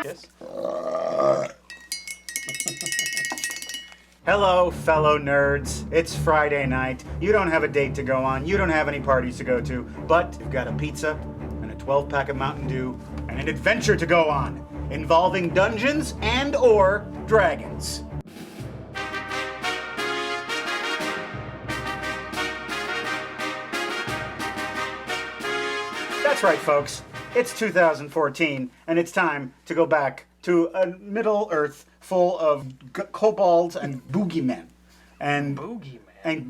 Yes. Hello, fellow nerds. It's Friday night. You don't have a date to go on. You don't have any parties to go to. But you've got a pizza and a 12-pack of Mountain Dew and an adventure to go on involving dungeons and or dragons. That's right, folks. It's 2014, and it's time to go back to a Middle Earth full of kobolds and boogeymen. And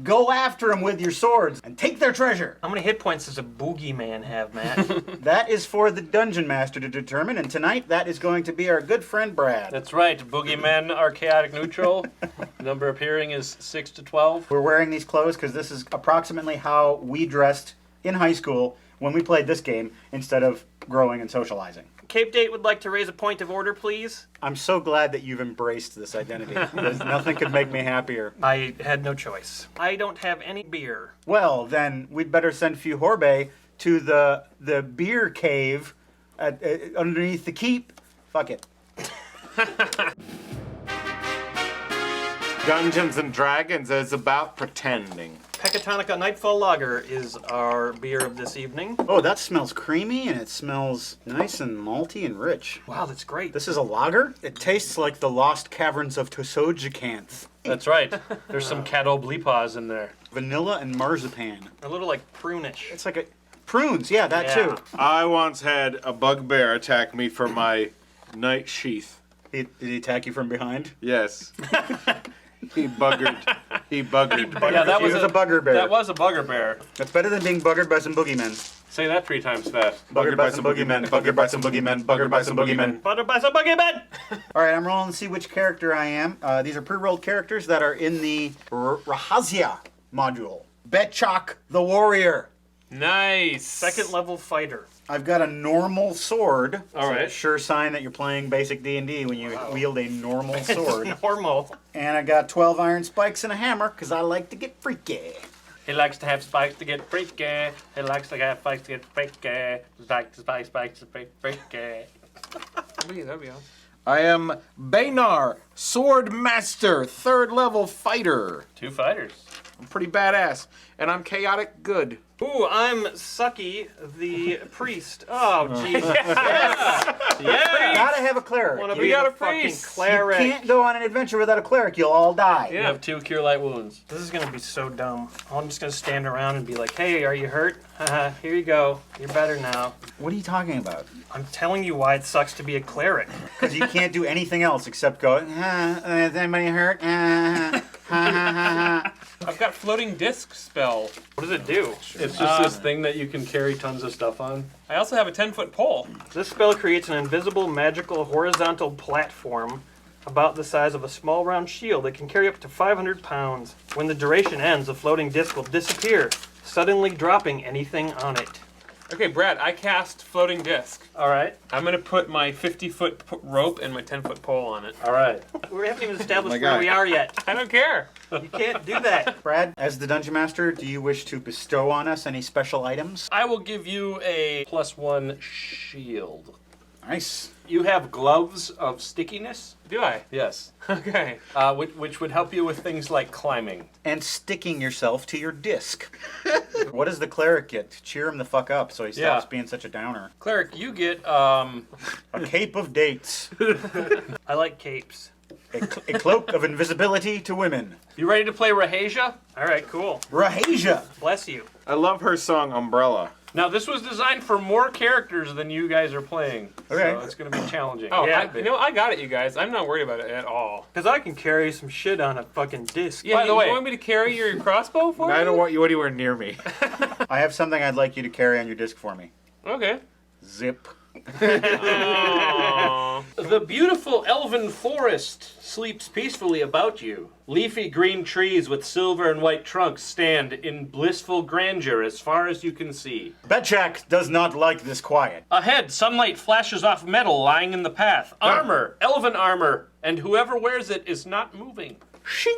go after them with your swords and take their treasure. How many hit points does a boogeyman have, Matt? That is for the dungeon master to determine, and tonight that is going to be our good friend Brad. That's right. Boogeymen are chaotic neutral. Number appearing is 6 to 12. We're wearing these clothes because this is approximately how we dressed in high school when we played this game instead of growing and socializing. Cape Date would like to raise a point of order, please. I'm so glad that you've embraced this identity. Nothing could make me happier. I had no choice. I don't have any beer. Well, then we'd better send Fuhorbe to the beer cave underneath the keep. Fuck it. Dungeons and Dragons is about pretending. Pecatonica Nightfall Lager is our beer of this evening. Oh, that smells creamy and it smells nice and malty and rich. Wow, that's great. This is a lager? It tastes like the lost caverns of Tosojicanth. That's right. There's some Catoblepas in there. Vanilla and marzipan. A little like prune-ish. It's like prunes, yeah, that Yeah. too. I once had a bugbear attack me for my night sheath. Did he attack you from behind? Yes. He buggered. Yeah, that was a bugger bear. That was a bugger bear. That's better than being buggered by some boogeymen. Say that 3 times fast. Buggered by some boogeymen, buggered by some boogeymen, buggered by some boogeymen. Butter by some boogeyman! All right, I'm rolling to see which character I am. These are pre-rolled characters that are in the Rahasia module. Betchok the Warrior. Nice. Second level fighter. I've got a normal sword. All right. Sure sign that you're playing basic D&D when you wield a normal sword. Normal. And I got 12 iron spikes and a hammer because I like to get freaky. He likes to have spikes to get freaky. He likes to have spikes to get freaky. Spikes to get freaky. That'd be awesome. I am Bainar, Sword Master, 3rd level fighter. 2 fighters. I'm pretty badass, and I'm chaotic good. Ooh, I'm Sucky, the priest. Oh, Jesus. Yeah. Gotta have a cleric. Wanna You be got the a fucking priest. cleric. You can't go on an adventure without a cleric. You'll all die. You have 2 cure light wounds. This is gonna be so dumb. I'm just gonna stand around and be like, hey, are you hurt? Haha, here you go. You're better now. What are you talking about? I'm telling you why it sucks to be a clerik. Because you can't do anything else except go, is anybody hurt? I've got floating disc spell. What does it do? It's just this thing that you can carry tons of stuff on. I also have a 10-foot pole. This spell creates an invisible, magical, horizontal platform about the size of a small round shield that can carry up to 500 pounds. When the duration ends, the floating disc will disappear, suddenly dropping anything on it. Okay, Brad, I cast floating disc. All right. I'm gonna put my 50-foot rope and my 10-foot pole on it. All right. We haven't even established my where God. we are yet. I don't care. You can't do that. Brad, as the dungeon master, do you wish to bestow on us any special items? I will give you a +1 shield. Nice. You have gloves of stickiness? Do I? Yes. Okay. Which would help you with things like climbing. And sticking yourself to your disc. What does the cleric get? Cheer him the fuck up so he stops being such a downer. Cleric, you get A cape of dates. I like capes. A cloak of invisibility to women. You ready to play Rahasia? All right, cool. Rahasia. Bless you. I love her song Umbrella. Now, this was designed for more characters than you guys are playing. Okay. So it's going to be challenging. Oh, Yeah. I got it, you guys. I'm not worried about it at all. Because I can carry some shit on a fucking disc. Yeah, By the you way- want me to carry your crossbow for you? I don't want you anywhere near me. I have something I'd like you to carry on your disc for me. Okay. Zip. Aww. The beautiful elven forest sleeps peacefully about you. Leafy green trees with silver and white trunks stand in blissful grandeur as far as you can see. Betchak does not like this quiet. Ahead, sunlight flashes off metal lying in the path. Armor, elven armor, and whoever wears it is not moving. Shing.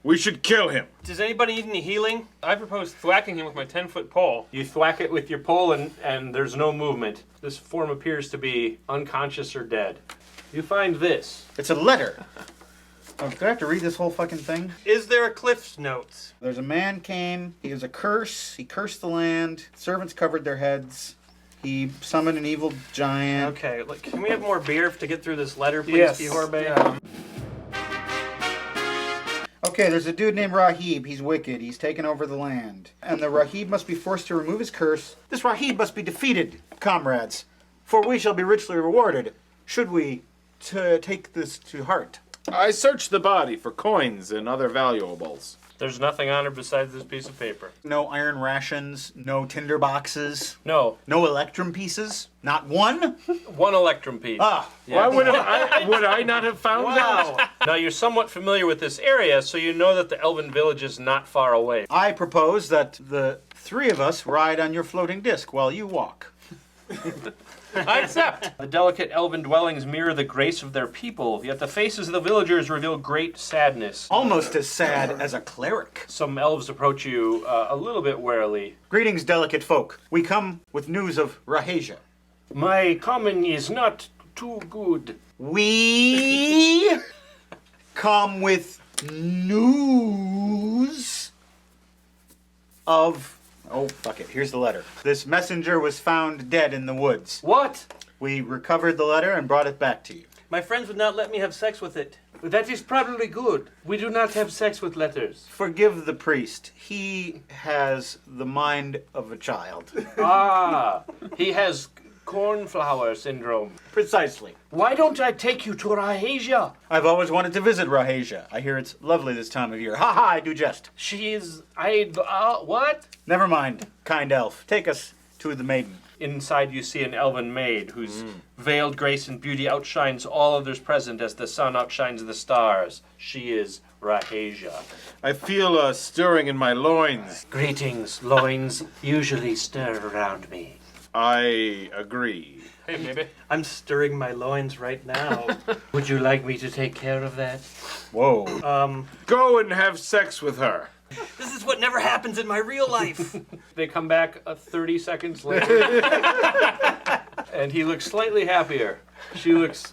We should kill him. Does anybody need any healing? I propose thwacking him with my 10-foot pole. You thwack it with your pole and there's no movement. This form appears to be unconscious or dead. You find this. It's a letter. Oh, do I have to read this whole fucking thing? Is there a Cliff's Notes? There's a man came. He was a curse. He cursed the land. Servants covered their heads. He summoned an evil giant. Okay, look, can we have more beer to get through this letter, please, Yes. Pihorbe? Yeah. Okay, there's a dude named Rahib. He's wicked. He's taken over the land. And the Rahib must be forced to remove his curse. This Rahib must be defeated, comrades. For we shall be richly rewarded, should we take this to heart. I searched the body for coins and other valuables. There's nothing on her besides this piece of paper. No iron rations, no tinder boxes, No. no electrum pieces. Not one? One electrum piece. Ah, Why would I not have found that? Wow. Now, you're somewhat familiar with this area, so you know that the elven village is not far away. I propose that the three of us ride on your floating disc while you walk. I accept. The delicate elven dwellings mirror the grace of their people, yet the faces of the villagers reveal great sadness. Almost as sad as a cleric. Some elves approach you a little bit warily. Greetings, delicate folk. We come with news of Rahasia. My common is not too good. We come with news of... Oh, fuck it. Here's the letter. This messenger was found dead in the woods. What? We recovered the letter and brought it back to you. My friends would not let me have sex with it. That is probably good. We do not have sex with letters. Forgive the priest. He has the mind of a child. Ah, he has cornflower syndrome. Precisely. Why don't I take you to Rahasia? I've always wanted to visit Rahasia. I hear it's lovely this time of year. Ha ha, I do jest. She is... what? Never mind, kind elf. Take us to the maiden. Inside you see an elven maid whose veiled grace and beauty outshines all others present as the sun outshines the stars. She is Rahasia. I feel a stirring in my loins. Greetings, loins usually stir around me. I agree. Hey, baby. I'm stirring my loins right now. Would you like me to take care of that? Whoa. Go and have sex with her. This is what never happens in my real life. They come back 30 seconds later. And he looks slightly happier. She looks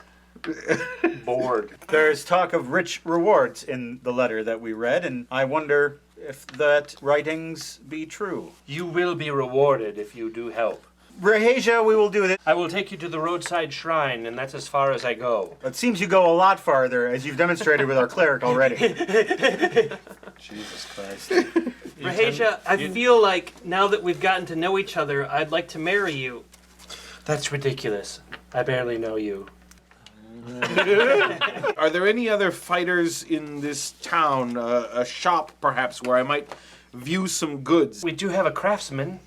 bored. There's talk of rich rewards in the letter that we read, and I wonder if that writings be true. You will be rewarded if you do help. Rahasia, we will do it. I will take you to the roadside shrine, and that's as far as I go. It seems you go a lot farther, as you've demonstrated with our cleric already. Jesus Christ. Rahasia, I feel like now that we've gotten to know each other, I'd like to marry you. That's ridiculous. I barely know you. Are there any other fighters in this town? A shop, perhaps, where I might view some goods? We do have a craftsman.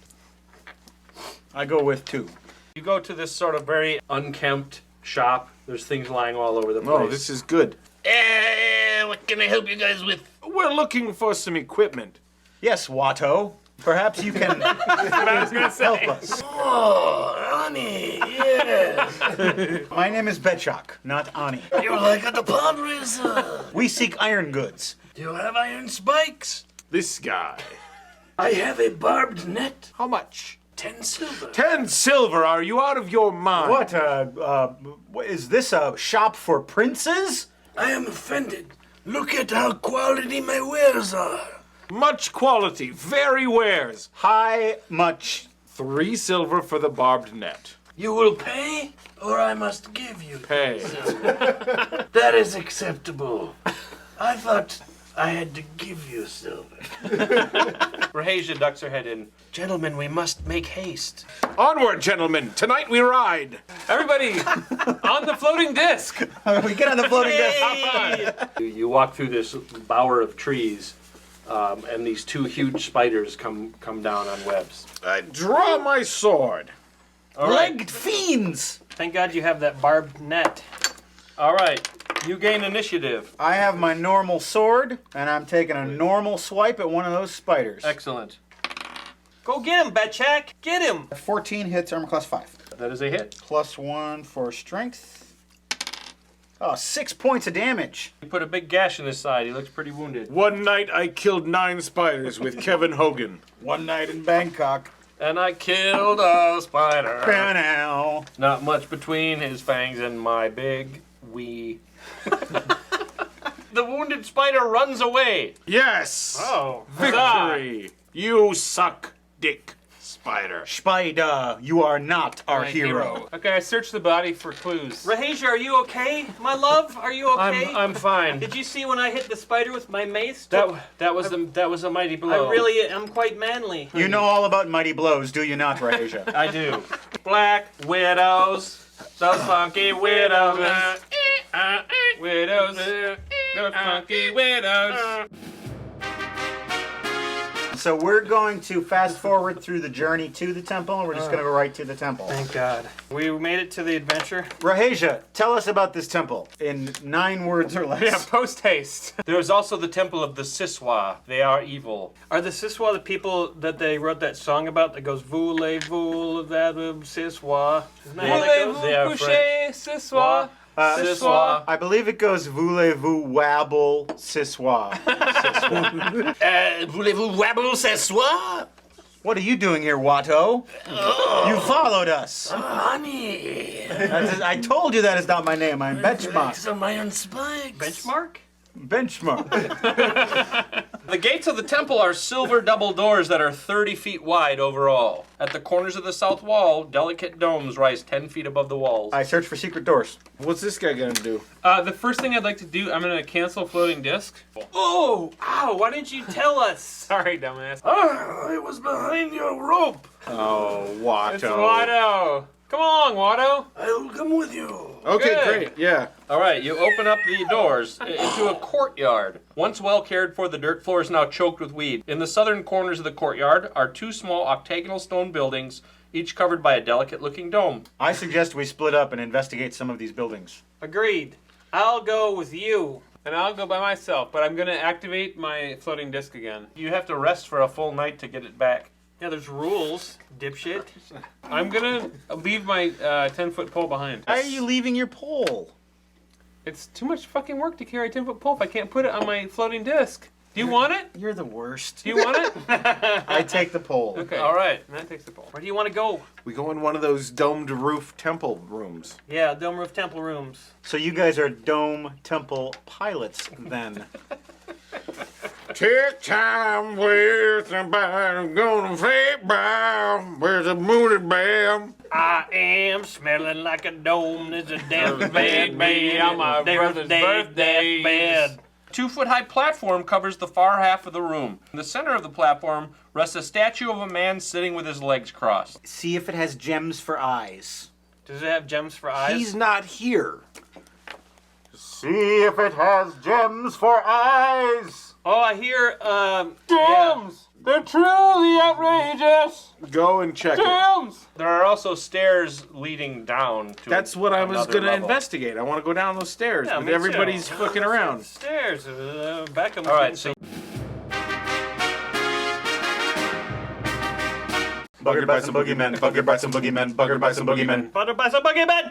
I go with two. You go to this sort of very unkempt shop. There's things lying all over the place. Oh, this is good. What can I help you guys with? We're looking for some equipment. Yes, Watto. Perhaps you can help us. Oh, honey, yes. My name is Betchok, not Ani. You're like a pod racer. We seek iron goods. Do you have iron spikes? This guy. I have a barbed net. How much? 10 silver. 10 silver, are you out of your mind? What, is this a shop for princes? I am offended. Look at how quality my wares are. Much quality, very wares. How much? 3 silver for the barbed net. You will pay, or I must give you. Pay. That is acceptable. I thought I had to give you silver. Rahasia ducks her head in. Gentlemen, we must make haste. Onward, gentlemen. Tonight we ride. Everybody, on the floating disc. We get on the floating disc. You walk through this bower of trees, and these 2 huge spiders come down on webs. I draw my sword. Legged fiends! Thank God you have that barbed net. All right, you gain initiative. I have my normal sword, and I'm taking a normal swipe at one of those spiders. Excellent. Go get him, Betchak. Get him. 14 hits, armor class 5. That is a hit. Plus 1 for strength. Oh, 6 points of damage. You put a big gash in his side. He looks pretty wounded. One night I killed 9 spiders with Kevin Hogan. One night in Bangkok. And I killed a spider. Now. Not much between his fangs and my big wee. The wounded spider runs away. Yes! Oh. Victory! You suck, dick spider. Spider, you are not our hero. Okay, I searched the body for clues. Rahasia, are you okay? My love, are you okay? I'm fine. Did you see when I hit the spider with my mace? That was a mighty blow. I'm quite manly. You know all about mighty blows, do you not, Rahasia? I do. Black widows, those funky widows. Widows. Those funky widows. So we're going to fast forward through the journey to the temple, and we're just going to go right to the temple. Thank God. We made it to the adventure. Rahasia, tell us about this temple in 9 words or less. Yeah, post haste. There is also the temple of the Siswa. They are evil. Are the Siswa the people that they wrote that song about that goes voulez-vous that Siswa? Isn't that how that goes? They are Voulez-vous coucher ce soir? Siswa. I believe it goes voulez-vous wabble siswa. Voulez-vous wabble Siswa? What are you doing here, Watto? You followed us. Honey. I told you that is not my name. I'm Benchmark. on my own spikes. Benchmark? Benchmark. The gates of the temple are silver double doors that are 30 feet wide overall. At the corners of the south wall, delicate domes rise 10 feet above the walls. I search for secret doors. What's this guy gonna do? The first thing I'd like to do, I'm gonna cancel floating disc. Oh! Ow! Why didn't you tell us? Sorry, dumbass. I was behind your rope. Oh, Watto. It's Watto. Come along, Watto. I will come with you. Okay, Good. great, yeah. All right, you open up the doors into a courtyard. Once well cared for, the dirt floor is now choked with weed. In the southern corners of the courtyard are 2 small octagonal stone buildings, each covered by a delicate-looking dome. I suggest we split up and investigate some of these buildings. Agreed. I'll go with you. And I'll go by myself, but I'm gonna activate my floating disc again. You have to rest for a full night to get it back. Yeah, there's rules, dipshit. I'm gonna leave my 10-foot pole behind. Why are you leaving your pole? It's too much fucking work to carry a 10-foot pole if I can't put it on my floating disc. Do you want it? You're the worst. Do you want it? I take the pole. Okay. All right. And that takes the pole. Where do you want to go? We go in one of those domed roof temple rooms. Yeah, dome roof temple rooms. So you guys are dome temple pilots then. Take time with somebody gonna fade by. Where's the mooned bam? I am smelling like a dome. There's a death bed made on my there's brother's death birthdays. bed. 2-foot-high platform covers the far half of the room. In the center of the platform rests a statue of a man sitting with his legs crossed. See if it has gems for eyes. Does it have gems for eyes? He's not here. See if it has gems for eyes. Oh, I hear, Gems! They're truly outrageous! Go and check it. Gems! There are also stairs leading down to That's what I was another gonna level. investigate. I want to go down those stairs, Yeah, but me too. everybody's fucking around. Stairs. Beckham. All right, so Buggered by some boogeymen, buggered by some boogeymen, buggered by some boogeymen. Buttered by some boogeyman!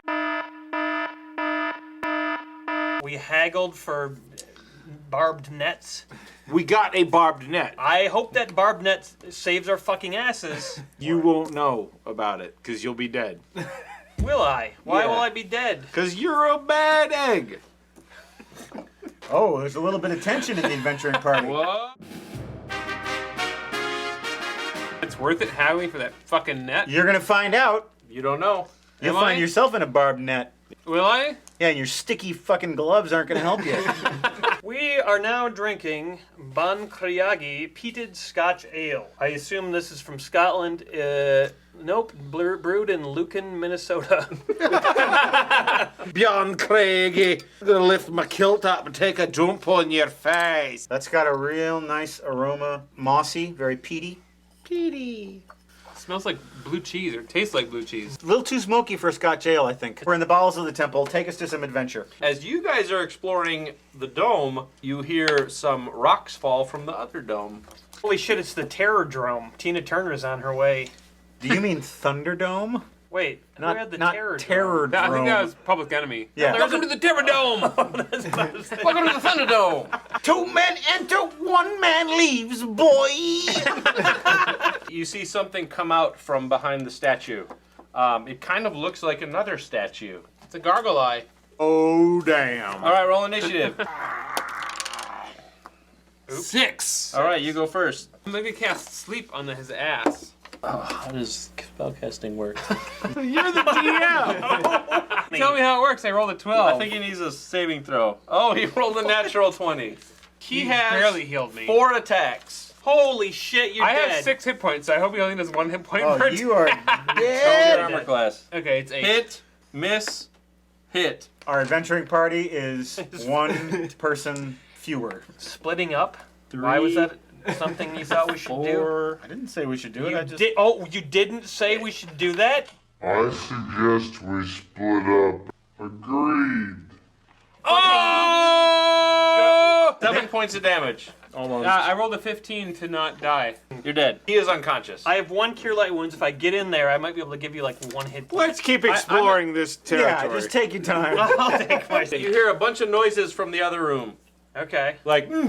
We haggled for barbed nets. We got a barbed net. I hope that barbed net saves our fucking asses. You won't know about it, because you'll be dead. Will I? Why Yeah. will I be dead? Because you're a bad egg. Oh, there's a little bit of tension in the adventuring party. What? It's worth it haggling for that fucking net? You're gonna find out. you don't know. You'll Am find I? yourself in a barbed net. Will I? Yeah, and your sticky fucking gloves aren't gonna help you. We are now drinking Bancriagi peated Scotch ale. I assume this is from Scotland. Nope, brewed in Lucan, Minnesota. Beyond Craigie. I'm gonna lift my kilt up and take a jump on your face. That's got a real nice aroma. Mossy, very peaty. Petey. Smells like blue cheese, or tastes like blue cheese. A little too smoky for a Scotch ale, I think. We're in the bowels of the temple. Take us to some adventure. As you guys are exploring the dome, you hear some rocks fall from the other dome. Holy shit, it's the Terror Drome. Tina Turner's on her way. Do you mean Thunderdome? Wait, who had the not terror? terror drone? drone. I think that was Public Enemy. Yeah. Welcome to the Terror Dome. Welcome to the Thunderdome. 2 men enter, 1 man leaves, boy. You see something come out from behind the statue. It kind of looks like another statue. It's a gargoyle eye. Oh, damn. All right, roll initiative. 6. All right, you go first. Maybe cast sleep on his ass. How does spellcasting work? You're the DM. Tell me how it works. I rolled a 12. I think he needs a saving throw. Oh, he rolled a natural 20. He has barely healed me. 4 attacks. Holy shit, you're I dead. have 6 hit points, so I hope he only does 1 hit point Oh, per you are What's your dead. armor class? Okay, it's 8. Hit, miss, hit. Our adventuring party is 1 person fewer. Splitting up? Why was that something you thought we should do? 4. I didn't say we should do it. You I just you didn't say we should do that? I suggest we split up. Agreed. Oh! 7 points of damage. Almost. I rolled a 15 to not die. You're dead. He is unconscious. I have 1 cure light wounds. If I get in there, I might be able to give you like 1 hit point. Let's keep exploring this territory. yeah, just take your time. I'll take my You hear a bunch of noises from the other room. Okay. Like, I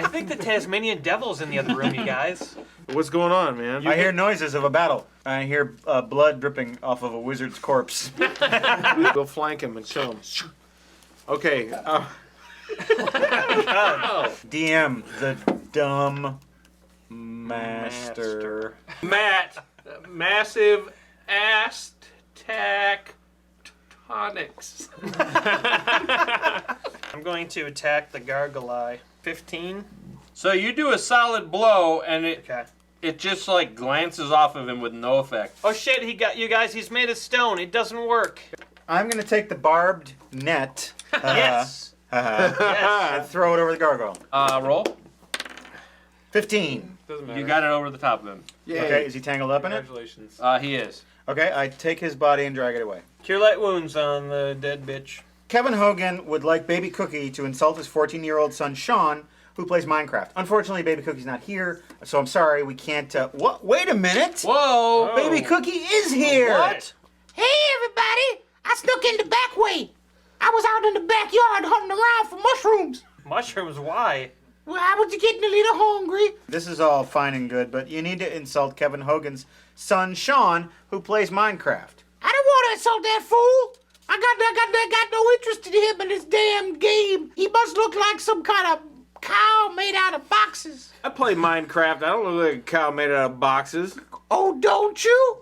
think the Tasmanian Devil's in the other room, you guys. What's going on, man? I hear noises of a battle. I hear blood dripping off of a wizard's corpse. We'll flank him and kill him. Okay. DM, the dumb master. Matt, massive ass tectonics. I'm going to attack the Gargoyle. 15. So you do a solid blow, and Okay. it just like glances off of him with no effect. Oh shit, he got you guys. He's made of stone. It doesn't work. I'm gonna take the barbed net. Yes. And Yes. throw it over the gargoyle. Roll. 15. Doesn't matter. You got it over the top of him. Okay, is he tangled up in it? Congratulations. He is. Okay, I take his body and drag it away. Cure light wounds on the dead bitch. Kevin Hogan would like Baby Cookie to insult his 14-year-old son Sean, who plays Minecraft. Unfortunately, Baby Cookie's not here, so I'm sorry, we can't. What? Wait a minute! Whoa! Baby Cookie is here! What? Hey everybody! I snuck in the back way. I was out in the backyard hunting around for mushrooms. Mushrooms? Why? Well, I was getting a little hungry. This is all fine and good, but you need to insult Kevin Hogan's son Sean, who plays Minecraft. I don't want to insult that fool. I got no interest in him in this damn game. He must look like some kind of cow made out of boxes. I play Minecraft. I don't look like a cow made out of boxes. Oh, don't you?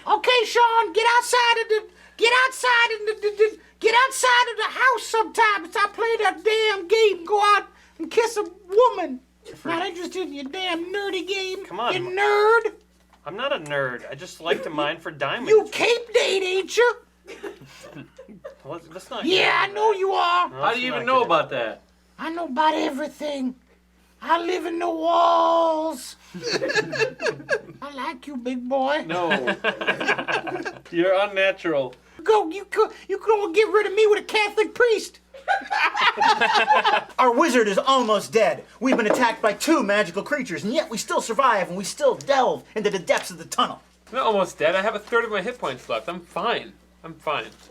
Okay, Sean, get outside of the house sometime and stop playing that damn game. Go out and kiss a woman. Not interested in your damn nerdy game. Come on. You nerd. I'm not a nerd. I just like to mine for diamonds. You Cape Date, ain't you? Let's not. Yeah, I know you are. How do you even know about that? I know about everything. I live in the walls. I like you, big boy. No. You're unnatural. You could get rid of me with a Catholic priest. Our wizard is almost dead. We've been attacked by 2 magical creatures, and yet we still survive, and we still delve into the depths of the tunnel. I'm not almost dead. I have a third of my hit points left. I'm fine.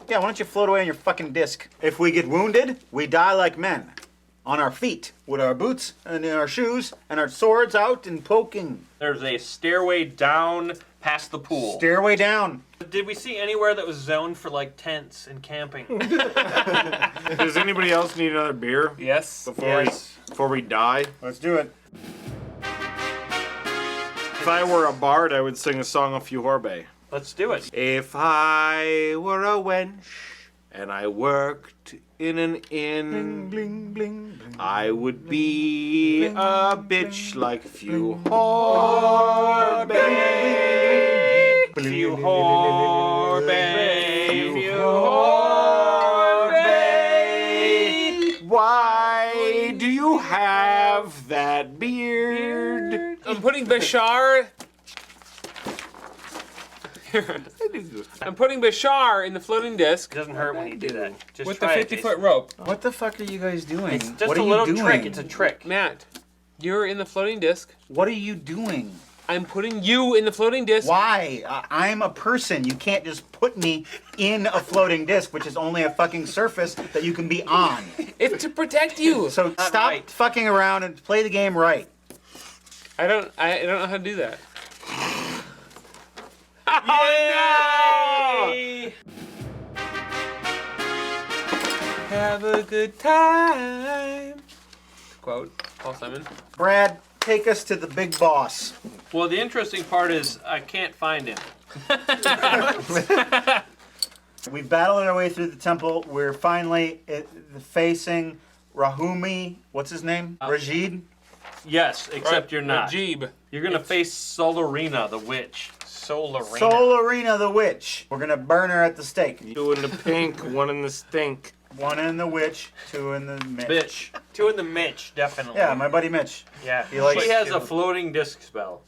Yeah, why don't you float away on your fucking disc? If we get wounded, we die like men. On our feet, with our boots and our shoes and our swords out and poking. There's a stairway down past the pool. Stairway down. Did we see anywhere that was zoned for like tents and camping? Does anybody else need another beer Yes. before we die? Let's do it. If I were a bard, I would sing a song of Fjorbe. Let's do it. If I were a wench and I worked in an inn, Bling, bling, bling. I would be a bitch like Fjorbe. Why do you have that beard? I'm putting Bashar. I'm putting Bashar in the floating disc It doesn't hurt when you do that. Just with the try it, 50-foot Jason. rope. What the fuck are you guys doing? It's just what a are you little doing? trick. It's a trick. Matt, You're in the floating disc. What are you doing? I'm putting you in the floating disc. Why? I'm a person. You can't just put me in a floating disc, which is only a fucking surface that you can be on. It's to protect you. So stop right. fucking around and play the game right. I don't know how to do that. Yay! Have a good time. Quote, Paul Simon. Brad, take us to the big boss. Well, the interesting part is I can't find him. We've battled our way through the temple. We're finally facing Rahumi. What's his name? Rajid? Yes, except you're not. Rajib. You're gonna face Solarina, the witch. Solarina. Solarina the witch. We're gonna burn her at the stake. 2 in the pink, 1 in the stink. 1 in the witch, 2 in the Mitch. Bitch. 2 in the Mitch, definitely. Yeah, my buddy Mitch. Yeah. He likes She has to- a floating disc spell.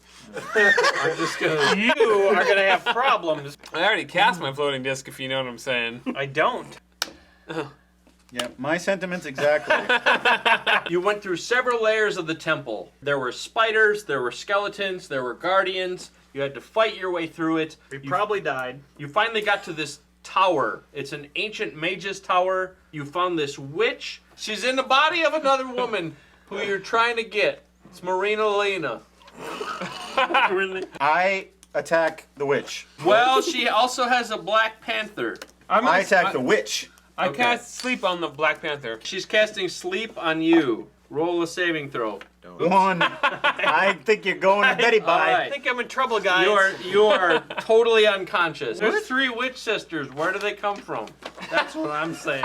I'm just gonna. You are gonna have problems. I already cast my floating disc, if you know what I'm saying. I don't. Yeah, my sentiments exactly. You went through several layers of the temple. There were spiders, there were skeletons, there were guardians. You had to fight your way through it. We probably died. You finally got to this tower. It's an ancient mage's tower. You found this witch. She's in the body of another woman who you're trying to get. It's Marina Lena. Really? I attack the witch. Well, she also has a Black Panther. I attack the witch. I Okay. cast sleep on the Black Panther. She's casting sleep on you. Roll a saving throw. 1. I think you're going to Betty All Bye. I right. think I'm in trouble, guys. You are totally unconscious. There's 3 witch sisters. Where do they come from? That's what I'm saying.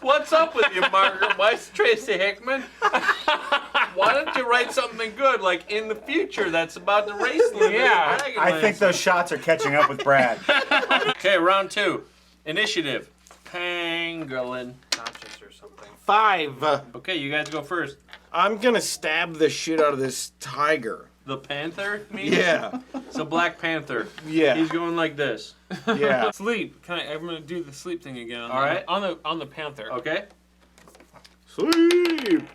What's up with you, Margaret Weiss, Tracy Hickman? Why don't you write something good, like in the future that's about the race limit? Yeah. in I think Dragonlance? those shots are catching up with Brad. Okay, round 2. Initiative. Pangolin. Conscious or something. 5. Okay, you guys go first. I'm gonna stab the shit out of this tiger. The panther? Me? Yeah. It's a Black Panther. Yeah. He's going like this. Yeah. Sleep. I'm gonna do the sleep thing again. All right. On the Panther. Okay? Sleep.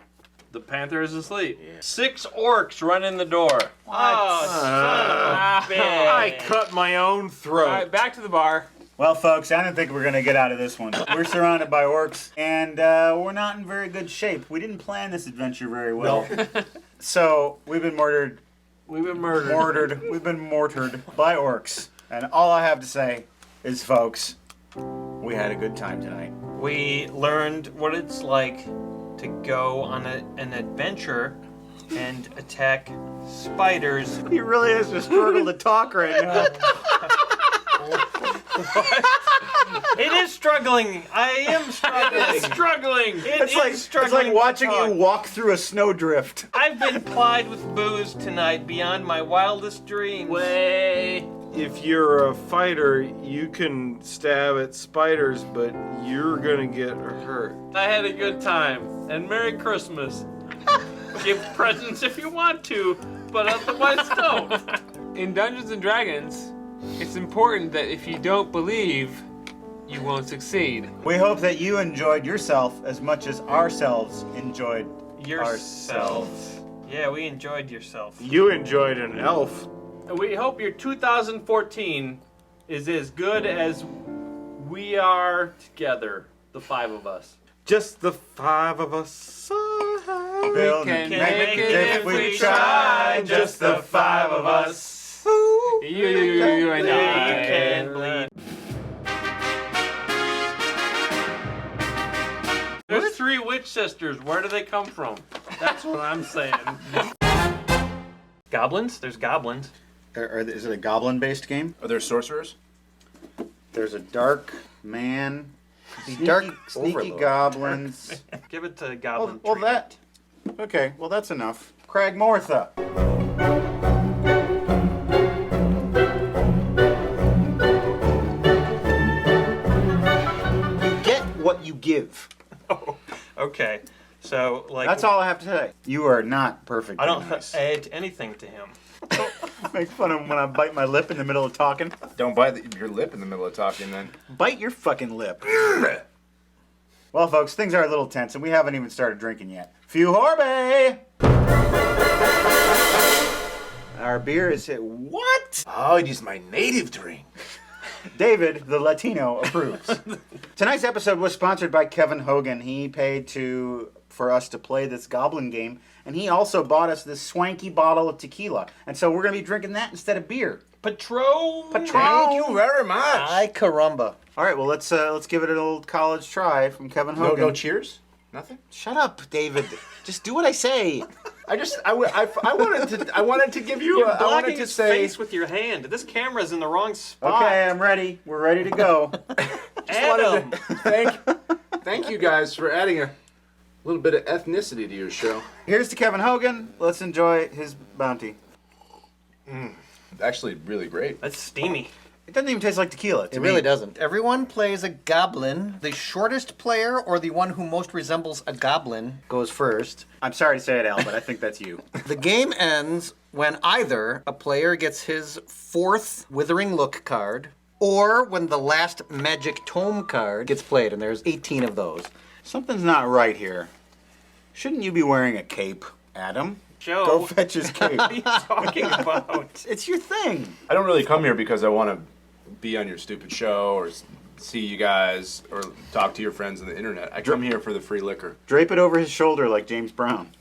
The panther is asleep. 6 orcs run in the door. Oh, son of a bitch. I cut my own throat. All right, back to the bar. Well, folks, I don't think we're going to get out of this one. We're surrounded by orcs, and we're not in very good shape. We didn't plan this adventure very well. So, we've been murdered. We've been murdered. We've been mortared by orcs. And all I have to say is, folks, we had a good time tonight. We learned what it's like to go on an adventure and attack spiders. He really has to struggle to talk right now. It is struggling. I am struggling. It's struggling. It's like watching you walk through a snowdrift. I've been plied with booze tonight beyond my wildest dreams. Way. If you're a fighter, you can stab at spiders, but you're gonna get hurt. I had a good time. And Merry Christmas. Give presents if you want to, but otherwise don't. In Dungeons and Dragons, it's important that if you don't believe, you won't succeed. We hope that you enjoyed yourself as much as ourselves enjoyed Yourselves. Yeah, we enjoyed yourself. You enjoyed an elf. We hope your 2014 is as good as we are together, the 5 of us. Just the 5 of us. Bill, can make it if we try, just the 5 of us. You and We I. can bleed. There's 3 witch sisters. Where do they come from? That's what I'm saying. Goblins? There's goblins. Is it a goblin-based game? Are there sorcerers? There's a dark man, sneaky overlord. goblins. Give it to goblin. Well, tree. that. Okay, well that's enough. Crag Mortha. Get what you give. Okay. So, like, That's all I have to say. You are not perfect. I don't nice. add anything to him. Make fun of him when I bite my lip in the middle of talking. Don't bite your lip in the middle of talking then. Bite your fucking lip. Well, folks, things are a little tense, and we haven't even started drinking yet. Few Horbe! Our beer is hit. What? Oh, it is my native drink. David, the Latino, approves. Tonight's episode was sponsored by Kevin Hogan. He paid for us to play this goblin game, and he also bought us this swanky bottle of tequila. And so we're going to be drinking that instead of beer. Patron. Thank you very much. Ay caramba. All right, well, let's give it an old college try from Kevin Hogan. No cheers? Nothing? Shut up, David. Just do what I say. I wanted to give you You're I wanted blocking to his say face with your hand. This camera's in the wrong spot. Okay, I'm ready. We're ready to go. Adam. Thank you guys for adding a little bit of ethnicity to your show. Here's to Kevin Hogan. Let's enjoy his bounty. Actually, really great. That's steamy. It doesn't even taste like tequila. It really doesn't. Everyone plays a goblin. The shortest player, or the one who most resembles a goblin, goes first. I'm sorry to say it, Al, but I think that's you. The game ends when either a player gets his 4th Withering Look card, or when the last Magic Tome card gets played, and there's 18 of those. Something's not right here. Shouldn't you be wearing a cape, Adam? Joe. Go fetch his cape. What are you talking about? It's your thing. I don't really come here because I want to be on your stupid show or see you guys or talk to your friends on the internet. I come here for the free liquor. Drape it over his shoulder like James Brown.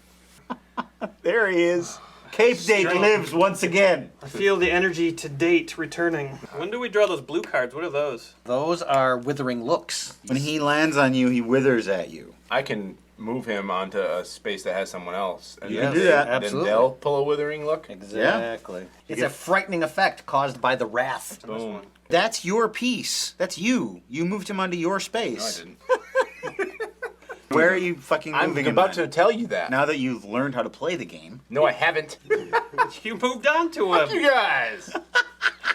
There he is. Cape Date lives once again. I feel the energy to date returning. When do we draw those blue cards? What are those? Those are Withering Looks. When he lands on you, he withers at you. I can move him onto a space that has someone else. And You then can do that. Then Absolutely. they'll pull a withering look. Exactly. It's a frightening effect caused by the wrath. Boom. That's your piece. That's you. You moved him onto your No, I space. didn't. Where are you fucking I'm moving him about to then? tell you that. Now that you've learned how to play the game. No, I haven't. You moved on to him. You guys.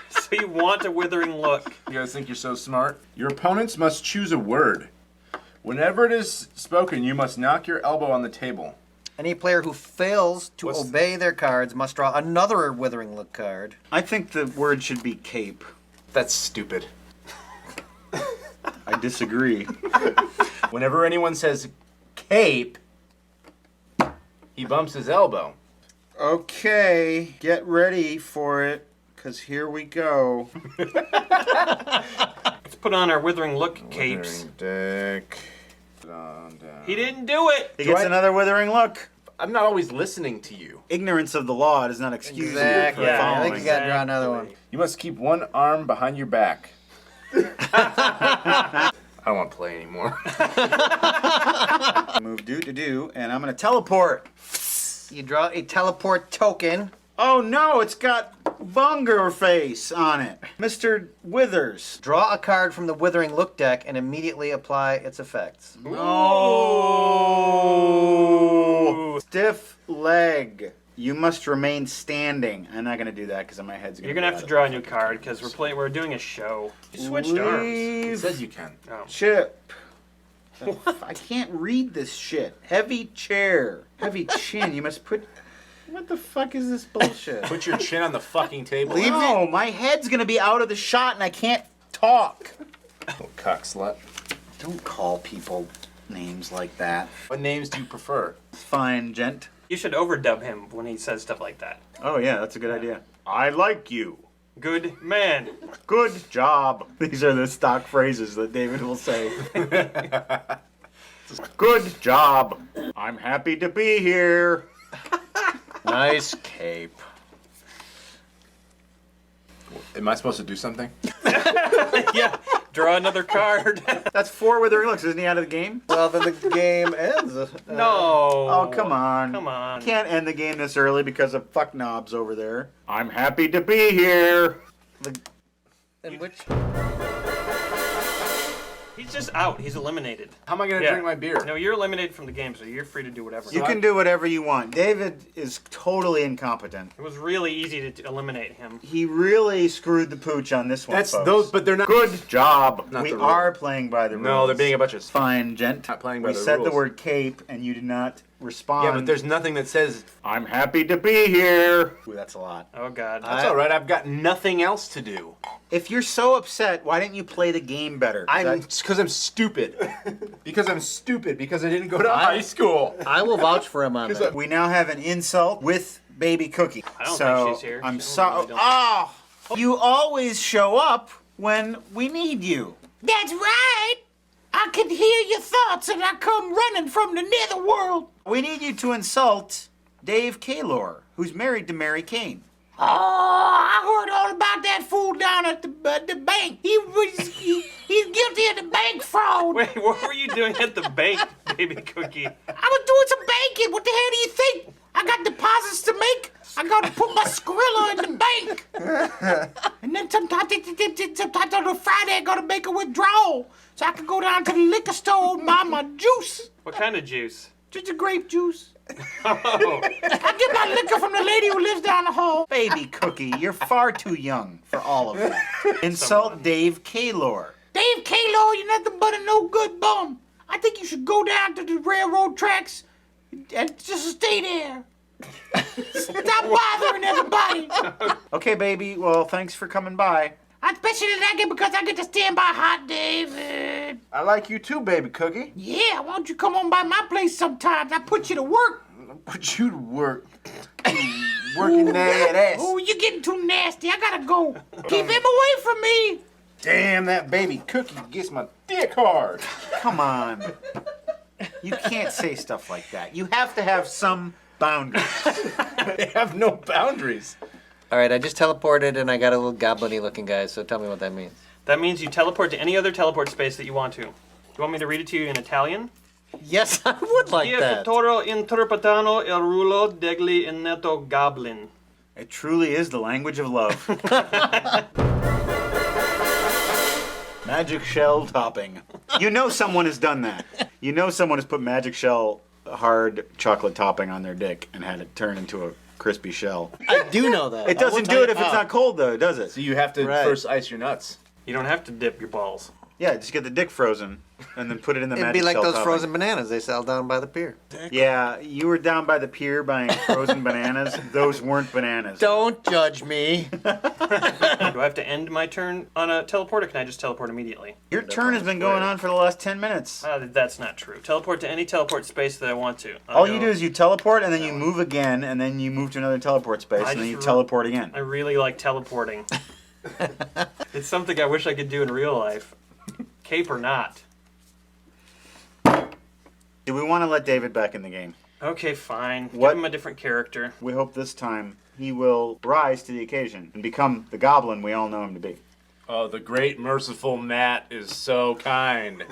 So you want a withering look. You guys think you're so smart? Your opponents must choose a word. Whenever it is spoken, you must knock your elbow on the table. Any player who fails to What's- obey their cards must draw another Withering Look card. I think the word should be cape. That's stupid. I disagree. Whenever anyone says cape, he bumps his elbow. Okay, get ready for it, because here we go. Let's put on our withering look capes. Dick. He didn't do it. He gets I- another withering look. I'm not always listening to you. Ignorance of the law does not excuse you Exactly. for Yeah, I following. think you got to draw another one. You must keep one arm behind your back. I don't want to play anymore. Move do, and I'm going to teleport. You draw a teleport token. Oh no, it's got Bunger face on it. Mr. Withers. Draw a card from the Withering Look deck and immediately apply its effects. Oh! Stiff leg. You must remain standing. I'm not going to do that because my head's going You're gonna have to draw a new card because we're doing a show. You switched arms. It Leave says you can. Oh. chip. I can't read this shit. Heavy chair. Heavy chin. You must put... What the fuck is this bullshit? Put your chin on the fucking table. No, my head's going to be out of the shot and I can't talk. Little cock slut. Don't call people names like that. What names do you prefer? Fine, gent. You should overdub him when he says stuff like that. Oh, yeah, that's a good idea. I like you. Good man. Good job. These are the stock phrases that David will say. Good job. I'm happy to be here. Nice cape. Am I supposed to do something? Yeah. Draw another card. That's 4 withering looks. Isn't he out of the game? Well, then the game ends. No. Oh, come on. Come on. Can't end the game this early because of fuck knobs over there. I'm happy to be here. In which... He's just out. He's eliminated. How am I going to Yeah. drink my beer? No, you're eliminated from the game, so you're free to do whatever. You can do whatever you want. David is totally incompetent. It was really easy to eliminate him. He really screwed the pooch on this one, That's folks. those, but they're not. Good job. Not We the are rule. playing by the rules. No, they're being a bunch of. Fine, gent. Not playing by We the said rules. the word cape, and you did not respond. Yeah, but there's nothing that says, I'm happy to be here. Ooh, that's a lot. Oh God. that's all right, I've got nothing else to do. If you're so upset, why didn't you play the game better? Because I'm stupid. Because I'm stupid. Because I didn't go to high school. I will vouch for him on that. We now have an insult with Baby Cookie. I don't so think she's here. I'm She sorry. really don't. You always show up when we need you. That's right. I can hear your thoughts and I come running from the netherworld. We need you to insult Dave Kaylor, who's married to Mary Kane. Oh, I heard all about that fool down at the bank. He's guilty of the bank fraud. Wait, what were you doing at the bank, Baby Cookie? I was doing some banking. What the hell do you think? I got deposits to make. I got to put my Skrilla in the bank. And then sometimes on a Friday, I got to make a withdrawal. So I can go down to the liquor store and buy my juice. What kind of juice? Just a grape juice. Oh, I get my liquor from the lady who lives down the hall. Baby Cookie, you're far too young for all of that. Insult Dave Kaylor. Dave Kaylor, you're nothing but a no good bum. I think you should go down to the railroad tracks and just stay there. Stop bothering everybody. Okay, baby. Well, thanks for coming by. I especially like it because I get to stand by Hot David. I like you too, baby cookie. Yeah, why don't you come on by my place sometimes? I put you to work. Put you to work. Working that ass. Oh, you're getting too nasty. I gotta go. Keep him away from me. Damn, that baby cookie gets my dick hard. Come on. You can't say stuff like that. You have to have some boundaries. They have no boundaries. All right, I just teleported and I got a little goblin-y looking guy, so tell me what that means. that means you teleport to any other teleport space that you want to. You want me to read it to you in Italian? Yes, I would like Dia that. Toro interpretano il ruolo degli inneto goblin. It truly is the language of love. Magic shell topping. You know someone has done that. You know someone has put magic shell hard chocolate topping on their dick and had it turn into a crispy shell. I do know that. It doesn't do it if it's not cold, though, does it? So you have to Right. first ice your nuts. You don't have to dip your balls. Yeah, just get the dick frozen and then put it in the It'd magic be like shell those topping. frozen bananas they sell down by the pier. Yeah, you were down by the pier buying frozen bananas. Those weren't bananas. Don't judge me. Do I have to end my turn on a teleport, or can I just teleport immediately? Your turn has been going on for the last 10 minutes. That's not true. Teleport to any teleport space that I want to. All you do is you teleport, and then you move again, and then you move to another teleport space, and then you teleport again. I really like teleporting. It's something I wish I could do in real life. Cape or not. Do we want to let David back in the game? Okay, fine. What? Give him a different character. We hope this time he will rise to the occasion and become the goblin we all know him to be. Oh, the great merciful Matt is so kind.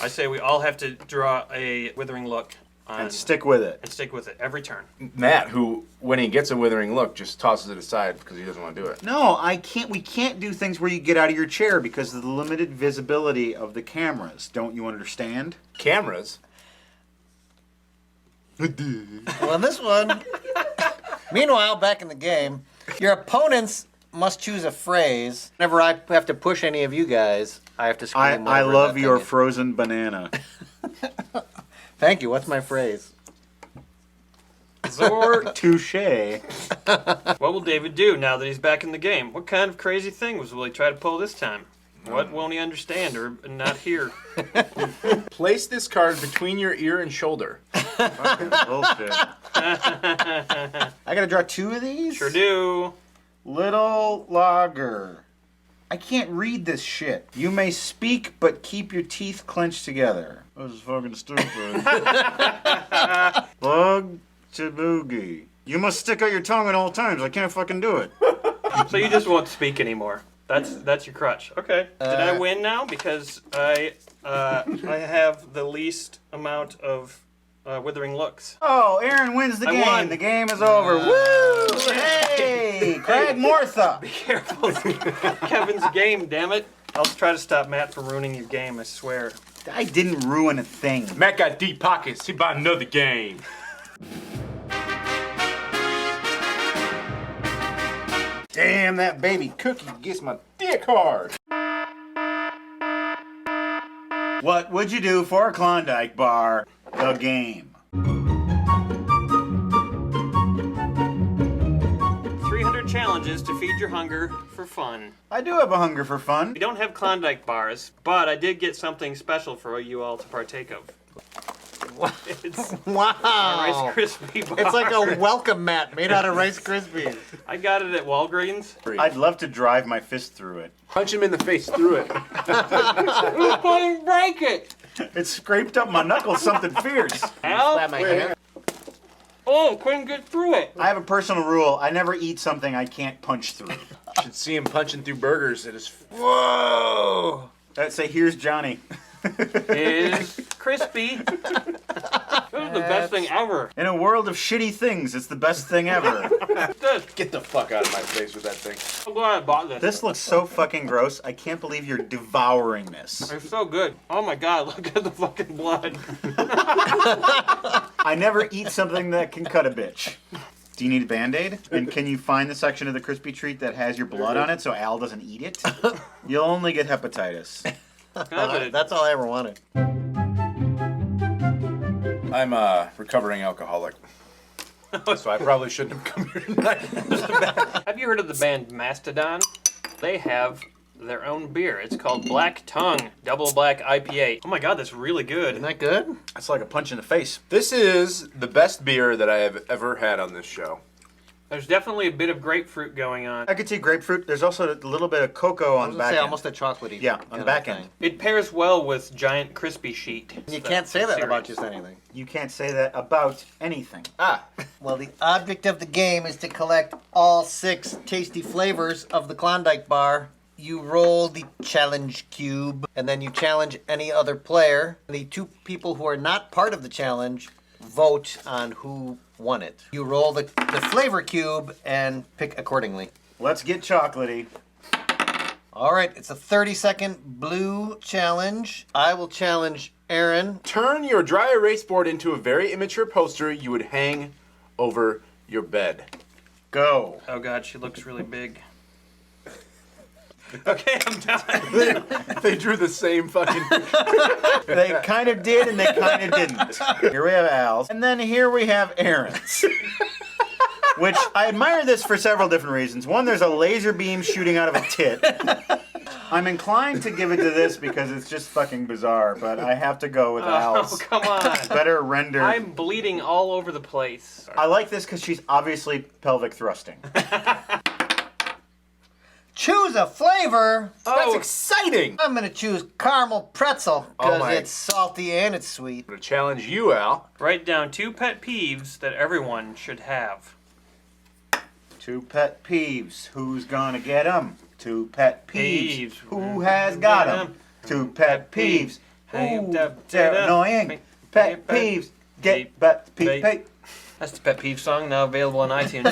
I say we all have to draw a withering look on, And stick with it. and stick with it every turn. Matt, who, when he gets a withering look, just tosses it aside because he doesn't want to do it. No, I can't. We can't do things where you get out of your chair because of the limited visibility of the cameras. Don't you understand? Cameras? Well, in this one, meanwhile, back in the game, your opponents must choose a phrase. Whenever I have to push any of you guys, I have to scream. I whatever love that your thing is. frozen banana. Thank you. What's my phrase? Zor, Touche. what will David do now that he's back in the game? What kind of crazy things will he try to pull this time? What won't he understand or not hear? Place this card between your ear and shoulder. Bullshit. I gotta draw two of these? Sure do. Little lager. I can't read this shit. You may speak, but keep your teeth clenched together. This is fucking stupid. Bug to boogie. You must stick out your tongue at all times. I can't fucking do it. So you just won't speak anymore. That's your crutch. Okay. Did I win now? Because I have the least amount of withering looks. Oh, Aaron wins the I game. won. The game is over. Woo! Hey, Craig Mortha. Be careful. Kevin's game, damn it. I'll try to stop Matt from ruining your game, I swear. I didn't ruin a thing. Matt got deep pockets. He bought another game. Damn, that baby cookie gets my dick hard. What would you do for a Klondike bar? The game. challenges to feed your hunger for fun. I do have a hunger for fun. We don't have Klondike bars, but I did get something special for you all to partake of. It's Wow. a Rice Krispie bar. It's like a welcome mat made out of Rice Krispies. I got it at Walgreens. I'd love to drive my fist through it. Punch him in the face through it. You couldn't break it! It scraped up my knuckles something fierce. Al? My hand. Oh, couldn't get through it. I have a personal rule. I never eat something I can't punch through. You should see him punching through burgers at his. Whoa. I'd say, here's Johnny. Is crispy. This is the best thing ever. In a world of shitty things, it's the best thing ever. This. Get the fuck out of my face with that thing. I'm glad I bought this. This looks so fucking gross. I can't believe you're devouring this. It's so good. Oh my god, look at the fucking blood. I never eat something that can cut a bitch. Do you need a Band-Aid? And can you find the section of the crispy treat that has your blood on it so Al doesn't eat it? You'll only get hepatitis. That's all I ever wanted. I'm a recovering alcoholic. So I probably shouldn't have come here tonight. Have you heard of the band Mastodon? They have their own beer. It's called Black Tongue Double Black IPA. Oh my god, that's really good. Isn't that good? That's like a punch in the face. This is the best beer that I have ever had on this show. There's definitely a bit of grapefruit going on. I could see grapefruit. There's also a little bit of cocoa I on was the gonna back say end. almost a chocolatey. Yeah, on kind the back of end. thing. It pairs well with Giant Crispy Sheet. You can't say that about just anything. You can't say that about anything. Ah, Well, the object of the game is to collect all 6 tasty flavors of the Klondike bar. You roll the challenge cube, and then you challenge any other player. The 2 people who are not part of the challenge vote on who won it. You roll the flavor cube and pick accordingly. Let's get chocolatey. All right, it's a 30-second blue challenge. I will challenge Aaron. turn your dry erase board into a very immature poster you would hang over your bed. Go. Oh god, she looks really big. Okay, I'm done. They drew the same fucking. They kind of did and they kind of didn't. Here we have Al's. And then here we have Aaron's. Which, I admire this for several different reasons. One, there's a laser beam shooting out of a tit. I'm inclined to give it to this because it's just fucking bizarre, but I have to go with Oh, Al's. come on. Better rendered. I'm bleeding all over the place. I like this because she's obviously pelvic thrusting. Choose a flavor. That's exciting! I'm gonna choose caramel pretzel Oh because my- it's salty and it's sweet. I'm gonna challenge you, Al. Write down 2 pet peeves that everyone should have. 2 pet peeves. Who's gonna get 'em? 2 pet peeves. Peeves. Who has got 'em? 2 pet peeves. Ooh, they're annoying. Pet peeves. Get pet peeves. That's the pet peeve song now available on iTunes.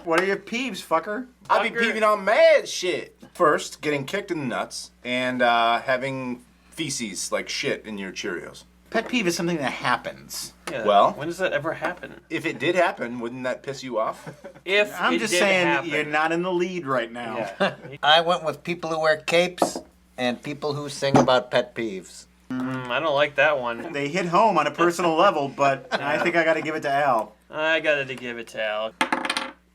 What are your peeves, fucker? I be peeving on mad shit. First, getting kicked in the nuts and having feces like shit in your Cheerios. Pet peeve is something that happens. Yeah, Well- when does that ever happen? If it did happen, wouldn't that piss you off? If I'm it just did saying happen. you're not in the lead right now. Yeah. I went with people who wear capes and people who sing about pet peeves. I don't like that one. They hit home on a personal level, but I think I got to give it to Al. I got to give it to Al.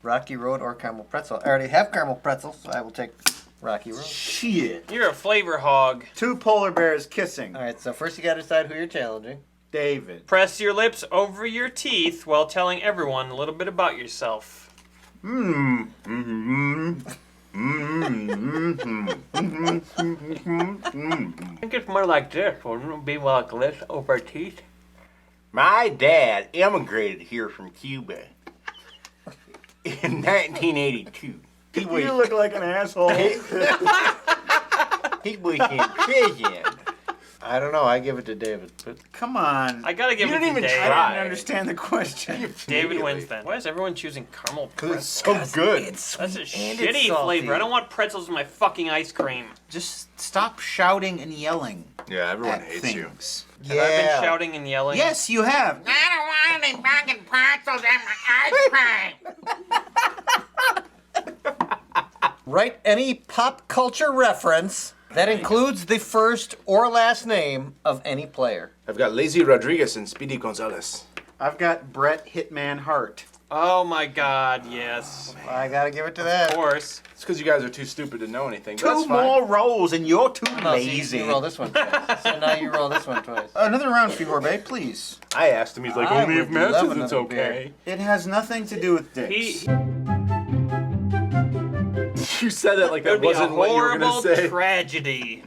Rocky Road or caramel pretzel. I already have caramel pretzel, so I will take Rocky Road. Shit. You're a flavor hog. 2 polar bears kissing. All right, so first you got to decide who you're challenging. David. Press your lips over your teeth while telling everyone a little bit about yourself. I think it's more like this, wouldn't it? Be like this over teeth. My dad immigrated here from Cuba in 1982. He was, You look like an asshole. he was in prison. I don't know. I give it to David. But Come on. I gotta give You it didn't to even David. try. I didn't understand the question. David wins then. Why is everyone choosing caramel It's pretzel? so good. it's That's a and it's shitty salty. flavor. I don't want pretzels in my fucking ice cream. Just stop shouting and yelling Yeah, everyone at hates you. things. Have I been shouting and yelling? Yes, you have. I don't want any fucking pretzels in my ice cream. Write any pop culture reference that includes the first or last name of any player. I've got Lazy Rodriguez and Speedy Gonzalez. I've got Brett Hitman Hart. Oh my God, yes. I gotta give it to Of that. course. It's because you guys are too stupid to know anything. But that's Two fine. more rolls and you're too No, so lazy. you roll this one twice. So now you roll this one twice. Another round for your babe, please. I asked him. He's like, I only if would Matt love says it's another okay. It has nothing to do with dicks. He You said that like it would that be a wasn't what you were gonna horrible say. tragedy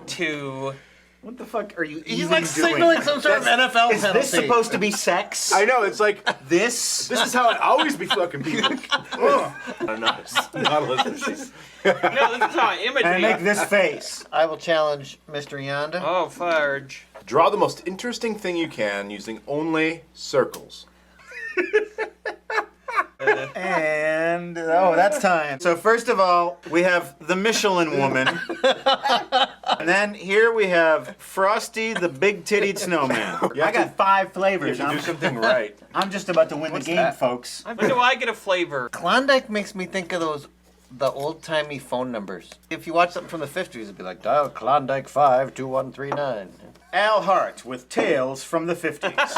to. What the fuck are you He's even like doing? signaling some sort of NFL Is penalty. this supposed to be sex? I know. It's like This? this is how it always be fucking people. I'm not listening. No, this is how I And I make imitate. this face. I will challenge Mr. Yonda. Oh, fudge. Draw the most interesting thing you can using only circles. And that's time. So first of all, we have the Michelin Woman, and then here we have Frosty the big-tittied snowman. I got 5 flavors. You do something right. I'm just about to win the game, that? folks. When do I get a flavor? Klondike makes me think of the old-timey phone numbers. If you watch something from the 50s, it'd be like, dial Klondike 52139. Al Hart with Tales from the 50s.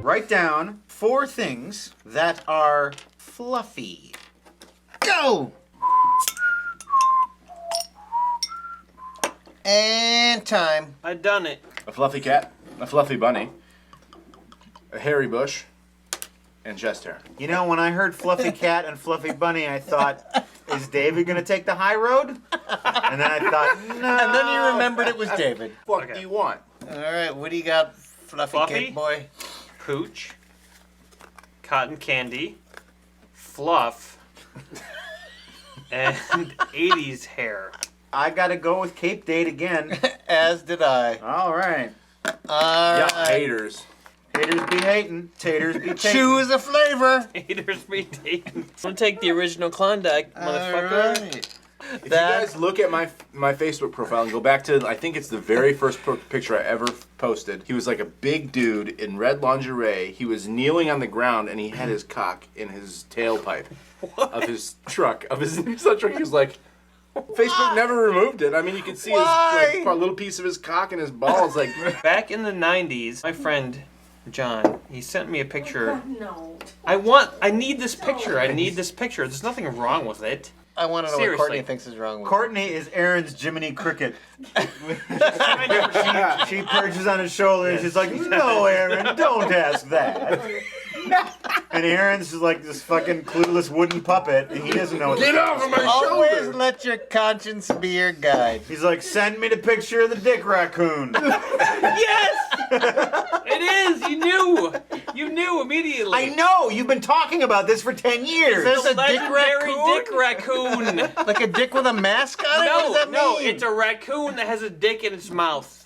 Write down 4 things that are fluffy. Go! And time. I done it. A fluffy cat, a fluffy bunny, a hairy bush, and chest hair. You know, when I heard fluffy cat and fluffy bunny, I thought, is David going to take the high road? And then I thought, no. And then you remembered it was David. What do you want? All right, what do you got, fluffy Fluffy? cake boy? Pooch. Cotton candy. Fluff. And 80s hair. I got to go with Cape Date again. As did I. All right. All Yeah, right. haters. Haters be hating. Taters be tating. Choose a flavor. Haters be dating. I'm gonna take the original Klondike, motherfucker. All right. If you guys look at my Facebook profile and go back to, I think it's the very first picture I ever posted. He was like a big dude in red lingerie. He was kneeling on the ground and he had his cock in his tailpipe of his truck, of his Nissan truck. He was like, Facebook never removed it. I mean, you could see his like, little piece of his cock and his balls. Like Back in the 90s, my friend John, he sent me a picture. No. I need this picture. I need this picture. There's nothing wrong with it. I want to know what Seriously. Courtney thinks is wrong with it. Courtney is Aaron's Jiminy Cricket. She perches on his shoulder and she's like, no, Aaron, don't ask that. And Aaron's just like this fucking clueless wooden puppet, and he doesn't know what Get off of my Always shoulder! let your conscience be your guide. He's like, send me the picture of the dick raccoon. Yes! It is! You knew! You knew immediately. I know! You've been talking about this for 10 years. Is The this a dick legendary raccoon? dick raccoon. Like a dick with a mask on it? What does that No, mean? it's a raccoon that has a dick in its mouth.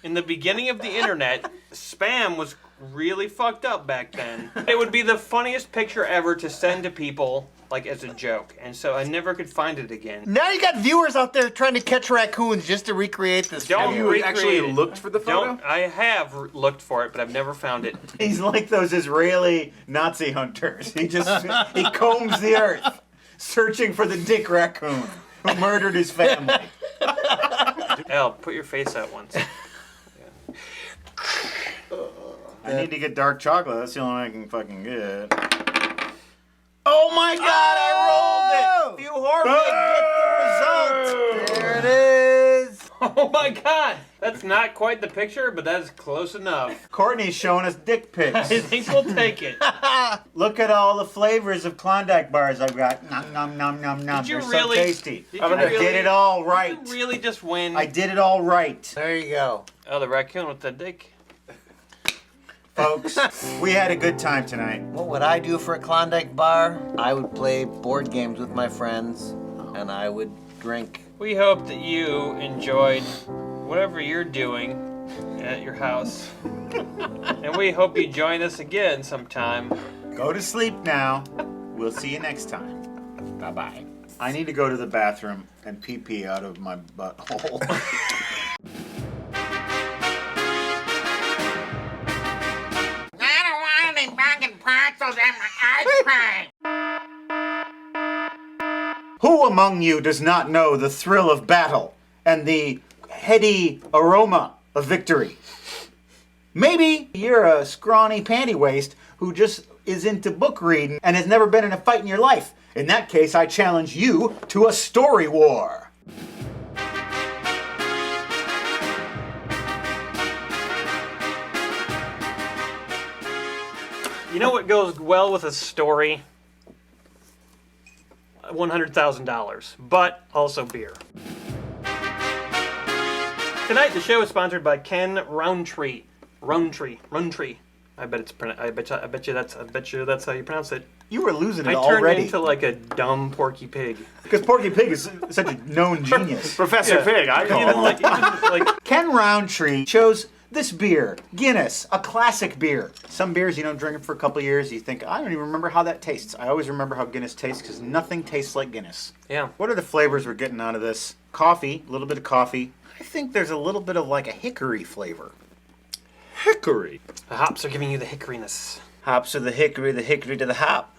In the beginning of the internet, spam was really fucked up back then. It would be the funniest picture ever to send to people, like as a joke, and so I never could find it again. Now you got viewers out there trying to catch raccoons just to recreate this. Don't Have video. you recreate actually it. looked for the photo? Don't. I have looked for it, but I've never found it. He's like those Israeli Nazi hunters. He combs the earth, searching for the dick raccoon who murdered his family. Al, put your face out once. I need to get dark chocolate. That's the only one I can fucking get. Oh my god, I rolled it! You horrible, get the result! There it is. Oh my god! That's not quite the picture, but that's close enough. Courtney's showing us dick I pics. think we'll take it. Look at all the flavors of Klondike bars I've got. Nom nom nom nom nom. Did you They're really? so tasty. Did I you did it all right. Did you really just win? I did it all right. There you go. Oh, the raccoon with the dick. Folks, we had a good time tonight. What would I do for a Klondike bar? I would play board games with my friends, and I would drink. We hope that you enjoyed whatever you're doing at your house. And we hope you join us again sometime. Go to sleep now. We'll see you next time. Bye-bye. I need to go to the bathroom and pee-pee out of my butthole. I don't want any fucking pretzels in my ice cream. Who among you does not know the thrill of battle and the heady aroma of victory? Maybe you're a scrawny panty waist who just is into book reading and has never been in a fight in your life. In that case, I challenge you to a story war. You know what goes well with a story? $100,000, but also beer. Tonight, the show is sponsored by Ken Roundtree. Roundtree. I bet you that's how you pronounce it. You were losing it I turned already. into like a dumb Porky Pig. Because Porky Pig is such a known genius. Professor Pig, I call him. Like Ken Roundtree chose this beer, Guinness, a classic beer. Some beers you don't drink it for a couple years, you think, I don't even remember how that tastes. I always remember how Guinness tastes because nothing tastes like Guinness. Yeah. What are the flavors we're getting out of this? Coffee, a little bit of coffee. I think there's a little bit of like a hickory flavor. Hickory. The hops are giving you the hickoryness. Hops to the hickory to the hop.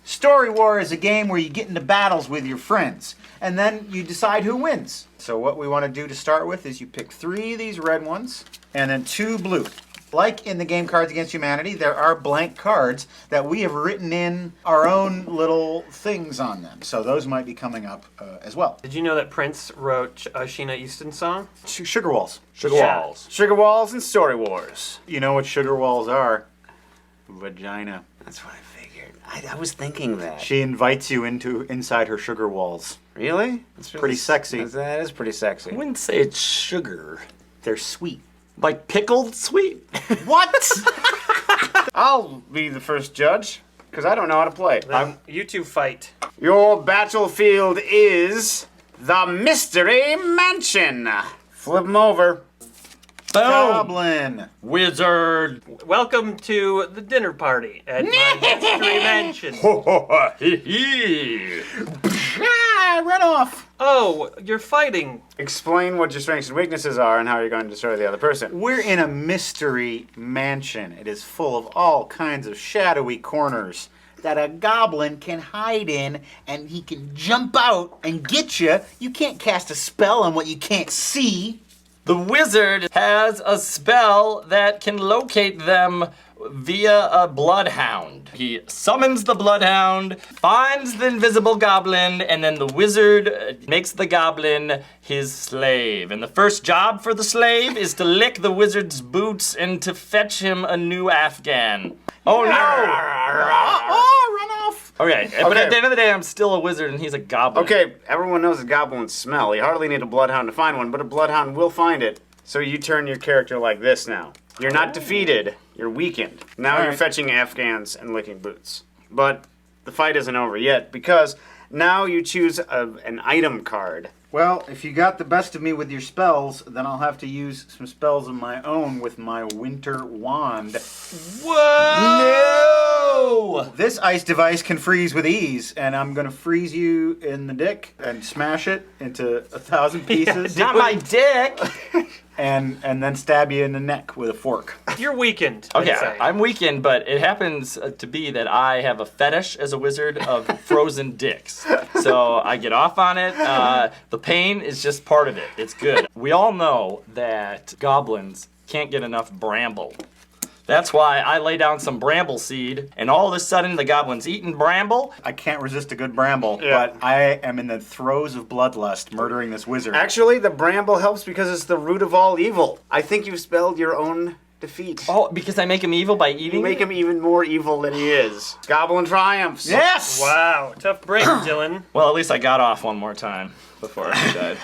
Story War is a game where you get into battles with your friends, and then you decide who wins. So what we want to do to start with is you pick 3 of these red ones, and then 2 blue. Like in the game Cards Against Humanity, there are blank cards that we have written in our own little things on them. So those might be coming up as well. Did you know that Prince wrote a Sheena Easton song? Sugar walls. Sugar Yeah. walls. Sugar walls and story wars. You know what sugar walls are? Vagina. That's what I figured. I was thinking that. She invites you inside her sugar walls. Really? That's Pretty sexy. That is pretty sexy. I wouldn't say it's sugar. They're sweet. Like pickled sweet. What? I'll be the first judge, because I don't know how to play. Then you two fight. Your battlefield is the Mystery Mansion. Flip them over. Boom. Goblin. Wizard. Welcome to the dinner party at my mystery mansion. Ah, run off. Oh, you're fighting. Explain what your strengths and weaknesses are and how you're going to destroy the other person. We're in a mystery mansion. It is full of all kinds of shadowy corners that a goblin can hide in, and he can jump out and get you. You can't cast a spell on what you can't see. The wizard has a spell that can locate them via a bloodhound. He summons the bloodhound, finds the invisible goblin, and then the wizard makes the goblin his slave. And the first job for the slave is to lick the wizard's boots and to fetch him a new Afghan. Oh no! Oh, run off. Okay, but at the end of the day, I'm still a wizard and he's a goblin. Okay, everyone knows a goblin's smell. You hardly need a bloodhound to find one, but a bloodhound will find it. So you turn your character like this now. You're not defeated, you're weakened. Now you're fetching Afghans and licking boots. But the fight isn't over yet, because now you choose an item card. Well, if you got the best of me with your spells, then I'll have to use some spells of my own with my winter wand. Whoa! No! This ice device can freeze with ease, and I'm gonna freeze you in the dick and smash it into 1,000 pieces. Not my dick! and then stab you in the neck with a fork. You're weakened. Okay, let's say. I'm weakened, but it happens to be that I have a fetish as a wizard of frozen dicks. So I get off on it. The pain is just part of it. It's good. We all know that goblins can't get enough bramble. That's why I lay down some bramble seed, and all of a sudden the goblin's eating bramble. I can't resist a good bramble, but I am in the throes of bloodlust murdering this wizard. Actually, the bramble helps because it's the root of all evil. I think you've spelled your own defeat. Oh, because I make him evil by eating You make him even more evil than he is. Goblin triumphs. Yes! Wow, tough break, Dylan. Well, at least I got off one more time before I died.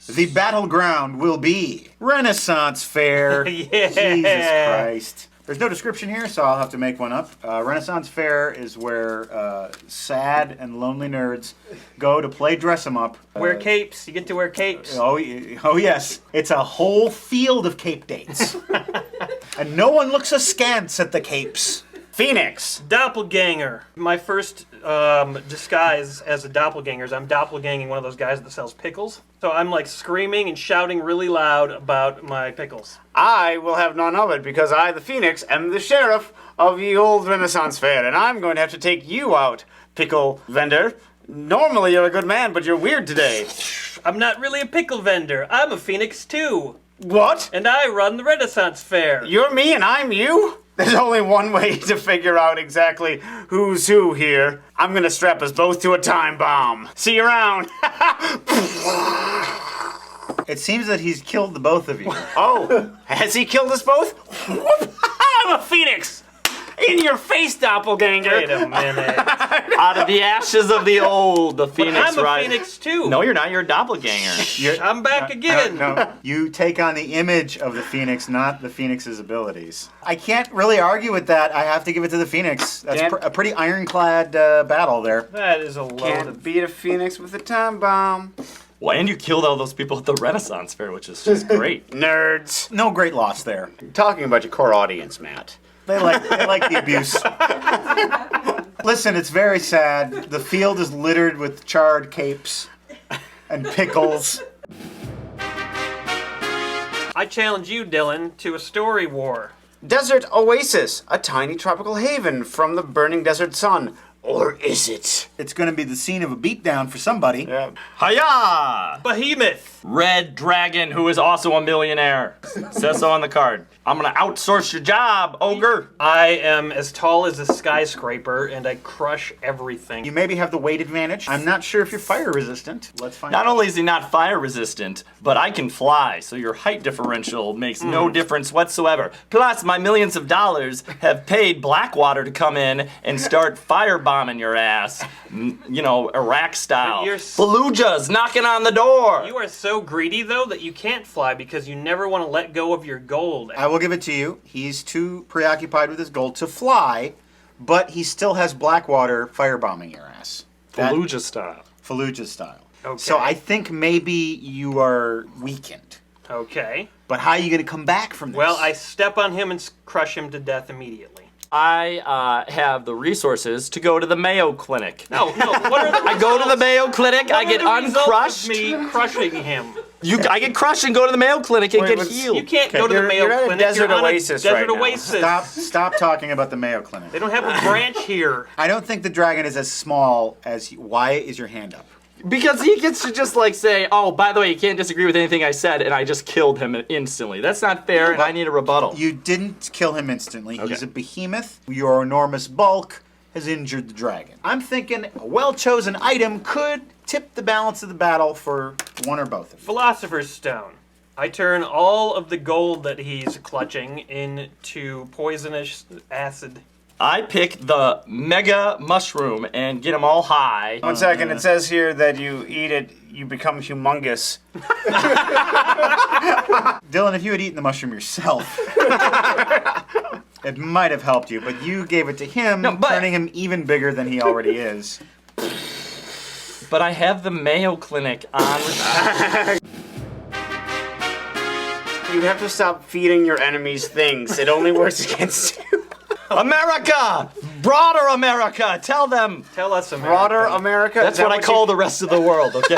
The battleground will be Renaissance Fair. Yeah. Jesus Christ. There's no description here, so I'll have to make one up. Renaissance Fair is where sad and lonely nerds go to play dress 'em up. Wear capes. You get to wear capes. Oh yes. It's a whole field of cape dates. And no one looks askance at the capes. Phoenix. Doppelganger. My first disguise as a doppelganger is I'm doppelganging one of those guys that sells pickles. So I'm like screaming and shouting really loud about my pickles. I will have none of it because I, the Phoenix, am the sheriff of the old Renaissance Fair, and I'm going to have to take you out, pickle vendor. Normally you're a good man, but you're weird today. I'm not really a pickle vendor. I'm a phoenix too. What? And I run the Renaissance Fair. You're me and I'm you? There's only one way to figure out exactly who's who here. I'm gonna strap us both to a time bomb. See you around. It seems that he's killed the both of you. Oh, has he killed us both? I'm a phoenix! In your face, doppelganger! Wait a minute. Out of the ashes of the old, the phoenix I'm a rise. phoenix too. No, you're not. You're a doppelganger. I'm back again. No, you take on the image of the phoenix, not the phoenix's abilities. I can't really argue with that. I have to give it to the phoenix. That's a pretty ironclad battle there. That is a load Can't of... beat a phoenix with a time bomb. Well, and you killed all those people at the Renaissance Fair, which is just great. Nerds. No great loss there. Talking about your core audience, Matt. They like the abuse. Listen, it's very sad. The field is littered with charred capes and pickles. I challenge you, Dylan, to a story war. Desert Oasis, a tiny tropical haven from the burning desert sun. Or is it? It's going to be the scene of a beatdown for somebody. Yeah. Hiya! Behemoth. Red Dragon, who is also a millionaire. Says so on the card. I'm gonna outsource your job, ogre. I am as tall as a skyscraper, and I crush everything. You maybe have the weight advantage. I'm not sure if you're fire resistant. Let's find Not out. only is he not fire resistant, but I can fly, so your height differential makes no difference whatsoever. Plus, my millions of dollars have paid Blackwater to come in and start firebombing your ass. You know, Iraq style. You're Fallujah's knocking on the door. You are so greedy, though, that you can't fly because you never want to let go of your gold. I will give it to you. He's too preoccupied with his goal to fly, but he still has Blackwater firebombing your ass. Fallujah style. Fallujah style. Okay. So I think maybe you are weakened. Okay. But how are you going to come back from this? Well, I step on him and crush him to death immediately. I have the resources to go to the Mayo Clinic. No. What are the I go to the Mayo Clinic, I get uncrushed. Me crushing him. I get crushed and go to the Mayo Clinic and get healed. You can't go to the Mayo you're at a Clinic. desert You're on oasis a desert right now. oasis. Stop talking about the Mayo Clinic. They don't have a branch here. I don't think the dragon is as small as you. Why is your hand up? Because he gets to just like say, oh, by the way, you can't disagree with anything I said, and I just killed him instantly. That's not fair, and I need a rebuttal. You didn't kill him instantly. Okay. He's a behemoth. Your enormous bulk has injured the dragon. I'm thinking a well-chosen item could tip the balance of the battle for one or both of you. Philosopher's Stone. I turn all of the gold that he's clutching into poisonous acid. I pick the mega mushroom and get them all high. 1 second, it says here that you eat it, you become humongous. Dylan, if you had eaten the mushroom yourself, it might have helped you, but you gave it to him, turning him even bigger than he already is. But I have the Mayo Clinic on. You have to stop feeding your enemies things. It only works against you. America! Broader America! Tell them! Tell us, America. Broader America? That's what I call the rest of the world, okay?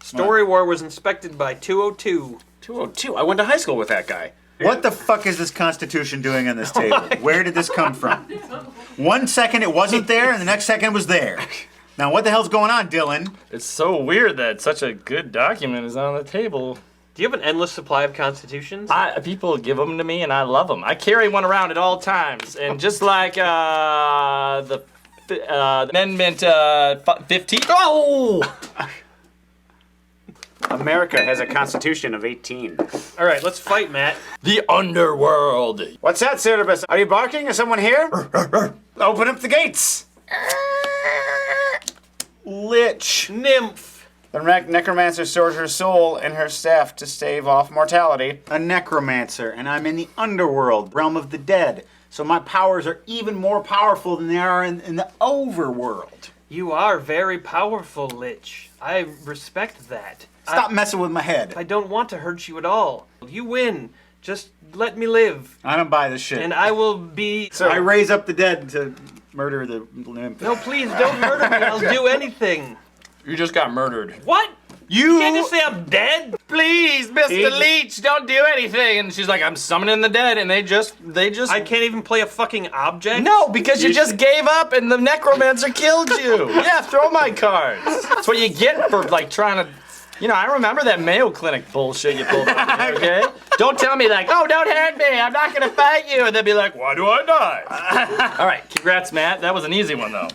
Story War was inspected by 202. 202. I went to high school with that guy. What the fuck is this Constitution doing on this table? Where did this come from? 1 second it wasn't there, and the next second it was there. Now what the hell's going on, Dylan? It's so weird that such a good document is on the table. Do you have an endless supply of Constitutions? People give them to me, and I love them. I carry one around at all times, and just like the Amendment 15. Oh! America has a constitution of 18. All right, let's fight, Matt. The underworld. What's that, Cerebus? Are you barking? Is someone here? Open up the gates. Lich. Nymph. The necromancer stored her soul in her staff to stave off mortality. A necromancer, and I'm in the underworld, realm of the dead. So my powers are even more powerful than they are in the overworld. You are very powerful, Lich. I respect that. Stop messing with my head. I don't want to hurt you at all. You win. Just let me live. I don't buy this shit. And I will be... So I raise up the dead to murder the nymph. No, please, don't murder me. I'll do anything. You just got murdered. What? You can't just say I'm dead. Please, Mr. Leech, don't do anything. And she's like, I'm summoning the dead, and they just. I can't even play a fucking object? No, because you just gave up and the necromancer killed you. Yeah, throw my cards. That's what you get for like trying to You know, I remember that Mayo Clinic bullshit you pulled out there, okay? Don't tell me like, oh, don't hurt me, I'm not gonna fight you, and then be like, why do I die? All right, congrats, Matt. That was an easy one, though.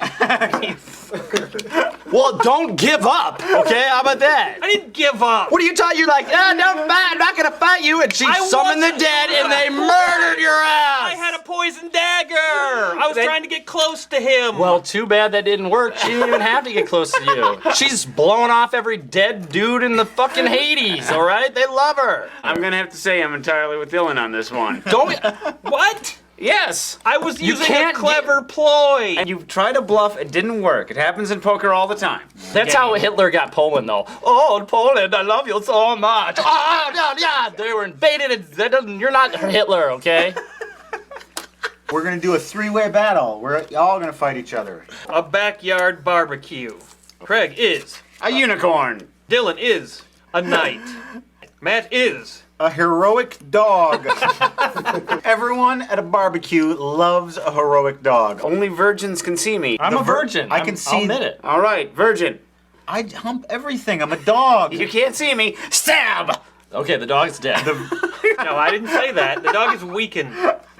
Well, don't give up, okay? How about that? I didn't give up. What are you talking? You're like, never mind, I'm not gonna fight you, and she summoned the dead, and they murdered your ass. I had a poison dagger. I was trying to get close to him. Well, too bad that didn't work. She didn't even have to get close to you. She's blowing off every dead dude in the fucking Hades, all right? They love her. I'm gonna have to say I'm entirely with Dylan on this one. Don't. What? Yes. I was using a clever ploy. And you tried to bluff, it didn't work. It happens in poker all the time. That's how Hitler got Poland, though. Oh, Poland, I love you so much. Oh, yeah, they were invaded. You're not Hitler, okay? We're gonna do a 3-way battle. We're all gonna fight each other. A backyard barbecue. Craig is a unicorn. Dylan is a knight. Matt is a heroic dog. Everyone at a barbecue loves a heroic dog. Only virgins can see me. I'm a virgin. I can see. I'll admit it. All right, virgin. I hump everything. I'm a dog. You can't see me. Stab! Okay, the dog's dead. No, I didn't say that. The dog is weakened.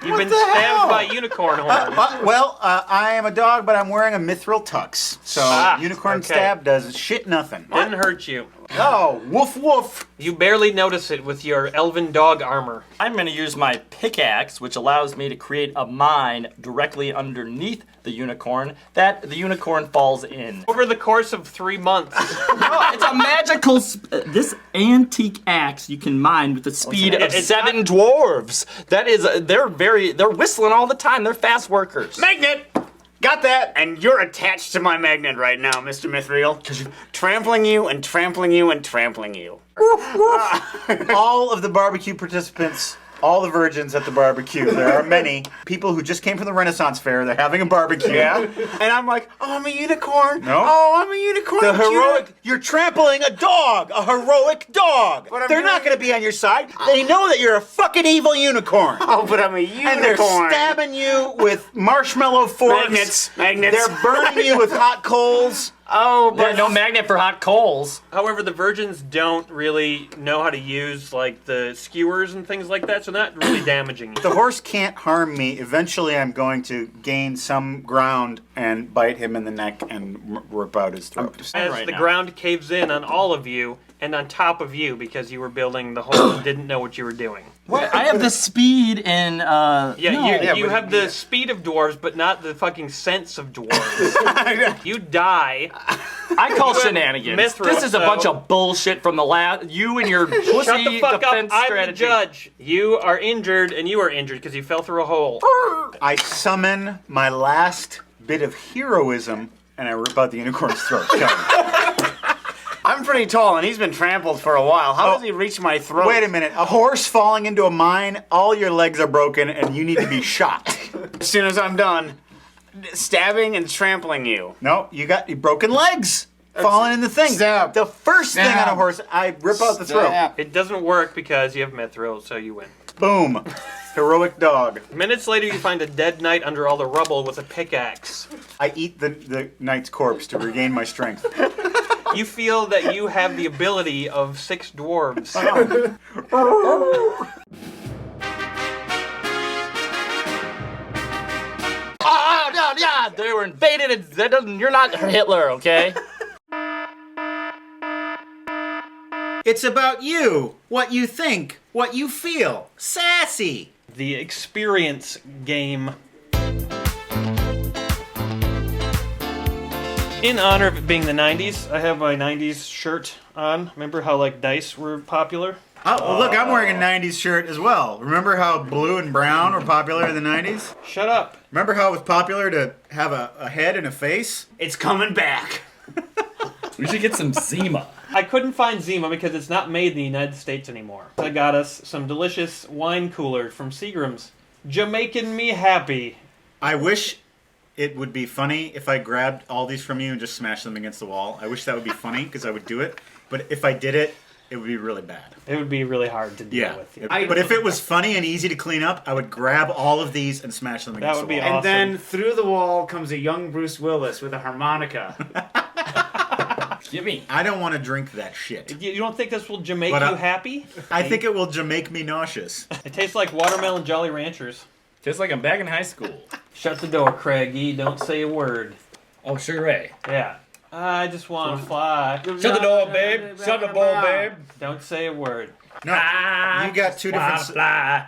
You've been stabbed by unicorn horn. I am a dog, but I'm wearing a mithril tux. So unicorn stab does shit nothing. Didn't hurt you. Oh, woof woof. You barely notice it with your elven dog armor. I'm going to use my pickaxe, which allows me to create a mine directly underneath the unicorn that the unicorn falls in. Over the course of 3 months. No, it's a magical. This antique axe you can mine with the speed of 7 dwarves. That is, they're whistling all the time. They're fast workers. Magnet! Got that! And you're attached to my magnet right now, Mr. Mithril. Trampling you and trampling you and trampling you. All of the barbecue participants, all the virgins at the barbecue, there are many people who just came from the Renaissance Fair. They're having a barbecue. Yeah? And I'm like, oh, I'm a unicorn. No. Oh, I'm a unicorn. The heroic, you're trampling a dog, a heroic dog. They're not going to be on your side. They know that you're a fucking evil unicorn. Oh, but I'm a unicorn. And they're stabbing you with marshmallow forks. Magnets. They're burning you with hot coals. Oh, but no magnet for hot coals. However, the virgins don't really know how to use like the skewers and things like that, so they're not really damaging you. The horse can't harm me. Eventually, I'm going to gain some ground and bite him in the neck and rip out his throat. As the ground caves in on all of you and on top of you because you were building the hole and didn't know what you were doing. What? I have the speed in. You have the speed of dwarves, but not the fucking sense of dwarves. You die. I call shenanigans. Mithril, This is a bunch of bullshit from the last. You and your pussy Shut the fuck defense up! strategy. I'm the judge. You are injured, and you are injured because you fell through a hole. I summon my last bit of heroism, and I rip out the unicorn's throat. I'm pretty tall, and he's been trampled for a while. How does he reach my throat? Wait a minute. A horse falling into a mine, all your legs are broken, and you need to be shot. As soon as I'm done, stabbing and trampling you. No, you got broken legs. Falling in the thing. Stab. The first thing on a horse, I rip out the throat. It doesn't work because you have mithril, so you win. Boom. Heroic dog. Minutes later, you find a dead knight under all the rubble with a pickaxe. I eat the knight's corpse to regain my strength. You feel that you have the ability of 6 dwarves. Yeah, they were invaded. You're not Hitler, okay? It's about you, what you think, what you feel. Sassy. The experience game. In honor of it being the 90s, I have my 90s shirt on. Remember how like dice were popular? Oh, look, I'm wearing a 90s shirt as well. Remember how blue and brown were popular in the 90s? Shut up. Remember how it was popular to have a head and a face? It's coming back. We should get some Zima. I couldn't find Zima because it's not made in the United States anymore. I got us some delicious wine cooler from Seagram's. Jamaican me happy. I wish it would be funny if I grabbed all these from you and just smashed them against the wall. I wish that would be funny because I would do it. But if I did it, it would be really bad. It would be really hard to deal with. You. But if it was funny and easy to clean up, I would grab all of these and smash them against the wall. And then through the wall comes a young Bruce Willis with a harmonica. Give me. I don't want to drink that shit. You don't think this will Jamaica But you happy? I think it will Jamaica me nauseous. It tastes like watermelon Jolly Ranchers. Tastes like I'm back in high school. Shut the door, Craigie. Don't say a word. Oh, Sugar Ray. Yeah. I just want to fly. Shut the door, babe. Shut the door, babe. Don't say a word. No, you got two different.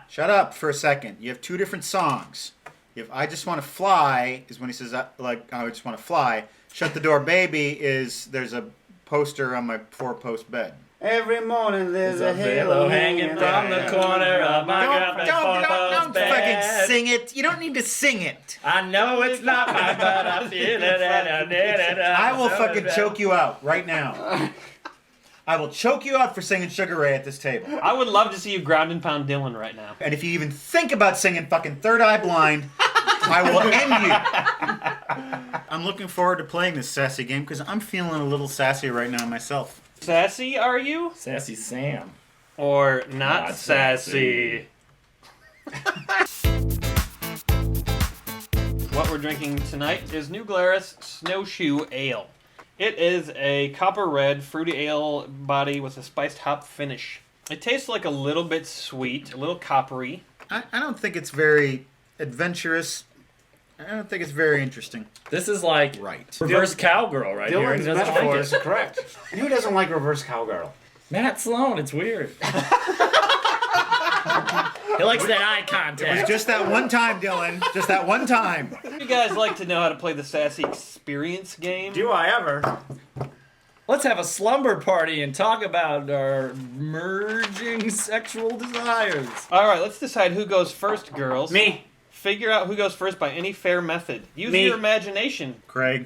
Shut up for a second. You have two different songs. If I just want to fly is when he says like I just want to fly. Shut the door, baby is there's a poster on my 4-post bed. Every morning there's a halo hanging from the corner of my Don't fucking sing it. You don't need to sing it. I know it's not mine, but I feel it and I need it. I will fucking choke you out right now. I will choke you out for singing Sugar Ray at this table. I would love to see you ground and pound Dylan right now. And if you even think about singing fucking Third Eye Blind, I will end you. I'm looking forward to playing this sassy game because I'm feeling a little sassy right now myself. Sassy, are you? Sassy Sam. Or not sassy? What we're drinking tonight is New Glarus Snowshoe Ale. It is a copper red fruity ale body with a spiced hop finish. It tastes like a little bit sweet, a little coppery. I don't think it's very adventurous. I don't think it's very interesting. This is like reverse cowgirl right here. Dylan's He doesn't metaphor like is it. correct. And who doesn't like reverse cowgirl? Matt Sloan, it's weird. He likes that eye contact. It was just that one time, Dylan. Just that one time. You guys like to know how to play the Sassy Experience game? Do I ever? Let's have a slumber party and talk about our merging sexual desires. All right, let's decide who goes first, girls. Me. Figure out who goes first by any fair method. Use Me. your imagination. Craig.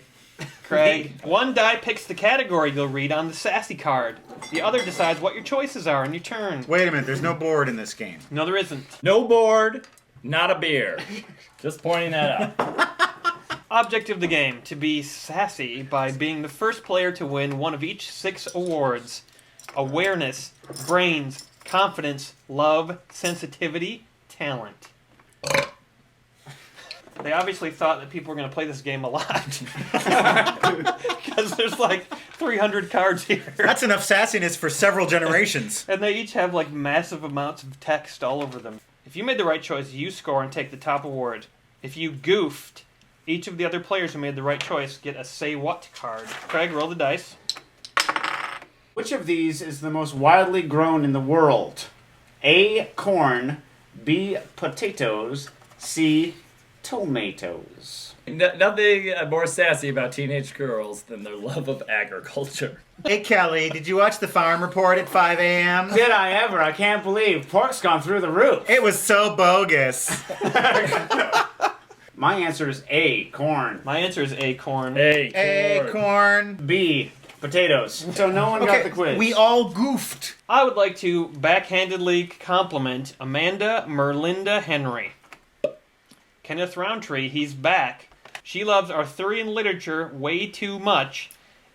Craig. One die picks the category you'll read on the Sassy card. The other decides what your choices are on your turn. Wait a minute, there's no board in this game. No, there isn't. No board, not a beer. Just pointing that out. Object of the game, to be sassy by being the first player to win one of each 6 awards. Awareness, brains, confidence, love, sensitivity, talent. They obviously thought that people were going to play this game a lot. Because there's like 300 cards here. That's enough sassiness for several generations. And they each have like massive amounts of text all over them. If you made the right choice, you score and take the top award. If you goofed, each of the other players who made the right choice get a say what card. Craig, roll the dice. Which of these is the most widely grown in the world? A. Corn. B. Potatoes. C. Tomatoes. Nothing more sassy about teenage girls than their love of agriculture. Hey, Kelly, did you watch the farm report at 5 a.m.? Did I ever? I can't believe pork's gone through the roof. It was so bogus. My answer is A. Corn. My answer is acorn. Acorn. B. Potatoes. So no one got the quiz. We all goofed. I would like to backhandedly compliment Amanda Merlinda Henry. Kenneth Roundtree, he's back. She loves Arthurian literature way too much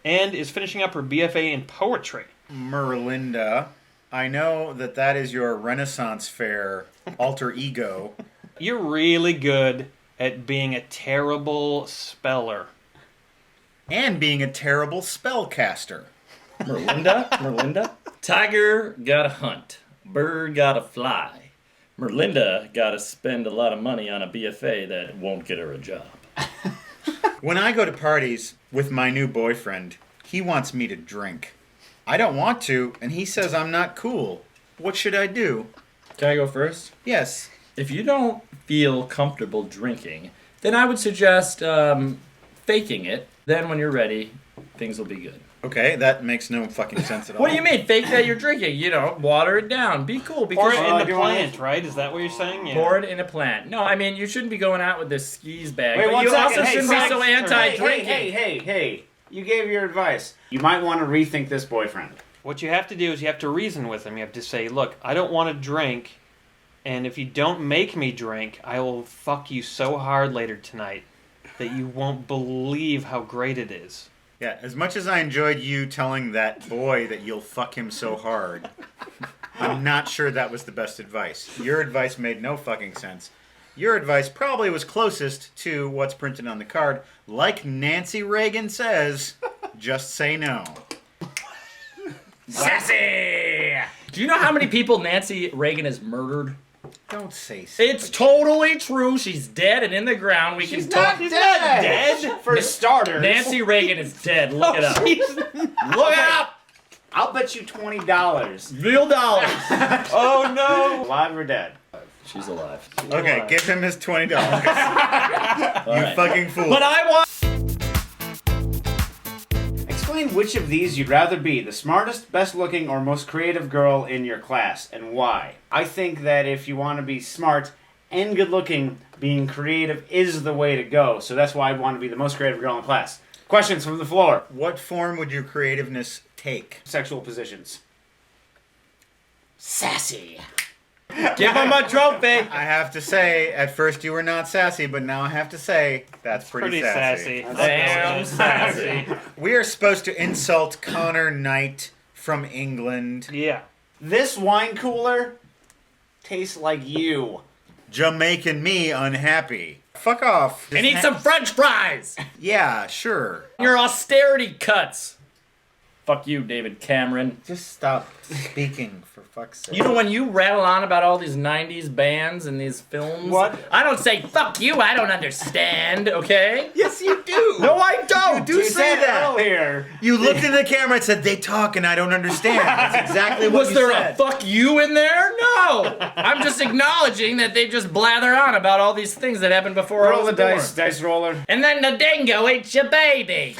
and is finishing up her BFA in poetry. Merlinda, I know that is your Renaissance fair alter ego. You're really good at being a terrible speller. And being a terrible spellcaster. Merlinda? Tiger gotta hunt. Bird gotta fly. Merlinda gotta spend a lot of money on a BFA that won't get her a job. When I go to parties with my new boyfriend, he wants me to drink. I don't want to, and he says I'm not cool. What should I do? Can I go first? Yes. If you don't feel comfortable drinking, then I would suggest faking it. Then when you're ready, things will be good. Okay, that makes no fucking sense at all. What do you mean? Fake that you're drinking. You know, water it down. Be cool. Pour Because it in the plant, right? Is that what you're saying? Yeah. Pour it in a plant. No, I mean, you shouldn't be going out with this skis bag. Wait, but one you second. also Hey, shouldn't be Craig. so anti-drinking. Hey. You gave your advice. You might want to rethink this boyfriend. What you have to do is you have to reason with him. You have to say, look, I don't want to drink, and if you don't make me drink, I will fuck you so hard later tonight that you won't believe how great it is. Yeah, as much as I enjoyed you telling that boy that you'll fuck him so hard, I'm not sure that was the best advice. Your advice made no fucking sense. Your advice probably was closest to what's printed on the card. Like Nancy Reagan says, just say no. Sassy! Do you know how many people Nancy Reagan has murdered? Don't say so. It's totally true. She's dead and in the ground. We can talk. She's not dead. For starters. Nancy Reagan is dead. Look it up. Look it up. I'll bet you $20. Real dollars. Oh no! Alive or dead? She's alive. Okay, give him his $20. You fucking fool. But I want. Explain which of these you'd rather be, the smartest, best looking, or most creative girl in your class, and why. I think that if you want to be smart and good looking, being creative is the way to go. So that's why I want to be the most creative girl in class. Questions from the floor. What form would your creativeness take? Sexual positions. Sassy. Give him a trophy. I have to say, at first you were not sassy, but now I have to say, that's pretty sassy. Damn sassy. We are supposed to insult Connor Knight from England. Yeah. This wine cooler tastes like you. Jamaican me unhappy. Fuck off. And eat some French fries. Yeah, sure. Your austerity cuts. Fuck you, David Cameron. Just stop speaking, for fuck's sake. You know when you rattle on about all these 90s bands and these films? What? I don't say, fuck you, I don't understand, okay? Yes, you do. No, I don't. You do say that. Earlier. You looked at the camera and said, they talk and I don't understand. That's exactly what Was you there said. a fuck you in there? No. I'm just acknowledging that they just blather on about all these things that happened before I Roll was the born. dice roller. And then the dingo ate your baby.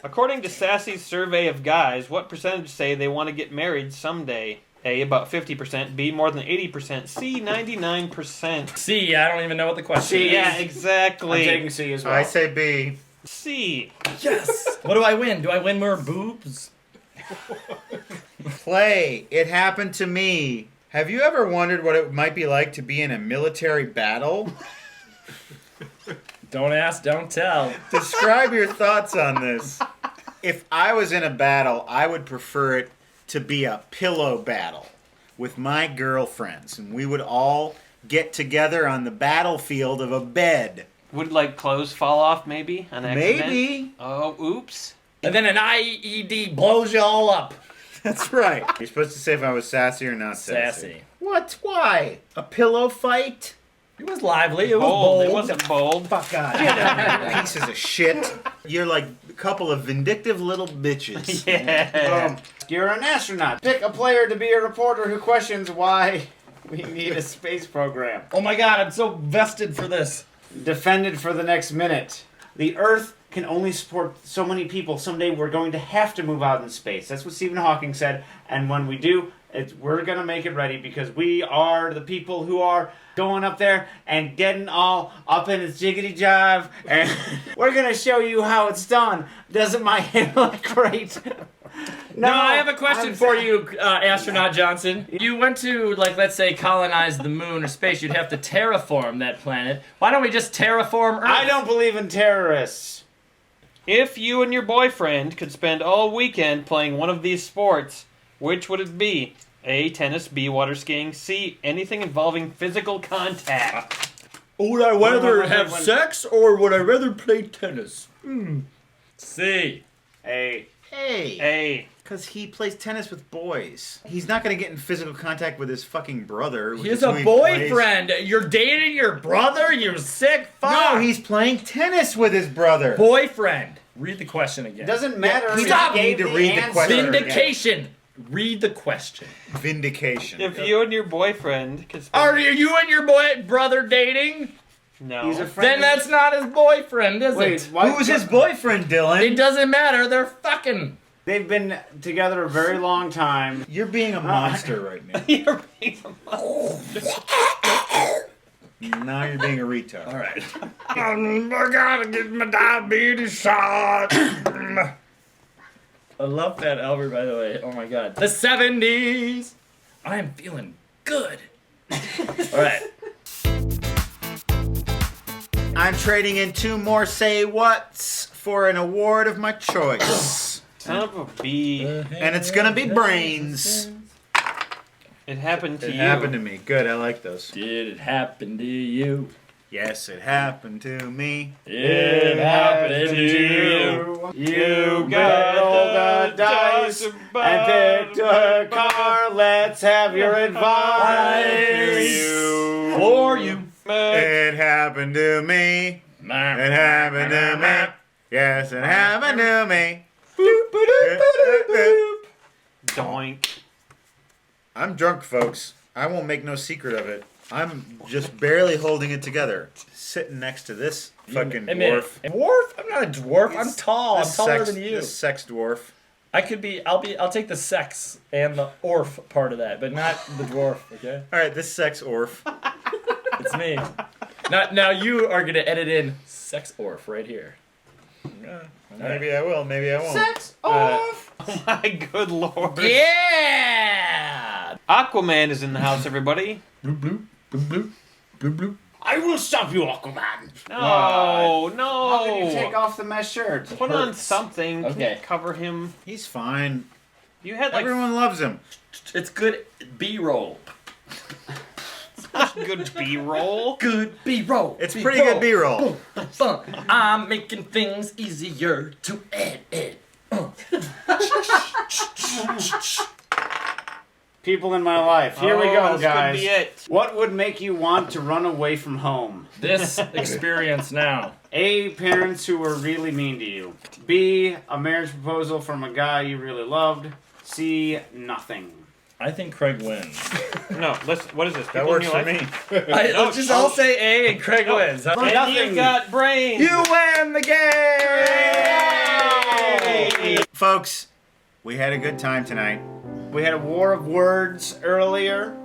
According to Sassy's survey of guys, what percentage say they want to get married someday? A, about 50%. B, more than 80%. C, 99%. C, I don't even know what the question C, is. Yeah, I'm exactly. taking C as well. I say B. C. Yes. What do I win? Do I win more boobs? Play. It happened to me. Have you ever wondered what it might be like to be in a military battle? Don't ask, don't tell. Describe your thoughts on this. If I was in a battle, I would prefer it to be a pillow battle with my girlfriends, and we would all get together on the battlefield of a bed. Would like clothes fall off maybe? An accident? Maybe. Oh, oops. And then an IED blows you all up. That's right. You're supposed to say if I was sassy or not sassy. Sassy. What? Why? A pillow fight? It was lively. It was Bold. bold. It wasn't bold. Fuck God. Pieces of shit. You're like a couple of vindictive little bitches. Yeah. You're an astronaut. Pick a player to be a reporter who questions why we need a space program. Oh my god, I'm so vested for this. Defended for the next minute. The Earth can only support so many people. Someday we're going to have to move out in space. That's what Stephen Hawking said. And when we do, we're going to make it ready because we are the people who are going up there and getting all up in its jiggity jive. And we're going to show you how it's done. Doesn't my hair look great? No, I have a question for you, Astronaut Johnson. You went to, like, let's say, colonize the moon or space. You'd have to terraform that planet. Why don't we just terraform Earth? I don't believe in terrorists. If you and your boyfriend could spend all weekend playing one of these sports, which would it be? A, tennis, B, water skiing, C, anything involving physical contact. Would I rather have sex or would I rather play tennis? C. A. Hey. A. Because he plays tennis with boys. He's not going to get in physical contact with his fucking brother. He has a boyfriend. You're dating your brother? You're sick? Fuck. No, he's playing tennis with his brother. Boyfriend. Read the question again. It doesn't matter. He Stop. doesn't need to read the question. Vindication. Read the question. Vindication. If you and your boyfriend could spend... Are you and your brother dating? No. He's a friend. Then that's not his boyfriend, is Wait, it? Who's his boyfriend, Dylan? It doesn't matter. They're fucking. They've been together a very long time. You're being a monster right now. You're being a monster. Now you're being a retard. All right. I gotta get my diabetes shot. I love Fat Albert, by the way. Oh my god. The 70s. I am feeling good. All right. I'm trading in 2 more say whats for an award of my choice. Son of a B. And it's gonna be brains. It happened to It you. happened to me. Good, I like those. Did it happen to you? Yes, it happened to me. It happened to you. You got rolled the dice and picked a car. Let's have your advice. For you. It happened to me. It happened to me. Yes, it happened to me. Doink. I'm drunk, folks. I won't make no secret of it. I'm just barely holding it together. Sitting next to this fucking dwarf. Dwarf? I'm not a dwarf. I'm tall. I'm This taller sex- than you. This sex dwarf. I could be. I'll take the sex and the orf part of that, but not the dwarf. Okay. All right, this sex orf. It's me. Now you are gonna edit in sex orf right here. Maybe I will. Maybe I won't. Sex off. Oh my good lord. Yeah! Aquaman is in the house, everybody. I will stop you, Aquaman. No, How can no. you take off the mesh shirt? Put on something. Can Okay. you cover him? He's fine. You had like Everyone loves him. It's good B-roll. good B-roll. Good B-roll. It's pretty good B-roll. I'm making things easier to edit. People in my life. Here we go, this guys. could be it. What would make you want to run away from home? This experience now. A, parents who were really mean to you. B, a marriage proposal from a guy you really loved. C, nothing. I think Craig wins. No, listen. What is this? That People in works your for life? me. Let's just all say A and Craig wins. Huh? And Nothing. you've got brains. You win the game! Folks, we had a good time tonight. We had a war of words earlier,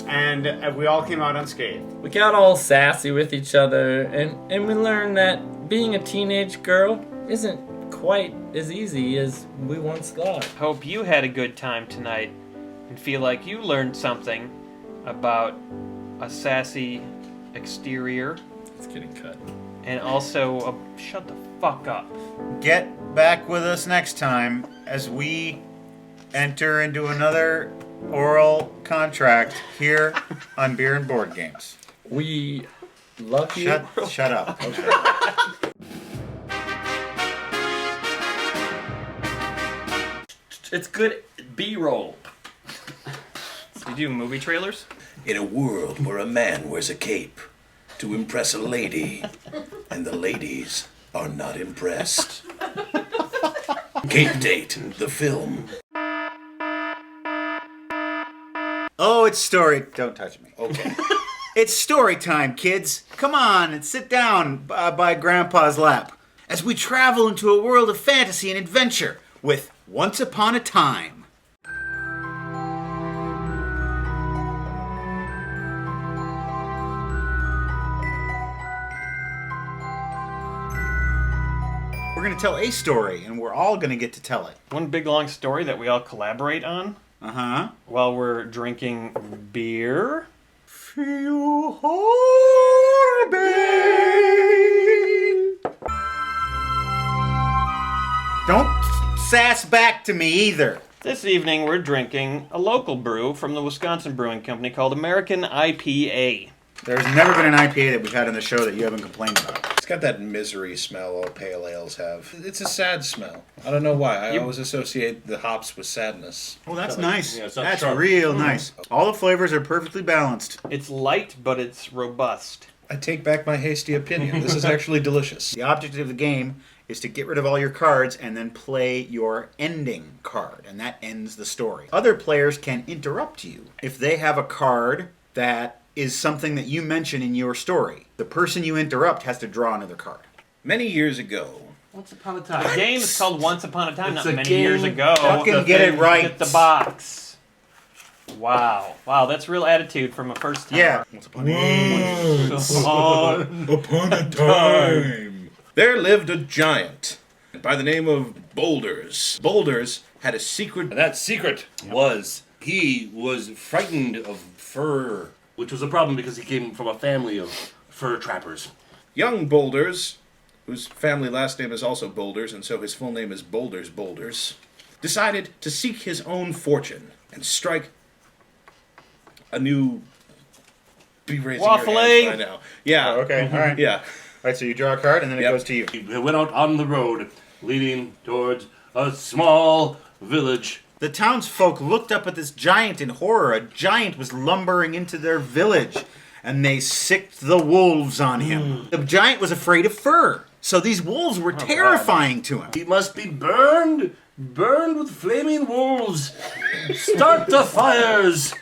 and we all came out unscathed. We got all sassy with each other, and we learned that being a teenage girl isn't quite as easy as we once thought. Hope you had a good time tonight and feel like you learned something about a sassy exterior It's getting cut. and also shut the fuck up. Get back with us next time as we enter into another oral contract here on Beer and Board Games. We love you. Shut up. Okay. It's good B-roll. You do movie trailers? In a world where a man wears a cape to impress a lady, and the ladies are not impressed. Cape Date, the film. Oh, it's story. Don't touch me. Okay. It's story time, kids. Come on and sit down by Grandpa's lap as we travel into a world of fantasy and adventure with Once Upon a Time. We're going to tell a story, and we're all going to get to tell it. One big long story that we all collaborate on Uh-huh. while we're drinking beer. Feel horrible. Don't sass back to me either. This evening we're drinking a local brew from the Wisconsin Brewing Company called American IPA. There's never been an IPA that we've had on the show that you haven't complained about. It's got that misery smell all pale ales have. It's a sad smell. I don't know why. I always associate the hops with sadness. Well, that's nice. Yeah, it's not That's sharp. real nice. All the flavors are perfectly balanced. It's light, but it's robust. I take back my hasty opinion. This is actually delicious. The object of the game is to get rid of all your cards and then play your ending card, and that ends the story. Other players can interrupt you if they have a card that is something that you mention in your story. The person you interrupt has to draw another card. Many years ago, Once upon a The time. game is called Once Upon a Time, It's not a many game. years ago. Fucking get it right. Get the box. Wow. Wow, that's real attitude from a first time. Yeah. upon a time, there lived a giant by the name of Boulders. Boulders had a secret. And that secret was he was frightened of fur. Which was a problem because he came from a family of fur trappers. Young Boulders, whose family last name is also Boulders, and so his full name is Boulders, decided to seek his own fortune and strike a new be raising your hands by now. Yeah. Oh, okay, all right. Yeah. All right, so you draw a card, and then it goes to you. He went out on the road, leading towards a small village. The townsfolk looked up at this giant in horror. A giant was lumbering into their village, and they sicked the wolves on him. The giant was afraid of fur, so these wolves were terrifying to him. He must be burned with flaming wolves. Start the fires!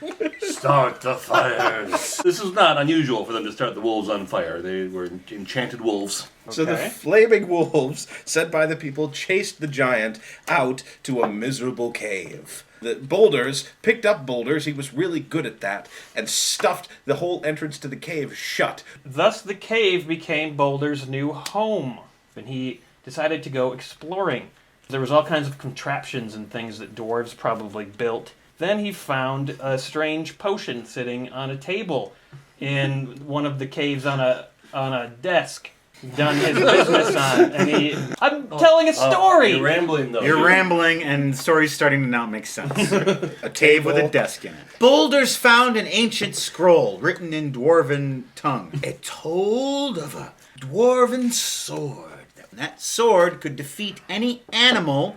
Start the fires. This is not unusual for them to start the wolves on fire. They were enchanted wolves. So the flaming wolves, sent by the people, chased the giant out to a miserable cave. The boulders picked up boulders, he was really good at that, and stuffed the whole entrance to the cave shut. Thus the cave became Boulder's new home, and he decided to go exploring. There was all kinds of contraptions and things that dwarves probably built. Then he found a strange potion sitting on a table in one of the caves on a desk. Done his business on, and I'm telling a story. You're rambling, though. You're rambling, and the story's starting to not make sense. A cave with a desk in it. Boulders found an ancient scroll written in dwarven tongue. It told of a dwarven sword. That sword could defeat any animal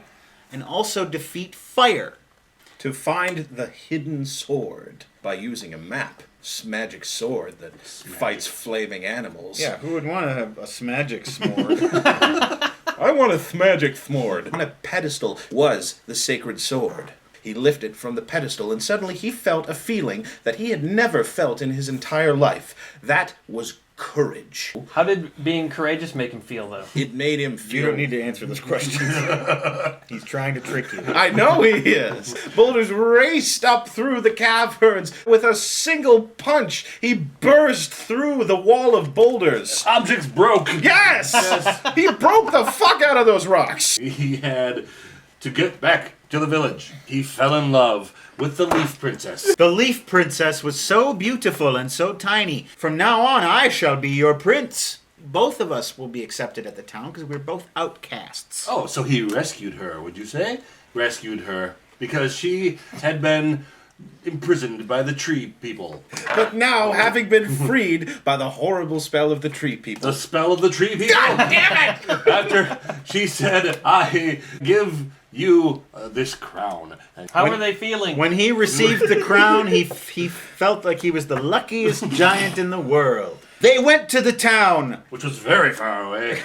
and also defeat fire. To find the hidden sword by using a map. Magic sword that fights flaming animals. Yeah, who would want to have a smagic sword? I want a magic sword. On a pedestal was the sacred sword. He lifted from the pedestal, and suddenly he felt a feeling that he had never felt in his entire life. That was courage. How did being courageous make him feel, though? It made him feel... You don't need to answer this question. He's trying to trick you. I know he is. Boulders raced up through the caverns. With a single punch, he burst through the wall of boulders. Objects broke. Yes! He broke the fuck out of those rocks. He had to get back to the village. He fell in love with the Leaf Princess. The Leaf Princess was so beautiful and so tiny. From now on, I shall be your prince. Both of us will be accepted at the town because we're both outcasts. Oh, so he rescued her, would you say? Rescued her because she had been imprisoned by the tree people. But now, having been freed by the horrible spell of the tree people. The spell of the tree people? God damn it! After she said, I give you this crown. How were they feeling? When he received the crown, he felt like he was the luckiest giant in the world. They went to the town, which was very far away.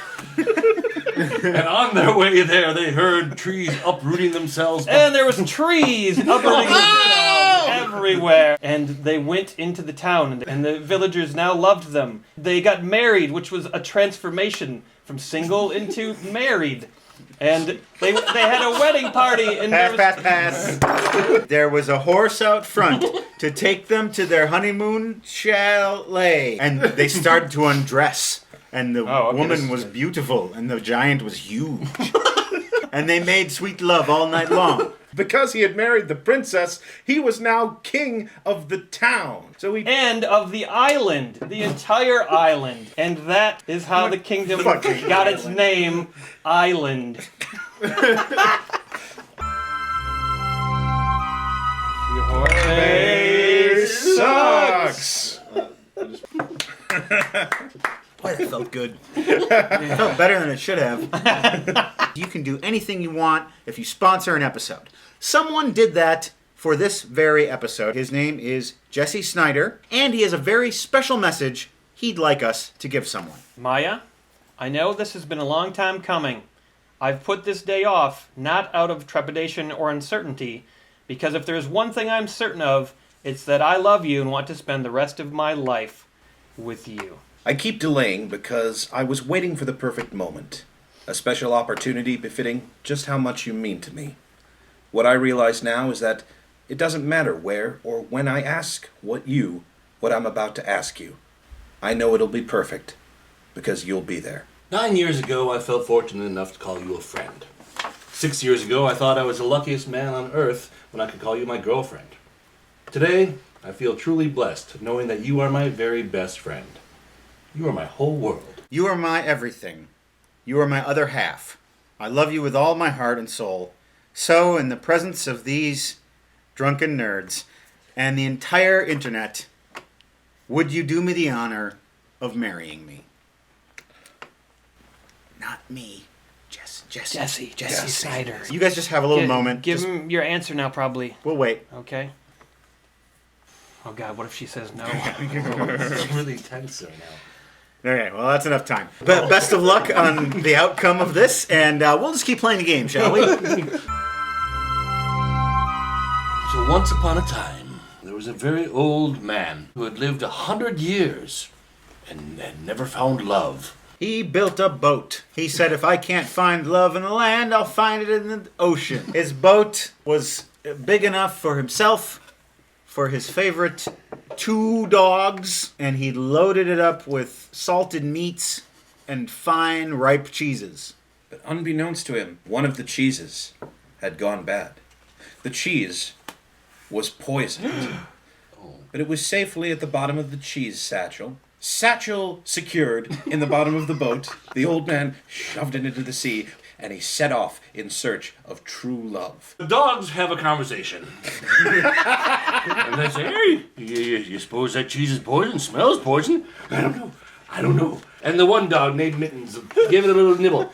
And on their way there, they heard trees uprooting themselves. And there was trees uprooting themselves everywhere. And they went into the town, and the villagers now loved them. They got married, which was a transformation from single into married. And they had a wedding party. And pass. There was a horse out front to take them to their honeymoon chalet. And they started to undress. And the woman was beautiful, and the giant was huge. And they made sweet love all night long. Because he had married the princess, he was now king of the town. And of the island, the entire island. And that is how the kingdom got its name, Island. Your face sucks! Boy, that felt good. It felt better than it should have. You can do anything you want if you sponsor an episode. Someone did that for this very episode. His name is Jesse Snyder, and he has a very special message he'd like us to give someone. Maya, I know this has been a long time coming. I've put this day off, not out of trepidation or uncertainty, because if there's one thing I'm certain of, it's that I love you and want to spend the rest of my life with you. I keep delaying because I was waiting for the perfect moment. A special opportunity befitting just how much you mean to me. What I realize now is that it doesn't matter where or when I ask what I'm about to ask you. I know it'll be perfect because you'll be there. 9 years ago, I felt fortunate enough to call you a friend. 6 years ago, I thought I was the luckiest man on earth when I could call you my girlfriend. Today, I feel truly blessed knowing that you are my very best friend. You are my whole world. You are my everything. You are my other half. I love you with all my heart and soul. So, in the presence of these drunken nerds and the entire internet, would you do me the honor of marrying me? Not me. Jesse Snyder. You guys just have a little moment. Give Just- him your answer now, probably. We'll wait. Okay. Oh God, what if she says no? It's really tense right now. Okay, well, that's enough time. But best of luck on the outcome of this, and we'll just keep playing the game, shall we? So once upon a time, there was a very old man who had lived 100 years and had never found love. He built a boat. He said, if I can't find love in the land, I'll find it in the ocean. His boat was big enough for himself, for his favorite 2 dogs, and he loaded it up with salted meats and fine, ripe cheeses. But unbeknownst to him, one of the cheeses had gone bad. The cheese was poisoned. But it was safely at the bottom of the cheese satchel. Satchel secured in the bottom of the boat. The old man shoved it into the sea, and he set off in search of true love. The dogs have a conversation. And they say, hey, you suppose that cheese is poison? Smells poison? I don't know. And the one dog named Mittens gave it a little nibble.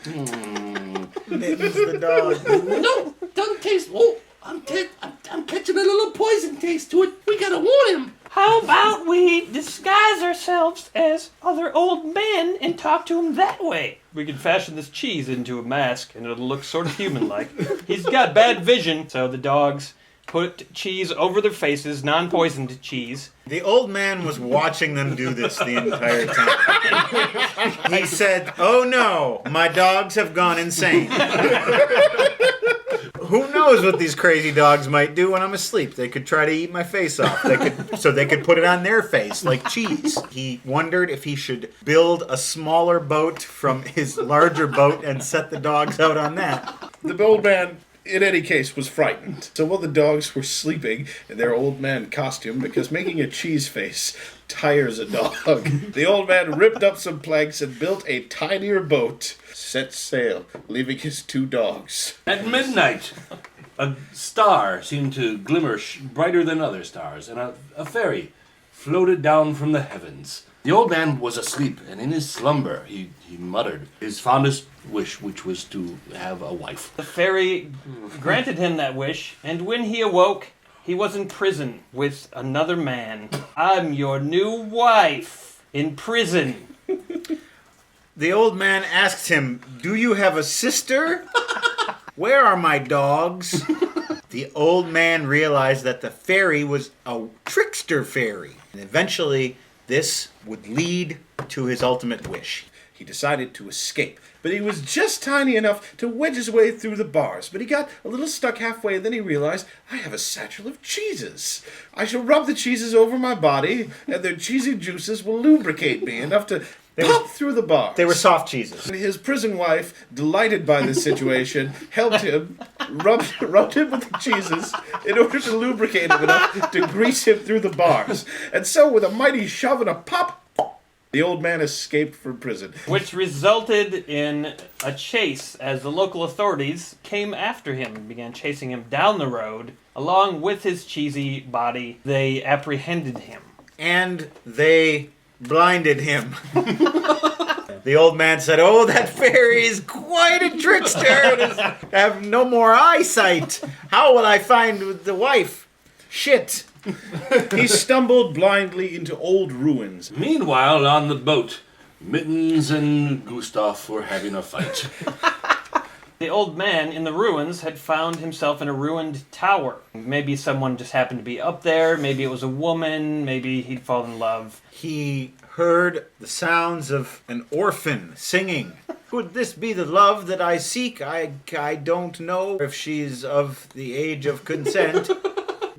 Mittens the dog. No, doesn't taste. Oh, I'm catching a little poison taste to it. We gotta warn him. How about we disguise ourselves as other old men and talk to him that way? We can fashion this cheese into a mask and it'll look sort of human-like. He's got bad vision, so the dogs put cheese over their faces, non-poisoned cheese. The old man was watching them do this the entire time. He said, oh no, my dogs have gone insane. Who knows what these crazy dogs might do when I'm asleep? They could try to eat my face off. They could put it on their face like cheese. He wondered if he should build a smaller boat from his larger boat and set the dogs out on that. The old man, in any case, was frightened. So while the dogs were sleeping in their old man costume, because making a cheese face tires a dog, the old man ripped up some planks and built a tinier boat, set sail, leaving his 2 dogs. At midnight, a star seemed to glimmer brighter than other stars, and a fairy floated down from the heavens. The old man was asleep, and in his slumber he muttered his fondest wish, which was to have a wife. The fairy granted him that wish, and when he awoke, he was in prison with another man. I'm your new wife in prison. The old man asked him, do you have a sister? Where are my dogs? The old man realized that the fairy was a trickster fairy. And eventually, this would lead to his ultimate wish. He decided to escape, but he was just tiny enough to wedge his way through the bars. But he got a little stuck halfway, and then he realized, I have a satchel of cheeses. I shall rub the cheeses over my body, and their cheesy juices will lubricate me enough to pop through the bars. They were soft cheeses. And his prison wife, delighted by this situation, helped him, rubbed him with the cheeses in order to lubricate him enough to grease him through the bars. And so, with a mighty shove and a pop, the old man escaped from prison. Which resulted in a chase as the local authorities came after him and began chasing him down the road. Along with his cheesy body, they apprehended him. And they blinded him. The old man said, oh, that fairy is quite a trickster. I have no more eyesight. How will I find the wife? Shit. He stumbled blindly into old ruins. Meanwhile, on the boat, Mittens and Gustav were having a fight. The old man in the ruins had found himself in a ruined tower. Maybe someone just happened to be up there. Maybe it was a woman. Maybe he'd fallen in love. He heard the sounds of an orphan singing. Could this be the love that I seek? I don't know if she's of the age of consent.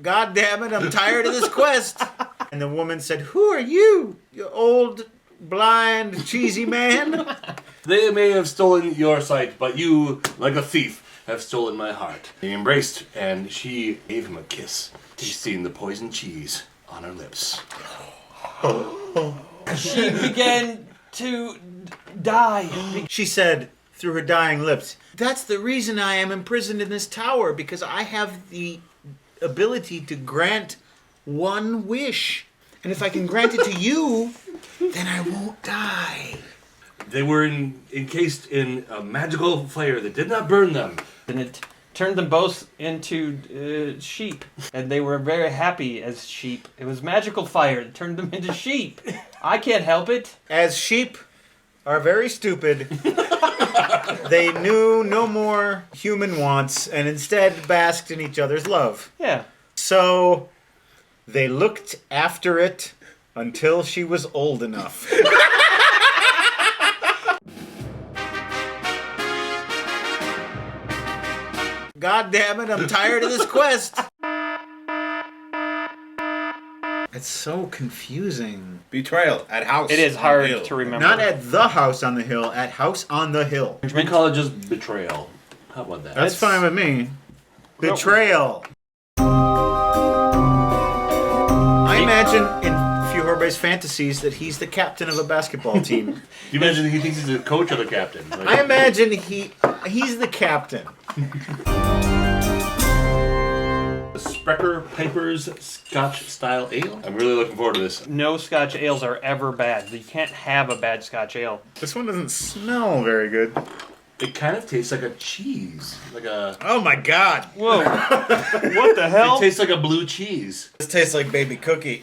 God damn it, I'm tired of this quest. And the woman said, who are you, you old, blind, cheesy man? They may have stolen your sight, but you, like a thief, have stolen my heart. They embraced, and she gave him a kiss, tasting the poisoned cheese on her lips. She began to die. She said through her dying lips, that's the reason I am imprisoned in this tower, because I have the ability to grant one wish. And if I can grant it to you, then I won't die. They were encased in a magical fire that did not burn them. And it turned them both into sheep. And they were very happy as sheep. It was magical fire that turned them into sheep. I can't help it. As sheep are very stupid, they knew no more human wants and instead basked in each other's love. Yeah. So they looked after it until she was old enough. God damn it, I'm tired of this quest. It's so confusing. Betrayal at house. It is on hard hill. to remember. Not at the house on the hill, at house on the hill. We call it just betrayal. How about that? That's fine with me. Betrayal. I imagine in Fjorbe's fantasies that he's the captain of a basketball team. You imagine he thinks he's the coach or the captain? Like, I imagine he's the captain. Sprecher Piper's Scotch Style Ale. I'm really looking forward to this. No Scotch ales are ever bad. You can't have a bad Scotch ale. This one doesn't smell very good. It kind of tastes like a cheese. Like a... Oh my god. Whoa. What the hell? It tastes like a blue cheese. This tastes like baby cookie.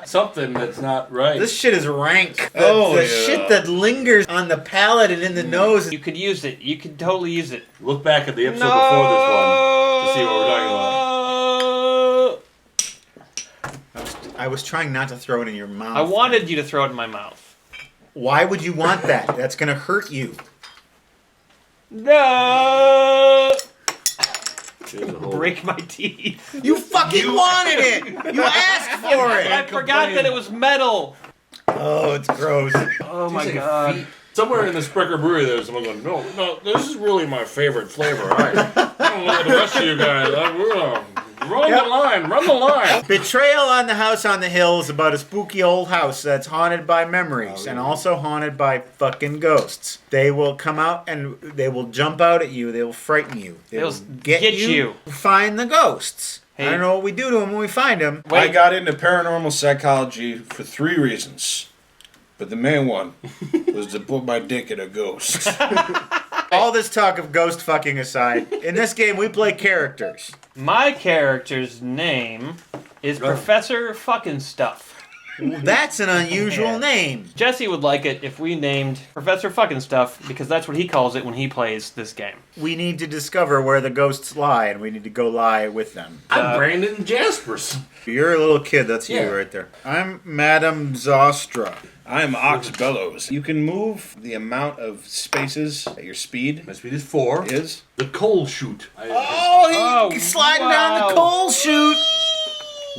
Something that's not right. This shit is rank. The shit that lingers on the palate and in the nose. You could use it. You could totally use it. Look back at the episode before this one to see what we're talking about. I was trying not to throw it in your mouth. I wanted you to throw it in my mouth. Why would you want that? That's gonna hurt you. No! Break my teeth. You fucking wanted it! You asked for it! I forgot that it was metal. Oh, it's gross. Oh my god. Somewhere in the Sprecher Brewery there's someone going, no, this is really my favorite flavor. I don't know what the rest of you guys, run the line. Betrayal on the House on the Hill is about a spooky old house that's haunted by memories and also haunted by fucking ghosts. They will come out and they will jump out at you. They will frighten you. They will get you. Find the ghosts. Hey. I don't know what we do to them when we find them. I got into paranormal psychology for 3 reasons. But the main one was to put my dick in a ghost. All this talk of ghost fucking aside, in this game we play characters. My character's name is Professor Fucking Stuff. That's an unusual name. Jesse would like it if we named Professor Fucking Stuff because that's what he calls it when he plays this game. We need to discover where the ghosts lie, and we need to go lie with them. I'm Brandon Jaspers. You're a little kid, that's Yeah. you right there. I'm Madame Zostra. I'm Ox Bellows. You can move the amount of spaces at your speed. My speed is 4. Is the coal chute. He's sliding down the coal chute.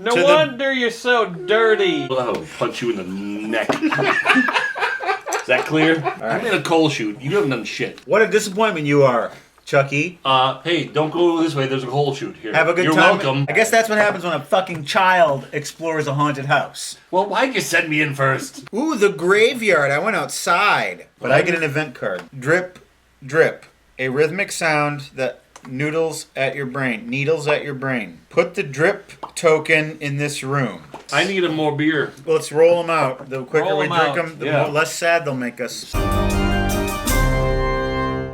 No wonder you're so dirty. Well, I'll punch you in the neck. Is that clear? I'm in a coal chute. You haven't done shit. What a disappointment you are, Chucky. Hey, don't go this way. There's a coal chute here. Have a good You're time. welcome. I guess that's what happens when a fucking child explores a haunted house. Well, why'd you send me in first? Ooh, the graveyard. I went outside. But I get an event card. Drip, drip. A rhythmic sound that needles at your brain. Put the drip token in this room. I need a more beer. Let's roll them out. The quicker Roll we 'em drink out. them, the Yeah. more less sad they'll make us.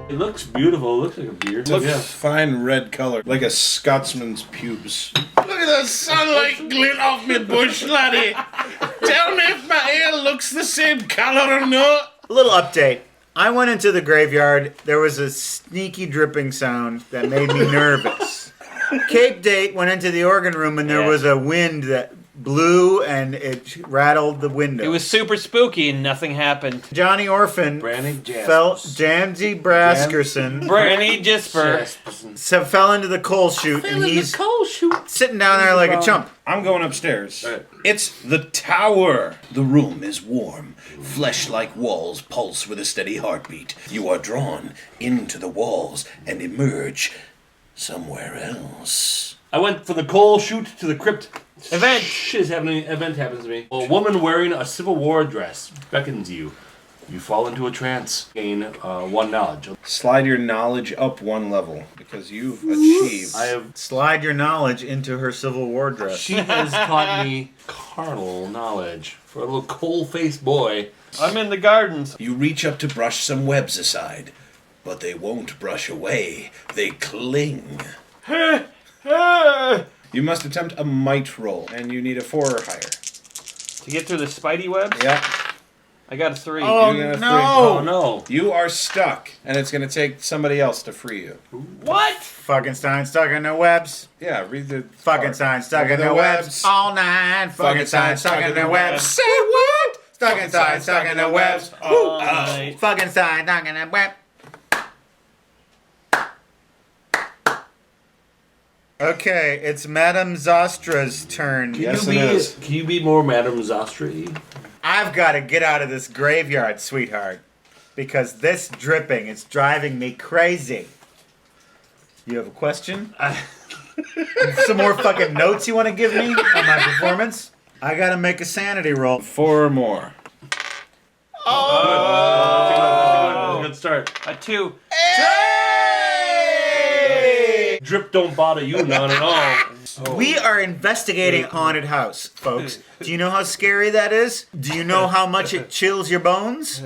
It looks beautiful. It looks like a beer. It's a fine red color, like a Scotsman's pubes. Look at the sunlight glint off me bush, laddie. Tell me if my ale looks the same color or not. A little update. I went into the graveyard. There was a sneaky dripping sound that made me nervous. Cape Date went into the organ room and there was a wind that blew and it rattled the windows. It was super spooky and nothing happened. Johnny Orphan fell. Jamsey Braskerson. Brandy Gisper. Fell into the coal chute and he's sitting down there like a chump. I'm going upstairs. It's the tower. The room is warm. Flesh-like walls pulse with a steady heartbeat. You are drawn into the walls and emerge somewhere else. I went from the coal chute to the crypt. Event. Shit is happening. Event happens to me. A woman wearing a Civil War dress beckons you. You fall into a trance. Gain 1 knowledge. Slide your knowledge up 1 level because you've achieved. I have. Slide your knowledge into her Civil War dress. She has taught me carnal knowledge. For a little coal-faced boy. I'm in the gardens. You reach up to brush some webs aside, but they won't brush away. They cling. You must attempt a might roll, and you need a 4 or higher. To get through the spidey webs? Yeah. I got a 3. Oh, You got a 3. no. Oh no. You are stuck, and it's going to take somebody else to free you. What? Fuckenstein stuck in the webs. Yeah, read the. Fuckenstein stuck in the webs. All night. Fuckenstein stuck in the webs. Say what? Fuckenstein stuck in the webs. All night. Fuckenstein stuck in the web. Okay, it's Madame Zostra's turn. Yes, it is. Can you be more Madame Zostri? I've got to get out of this graveyard, sweetheart. Because this dripping is driving me crazy. You have a question? Some more fucking notes you want to give me on my performance? I got to make a sanity roll. 4 or more. That's a good start. A 2. Drip don't bother you none at all. We are investigating haunted house, folks. Do you know how scary that is? Do you know how much it chills your bones?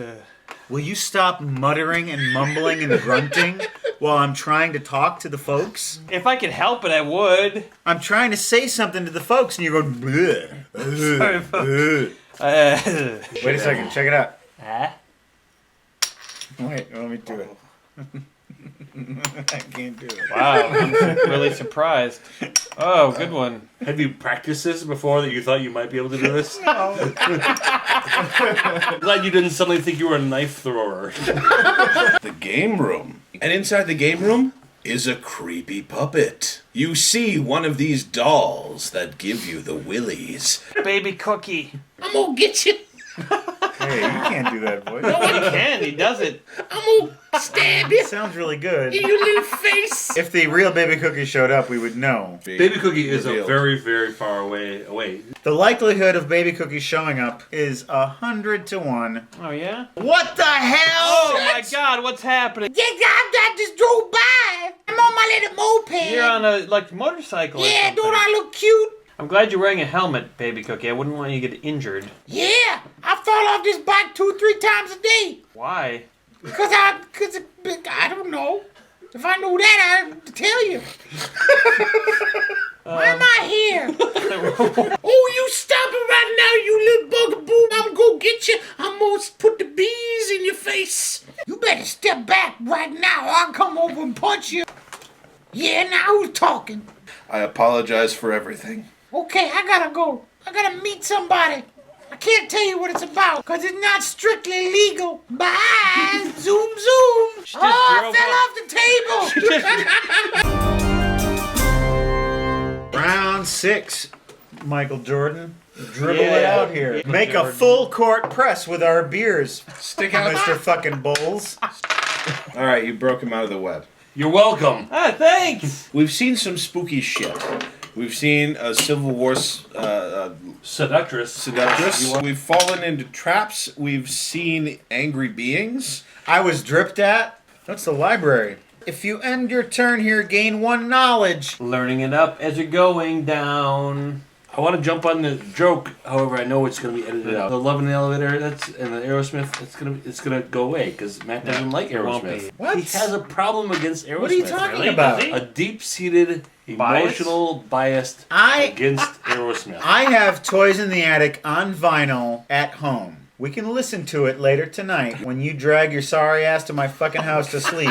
Will you stop muttering and mumbling and grunting while I'm trying to talk to the folks? If I could help it, I would. I'm trying to say something to the folks, and you're going, bleh, Sorry, bleh. Wait a second, check it out. Wait, let me do it. I can't do it. Wow, I'm really surprised. Oh, good one. Have you practiced this before that you thought you might be able to do this? No. I'm glad you didn't suddenly think you were a knife thrower. The game room. And inside the game room is a creepy puppet. You see one of these dolls that give you the willies. Baby Cookie. I'm gonna get you. Hey, you can't do that voice. No, he can. He does it. I'm gonna stab you It sounds really good. in your little face. If the real Baby Cookie showed up, we would know. Baby Cookie is Revealed. a very, very far away. The likelihood of Baby Cookie showing up is 100 to 1. Oh, yeah? What the hell? Oh, my God. What's happening? Yeah, I just drove by. I'm on my little moped. You're on a, motorcycle or Yeah, something. don't I look cute? I'm glad you're wearing a helmet, Baby Cookie. I wouldn't want you to get injured. Yeah, I fall off this bike 2-3 times a day. Why? Cause I don't know. If I knew that, I'd tell you. Why am I here? Oh, you stop it right now, you little bugaboo. I'm gonna get you. I'm gonna put the bees in your face. You better step back right now or I'll come over and punch you. Yeah, now who's talking? I apologize for everything. Okay, I gotta go. I gotta meet somebody. I can't tell you what it's about, because it's not strictly legal. Bye! Zoom, zoom! She just Oh, I drove fell off the table! Round 6. Michael Jordan. Dribble it Yeah. out here. Yeah. Make a full court press with our beers. Stick out. Mr. fucking Bowles. All right, you broke him out of the web. You're welcome. Ah, thanks! We've seen some spooky shit. We've seen a Civil War Seductress. We've fallen into traps. We've seen angry beings. I was dripped at. That's the library. If you end your turn here, gain 1 knowledge. Learning it up as you're going down. I want to jump on the joke, however, I know it's going to be edited out. The Love in the Elevator, and the Aerosmith, it's gonna go away because Matt doesn't like Aerosmith. What? He has a problem against Aerosmith. What are you talking really? about? A deep-seated, emotional bias against Aerosmith. I have Toys in the Attic on vinyl at home. We can listen to it later tonight when you drag your sorry ass to my fucking house to sleep.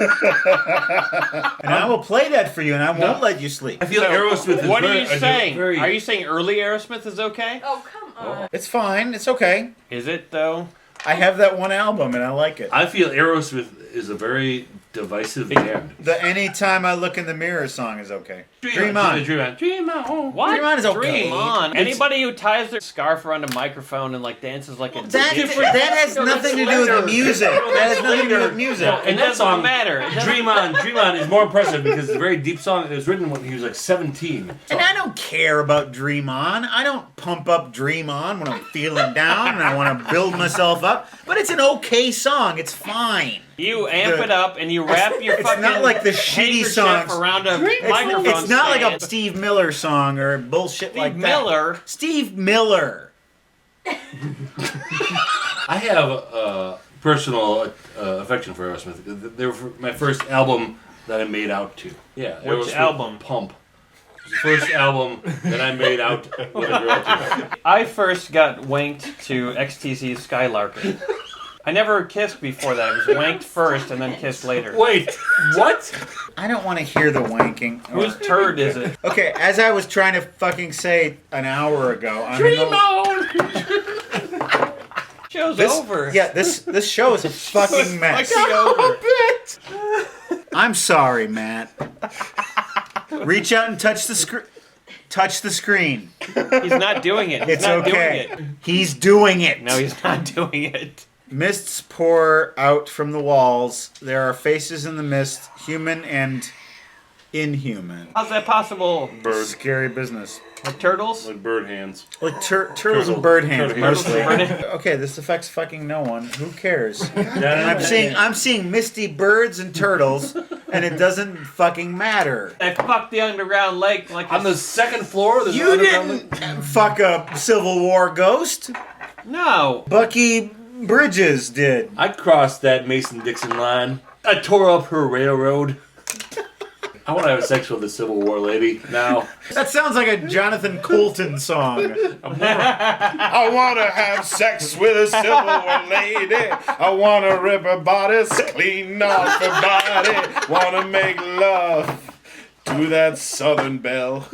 And I will play that for you, and I won't let you sleep. I feel Aerosmith is What are very, you saying? very- Are you saying early Aerosmith is okay? Oh, come on. It's fine. It's okay. Is it, though? I have that one album, and I like it. I feel Aerosmith is a very divisive band. The Anytime I Look in the Mirror song is okay. Dream on. Dream on. Dream on. What? Dream on is okay. Dream on. Anybody who ties their scarf around a microphone and like dances like a That has nothing to do with music. That has nothing to do with music. No, and that song, matter. Dream On is more impressive because it's a very deep song. It was written when he was like 17. And I don't care about Dream On. I don't pump up Dream On when I'm feeling down and I want to build myself up. But it's an okay song. It's fine. You amp it up and you wrap your It's fucking not like the shitty songs around a microphone. It's not like a stand. Steve Miller song or bullshit like that. Miller? Steve Miller. I have a personal affection for Aerosmith. They were my first album that I made out to. Yeah. Which album? Pump. It was the first album that I made out with a girl to. I first got wanked to XTC's Skylarkin. I never kissed before that. I was wanked first and then kissed later. Wait, what? I don't want to hear the wanking. Whose turd is it? Okay, as I was trying to fucking say an hour ago, Show's over. Yeah, this show is a fucking mess. I'm sorry, Matt. Reach out and touch the screen. Touch the screen. He's not doing it. He's It's not okay. doing it. He's doing it. No, he's not doing it. Mists pour out from the walls. There are faces in the mist, human and inhuman. How's that possible? Scary business. Like turtles? Like bird hands. Like turtles and bird hands, Turtle mostly. hands. Okay, this affects fucking no one. Who cares? I'm seeing misty birds and turtles, and it doesn't fucking matter. I fucked the underground lake like On the second floor, there's You an underground didn't fuck a Civil War ghost. No. Bucky Bridges did. I crossed that Mason-Dixon line. I tore up her railroad. I want to have sex with a Civil War lady now. That sounds like a Jonathan Coulton song. I want to have sex with a Civil War lady. I want to rip her bodice clean off her body. Want to make love to that Southern belle.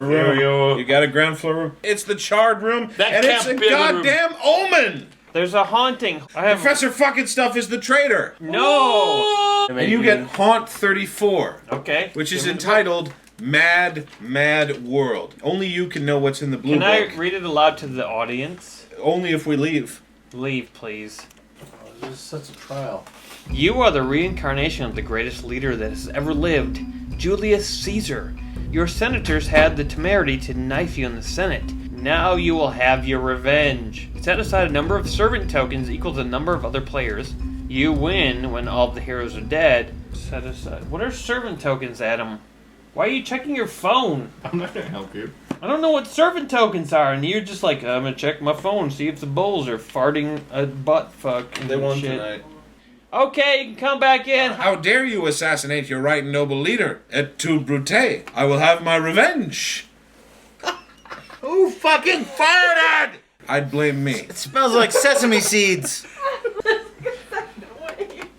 You got a ground floor room? It's the charred room, That and it's can't a be in the room. goddamn omen. There's a haunting. I have Professor fucking stuff is the traitor. no. And you get Haunt 34, Okay. which is entitled Mad, Mad World. Only you can know what's in the blue Can I book. read it aloud to the audience? Only if we leave. Leave, please. This is such a trial. You are the reincarnation of the greatest leader that has ever lived, Julius Caesar. Your senators had the temerity to knife you in the Senate. Now you will have your revenge. Set aside a number of servant tokens equal to the number of other players. You win when all of the heroes are dead. Set aside. What are servant tokens, Adam? Why are you checking your phone? I'm not going to help you. I don't know what servant tokens are, and you're just like, I'm gonna check my phone, see if the bulls are farting a butt fuck and They won shit. tonight. Okay, you can come back in. How dare you assassinate your right and noble leader, Et tu, Brute? I will have my revenge. Who fucking farted? I'd blame me. It smells like sesame seeds.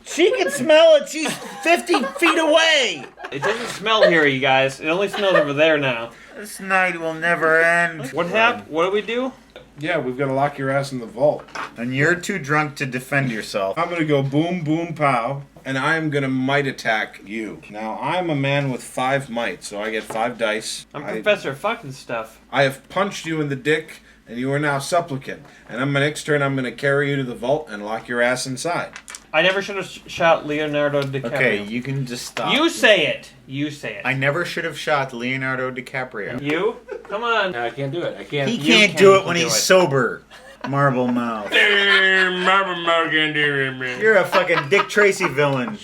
She can smell it. She's 50 feet away. It doesn't smell here, you guys. It only smells over there now. This night will never end. What happened? What do we do? Yeah, we've got to lock your ass in the vault. And you're too drunk to defend yourself. I'm going to go boom, boom, pow, and I'm going to might attack you. Now, I'm a man with 5 might, so I get 5 dice. I'm Professor fucking stuff. I have punched you in the dick, and you are now supplicant. And on my next turn, I'm going to carry you to the vault and lock your ass inside. I never should have shot Leonardo DiCaprio. Okay, you can just stop. You say it. You say it. I never should have shot Leonardo DiCaprio. You? Come on. No, I can't do it. I can't. He can't do it when he's sober. Marble mouth. You're a fucking Dick Tracy villain.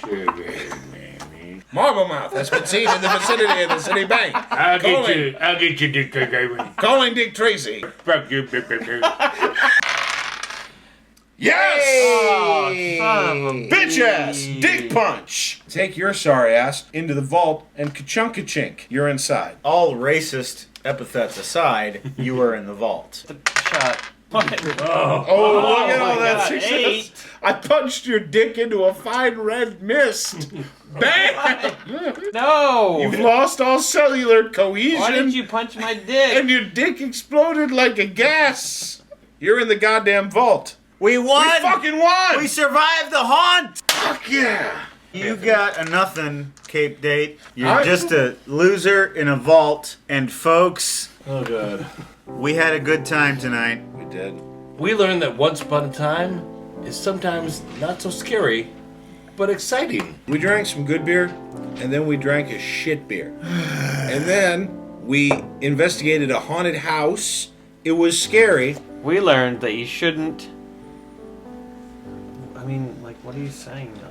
Marble Mouth has been seen in the vicinity of the city bank. I'll get you, Dick Tracy. Calling Dick Tracy. Fuck you, Yes! Oh, son of a Bitch ass! Dick punch! Take your sorry ass into the vault and ka-chunk-ka-chink. You're inside. All racist epithets aside, you were in the vault. Shot. What? Oh, look at all that God, success. 8. I punched your dick into a fine red mist. Bam! No. You've lost all cellular Why did cohesion, you punch my dick? and your dick exploded like a gas. You're in the goddamn vault. We won! We fucking won! We survived the haunt! Fuck yeah! You got a nothing, Cape Date. You're just a loser in a vault. And folks, Oh, God. we had a good time tonight. We did. We learned that once upon a time is sometimes not so scary, but exciting. We drank some good beer, and then we drank a shit beer. And then we investigated a haunted house. It was scary. We learned that you shouldn't. I mean, like, what are you saying? No.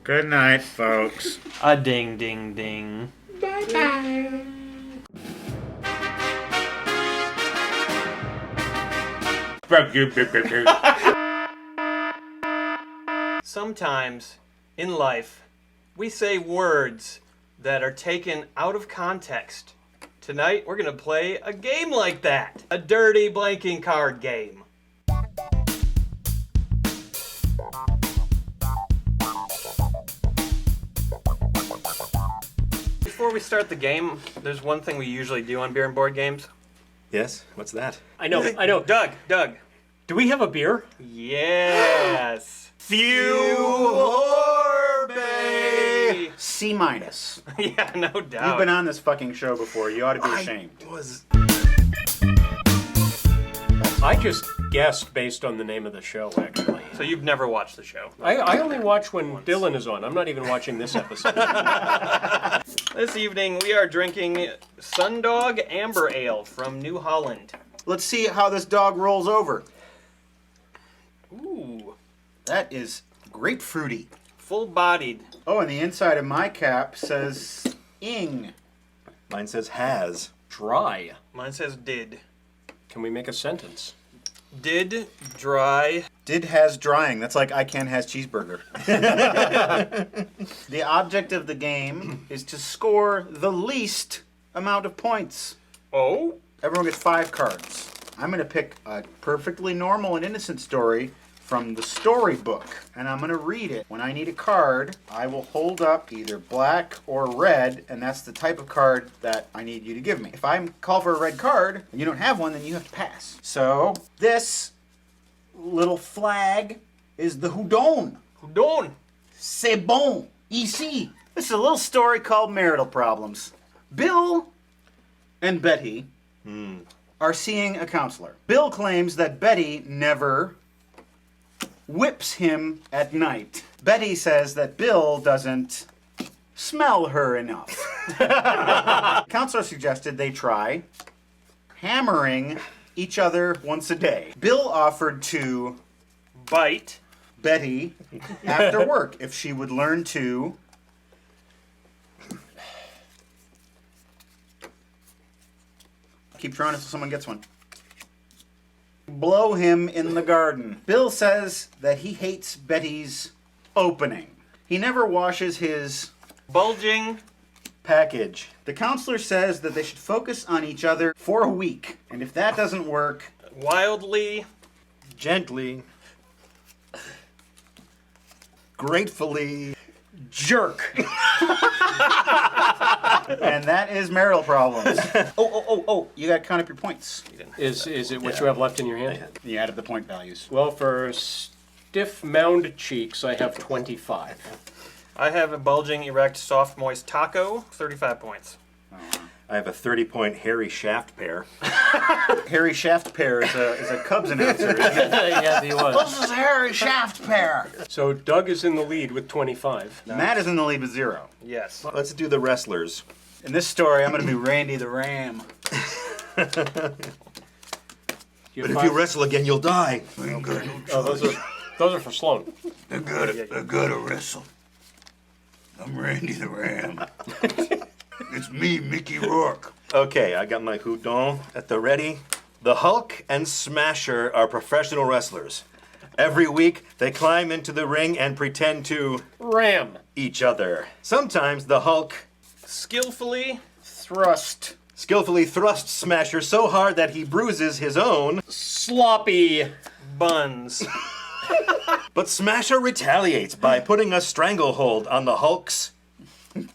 Good night, folks. A ding, ding, ding. Bye-bye. Sometimes in life, we say words that are taken out of context. Tonight, we're going to play a game like that. A dirty blanking card game. Before we start the game, there's one thing we usually do on beer and board games. Yes? What's that? I know. Doug. Do we have a beer? Yes. Fuorbe! C minus. Yeah, no doubt. You've been on this fucking show before. You ought to be ashamed. I just guessed based on the name of the show, actually. So you've never watched the show? I only watch when Dylan is on. I'm not even watching this episode. This evening we are drinking Sundog Amber Ale from New Holland. Let's see how this dog rolls over. Ooh. That is grapefruity. Full-bodied. Oh, and the inside of my cap says ing. Mine says has. Dry. Mine says did. Can we make a sentence? Did dry. Did has drying. That's like I can has cheeseburger. The object of the game is to score the least amount of points. Oh? Everyone gets 5 cards. I'm going to pick a perfectly normal and innocent story from the storybook, and I'm going to read it. When I need a card, I will hold up either black or red, and that's the type of card that I need you to give me. If I call for a red card and you don't have one, then you have to pass. So this little flag is the Houdon. Houdon. C'est bon. Ici. This is a little story called Marital Problems. Bill and Betty are seeing a counselor. Bill claims that Betty never whips him at night. Betty says that Bill doesn't smell her enough. Counselor suggested they try hammering each other once a day. Bill offered to bite Betty after work if she would learn to keep trying until someone gets one. Blow him in the garden. Bill says that he hates Betty's opening. He never washes his bulging package. The counselor says that they should focus on each other for a week. And if that doesn't work, wildly, gently, gratefully jerk. And that is marital problems. Oh, you gotta count up your points. Is it what you have left in your hand? You added the point values. Well, for stiff mound cheeks, I have 25. I have a bulging, erect, soft, moist taco, 35 points. I have a 30-point hairy shaft pair. Harry Shaft Pair is a Cubs announcer. Yes, he was. This is Harry Shaft Pair. So Doug is in the lead with 25. Matt is in the lead with 0. Yes. Let's do the wrestlers. In this story, I'm going to be Randy the Ram. But if you wrestle again, you'll die. Oh, those are for Sloan. I gotta wrestle. I'm Randy the Ram. It's me, Mickey Rourke. Okay, I got my Houdon at the ready. The Hulk and Smasher are professional wrestlers. Every week, they climb into the ring and pretend to ram each other. Sometimes the Hulk skillfully thrust Smasher so hard that he bruises his own sloppy buns. But Smasher retaliates by putting a stranglehold on the Hulk's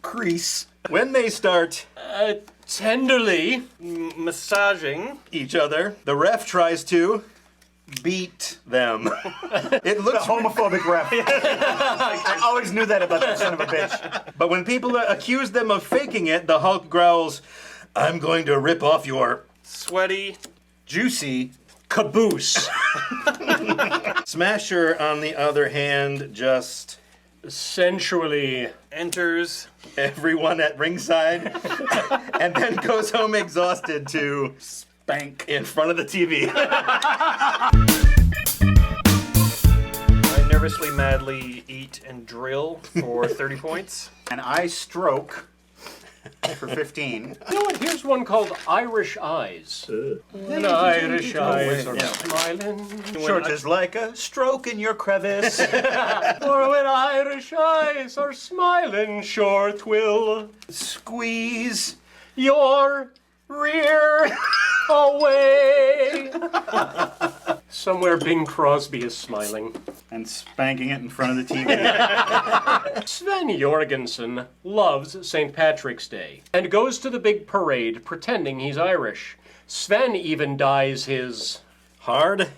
crease. When they start tenderly massaging each other, the ref tries to beat them. It looks The homophobic ref. I always knew that about that son of a bitch. But when people accuse them of faking it, the Hulk growls, "I'm going to rip off your Sweaty. juicy caboose." Smasher, on the other hand, just sensually Enters. everyone at ringside and then goes home exhausted to Spank. in front of the TV. I nervously, madly eat and drill for 30 points. And I stroke for 15. You know what? Here's one called Irish Eyes. When Irish eyes are smiling. Short is like a stroke in your crevice. Or when Irish eyes are smiling, sure 'twill Squeeze. your rear away. Somewhere Bing Crosby is smiling. And spanking it in front of the TV. Sven Jorgensen loves St. Patrick's Day and goes to the big parade pretending he's Irish. Sven even dyes his Hard,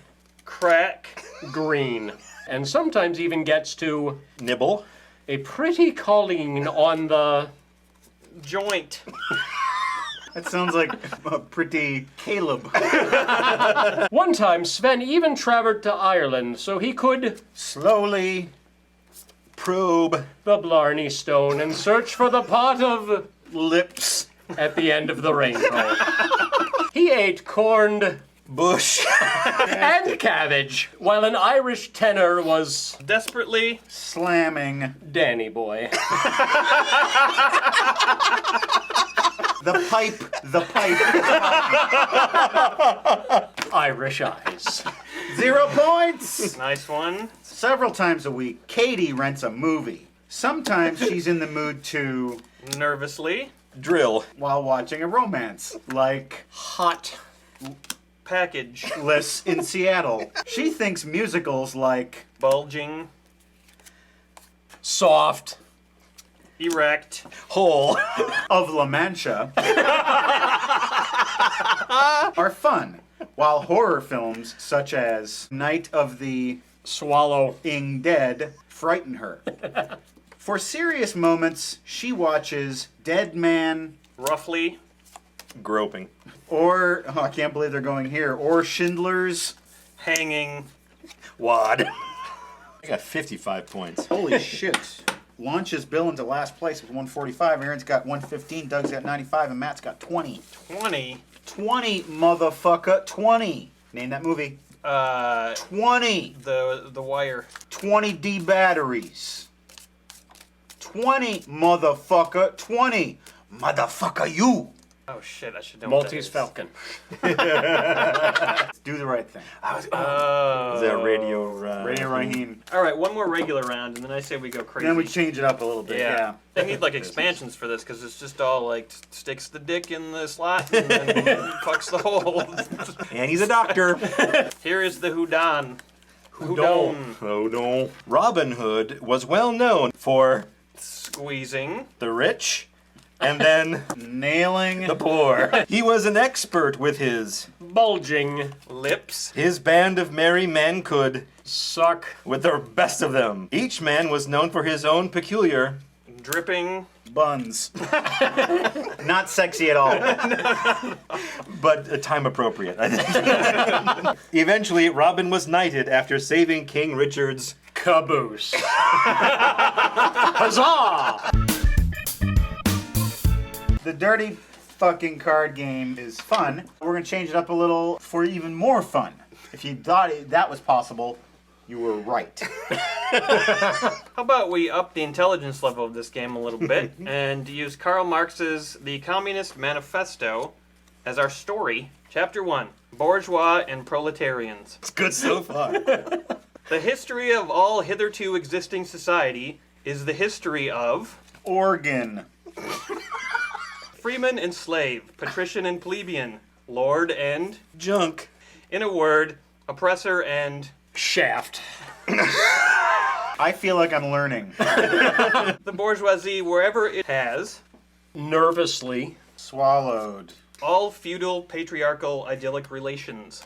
Crack. green and sometimes even gets to nibble. a pretty calling on the Joint. That sounds like a pretty Caleb. One time, Sven even traveled to Ireland so he could Slowly Probe the Blarney Stone and search for the pot of lips. at the end of the rainbow. He ate corned bush. and cabbage while an Irish tenor was Desperately. Slamming. Danny Boy. The pipe. The pipe. Irish Eyes. 0 points. Nice one. Several times a week, Katie rents a movie. Sometimes she's in the mood to Nervously. Drill. while watching a romance, like Hot. Package. Liz in Seattle. She thinks musicals like Bulging. Soft. Erect. Hole. of La Mancha are fun, while horror films such as Night of the Swallow. Dead frighten her. For serious moments, she watches Dead Man Roughly. Groping. or, oh, I can't believe they're going here, or Schindler's. Hanging. Wad. I got 55 points. Holy shit. Launches Bill into last place with 145. Aaron's got 115. Doug's got 95. And Matt's got 20. 20. 20, motherfucker. 20. Name that movie. 20. The Wire. 20 D batteries. 20, motherfucker. 20. Motherfucker, you. Oh shit, I should know. Maltese Falcon. Do the right thing. Oh. Is that Radio Radio Raheem. All right, one more regular round, and then I say we go crazy. Then we change it up a little bit. Yeah. They need like expansions for this because it's just all like sticks the dick in the slot and then fucks the hole. And he's a doctor. Here is the Houdon. Houdon. Oh no. Robin Hood was well known for Squeezing. the rich and then Nailing the poor. He was an expert with his Bulging. Lips. His band of merry men could Suck. with the best of them. Each man was known for his own peculiar Dripping. buns. Not sexy at all. but time appropriate. I think. Eventually, Robin was knighted after saving King Richard's Caboose. Huzzah! The dirty fucking card game is fun. We're going to change it up a little for even more fun. If you thought that was possible, you were right. How about we up the intelligence level of this game a little bit and use Karl Marx's The Communist Manifesto as our story. Chapter 1, Bourgeois and Proletarians. It's good so far. The history of all hitherto existing society is the history of Organ. freeman and slave, patrician and plebeian, lord and Junk. in a word, oppressor and Shaft. I feel like I'm learning. the bourgeoisie wherever it has Nervously. Swallowed. all feudal, patriarchal, idyllic relations.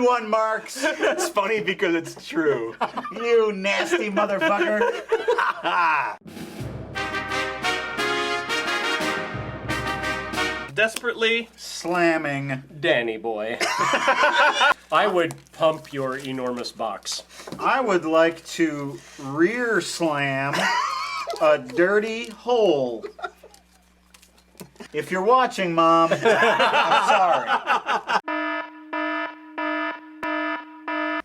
Good one, Marks. It's funny because it's true. You nasty motherfucker. Desperately slamming Danny boy. I would pump your enormous box. I would like to rear slam a dirty hole. If you're watching, Mom, I'm sorry.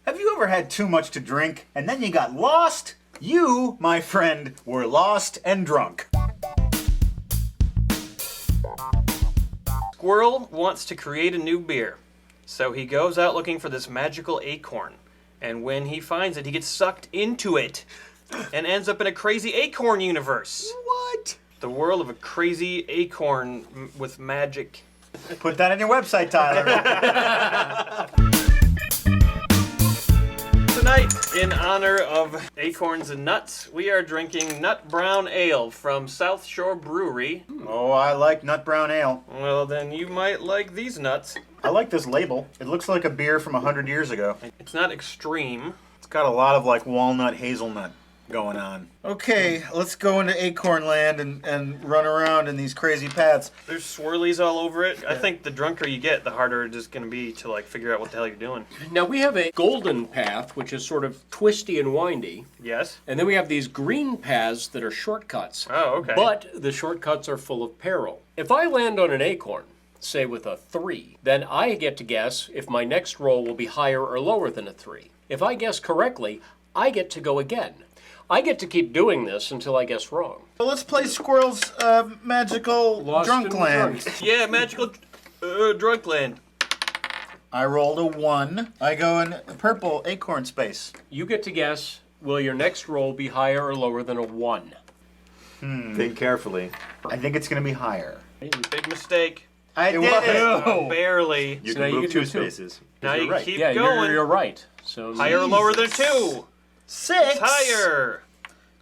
Have you ever had too much to drink and then you got lost? You, my friend, were lost and drunk. Squirrel wants to create a new beer. So he goes out looking for this magical acorn. And when he finds it, he gets sucked into it and ends up in a crazy acorn universe. What? The world of a crazy acorn with magic. Put that on your website, Tyler. Tonight, in honor of acorns and nuts, we are drinking Nut Brown Ale from South Shore Brewery. Oh, I like nut brown ale. Well, then you might like these nuts. I like this label. It looks like a beer from 100 years ago. It's not extreme. It's got a lot of like walnut, hazelnut going on. Okay, let's go into Acorn Land and run around in these crazy paths. There's swirlies all over it. I think the drunker you get, the harder it is going to be to like figure out what the hell you're doing. Now we have a golden path, which is sort of twisty and windy. Yes. And then we have these green paths that are shortcuts. Oh, okay. But the shortcuts are full of peril. If I land on an acorn, say with a 3, then I get to guess if my next roll will be higher or lower than a 3. If I guess correctly, I get to go again. I get to keep doing this until I guess wrong. Well, let's play Squirrel's magical Lost drunk in land. drunk. Yeah, magical drunk land. I rolled a 1. I go in purple acorn space. You get to guess, will your next roll be higher or lower than a 1? Think carefully. I think it's going to be higher. Big mistake. I did it. Barely. You So now can you move can do 2 two. spaces. Now you right. keep Yeah, going. you're right. So Higher or lower than 2. 6. It's higher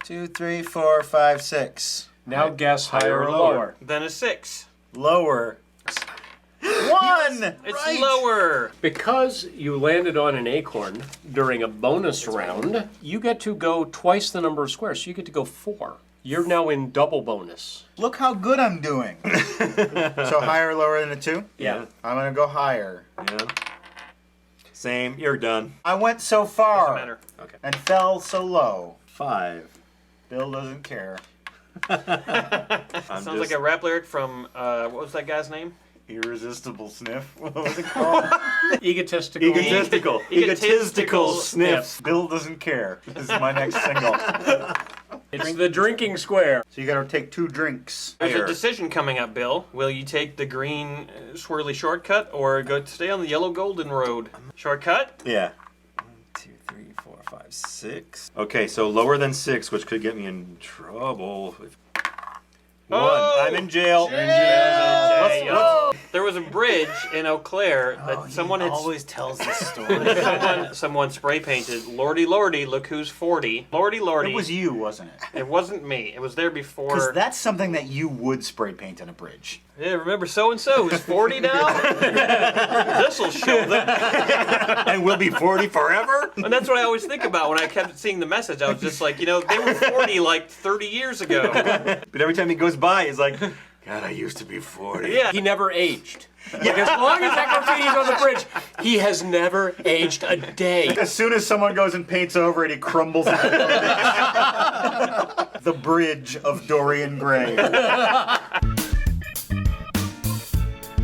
2, 3, 4, 5, 6. now guess higher or lower. than a 6. Lower. 1. It's lower. Because you landed on an acorn during a bonus round, you get to go twice the number of squares. So you get to go 4. You're now in double bonus. Look how good I'm doing. So higher or lower than a 2? Yeah. I'm going to go higher. Yeah. Same. You're done. I went so Doesn't far matter. and fell so low. 5. Bill doesn't care. Sounds like a rap lyric from, what was that guy's name? Irresistible sniff. What was it called? Egotistical. Egotistical. Egotistical sniffs. Bill doesn't care. This is my next single. It's the drinking square. So you gotta take 2 drinks. There's a decision coming up, Bill. Will you take the green swirly shortcut or stay on the yellow golden road? Shortcut? Yeah. 1, 2, 3, 4, 5, 6. Okay, so lower than 6, which could get me in trouble. 1. I'm in jail. There was a bridge in Eau Claire that someone had always tells this story. someone spray painted. Lordy, lordy, look who's 40. Lordy, lordy. It was you, wasn't it? It wasn't me. It was there Because before. that's something that you would spray paint on a bridge. Yeah, remember so and so who's 40 now? This'll show them. And we'll be 40 forever? And that's what I always think about when I kept seeing the message. I was just like, they were 40 like 30 years ago. But every time he goes by, he's like, God, I used to be 40. Yeah. He never aged. Like, as long as that graffiti's on the bridge, he has never aged a day. As soon as someone goes and paints over it, he crumbles into the bridge of Dorian Gray.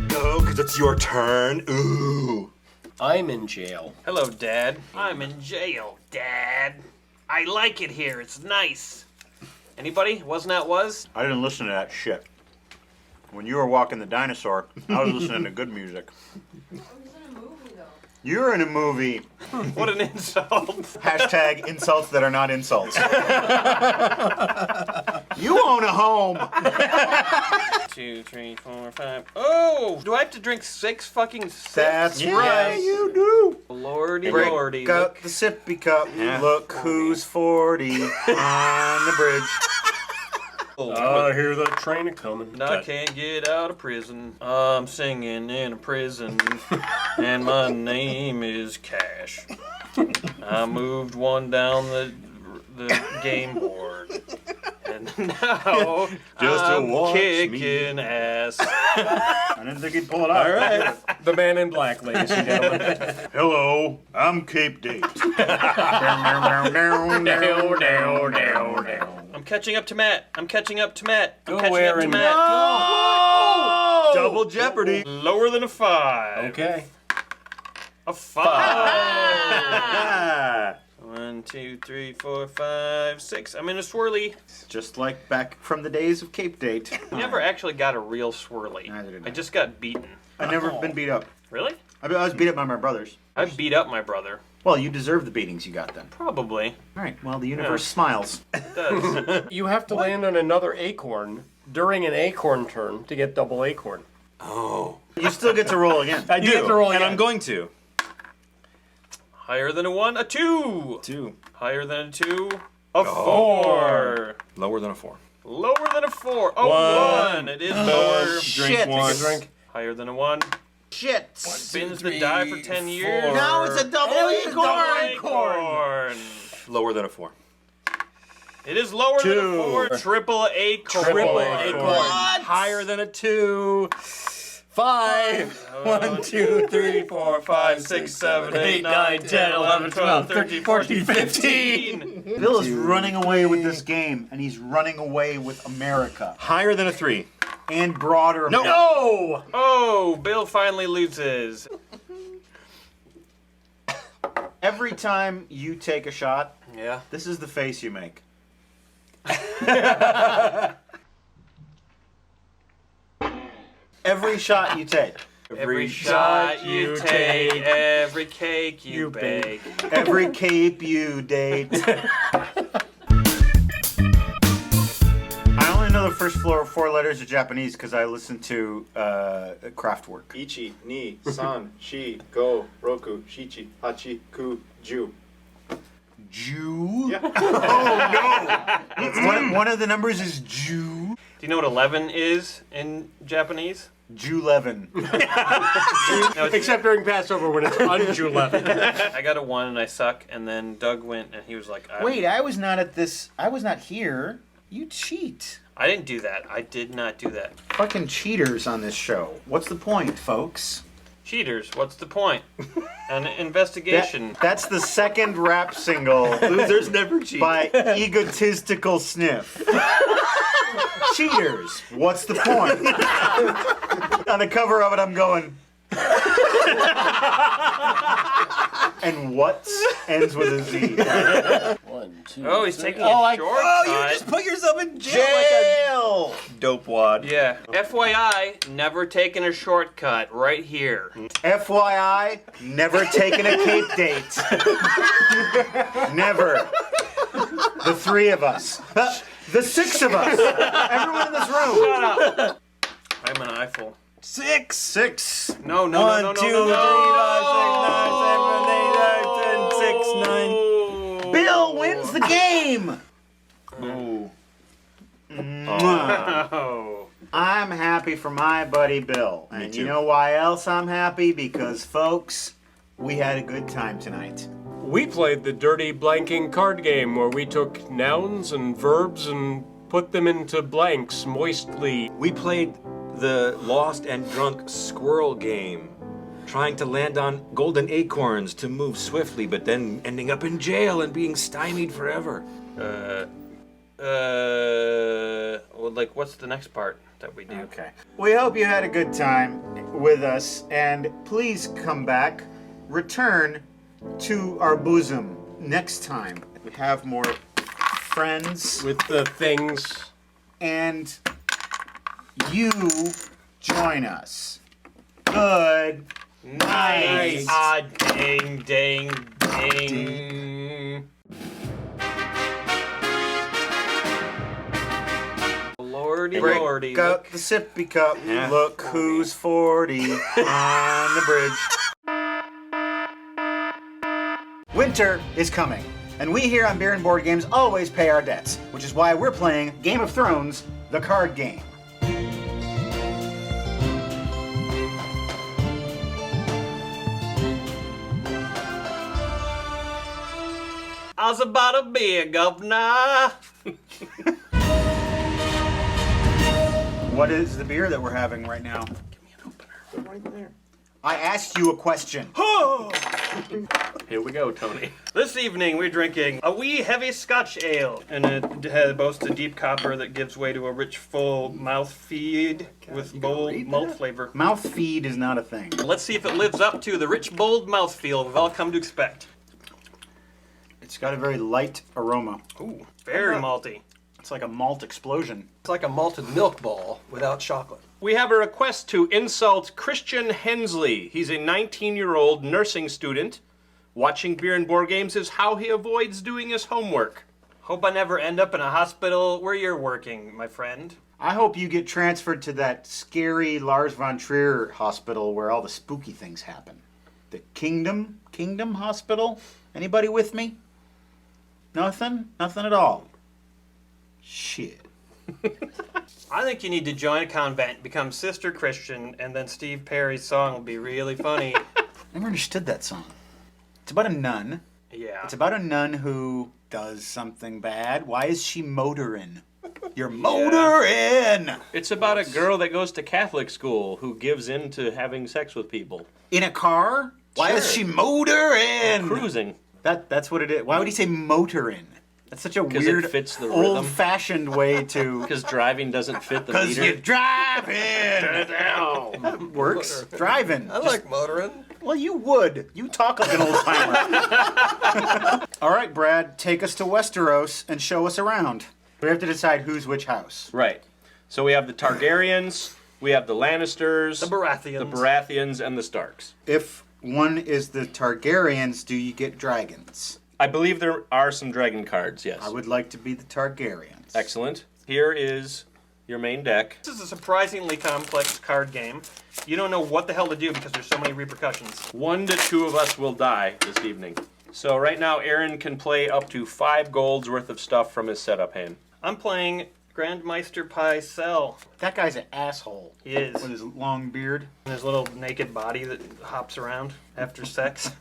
Go, because it's your turn. Ooh. I'm in jail. Hello, Dad. I'm in jail, Dad. I like it here. It's nice. Anybody? Was not was? I didn't listen to that shit. When you were walking the dinosaur, I was listening to good music. You're in a movie. What an insult. Hashtag insults that are not insults. You own a home. 2, 3, 4, 5. Oh! Do I have to drink 6 fucking sips? That's Yeah. right, you do. Lordy, Break lordy. out the sippy cup. Yeah. Look who's 40 on the bridge. I hear the train a-coming. I can't get out of prison. I'm singing in a prison, and my name is Cash. I moved one down the game board, and now I'm kicking ass. I didn't think he'd pull it out. All right. The man in black, ladies and gentlemen. Hello, I'm Cape Date. I'm catching up to Matt. I'm catching up to Matt. I'm Go catching up to Aaron. Matt. No! Double Jeopardy. Lower than a 5. Okay. A 5. 1, 2, 3, 4, 5, 6. I'm in a swirly. Just like back from the days of Cape Date. I never actually got a real swirly. Neither did I. I just got beaten. I've never been beat up. Really? I was beat up by my brothers. I beat up my brother. Well, you deserve the beatings you got then. Probably. All right. Well, the universe smiles. It does. You have to land on another acorn during an acorn turn to get double acorn. Oh. You still get to roll again. I do, get to roll and again. I'm going to. Higher than a 1, a 2. 2. Higher than a 2, a 4. Lower than a 4. Lower than a 4, a 1. It is lower. Shit. Take a drink. Higher than a 1. Shit. Spins the die for 10 years. Now it's a double acorn. Lower than a 4. It is lower than a 4. Triple acorn. Triple acorn. Higher than a 2. 5. 1, 2, 3, 4, 5, 6, 7, 8, 9, 10, 11, 12, 13, 14, 15. Bill is running away with this game, and he's running away with America. Higher than a 3. And broader America. No! Oh, Bill finally loses. Every time you take a shot, Yeah. this is the face you make. Every shot you take. Every shot you take, every cake you bake. Every cape you date. I only know the first 4 letters of Japanese because I listened to Kraftwerk. Ichi, ni, san, shi, go, roku, shichi, hachi, ku, ju. Jew? Yeah. Oh no! One of the numbers is Jew. Do you know what 11 is in Japanese? Jew-11. No, Except during Passover when it's un-Jew-11. I got a 1 and I suck, and then Doug went and he was like, Wait, I was not at this. I was not here. You cheat. I didn't do that. I did not do that. Fucking cheaters on this show. What's the point, folks? Cheaters, what's the point? An investigation. That's the second rap single. Losers never cheat. By Egotistical Sniff. Cheaters, what's the point? On the cover of it, I'm going. And what ends with a Z? 1, 2. Oh, he's taking a I- shortcut. Oh, you just put yourself in jail like a dope wad. Yeah. FYI, never taken a shortcut right here. FYI, never taken a Cape date. Never. The 3 of us. The 6 of us. Everyone in this room. Shut up. I'm an Eiffel. 6. No, no, 1, no, no, 2, 3, no, no. 4, 5, 6, 9, 7, 8, 9, 10, 6, 9. Bill wins the game. Oh. I'm happy for my buddy Bill. And you know why else I'm happy? Because, folks, we had a good time tonight. We played the dirty blanking card game where we took nouns and verbs and put them into blanks moistly. We played the lost and drunk squirrel game, trying to land on golden acorns to move swiftly, but then ending up in jail and being stymied forever. Well, like, what's the next part that we do? Okay. We hope you had a good time with us, and please come back, return to our bosom next time. We have more friends with the things, and you join us. Good night. Ah, ding, ding, ding. Lordy, lordy. Break up the sippy cup. Look who's 40 on the bridge. Winter is coming, And we here on Beer and Board Games always pay our debts, which is why we're playing Game of Thrones, the card game. How's about a beer, governor? What is the beer that we're having right now? Give me an opener. Right there. I asked you a question. Here we go, Tony. This evening we're drinking a wee heavy Scotch ale, and it boasts a deep copper that gives way to a rich, full mouth feed with bold malt flavor. Mouth feed is not a thing. Let's see if it lives up to the rich, bold mouthfeel we've all come to expect. It's got a very light aroma. Ooh, very malty. It's like a malt explosion. It's like a malted milk ball without chocolate. We have a request to insult Christian Hensley. He's a 19-year-old nursing student. Watching Beer and Board Games is how he avoids doing his homework. Hope I never end up in a hospital where you're working, my friend. I hope you get transferred to that scary Lars von Trier hospital where all the spooky things happen. The Kingdom Hospital? Anybody with me? Nothing? Nothing at all. Shit. I think you need to join a convent, become Sister Christian, and then Steve Perry's song will be really funny. Never understood that song. It's about a nun. Yeah. It's about a nun who does something bad. Why is she motoring? You're motoring! It's about a girl that goes to Catholic school who gives in to having sex with people. In a car? Why is she motoring? Cruising. That's what it is. Why would he say motoring? That's such a weird, it fits the rhythm. old-fashioned way to... Because driving doesn't fit the meter. Because you're driving! That works. Driving. I like motoring. Well, you would. You talk like an old-timer. All right, Brad, take us to Westeros and show us around. We have to decide who's which house. Right. So we have the Targaryens, we have the Lannisters, The Baratheons, and the Starks. If one is the Targaryens, do you get dragons? I believe there are some dragon cards, yes. I would like to be the Targaryens. Excellent. Here is your main deck. This is a surprisingly complex card game. You don't know what the hell to do because there's so many repercussions. 1 to 2 of us will die this evening. So right now, Aaron can play up to 5 golds worth of stuff from his setup hand. I'm playing Grandmeister Pycelle. That guy's an asshole. He is. With his long beard. And his little naked body that hops around after sex.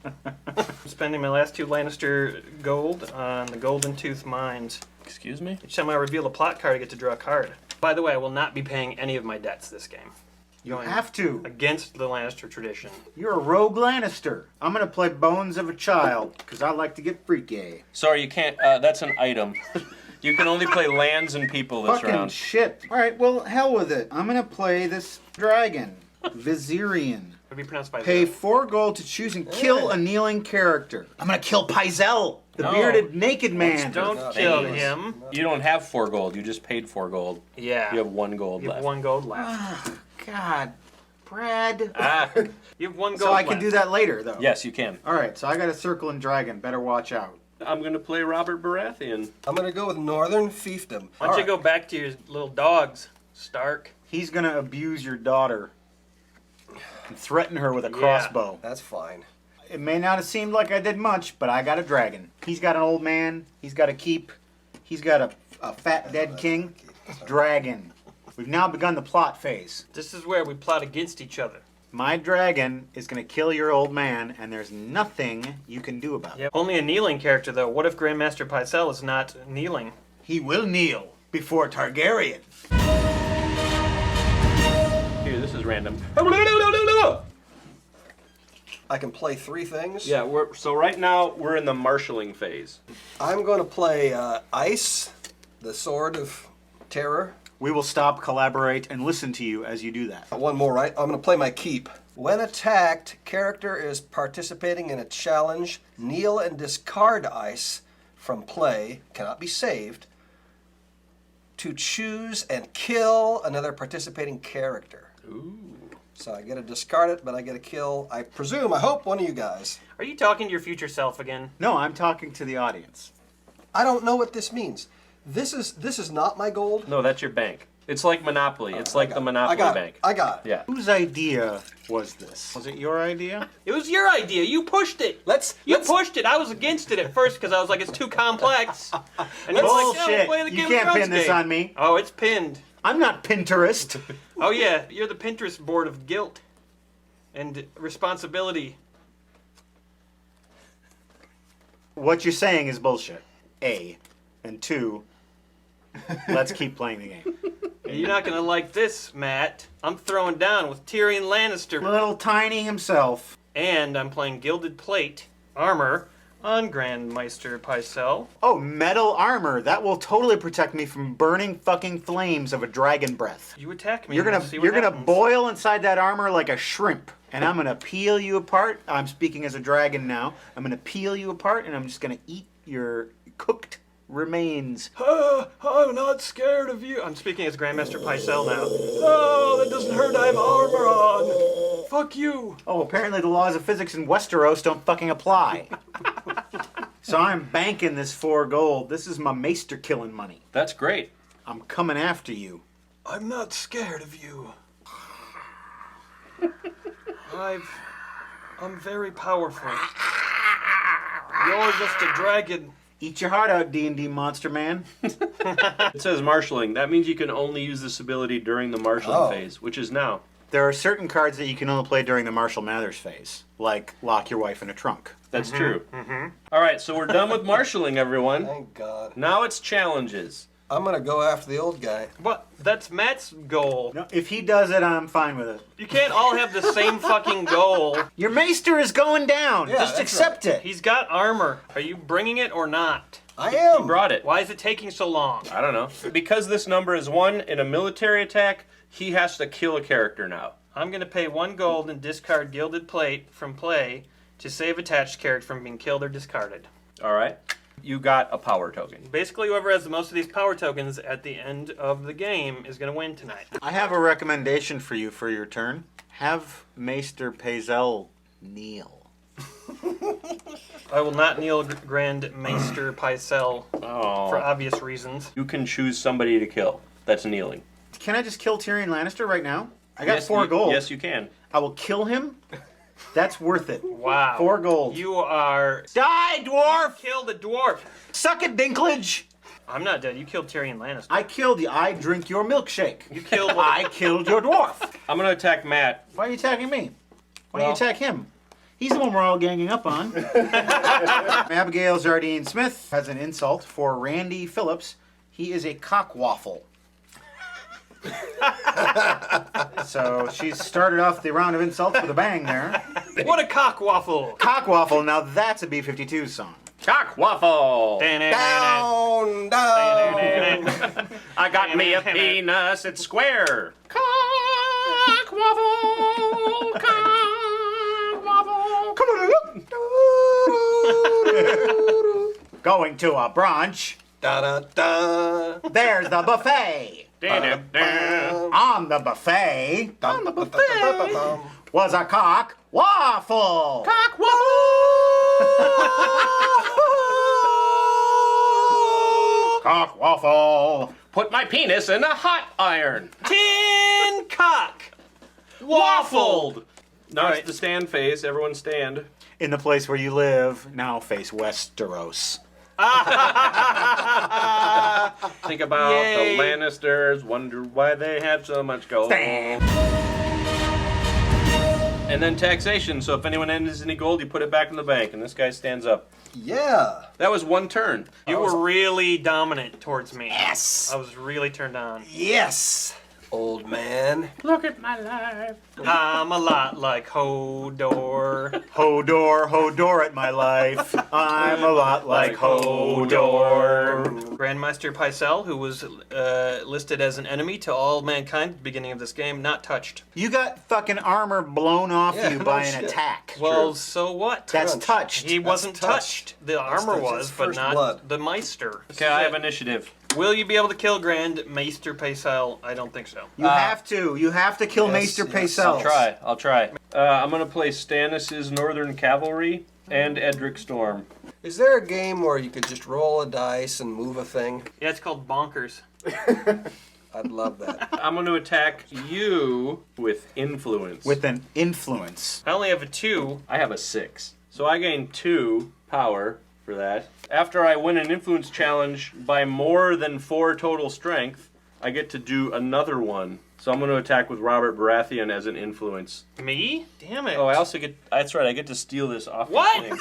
I'm spending my last 2 Lannister gold on the Golden Tooth Mines. Excuse me? Each time I reveal a plot card, I get to draw a card. By the way, I will not be paying any of my debts this game. You have to. Against the Lannister tradition. You're a rogue Lannister. I'm going to play Bones of a Child, because I like to get freaky. Sorry, you can't. That's an item. You can only play lands and people this Fucking round. shit. All right, well, hell with it. I'm going to play this dragon, Viserion. Would be pronounced by Pay 4 gold to choose and kill a kneeling character. I'm going to kill Pycelle, the bearded naked man. Don't kill him. You don't have 4 gold. You just paid 4 gold. Yeah. You have 1 gold You left. have 1 gold left. Oh, God. Brad. You have 1 gold So I can left. do that later, though. Yes, you can. All right, so I got a circle and dragon. Better watch out. I'm going to play Robert Baratheon. I'm going to go with Northern Fiefdom. Why don't you go back to your little dogs, Stark? He's going to abuse your daughter and threaten her with a crossbow. That's fine. It may not have seemed like I did much, but I got a dragon. He's got an old man. He's got a keep. He's got a fat dead king. Dragon. We've now begun the plot phase. This is where we plot against each other. My dragon is going to kill your old man, and there's nothing you can do about it. Yep. Only a kneeling character, though. What if Grandmaster Pycelle is not kneeling? He will kneel before Targaryen. Here, this is random. I can play 3 things. Yeah, so right now we're in the marshalling phase. I'm going to play Ice, the Sword of Terror. We will stop, collaborate, and listen to you as you do that. One more, right? I'm going to play my keep. When attacked, character is participating in a challenge. Kneel and discard ice from play, cannot be saved, to choose and kill another participating character. Ooh. So I get to discard it, but I get to kill, I presume, I hope, one of you guys. Are you talking to your future self again? No, I'm talking to the audience. I don't know what this means. This is not my gold. No, that's your bank. It's like Monopoly. It's like the Monopoly Bank. I got it. Yeah. Whose idea was this? Was it your idea? It was your idea. You pushed it. You pushed it. I was against it at first because I was like, it's too complex. And you're like, yeah, we'll play the You Game can't of Thrones pin this game. on me. Oh, it's pinned. I'm not Pinterest. Oh yeah, you're the Pinterest board of guilt and responsibility. What you're saying is bullshit. A. And 2, let's keep playing the game. You're not gonna like this, Matt. I'm throwing down with Tyrion Lannister. Little tiny himself. And I'm playing Gilded Plate Armor on Grandmeister Pycelle. Oh, metal armor. That will totally protect me from burning fucking flames of a dragon breath. You attack me. You're and gonna we'll see what you're gonna happens. boil inside that armor like a shrimp, and I'm gonna peel you apart. I'm speaking as a dragon now. I'm gonna peel you apart, and I'm just gonna eat your cooked remains. I'm not scared of you. I'm speaking as Grandmaster Pycelle now. Oh, that doesn't hurt. I have armor on. Fuck you. Oh, apparently the laws of physics in Westeros don't fucking apply. So I'm banking this 4 gold. This is my maester killing money. That's great. I'm coming after you. I'm not scared of you. I'm very powerful. You're just a dragon. Eat your heart out, D&D monster man. It says marshalling. That means you can only use this ability during the marshalling phase, which is now. There are certain cards that you can only play during the Marshall Mathers phase, like lock your wife in a trunk. That's true. All right, so we're done with marshalling, everyone. Thank God. Now it's challenges. I'm gonna go after the old guy. What? That's Matt's goal. No, if he does it, I'm fine with it. You can't all have the same fucking goal. Your maester is going down. Yeah, Just that's accept it. He's got armor. Are you bringing it or not? I am. He brought it. Why is it taking so long? I don't know. Because this number is 1 in a military attack, he has to kill a character now. I'm going to pay 1 gold and discard Gilded Plate from play to save attached character from being killed or discarded. All right. You got a power token. Basically, whoever has the most of these power tokens at the end of the game is going to win tonight. I have a recommendation for you for your turn. Have Maester Pycelle kneel. I will not kneel Grand Maester Pycelle for obvious reasons. You can choose somebody to kill. That's kneeling. Can I just kill Tyrion Lannister right now? I got Yes, 4 gold. Yes, you can. I will kill him. That's worth it. Wow. 4 gold. You are... Die, dwarf! You killed a dwarf. Suck it, Dinklage! I'm not dead. You killed Tyrion Lannister. I killed you. I drink your milkshake. You killed... I killed your dwarf. I'm going to attack Matt. Why are you attacking me? Why don't you attack him? He's the one we're all ganging up on. Abigail Jardine Smith has an insult for Randy Phillips. He is a cockwaffle. So she's started off the round of insults with a bang there. What a cockwaffle! Cockwaffle, now that's a B-52 song. Cockwaffle! Down, down. I got me a penis, it's square. Cockwaffle, Going to a brunch. Da da da. There's the buffet. On the buffet. On the buffet. Was a cock waffle. Cock Cock waffle. Put my penis in a hot iron. Tin cock! Waffled! Now it's the stand phase. Everyone stand. In the place where you live, now face Westeros. Think about Yay. the Lannisters. Wonder why they have so much gold. Stand. And then taxation. So if anyone enters any gold, you put it back in the bank. And this guy stands up. Yeah. That was 1 turn. You were really dominant towards me. Yes. I was really turned on. Yes. Old man. Look at my life. I'm a lot like Hodor. Hodor at my life. I'm a lot like Hodor. Grandmaster Pycelle, who was listed as an enemy to all mankind at the beginning of this game, not touched. You got fucking armor blown off Yeah, you no by an shit. attack. Well, so what? That's touched. He wasn't touched. touched. The armor that's was, his but first not blood. the Meister. Okay, I have initiative. Will you be able to kill Grand Maester Pycelle? I don't think so. You have to. You have to kill Yes, Maester yes. Pycelle. I'll try. I'm going to play Stannis' Northern Cavalry and Edric Storm. Is there a game where you could just roll a dice and move a thing? Yeah, it's called Bonkers. I'd love that. I'm going to attack you with influence. With an influence. I only have a 2. I have a 6. So I gain 2 power for that. After I win an influence challenge by more than 4 total strength, I get to do another one. So I'm going to attack with Robert Baratheon as an influence. Me? Damn it. Oh, I also get... That's right, I get to steal this off What? the thing.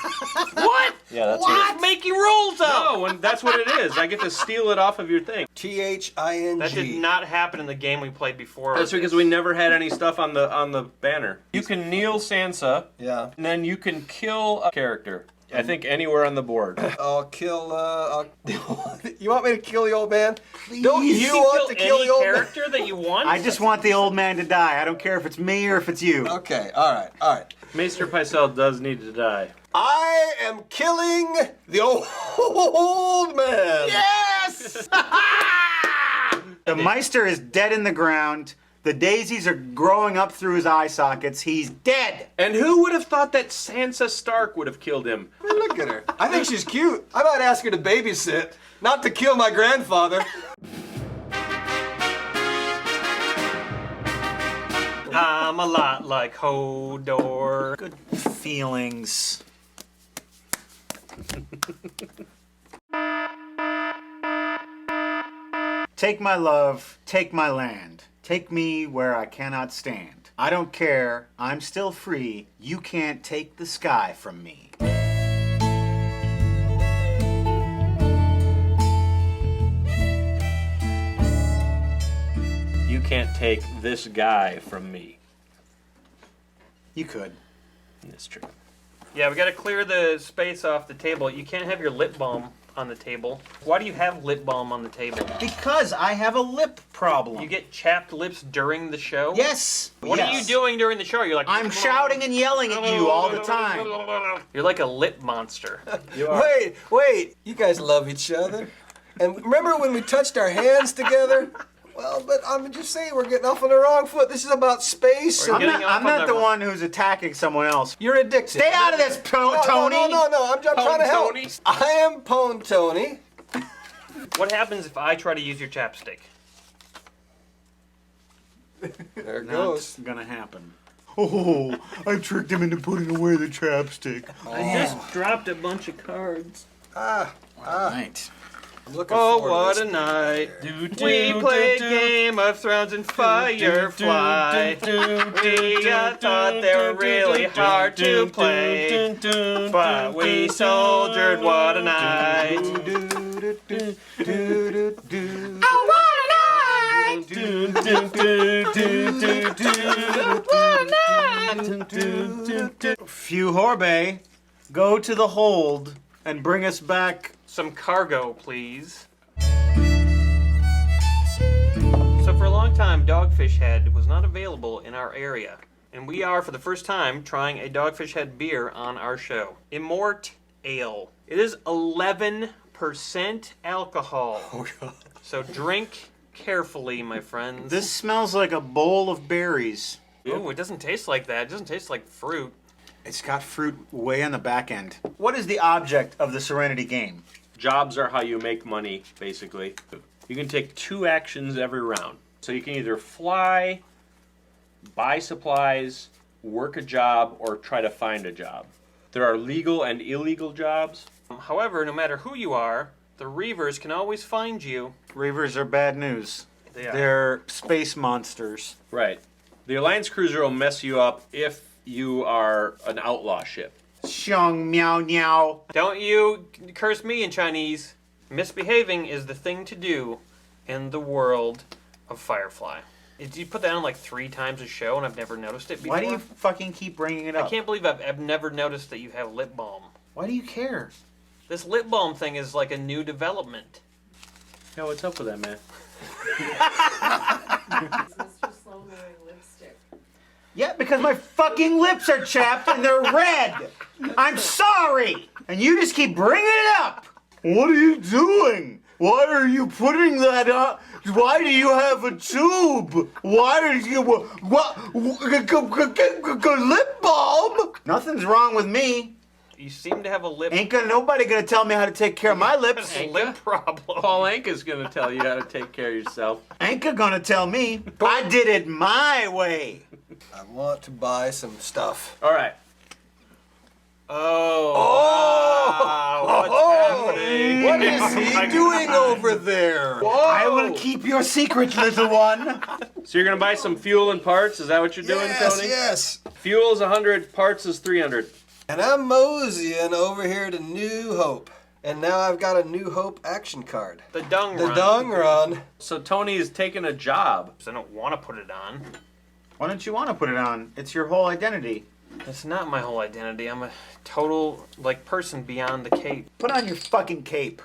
What? Yeah, that's What? Making rules up. No, and that's what it is. I get to steal it off of your thing. THING. That did not happen in the game we played before. That's because we never had any stuff on the banner. You can kneel Sansa. Yeah. And then you can kill a character. I think anywhere on the board. I'll kill. You want me to kill the old man? Please. Don't you can want to kill any the old character that you want? I just want the old man to die. I don't care if it's me or if it's you. Okay, all right. Maester Pycelle does need to die. I am killing the old man. Yes! The Meister is dead in the ground. The daisies are growing up through his eye sockets. He's dead. And who would have thought that Sansa Stark would have killed him? I mean, look at her. I think she's cute. I might ask her to babysit, not to kill my grandfather. I'm a lot like Hodor. Good feelings. Take my love, take my land. Take me where I cannot stand. I don't care, I'm still free. You can't take the sky from me. You can't take this guy from me. You could. That's true. Yeah, we got to clear the space off the table. You can't have your lip balm on the table. Why do you have lip balm on the table? Because I have a lip problem. You get chapped lips during the show? Yes. What are you doing during the show? You're like... I'm shouting and yelling at you all the time. You're like a lip monster. Wait. You guys love each other. And remember when we touched our hands together? Well, but I'm just saying we're getting off on the wrong foot. This is about space. I'm not the one who's attacking someone else. You're addicted. Stay out of this, Tony. No. I'm trying to help. Tony? I am Pone Tony. What happens if I try to use your chapstick? There it goes. Not gonna happen. Oh, I tricked him into putting away the chapstick. I just dropped a bunch of cards. Right. Oh, what a night. We played Game of Thrones and Firefly. We thought they were really hard to play. But we soldiered, what a night. Oh, what a night. Few Horbe, go to the hold and bring us back some cargo, please. So for a long time, Dogfish Head was not available in our area. And we are, for the first time, trying a Dogfish Head beer on our show. Immort Ale. It is 11% alcohol. Oh, God. So drink carefully, my friends. This smells like a bowl of berries. Ooh, it doesn't taste like that. It doesn't taste like fruit. It's got fruit way on the back end. What is the object of the Serenity game? Jobs are how you make money, basically. You can take 2 actions every round. So you can either fly, buy supplies, work a job, or try to find a job. There are legal and illegal jobs. However, no matter who you are, the Reavers can always find you. Reavers are bad news. They are. They're space monsters. Right. The Alliance Cruiser will mess you up if you are an outlaw ship. Xiong meow meow. Don't you curse me in Chinese. Misbehaving is the thing to do in the world of Firefly. Did you put that on like 3 times a show and I've never noticed it before? Why do you fucking keep bringing it up? I can't believe I've never noticed that you have lip balm. Why do you care? This lip balm thing is like a new development. Yeah, what's up with that, man? Yeah, because my fucking lips are chapped and they're red. I'm sorry. And you just keep bringing it up. What are you doing? Why are you putting that up? Why do you have a tube? Why are you... What? Lip balm? Nothing's wrong with me. You seem to have a lip. Ain't nobody gonna tell me how to take care of my lips. Lip problem. Paul Anka's gonna tell you how to take care of yourself. Ain't gonna tell me. I did it my way. I want to buy some stuff. All right. What's happening? What is he doing over there? I will keep your secret, little one. So you're gonna buy some fuel and parts? Is that what you're doing, Tony? Yes. Fuel is 100, parts is 300. And I'm moseying over here to New Hope. And now I've got a New Hope action card. The dung The run. dung run. So Tony is taking a job. I don't want to put it on. Why don't you want to put it on? It's your whole identity. That's not my whole identity. I'm a total, person beyond the cape. Put on your fucking cape.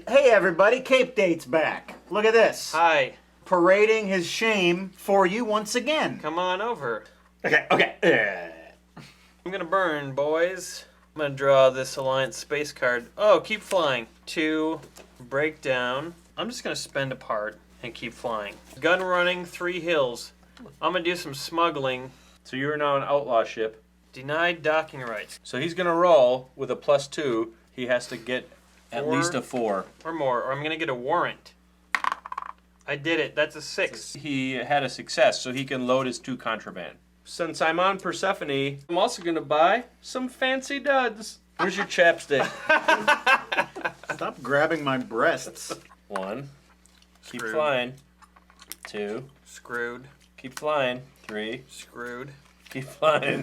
Hey everybody, Cape Date's back. Look at this. Hi. Parading his shame for you once again. Come on over. Okay. I'm gonna burn, boys. I'm gonna draw this Alliance space card. Oh, keep flying. 2, break down. I'm just gonna spend a part and keep flying. Gun running, 3 hills. I'm gonna do some smuggling. So you're now an outlaw ship. Denied docking rights. So he's gonna roll with a +2. He has to get at 4 least a 4. or more, or I'm gonna get a warrant. I did it. That's a 6. He had a success, so he can load his 2 contraband. Since I'm on Persephone, I'm also gonna buy some fancy duds. Where's your chapstick? Stop grabbing my breasts. 1. Keep Screwed. flying. 2. Screwed. Keep flying. 3. Screwed. Keep flying.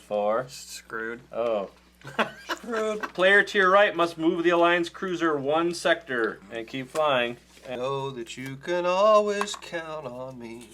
4. Screwed. Oh. Screwed. Player to your right must move the Alliance cruiser 1 sector and keep flying. Know that you can always count on me.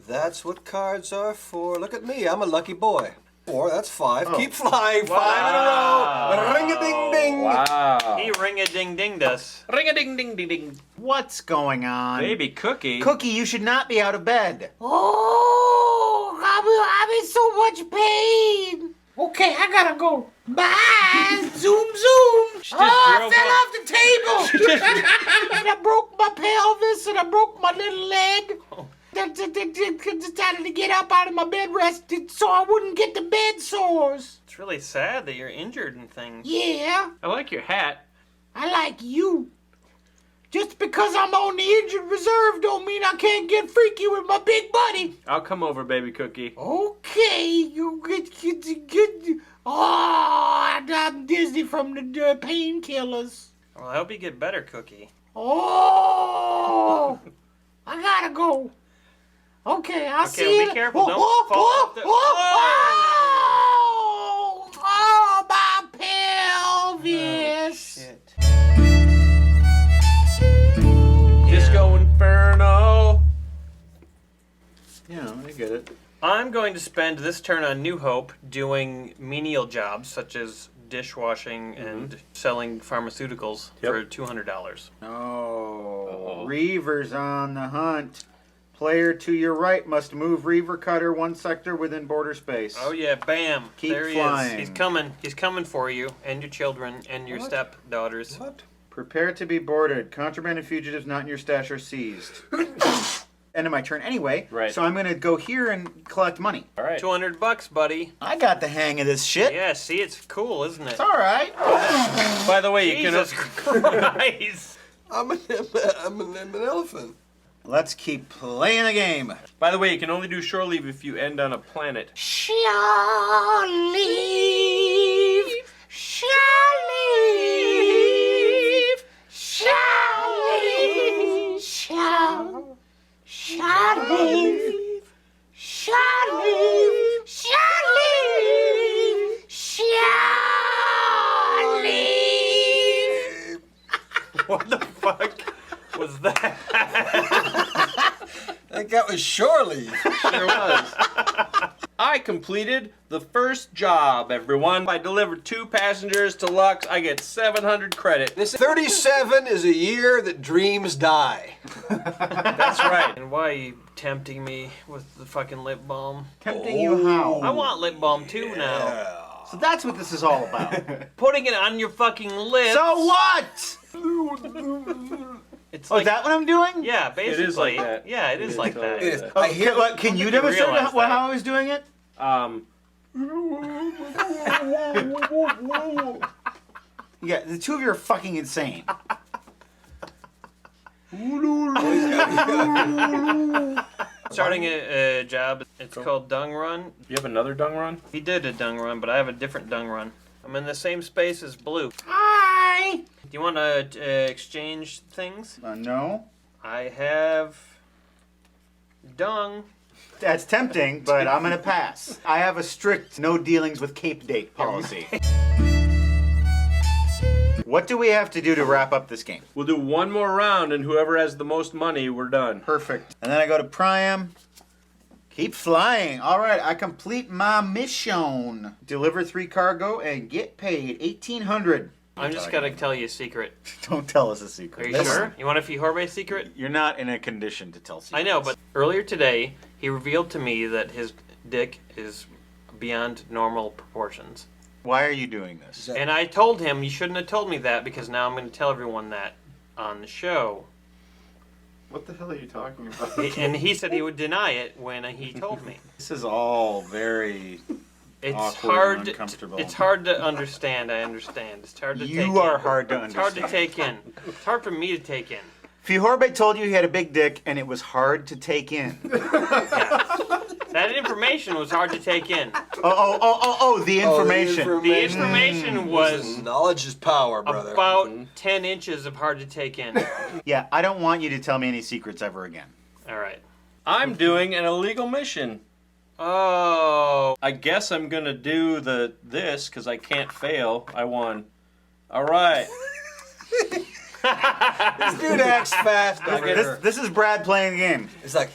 That's what cards are for. Look at me, I'm a lucky boy. 4, that's 5. Oh. Keep flying. 5 in a row. Ring-a-ding-ding. Wow. He ring-a-ding-dinged us. Ring-a-ding-ding-ding-ding. What's going on? Baby Cookie. Cookie, you should not be out of bed. Oh, I'm in so much pain. Okay, I gotta go. Bye. Zoom, zoom. I fell off the table. And I broke my pelvis and I broke my little leg. I decided to get up out of my bed rest so I wouldn't get the bed sores. It's really sad that you're injured and things. Yeah, I like your hat. I like you. Just because I'm on the injured reserve don't mean I can't get freaky with my big buddy. I'll come over, Baby Cookie. Okay, you get. Oh, I'm dizzy from the painkillers. Well, I hope you get better, Cookie. Oh, I gotta go. Okay, I'll see well, you. be careful. Don't fall off the... Oh, my pelvis. Shit. Disco Inferno. Yeah, I get it. I'm going to spend this turn on New Hope doing menial jobs such as dishwashing and selling pharmaceuticals for $200. Oh, Reaver's on the hunt. Player to your right must move Reaver Cutter 1 sector within border space. Oh yeah, bam! Keep there he flying. is. He's coming. He's coming for you and your children and your stepdaughters. What? Prepare to be boarded. Contraband and fugitives not in your stash are seized. End of my turn anyway. Right. So I'm gonna go here and collect money. All right. $200, buddy. I got the hang of this shit. Yeah, see, it's cool, isn't it? It's all right. By the way, you Jesus Christ! I'm an elephant. Let's keep playing the game. By the way, you can only do shore leave if you end on a planet. Shall leave. Shall leave. Shall leave. Shall leave. Shall leave. Shall leave. Shall leave. What the fuck was that? I think that was shore leave. Sure was. I completed the first job, everyone. I delivered 2 passengers to Lux. I get 700 credit. This 37 is a year that dreams die. That's right. And why are you tempting me with the fucking lip balm? Tempting you how? I want lip balm too now. So that's what this is all about. Putting it on your fucking lips. So what? It's Oh, is that what I'm doing? Yeah, basically. It is like that. Yeah, it is like that. It is. Oh, can you You demonstrate realize how I was doing it? Yeah, the two of you are fucking insane. Starting a job. It's called Dung Run. You have another dung run? He did a Dung Run, but I have a different Dung Run. I'm in the same space as Blue. Hi! Do you want to exchange things? No. I have dung. That's tempting, but I'm gonna pass. I have a strict no dealings with Cape Date policy. What do we have to do to wrap up this game? We'll do one more round, and whoever has the most money, we're done. Perfect. And then I go to Priam. Keep flying. All right, I complete my mission. Deliver 3 cargo and get paid 1,800. I'm just gonna tell you a secret. Don't tell us a Are secret. you sure? You want a Fihorbe secret? You're not in a condition to tell secrets. I know, but earlier today, he revealed to me that his dick is beyond normal proportions. Why are you doing this? And I told him, you shouldn't have told me that, because now I'm going to tell everyone that on the show. What the hell are you talking about? And he said he would deny it when he told me. This is all very It's awkward hard. and uncomfortable. It's hard to understand. I understand. It's hard to take in. You are hard to It's hard to understand. take in. It's hard for me to take in. Fihorbe told you he had a big dick and it was hard to take in. That information was hard to take in. The information. The information was knowledge is power, brother. about 10 inches of hard to take in. Yeah, I don't want you to tell me any secrets ever again. All right. I'm doing an illegal mission. Oh. I guess I'm gonna do this because I can't fail. I won. All right. This dude acts fast. This is Brad playing the game. It's like,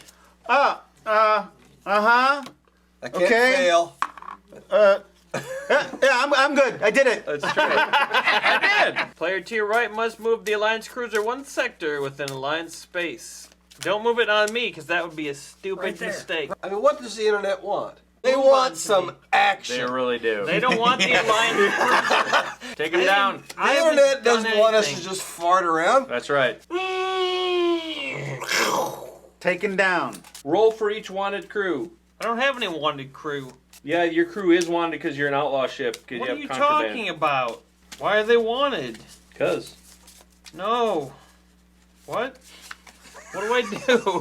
uh-huh. I can't Okay. fail. Yeah, I'm good. I did it. That's true. I did. Player to your right must move the Alliance cruiser 1 sector within Alliance space. Don't move it on me, because that would be a stupid mistake. I mean, what does the internet want? They want some action. They really do. They don't want the Alliance cruiser. Take them down. The internet doesn't want us to just fart around. That's right. Taken down. Roll for each wanted crew. I don't have any wanted crew. Yeah, your crew is wanted because you're an outlaw ship. What are you talking about? Why are they wanted? Because. No. What? What do I do?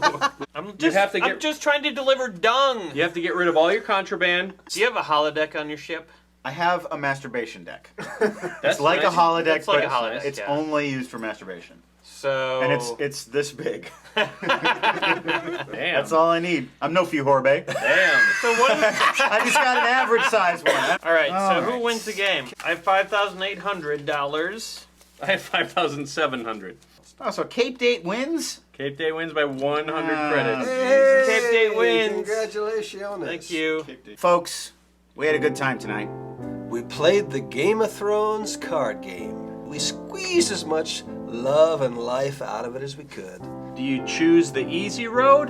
I'm just trying to deliver dung. You have to get rid of all your contraband. Do you have a holodeck on your ship? I have a masturbation deck. That's It's like nice. a holodeck, It's like but a holodeck, it's yeah. only used for masturbation. So. And it's this big. Damn. That's all I need. I'm no Fihorbe. Damn. So what? I just got an average size one. All right. All So who right. wins the game? I have $5,800. I have 5,700. Oh, so Cape Date wins? Cape Day wins by 100 Ah, credits. Hey, Cape Date wins. Congratulations. Thank you. Folks, we had a good time tonight. We played the Game of Thrones card game. We squeezed as much love and life out of it as we could. Do you choose the easy road,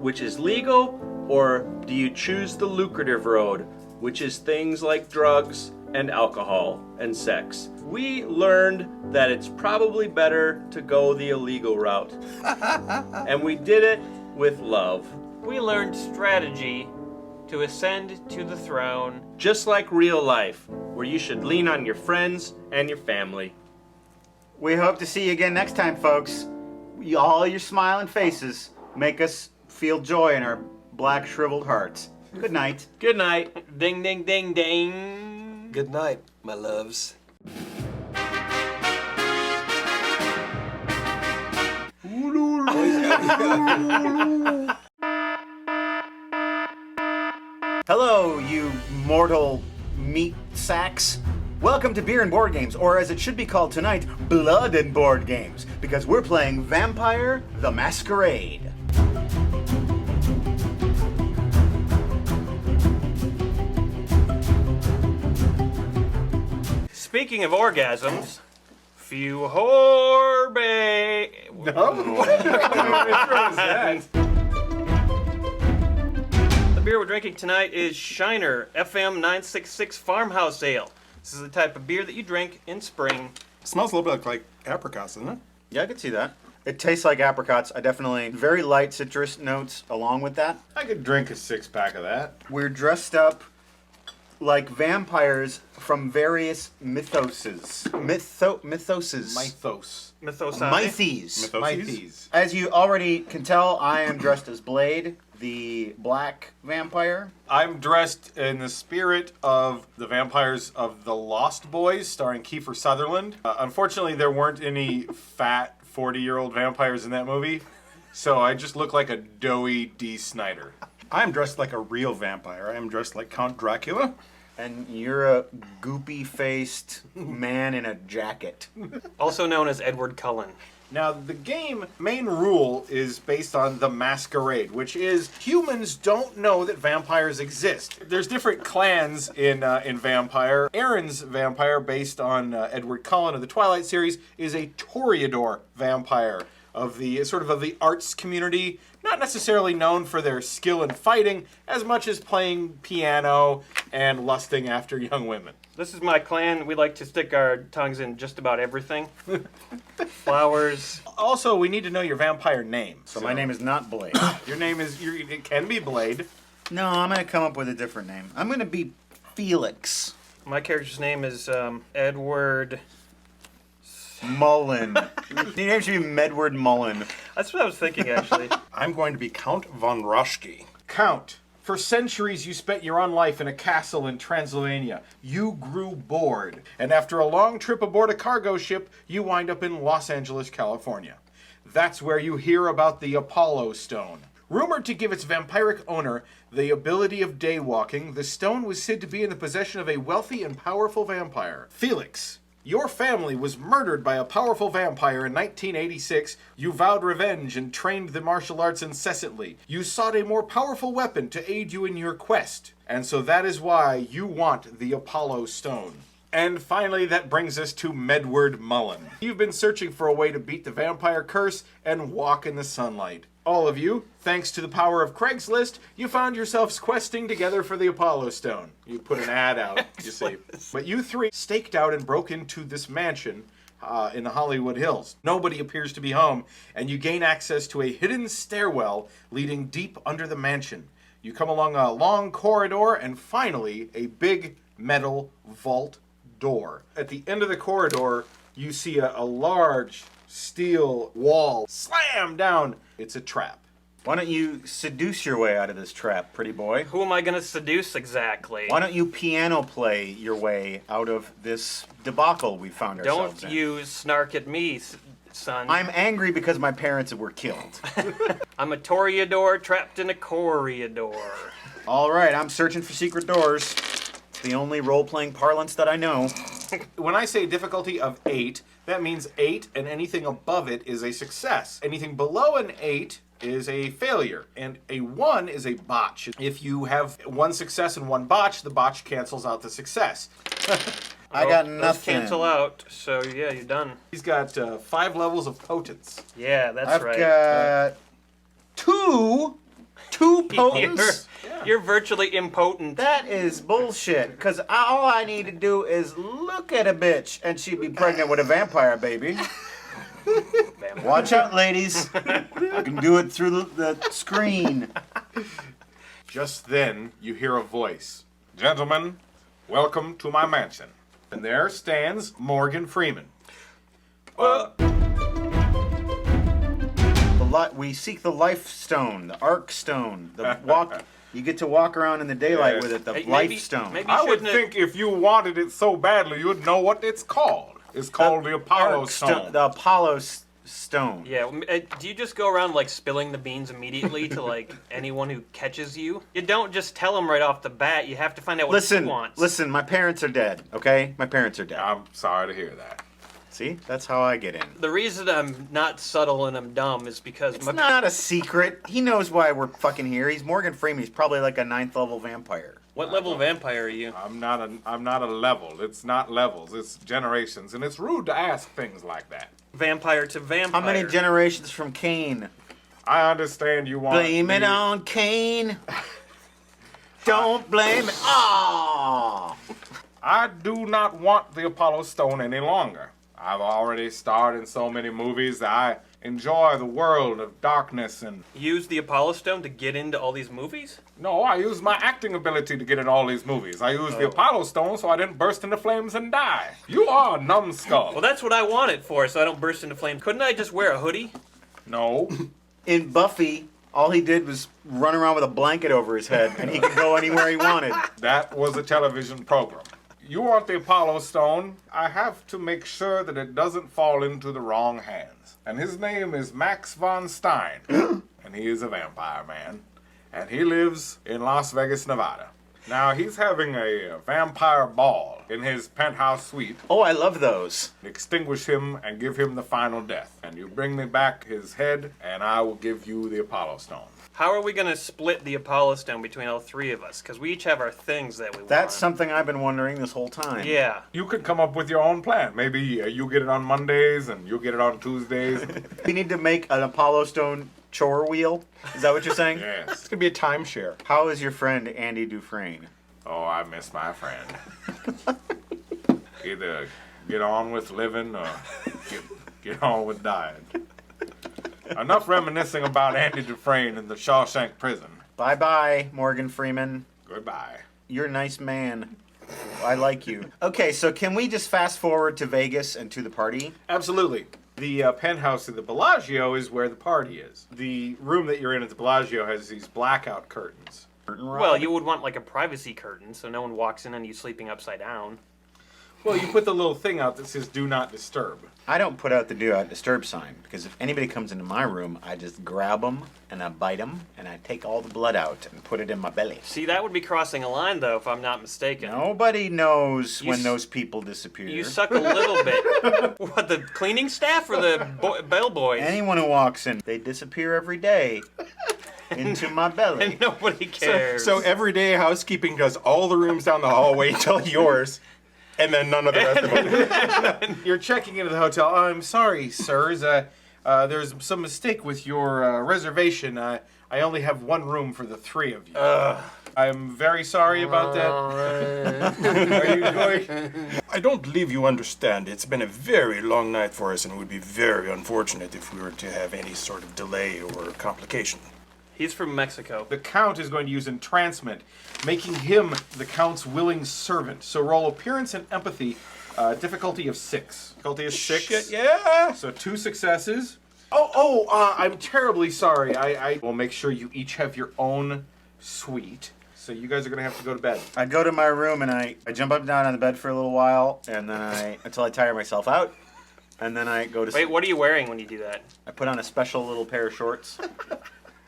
which is legal, or do you choose the lucrative road, which is things like drugs and alcohol and sex? We learned that it's probably better to go the illegal route. And we did it with love. We learned strategy to ascend to the throne. Just like real life, where you should lean on your friends and your family. We hope to see you again next time, folks. All your smiling faces make us feel joy in our black shriveled hearts. Good night. Good night. Ding, ding, ding, ding. Good night, my loves. Hello, you mortal meat sacks. Welcome to Beer and Board Games, or as it should be called tonight, Blood and Board Games, because we're playing Vampire the Masquerade. Speaking of orgasms, Fihorbe. The beer we're drinking tonight is Shiner FM 966 Farmhouse Ale. This is the type of beer that you drink in spring. It smells a little bit like apricots, doesn't it? Yeah, I could see that. It tastes like apricots. I definitely, very light citrus notes along with that. I could drink a 6-pack of that. We're dressed up like vampires from various mythoses. Mythoses. Mythos. Mythes. As you already can tell, I am dressed as Blade, the black vampire. I'm dressed in the spirit of the vampires of the Lost Boys, starring Kiefer Sutherland. Unfortunately, there weren't any fat 40-year-old vampires in that movie, so I just look like a doughy D. Snyder. I'm dressed like a real vampire. I am dressed like Count Dracula. And you're a goopy-faced man in a jacket. Also known as Edward Cullen. Now, the game main rule is based on the masquerade, which is humans don't know that vampires exist. There's different clans in Vampire. Aaron's vampire, based on Edward Cullen of the Twilight series, is a Toreador vampire of the of the arts community, not necessarily known for their skill in fighting as much as playing piano and lusting after young women. This is my clan. We like to stick our tongues in just about everything. Flowers. Also, we need to know your vampire name. So my name is not Blade. Your name is, it can be Blade. No, I'm going to come up with a different name. I'm going to be Felix. My character's name is Edward Mullen. Your name should be Medward Mullen. That's what I was thinking, actually. I'm going to be Count von Roschke. Count. For centuries, you spent your own life in a castle in Transylvania. You grew bored, and after a long trip aboard a cargo ship, you wind up in Los Angeles, California. That's where you hear about the Apollo Stone. Rumored to give its vampiric owner the ability of daywalking, the stone was said to be in the possession of a wealthy and powerful vampire, Felix. Your family was murdered by a powerful vampire in 1986. You vowed revenge and trained the martial arts incessantly. You sought a more powerful weapon to aid you in your quest. And so that is why you want the Apollo Stone. And finally, that brings us to Medward Mullen. You've been searching for a way to beat the vampire curse and walk in the sunlight. All of you, thanks to the power of Craigslist, you found yourselves questing together for the Apollo Stone. You put an ad out, you see. But you three staked out and broke into this mansion in the Hollywood Hills. Nobody appears to be home, and you gain access to a hidden stairwell leading deep under the mansion. You come along a long corridor, and finally, a big metal vault door. At the end of the corridor, you see a large steel wall slam down. It's a trap. Why don't you seduce your way out of this trap, pretty boy? Who am I going to seduce exactly? Why don't you piano play your way out of this debacle we found ourselves in? Don't you snark at me, son. I'm angry because my parents were killed. I'm a Toreador trapped in a corridor. All right, I'm searching for secret doors. It's the only role-playing parlance that I know. When I say difficulty of 8, that means 8 and anything above it is a success. Anything below an 8 is a failure, and a 1 is a botch. If you have 1 success and 1 botch, the botch cancels out the success. I got Those nothing. cancel out, so yeah, you're done. He's got 5 levels of potence. Yeah, that's I've right. got two potents. You're virtually impotent. That is bullshit, because all I need to do is look at a bitch, and she'd be pregnant with a vampire baby. Watch out, ladies. I can do it through the screen. Just then, you hear a voice. Gentlemen, welcome to my mansion. And there stands Morgan Freeman. We seek the life stone, the arc stone, the walk. You get to walk around in the daylight with it, the life stone. I would think if you wanted it so badly, you'd know what it's called. It's called the Apollo Stone. The Apollo Stone. Yeah, do you just go around like spilling the beans immediately to like anyone who catches you? You don't just tell them right off the bat. You have to find out what he wants. Listen, my parents are dead, okay? My parents are dead. I'm sorry to hear that. See? That's how I get in. The reason I'm not subtle and I'm dumb is because It's not a secret. He knows why we're fucking here. He's Morgan Freeman. He's probably like a 9th level vampire. What level vampire are you? I'm not a level. It's not levels. It's generations, and it's rude to ask things like that. Vampire to vampire. How many generations from Cain? I understand you want Blame it on Cain. Don't blame it. Oh. I do not want the Apollo Stone any longer. I've already starred in so many movies that enjoy the world of darkness and... Use the Apollo Stone to get into all these movies? No, I use my acting ability to get in all these movies. I used the Apollo Stone so I didn't burst into flames and die. You are a numbskull. Well, that's what I want it for, so I don't burst into flames. Couldn't I just wear a hoodie? No. In Buffy, all he did was run around with a blanket over his head, and he could go anywhere he wanted. That was a television program. You want the Apollo Stone? I have to make sure that it doesn't fall into the wrong hands. And his name is Max von Stein. And he is a vampire man. And he lives in Las Vegas, Nevada. Now, he's having a vampire ball in his penthouse suite. Oh, I love those. Extinguish him and give him the final death. And you bring me back his head, and I will give you the Apollo Stone. How are we going to split the Apollo Stone between all three of us? Because we each have our things that we want. That's something I've been wondering this whole time. Yeah. You could come up with your own plan. Maybe you get it on Mondays, and you get it on Tuesdays. We need to make an Apollo Stone chore wheel? Is that what you're saying? Yes. It's going to be a timeshare. How is your friend Andy Dufresne? Oh, I miss my friend. Either get on with living or get on with dying. Enough reminiscing about Andy Dufresne in the Shawshank prison. Bye-bye, Morgan Freeman. Goodbye. You're a nice man. I like you. Okay, so can we just fast forward to Vegas and to the party? Absolutely. The penthouse of the Bellagio is where the party is. The room that you're in at the Bellagio has these blackout curtains. Well, you would want like a privacy curtain so no one walks in on you sleeping upside down. Well, you put the little thing out that says do not disturb. I don't put out the do not disturb sign because if anybody comes into my room, I just grab them and I bite them and I take all the blood out and put it in my belly. See, that would be crossing a line, though, if I'm not mistaken. Nobody knows when those people disappear. You suck a little bit. What, the cleaning staff or the bellboys? Anyone who walks in, they disappear every day into my belly. And nobody cares. So every day housekeeping does all the rooms down the hallway until yours. And then none of the rest of them. You're checking into the hotel. I'm sorry, sirs. There's some mistake with your reservation. I only have one room for the three of you. I'm very sorry about that. Are you going? I don't believe you understand. It's been a very long night for us, and it would be very unfortunate if we were to have any sort of delay or complication. He's from Mexico. The Count is going to use entrancement, making him the Count's willing servant. So roll appearance and empathy, difficulty of 6. Difficulty is 6. Shit, yeah. So 2 successes. I'm terribly sorry. I will make sure you each have your own suite. So you guys are going to have to go to bed. I go to my room and I jump up and down on the bed for a little while, and then until I tire myself out, and then I go to sleep. Wait, what are you wearing when you do that? I put on a special little pair of shorts.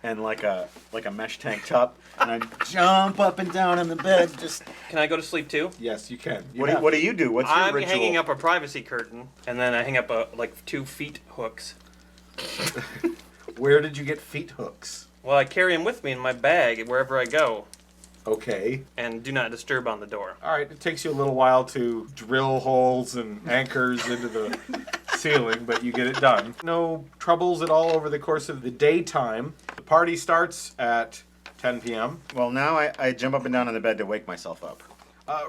And like a mesh tank top, and I jump up and down on the bed. Just Can I go to sleep too? Yes, you can. What do you do? What's your I'm ritual? hanging up a privacy curtain, and then I hang up like 2 feet hooks. Where did you get feet hooks? Well, I carry them with me in my bag wherever I go. Okay. And do not disturb on the door. All right, it takes you a little while to drill holes and anchors into the ceiling, but you get it done. No troubles at all over the course of the daytime. The party starts at 10 p.m. Well, now I jump up and down on the bed to wake myself up.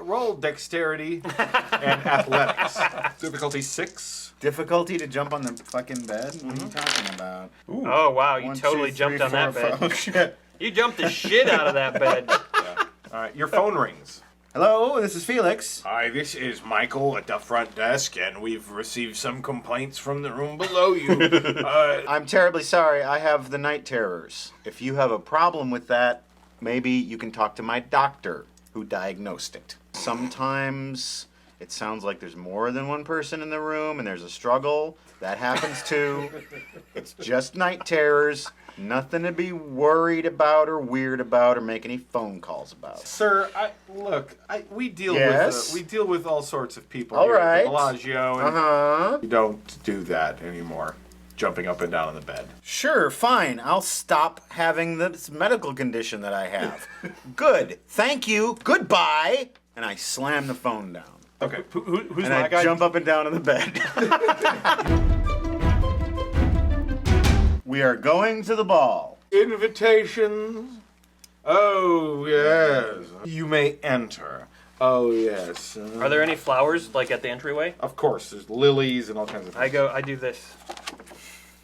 Roll dexterity and athletics. Difficulty 6. Difficulty to jump on the fucking bed? What are you talking about? Ooh. Oh, wow, you 1, totally 2, 3, jumped on that 4, bed. 5. Oh, shit. You jumped the shit out of that bed. Yeah. All right, your phone rings. Hello, this is Felix. Hi, this is Michael at the front desk, and we've received some complaints from the room below you. I'm terribly sorry. I have the night terrors. If you have a problem with that, maybe you can talk to my doctor who diagnosed it. Sometimes it sounds like there's more than one person in the room and there's a struggle. That happens too. It's just night terrors. Nothing to be worried about or weird about or make any phone calls about. Sir, we deal with all sorts of people All here at right. the Bellagio, and we don't do that anymore. Jumping up and down on the bed. Sure, fine. I'll stop having this medical condition that I have. Good. Thank you. Goodbye. And I slam the phone down. Okay. Who's and my I guy? jump up and down on the bed. We are going to the ball. Invitations. Oh, yes. You may enter. Oh, yes. Are there any flowers, like, at the entryway? Of course. There's lilies and all kinds of things. I do this.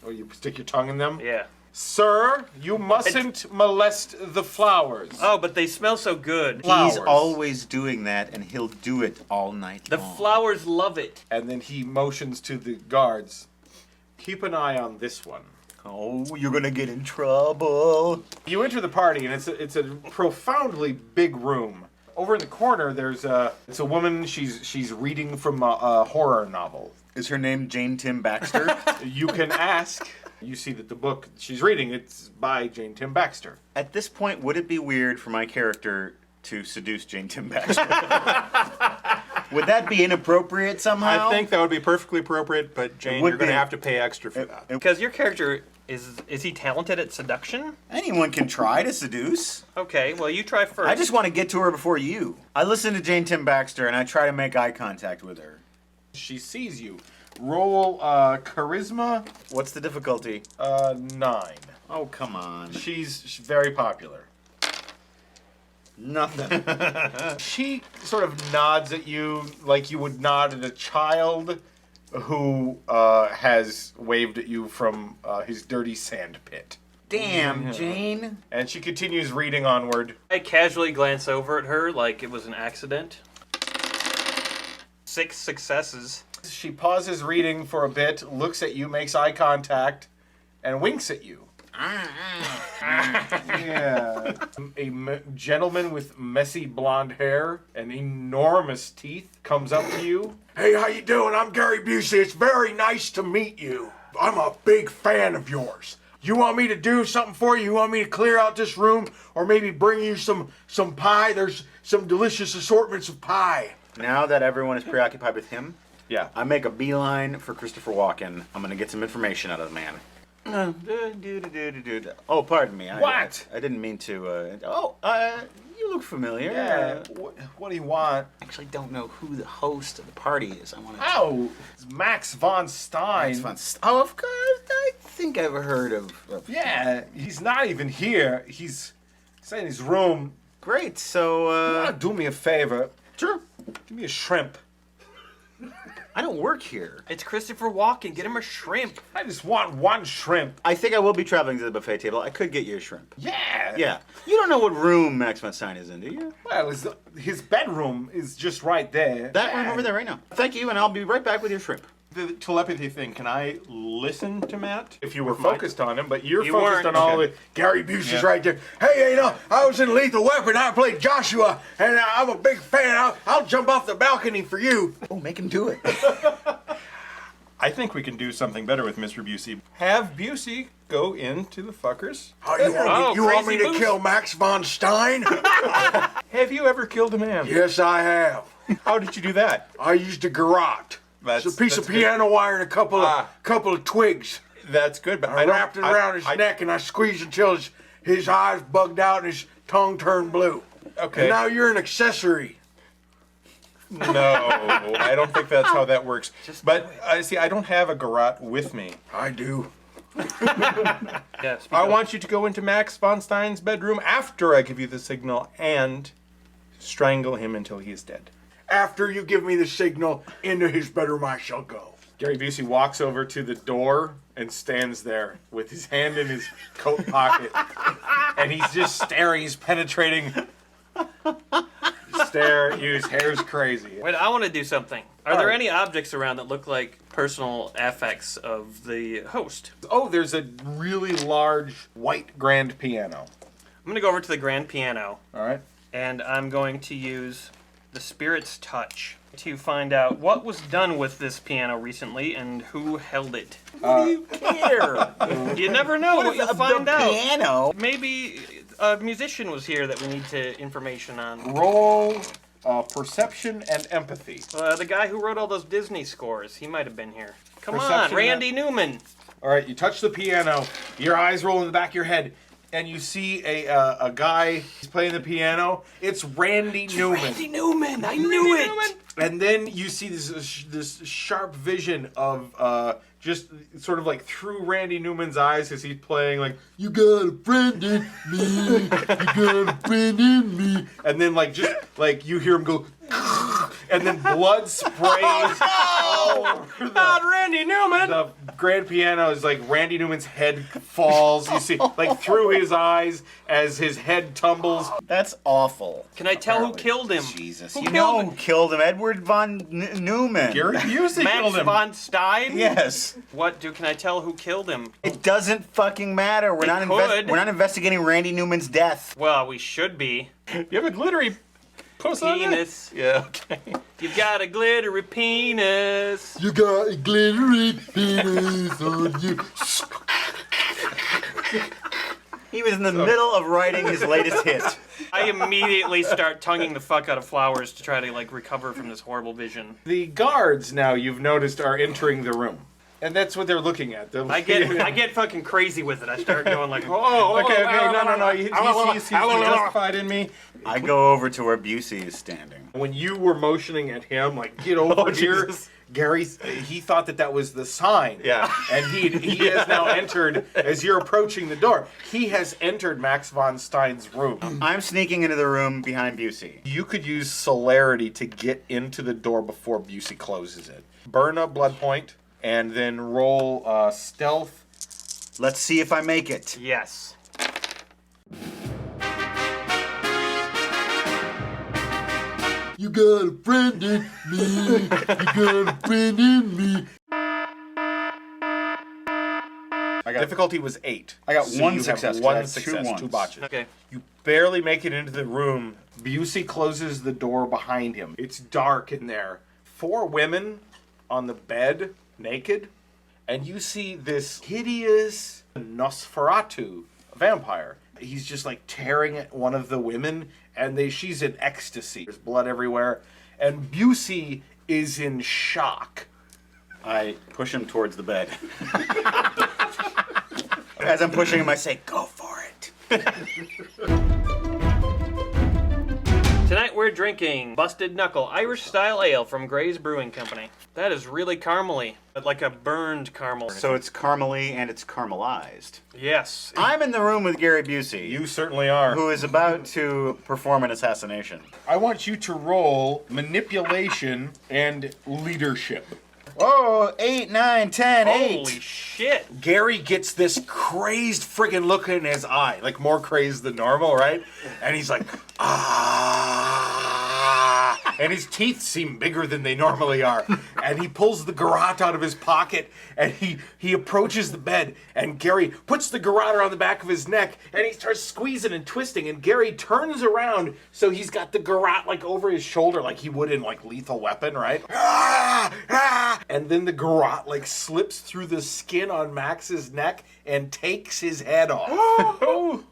Or you stick your tongue in them? Yeah. Sir, you mustn't molest the flowers. Oh, but they smell so good. He's always doing that, and he'll do it all night The long. flowers love it. And then he motions to the guards. Keep an eye on this one. Oh, you're gonna get in trouble. You enter the party, and it's a profoundly big room. Over in the corner, it's a woman. She's reading from a horror novel. Is her name Jane Tim Baxter? You can ask. You see that the book she's reading, it's by Jane Tim Baxter. At this point, would it be weird for my character to seduce Jane Tim Baxter? Would that be inappropriate somehow? I think that would be perfectly appropriate, but Jane, you're going to have to pay extra for that. Because your character is he talented at seduction? Anyone can try to seduce. Okay, well you try first. I just want to get to her before you. I listen to Jane Tim Baxter and I try to make eye contact with her. She sees you. Roll charisma. What's the difficulty? 9. Oh, come on. She's very popular. Nothing. She sort of nods at you like you would nod at a child who has waved at you from his dirty sand pit. Damn, Jane. And she continues reading onward. I casually glance over at her like it was an accident. 6 successes. She pauses reading for a bit, looks at you, makes eye contact, and winks at you. Yeah. Gentleman with messy blonde hair and enormous teeth comes up to you. Hey, how you doing? I'm Gary Busey. It's very nice to meet you. I'm a big fan of yours. You want me to do something for you? You want me to clear out this room or maybe bring you some pie? There's some delicious assortments of pie. Now that everyone is preoccupied with him, yeah, I make a beeline for Christopher Walken. I'm going to get some information out of the man. Oh, pardon me. What? I didn't mean to. You look familiar. Yeah. What do you want? I actually don't know who the host of the party is. I want to. Oh, it's Max von Stein. Oh, of course. I think I've heard of. Yeah, he's not even here. He's in his room. Great. So, you want to do me a favor? Sure. Give me a shrimp. I don't work here. It's Christopher Walken. Get him a shrimp. I just want one shrimp. I think I will be traveling to the buffet table. I could get you a shrimp. Yeah. Yeah. You don't know what room Max von Stein is in, do you? Well, his bedroom is just right there. That room over there right now. Thank you, and I'll be right back with your shrimp. The telepathy thing, can I listen to Matt? If you were focused on him, but you're focused on all the... Gary Busey's right there. Hey, you know, I was in Lethal Weapon. I played Joshua, and I'm a big fan. I'll jump off the balcony for you. Oh, make him do it. I think we can do something better with Mr. Busey. Have Busey go into the fuckers. Oh, you want me to kill Max von Stein? Have you ever killed a man? Yes, I have. How did you do that? I used a garrote. It's a piece of piano wire and a couple of twigs. That's good, but I wrapped it around his neck and I squeezed until his eyes bugged out and his tongue turned blue. Okay. And now you're an accessory. No, I don't think that's how that works. But see, I don't have a garrote with me. I do. Yes. I want you to go into Max von Stein's bedroom after I give you the signal and strangle him until he is dead. After you give me the signal, into his bedroom I shall go. Gary Busey walks over to the door and stands there with his hand in his coat pocket. And he's just staring, he's penetrating. Stare at you, his hair's crazy. Wait, I want to do something. Are there any objects around that look like personal affects of the host? Oh, there's a really large white grand piano. I'm going to go over to the grand piano. All right. And I'm going to use the Spirit's Touch to find out what was done with this piano recently and who held it. What do you care? You never know what you'll find out. Piano? Maybe a musician was here that we need information on. Roll perception and empathy. The guy who wrote all those Disney scores, he might have been here. Come Perception on, Randy Newman. All right, you touch the piano. Your eyes roll in the back of your head, and you see a guy. He's playing the piano. It's Randy Newman. Randy Newman. I knew it. And then you see this sharp vision of just sort of like through Randy Newman's eyes as he's playing like, you got a friend in me, you got a friend in me. And then like just like you hear him go, and then blood sprays Not Randy Newman! The grand piano is like Randy Newman's head falls. You see, like through his eyes as his head tumbles. That's awful. Can I tell who killed him? Jesus. Who You killed know him? who killed him? Edward von Neumann. Gary Busey Max killed him. von Stein? Yes. Can I tell who killed him? It doesn't fucking matter. We're not investigating Randy Newman's death. Well, we should be. You have a glittery puss on there? Penis. Yeah, okay. You've got a glittery penis. You got a glittery penis on you. He was in the middle of writing his latest hit. I immediately start tonguing the fuck out of Flowers to try to like recover from this horrible vision. The guards now, you've noticed, are entering the room. And that's what they're looking at. I get fucking crazy with it. I start going like, okay, no. He's justified in me. I go over to where Busey is standing. When you were motioning at him, like, get over here, Jesus. Gary, he thought that was the sign. Yeah. And he has now entered, as you're approaching the door, he has entered Max von Stein's room. I'm sneaking into the room behind Busey. You could use celerity to get into the door before Busey closes it. Burn a blood point, and then roll stealth. Let's see if I make it. yes. You got a friend in me. You got a friend in me. Difficulty was 8. I got So one you have success. 'cause I One had two success, ones. 2 botches. Okay. You barely make it into the room. Busey closes the door behind him. It's dark in there. 4 women on the bed, naked, and you see this hideous Nosferatu vampire. He's just like tearing at one of the women, and she's in ecstasy. There's blood everywhere, and Busey is in shock. I push him towards the bed. As I'm pushing him, I say, go for it. Tonight we're drinking Busted Knuckle Irish Style Ale from Gray's Brewing Company. That is really caramely, but like a burned caramel. So it's caramely and it's caramelized. Yes. I'm in the room with Gary Busey. You certainly are. Who is about to perform an assassination. I want you to roll manipulation and leadership. Oh, 8, 9, 10, 8. Holy shit. Gary gets this crazed friggin' look in his eye, like more crazed than normal, right? And he's like, ah. And his teeth seem bigger than they normally are. And he pulls the garrote out of his pocket and he approaches the bed. And Gary puts the garrote around the back of his neck and he starts squeezing and twisting. And Gary turns around so he's got the garrote like over his shoulder like he would in like Lethal Weapon, right? Ah, ah. And then the garrote like slips through the skin on Max's neck and takes his head off.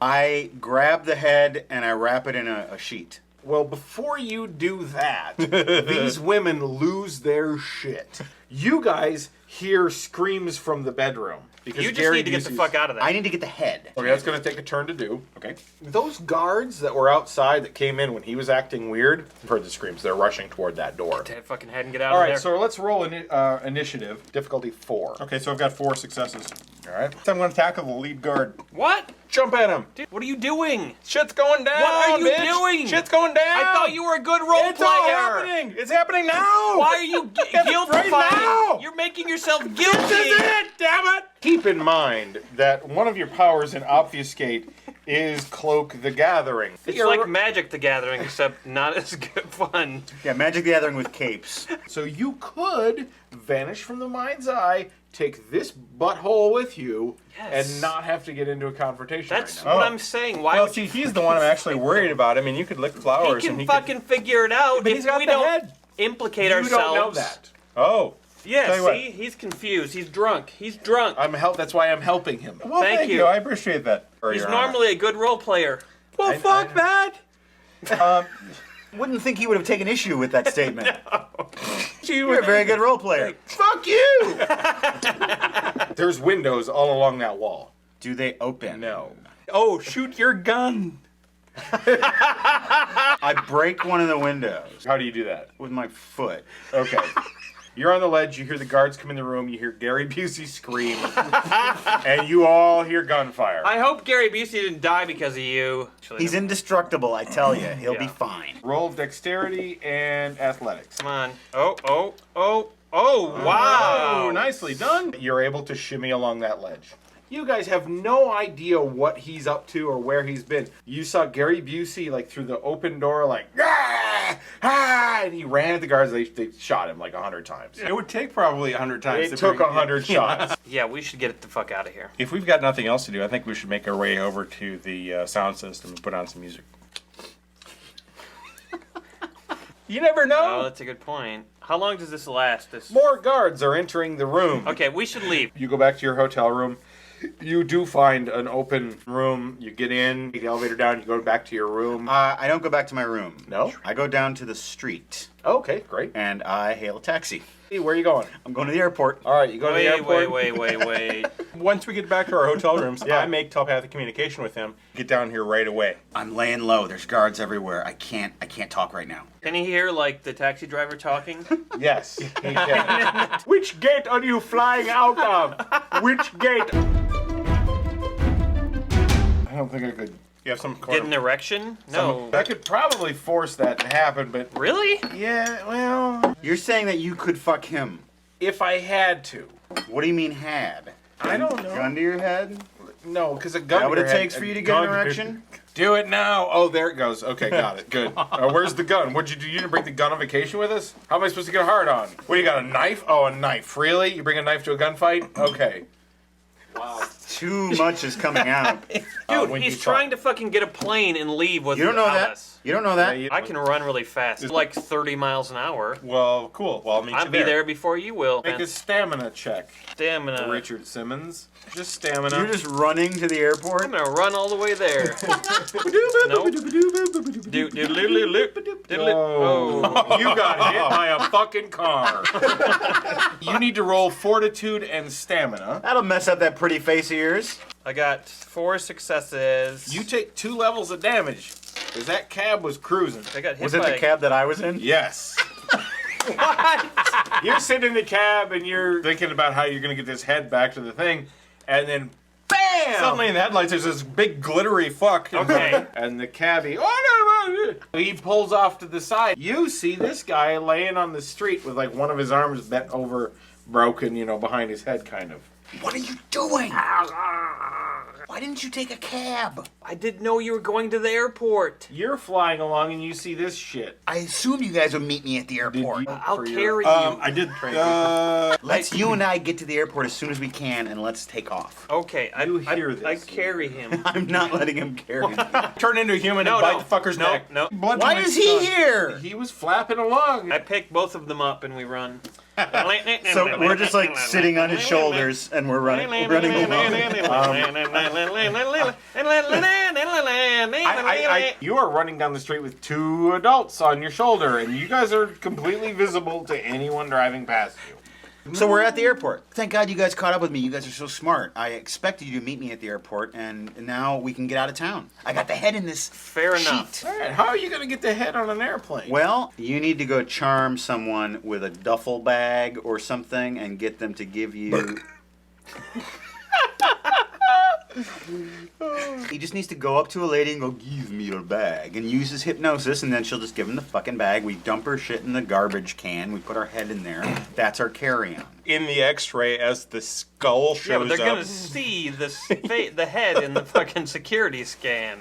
I grab the head and I wrap it in a sheet. Well, before you do that, these women lose their shit. You guys hear screams from the bedroom. You just need to get the fuck out of there. I need to get the head. Okay, that's going to take a turn to do. Okay. Those guards that were outside that came in when he was acting weird, heard the screams. They're rushing toward that door. Take that fucking head and get out All of right, there. so let's roll initiative. Difficulty 4. Okay, so I've got 4 successes. All right. So I'm going to tackle the lead guard. What? Jump at him. Dude, what are you doing? Shit's going down. What are you bitch. doing? Shit's going down. I thought you were a good role It's player. all happening. It's happening now. Why are you guilt right now. You're making yourself guilty. This is it, damn it. Keep in mind that one of your powers in Obfuscate is Cloak the Gathering. It's like Magic the Gathering, except not as good fun. Yeah, Magic the Gathering with capes. So you could vanish from the mind's eye, take this butthole with you, and not have to get into a confrontation That's right now. what I'm saying. Why Well, would see, he's the one I'm actually worried about. I mean, you could lick flowers he and can he fucking figure it out But if he's got we the don't head. implicate You ourselves. don't know that. Oh. Yeah, Tell you what. see? He's confused. He's drunk. He's drunk. That's why I'm helping him. Well, thank you. I appreciate that. He's Your Honor. normally a good role player. Well, fuck that. Wouldn't think he would have taken issue with that statement. You're a very good role player. Fuck you! There's windows all along that wall. Do they open? No. Oh, shoot your gun. I break one of the windows. How do you do that? With my foot. Okay. You're on the ledge, you hear the guards come in the room, you hear Gary Busey scream, and you all hear gunfire. I hope Gary Busey didn't die because of you. He's indestructible, I tell you. He'll be fine. Roll dexterity and athletics. Come on. Oh, oh, oh, Oh, wow. Oh, nicely done. You're able to shimmy along that ledge. You guys have no idea what he's up to or where he's been. You saw Gary Busey like through the open door, like and he ran at the guards. They shot him like 100 times. It would take probably 100 times. It took 100 shots. Yeah, we should get the fuck out of here. If we've got nothing else to do, I think we should make our way over to the sound system and put on some music. You never know. Oh, that's a good point. How long does this last? More guards are entering the room. Okay, we should leave. You go back to your hotel room. You do find an open room. You get in, take the elevator down, you go back to your room. I don't go back to my room. No? I go down to the street. Okay, great. And I hail a taxi. Hey, where are you going? I'm going to the airport. All right, you go to the airport. Wait. Once we get back to our hotel rooms, I make telepathic communication with him. Get down here right away. I'm laying low. There's guards everywhere. I can't talk right now. Can you hear, like, the taxi driver talking? Yes, he can. Which gate are you flying out of? Which gate? I don't think I could. You have some Get an erection? No. I could probably force that to happen, but Really? yeah, well, You're saying that you could fuck him. if I had to, What do you mean had? I don't know. Gun to your head? No, because a gun. That to what your it head- takes for you to a get an gun- erection? Do it now. Oh, there it goes. Okay, got it. Good. Where's the gun? What'd you do? You didn't bring the gun on vacation with us? How am I supposed to get hard on? What, you got a knife? Oh, a knife. Really? You bring a knife to a gunfight? Okay. Wow. Too much is coming out. Dude, he's trying to fucking get a plane and leave with You don't know that? us. You don't know that? I can run really fast, like 30 miles an hour. Well, cool. Well, I'll meet I'll you be there before you will. Make a stamina check. Stamina. Richard Simmons. Just stamina. You're just running to the airport? I'm gonna run all the way there. Oh, you got hit by a fucking car. You need to roll fortitude and stamina. That'll mess up that pretty face of yours. I got 4 successes. You take 2 levels of damage. Because that cab was cruising. I got hit Was it by the cab that I was in? Yes. What? You're sitting in the cab and you're thinking about how you're going to get this head back to the thing. And then, bam! Suddenly in the headlights, there's this big glittery fuck. Okay. And the cabbie, he pulls off to the side. You see this guy laying on the street with like one of his arms bent over, broken, behind his head kind of. What are you doing? Why didn't you take a cab? I didn't know you were going to the airport. You're flying along and you see this shit. I assumed you guys would meet me at the airport. I'll carry you. I did. Let's you and I get to the airport as soon as we can, and let's take off. Okay, I hear this. I carry him. I'm not letting him carry me. Turn into a human and bite the fucker's neck. No. Why is he here? He was flapping along. I pick both of them up and we run. So we're just like sitting on his shoulders, and we're running along. You are running down the street with 2 adults on your shoulder, and you guys are completely visible to anyone driving past you. So we're at the airport. Thank God you guys caught up with me. You guys are so smart. I expected you to meet me at the airport, and now we can get out of town. I got the head in this Fair enough. sheet. All right, how are you going to get the head on an airplane? Well, you need to go charm someone with a duffel bag or something and get them to give you... He just needs to go up to a lady and go, give me your bag, and use his hypnosis, and then she'll just give him the fucking bag. We dump her shit in the garbage can. We put our head in there. That's our carry-on. In the X-ray, as the skull shows Yeah, but they're up. gonna see the head in the fucking security scan.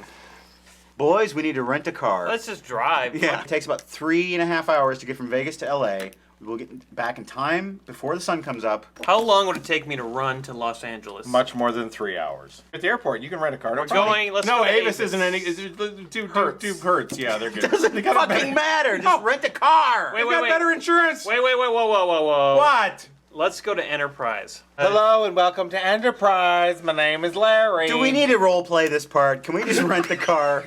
Boys, we need to rent a car. Let's just drive. Yeah, it takes about 3.5 hours to get from Vegas to LA. We'll get back in time before the sun comes up. How long would it take me to run to Los Angeles? Much more than 3 hours. At the airport, you can rent a car. We're going. Let's No, go to Avis isn't any. Two Hertz. Yeah, they're good. Doesn't fucking matter. Just rent a car. Wait, got better insurance. Wait, whoa. What? Let's go to Enterprise. Hello and welcome to Enterprise. My name is Larry. Do we need to role play this part? Can we just rent the car?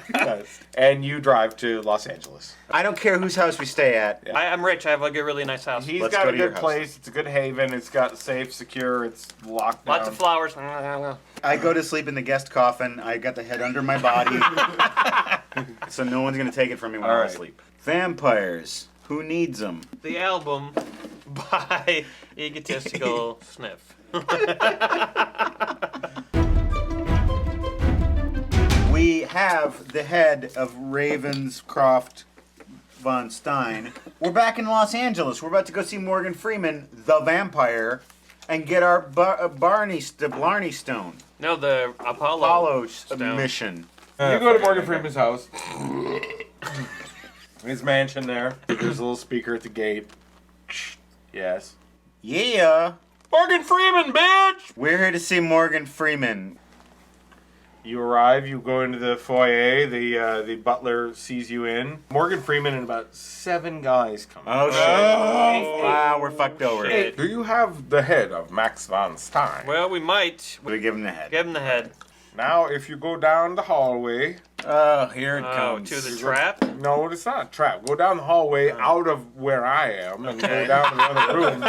And you drive to Los Angeles. I don't care whose house we stay at. I'm rich. I have a really nice house. He's Let's got go a to your good house. place. It's a good haven. It's got safe, secure. It's locked down. Lots of flowers. I go to sleep in the guest coffin. I got the head under my body. So no one's going to take it from me when I sleep. Vampires. Who needs them? The album by Egotistical Sniff. We have the head of Ravenscroft von Stein. We're back in Los Angeles. We're about to go see Morgan Freeman, the vampire, and get our Blarney Stone. No, the Apollo stone. mission. You go to Morgan Freeman's house. His mansion there. There's a little speaker at the gate. Yes. Yeah. Morgan Freeman, bitch! We're here to see Morgan Freeman. You arrive, you go into the foyer, the butler sees you in. Morgan Freeman and about 7 guys come in. Oh, shit. Wow, we're fucked over. Hey, do you have the head of Max von Stein? Well, we might. We give him the head. Give him the head. Now, if you go down the hallway... Oh, here it comes. To the trap? No, it's not a trap. Go down the hallway out of where I am and go down to the other room.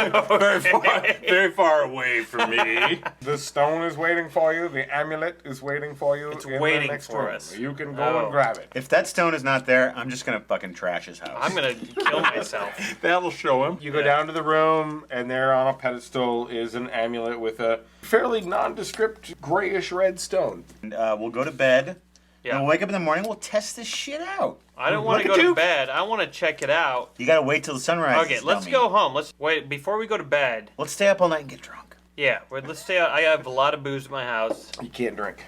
Very far away from me. The stone is waiting for you. The amulet is waiting for you. It's in waiting the next for room. us. You can go and grab it. If that stone is not there, I'm just gonna fucking trash his house. I'm gonna kill myself. That'll show him. You go down to the room, and there on a pedestal is an amulet with a fairly nondescript grayish red stone. And, we'll go to bed. Yeah. We'll wake up in the morning. We'll test this shit out. I don't want to go to bed. I want to check it out. You gotta wait till the sunrise. Okay, let's go home. Let's wait before we go to bed. Let's stay up all night and get drunk. Yeah, let's stay out. I have a lot of booze at my house. You can't drink.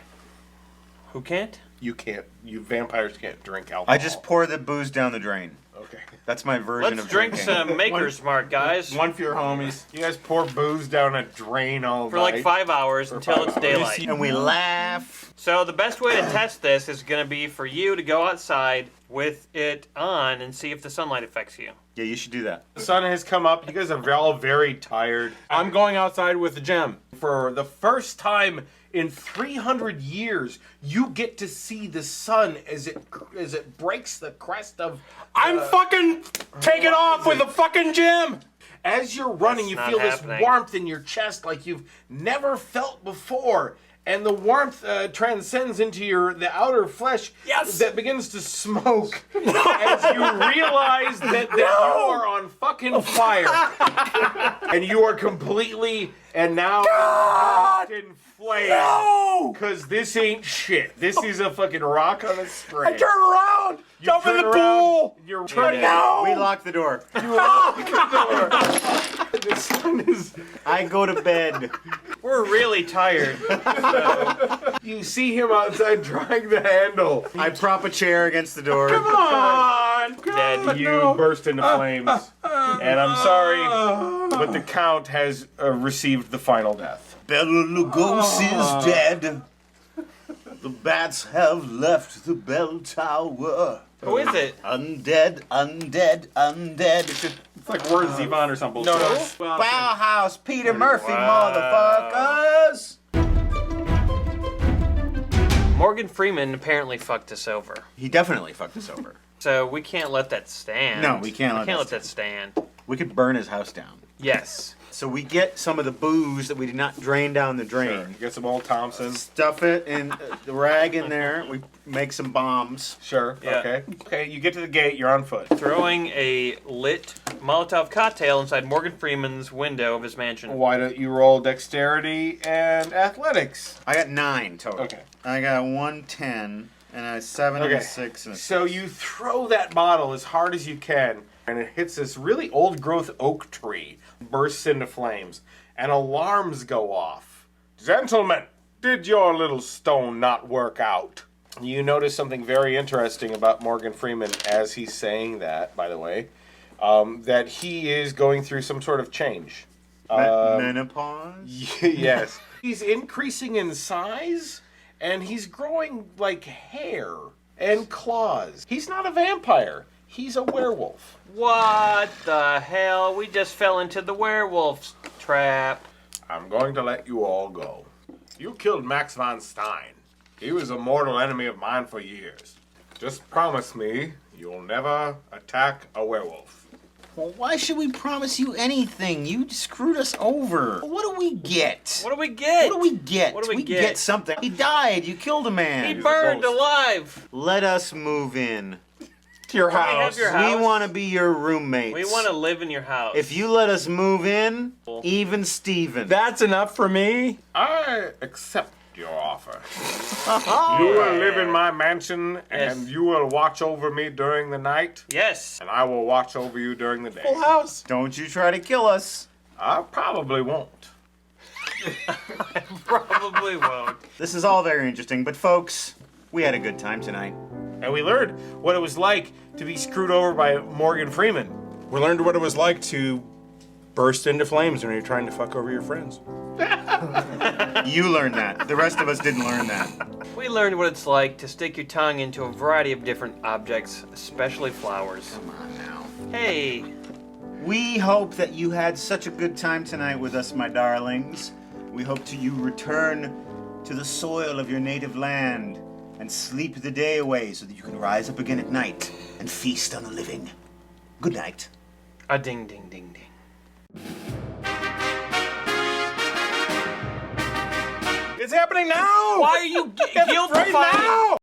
Who can't? You can't. You vampires can't drink alcohol. I just pour the booze down the drain. Okay. That's my version Let's of drink drinking. some Maker's Mark, guys. One for your homies. You guys pour booze down a drain all For night. like 5 hours until it's daylight. And we laugh. So the best way to test this is going to be for you to go outside with it on and see if the sunlight affects you. Yeah, you should do that. The sun has come up. You guys are all very tired. I'm going outside with the gem. For the first time in 300 years, you get to see the sun as it breaks the crest of... I'm fucking taking off with the fucking gem! As you're running, That's you not feel happening. this warmth in your chest like you've never felt before. And the warmth transcends into the outer flesh that begins to smoke as you realize that you are on fucking fire. And you are completely and now in flames. Because this ain't shit. This is a fucking rock on a string. I turn around! Jump in the pool! You're turning out! We lock the door. You lock the door. The sun is... I go to bed. We're really tired. You see him outside drawing the handle. I prop a chair against the door. Come on! Dead. You burst into flames. And I'm sorry, but the Count has received the final death. Bela Lugosi is dead. The bats have left the bell tower. Who is it? Undead, undead, undead. It's like Word Zevon or something. No. Bauhaus, Peter Murphy, motherfuckers. Morgan Freeman apparently fucked us over. He definitely fucked us over. So we can't let that stand. No, we can't let that stand. We could burn his house down. Yes. So we get some of the booze that we did not drain down the drain. Sure. Get some old Thompson. Stuff it in the rag in there. We make some bombs. Sure. Yeah. Okay. Okay, you get to the gate, you're on foot. Throwing a lit Molotov cocktail inside Morgan Freeman's window of his mansion. Why don't you roll dexterity and athletics? I got 9 total. Okay. I got 110 and a 7 and a 6 and a 6. So you throw that bottle as hard as you can, and it hits this really old-growth oak tree, bursts into flames, and alarms go off. Gentlemen, did your little stone not work out? You notice something very interesting about Morgan Freeman as he's saying that, by the way, that he is going through some sort of change. Menopause? Yes. He's increasing in size, and he's growing like hair and claws. He's not a vampire. He's a werewolf. What the hell? We just fell into the werewolf's trap. I'm going to let you all go. You killed Max von Stein. He was a mortal enemy of mine for years. Just promise me you'll never attack a werewolf. Well, why should we promise you anything? You screwed us over. What do we get? What do we get? What do we get? What do we get something. He died. You killed a man. He burned alive. Let us move in. To your Can we have house. your house? We want to be your roommates. We want to live in your house. If you let us move in, even Steven. That's enough for me. I accept your offer. You will live in my mansion, and you will watch over me during the night. Yes. And I will watch over you during the day. Full house. Don't you try to kill us. I probably won't. Probably won't. This is all very interesting, but folks, we had a good time tonight. And we learned what it was like to be screwed over by Morgan Freeman. We learned what it was like to burst into flames when you're trying to fuck over your friends. You learned that. The rest of us didn't learn that. We learned what it's like to stick your tongue into a variety of different objects, especially flowers. Come on now. Hey. We hope that you had such a good time tonight with us, my darlings. We hope to you return to the soil of your native land and sleep the day away so that you can rise up again at night and feast on the living. Good night. A ding, ding, ding, ding. It's happening now! Why are you guilt right now?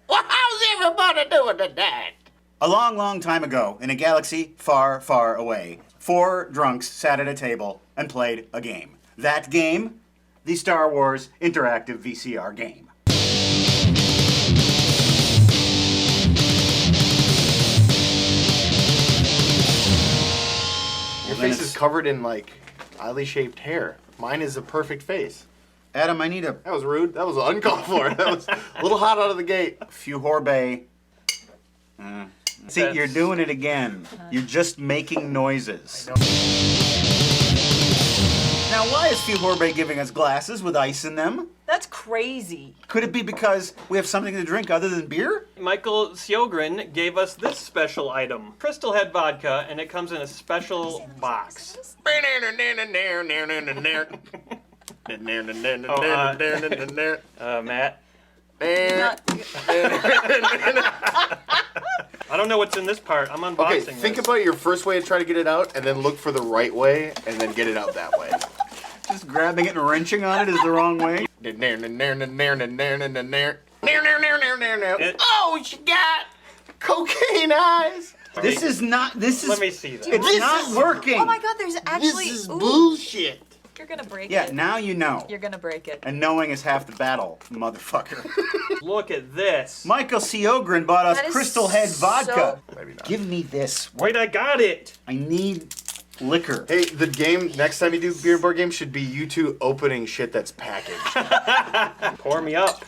Well, how's everybody doing tonight? A long, long time ago, in a galaxy far, far away, 4 drunks sat at a table and played a game. That game, the Star Wars interactive VCR game. Your face is covered in, like, oddly shaped hair. Mine is a perfect face. Adam, I need a... That was rude. That was uncalled for. That was a little hot out of the gate. A few Horbay. See, you're doing it again. You're just making noises. Now, why is Few Horbay giving us glasses with ice in them? That's crazy. Could it be because we have something to drink other than beer? Michael Sjogren gave us this special item. Crystal Head vodka, and it comes in a special box. Matt? I don't know what's in this part. I'm unboxing Okay, this. think about your first way to try to get it out, and then look for the right way, and then get it out that way. Just grabbing it and wrenching on it is the wrong way. Oh, she got cocaine eyes. This is not. This is. Let me see that. It's not working. Oh my god, there's actually. This is ooh, bullshit. You're gonna break Yeah, it. now you know. You're gonna break it. And knowing is half the battle, motherfucker. Look at this. Michael Sjogren bought us That is Crystal Head vodka. Maybe not. Give me this. Wait, I got it. I need liquor. Hey, the game, next time you do beer board game, should be you two opening shit that's packaged. Pour me up.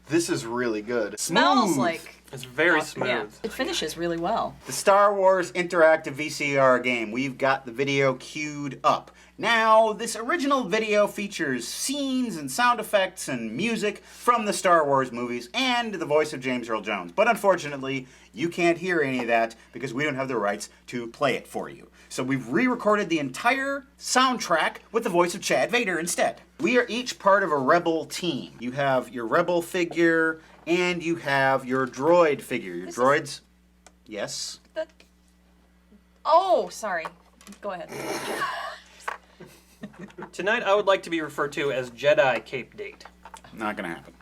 This is really good. Smells like. It's very smooth. Yeah, it finishes really well. The Star Wars interactive VCR game. We've got the video queued up. Now, this original video features scenes and sound effects and music from the Star Wars movies and the voice of James Earl Jones. But unfortunately, you can't hear any of that because we don't have the rights to play it for you. So we've re-recorded the entire soundtrack with the voice of Chad Vader instead. We are each part of a Rebel team. You have your Rebel figure and you have your droid figure. Your droids... Yes? Oh, sorry. Go ahead. Tonight, I would like to be referred to as Jedi Cape Date. Not gonna happen.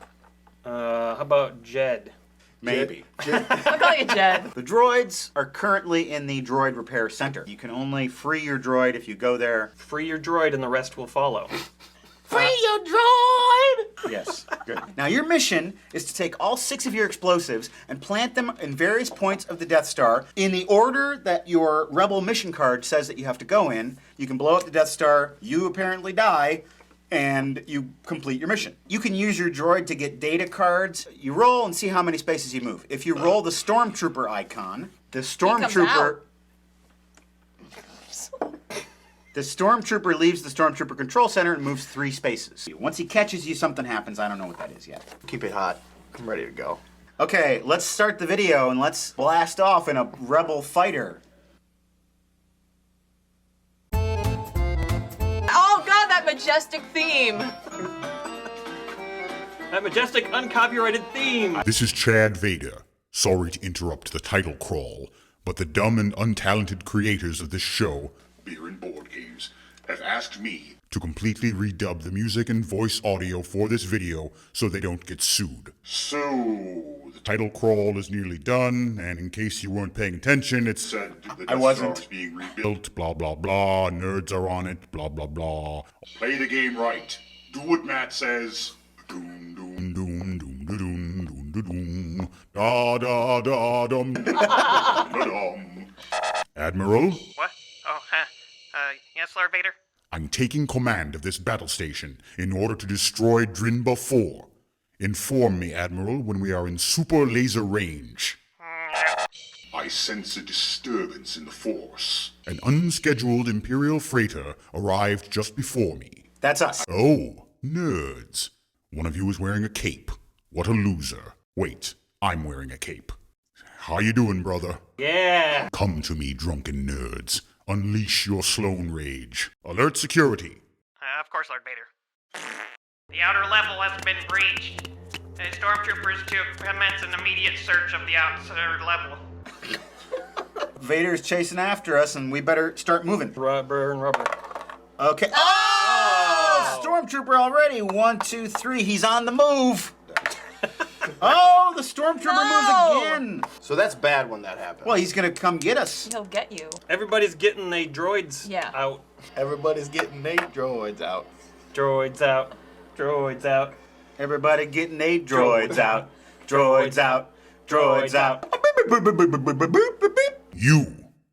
How about Jed? Maybe. I'll call you Jed. The droids are currently in the Droid Repair Center. You can only free your droid if you go there. Free your droid and the rest will follow. Free your droid! Yes, good. Now your mission is to take all 6 of your explosives and plant them in various points of the Death Star in the order that your Rebel mission card says that you have to go in. You can blow up the Death Star, you apparently die, and you complete your mission. You can use your droid to get data cards. You roll and see how many spaces you move. If you roll the Stormtrooper icon, the Stormtrooper... The Stormtrooper leaves the Stormtrooper Control Center and moves 3 spaces. Once he catches you, something happens. I don't know what that is yet. Keep it hot. I'm ready to go. Okay, let's start the video and let's blast off in a Rebel fighter. Oh god, that majestic theme. That majestic, uncopyrighted theme. This is Chad Vader. Sorry to interrupt the title crawl, but the dumb and untalented creators of this show, Beer and Board Games, has asked me to completely redub the music and voice audio for this video so they don't get sued. So, the title crawl is nearly done, and in case you weren't paying attention, it said the Death Star is being rebuilt, blah blah blah, nerds are on it, blah blah blah. Play the game right. Do what Matt says. Doom doom doom doom doom doom doom doom da da da dum dum. Admiral? What? Oh, yes, Lord Vader? I'm taking command of this battle station in order to destroy Drinba 4. Inform me, Admiral, when we are in super laser range. I sense a disturbance in the Force. An unscheduled Imperial freighter arrived just before me. That's us. Oh, nerds. One of you is wearing a cape. What a loser. Wait, I'm wearing a cape. How you doing, brother? Yeah. Come to me, drunken nerds. Unleash your Sloan rage. Alert security. Of course, Lord Vader. The outer level has been breached. Stormtroopers to commence an immediate search of the outer level. Vader's chasing after us, and we better start moving. Rubber and rubber. Okay. Oh! Stormtrooper already. 1, 2, 3. He's on the move. Oh, the Stormtrooper moves again. So that's bad when that happens. Well, he's going to come get us. He'll get you. Everybody's getting their droids out. Everybody's getting their droids out. Droids out. Droids out. Everybody getting their droids out. Droids out. Droids out. You.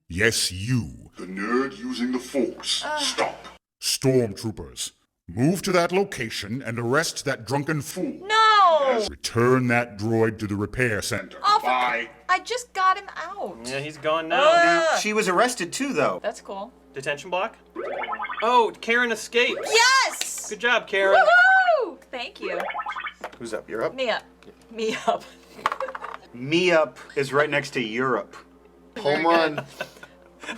Yes, you. The nerd using the Force. Stop. Stormtroopers. Move to that location and arrest that drunken fool. No! Return that droid to the repair center. Oh, Bye. I just got him out. Yeah, he's gone now. Now, she was arrested too, though. That's cool. Detention block? Oh, Karen escapes. Yes! Good job, Karen. Woohoo! Thank you. Who's up? You're up? Me up. Me up. Me up is right next to Europe. Home run.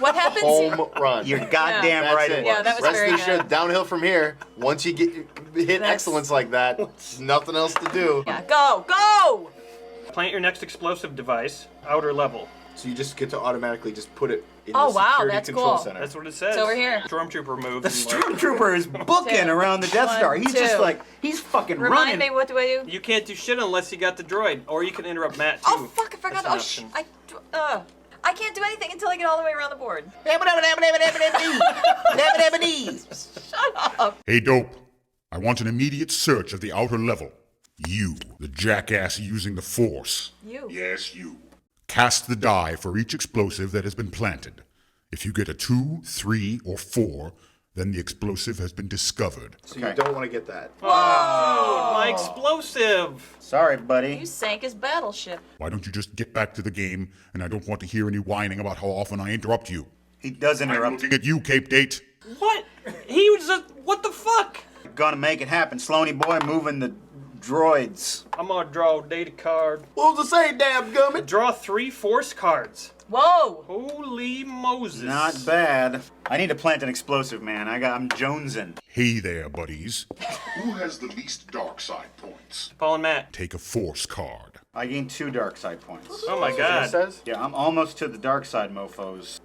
What happens? Home run. You're goddamn That's right it. it was. Yeah, that was Rest very of the show, good. downhill from here. Once you hit excellence like that, there's nothing else to do. Yeah, go, go! Plant your next explosive device, outer level. So you just get to automatically just put it in Oh, the wow, security that's control cool. center. That's what it says. It's over here. Stormtrooper moves. The Stormtrooper is booking around the Death Star. He's just like, he's fucking Remind running. me, what do I do? You can't do shit unless you got the droid, or you can interrupt Matt too. Oh, fuck, I forgot. That's an Oh, option. I can't do anything until I get all the way around the board. Shut up. Hey, Dope. I want an immediate search of the outer level. You, the jackass using the Force. You. Yes, you. Cast the die for each explosive that has been planted. If you get a 2, 3, or 4, then the explosive has been discovered. So you don't want to get that. Oh, my explosive! Sorry, buddy. You sank his battleship. Why don't you just get back to the game, and I don't want to hear any whining about how often I interrupt you. He does I'm interrupt. looking at you, Cape Date. What? He was a... What the fuck? Gonna make it happen. Sloany boy moving the droids. I'm gonna draw a data card. What was I say, damn gummit? Draw 3 Force cards. Whoa! Holy Moses. Not bad. I need to plant an explosive, man. I'm jonesing. Hey there, buddies. Who has the least dark side points? Paul and Matt. Take a Force card. I gained 2 dark side points. Oh my god. Says? Yeah, I'm almost to the dark side, mofos.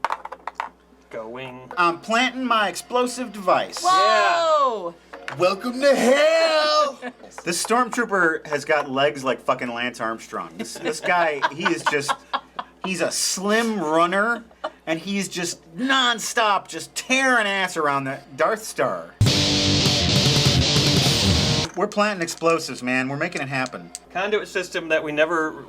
Going. I'm planting my explosive device. Whoa! Welcome to hell! This Stormtrooper has got legs like fucking Lance Armstrong. This guy, he's a slim runner, and he's just non-stop just tearing ass around the Darth Star. We're planting explosives, man. We're making it happen. Conduit system that we never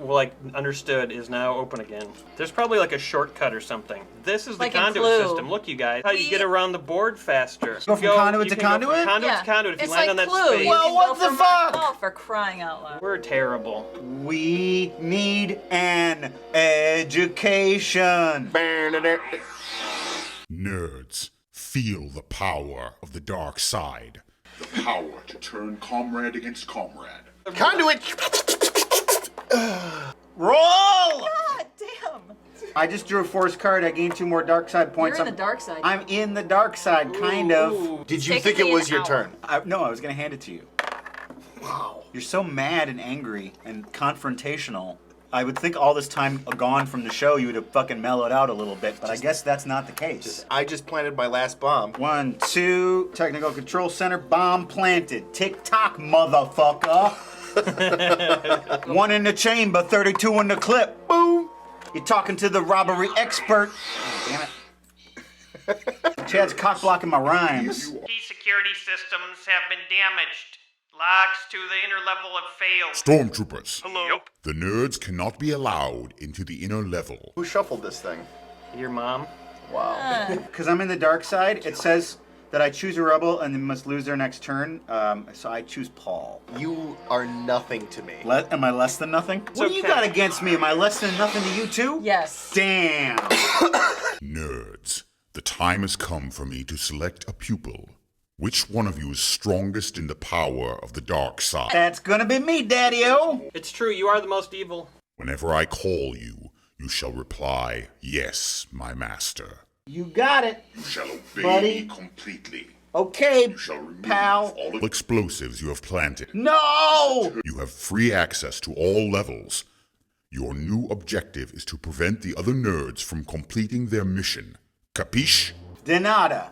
understood is now open again. There's probably like a shortcut or something. This is Like the a conduit clue. system. Look, you guys, how you get around the board faster. Go from conduit to conduit? From conduit to conduit. If It's you land like on that Clue. space. You Well, can what go the from fuck? Oh, for crying out loud. We're terrible. We need an education. Nerds, feel the power of the dark side. The power to turn comrade against comrade. Conduit! Roll! God damn. I just drew a Force card. I gained 2 more dark side points. You're in the dark side. I'm in the dark side, kind of. Did you Take think me it was an your hour. turn? No, I was going to hand it to you. Wow. You're so mad and angry and confrontational. I would think all this time gone from the show, you would have fucking mellowed out a little bit, but I guess that's not the case. I just planted my last bomb. 1, 2, technical control center, bomb planted. Tick-tock, motherfucker. 1 in the chamber, 32 in the clip. Boom. You're talking to the robbery expert. Oh, damn it. Chad's cock blocking my rhymes. Key security systems have been damaged. Locks to the inner level have failed. Stormtroopers. Hello? The nerds cannot be allowed into the inner level. Who shuffled this thing? Your mom. Wow. Because I'm in the dark side, it says that I choose a rebel and they must lose their next turn. So I choose Paul. You are nothing to me. Am I less than nothing? What do you got against me? Am I less than nothing to you too? Yes. Damn. Nerds, the time has come for me to select a pupil. Which one of you is strongest in the power of the dark side? That's gonna be me, Daddy-O. It's true, you are the most evil. Whenever I call you, you shall reply, yes, my master. You got it. You shall obey buddy. me completely. Okay, You shall remove pal. all explosives you have planted. No! You have free access to all levels. Your new objective is to prevent the other nerds from completing their mission. Capiche? De nada.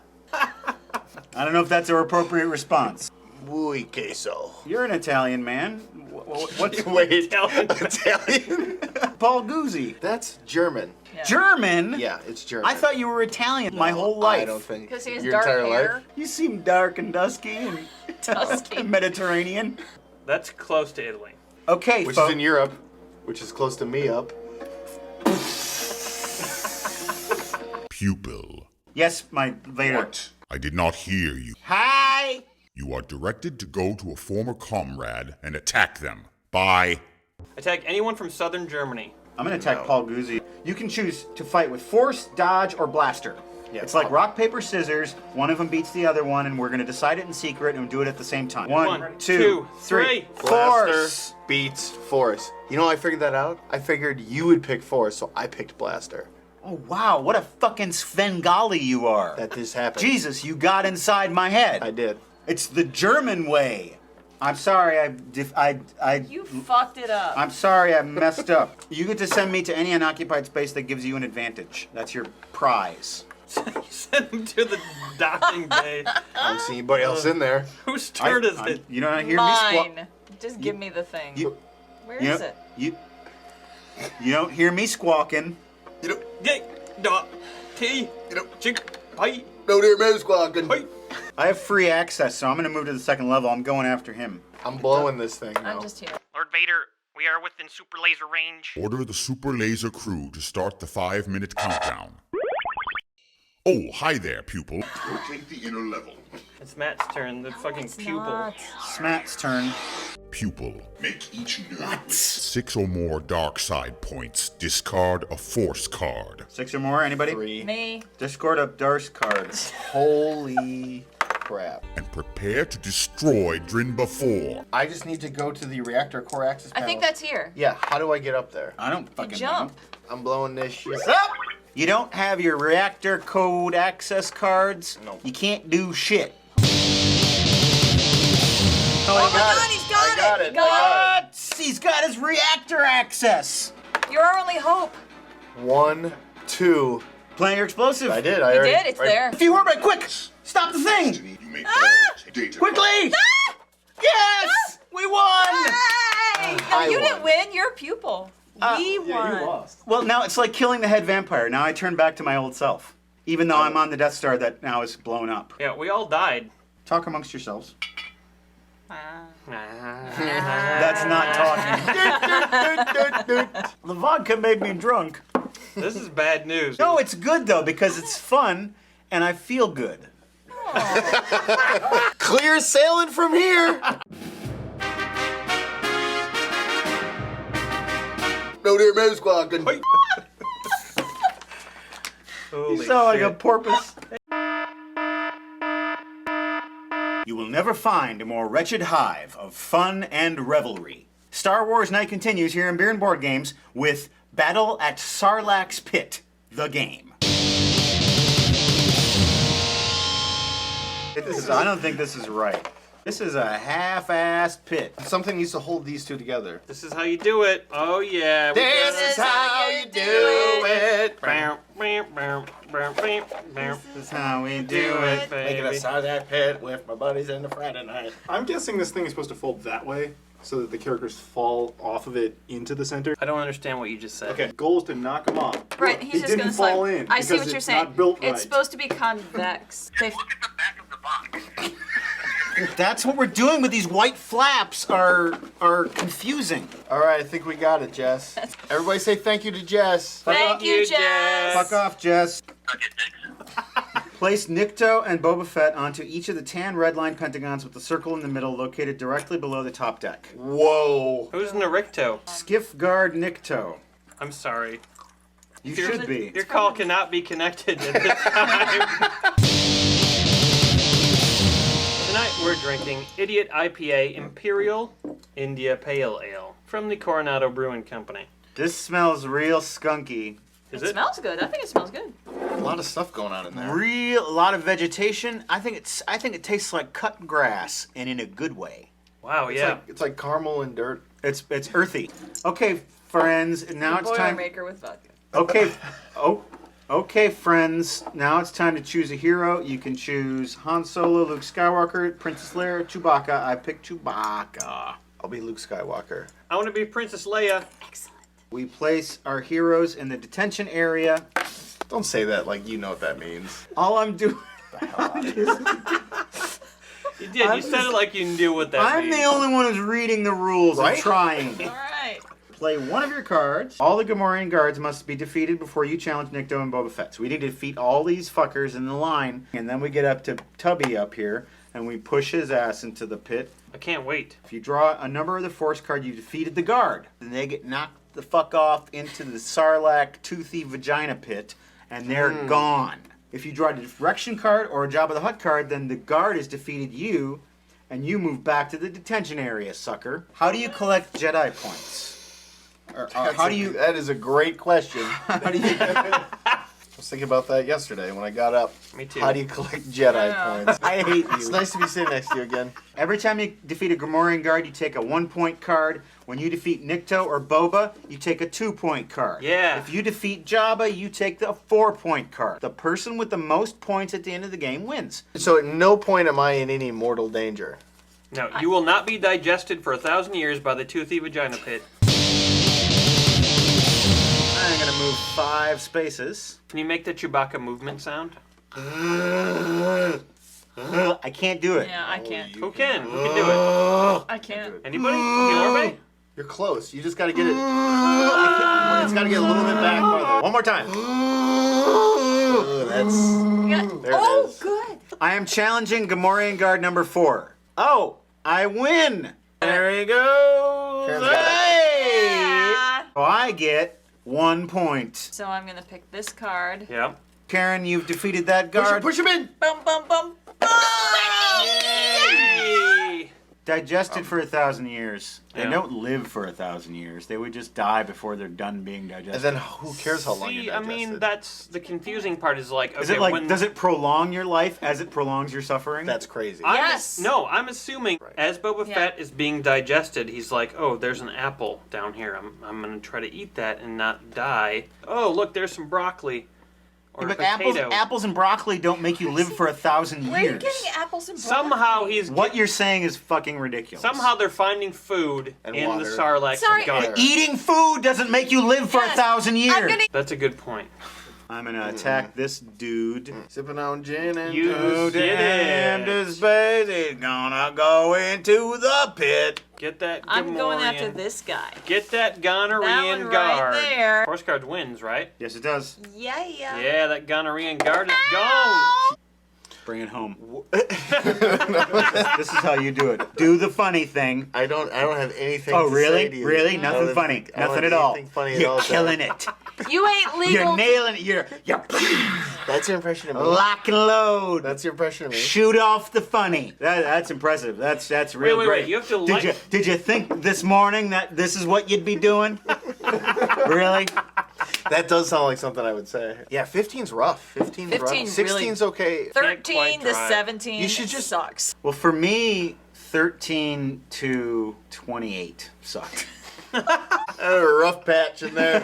I don't know if that's an appropriate response. Muy queso. You're an Italian man. What's Wait, Italian? Paul Guzzi? That's German. Yeah. German? Yeah, it's German. I thought you were Italian my whole life. I don't think. Because he has your dark entire hair. life. You seem dark and dusky and Dusky. Mediterranean. That's close to Italy. Okay, Which is in Europe, which is close to me up. Pupil. Yes, my Vader. What? I did not hear you. Hi! You are directed to go to a former comrade and attack them. Bye. Attack anyone from southern Germany. I'm gonna attack Paul Guzzi. You can choose to fight with force, dodge, or blaster. Yeah, it's like rock, paper, scissors. One of them beats the other one, and we're gonna decide it in secret and do it at the same time. 1, 2, 3. Blaster Force! beats force. You know how I figured that out? I figured you would pick force, so I picked blaster. Oh, wow, what a fucking Svengali you are. That this happened. Jesus, you got inside my head. I did. It's the German way. I'm sorry, You fucked it up. I'm sorry, I messed up. You get to send me to any unoccupied space that gives you an advantage. That's your prize. Send him to the docking bay. I don't see anybody else in there. Whose turn is it? You don't hear me squawk. Mine. Just give me the thing. Where you is know- it? You don't hear me squawking. No dear man squawking. I have free access, so I'm gonna move to the second level. I'm going after him. I'm blowing this thing now. I'm just here. Lord Vader, we are within super laser range. Order the super laser crew to start the 5-minute countdown. Oh, hi there, pupil. Take the inner level. It's Matt's turn, the fucking pupil. It's Matt's turn. Pupil. Make each nerd with 6 or more dark side points. Discard a force card. 6 or more, anybody? 3. Me. Discord a dark card. Holy crap. And prepare to destroy Drinba 4. I just need to go to the reactor core access I panel. think that's here. Yeah, how do I get up there? I don't fucking Jump. I'm blowing this shit know. You don't have your reactor code access cards? No. You can't do shit. Oh my god, he's got it! He got What? He's got his reactor access. it! You're our only hope. 1, 2. Plant your explosive. I did. You already, did? It's there. If you were right, quick! Stop the thing! Quickly! Yes! We won! Hey! No, you didn't win. You're a pupil. We won. Well, now it's like killing the head vampire. Now I turn back to my old self. Even though I'm on the Death Star that now is blown up. Yeah, we all died. Talk amongst yourselves. That's not talking. The vodka made me drunk. This is bad news. No, it's good though because it's fun and I feel good. Clear sailing from here. No dear man squawking. You sound like a porpoise. You will never find a more wretched hive of fun and revelry. Star Wars Night continues here in Beer and Board Games with Battle at Sarlacc's Pit, the game. I don't think this is right. This is a half-assed pit. Something needs to hold these two together. This is how you do it. Oh yeah. This is how you do it. This is how we do it. Making a side that pit with my buddies in the Friday night. I'm guessing this thing is supposed to fold that way so that the characters fall off of it into the center. I don't understand what you just said. Okay, goal is to knock them off. Right, Look, he's it just didn't gonna fall slide. in I see because what you're it's saying. not built right. It's supposed to be convex. That's what we're doing with these white flaps are confusing. All right, I think we got it, Jess. Everybody say thank you to Jess. Thank you, Jess. Fuck off, Jess. Place Nikto and Boba Fett onto each of the tan red line pentagons with the circle in the middle located directly below the top deck. Whoa. Who's Naricto? Skiff guard Nikto. I'm sorry. You should be. Your call cannot be connected at this time. Tonight we're drinking Idiot IPA Imperial India Pale Ale from the Coronado Brewing Company. This smells real skunky. It smells good. I think it smells good. A lot of stuff going on in there. A lot of vegetation. I think it tastes like cut grass, and in a good way. Wow, yeah. It's like caramel and dirt. It's earthy. Okay, friends, now it's time. Boilermaker with vodka. Okay. Okay, friends. Now it's time to choose a hero. You can choose Han Solo, Luke Skywalker, Princess Leia, Chewbacca. I picked Chewbacca. I'll be Luke Skywalker. I want to be Princess Leia. Excellent. We place our heroes in the detention area. Don't say that like you know what that means. All I'm doing. You did. You said it like you knew what that I'm means. the only one who's reading the rules and trying. All right. Play one of your cards. All the Gamorrean guards must be defeated before you challenge Nikto and Boba Fett. So we need to defeat all these fuckers in the line. And then we get up to Tubby up here, and we push his ass into the pit. I can't wait. If you draw a number of the Force card, you defeated the guard. Then they get knocked the fuck off into the Sarlacc toothy vagina pit, and they're gone. If you draw a direction card or a Jabba the Hutt card, then the guard has defeated you, and you move back to the detention area, sucker. How do you collect Jedi points? Or how do you? That is a great question. How do you? I was thinking about that yesterday when I got up. Me too. How do you collect Jedi points? I hate you. It's nice to be sitting next to you again. Every time you defeat a Gamorrean guard, you take a 1-point card. When you defeat Nikto or Boba, you take a 2-point card. Yeah. If you defeat Jabba, you take the 4-point card. The person with the most points at the end of the game wins. So at no point am I in any mortal danger. No, you will not be digested for 1,000 years by the toothy vagina pit. I'm gonna move 5 spaces. Can you make the Chewbacca movement sound? I can't do it. Yeah, I can't. Who can? Who can do it? I can't. Anybody? Orbe? You're close. You just got to get it. It's got to get a little bit back farther. One more time. There it is. Good. I am challenging Gamorrean guard number 4. Oh, I win. There he goes. Karen's got it. Hey! Yeah. So I get 1 point. So I'm gonna pick this card. Yeah. Karen, you've defeated that guard. Push him in. Bum bum bum. Yay! Digested for 1,000 years. They Yeah. don't live for 1,000 years. They would just die before they're done being digested. And then who cares how long See, you're I digested? mean, that's the confusing part. Is like, okay, Is it like, when does it prolong your life as it prolongs your suffering? That's crazy. Yes. I'm assuming as Boba Fett is being digested, he's like, oh, there's an apple down here. I'm gonna try to eat that and not die. Oh, look, there's some broccoli. Or Yeah, but potato. apples and broccoli don't make you live for 1,000 Where are you years. getting apples and broccoli? Somehow he's What you're saying is fucking ridiculous. somehow they're finding food And in water. the Sarlacc Sorry. gut. Eating food doesn't make you live for 1,000 years. I'm gonna. That's a good point. I'm gonna attack this dude. Sipping on gin and You juice. did Damn, it. this space is gonna go into the pit. Get that. I'm going after Gamorrean. this guy. Get that gonorrhean That one right guard. there. Force card wins, right? Yes, it does. Yeah. Yeah, that gonorrhean guard is gone. Bring it home. This is how you do it. Do the funny thing. I don't have anything Oh, to really? say to you. Really? I Nothing don't funny. have- I don't Nothing have at all. anything funny at You're all, killing it. You ain't legal. You're nailing it. You're That's your impression of me. lock and load. That's your impression of me. Shoot off the funny. That's impressive. That's real Wait, great. you have to like. Did you think this morning that this is what you'd be doing? Really? That does sound like something I would say. Yeah, 15's rough. 15's rough. 15 16's okay. 13 to drive. 17. You should just- sucks. Well, for me, 13 to 28 sucked. A rough patch in there.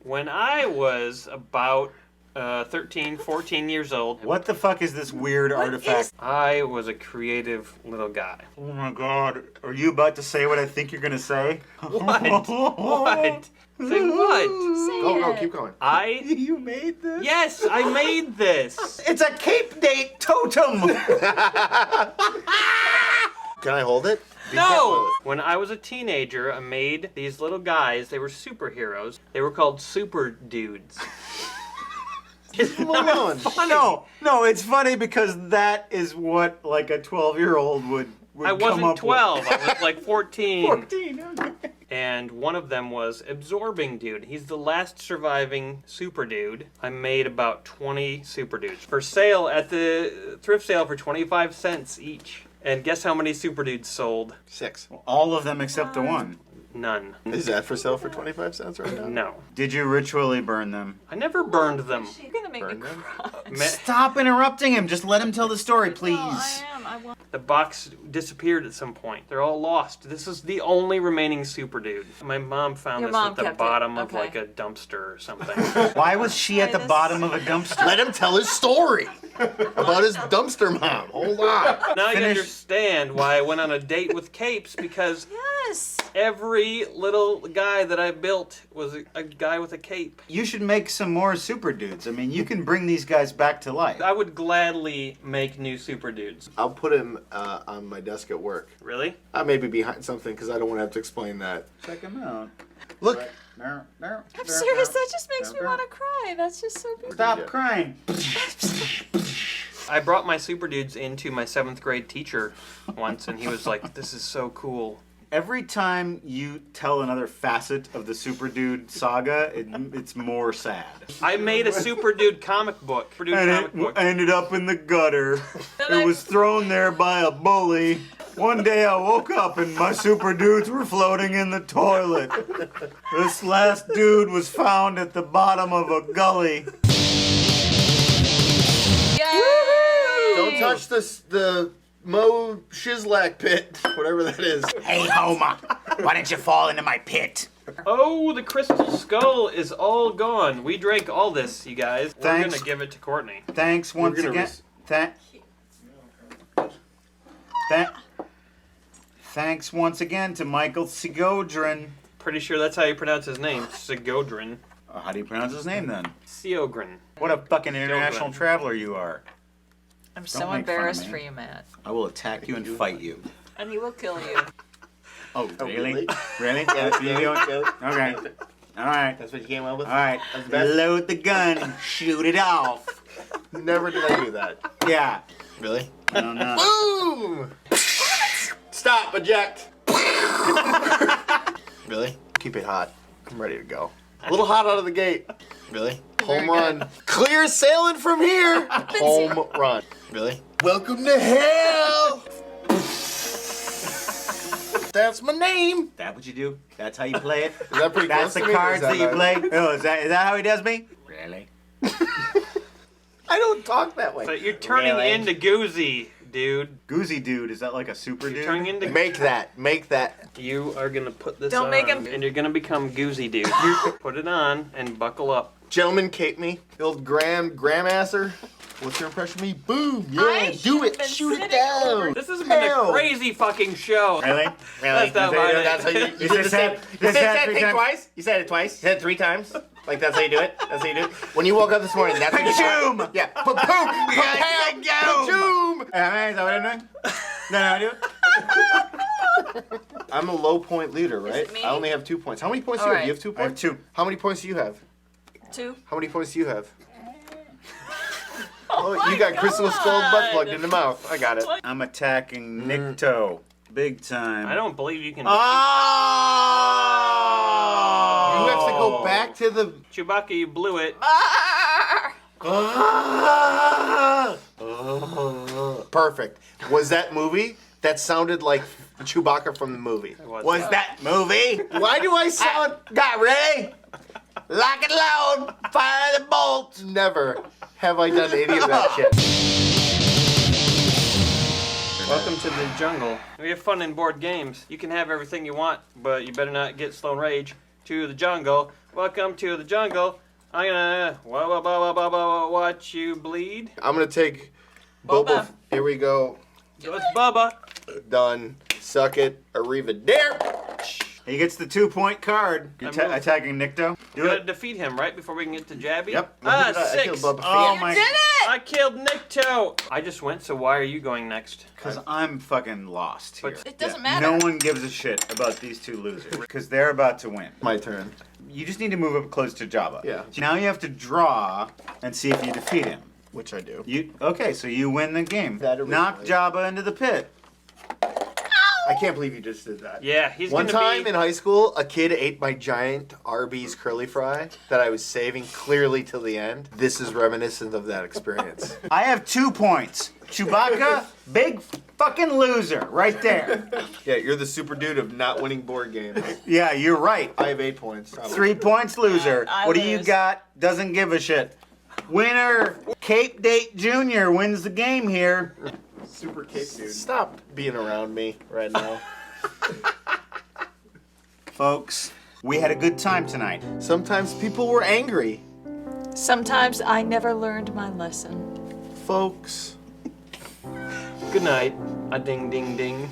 When I was about 13, 14 years old. What the fuck is this weird artifact? I was a creative little guy. Oh my god. Are you about to say what I think you're gonna say? What? What? Say what? Go, keep going. You made this? Yes, I made this. It's a Cape Date totem! Can I hold it? No! When I was a teenager, I made these little guys. They were superheroes. They were called super dudes. No, it's funny because that is what like a 12-year-old would I come wasn't up 12. with. I was like 14. 14, okay. And one of them was Absorbing Dude. He's the last surviving super dude. I made about 20 super dudes for sale at the thrift sale for 25 cents each. And guess how many super dudes sold? 6. All of them except the one. None. Is that for sale for 25 cents right now? No. Did you ritually burn them? I never burned them. You're gonna make me cry. Stop interrupting him. Just let him tell the story, please. The box disappeared at some point. They're all lost. This is the only remaining super dude. My mom found Your this mom at the kept it. bottom of Okay. like a dumpster or something. Why was she at the bottom of a dumpster? Let him tell his story about his dumpster mom. Hold on. Now you understand why I went on a date with capes, because Yes. every little guy that I built was a guy with a cape. You should make some more super dudes. I mean, you can bring these guys back to life. I would gladly make new super dudes. I'll put him on my desk at work. Really? I may be behind something because I don't want to have to explain that. Check them out. Look. I'm serious. That just makes me want to cry. That's just so beautiful. Stop crying. I brought my super dudes into my 7th grade teacher once, and he was like, "This is so cool." Every time you tell another facet of the Super Dude saga, it's more sad. I made a super dude comic book. And it ended up in the gutter. It was thrown there by a bully. One day I woke up and my super dudes were floating in the toilet. This last dude was found at the bottom of a gully. Don't touch the Mo Shizlak pit, whatever that is. Hey, Homer, why didn't you fall into my pit? Oh, the crystal skull is all gone. We drank all this, you guys. We're Thanks. gonna give it to Courtney. Thanks once again. Thanks once again to Michael Segodrin. Pretty sure that's how you pronounce his name, Segodrin. How do you pronounce his name then? Seogrin. What a fucking international traveler you are. I'm Don't so make fun of embarrassed me. for you, Matt. I will attack you and fight you. And he will kill you. Oh, really? Really? That's what you're doing? Okay. All right. That's what you came up with? All right. That's the best? Load the gun and shoot it off. Never did I do that. Yeah. Really? I don't know. Boom! Stop, eject. Really? Keep it hot. I'm ready to go. A little hot out of the gate. Really? Home run. Clear sailing from here. Home run. Really? Welcome to hell. That's my name. That what you do? That's how you play it? Is that pretty That's close the to me, or cards is that you not? play? Oh, is that how he does me? Really? I don't talk that way. But you're turning Really? into Goozy, dude. Goozy dude, is that like a super You're dude? turning into. Make that. You are gonna put this Don't on, make him- and you're gonna become Goozy dude. Put it on and buckle up. Gentlemen, cape me. The old Gramasser. What's your impression of me? Boom. Yeah, I do should've it. been Shoot it sitting down. over- This has been a crazy fucking show. Really? Really? That's not my name. That's how you You did the said same. that- You you said said that three thing times? twice? You said it twice? You said it 3 times? Like that's how you do it? That's how you do it? When you woke up this morning, that's what you Ka-choom! thought? Yeah. Ba-boom! Ka-pow! Ka-choom! Is that what I'm doing? No, I do it. I'm a low point leader, right? it me? I only have 2 points. How many points do All you have? right. You have 2 I have points? 2. How many points do you have? 2. How many points do you have? Oh, you got Crystal Skull butt plugged in the mouth. I got it. I'm attacking Nikto. Big time. I don't believe you can. You have to go back to the... Chewbacca, you blew it. Perfect. Was that movie? That sounded like Chewbacca from the movie. Was that movie? Why do I sound... Got ready? Lock and load. Fire the bolts. Never have I done any of that shit. Welcome to the jungle. We have fun in board games. You can have everything you want, but you better not get Sloan Rage to the jungle. Welcome to the jungle. I'm gonna watch you bleed. I'm gonna take Boba. Here we go. So it's Bubba. Done. Suck it. Arrivederci. He gets the 2-point card. You're attacking Nikto. You gotta defeat him right before we can get to Jabby. Yep. Ah, I killed 6. Bubba Oh Fett. my! You did it! I killed Nikto. I just went. So why are you going next? Because I'm fucking lost here. It doesn't matter. No one gives a shit about these two losers because they're about to win. My turn. You just need to move up close to Jabba. Yeah. Now you have to draw and see if you defeat him. Which I do. Okay, so you win the game. Knock Jabba into the pit. I can't believe you just did that. Yeah, he's One gonna time be... in high school, a kid ate my giant Arby's curly fry that I was saving clearly till the end. This is reminiscent of that experience. I have 2 points. Chewbacca, big fucking loser, right there. Yeah, you're the super dude of not winning board games. Yeah, you're right. I have 8 points. 3 points, loser. I What do you lose. got? Doesn't give a shit. Winner, Cape Date Jr. wins the game here. Super cape dude. Stop being around me right now. Folks, we had a good time tonight. Sometimes people were angry. Sometimes I never learned my lesson. Folks. Good night. A ding ding ding.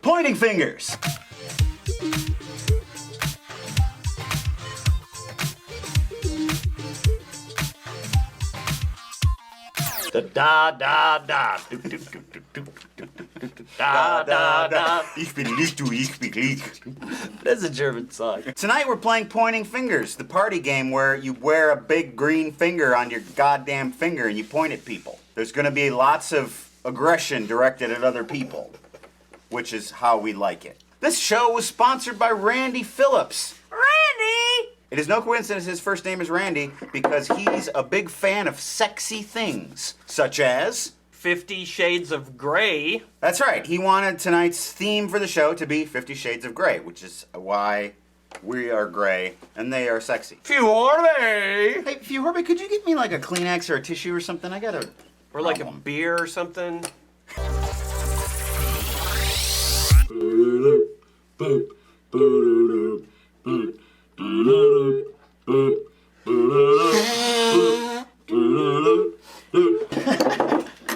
Pointing fingers. Da da da. Da da da. Ich bin nicht du, ich bin ich. That's a German song. Tonight we're playing Pointing Fingers, the party game where you wear a big green finger on your goddamn finger and you point at people. There's gonna be lots of aggression directed at other people, which is how we like it. This show was sponsored by Randy Phillips. Randy! It is no coincidence his first name is Randy because he's a big fan of sexy things, such as 50 Shades of Grey. That's right. He wanted tonight's theme for the show to be 50 Shades of Grey, which is why we are gray and they are sexy. Fiorbe! Hey, Fiorbe, could you get me like a Kleenex or a tissue or something? I got a Or like a beer or something.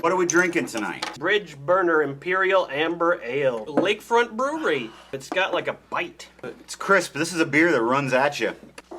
What are we drinking tonight? Bridge Burner Imperial Amber Ale. Lakefront Brewery. It's got like a bite. It's crisp. This is a beer that runs at you.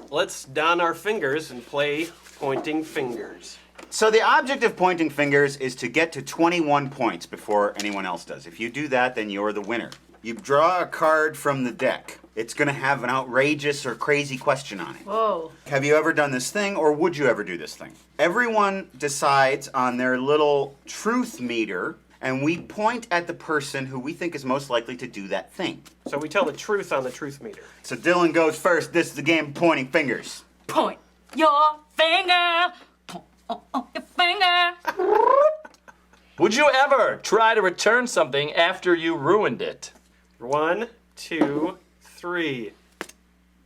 Let's don our fingers and play Pointing Fingers. So the object of Pointing Fingers is to get to 21 points before anyone else does. If you do that, then you're the winner. You draw a card from the deck. It's going to have an outrageous or crazy question on it. Whoa. Have you ever done this thing, or would you ever do this thing? Everyone decides on their little truth meter, and we point at the person who we think is most likely to do that thing. So we tell the truth on the truth meter. So Dylan goes first. This is the game of Pointing Fingers. Point your finger. Point your finger. Would you ever try to return something after you ruined it? 1, 2, 3.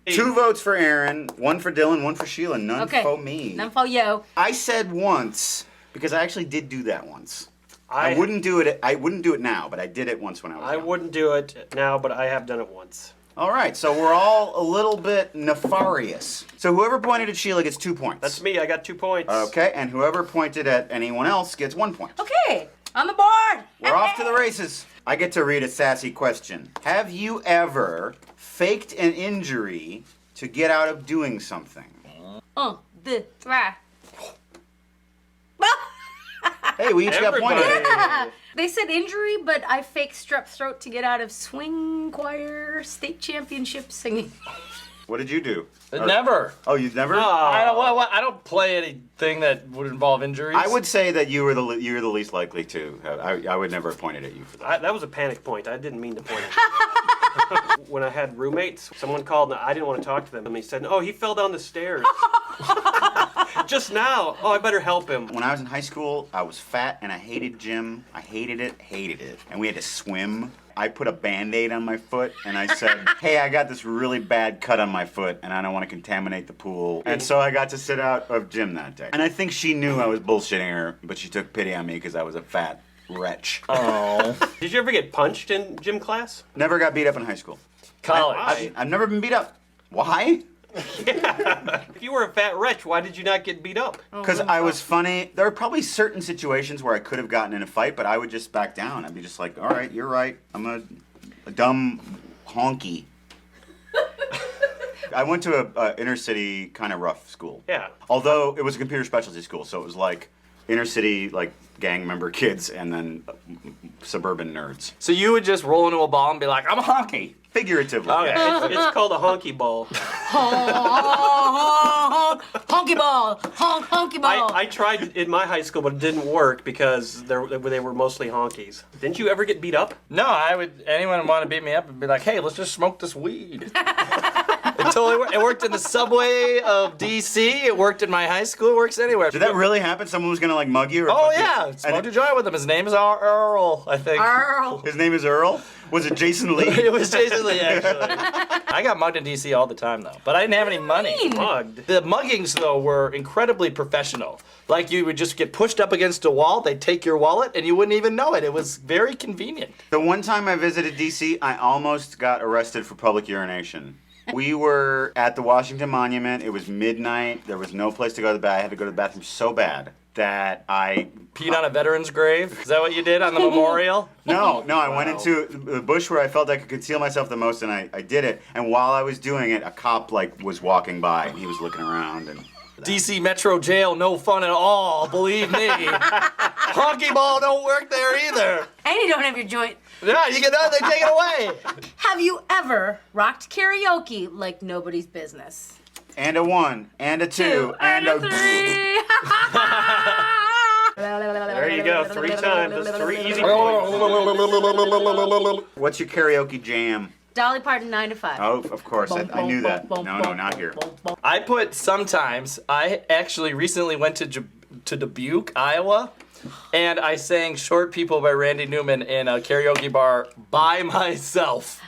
2 votes for Aaron, 1 for Dylan, 1 for Sheila, none for me. None for you. I said once because I actually did do that once. I wouldn't do it. I wouldn't do it now, but I did it once when I was. I wouldn't do it now, but I have done it once. All right, so we're all a little bit nefarious. So whoever pointed at Sheila gets 2 points. That's me. I got 2 points. Okay, and whoever pointed at anyone else gets 1 point. Okay, on the board. We're off to the races. I get to read a sassy question. Have you ever faked an injury to get out of doing something? The thra. Hey, we each got pointed. They said injury, but I faked strep throat to get out of swing choir state championship singing. What did you do? Never. Oh, you've never? I don't play anything that would involve injuries. I would say that you were the least likely to. I would never have pointed at you for that. That was a panic point. I didn't mean to point at you. When I had roommates, someone called and I didn't want to talk to them. And he said, oh, he fell down the stairs. Just now. Oh, I better help him. When I was in high school, I was fat and I hated gym. I hated it. And we had to swim. I put a Band-Aid on my foot and I said, hey, I got this really bad cut on my foot and I don't want to contaminate the pool. And so I got to sit out of gym that day. And I think she knew I was bullshitting her, but she took pity on me because I was a fat wretch. Oh. Did you ever get punched in gym class? Never got beat up in high school. College. I've never been beat up. Why? If you were a fat wretch, why did you not get beat up? Because I was funny. There are probably certain situations where I could have gotten in a fight, but I would just back down. I'd be just like, all right, you're right. I'm a dumb honky. I went to a inner city kind of rough school. Yeah. Although it was a computer specialty school, so it was like inner city, like gang member kids and then suburban nerds. So you would just roll into a ball and be like, I'm a honky. Figuratively. Okay. It's called a honky ball. Honky ball. Honky ball. I tried in my high school, but it didn't work because they were mostly honkies. Didn't you ever get beat up? No, anyone want to beat me up and be like, hey, let's just smoke this weed. It totally worked. It worked in the subway of D.C. It worked in my high school. It works anywhere. Did that really happen? Someone was gonna like mug you? Or oh yeah, smoked a joint with him. His name is Earl, I think. Earl. His name is Earl? Was it Jason Lee? It was Jason Lee, actually. I got mugged in D.C. all the time, though. But I didn't have any money. Mugged? The muggings, though, were incredibly professional. Like, you would just get pushed up against a wall, they'd take your wallet, and you wouldn't even know it. It was very convenient. The one time I visited D.C., I almost got arrested for public urination. We were at the Washington Monument. It was midnight. There was no place to go to the bathroom. I had to go to the bathroom so bad that I... Peed on a veteran's grave? Is that what you did on the memorial? No, I went into the bush where I felt I could conceal myself the most, and I did it. And while I was doing it, a cop, was walking by, and he was looking around, and... DC Metro Jail, no fun at all, believe me. Honky ball don't work there either. And you don't have your joint. Yeah, you get that, they take it away. Have you ever rocked karaoke like nobody's business? And a 1, and a 2, and a 3. There you go, 3 times. That's 3 easy points. What's your karaoke jam? Dolly Parton, 9 to 5. Oh, of course. I knew that. No, not here. I put sometimes. I actually recently went to Dubuque, Iowa, and I sang Short People by Randy Newman in a karaoke bar by myself.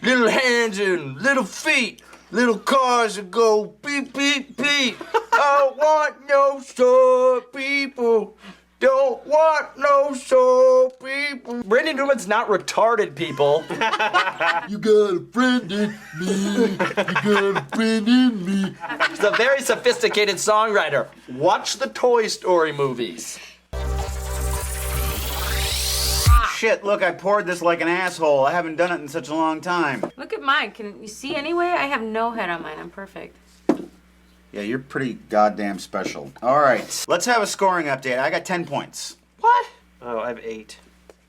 Little hands and little feet, little cars that go beep, beep, beep. I don't want no short people. Don't want no short people. Randy Newman's not retarded, people. You got a friend in me. You got a friend in me. He's a very sophisticated songwriter. Watch the Toy Story movies. Shit, look, I poured this like an asshole. I haven't done it in such a long time. Look at mine. Can you see anyway? I have no head on mine. I'm perfect. Yeah, you're pretty goddamn special. All right, let's have a scoring update. I got 10 points. What? Oh, I have 8.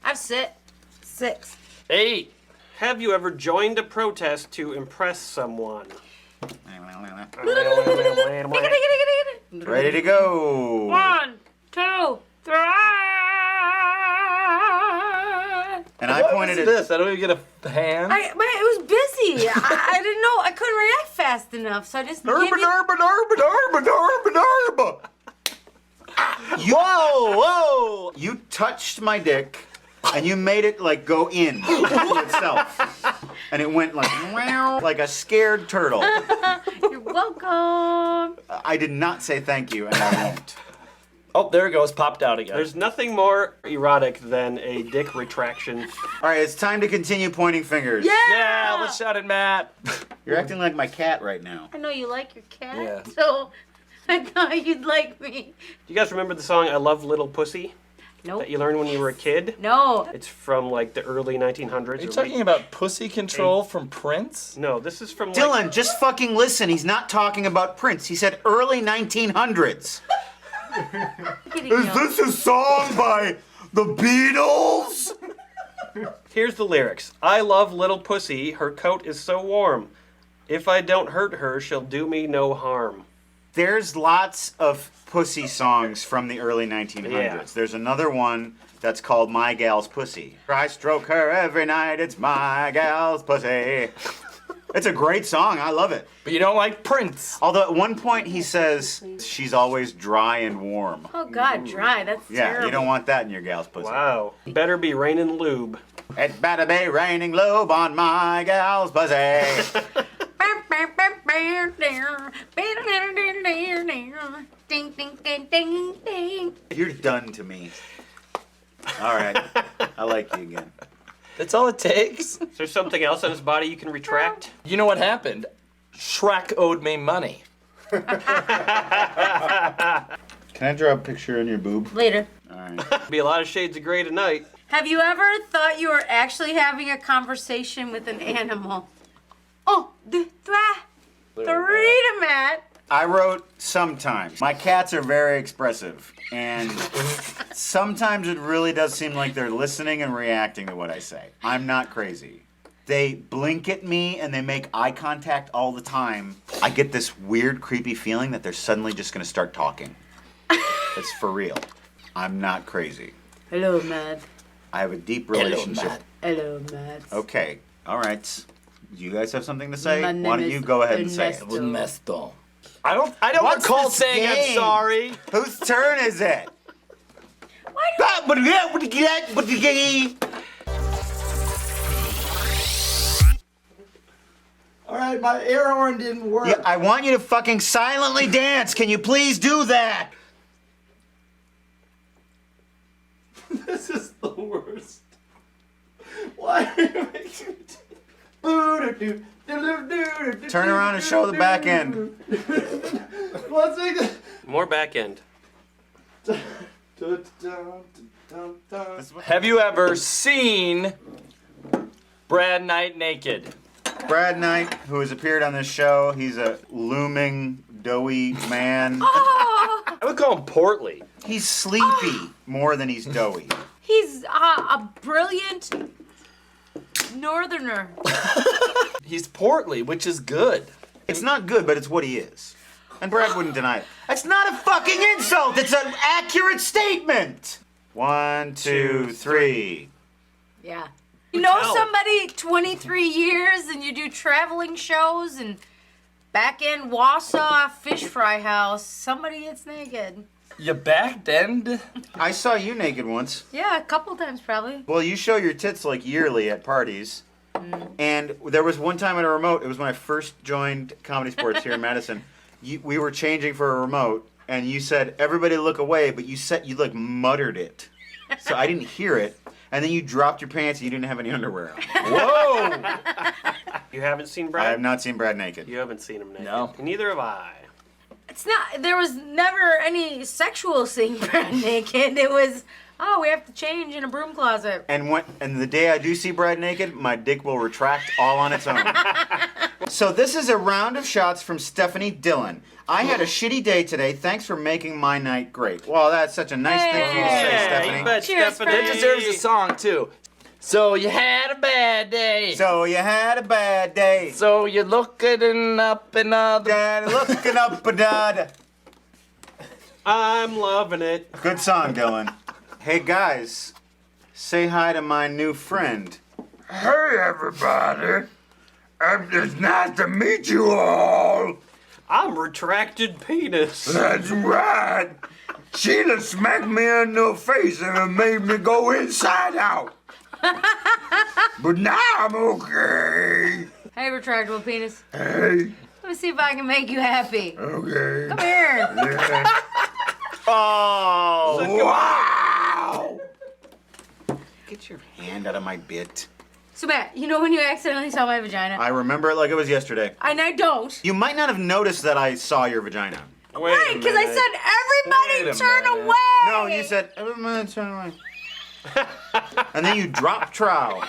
I've 6. 8. Have you ever joined a protest to impress someone? Ready to go. 1, 2, 3. And I pointed at this. I don't even get a hand. It was busy. I didn't know. I couldn't react fast enough, so I just gave you... Whoa! You touched my dick, and you made it go in to itself, and it went like a scared turtle. You're welcome. I did not say thank you, and I won't. Oh, there it goes. Popped out again. There's nothing more erotic than a dick retraction. All right, it's time to continue pointing fingers. Yeah, let's shout at Matt. You're acting like my cat right now. I know you like your cat, Yeah. so I thought you'd like me. Do you guys remember the song I Love Little Pussy? Nope. That you learned when you were a kid? No. It's from the early 1900s. Are you talking about Pussy Control from Prince? No, this is from Dylan, just fucking listen. He's not talking about Prince. He said early 1900s. Is this a song by the Beatles? Here's the lyrics. I love little pussy, her coat is so warm. If I don't hurt her, she'll do me no harm. There's lots of pussy songs from the early 1900s. Yeah. There's another one that's called My Gal's Pussy. I stroke her every night, it's my gal's pussy. It's a great song, I love it. But you don't like Prince. Although at one point he says, she's always dry and warm. Oh God, dry. That's terrible. You don't want that in your gal's pussy. Wow. Better be raining lube. It better be raining lube on my gal's pussy. You're done to me. All right. I like you again. That's all it takes. Is there something else on his body you can retract? You know what happened? Shrek owed me money. Can I draw a picture on your boob? Later. All right. Be a lot of shades of gray tonight. Have you ever thought you were actually having a conversation with an animal? Oh, deux, trois, three, Matt. I wrote sometimes. My cats are very expressive, and sometimes it really does seem like they're listening and reacting to what I say. I'm not crazy. They blink at me and they make eye contact all the time. I get this weird, creepy feeling that they're suddenly just going to start talking. It's for real. I'm not crazy. Hello, Matt. I have a deep relationship. Hello, Matt. Okay. All right. Do you guys have something to say? My Why name don't is you go ahead and say it? Ernesto. I don't What's recall this saying I'm game? sorry. Whose turn is it? All right, my air horn didn't work. Yeah, I want you to fucking silently dance. Can you please do that? This is the worst. Why are you making me Turn around and show the back end. Let's make this. More back end. Have you ever seen Brad Knight naked? Brad Knight, who has appeared on this show, he's a looming, doughy man. I would call him portly. He's sleepy more than he's doughy. He's a brilliant northerner. He's portly, which is good. It's not good, but it's what he is. And Brad wouldn't deny it. That's not a fucking insult. It's an accurate statement. 1, 2, 3. Yeah. You know somebody 23 years and you do traveling shows and back in Wausau Fish Fry House, somebody gets naked. You backed end? I saw you naked once. Yeah, a couple times probably. Well, you show your tits like yearly at parties. And there was one time at a remote, it was when I first joined Comedy Sports here in Madison. We were changing for a remote, and you said, everybody look away, but you like muttered it. So I didn't hear it. And then you dropped your pants and you didn't have any underwear on. Whoa! You haven't seen Brad? I have not seen Brad naked. You haven't seen him naked? No. Neither have I. It's not, there was never any sexual seeing Brad naked. It was, oh, we have to change in a broom closet. And the day I do see Brad naked, my dick will retract all on its own. So this is a round of shots from Stephanie Dillon. I had a shitty day today. Thanks for making my night great. Well, that's such a nice thing for you to say, Stephanie. You bet, Stephanie. That deserves a song, too. So you had a bad day. So you had a bad day. So you're looking up another. Looking up another. I'm loving it. Good song, Dylan. Hey, guys. Say hi to my new friend. Hey, everybody. It's nice to meet you all. I'm retracted penis. That's right. Sheila smacked me in the face and it made me go inside out. But now I'm okay. Hey, retractable penis. Hey. Let me see if I can make you happy. Okay. Come here. Yeah. Oh. Wow. Get your hand out of my bit. So, Matt, you know when you accidentally saw my vagina? I remember it like it was yesterday. And I don't. You might not have noticed that I saw your vagina. Right, because I said everybody turn away. No, you said everybody turn away. And then you dropped trowel.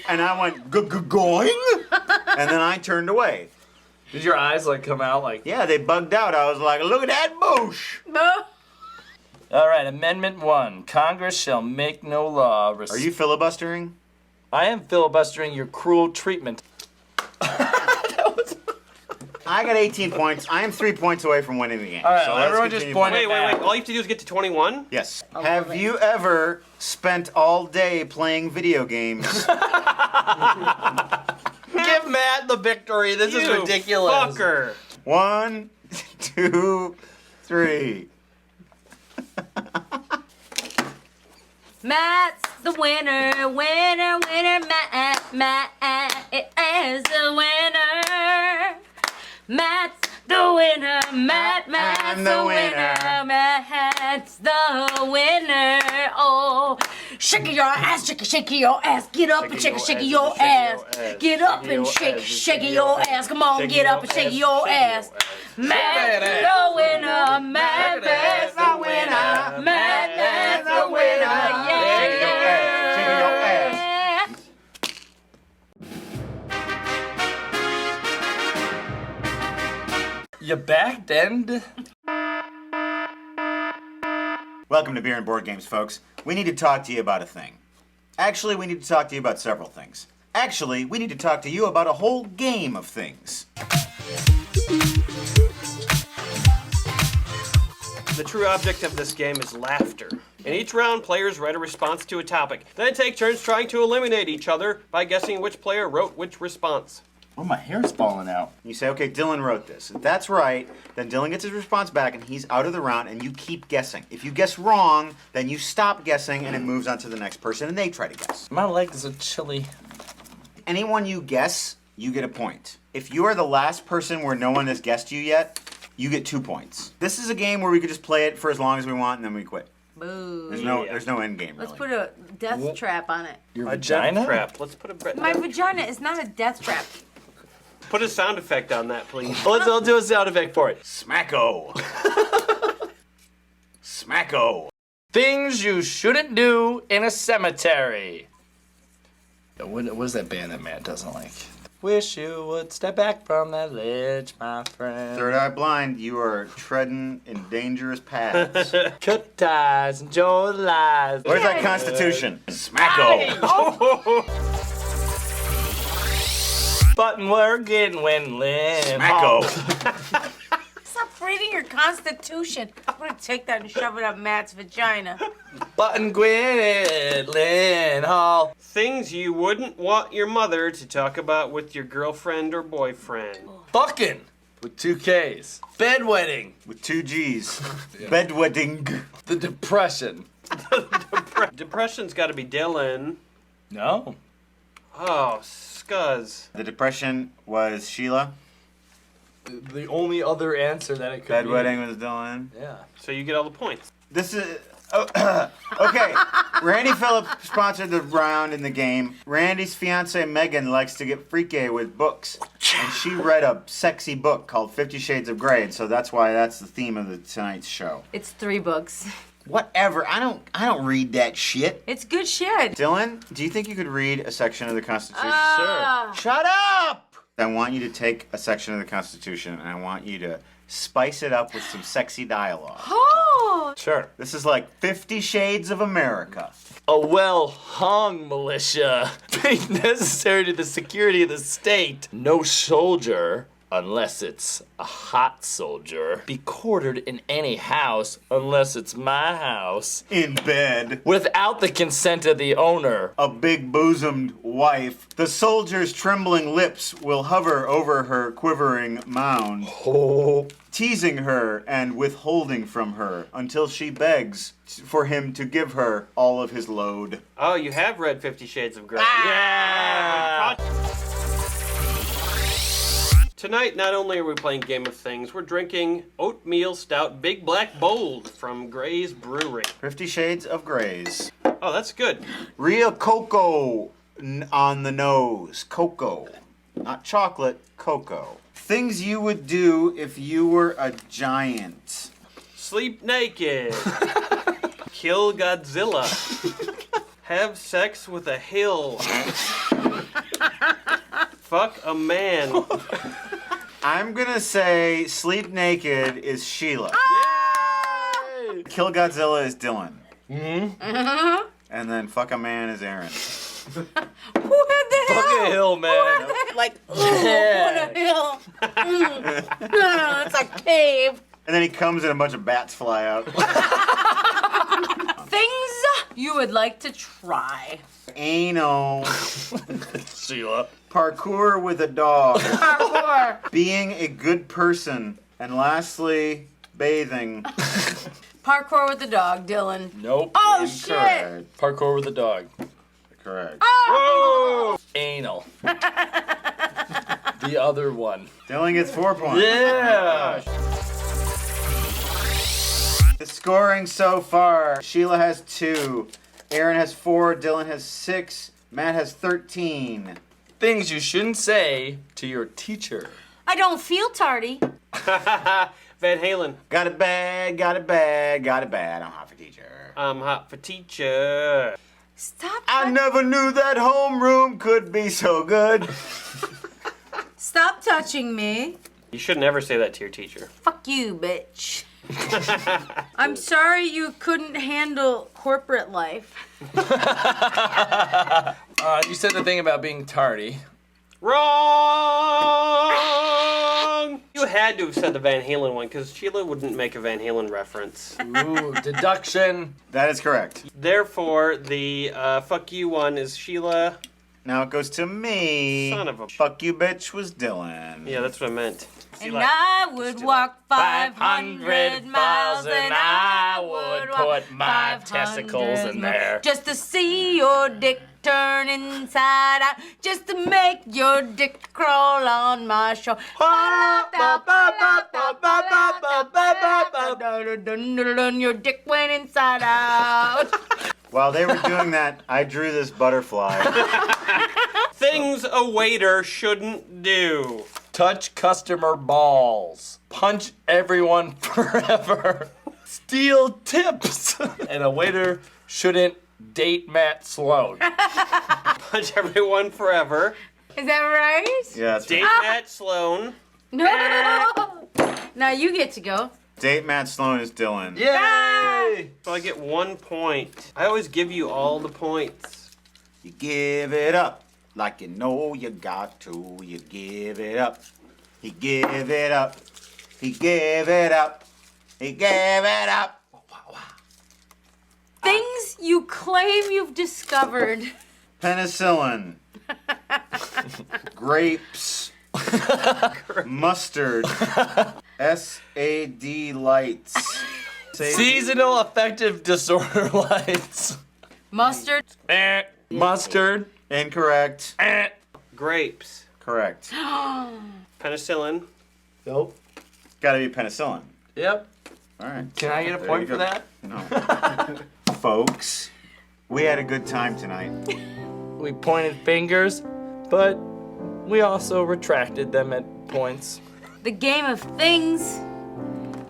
And I went going. And then I turned away. Did your eyes like come out like? Yeah, they bugged out. I was like, look at that boosh. All right, Amendment 1. Congress shall make no law. Are you filibustering? I am filibustering your cruel treatment. I got 18 points. I am 3 points away from winning the game. All right, so let's everyone just continue point playing. Wait. All you have to do is get to 21? Yes. Have you ever spent all day playing video games? Give Matt the victory. This is You ridiculous. Fucker. 1, 2, 3. Matt's the winner, Matt is the winner. Matt's the winner, Matt's the winner, Matt's the winner. Oh, shake your ass, shake your ass, get up and shake your ass. Get up and shake your ass. Come on, get up and shake your ass. Matt's the winner, Matt's the winner, Matt's the winner. You back, then? Welcome to Beer and Board Games, folks. We need to talk to you about a thing. Actually, we need to talk to you about several things. Actually, we need to talk to you about a whole game of things. The true object of this game is laughter. In each round, players write a response to a topic. Then take turns trying to eliminate each other by guessing which player wrote which response. Oh, my hair's falling out. You say, okay, Dylan wrote this. If that's right, then Dylan gets his response back and he's out of the round and you keep guessing. If you guess wrong, then you stop guessing and it moves on to the next person and they try to guess. My legs are chilly. Anyone you guess, you get a point. If you are the last person where no one has guessed you yet, you get 2 points. This is a game where we could just play it for as long as we want and then we quit. Boo. There's no end game, really. Let's put a death trap on it. Your vagina? Death trap. Let's put a My vagina is not a death trap. Put a sound effect on that, please. I'll do a sound effect for it. Smacko. Smacko. Things you shouldn't do in a cemetery. What is that band that Matt doesn't like? Wish you would step back from that ledge, my friend. Third Eye Blind, you are treading in dangerous paths. Cut ties, enjoy the lies. Where's that Constitution? Smacko. Button working when Lynn. Smacko. Stop reading your Constitution. I'm gonna take that and shove it up Matt's vagina. Button Gwyneth Lynn Hall. Things you wouldn't want your mother to talk about with your girlfriend or boyfriend. Fucking with 2 Ks. Bedwetting with 2 Gs. Bedwetting. The depression. Depression's got to be Dylan. No. Oh, scuzz. The depression was Sheila. The only other answer that it could be. Bedwetting was Dylan. Yeah. So you get all the points. This is... okay, Randy Phillips sponsored the round in the game. Randy's fiance Megan likes to get freaky with books, and she read a sexy book called 50 Shades of Grey, so that's why that's the theme of tonight's show. It's 3 books. Whatever, I don't read that shit. It's good shit. Dylan, do you think you could read a section of the Constitution? Sure. Shut up! I want you to take a section of the Constitution, and I want you to spice it up with some sexy dialogue. Oh! Sure. This is like 50 Shades of America. A well-hung militia being necessary to the security of the state. No soldier, unless it's a hot soldier, be quartered in any house unless it's my house. In bed. Without the consent of the owner. A big-bosomed wife. The soldier's trembling lips will hover over her quivering mound, teasing her and withholding from her until she begs for him to give her all of his load. Oh, you have read 50 Shades of Grey. Yeah! Tonight, not only are we playing Game of Things, we're drinking Oatmeal Stout Big Black Bold from Gray's Brewery. 50 Shades of Grays. Oh, that's good. Real cocoa on the nose. Cocoa. Not chocolate, cocoa. Things you would do if you were a giant. Sleep naked. Kill Godzilla. Have sex with a hill. Fuck a man. I'm gonna say Sleep Naked is Sheila. Yay! Kill Godzilla is Dylan. Uh-huh. And then Fuck a Man is Aaron. What the hell? Fuck a hill, man. like, what a hill. It's a cave. And then he comes and a bunch of bats fly out. Things you would like to try. Anal. Sheila. Parkour with a dog. Parkour. Being a good person. And lastly, bathing. Parkour with the dog, Dylan. Nope. Oh, shit. Parkour with a dog. Correct. Oh! Anal. The other one. Dylan gets 4 points. Yeah. The scoring so far, Sheila has 2, Aaron has 4, Dylan has 6, Matt has 13. Things you shouldn't say to your teacher. I don't feel tardy. Van Halen. Got it bad, got it bad, got it bad. I'm hot for teacher. I'm hot for teacher. Stop. I never knew that homeroom could be so good. Stop touching me. You should never say that to your teacher. Fuck you, bitch. I'm sorry you couldn't handle corporate life. You said the thing about being tardy. Wrong! You had to have said the Van Halen one, because Sheila wouldn't make a Van Halen reference. Ooh, deduction. That is correct. Therefore, the fuck you one is Sheila. Now it goes to me. Son of a... Fuck you, bitch, was Dylan. Yeah, that's what I meant. And I would walk 500 miles and I would put my testicles in there. Just to see your dick turn inside out. Just to make your dick crawl on my shoulder. Your dick went inside out. While they were doing that, I drew this butterfly. Things a waiter shouldn't do. Touch customer balls. Punch everyone forever. Steal tips. And a waiter shouldn't date Matt Sloan. Punch everyone forever. Is that right? Yeah, that's Date right. Matt Sloan. No. Now you get to go. Date Matt Sloan is Dylan. Yay! So I get 1 point. I always give you all the points. You give it up like you know you got to. You give it up. He give it up. He gave it up. He gave it up. Things you claim you've discovered. Penicillin. Grapes. Mustard. SAD lights. Seasonal affective disorder lights. Mustard. Mustard. Incorrect. Grapes. Correct. Penicillin. Nope. Gotta be penicillin. Yep. All right. Can I get a There point you for go. that? No. Folks, we had a good time tonight. We pointed fingers, but we also retracted them at points. The Game of Things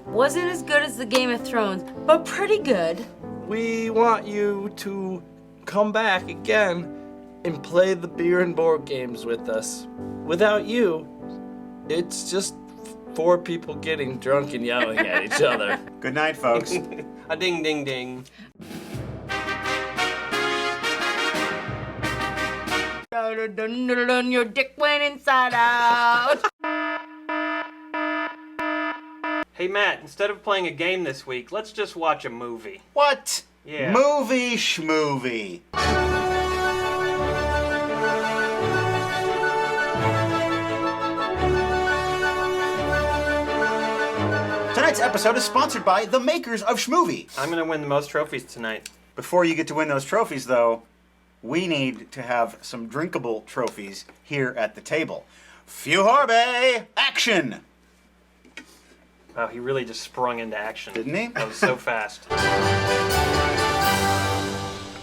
wasn't as good as the Game of Thrones, but pretty good. We want you to come back again and play the beer and board games with us. Without you, it's just 4 people getting drunk and yelling at each other. Good night, folks. A ding, ding, ding. Your dick went inside out. Hey, Matt, instead of playing a game this week, let's just watch a movie. What? Yeah. Movie schmovie. Tonight's episode is sponsored by the makers of Schmovie. I'm going to win the most trophies tonight. Before you get to win those trophies, though, we need to have some drinkable trophies here at the table. Fuhorbe, action! Wow, he really just sprung into action. Didn't he? That was so fast.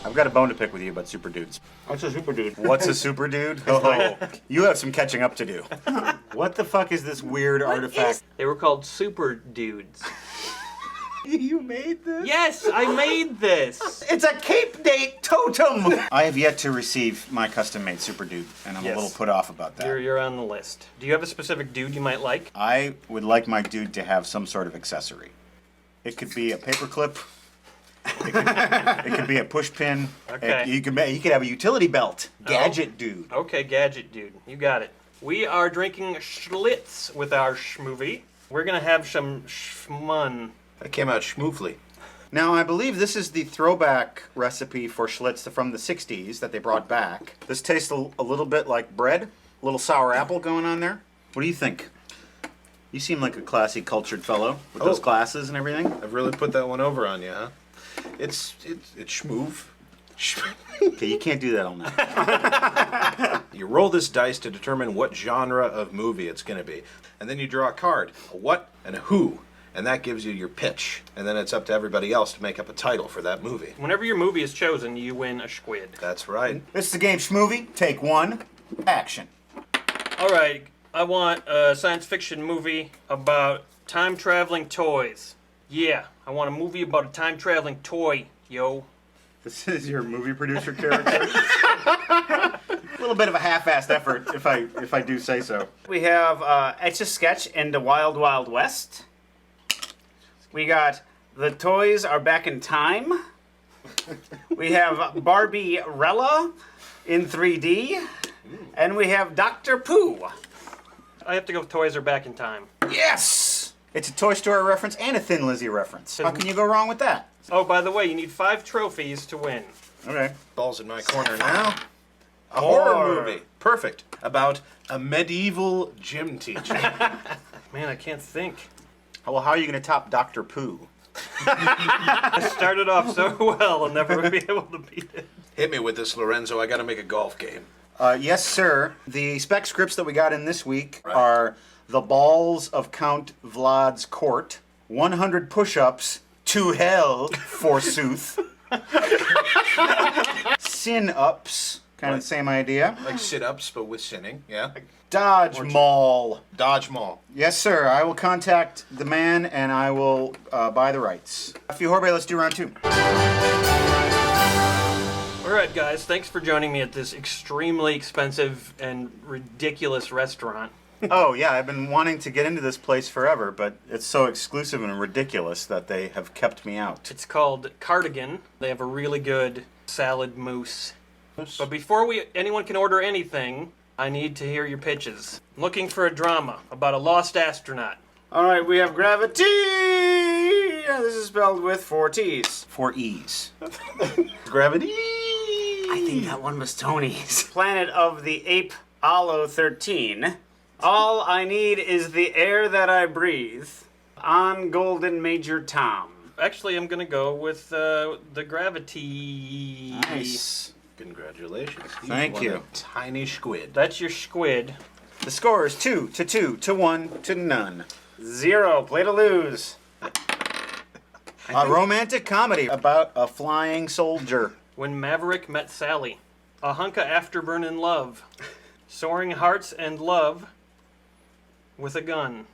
I've got a bone to pick with you about super dudes. What's a super dude? What's a super dude? Oh, you have some catching up to do. What the fuck is this weird artifact? They were called super dudes. You made this? Yes, I made this. It's a Cape Date totem! I have yet to receive my custom-made super dude, and I'm a little put off about that. You're on the list. Do you have a specific dude you might like? I would like my dude to have some sort of accessory. It could be a paperclip. It could be a push pin. Okay. You could have a utility belt. Gadget dude. Okay, gadget dude. You got it. We are drinking Schlitz with our schmovie. We're gonna have some schmun. That came out schmoofly. Now, I believe this is the throwback recipe for Schlitz from the 60s that they brought back. This tastes a little bit like bread. A little sour apple going on there. What do you think? You seem like a classy, cultured fellow with those glasses and everything. I've really put that one over on you, huh? It's schmoove. Okay, you can't do that all night. You roll this dice to determine what genre of movie it's going to be. And then you draw a card, a what and a who. And that gives you your pitch. And then it's up to everybody else to make up a title for that movie. Whenever your movie is chosen, you win a squid. That's right. This is the game Schmovie. Take one. Action. All right, I want a science fiction movie about time-traveling toys. Yeah, I want a movie about a time-traveling toy, yo. This is your movie producer character? A little bit of a half-assed effort, if I do say so. We have Etch-a-Sketch in the Wild Wild West. We got The Toys Are Back in Time. We have Barbie-rella in 3D. And we have Dr. Pooh. I have to go with Toys Are Back in Time. Yes! It's a Toy Story reference and a Thin Lizzy reference. How can you go wrong with that? Oh, by the way, you need 5 trophies to win. Okay. Ball's in my corner now. A horror movie. Perfect. About a medieval gym teacher. Man, I can't think. Well, how are you going to top Dr. Pooh? I started off so well, I'll never be able to beat it. Hit me with this, Lorenzo. I got to make a golf game. Yes, sir. The spec scripts that we got in this week are The Balls of Count Vlad's Court, 100 Push-Ups to Hell, forsooth, Sin-Ups, kind of the same idea. Like sit-ups, but with sinning, yeah? Dodge Mall. Dodge Mall. Yes, sir. I will contact the man and I will buy the rights. Fjorbe, let's do round 2. Alright guys, thanks for joining me at this extremely expensive and ridiculous restaurant. Oh yeah, I've been wanting to get into this place forever, but it's so exclusive and ridiculous that they have kept me out. It's called Cardigan. They have a really good salad mousse. But before anyone can order anything, I need to hear your pitches. I'm looking for a drama about a lost astronaut. All right, we have Gravity. This is spelled with 4 T's. 4 E's. Gravity. I think that one was Tony's. Planet of the Ape Alo 13. All I need is the air that I breathe. On Golden Major Tom. Actually, I'm going to go with the Gravity. Nice. Congratulations. Thank you. A tiny squid. That's your squid. The score is 2 to 2 to 1 to none. 0. Play to lose. A romantic comedy about a flying soldier. When Maverick Met Sally. A hunka afterburn in love. Soaring hearts and love with a gun.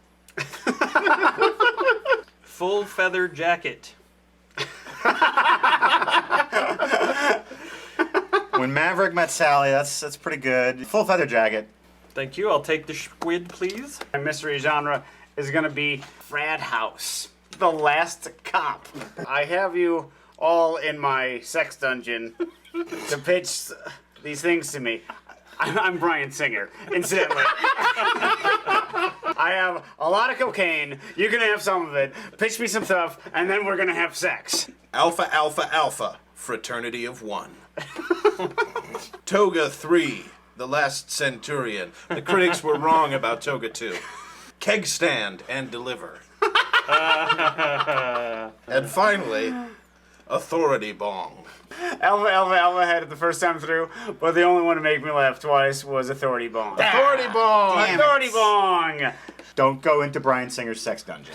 Full feather jacket. When Maverick Met Sally, that's pretty good. Full feather jacket. Thank you. I'll take the squid, please. My mystery genre is going to be Frat House. The Last Cop. I have you all in my sex dungeon to pitch these things to me. I'm Brian Singer, incidentally. I have a lot of cocaine. You're going to have some of it. Pitch me some stuff, and then we're going to have sex. Alpha, Alpha, Alpha. Fraternity of One. Toga 3. The Last Centurion. The critics were wrong about Toga 2. Keg Stand and Deliver. And finally, Authority Bong. Alpha had it the first time through, but the only one to make me laugh twice was Authority Bong. Authority Bong! Authority Bong! Don't go into Brian Singer's sex dungeon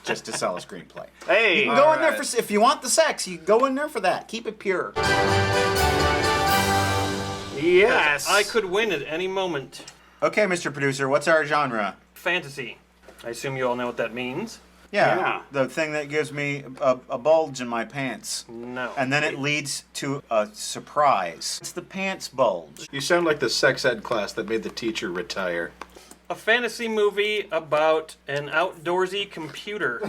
just to sell a screenplay. Hey! You can go in there for, if you want the sex, you go in there for that. Keep it pure. Yes! I could win at any moment. Okay, Mr. Producer, what's our genre? Fantasy. I assume you all know what that means. Yeah, the thing that gives me a bulge in my pants. No. And then it leads to a surprise. It's the pants bulge. You sound like the sex ed class that made the teacher retire. A fantasy movie about an outdoorsy computer.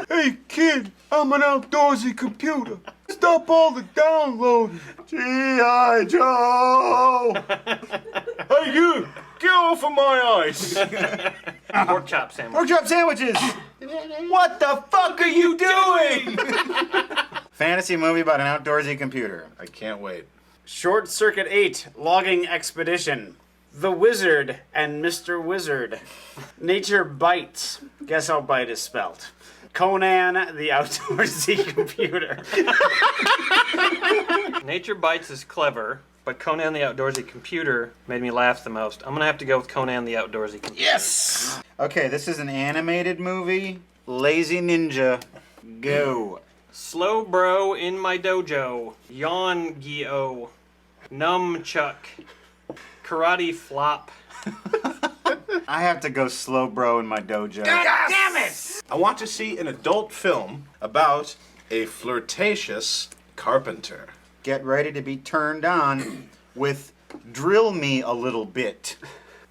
Hey kid, I'm an outdoorsy computer. Stop all the downloading. G.I. Joe! Hey you, Get off of my ice! Pork chop sandwich. Pork chop sandwiches! What the fuck are you doing? Fantasy movie about an outdoorsy computer. I can't wait. Short Circuit 8 Logging Expedition. The Wizard and Mr. Wizard. Nature Bites. Guess how bite is spelled. Conan the Outdoorsy Computer. Nature Bites is clever, but Conan the Outdoorsy Computer made me laugh the most. I'm gonna have to go with Conan the Outdoorsy Computer. Yes! Okay, this is an animated movie. Lazy Ninja. Go. Slow Bro in my dojo. Yawn Gyo. Nunchuck. Karate Flop. I have to go Slow Bro in my dojo. God damn it! I want to see an adult film about a flirtatious carpenter. Get ready to be turned on with Drill Me a Little Bit.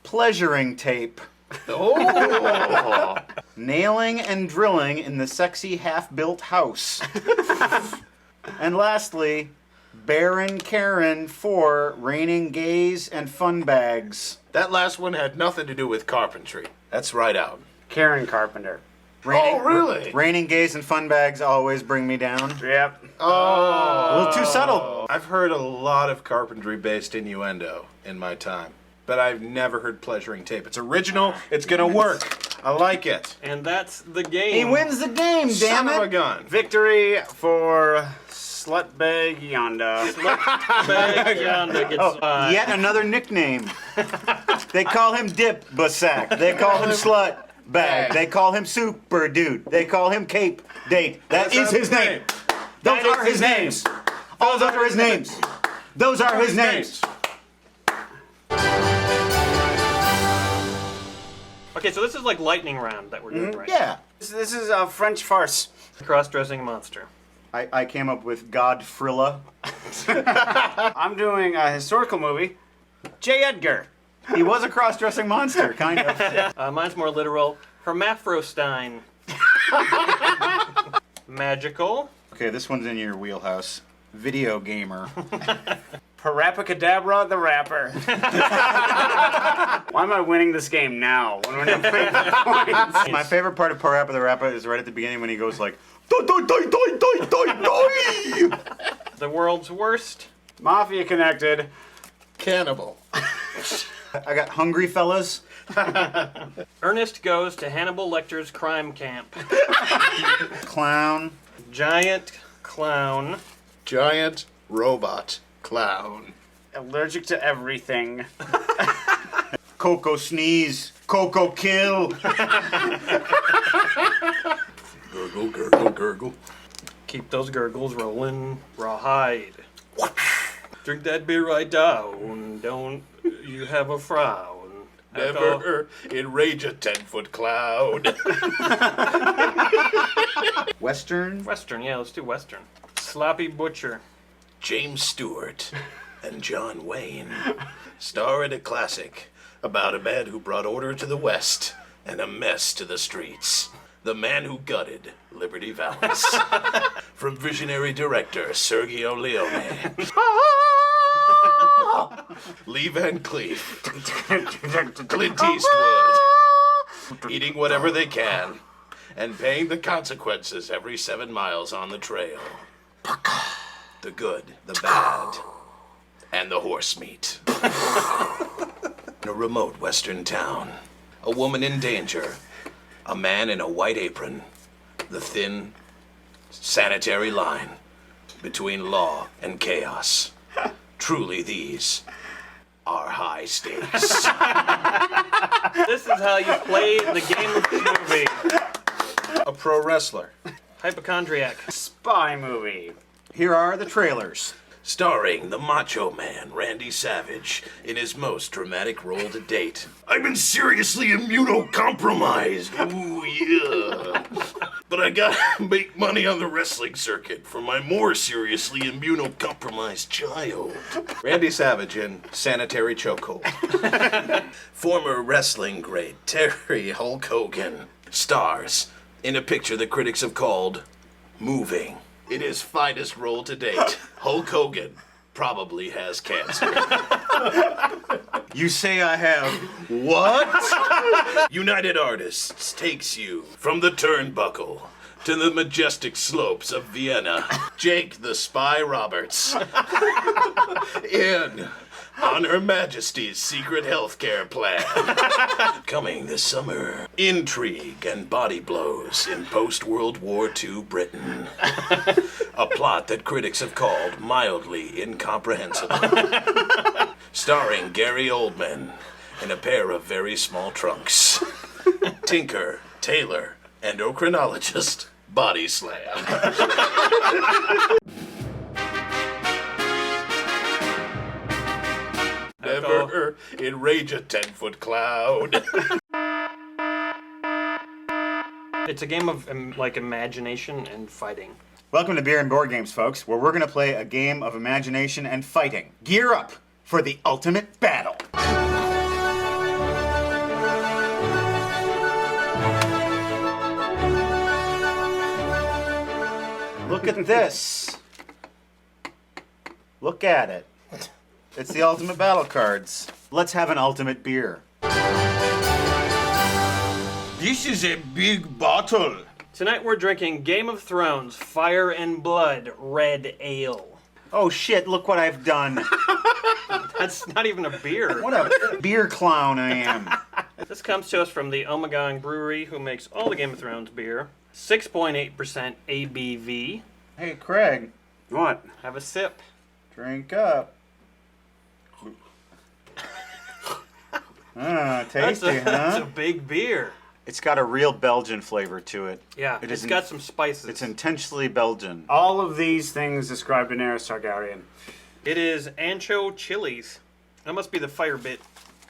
Pleasuring Tape. Oh! Nailing and drilling in the sexy half-built house. And lastly, Baron Karen 4 Raining Gays and Fun Bags. That last one had nothing to do with carpentry. That's right out. Karen Carpenter. Really? Raining Gays and Fun Bags always bring me down. Yep. Oh. A little too subtle. I've heard a lot of carpentry-based innuendo in my time, but I've never heard pleasuring tape. It's original. It's gonna work. I like it. And that's the game. He wins the game, damn Son it! of a gun. Victory for Slutbag Yonda. Bag Yonda gets Yet another nickname. They call him Dip Basak. They call him Slut Bag. They call him Super Dude. They call him Cape Date. That is his name. Those are his names. Those are his names. Those are his names. Okay, so this is like lightning round that we're doing right Yeah. This is a French farce. now. Cross-dressing monster. I came up with Godfrilla. I'm doing a historical movie. J. Edgar. He was a cross-dressing monster, kind of. Mine's more literal. Hermaphrostein. Magical. Okay, this one's in your wheelhouse. Video gamer. Parapacadabra the Rapper. Why am I winning this game now when we're not playing the points? My favorite part of Parappa the Rapper is right at the beginning when he goes like, "Doi, doi, doi, doi, doi, doi, doi." The world's worst. Mafia connected. Cannibal. I got Hungry Fellas. Ernest goes to Hannibal Lecter's crime camp. Clown. Giant clown. Giant robot clown. Allergic to everything. Coco Sneeze. Coco Kill. Gurgle, gurgle, gurgle. Keep those gurgles rolling. Rawhide. Drink that beer right down. Don't you have a frown. Never enrage a 10-foot cloud. Western. Western, yeah, let's do Western. Sloppy Butcher. James Stewart and John Wayne star in a classic about a man who brought order to the West and a mess to the streets. The Man Who Gutted Liberty Valance. From visionary director Sergio Leone. Lee Van Cleef. Clint Eastwood. Eating whatever they can and paying the consequences every 7 miles on the trail. The good, the bad, and the horse meat. In a remote western town, a woman in danger, a man in a white apron, the thin, sanitary line between law and chaos. Truly, these are high stakes. This is how you play the game of the movie. A pro wrestler. Hypochondriac. Spy movie. Here are the trailers. Starring the Macho Man, Randy Savage, in his most dramatic role to date. I've been seriously immunocompromised. Ooh, yeah. But I gotta make money on the wrestling circuit for my more seriously immunocompromised child. Randy Savage in Sanitary Chokehold. Former wrestling great Terry Hulk Hogan stars in a picture the critics have called moving. In his finest role to date, Hulk Hogan probably has cancer. You say I have what? United Artists takes you from the turnbuckle to the majestic slopes of Vienna. Jake the Spy Roberts. In on Her Majesty's secret healthcare plan. Coming this summer. Intrigue and body blows in post-World War II Britain. A plot that critics have called mildly incomprehensible. Starring Gary Oldman in a pair of very small trunks. Tinker, tailor, endocrinologist, body slam. Never enrage a 10-foot cloud. It's a game of like imagination and fighting. Welcome to Beer and Board Games, folks, where we're going to play a game of imagination and fighting. Gear up for the ultimate battle. Look at this. Look at it. It's the ultimate battle cards. Let's have an ultimate beer. This is a big bottle. Tonight we're drinking Game of Thrones Fire and Blood Red Ale. Oh shit, look what I've done. That's not even a beer. What a beer clown I am. This comes to us from the Omegang Brewery, who makes all the Game of Thrones beer. 6.8% ABV. Hey, Craig. What? Have a sip. Drink up. Ah, tasty, That's a huh? big beer. It's got a real Belgian flavor to it. Yeah, it's got some spices. It's intentionally Belgian. All of these things describe Daenerys Targaryen. It is ancho chilies. That must be the fire bit.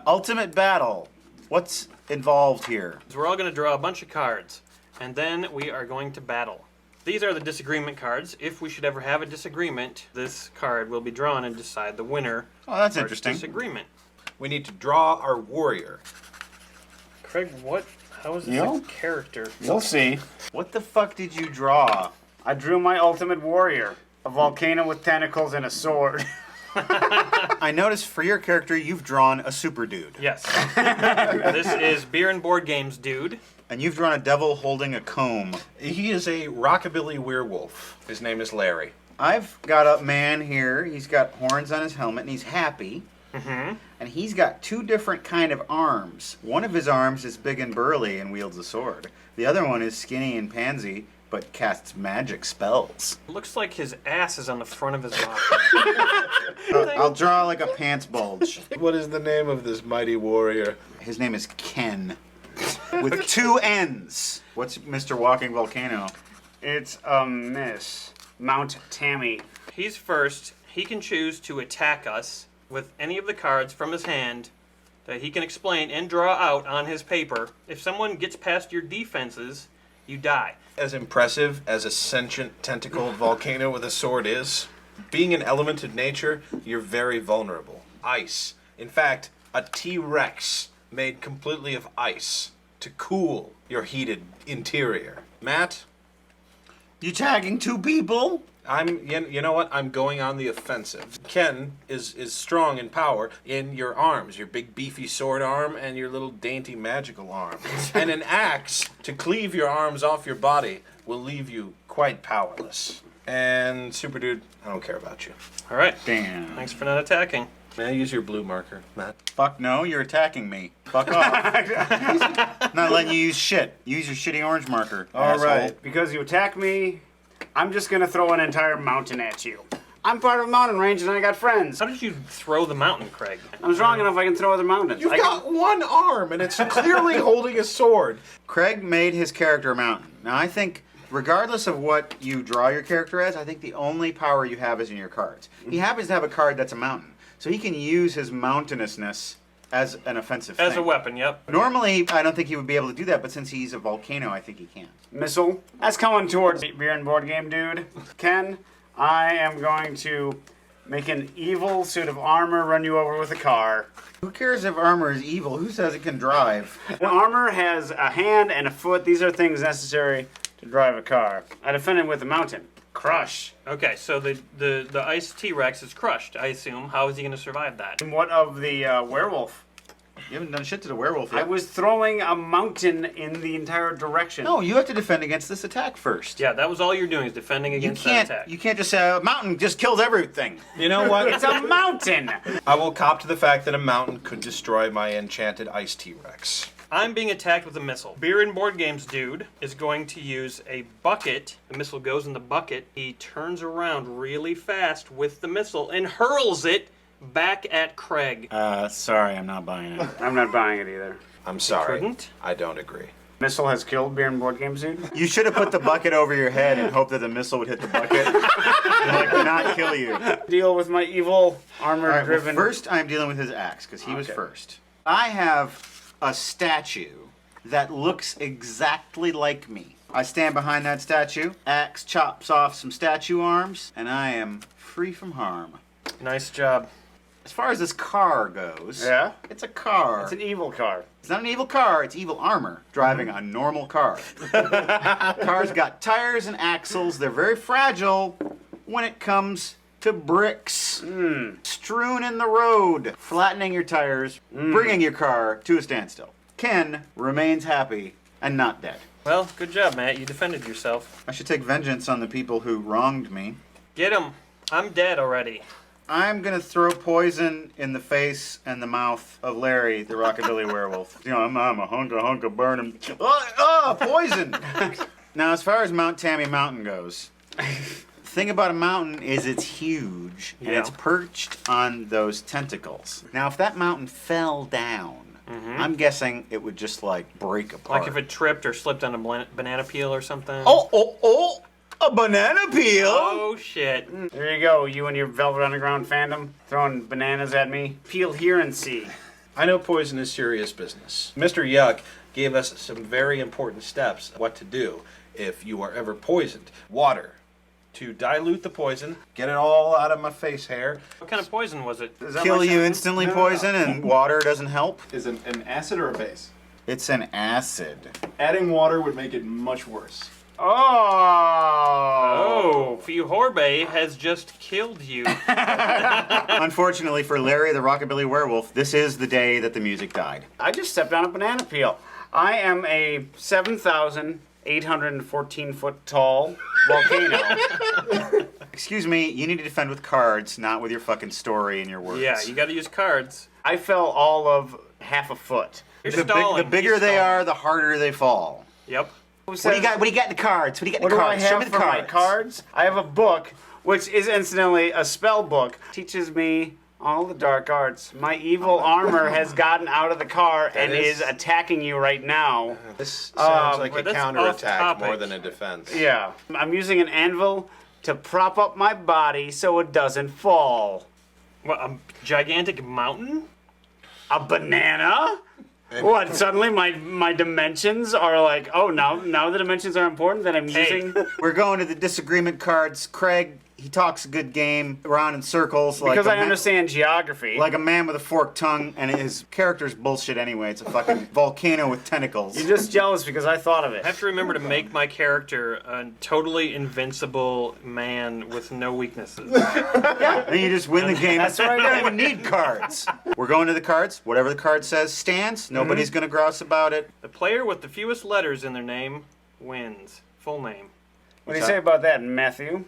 Ultimate battle. What's involved here? So we're all going to draw a bunch of cards, and then we are going to battle. These are the disagreement cards. If we should ever have a disagreement, this card will be drawn and decide the winner. Oh, that's of our interesting. Disagreement. We need to draw our warrior. Craig, what? How is this You'll- a character? You'll see. What the fuck did you draw? I drew my ultimate warrior. A volcano with tentacles and a sword. I noticed for your character, you've drawn a super dude. Yes. This is Beer and Board Games Dude. And you've drawn a devil holding a comb. He is a rockabilly werewolf. His name is Larry. I've got a man here. He's got horns on his helmet, and he's happy. Mm-hmm. And he's got two different kind of arms. One of his arms is big and burly and wields a sword. The other one is skinny and pansy, but casts magic spells. Looks like his ass is on the front of his body. I'll draw like a pants bulge. What is the name of this mighty warrior? His name is Ken. With two N's. What's Mr. Walking Volcano? It's Miss Mount Tammy. He's first. He can choose to attack us with any of the cards from his hand that he can explain and draw out on his paper. If someone gets past your defenses, you die. As impressive as a sentient tentacled volcano with a sword is, being an element of nature, you're very vulnerable. Ice. In fact, a T-Rex made completely of ice to cool your heated interior. Matt? You tagging two people? You know what? I'm going on the offensive. Ken is strong in power in your arms, your big beefy sword arm and your little dainty magical arm. And an axe to cleave your arms off your body will leave you quite powerless. And Super Dude, I don't care about you. All right. Damn. Thanks for not attacking. May I use your blue marker, Matt? Fuck no, you're attacking me. Fuck off. Not letting you use shit. Use your shitty orange marker. All asshole. right. Because you attack me, I'm just gonna throw an entire mountain at you. I'm part of a mountain range and I got friends. How did you throw the mountain, Craig? I'm strong enough I can throw other mountains. You've got one arm and it's clearly holding a sword. Craig made his character a mountain. Now I think, regardless of what you draw your character as, I think the only power you have is in your cards. He happens to have a card that's a mountain. So he can use his mountainousness as an offensive thing. As a weapon, yep. Normally, I don't think he would be able to do that, but since he's a volcano, I think he can. Missile. That's coming towards Beer and Board Game Dude. Ken, I am going to make an evil suit of armor run you over with a car. Who cares if armor is evil? Who says it can drive? The armor has a hand and a foot. These are things necessary to drive a car. I defend it with a mountain. Crush. Okay, so the ice T-Rex is crushed, I assume. How is he going to survive that? And what of the werewolf? You haven't done shit to the werewolf yet. I was throwing a mountain in the entire direction. No, you have to defend against this attack first. Yeah, that was all you're doing is defending against that attack. You can't just say a mountain just kills everything. You know what? It's a mountain! I will cop to the fact that a mountain could destroy my enchanted ice T-Rex. I'm being attacked with a missile. Beer and Board Games dude is going to use a bucket. The missile goes in the bucket. He turns around really fast with the missile and hurls it back at Craig. Sorry, I'm not buying it. I'm not buying it either. I'm sorry. Couldn't? I don't agree. Missile has killed Beer and Board Games, dude? You should have put the bucket over your head and hoped that the missile would hit the bucket and not kill you. Deal with my evil armor-driven... First, I'm dealing with his axe, because he was first. I have a statue that looks exactly like me. I stand behind that statue, axe chops off some statue arms, and I am free from harm. Nice job. As far as this car goes, Yeah? it's a car. It's an evil car. It's not an evil car, it's evil armor driving a normal car. Car's got tires and axles. They're very fragile when it comes to bricks. Strewn in the road, flattening your tires, bringing your car to a standstill. Ken remains happy and not dead. Well, good job, Matt. You defended yourself. I should take vengeance on the people who wronged me. Get him. I'm dead already. I'm gonna throw poison in the face and the mouth of Larry, the rockabilly werewolf. You know, I'm a hunk of burning. Poison! Now, as far as Mount Tammy Mountain goes, the thing about a mountain is it's huge and it's perched on those tentacles. Now, if that mountain fell down, I'm guessing it would just like break apart. Like if it tripped or slipped on a banana peel or something. Oh! A banana peel? Oh, shit. There you go, you and your Velvet Underground fandom, throwing bananas at me. Peel here and see. I know poison is serious business. Mr. Yuck gave us some very important steps what to do if you are ever poisoned. Water. To dilute the poison, get it all out of my face hair. What kind of poison was it? Kill you instantly poison and water doesn't help? Is it an acid or a base? It's an acid. Adding water would make it much worse. Oh, Fiorbe has just killed you. Unfortunately for Larry, the rockabilly werewolf, this is the day that the music died. I just stepped on a banana peel. I am a 7,814 foot tall volcano. Excuse me, you need to defend with cards, not with your fucking story and your words. Yeah, you gotta use cards. I fell all of half a foot. The bigger they are, the harder they fall. Yep. What do you got in the cards? What do you got in the What cards? do I Show have me for the my cards. cards? I have a book, which is incidentally a spell book. Teaches me all the dark arts. My evil armor has gotten out of the car and is attacking you right now. This sounds like a that's counterattack off-topic. more than a defense. Yeah. I'm using an anvil to prop up my body so it doesn't fall. What, a gigantic mountain? A banana? What, suddenly my dimensions are like, oh, now the dimensions are important that I'm using? We're going to the disagreement cards. Craig, he talks a good game, around in circles. Because I understand geography. Like a man with a forked tongue, and his character's bullshit anyway. It's a fucking volcano with tentacles. You're just jealous because I thought of it. I have to remember to make my character a totally invincible man with no weaknesses. Yeah, and you just win the game. That's what I You do. don't even need cards. We're going to the cards. Whatever the card says stands. Nobody's going to grouse about it. The player with the fewest letters in their name wins. Full name. What do you say about that, Matthew?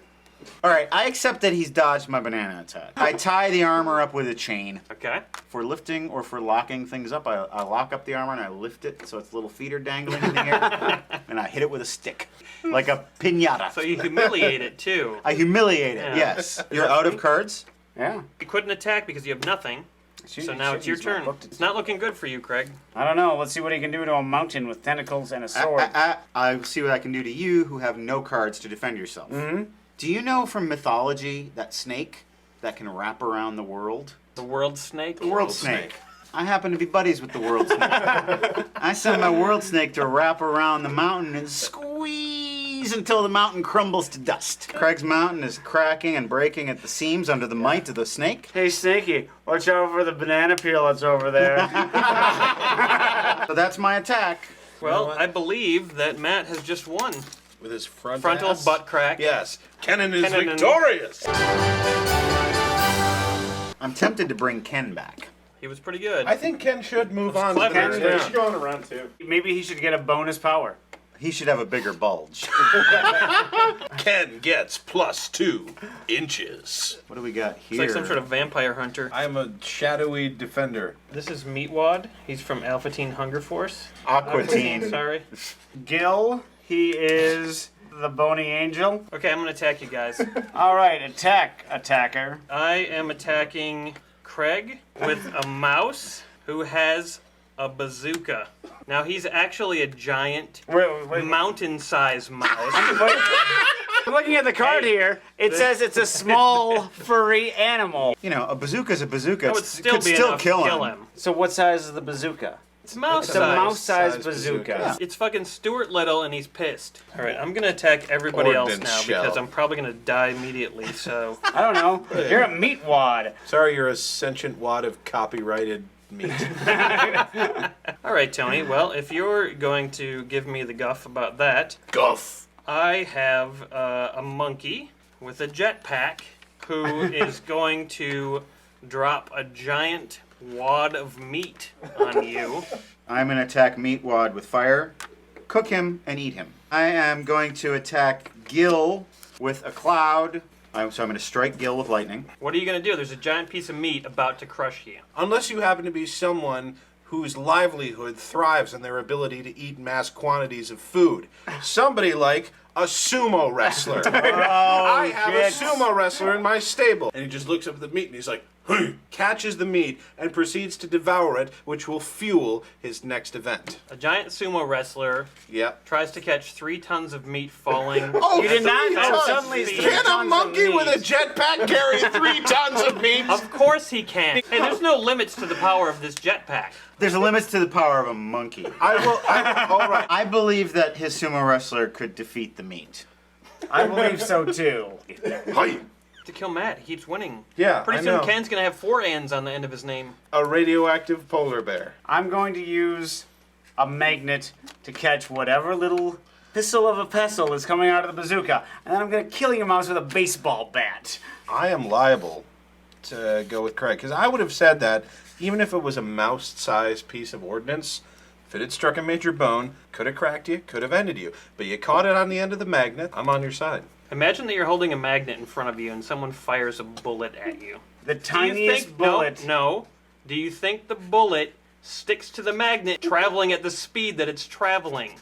All right, I accept that he's dodged my banana attack. I tie the armor up with a chain. Okay. For lifting or for locking things up, I lock up the armor and I lift it so its little feet are dangling in the air. And I hit it with a stick, like a piñata. So you humiliate it too. I humiliate it, Yeah. yes. You're out of cards? Yeah. You couldn't attack because you have nothing. So now it's your turn. It's not looking good for you, Craig. I don't know. Let's see what he can do to a mountain with tentacles and a sword. I see what I can do to you who have no cards to defend yourself. Do you know from mythology that snake that can wrap around the world? The world snake? The world snake. I happen to be buddies with the world snake. I send my world snake to wrap around the mountain and squeeze until the mountain crumbles to dust. Craig's mountain is cracking and breaking at the seams under the might of the snake. Hey, Snakey, watch out for the banana peel that's over there. So that's my attack. Well, I believe that Matt has just won. With his frontal Frontal butt crack. Yes. Kenan is Kenan- victorious. I'm tempted to bring Ken back. He was pretty good. I think Ken should move on to the clever. next Yeah. round. He should go on a round 2. Maybe he should get a bonus power. He should have a bigger bulge. Ken gets +2 inches. What do we got It's here? like some sort of vampire hunter. I am a shadowy defender. This is Meatwad. He's from Alpha Teen Hunger Force. Aqua Teen. Sorry. Gil, he is the bony angel. Okay, I'm gonna attack you guys. All right, attack, attacker. I am attacking Craig with a mouse who has a bazooka. Now he's actually a giant mountain-sized mouse. I'm looking at the card here. It says it's a small, furry animal. You know, a bazooka's a bazooka. That would It still could be still enough kill to him. kill him. So what size is the bazooka? It's mouse It's a size. mouse-sized bazooka. Yeah. It's fucking Stuart Little, and he's pissed. All right, I'm gonna attack everybody else Ordnance now shell. because I'm probably gonna die immediately. So I don't know. You're a meat wad. Sorry, you're a sentient wad of copyrighted meat. all right, Tony. Well, if you're going to give me the guff about that, Guff. I have a monkey with a jetpack who is going to drop a giant wad of meat on you. I'm going to attack Meatwad with fire, cook him, and eat him. I am going to attack Gil with a cloud. So I'm going to strike Gil with lightning. What are you going to do? There's a giant piece of meat about to crush you. Unless you happen to be someone whose livelihood thrives on their ability to eat mass quantities of food. Somebody like a sumo wrestler. I have a sumo wrestler in my stable. And he just looks up at the meat and he's like, hey, catches the meat and proceeds to devour it, which will fuel his next event. A giant sumo wrestler Yep. tries to catch 3 tons of meat falling. Oh, You did not three know tons. suddenly it's 3 Can a tons of monkey meat. with a jetpack carry 3 tons of meat? Of course he can. Hey, there's no limits to the power of this jetpack. There's a limit to the power of a monkey. All right. I believe that his sumo wrestler could defeat the meat. I believe so too. Hi. To kill Matt, he keeps winning. Yeah, Pretty I soon know. Ken's gonna have 4 N's on the end of his name. A radioactive polar bear. I'm going to use a magnet to catch whatever little pistol of a pestle is coming out of the bazooka, and then I'm going to kill your mouse with a baseball bat. I am liable to go with Craig, because I would have said that even if it was a mouse-sized piece of ordnance, if it had struck a major bone, could have cracked you, could have ended you. But you caught it on the end of the magnet, I'm on your side. Imagine that you're holding a magnet in front of you and someone fires a bullet at you. The Do you tiniest think, bullet. No. Do you think the bullet sticks to the magnet traveling at the speed that it's traveling?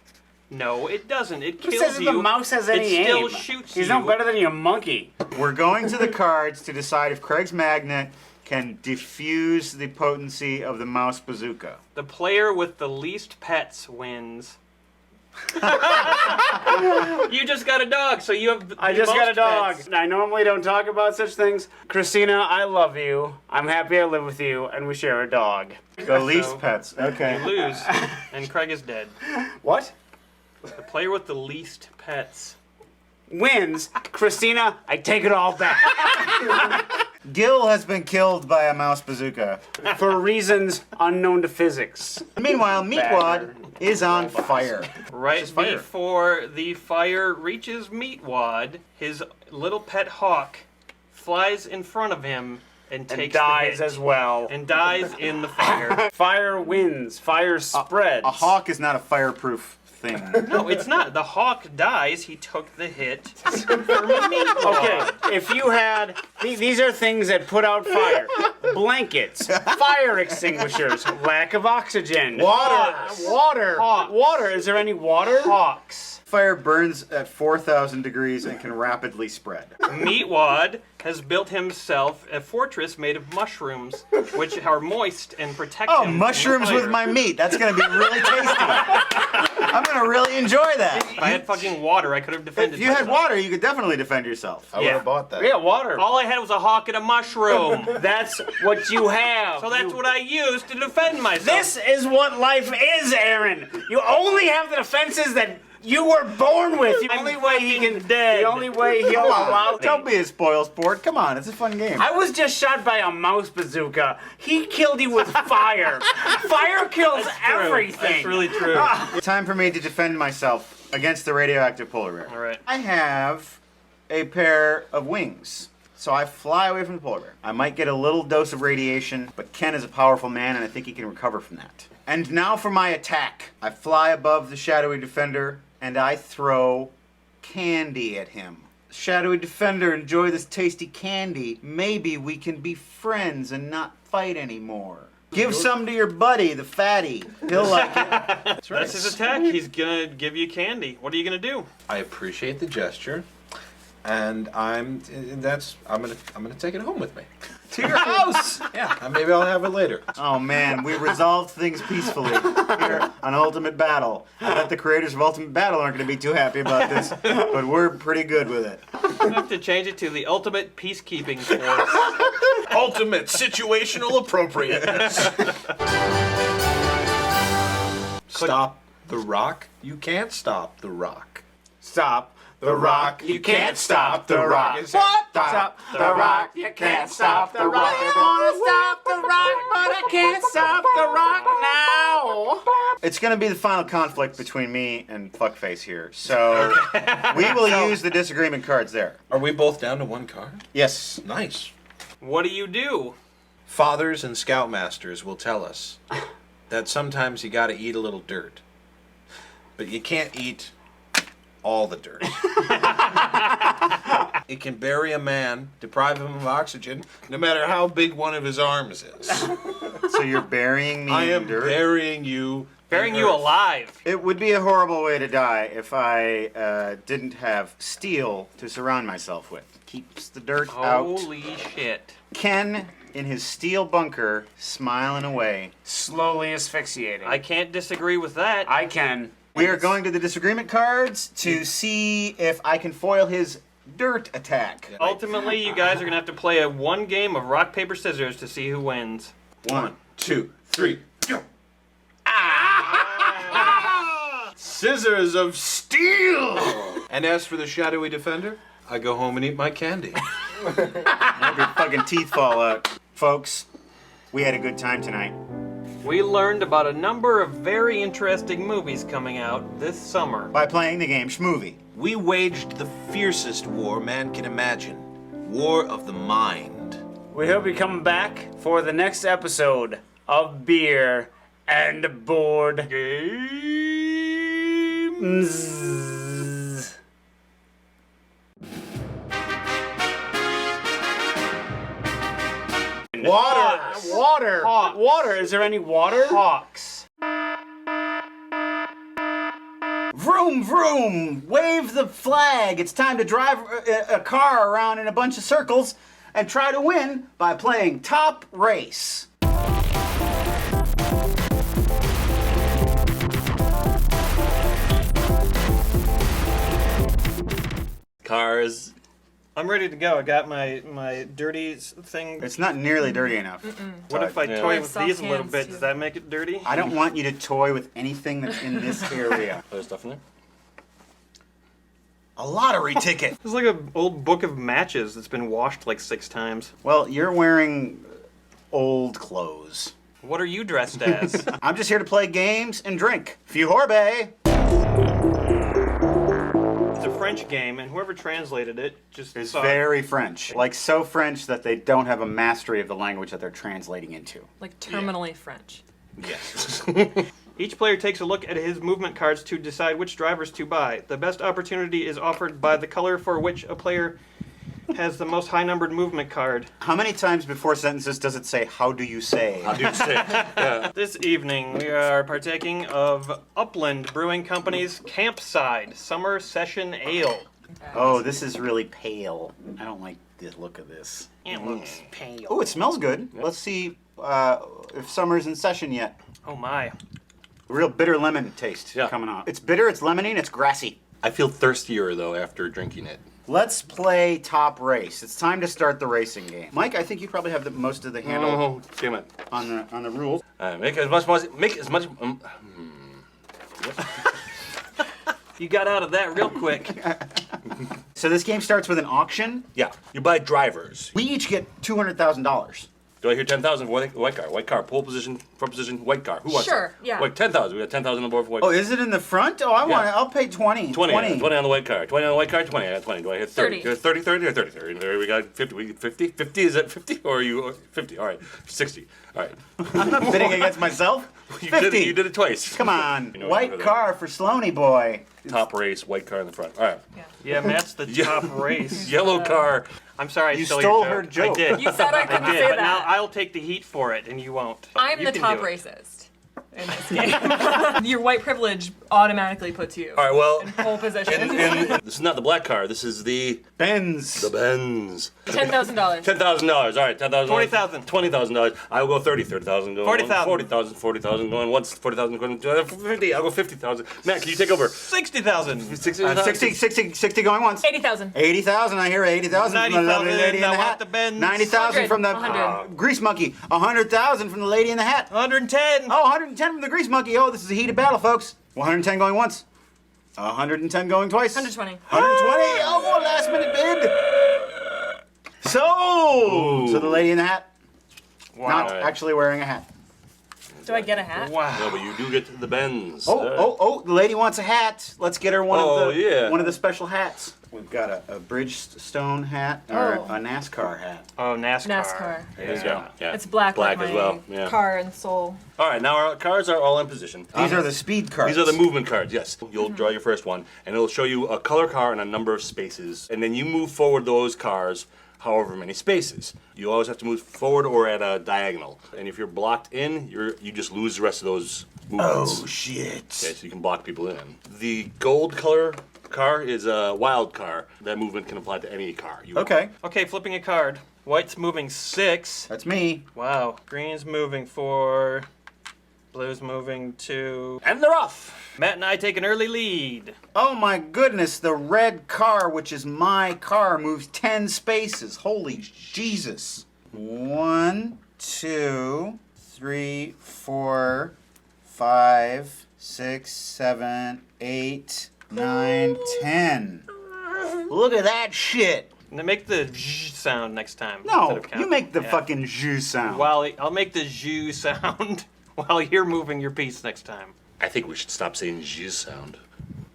No, it doesn't. It Who kills says that you. the mouse has any it still aim? shoots He's you. no better than your monkey. We're going to the cards to decide if Craig's magnet can diffuse the potency of the mouse bazooka. The player with the least pets wins. You just got a dog, so you have. I the just got most a dog. pets. I normally don't talk about such things. Christina, I love you. I'm happy I live with you, and we share a dog. The least So, pets. Okay. You lose, and Craig is dead. What? The player with the least pets Wins. Christina, I take it all back. Gil has been killed by a mouse bazooka. For reasons unknown to physics. Meanwhile, Meatwad is on fire. Right before the fire reaches Meatwad, his little pet hawk flies in front of him and takes dies the hit. as well. And dies in the fire. Fire wins. Fire spreads. A hawk is not a fireproof thing. No, it's not. The hawk dies. He took the hit from Meatwad. Okay, if you had... These are things that put out fire. Blankets. Fire extinguishers. Lack of oxygen. Water. Water. Hawks. Water. Is there any water? Hawks. Fire burns at 4,000 degrees and can rapidly spread. Meatwad has built himself a fortress made of mushrooms, which are moist and protect him. Oh, from mushrooms the with fire. my meat. That's going to be really tasty. I'm going to really enjoy that. If I had fucking water, I could have defended If you had myself. water, you could definitely defend yourself. I would have bought that. Yeah, water. All I had was a hawk and a mushroom. That's what you have. So that's what I used to defend myself. This is what life is, Aaron. You only have the defenses that You were born with. The only way he can. The only way he'll allow. Don't be a spoil sport. Come on, it's a fun game. I was just shot by a mouse bazooka. He killed you with fire. Fire kills everything. That's really true. Time for me to defend myself against the radioactive polar bear. All right. I have a pair of wings. So I fly away from the polar bear. I might get a little dose of radiation, but Ken is a powerful man and I think he can recover from that. And now for my attack. I fly above the shadowy defender and I throw candy at him. Shadowy defender, enjoy this tasty candy. Maybe we can be friends and not fight anymore. Give some to your buddy, the fatty. He'll like it. That's right. That's his attack. He's gonna give you candy. What are you gonna do? I appreciate the gesture, and I'm gonna take it home with me. To your house! Yeah, and maybe I'll have it later. Oh man, we resolved things peacefully here on Ultimate Battle. I bet the creators of Ultimate Battle aren't going to be too happy about this, but we're pretty good with it. I have to change it to the Ultimate Peacekeeping Force. Ultimate situational appropriateness. Stop the rock. You can't stop the rock. Stop the rock. You can't stop the rock. What? Stop the rock. You can't stop the rock. I wanna stop the rock, but I can't stop the rock now. It's going to be the final conflict between me and Fuckface here, so we will use the disagreement cards there. Are we both down to one card? Yes. Nice. What do you do? Fathers and scoutmasters will tell us that sometimes you gotta eat a little dirt. But you can't eat all the dirt. It can bury a man, deprive him of oxygen, no matter how big one of his arms is. So you're burying me I in am dirt? burying you. Burying you alive. It would be a horrible way to die if I didn't have steel to surround myself with. Keeps the dirt out. Holy shit. Ken, in his steel bunker, smiling away. Slowly asphyxiating. I can't disagree with that. I can. We are going to the disagreement cards to see if I can foil his dirt attack. Ultimately, you guys are going to have to play one game of rock, paper, scissors to see who wins. 1, 2, 3, go! Scissors of steel! And as for the shadowy defender, I go home and eat my candy. Hope your fucking teeth fall out. Folks, we had a good time tonight. We learned about a number of very interesting movies coming out this summer. By playing the game Schmovie. We waged the fiercest war man can imagine. War of the mind. We hope you come back for the next episode of Beer and Board Games. Water! Water! Hawks. Water! Is there any water? Hawks. Vroom, vroom! Wave the flag! It's time to drive a car around in a bunch of circles and try to win by playing Top Race. Cars. I'm ready to go. I got my dirty thing. It's not nearly dirty enough. What if I Yeah. toy Yeah, with soft these a little hands, bit? too. Does that make it dirty? I don't want you to toy with anything that's in this area. Other stuff in there? A lottery ticket! It's like an old book of matches that's been washed like 6 times. Well, you're wearing old clothes. What are you dressed as? I'm just here to play games and drink. Fuhorbe! It's a French game, and whoever translated it just It's saw very French. Like, so French that they don't have a mastery of the language that they're translating into. Like terminally French. Yes. Each player takes a look at his movement cards to decide which drivers to buy. The best opportunity is offered by the color for which a player has the most high-numbered movement card. How many times before sentences does it say, how do you say? How do you say? Yeah. This evening, we are partaking of Upland Brewing Company's Campside Summer Session Ale. Oh, this is really pale. I don't like the look of this. It looks pale. Oh, it smells good. Let's see if summer's in session yet. Oh my. Real bitter lemon taste coming on. It's bitter, it's lemony, and it's grassy. I feel thirstier, though, after drinking it. Let's play Top Race. It's time to start the racing game. Mike, I think you probably have most of the handle Oh, damn it. on the rules. Make as much. You got out of that real quick. So this game starts with an auction. Yeah, you buy drivers. We each get $200,000. Do I hear 10,000 for white car? White car, pole position, front position, white car. Who wants Sure, it? yeah. Like 10,000. We got 10,000 on board for white Oh, car. is it in the front? Oh, I want it. I'll pay 20. 20 on the white car. 20 on the white car, 20. I got 20. Do I hit 30? 30. 30, 30, or 30, 30? There we got 50. We get 50? 50? Is that 50? Or are you 50? All right. 60. All right. I'm not bidding against myself. You 50. you did it twice. Come on. You know White car for Sloaney boy. Top race, white car in the front. All right. Yeah, Matt's the top race. Yellow car. I'm sorry, I You stole stole your her joke. I did. You said I couldn't did, say but that. now I'll take the heat for it, and you won't. I'm You the can top do it. racist in this game. Your white privilege automatically puts you All right, well, in pole position. this is not the black car. This is the Benz. The Benz. $10,000. $10,000. All right, $10,000. $20,000. $20,000. I will go 30. 30,000 going. 40,000. 40,000. 40,000 going once. 40,000 going. 50. I'll go 50,000. Matt, can you take over? 60,000. 60 going once. 80,000. 80,000. I hear 80,000 from the lovely 90,000, lady in the I want hat. the Benz. 90,000 from the 100. grease monkey. 100,000 from the lady in the hat. 110. Oh, 110 from the grease monkey. Oh, this is a heated battle, folks. 110 going once. 110 going twice. 120. 120. Oh, last minute bid. So the lady in the hat. Wow. Not actually wearing a hat. Do I get a hat? Wow. No, but you do get to the Benz. Oh, the lady wants a hat. Let's get her one yeah. one of the special hats. We've got a Bridgestone hat or Oh. a NASCAR hat. Oh, NASCAR. NASCAR. There you go. Yeah. It's black like as my well. Yeah. car and soul. All right, now our cars are all in position. These are the speed cards. These are the movement cards, yes. You'll draw your first one, and it'll show you a color car and a number of spaces. And then you move forward those cars however many spaces. You always have to move forward or at a diagonal. And if you're blocked in, you just lose the rest of those movements. Oh, shit. Okay, so you can block people in. The gold color car is a wild car. That movement can apply to any car. Okay. Okay, flipping a card. White's moving 6. That's me. Wow. Green's moving 4. Blue's moving 2. And they're off. Matt and I take an early lead. Oh my goodness, the red car, which is my car, moves 10 spaces. Holy Jesus. 1, 2, 3, 4, 5, 6, 7, 8, 9, 10. Look at that shit. And make the zh sound next time. No, instead of you counting. make the Yeah. fucking zh sound. While I'll make the zh sound while you're moving your piece next time. I think we should stop saying G sound.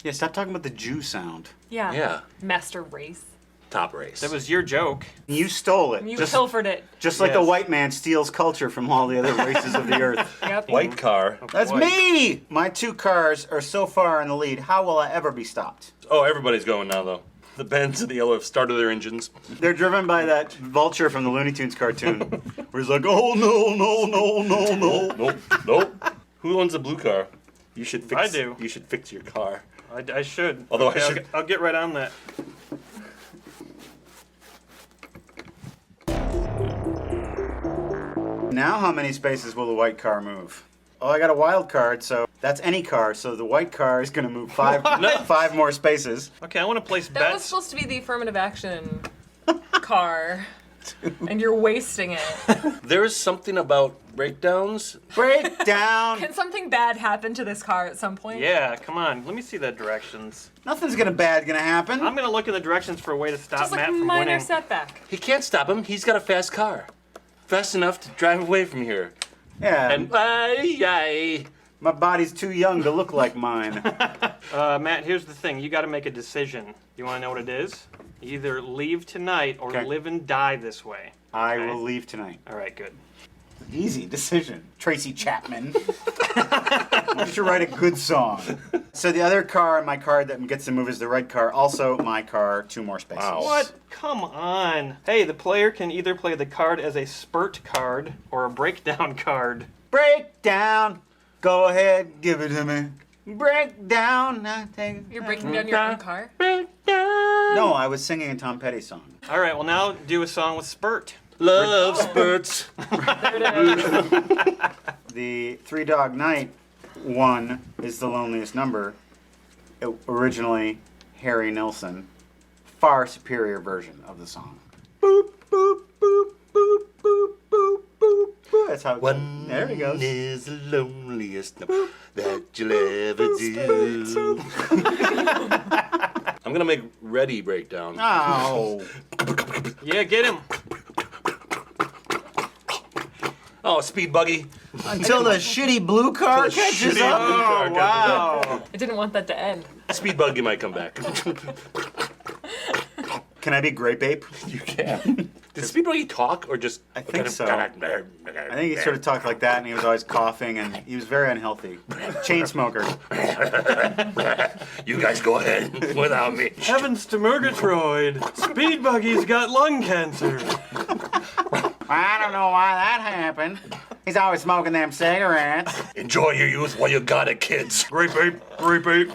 Yeah, stop talking about the Jew sound. Yeah. Yeah. Master race. Top race. That was your joke. You stole it. You pilfered it. Just like the Yes. white man steals culture from all the other races of the earth. Yep. White car. That's Boy. me! My 2 cars are so far in the lead. How will I ever be stopped? Oh, everybody's going now, though. The Benz and the yellow have started their engines. They're driven by that vulture from the Looney Tunes cartoon. Where he's like, oh no, no, no, no, no. Nope. Who owns the blue car? You should fix. I do. You should fix your car. I should. Although Okay, I should. I'll get right on that. Now how many spaces will the white car move? Oh, I got a wild card, so that's any car. So the white car is going to move 5 more spaces. Okay, I want to place That was bets. supposed to be the affirmative action car. And you're wasting it. There is something about breakdowns. Breakdown! Can something bad happen to this car at some point? Yeah, come on. Let me see the directions. Nothing's bad gonna happen. I'm gonna look in the directions for a way to stop Just like Matt a from minor winning. setback. He can't stop him. He's got a fast car. Fast enough to drive away from here. Yeah. And aye. My body's too young to look like mine. Matt, here's the thing. You got to make a decision. You want to know what it is? You either leave tonight or Okay. live and die this way. I Okay? will leave tonight. All right, good. Easy decision. Tracy Chapman. Why don't you write a good song? So the other car on my card that gets to move is the red car. Also my car, 2 more spaces. Wow. What? Come on. Hey, the player can either play the card as a spurt card or a breakdown card. Breakdown. Go ahead, give it to me. Breakdown. You're breaking down your own car? No, I was singing a Tom Petty song. All right, well, now do a song with spurt. Love spurts. The 3 Dog Night one is the loneliest number. Originally, Harry Nilsson. Far superior version of the song. Boop, boop, boop, boop, boop, boop, boop, boop. that's how it goes. There he goes. Is the loneliest that you'll ever do. I'm gonna make Ready break down. Oh. Yeah, get him. Oh, speed buggy. Until the shitty blue car Until the catches shitty up. blue car Oh, catches wow. I didn't want that to end. Speed buggy might come back. Can I be Grape Ape? You can. Did speed buggy talk or just? I think so. I think he sort of talked like that, and he was always coughing, and he was very unhealthy. Chain smoker. You guys go ahead without me. Heavens to Murgatroyd. Speed Buggy's got lung cancer. I don't know why that happened. He's always smoking them cigarettes. Enjoy your youth while you got it, kids. Grape Ape, Grape Ape.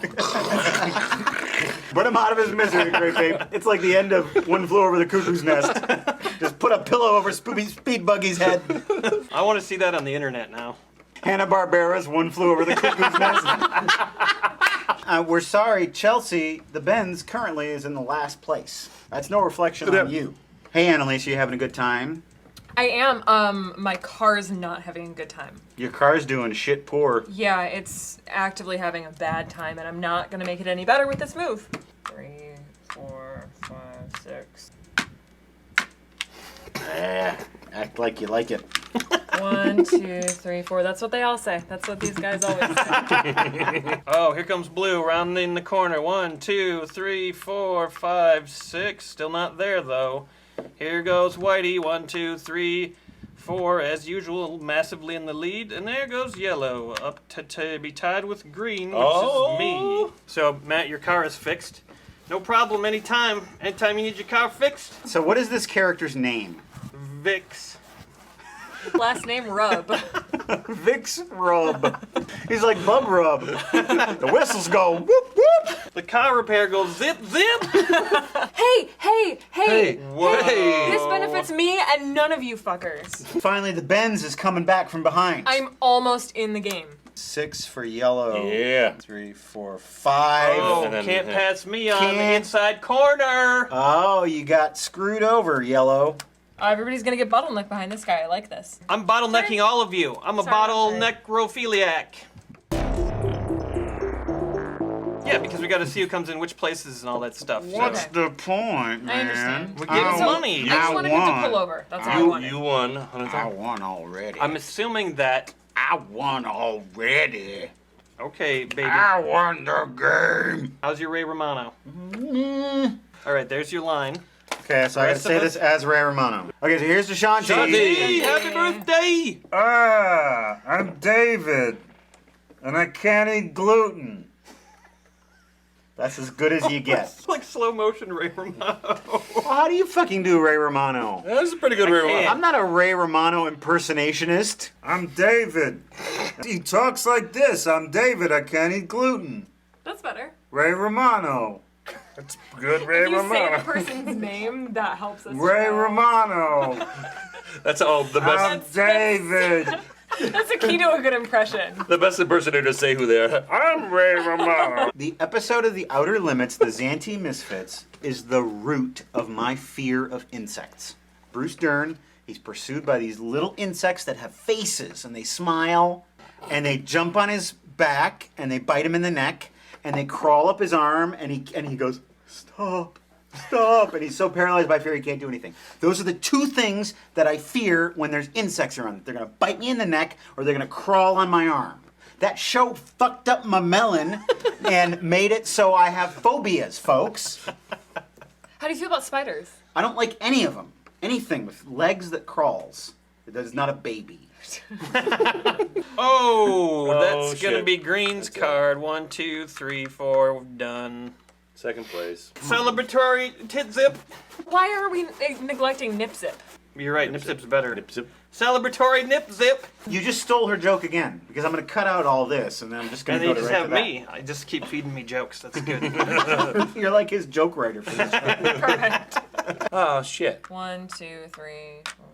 Put him out of his misery, Grape Ape. It's like the end of One Flew Over the Cuckoo's Nest. Just put a pillow over Speed Buggy's head. I want to see that on the internet now. Hanna-Barbera's One Flew Over the Cuckoo's Nest. We're sorry, Chelsea, the Benz, currently is in the last place. That's no reflection on you. Hey, Annalise, you having a good time? I am. My car's not having a good time. Your car's doing shit poor. Yeah, it's actively having a bad time, and I'm not gonna make it any better with this move. 3, 4, 5, 6. Act like you like it. 1, 2, 3, 4. That's what they all say. That's what these guys always say. Oh, here comes Blue rounding the corner. 1, 2, 3, 4, 5, 6. Still not there though. Here goes Whitey. 1, 2, 3, 4. As usual, massively in the lead. And there goes Yellow up to be tied with Green, which is me. So Matt, your car is fixed. No problem. Anytime you need your car fixed. So what is this character's name? Vix. Last name Rub. Vix Rub. He's like Bub Rub. The whistles go whoop whoop. The car repair goes zip zip. Hey! Whoa. This benefits me and none of you fuckers. Finally, the Benz is coming back from behind. I'm almost in the game. 6 for Yellow. Yeah. 3, 4, 5. Oh, can't pass me on the inside corner. Oh, you got screwed over, Yellow. Everybody's gonna get bottleneck behind this guy. I like this. I'm bottlenecking all of you. I'm a bottleneckrophiliac. Yeah, because we got to see who comes in which places and all that stuff. What's the point, man? I understand. We're getting money. I just want to get to pull over. That's all I wanted. You won. I won already. I'm assuming that. I won already. Okay, baby. I won the game. How's your Ray Romano? All right, there's your line. Okay, so I gotta say this as Ray Romano. Okay, so here's Deshaunty. Shanti, happy birthday! I'm David, and I can't eat gluten. That's as good as you get. It's like slow motion Ray Romano. Well, how do you fucking do Ray Romano? That's a pretty good Ray Romano. I'm not a Ray Romano impersonationist. I'm David. He talks like this. I'm David. I can't eat gluten. That's better. Ray Romano. That's good Ray If you say Romano. the person's name, that helps us. Ray Romano. That's all the I'm best. David. That's a key to a good impression. The best impersonator to say who they are. I'm Ray Romano. The episode of The Outer Limits, The Xanti Misfits, is the root of my fear of insects. Bruce Dern, he's pursued by these little insects that have faces, and they smile, and they jump on his back, and they bite him in the neck, and they crawl up his arm, and he goes, stop. Stop! And he's so paralyzed by fear he can't do anything. Those are the two things that I fear when there's insects around. They're gonna bite me in the neck or they're gonna crawl on my arm. That show fucked up my melon and made it so I have phobias, folks. How do you feel about spiders? I don't like any of them. Anything with legs that crawls. That is not a baby. Oh, that's gonna shit. be Green's card. 1, 2, 3, 4. Done. Second place. Celebratory tit zip. Why are we neglecting Nip Zip? You're right. Nip zip's better. Nip zip. Celebratory nip zip. You just stole her joke again because I'm gonna cut out all this and then I'm just gonna And then go you just right have to that. me. I just keep feeding me jokes. That's good. You're like his joke writer for this show. Correct. Oh shit. 1, 2, 3, 4.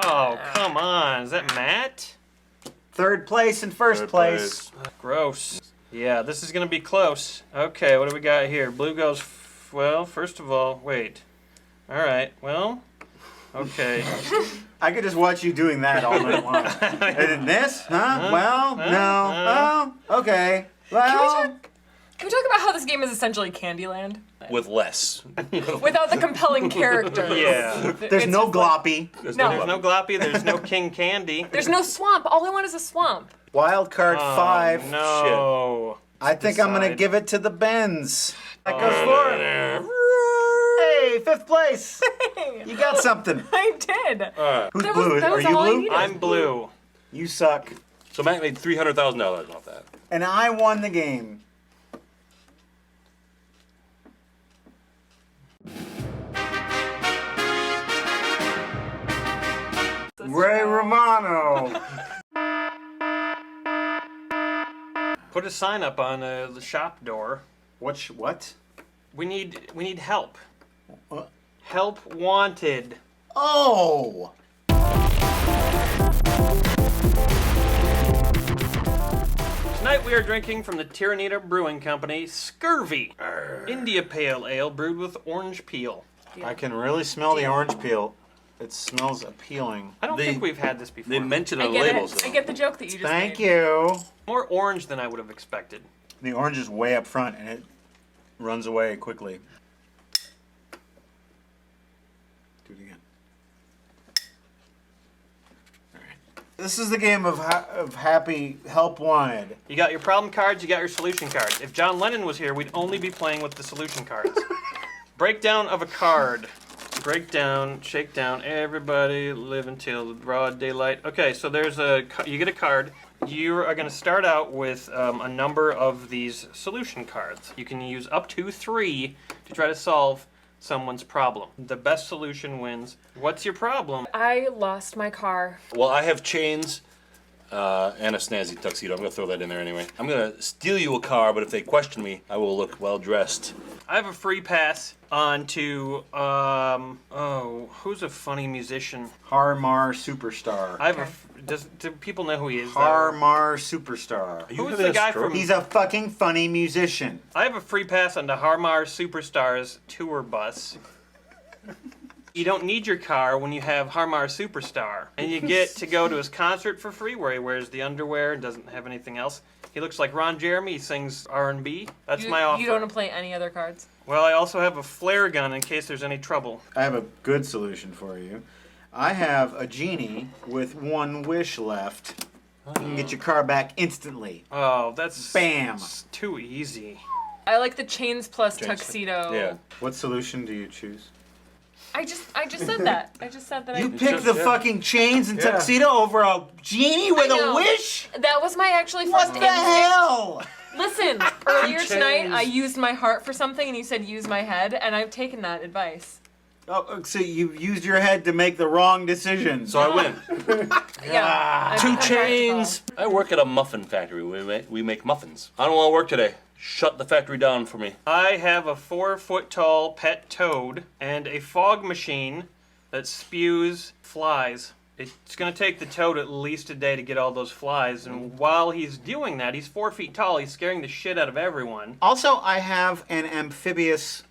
Oh, come on. Is that Matt? Third place and first place. Gross. Yeah, this is going to be close. Okay, what do we got here? Blue goes, well, first of all, wait. All right, well, okay. I could just watch you doing that all night long. And then this? Huh? Well, no. Oh, okay. Well. Can we talk about how this game is essentially Candyland? With less. Without the compelling characters. Yeah. There's no gloppy. There's no gloppy. There's no King Candy. There's no swamp. All I want is a swamp. Wild card 5. No. I think I'm going to give it to the Benz. That goes for it. Hey, 5th place. You got something. I did. Who's That blue? was Are you all I blue? needed. I'm blue. You suck. So Matt made $300,000 off that. And I won the game. Ray Romano. Put a sign up on the shop door. What? We need help. Help wanted. Oh. Tonight we are drinking from the Tyrannida Brewing Company Scurvy India Pale Ale brewed with orange peel. I can really smell the orange peel. It smells appealing. I don't think we've had this before. They mention I on get labels. it. I get the joke that you just Thank made. you. More orange than I would have expected. The orange is way up front and it runs away quickly. Do it again. All right. This is the game of happy help wanted. You got your problem cards, you got your solution cards. If John Lennon was here, we'd only be playing with the solution cards. Breakdown of a card. Breakdown, shakedown, everybody live until broad daylight. Okay, so you get a card. You are going to start out with a number of these solution cards. You can use up to 3 to try to solve someone's problem. The best solution wins. What's your problem? I lost my car. Well, I have chains and a snazzy tuxedo. I'm going to throw that in there anyway. I'm going to steal you a car, but if they question me, I will look well dressed. I have a free pass on to, who's a funny musician? Harmar Superstar. I have do people know who he is? Harmar Superstar. Who's the guy from? He's a fucking funny musician. I have a free pass on to Harmar Superstar's tour bus. You don't need your car when you have Harmar Superstar. And you get to go to his concert for free where he wears the underwear and doesn't have anything else. He looks like Ron Jeremy. He sings R&B. That's my offer. You don't want to play any other cards? Well, I also have a flare gun in case there's any trouble. I have a good solution for you. I have a genie with 1 wish left. You can get your car back instantly. Oh, that's bam. Too easy. I like the chains plus tuxedo. Yeah. What solution do you choose? I just said that. I just said that. You picked the fucking chains and tuxedo over a genie with a wish? That was my actually first What the hell? Listen, earlier tonight I used my heart for something and you said use my head, and I've taken that advice. Oh, so you used your head to make the wrong decision. So I win. Yeah. 2 chains. I work at a muffin factory. We make muffins. I don't want to work today. Shut the factory down for me. I have a 4-foot-tall pet toad and a fog machine that spews flies. It's going to take the toad at least a day to get all those flies, and while he's doing that, he's 4 feet tall, he's scaring the shit out of everyone. Also, I have an amphibious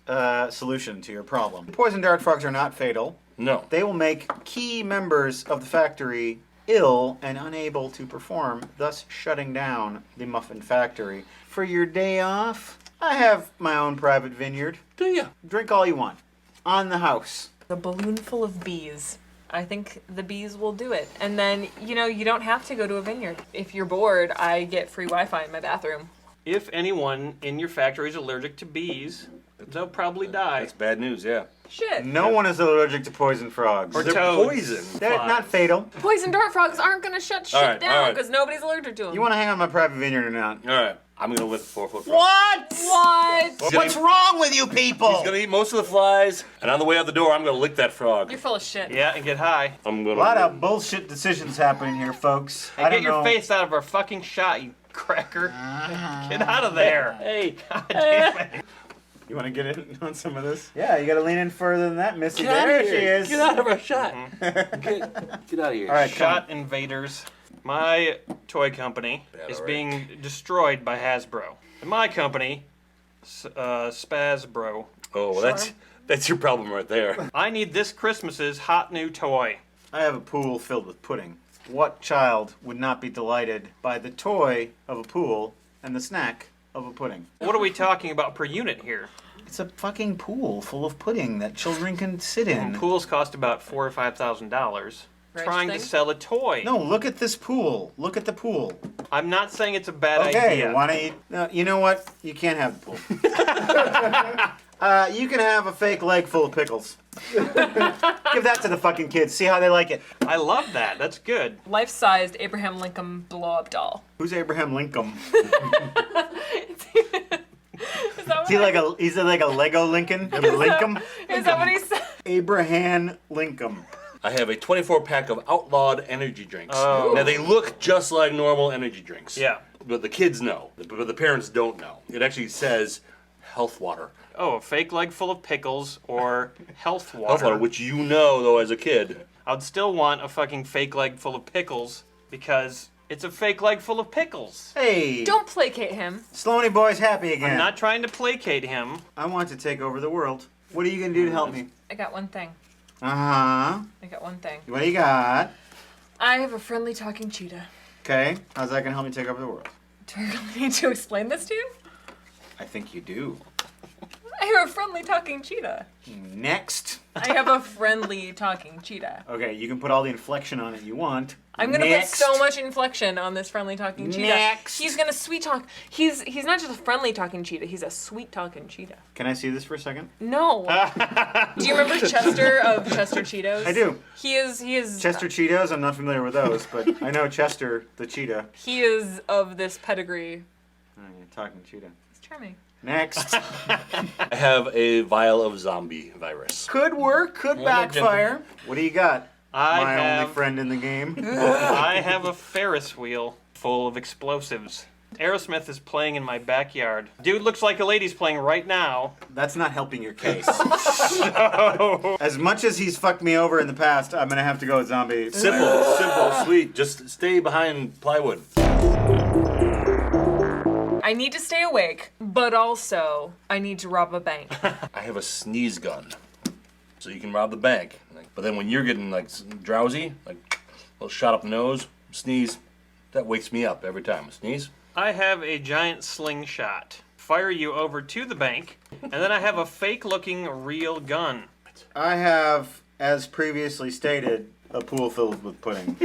solution to your problem. Poison dart frogs are not fatal. No. They will make key members of the factory ill and unable to perform, thus shutting down the muffin factory. For your day off, I have my own private vineyard. Do you? Drink all you want. On the house. A balloon full of bees. I think the bees will do it. And then, you don't have to go to a vineyard. If you're bored, I get free Wi-Fi in my bathroom. If anyone in your factory is allergic to bees, they'll probably die. That's bad news, yeah. Shit. No one is allergic to poison frogs. Or They're toads. poison. They're not fatal. Poison dart frogs aren't going to shut shit All right, down all right. because nobody's allergic to them. You want to hang on my private vineyard or not? All right. I'm going to lift 4-foot frog. What? What? What's wrong with you people? He's going to eat most of the flies, and on the way out the door, I'm going to lick that frog. You're full of shit. Yeah, and get high. I'm A going lot of bullshit decisions happening here, folks. And get your face out of our fucking shot, you cracker. Get out of there. Hey. God damn it. You want to get in on some of this? Yeah, you got to lean in further than that, Missy. Get out There of she here. is. Get out of our shot. Get out of here. All right, Shot invaders. My toy company is being destroyed by Hasbro. And my company, Spazbro. Oh, well, that's your problem right there. I need this Christmas's hot new toy. I have a pool filled with pudding. What child would not be delighted by the toy of a pool and the snack of a pudding? What are we talking about per unit here? It's a fucking pool full of pudding that children can sit in. Pools cost about $4,000 or $5,000. Trying to sell a toy. No, look at this pool. Look at the pool. I'm not saying it's a bad Okay, idea. wanna eat? No, you know what? You can't have the pool. You can have a fake leg full of pickles. Give that to the fucking kids. See how they like it. I love that. That's good. Life-sized Abraham Lincoln blow-up doll. Who's Abraham Lincoln? Is that Is he like a Lego Lincoln? Lincoln? Is that what he said? Abraham Lincoln. I have a 24-pack of outlawed energy drinks. Oh. Now, they look just like normal energy drinks. Yeah. But the kids know. But the parents don't know. It actually says health water. Oh, a fake leg full of pickles or health water. Health water, which you know, though, as a kid. I'd still want a fucking fake leg full of pickles because it's a fake leg full of pickles. Hey. Don't placate him. Sloaney boy's happy again. I'm not trying to placate him. I want to take over the world. What are you going to do to help me? I got one thing. Uh-huh. I got one thing. What do you got? I have a friendly talking cheetah. Okay. How's that going to help me take over the world? Do I really need to explain this to you? I think you do. I have a friendly talking cheetah. Next. I have a friendly talking cheetah. Okay, you can put all the inflection on it you want. I'm gonna put so much inflection on this friendly talking cheetah. Next. He's gonna sweet talk. He's not just a friendly talking cheetah. He's a sweet talking cheetah. Can I see this for a second? No. Do you remember Chester of Chester Cheetos? I do. He is. Chester Cheetos? I'm not familiar with those, but I know Chester the cheetah. He is of this pedigree. Oh, you're talking cheetah. He's charming. Next. I have a vial of zombie virus. Could work, could backfire. What do you got? My only friend in the game. I have a Ferris wheel full of explosives. Aerosmith is playing in my backyard. Dude looks like a lady's playing right now. That's not helping your case. As much as he's fucked me over in the past, I'm gonna have to go with zombie. Simple, sweet. Just stay behind plywood. I need to stay awake, but also I need to rob a bank. I have a sneeze gun, so you can rob the bank. But then when you're getting like drowsy, like a little shot up the nose, sneeze, that wakes me up every time. Sneeze. I have a giant slingshot. Fire you over to the bank, and then I have a fake-looking real gun. I have, as previously stated, a pool filled with pudding.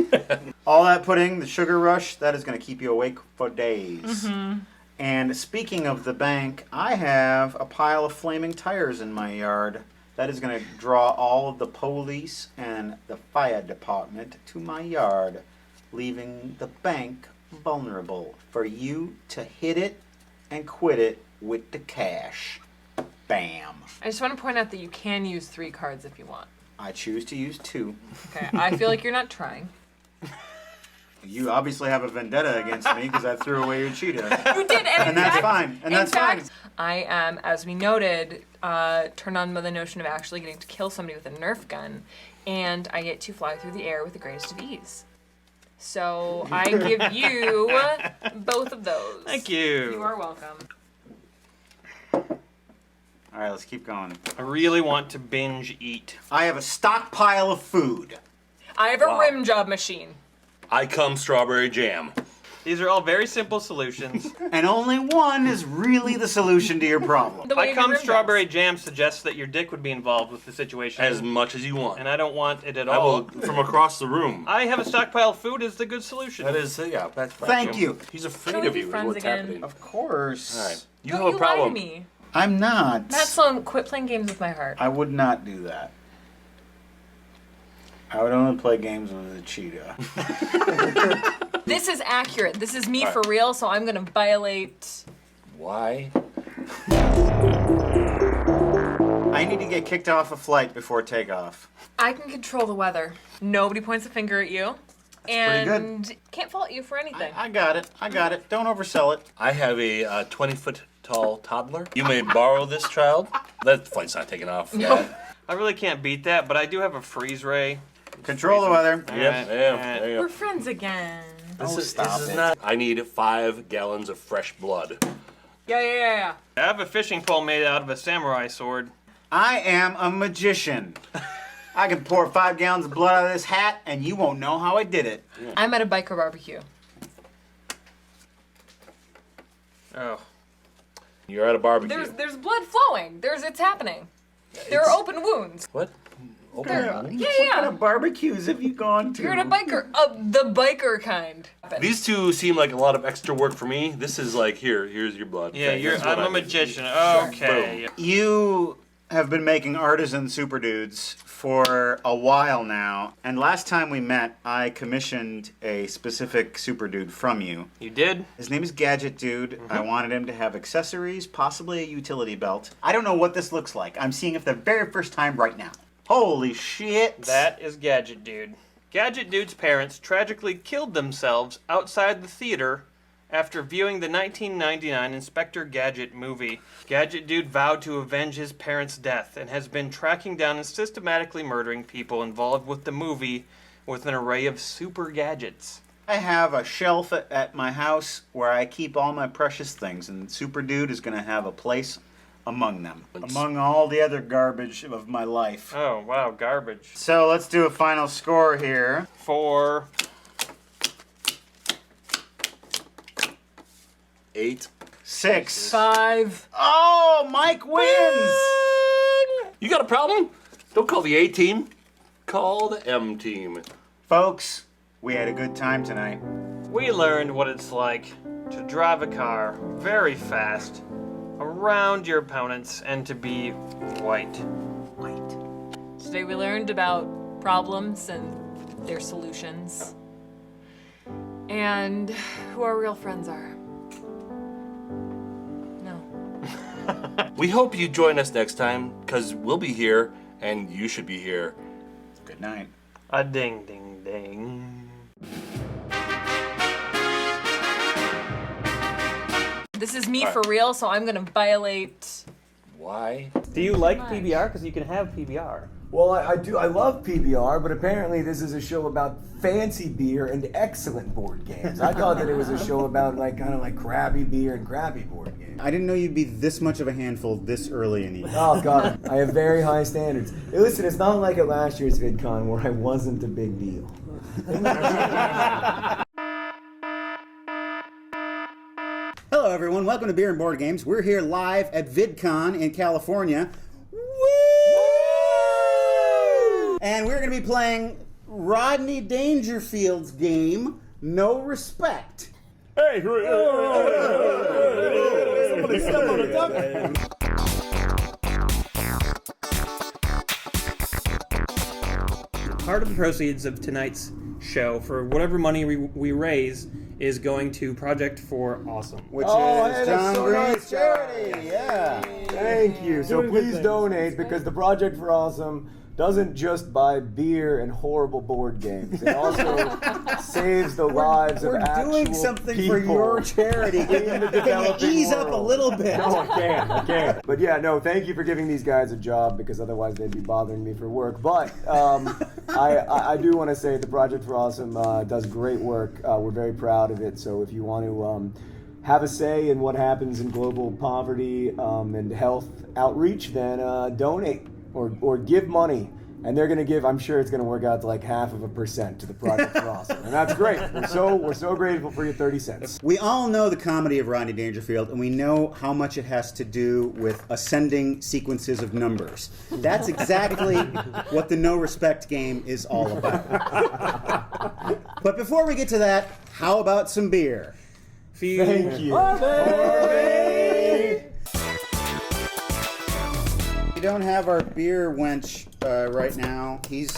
All that pudding, the sugar rush, that is going to keep you awake for days. Mm-hmm. And speaking of the bank, I have a pile of flaming tires in my yard. That is going to draw all of the police and the fire department to my yard, leaving the bank vulnerable for you to hit it and quit it with the cash. Bam. I just want to point out that you can use 3 cards if you want. I choose to use 2. Okay, I feel like you're not trying. You obviously have a vendetta against me because I threw away your cheetah. You did, and that's fine. And that's fine. I am, as we noted, turned on by the notion of actually getting to kill somebody with a Nerf gun, and I get to fly through the air with the greatest of ease. So I give you both of those. Thank you. You are welcome. All right, let's keep going. I really want to binge eat. I have a stockpile of food. I have a rim job machine. I come strawberry jam. These are all very simple solutions. And only one is really the solution to your problem. I come strawberry jam suggests that your dick would be involved with the situation. As much as you want. And I don't want it at I all. will from across the room. I have a stockpile of food is the good solution. That is, yeah. That's Thank you. He's afraid Can we of be you. Is friends what's again? happening. Of course. All right. You Don't have a problem. lie to me. I'm not. Matt Sloan, quit playing games with my heart. I would not do that. I would only play games with a cheetah. This is accurate. This is me All for real, so I'm going to violate... Why? I need to get kicked off a flight before takeoff. I can control the weather. Nobody points a finger at you. pretty And can't fault you for anything. I got it. I got it. Don't oversell it. I have a 20-foot tall toddler. You may borrow this child. That flight's not taking off. Nope. I really can't beat that, but I do have a freeze ray. Control the weather. Yep. There you We're go. friends again. This is not. I need 5 gallons of fresh blood. Yeah. I have a fishing pole made out of a samurai sword. I am a magician. I can pour 5 gallons of blood out of this hat, and you won't know how I did it. I'm at a biker barbecue. Oh. You're at a barbecue. There's blood flowing. It's happening. There are open wounds. What? Yeah, What yeah. kind of barbecues have you gone to? You're at a biker, the biker kind. These two seem like a lot of extra work for me. This is like, here's your blood. Yeah, Thanks. I'm a magician. Okay. You have been making artisan super dudes for a while now, and last time we met, I commissioned a specific super dude from you. You did? His name is Gadget Dude. I wanted him to have accessories, possibly a utility belt. I don't know what this looks like. I'm seeing it for the very first time right now. Holy shit! That is Gadget Dude. Gadget Dude's parents tragically killed themselves outside the theater after viewing the 1999 Inspector Gadget movie. Gadget Dude vowed to avenge his parents' death and has been tracking down and systematically murdering people involved with the movie with an array of super gadgets. I have a shelf at my house where I keep all my precious things, and Super Dude is going to have a place among them, among all the other garbage of my life. Oh, wow, garbage. So let's do a final score here. 4. 8. 6. 5. Oh, Mike wins! You got a problem? Don't call the A team. Call the M team. Folks, we had a good time tonight. We learned what it's like to drive a car very fast around your opponents and to be white. Today we learned about problems and their solutions. And who our real friends are. We hope you join us next time, because we'll be here, and you should be here. Good night. A ding, ding, ding. This is me for real, so I'm gonna violate. Why? Do you like PBR? Because you can have PBR. Well, I do. I love PBR, but apparently this is a show about fancy beer and excellent board games. I thought that it was a show about kind of crappy beer and crappy board games. I didn't know you'd be this much of a handful this early in the evening. Oh God, I have very high standards. Hey, listen, it's not like at last year's VidCon where I wasn't a big deal. Hello, everyone. Welcome to Beer and Board Games. We're here live at VidCon in California. Woo! And we're going to be playing Rodney Dangerfield's game, No Respect. Hey! Somebody step on a duck. Part of the proceeds of tonight's show, for whatever money we raise, is going to Project for Awesome. Which hey, is that's John so Green's nice, charity. Yeah. Thank you. So please donate because the Project for Awesome doesn't just buy beer and horrible board games. It also saves the lives of actual We're doing something people for your charity. in the Can you developing ease up a world. little bit? No, I can't. But yeah, no, thank you for giving these guys a job because otherwise they'd be bothering me for work. But I do want to say the Project for Awesome does great work. We're very proud of it. So if you want to have a say in what happens in global poverty and health outreach, then donate or give money. And they're going to give, I'm sure it's going to work out to 0.5% to the Project for Awesome. And that's great. We're so grateful for your 30 cents. We all know the comedy of Rodney Dangerfield, and we know how much it has to do with ascending sequences of numbers. That's exactly what the No Respect game is all about. But before we get to that, how about some beer? Thank you. We don't have our beer wench right now. He's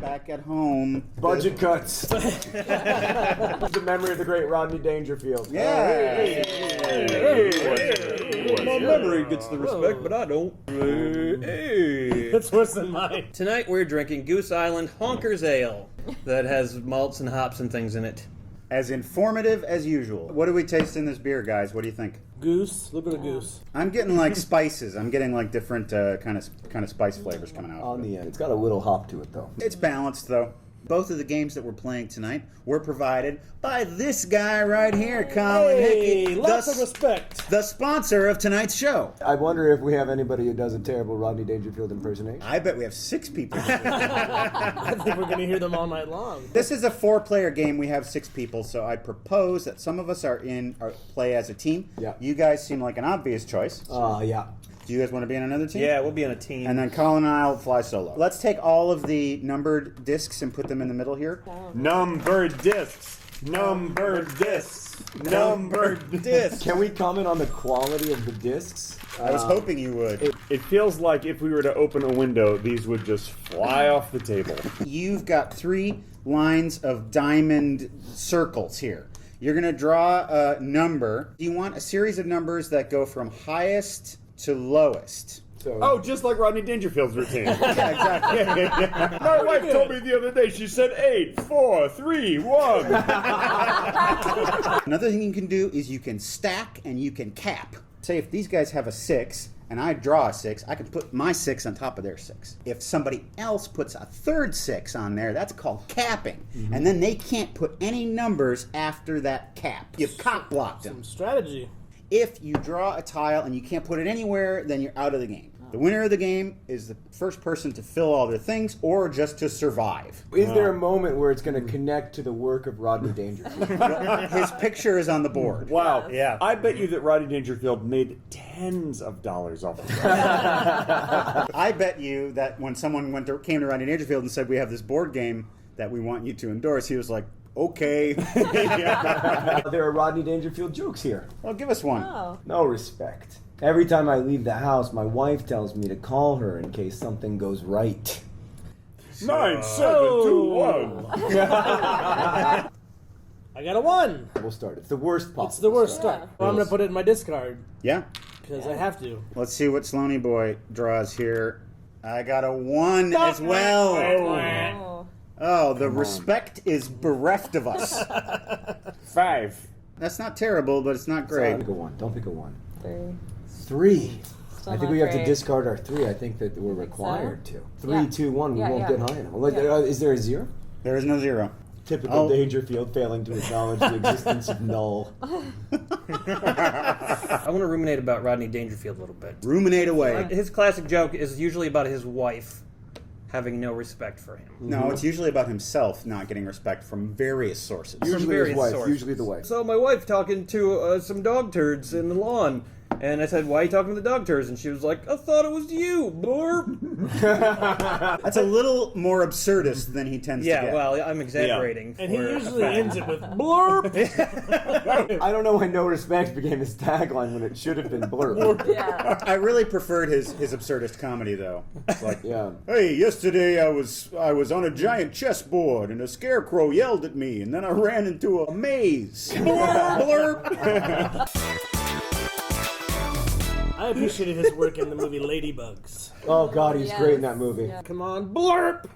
back at home. Budget cuts. The memory of the great Rodney Dangerfield. Yeah. My memory gets the respect, but I don't. That's worse than mine. Tonight we're drinking Goose Island Honkers Ale that has malts and hops and things in it. As informative as usual. What do we taste in this beer, guys? What do you think? Goose, a little bit of goose. I'm getting spices. I'm getting different kind of spice flavors coming out. On the end, it's got a little hop to it though. It's balanced though. Both of the games that we're playing tonight were provided by this guy right here, Colin Hickey. Lots of respect. The sponsor of tonight's show. I wonder if we have anybody who does a terrible Rodney Dangerfield impersonation. I bet we have 6 people. I think we're going to hear them all night long. This is a 4-player game. We have 6 people, so I propose that some of us play as a team. Yeah. You guys seem like an obvious choice. Yeah. Do you guys want to be on another team? Yeah, we'll be on a team. And then Colin and I will fly solo. Let's take all of the numbered discs and put them in the middle here. Numbered discs. Numbered discs. Numbered discs. Can we comment on the quality of the discs? I was hoping you would. It feels like if we were to open a window, these would just fly off the table. You've got 3 lines of diamond circles here. You're going to draw a number. You want a series of numbers that go from highest to lowest. Oh, just like Rodney Dangerfield's routine. Yeah, exactly. My wife told me the other day, she said 8, 4, 3, 1. Another thing you can do is you can stack and you can cap. Say if these guys have a 6 and I draw a 6, I can put my 6 on top of their 6. If somebody else puts a third 6 on there, that's called capping. Mm-hmm. And then they can't put any numbers after that cap. You've cock blocked them. Some strategy. If you draw a tile and you can't put it anywhere, then you're out of the game. The winner of the game is the first person to fill all their things or just to survive. Is there a moment where it's going to connect to the work of Rodney Dangerfield? His picture is on the board. Wow. Yeah. I bet you that Rodney Dangerfield made tens of dollars off of that. I bet you that when someone came to Rodney Dangerfield and said, we have this board game that we want you to endorse, he was like, okay. There are Rodney Dangerfield jokes here. Well, give us one. Oh. No respect. Every time I leave the house, my wife tells me to call her in case something goes right. 9721. I got a 1. We'll start. It's the worst possible. It's the worst start. Well, I'm going to put it in my discard. Yeah. Because I have to. Let's see what Sloaney Boy draws here. I got a 1 as well. Oh, the respect is bereft of us. 5. That's not terrible, but it's not great. Don't pick a 1. Don't pick a 1. 3. 3. I think we have to discard our 3. I think that we're required to. 3, 2, 1. We won't get high enough. Is there a 0? There is no 0. Typical Dangerfield failing to acknowledge the existence of null. I want to ruminate about Rodney Dangerfield a little bit. Ruminate away. His classic joke is usually about his wife having no respect for him. No, it's usually about himself not getting respect from various sources. Usually his wife. Usually the wife. So my wife talking to some dog turds in the lawn. And I said, why are you talking to the dog turds? And she was like, I thought it was you, blurb. That's a little more absurdist than he tends to get. Yeah, well, I'm exaggerating. And he usually ends it with blurb. I don't know why no respect became his tagline when it should have been blurb. Yeah. I really preferred his absurdist comedy, though. It's like, yeah. Hey, yesterday I was on a giant chessboard and a scarecrow yelled at me, and then I ran into a maze. Blurb, blurb. I appreciated his work in the movie Ladybugs. Oh, God, he's great in that movie. Yeah. Come on, blurp!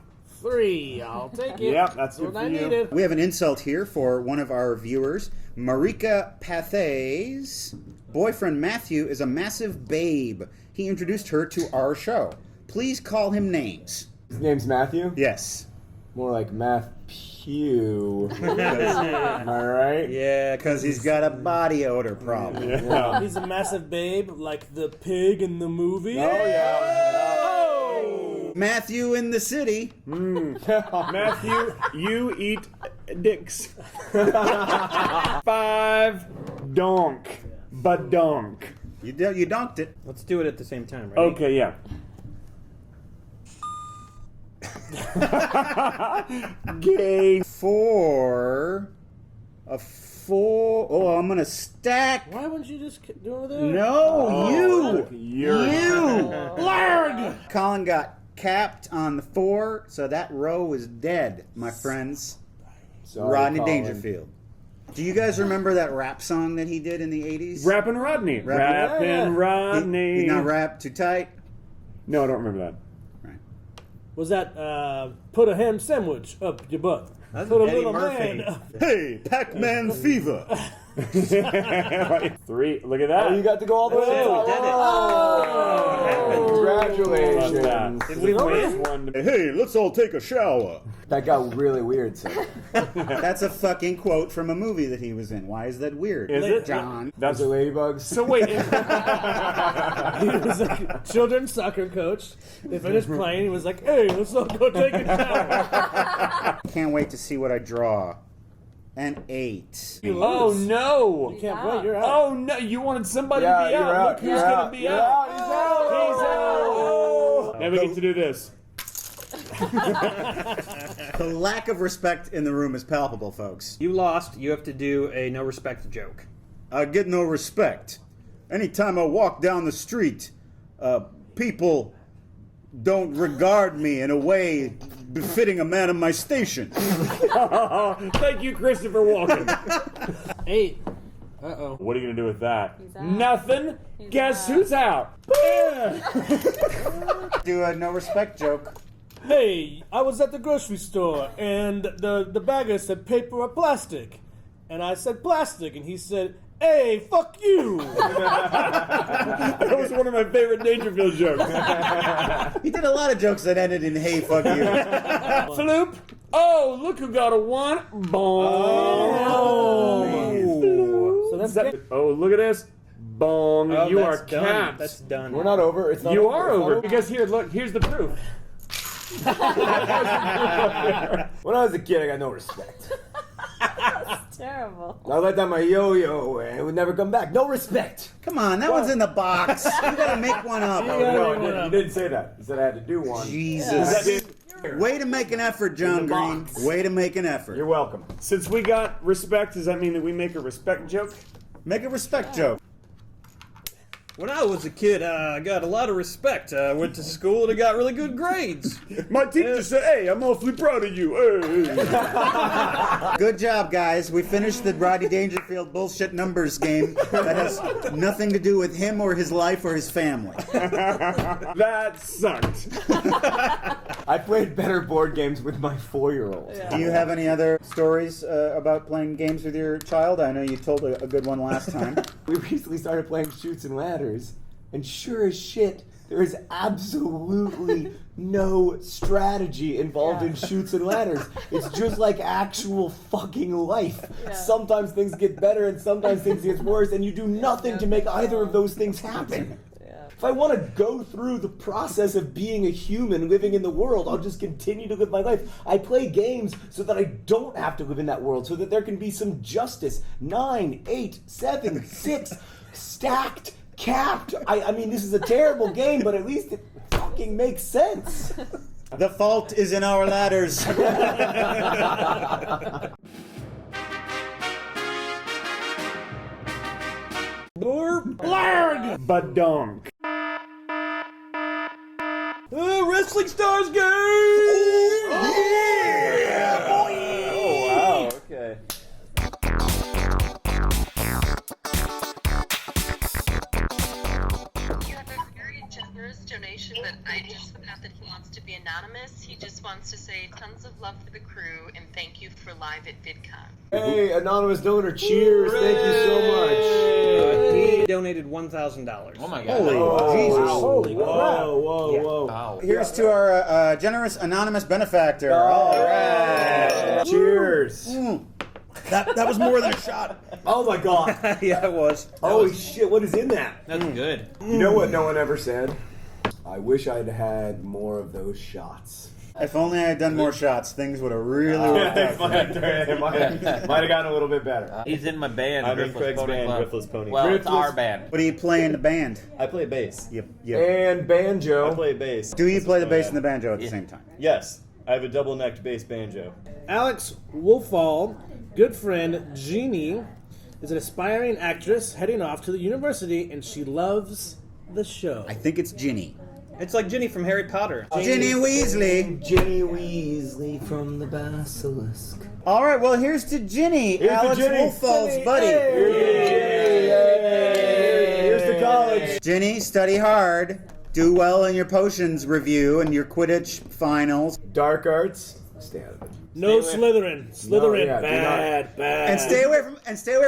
3. I'll take it. Yep, that's what good I for you. needed. We have an insult here for one of our viewers. Marika Pathay's boyfriend Matthew is a massive babe. He introduced her to our show. Please call him names. His name's Matthew? Yes. More like Matthew. Am I right? Yeah, because he's got a body odor problem. Yeah. He's a massive babe, like the pig in the movie. Oh, yeah. Oh! Matthew in the city. Matthew, you eat dicks. 5. Donk. Badonk. You donked it. Let's do it at the same time, right? Okay, yeah. Gay 4. A 4. Oh, I'm gonna stack. Why wouldn't you just do it there? No, you. You're Blurred. Colin got capped on the 4, so that row is dead, my friends. Sorry, Rodney Colin. Dangerfield. Do you guys remember that rap song that he did in the 80s? Rappin' Rodney. Rappin' Rodney. He not rap too tight? No, I don't remember that. Was that put a ham sandwich up your butt? That's Put a Eddie little Murphy. man up. Hey, Pac-Man fever. 3. Look at that. Oh, you got to go all the way. Oh, did it. Congratulations. Did we win? Hey, let's all take a shower. That got really weird, sir. That's a fucking quote from a movie that he was in. Why is that weird? Is it? John? That's the ladybugs. So wait. He was a children's soccer coach. They finished playing. He was like, "Hey, let's all go take a shower." Can't wait to see what I draw. An 8. Oh no! You can't play. You're out. Oh no! You wanted somebody Yeah, to be you're out. out. Look who's You're gonna out. be You're out. out. He's out. Now we get to do this. The lack of respect in the room is palpable, folks. You lost. You have to do a no respect joke. I get no respect. Anytime I walk down the street, people don't regard me in a way befitting a man of my station. Thank you, Christopher Walken. 8. Uh-oh. What are you gonna do with that? Nothing. Guess who's out? Do a no respect joke. Hey, I was at the grocery store and the bagger said paper or plastic. And I said plastic and he said, "Hey, fuck you." That was one of my favorite Dangerfield jokes. He did a lot of jokes that ended in "Hey, fuck you." Floop. Oh, look who got a 1. Bong. So that's Oh, look at this. Bong. Oh, You that's are done. capped. That's done. We're not over. It's not You over. are It's not over. Because here, look, here's the proof. When I was a kid, I got no respect. Terrible. I let down my yo-yo and it would never come back. No respect. Come on, that one's in the box. You gotta make one up. You didn't say that. You said I had to do one. Jesus. Way to make an effort, John Green. Way to make an effort. You're welcome. Since we got respect, does that mean that we make a respect joke? Make a respect joke. When I was a kid, I got a lot of respect. I went to school and I got really good grades. My teacher said, "Hey, I'm awfully proud of you." Hey. Good job, guys. We finished the Rodney Dangerfield bullshit numbers game that has nothing to do with him or his life or his family. That sucked. I played better board games with my 4-year-old. Do you have any other stories about playing games with your child? I know you told a good one last time. We recently started playing Chutes and Ladders, and sure as shit, there is absolutely no strategy involved in Chutes and Ladders. It's just like actual fucking life. Yeah. Sometimes things get better and sometimes things get worse, and you do nothing to make either of those things happen. If I want to go through the process of being a human living in the world, I'll just continue to live my life. I play games so that I don't have to live in that world, so that there can be some justice. 9, 8, 7, 6, stacked, capped. I mean, this is a terrible game, but at least it fucking makes sense. The fault is in our ladders. Blarg! Badonk. Wrestling Stars game! Oh, wow, okay. Generous donation, but I just found out that he wants to be anonymous. He just wants to say tons of love for the crew and thank you for live at VidCon. Hey, anonymous donor, cheers. Thank you so much. He donated $1,000. Oh my God. Holy Jesus. Holy whoa. Here's to our generous anonymous benefactor. All right. Cheers. That was more than a shot. Oh my god. Yeah, it was. Holy shit, what is in that? That's good. You know what no one ever said? I wish I'd had more of those shots. If only I had done more shots, things would have really worked out. It might have gotten a little bit better. He's in my band. I'm in Griffless Craig's Pony band, Club. Griffless Pony. Well, it's Griffless- our band. What do you play in the band? I play bass. Yep. And banjo. I play bass. Do you play the bass and the banjo at the same time? Yes. I have a double-necked bass banjo. Alex Wolfall, good friend Jeannie, is an aspiring actress heading off to the university, and she loves the show. I think it's Ginny. It's like Ginny from Harry Potter. Ginny Weasley. Ginny Weasley from the Basilisk. All right, well, here's to Ginny, Here's to Alex Ginny. Wolfall's buddy. Here's to college. Ginny, study hard. Do well in your potions review and your Quidditch finals. Dark arts, stay out of it. No Slytherin. Slytherin, yeah, bad. And stay away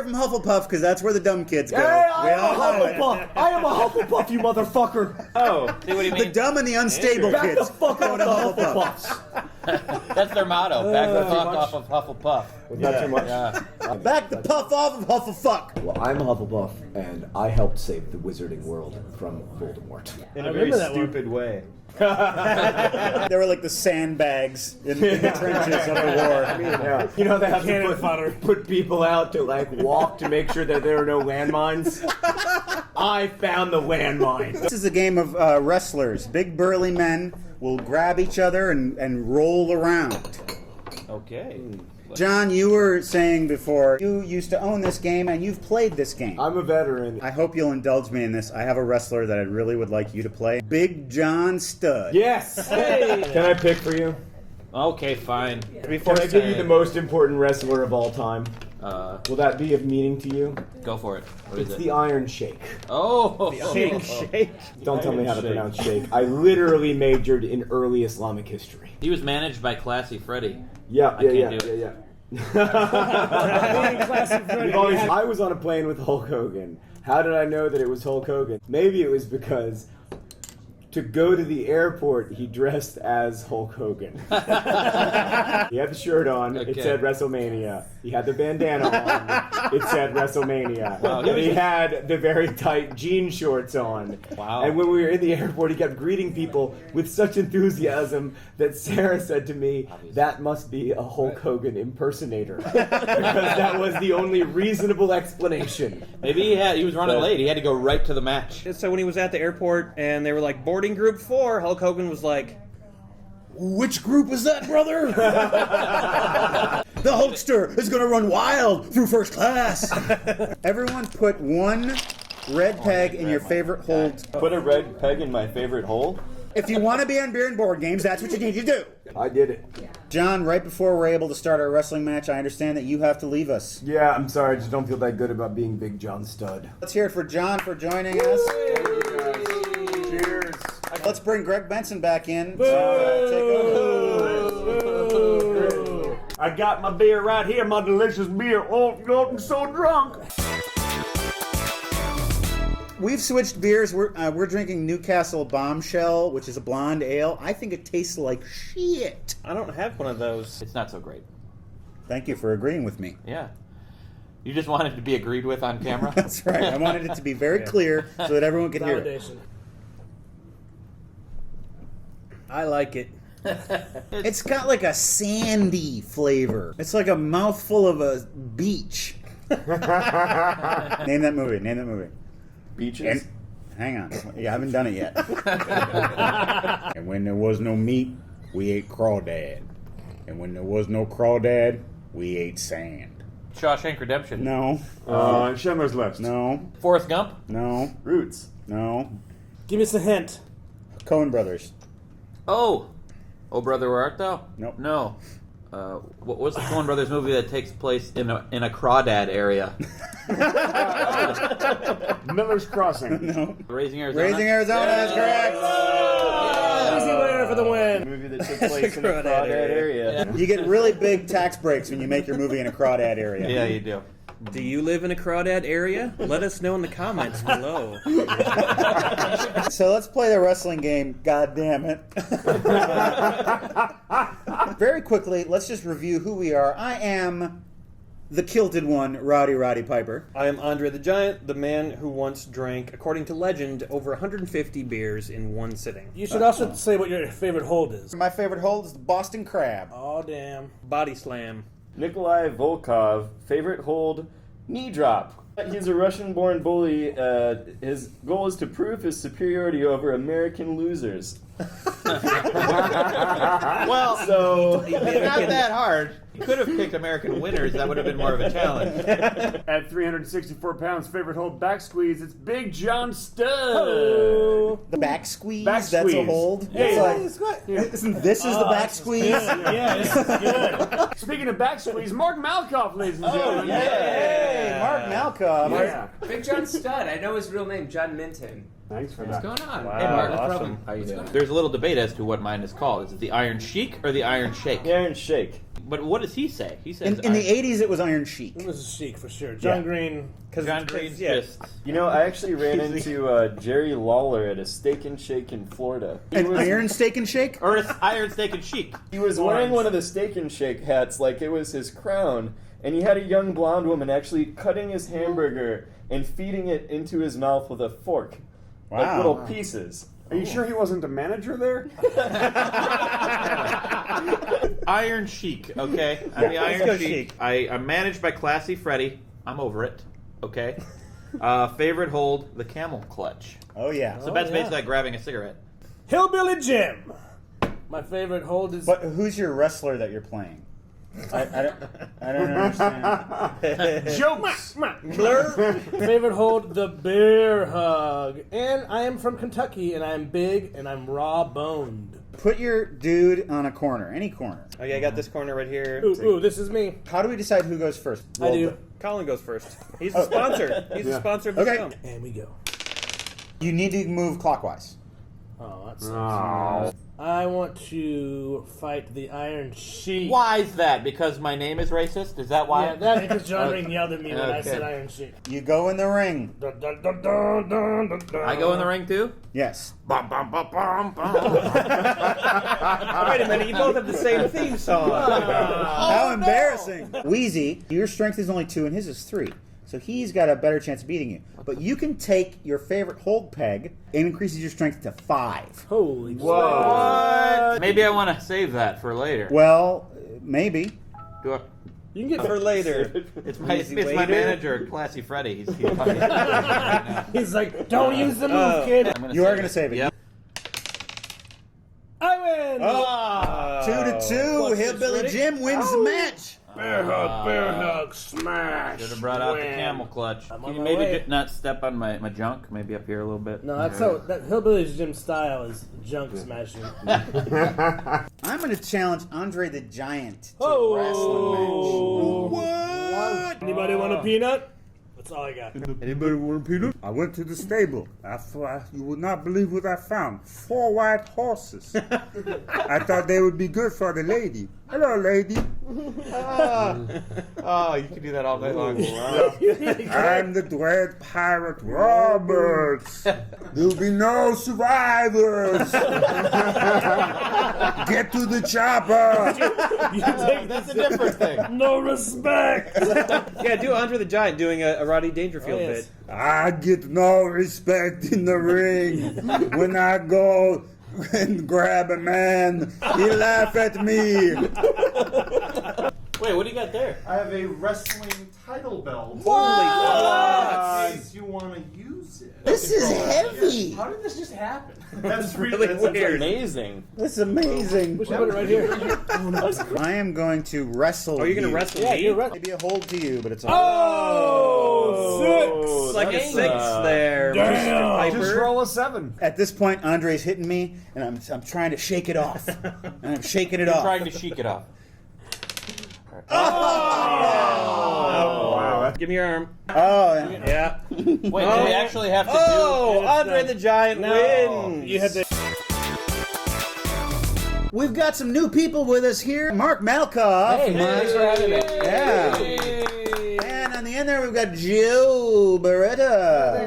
from Hufflepuff because that's where the dumb kids go. Hey, We I am all a know it. Hufflepuff. I am a Hufflepuff, you motherfucker. Oh, see what do you The mean? dumb and the unstable Back kids the fuck go off to the Hufflepuff. Hufflepuffs. That's their motto. Back the fuck much? off of Hufflepuff. Not too much. Yeah. Back the puff off of Hufflefuck. Well, I'm a Hufflepuff, and I helped save the wizarding world from Voldemort. In a very stupid way. They were like the sandbags in the trenches of the war. Yeah. You know, they have to put people out to like walk to make sure that there are no landmines. I found the landmine. This is a game of wrestlers. Big burly men will grab each other and roll around. Okay. John, you were saying before you used to own this game and you've played this game. I'm a veteran. I hope you'll indulge me in this. I have a wrestler that I really would like you to play. Big John Stud. Yes! Hey! Can I pick for you? Okay, fine. Can I give you the most important wrestler of all time? Will that be of meaning to you? Go for it. What is It's it? the Iron Shake. Oh! Shake. Don't tell me how to Shake. pronounce Shake. I literally majored in early Islamic history. He was managed by Classy Freddy. Yeah. I can't do it. I was on a plane with Hulk Hogan. How did I know that it was Hulk Hogan? Maybe it was because to go to the airport, he dressed as Hulk Hogan. He had the shirt on. It Okay. said WrestleMania. He had the bandana on. It said WrestleMania. Wow, And he had the very tight jean shorts on. Wow. And when we were in the airport, he kept greeting people with such enthusiasm that Sarah said to me, "That must be a Hulk Hogan impersonator." Because that was the only reasonable explanation. Maybe he was running But- late. He had to go right to the match. So when he was at the airport and they were like boarding group 4, Hulk Hogan was like, Which group is that, brother? The Hulkster is going to run wild through first class. Everyone put one red peg in your favorite hole. Put a red peg in my favorite hole? If you want to be on beer and board games, that's what you need to do. I did it. John, right before we're able to start our wrestling match, I understand that you have to leave us. Yeah, I'm sorry. I just don't feel that good about being Big John Stud. Let's hear it for John for joining us. Cheers. Let's bring Greg Benson back in. Boo! Take over. I got my beer right here, my delicious beer. Oh, I'm so drunk. We've switched beers. We're drinking Newcastle Bombshell, which is a blonde ale. I think it tastes like shit. I don't have one of those. It's not so great. Thank you for agreeing with me. Yeah. You just wanted to be agreed with on camera? That's right. I wanted it to be very clear so that everyone could hear it. Validation. I like it. It's got like a sandy flavor. It's like a mouthful of a beach. Name that movie. Beaches? Hang on. You haven't done it yet. And when there was no meat, we ate crawdad. And when there was no crawdad, we ate sand. Shawshank Redemption. No. Schindler's List. No. Forrest Gump? No. Roots. No. Give us a hint. Coen Brothers. Oh! Oh, Brother, Where Art Thou? Nope. No. What was the Coen Brothers movie that takes place in a crawdad area? Miller's Crossing. No. Raising Arizona? Raising Arizona is correct. Easy winner for the win. Movie that took place in a crawdad area. You get really big tax breaks when you make your movie in a crawdad area. Yeah, you do. Do you live in a crawdad area? Let us know in the comments below. So let's play the wrestling game. God damn it. Very quickly, let's just review who we are. I am the kilted one, Roddy Piper. I am Andre the Giant, the man who once drank, according to legend, over 150 beers in one sitting. You should also say what your favorite hold is. My favorite hold is the Boston Crab. Oh, damn. Body slam. Nikolai Volkov, favorite hold, knee drop. He's a Russian-born bully. His goal is to prove his superiority over American losers. Well, so it's not that hard. You could have picked American winners. That would have been more of a challenge. At 364 pounds, favorite hold back squeeze. It's Big John Stud. The back squeeze? Back That's a squeeze. hold? Yeah, It's like, isn't this is the back squeeze? Yeah, this is good. Speaking of back squeeze, Mark Malkoff, ladies and gentlemen. Hey, Mark Malkoff. Yeah. Big John Stud. I know his real name, John Minton. Thanks for What's that. going on? Wow, Hey, Mark, no awesome. problem. How you doing? There's a little debate as to what mine is called. Is it the Iron Sheik or the Iron Shake? The Iron Shake. But what does he say? He says In the 80s, it was Iron Sheik. It was a Sheik for sure. John Green. John Green's just. You know, I actually ran into Jerry Lawler at a Steak and Shake in Florida. Iron Steak and Shake? Or Iron Steak and Sheik. He was wearing one of the Steak and Shake hats like it was his crown, and he had a young blonde woman actually cutting his hamburger and feeding it into his mouth with a fork. Like Wow. little pieces. Are you sure he wasn't a manager there? Iron Sheik, okay? I'm the Iron Sheik. I'm managed by Classy Freddy. I'm over it, okay? Favorite hold, the camel clutch. Oh, yeah. So that's basically like grabbing a cigarette. Hillbilly Jim. My favorite hold is. But who's your wrestler that you're playing? I don't understand. Jokes. Blur. Favorite hold, the bear hug. And I am from Kentucky, and I'm big, and I'm raw boned. Put your dude on a corner, any corner. Okay, I got this corner right here. Ooh, this is me. How do we decide who goes first? I do. Colin goes first. He's the sponsor. He's the sponsor of the show. And we go. You need to move clockwise. Oh, that sucks. I want to fight the Iron Sheik. Why is that? Because my name is racist? Is that why? Yeah, that's because John Green yelled at me when I said Iron Sheik. You go in the ring. I go in the ring too? Yes. Bum, bum, bum, bum, bum. Wait a minute, you both have the same theme song. How embarrassing. Wheezy, your strength is only 2 and his is 3. So he's got a better chance of beating you. But you can take your favorite hold peg and increases your strength to 5. Holy What? Maybe I want to save that for later. Well, maybe. Do I? You can get for later. It's my manager, Classy Freddy. He's He's like, don't use the move, kid. You are going to save it. Yep. I win. 2-2. Hillbilly Jim wins the match. Bear hug, smash. Should have brought out the win. camel clutch. I'm Can on you my maybe way. not step on my junk? Maybe up here a little bit. No, that's so. That Hillbilly Jim style is junk smashing. I'm going to challenge Andre the Giant to a wrestling match. What? Anybody want a peanut? That's all I got. Anybody want a peanut? I went to the stable. You would not believe what I found. 4 white horses. I thought they would be good for the lady. Hello, lady. Oh, you can do that all night long. I'm the dread pirate Roberts. There'll be no survivors. Get to the chopper. That's a different thing. No respect. Yeah, do Andre the Giant doing a Rodney Dangerfield bit. I get no respect in the ring. When I go and grab a man, he laugh at me. Wait, what do you got there? I have a wrestling title belt. What? In case you want to use it. This is heavy. How did this just happen? That's really weird. Amazing. This is amazing. We should put it right here. I am going to wrestle Oh, you're going to you. wrestle Yeah, me? you're right. Maybe a hold to you, but it's all Oh, 6. It's like a 6 there. Damn. Mr. Piper. Just roll a 7. At this point, Andre's hitting me, and I'm trying to shake it off. And I'm shaking it off. Trying to shake it off. Oh, wow. Give me your arm. Oh, Yeah. Wait, do we actually have to Oh, Andre the Giant wins. You had to. We've got some new people with us here. Mark Malkoff. Hey, thanks for having me. Yeah. And on the end there, we've got Joe Beretta.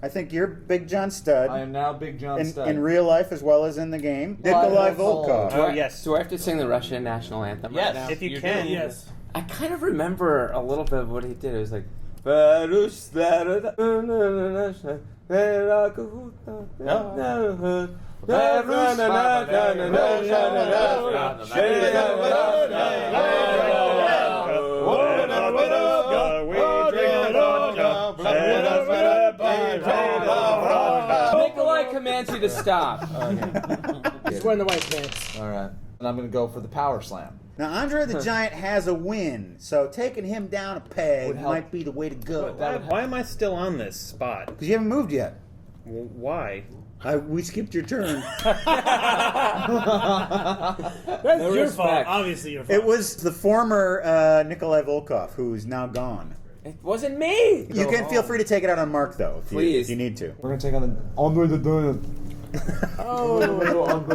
I think you're Big John Studd. I am now Big John Studd. In real life as well as in the game. Nikolai Volkov. Oh, yes. Do I have to sing the Russian national anthem right now? If you can. Yes. I kind of remember a little bit of what he did. It was like. Nikolai commands you to stop. He's wearing the white pants. All right. And I'm going to go for the power slam. Now, Andre the Giant has a win, so taking him down a peg might be the way to go. Why am I still on this spot? Because you haven't moved yet. Why? We skipped your turn. That's your fault. Obviously your fault. It was the former Nikolai Volkov, who's now gone. It wasn't me. You can feel free to take it out on Mark, though, if Please. you need to. We're going to take on the Andre the Giant. Oh,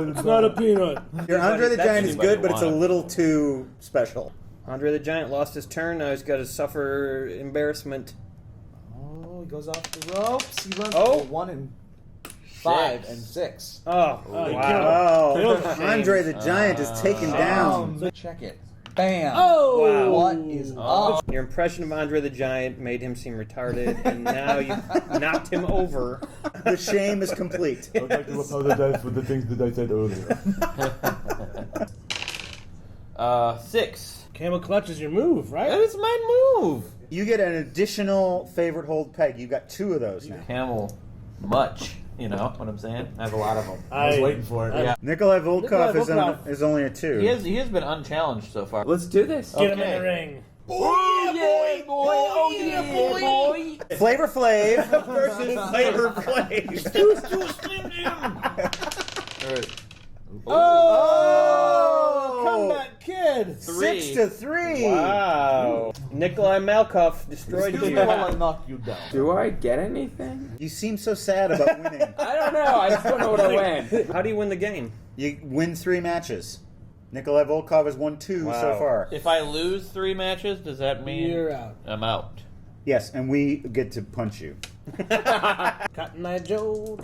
it's not a peanut. Your Andre the Giant is good, but it's a little too special. Andre the Giant lost his turn. Now he's got to suffer embarrassment. Oh, he goes off the ropes. He runs Oh. for 1 and 5 and 6. Oh, wow. Andre the Giant is taken down. Check it. Bam. Oh! Wow. What is up? Your impression of Andre the Giant made him seem retarded, and now you knocked him over. The shame is complete. I would like to apologize for the things that I said earlier. 6. Camel clutch is your move, right? That is my move. You get an additional favorite hold peg. You got 2 of those now. Camel, much. You know what I'm saying? I have a lot of them. I was waiting for it. Yeah. Nikolai Volkov is only a 2. He has been unchallenged so far. Let's do this. Get him in the ring. Oh yeah, boy! Oh yeah, boy! Flavor Flav versus Flavor Flav. Oh! Comeback Kid. 6-3. Wow. Nikolai Malkoff destroyed Excuse you. me while I knock you down. Do I get anything? You seem so sad about winning. I don't know. I just don't know what I win. How do you win the game? You win 3 matches. Nikolai Volkov has won 2 so far. If I lose 3 matches, does that mean You're out. I'm out? Yes, and we get to punch you. Cotton Eye Joe.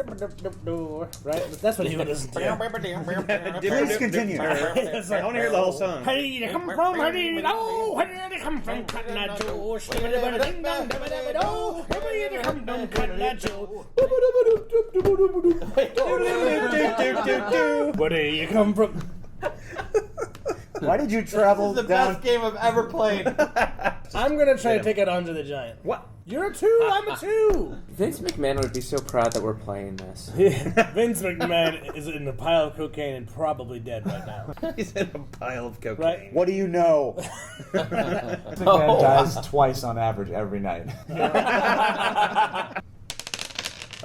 Right? That's what he would listen to. Please continue. It's like, I want to hear the whole song. Where do you come from? Where do you know? Where do you come from? Cotton Eye Joe. Where do you come from? Cotton Eye Joe. Where do you come from? Why did you travel This is the down? best game I've ever played. I'm gonna try to take out Andre the Giant. What? You're a 2. I'm a 2. Vince McMahon would be so proud that we're playing this. Vince McMahon is in a pile of cocaine and probably dead right now. He's in a pile of cocaine. Right? What do you know? McMahon dies twice on average every night.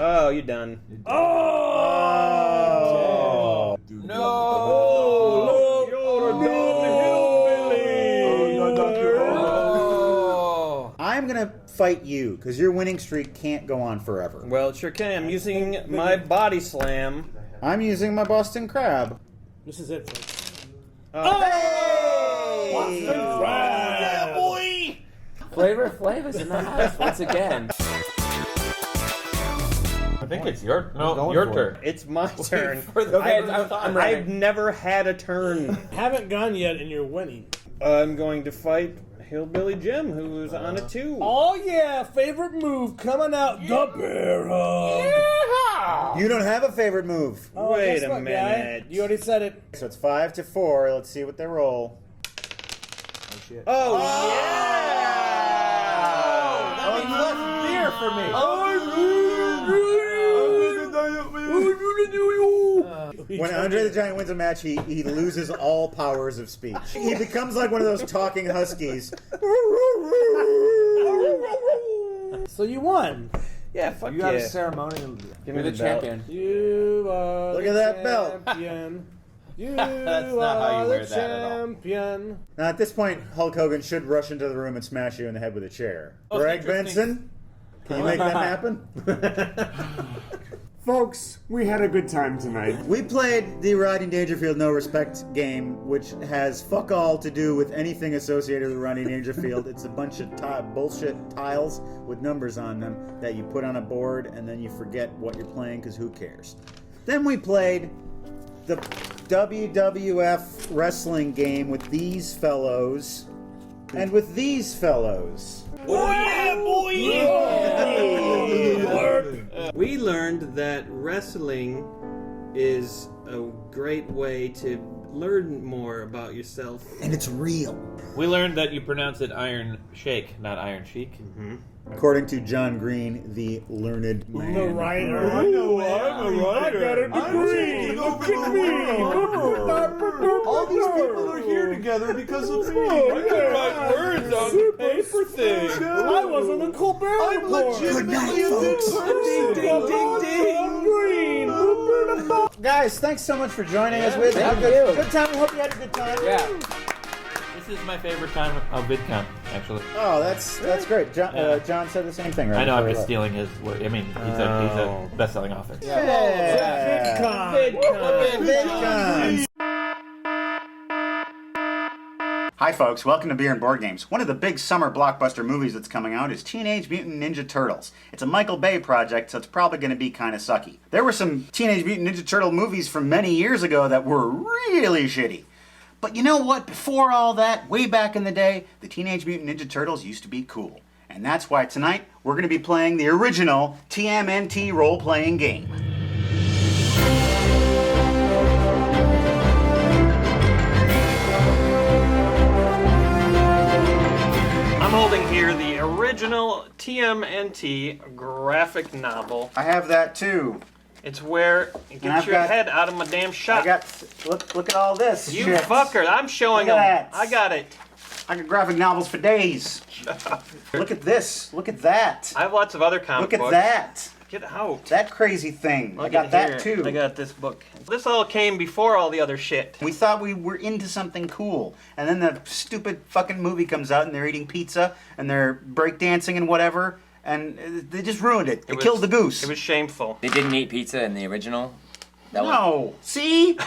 Oh, you're done. Oh! No! I'm gonna fight you because your winning streak can't go on forever. Well, it sure can. I'm using my body slam. I'm using my Boston Crab. This is it, folks. Hey! Boston Crab! Yeah, boy! Flavor Flav is in the house once again. I think it's your for turn. It's my turn. Okay, I'm ready. I've never had a turn. Haven't gone yet, and you're winning. I'm going to fight Hillbilly Jim, who's on a 2. Oh yeah, favorite move coming out. The bear hug. You don't have a favorite move. Oh, Wait guess a what, minute. guy? You already said it. So it's 5-4. Let's see what they roll. Oh shit. Oh, That means less beer for me. When Andre the Giant wins a match, he loses all powers of speech. He becomes like one of those talking huskies. So you won. Yeah, fuck You yeah. have a ceremonial. Give me the champion. You are Look the at that belt. champion. You That's not how are you the wear that at all. champion. Now, at this point, Hulk Hogan should rush into the room and smash you in the head with a chair. Oh, Greg interesting. Benson, can you make that happen? Folks, we had a good time tonight. We played the Rodney Dangerfield No Respect game, which has fuck all to do with anything associated with Rodney Dangerfield. It's a bunch of bullshit tiles with numbers on them that you put on a board and then you forget what you're playing because who cares? Then we played the WWF wrestling game with these fellows and with these fellows. Oh yeah, boy! We learned that wrestling is a great way to learn more about yourself. And it's real. We learned that you pronounce it Iron Shake, not Iron Chic. Mm-hmm. According to John Green, the learned man. The writer. I know, I'm a writer. I got a degree. Look at me. All these people are here together because of me. I can write words on the paper thing. I was on the Colbert I'm Report. legitimately a big person. Guys, thanks so much for joining us. We had a good time. We hope you had a good time. Yeah. This This is my favorite time of VidCon, actually. Oh, that's great. John said the same thing, right? I know, I'm before just he stealing his word. I mean, he's a best-selling author. left. VidCon. Hi, folks. Welcome to Beer and Board Games. One of the big summer blockbuster movies that's coming out is Teenage Mutant Ninja Turtles. It's a Michael Bay project, so it's probably going to be kind of sucky. There were some Teenage Mutant Ninja Turtle movies from many years ago that were really shitty. But you know what? Before all that, way back in the day, the Teenage Mutant Ninja Turtles used to be cool. And that's why tonight we're going to be playing the original TMNT role-playing game. I'm holding here the original TMNT graphic novel. I have that too. It's where it gets your head out of my damn shop. Look at all this. You shit. fucker! I'm showing Look them. at that. I got it. I got graphic novels for days. Look at this. Look at that. I have lots of other comic Look books. at that. Get out. That crazy thing. Look I got at that here. too. I got this book. This all came before all the other shit. We thought we were into something cool, and then the stupid fucking movie comes out, and they're eating pizza, and they're breakdancing and whatever, and they just ruined it. They killed the goose. It was shameful. They didn't eat pizza in the original? No. See?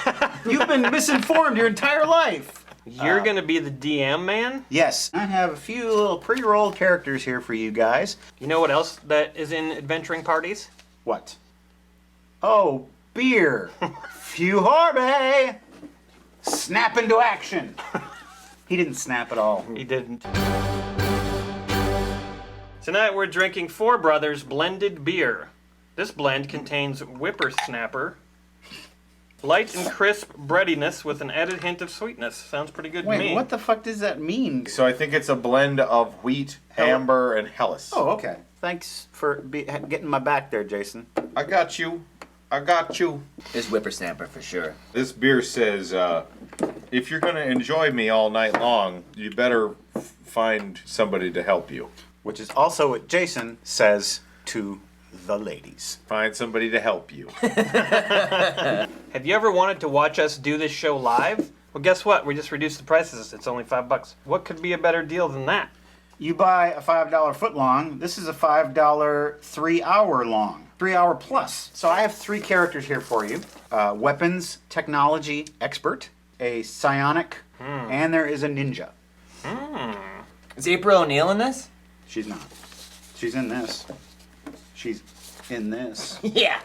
You've been misinformed your entire life. You're gonna be the DM man? Yes. I have a few little pre-rolled characters here for you guys. You know what else that is in adventuring parties? What? Oh, beer. Few Harvey. Snap into action. He didn't snap at all. He didn't. Tonight we're drinking Four Brothers blended beer. This blend contains whippersnapper, light and crisp breadiness with an added hint of sweetness. Sounds pretty good to me. Wait, what the fuck does that mean? So I think it's a blend of wheat, amber, and Helles. Oh, okay. Thanks for getting my back there, Jason. I got you. I got you. This whippersnapper for sure. This beer says, if you're going to enjoy me all night long, you better find somebody to help you. Which is also what Jason says to the ladies. Find somebody to help you. Have you ever wanted to watch us do this show live? Well, guess what? We just reduced the prices. It's only $5. What could be a better deal than that? You buy a $5 foot long. This is a $5 3 hour long. 3 hour plus. So I have 3 characters here for you. Weapons technology expert, a psionic, and there is a ninja. Is April O'Neil in this? She's not. She's in this. She's in this. Yeah.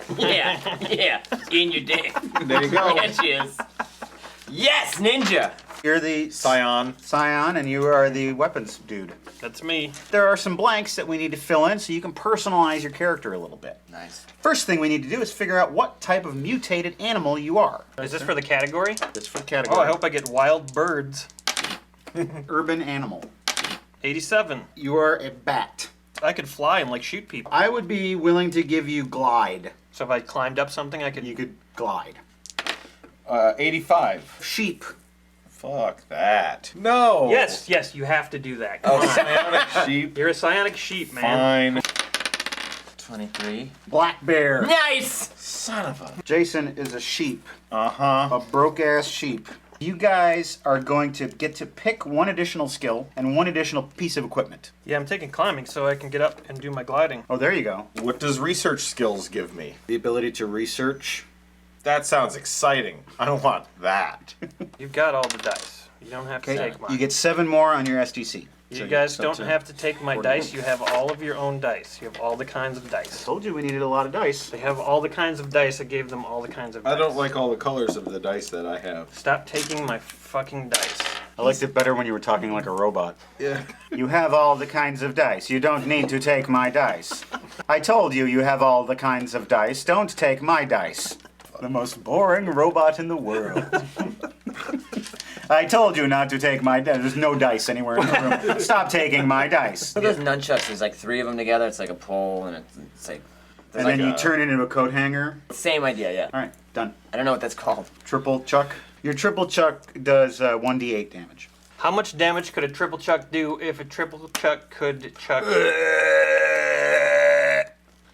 In your dick. There you go. Yeah, she is. Yes, ninja. You're the Scion, and you are the weapons dude. That's me. There are some blanks that we need to fill in so you can personalize your character a little bit. Nice. First thing we need to do is figure out what type of mutated animal you are. Is this for the category? This is for the category. Oh, I hope I get wild birds. Urban animal. 87. You are a bat. I could fly and shoot people. I would be willing to give you glide. So if I climbed up something, You could glide. 85. Sheep. Fuck that. No. Yes, you have to do that. Oh, psionic sheep. You're a psionic sheep, man. Fine. 23. Black bear. Nice! Son of a... Jason is a sheep. Uh-huh. A broke-ass sheep. You guys are going to get to pick one additional skill and one additional piece of equipment. Yeah, I'm taking climbing so I can get up and do my gliding. Oh, there you go. What does research skills give me? The ability to research. That sounds exciting. I don't want that. You've got all the dice. You don't have to take mine. You get 7 more on your SDC. You guys don't have to take my dice. You have all of your own dice. You have all the kinds of dice. Told you we needed a lot of dice. They have all the kinds of dice. I gave them all the kinds of dice. I don't like all the colors of the dice that I have. Stop taking my fucking dice. I liked it better when you were talking like a robot. Yeah. You have all the kinds of dice. You don't need to take my dice. I told you you have all the kinds of dice. Don't take my dice. The most boring robot in the world. I told you not to take my dice. There's no dice anywhere in the room. Stop taking my dice. Look at those nunchucks. There's 3 of them together. It's like a pole, and it's like... And then you turn it into a coat hanger. Same idea, yeah. All right, done. I don't know what that's called. Triple chuck. Your triple chuck does 1d8 damage. How much damage could a triple chuck do if a triple chuck could chuck?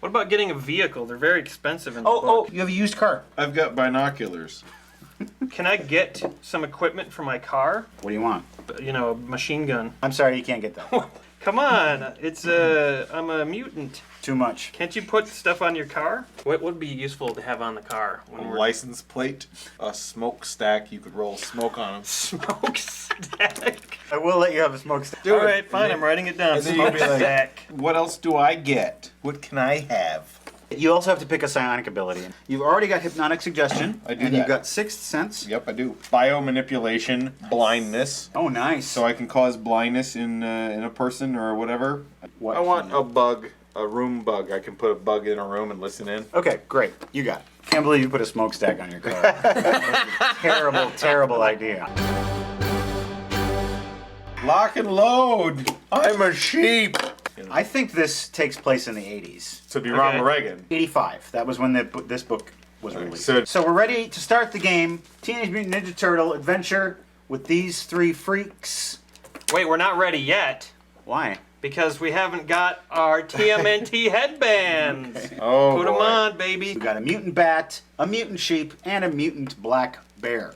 What about getting a vehicle? They're very expensive in the book. You have a used car. I've got binoculars. Can I get some equipment for my car? What do you want? You know, a machine gun. I'm sorry, you can't get that. Come on, I'm a mutant. Too much. Can't you put stuff on your car? What would be useful to have on the car? A license plate, a smokestack. You could roll smoke on them. Smokestack. I will let you have a smokestack. All right, fine. I'm writing it down. And then you'd be like, Smokestack. what else do I get? What can I have? You also have to pick a psionic ability. You've already got hypnotic suggestion. I do and that. you've got sixth sense. Yep, I do. Biomanipulation, blindness. Oh, nice. So I can cause blindness in a person or whatever. What? I want a bug, a room bug. I can put a bug in a room and listen in. Okay, great. You got it. Can't believe you put a smokestack on your car. That's a terrible, terrible idea. Lock and load. I'm a sheep. I think this takes place in the 80s. So it'd be Ronald Reagan. 85. That was when this book was released. So- So we're ready to start the game. Teenage Mutant Ninja Turtle adventure with these three freaks. Wait, we're not ready yet. Why? Because we haven't got our TMNT headbands. Okay. Oh, Put them boy. on, baby. We got a mutant bat, a mutant sheep, and a mutant black bear.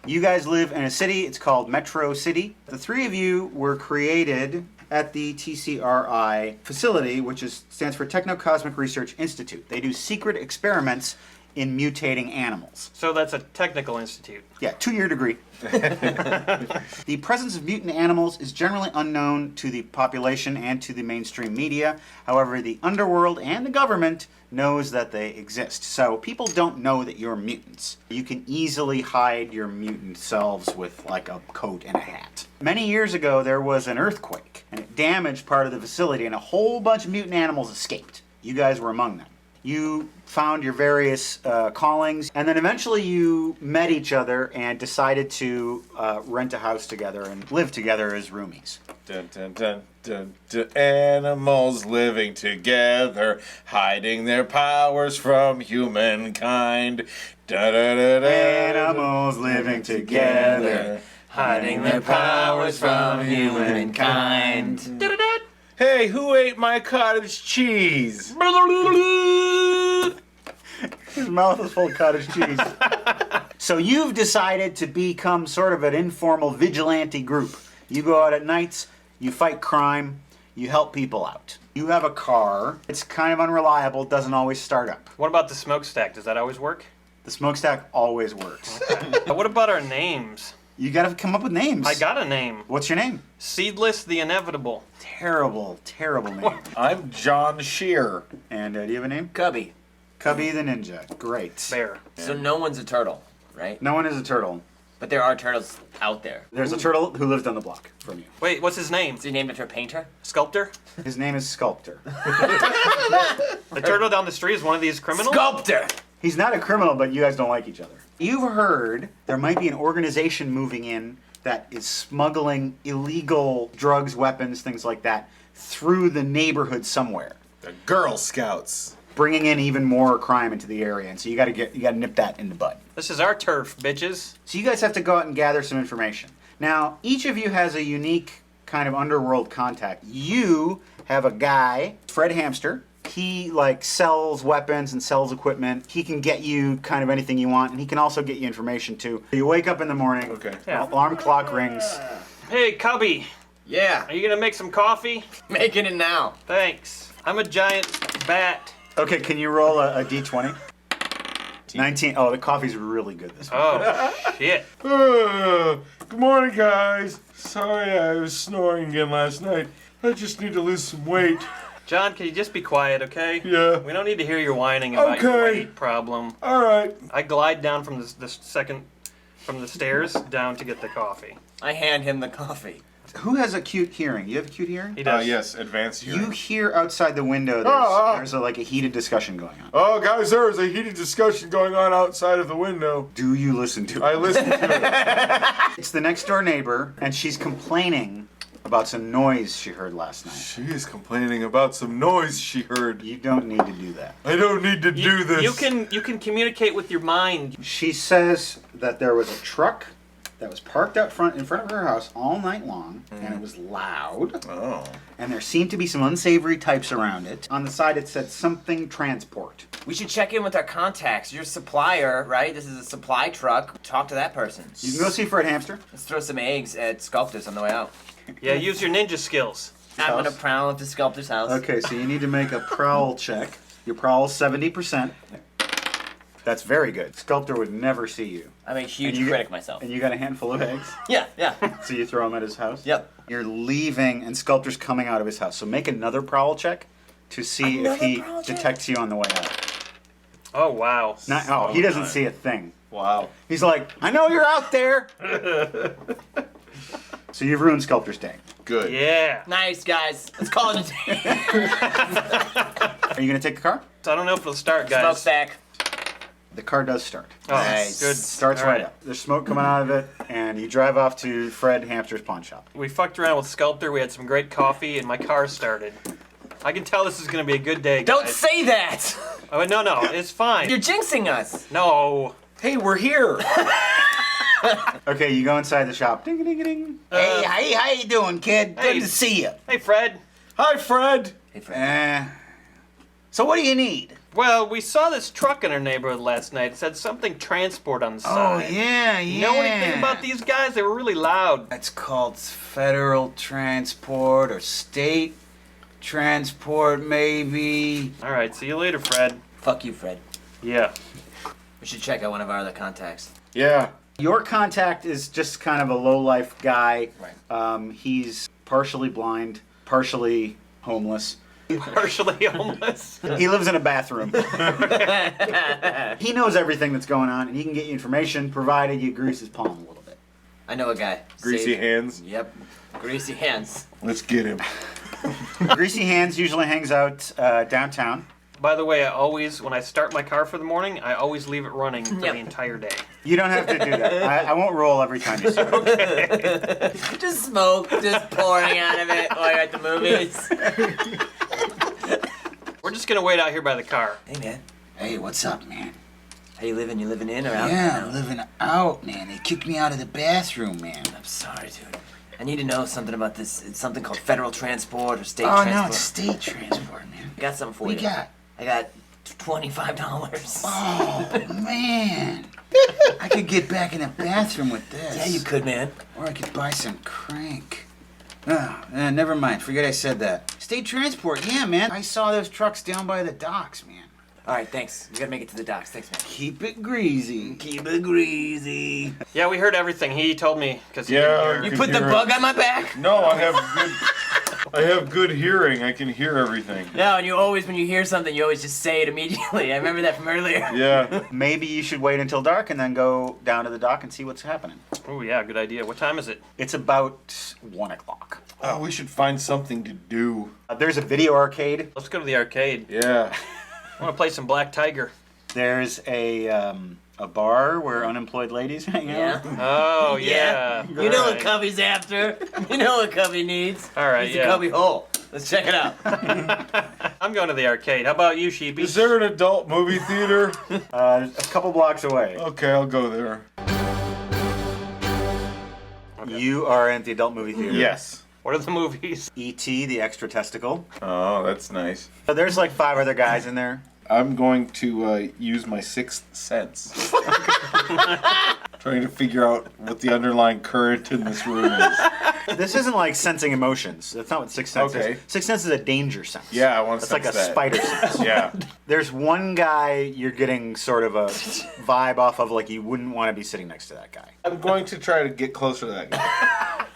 You guys live in a city. It's called Metro City. The three of you were created at the TCRI facility, which stands for Techno-Cosmic Research Institute. They do secret experiments in mutating animals. So that's a technical institute. Yeah, 2-year degree. The presence of mutant animals is generally unknown to the population and to the mainstream media. However, the underworld and the government knows that they exist. So people don't know that you're mutants. You can easily hide your mutant selves with like a coat and a hat. Many years ago, there was an earthquake, and it damaged part of the facility, and a whole bunch of mutant animals escaped. You guys were among them. You found your various callings, and then eventually you met each other and decided to rent a house together and live together as roomies. Dun, dun, dun, dun, dun. Animals living together, hiding their powers from humankind. Da, da, da, da, Animals living together, hiding their powers from humankind. Hey, who ate my cottage cheese? His mouth is full of cottage cheese. So you've decided to become sort of an informal vigilante group. You go out at nights, you fight crime, you help people out. You have a car. It's kind of unreliable, doesn't always start up. What about the smokestack? Does that always work? The smokestack always works. What about our names? You gotta come up with names. I got a name. What's your name? Seedless the Inevitable. Terrible, terrible name. I'm John Shear. And do you have a name? Cubby. Cubby the Ninja. Great. Bear. So no one's a turtle, right? No one is a turtle. But there are turtles out there. There's a turtle who lived on the block from you. Wait, what's his name? Is he named after a painter? Sculptor? His name is Sculptor. The turtle down the street is one of these criminals? Sculptor! He's not a criminal, but you guys don't like each other. You've heard there might be an organization moving in that is smuggling illegal drugs, weapons, things like that through the neighborhood somewhere. The Girl Scouts. Bringing in even more crime into the area, and so you gotta nip that in the bud. This is our turf, bitches. So you guys have to go out and gather some information. Now, each of you has a unique kind of underworld contact. You have a guy, Fred Hamster. He sells weapons and sells equipment. He can get you kind of anything you want, and he can also get you information too. You wake up in the morning, alarm clock rings. Hey, Cubby. Yeah. Are you gonna make some coffee? Making it now. Thanks. I'm a giant bat. Okay, can you roll a d20? 19. Oh, the coffee's really good this morning. Oh, shit. Good morning, guys. Sorry I was snoring again last night. I just need to lose some weight. John, can you just be quiet, okay? Yeah. We don't need to hear your whining about your weight problem. All right. I glide down from the stairs down to get the coffee. I hand him the coffee. Who has acute hearing? You have acute hearing? He does. Yes, advanced hearing. You hear outside the window there's a heated discussion going on. Oh, guys, there is a heated discussion going on outside of the window. Do you listen to it? I listen to it. It's the next door neighbor, and she's complaining about some noise she heard last night. She is complaining about some noise she heard. You don't need to do that. I don't need to do this. You can communicate with your mind. She says that there was a truck that was parked out front in front of her house all night long, and it was loud. Oh. And there seemed to be some unsavory types around it. On the side, it said something transport. We should check in with our contacts. Your supplier, right? This is a supply truck. Talk to that person. You can go see Fred Hamster. Let's throw some eggs at Sculptus on the way out. Yeah, use your ninja skills. I'm gonna prowl into Sculptor's house. Okay, so you need to make a prowl check. Your prowl's 70%. That's very good. Sculptor would never see you. I'm a huge And you critic got- myself. And you got a handful of eggs? Yeah. So you throw them at his house? Yep. You're leaving, and Sculptor's coming out of his house. So make another prowl check to see if he detects you on the way out. Oh, wow. He doesn't see a thing. Wow. He's like, I know you're out there. So you've ruined Sculptor's day. Good. Yeah. Nice, guys. Let's call it a day. Are you going to take the car? I don't know if it'll start, guys. Smokestack. The car does start. Oh, nice. Good. Starts All right right. up. There's smoke coming out of it, and you drive off to Fred Hamster's pawn shop. We fucked around with Sculptor. We had some great coffee, and my car started. I can tell this is going to be a good day, guys. Don't say that! Oh, no, it's fine. You're jinxing us. No. Hey, we're here. Okay, you go inside the shop. Ding, ding, ding. Hey, how you doing, kid? Hey. Good to see you. Hey, Fred. Hi, Fred. Hey, Fred. So what do you need? Well, we saw this truck in our neighborhood last night. It said something transport on the side. yeah. You know anything about these guys? They were really loud. That's called federal transport or state transport, maybe. All right, see you later, Fred. Fuck you, Fred. Yeah. We should check out one of our other contacts. Yeah. Your contact is just kind of a low-life guy. Right. He's partially blind, partially homeless. Partially homeless. He lives in a bathroom. He knows everything that's going on, and he can get you information provided you grease his palm a little bit. I know a guy. Greasy hands. Yep. Greasy hands. Let's get him. Greasy Hands usually hangs out downtown. By the way, when I start my car for the morning, I always leave it running for the entire day. You don't have to do that. I won't roll every time you see it. Okay. Just smoke, just pouring out of it while you're at the movies. We're just gonna wait out here by the car. Hey, man. Hey, what's up, man? How you living? You living in or out? Yeah, I'm living out, man. They kicked me out of the bathroom, man. I'm sorry, dude. I need to know something about this. It's something called federal transport or state Oh, transport. no, it's state transport, man. I got something for What you. you got? I got $25. Oh, man. I could get back in the bathroom with this. Yeah, you could, man. Or I could buy some crank. Oh, never mind. Forget I said that. State transport, yeah, man. I saw those trucks down by the docks, man. All right, thanks. We gotta make it to the docks. Thanks, man. Keep it greasy. Keep it greasy. Yeah, we heard everything. He told me because Yeah. You put the bug on my back? No, I have good hearing. I can hear everything. No, and you always, when you hear something, you always just say it immediately. I remember that from earlier. Yeah. Maybe you should wait until dark and then go down to the dock and see what's happening. Oh yeah, good idea. What time is it? It's about 1 o'clock. Oh, we should find something to do. There's a video arcade. Let's go to the arcade. Yeah. I want to play some Black Tiger. There's a bar where unemployed ladies hang out. Oh yeah. You know what Cubby's after. You know what Cubby needs. All right, He's yeah. a Cubby hole. Let's check it out. I'm going to the arcade. How about you, Sheepy? Is there an adult movie theater? A couple blocks away. Okay, I'll go there. You are at the adult movie theater. Yes. What are the movies? E.T. the Extra Testicle. Oh, that's nice. So there's like 5 other guys in there. I'm going to use my sixth sense. Trying to figure out what the underlying current in this room is. This isn't like sensing emotions. That's not what Sixth Sense Okay. is. Sixth Sense is a danger sense. Yeah, I want to That's like sense a that. spider sense. Yeah. There's one guy you're getting sort of a vibe off of, like you wouldn't want to be sitting next to that guy. I'm going to try to get closer to that guy.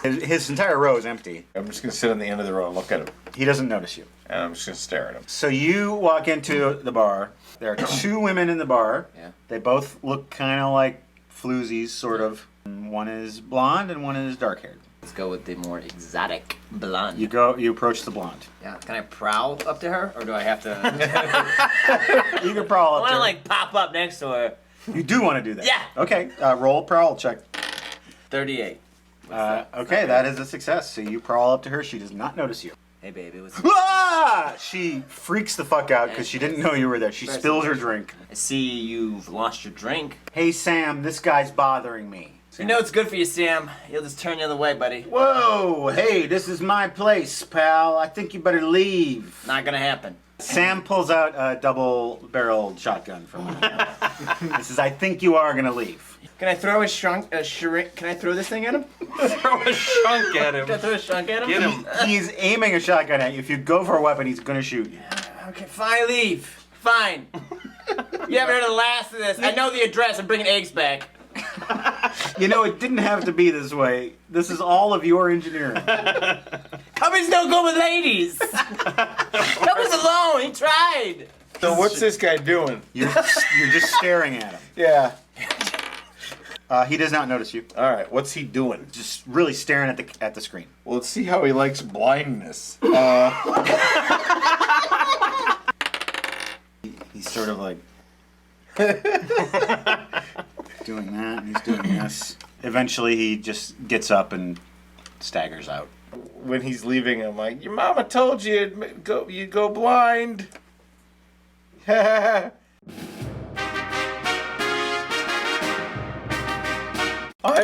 His entire row is empty. I'm just going to sit on the end of the row and look at him. He doesn't notice you. And I'm just going to stare at him. So you walk into the bar. There are 2 women in the bar. Yeah. They both look kind of like floozies, sort of. One is blonde and one is dark-haired. Let's go with the more exotic blonde. You approach the blonde. Yeah. Can I prowl up to her, or do I have to? You can prowl I up want to to her. like pop up next to her. You do want to do that? Yeah. Okay, roll prowl check. 38. Okay, that is a success. So you prowl up to her. She does not notice you. Hey, baby. What's Ah! She freaks the fuck out because she didn't know you were there. She spills her drink. I see you've lost your drink. Hey, Sam, this guy's bothering me. You know it's good for you, Sam. You'll just turn the other way, buddy. Whoa! Hey, this is my place, pal. I think you better leave. Not gonna happen. Sam pulls out a double-barreled shotgun from him. He says, I think you are gonna leave. Can I throw can I throw this thing at him? Throw a shunk at him. Can I throw a shunk at him? Get him. He's aiming a shotgun at you. If you go for a weapon, he's gonna shoot you. Okay, fine, leave. Fine. You haven't heard of the last of this. I know the address. I'm bringing eggs back. You know, it didn't have to be this way. This is all of your engineering. Cubby's no good with ladies. Cubby's alone. He tried. So what's this guy doing? You're just staring at him. Yeah. He does not notice you. All right. What's he doing? Just really staring at the screen. Well, let's see how he likes blindness. He's sort of like doing that, and he's doing this. Eventually, he just gets up and staggers out. When he's leaving, I'm like, your mama told you you'd go blind. I'm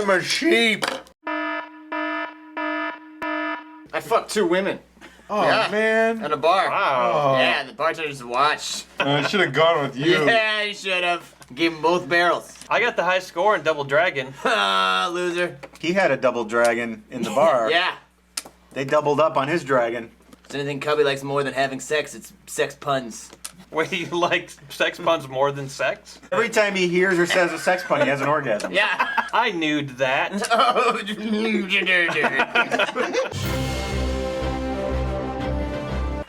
a sheep. I fucked 2 women. Oh, man. At a bar. Wow. Yeah, the bartender just watched. I should have gone with you. Yeah, you should have. Gave them both barrels. I got the high score in Double Dragon. Ah, loser. He had a double dragon in the bar. Yeah. They doubled up on his dragon. If there's anything Cubby likes more than having sex, it's sex puns. Wait, you like sex puns more than sex? Every time he hears or says a sex pun, he has an orgasm. Yeah. I knew that. Oh,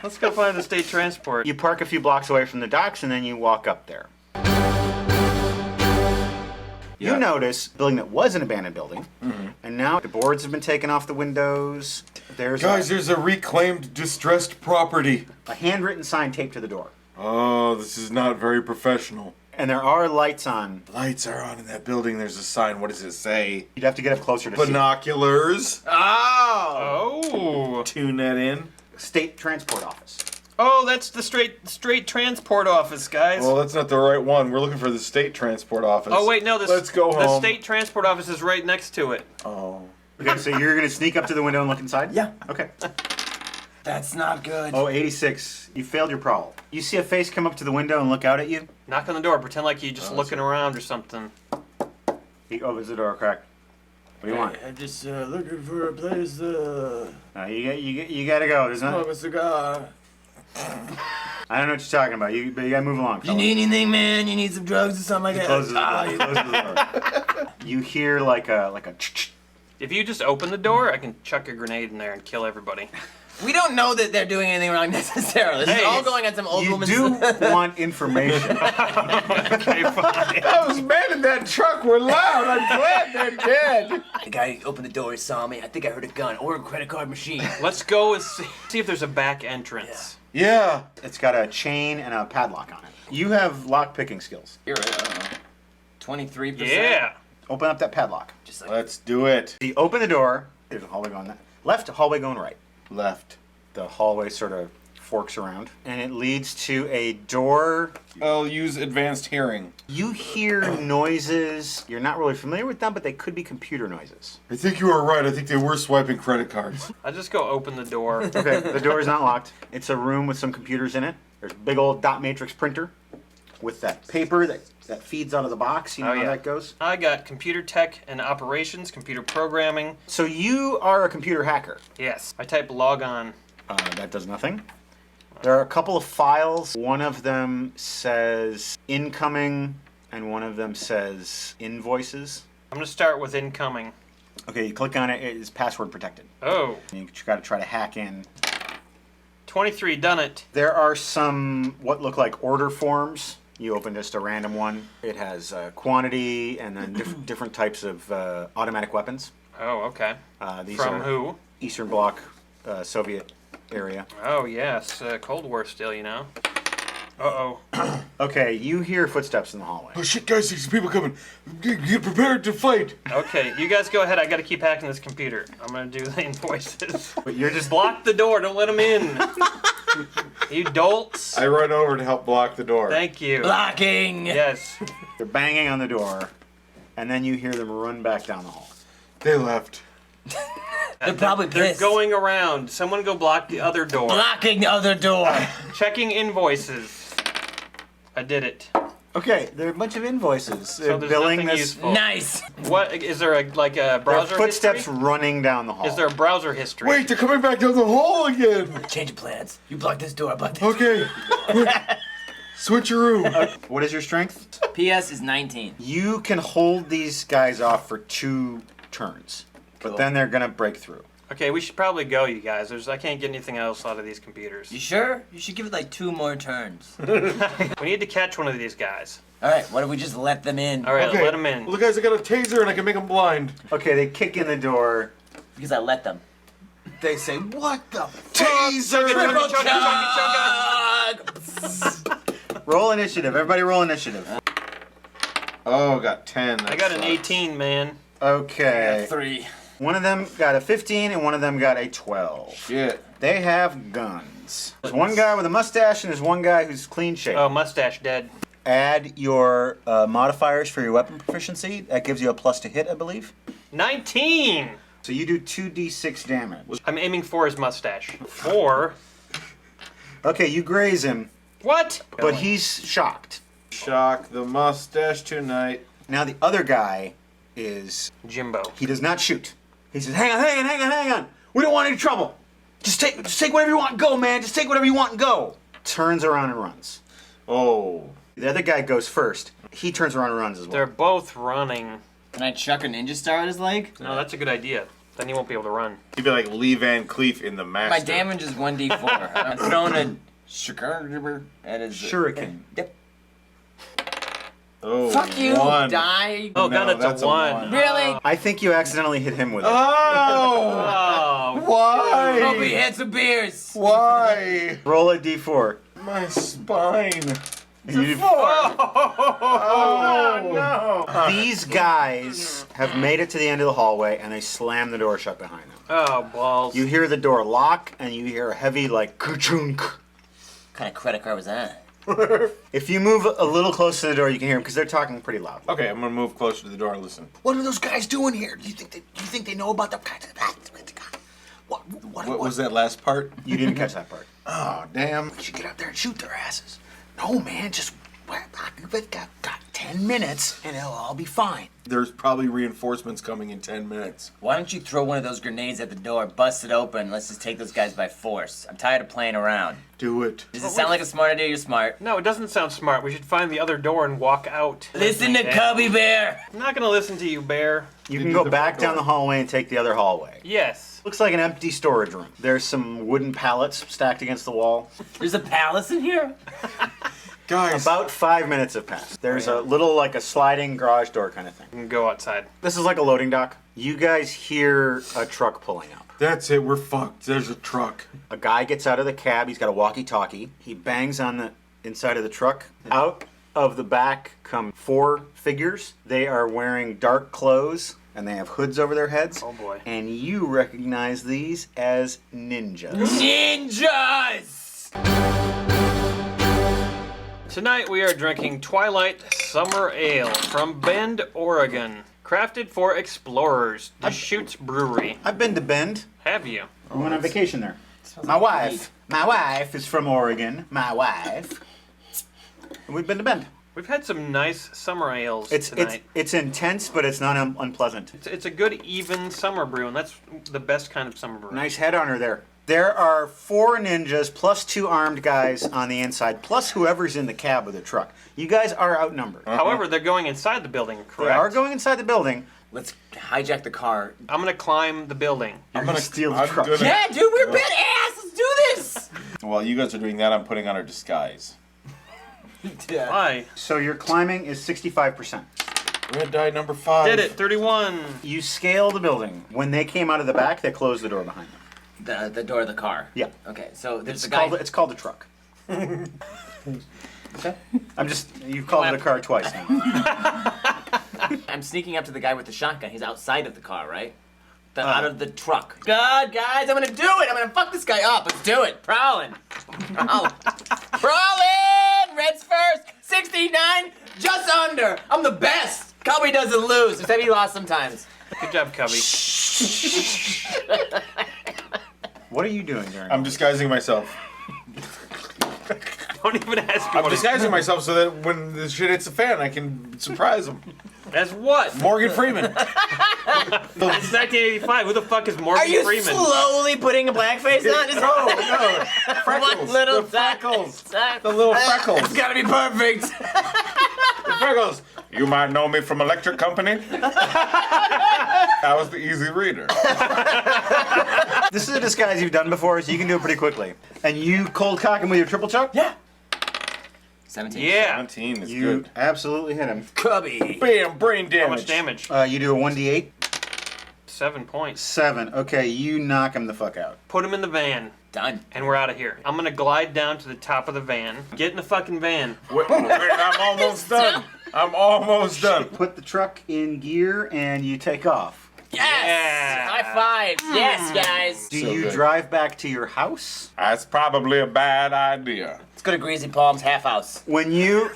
Let's go find the state transport. You park a few blocks away from the docks, and then you walk up there. You notice a building that was an abandoned building, and now the boards have been taken off the windows. There's there's a reclaimed distressed property. a handwritten sign taped to the door. Oh, this is not very professional. And there are lights on. Lights are on in that building. There's a sign. What does it say? You'd have to get up closer to see. Binoculars. Oh! Tune that in. State Transport Office. Oh, that's the straight transport office, guys. Well, that's not the right one. We're looking for the state transport office. Oh wait, no. Let's go home. The state transport office is right next to it. Oh. Okay, so you're gonna sneak up to the window and look inside? Yeah. Okay. That's not good. Oh, 86. You failed your prowl. You see a face come up to the window and look out at you? Knock on the door. Pretend like you're just looking around or something. He opens the door a crack. What do you want? I'm just looking for a place to You gotta go. There's smoke nothing. a cigar. I don't know what you're talking about. But you gotta move along. You need anything, man? You need some drugs or something like He that? closes the door. You hear like a ch-ch. If you just open the door, I can chuck a grenade in there and kill everybody. We don't know that they're doing anything wrong necessarily. This is all going on some old You woman's... do want information. Okay, fine. Those men in that truck were loud. I'm glad they're dead. The guy who opened the door, he saw me. I think I heard a gun or a credit card machine. Let's go and see if there's a back entrance. Yeah. It's got a chain and a padlock on it. You have lock picking skills. You're right. 23%. Yeah. Open up that padlock. Just like... Let's do it. You open the door. There's a hallway going left, a hallway going right. Left. The hallway sort of forks around, and it leads to a door. I'll use advanced hearing. You hear noises. You're not really familiar with them, but they could be computer noises. I think you are right. I think they were swiping credit cards. I just go open the door. Okay, the door is not locked. It's a room with some computers in it. There's a big old dot matrix printer with that paper that feeds out of the box. You know how that goes? I got computer tech and operations, computer programming. So you are a computer hacker. Yes. I type log on. That does nothing. There are a couple of files. One of them says incoming, and one of them says invoices. I'm going to start with incoming. Okay, you click on it. It is password protected. Oh. You got to try to hack in. 23, done it. There are some what look like order forms. You open just a random one. It has quantity and then different types of automatic weapons. Oh, okay. These From are who? Eastern Bloc, Soviet area. Oh, yes. Cold War still, you know. Uh-oh. Okay, you hear footsteps in the hallway. Oh shit, guys, there's people coming. Get prepared to fight. Okay, you guys go ahead. I got to keep hacking this computer. I'm going to do the invoices. But you're just... Block the door. Don't let them in. You dolts. I run over to help block the door. Thank you. Blocking. Yes. They're banging on the door. and then you hear them run back down the hall. They left. They're probably They're pissed. going around. Someone go block the other door. Blocking the other door. Checking invoices. I did it. Okay, there are a bunch of invoices. So They're there's billing nothing this. useful. Nice. What is there a like a browser Footsteps history? running down the hall. Is there a browser history? Wait, they're coming back down the hall again. Change of plans. You block this door, I block this Okay. Switcheroo. What is your strength? PS is 19. You can hold these guys off for 2 turns, but then they're gonna break through. Okay, we should probably go, you guys. I can't get anything else out of these computers. You sure? You should give it like 2 more turns. We need to catch one of these guys. All right, what if we just let them in? All right, Okay. let them in. Look, guys, I got a taser and I can make them blind. Okay, they kick in the door. Because I let them. They say, "What the Taser! Triple chug! Roll initiative. Everybody roll initiative. Oh, got 10. I got an 18, man. Okay. 3. One of them got a 15 and one of them got a 12. Shit. They have guns. There's one guy with a mustache and there's one guy who's clean shaven. Oh, mustache dead. Add your modifiers for your weapon proficiency. That gives you a plus to hit, I believe. 19! So you do 2d6 damage. I'm aiming for his mustache. 4. Okay, you graze him, What? but he's shocked. Shock the mustache tonight. Now the other guy is... Jimbo. He does not shoot. He says, hang on. We don't want any trouble. Just take whatever you want and go, man. Just take whatever you want and go. Turns around and runs. Oh. The other guy goes first. He turns around and runs as well. They're both running. Can I chuck a ninja star at his leg? No, that's a good idea. Then he won't be able to run. He'd be like Lee Van Cleef in The Master. My damage is 1d4. I'm throwing a shuriken at his... Shuriken. Yep. Oh, Fuck you, 1. die. Oh, No, God, it's that's a 1. Really? I think you accidentally hit him with it. Oh! Oh. Why? Hope he had some beers. Why? Roll a d4. My spine. Oh, no. These guys have made it to the end of the hallway and they slam the door shut behind them. Oh, balls. You hear the door lock and you hear a heavy, like, ka-chunk. What kind of credit card was that? If you move a little closer to the door, you can hear them because they're talking pretty loud. Okay, I'm gonna move closer to the door and listen. What are those guys doing here? Do you think they know about the... What was that last part? You didn't catch that part. Oh, damn. We should get up there and shoot their asses. No, man, just... We've got 10 minutes and it'll all be fine. There's probably reinforcements coming in 10 minutes. Why don't you throw one of those grenades at the door, bust it open, let's just take those guys by force. I'm tired of playing around. Do it. Does it sound like a smart idea? You're smart. No, it doesn't sound smart. We should find the other door and walk out. Listen to Cubby Bear. I'm not gonna listen to you, Bear. You can go back down the hallway and take the other hallway. Yes. Looks like an empty storage room. There's some wooden pallets stacked against the wall. There's a palace in here? Guys. About 5 minutes have passed. There's a little, like a sliding garage door kind of thing. You can go outside. This is like a loading dock. You guys hear a truck pulling up. That's it, we're fucked. There's a truck. A guy gets out of the cab. He's got a walkie-talkie. He bangs on the inside of the truck. Out of the back come 4 figures. They are wearing dark clothes and they have hoods over their heads. Oh boy. And you recognize these as ninjas. Ninjas! Tonight we are drinking Twilight Summer Ale from Bend, Oregon. Crafted for explorers. Deschutes Brewery. I've been to Bend. Have you? We went on vacation there. My wife is from Oregon. My wife. And we've been to Bend. We've had some nice summer ales It's tonight. it's intense, but it's not unpleasant. It's a good, even summer brew, and that's the best kind of summer brew. Nice head on her there. There are 4 ninjas plus 2 armed guys on the inside, plus whoever's in the cab of the truck. You guys are outnumbered. However, they're going inside the building, correct? They are going inside the building. Let's hijack the car. I'm gonna climb the building. I'm gonna steal the truck. Yeah, dude, we're badass. Let's do this. While you guys are doing that, I'm putting on our disguise. Why? So your climbing is 65%. We're gonna die number 5. Did it, 31. You scale the building. When they came out of the back, they closed the door behind them. The door of the car. Yeah. Okay, so there's It's a guy. called the truck. You've called it a car twice now. I'm sneaking up to the guy with the shotgun. He's outside of the car, right? Out of the truck. God, guys, I'm gonna do it. I'm gonna fuck this guy up. Let's do it. Prowling. Prowling. Reds first. 69, just under. I'm the best. Cubby doesn't lose, except he lost sometimes. Good job, Cubby. What are you doing during? I'm disguising myself. Don't even ask me. I'm disguising myself so that when the shit hits the fan, I can surprise him. As what? Morgan Freeman. It's 1985. Who the fuck is Morgan Are you Freeman? slowly putting a blackface on? Just No. Freckles. one little The freckles. time. The little freckles. It's gotta be perfect. The freckles. You might know me from Electric Company. I was the easy reader. This is a disguise you've done before, so you can do it pretty quickly. And you cold cock him with your triple chuck? Yeah. 17. Yeah. 17 is You good. absolutely hit him. Cubby. Bam, brain damage. How much damage? You do a 1d8. 7 points. 7. Okay, you knock him the fuck out. Put him in the van. Done. And we're out of here. I'm gonna glide down to the top of the van. Get in the fucking van. Wait, I'm almost done. I'm almost done. Put the truck in gear and you take off. Yes! Yeah. High five! Yes, guys! Do So you good. drive back to your house? That's probably a bad idea. Let's go to Greasy Palm's half house. When you...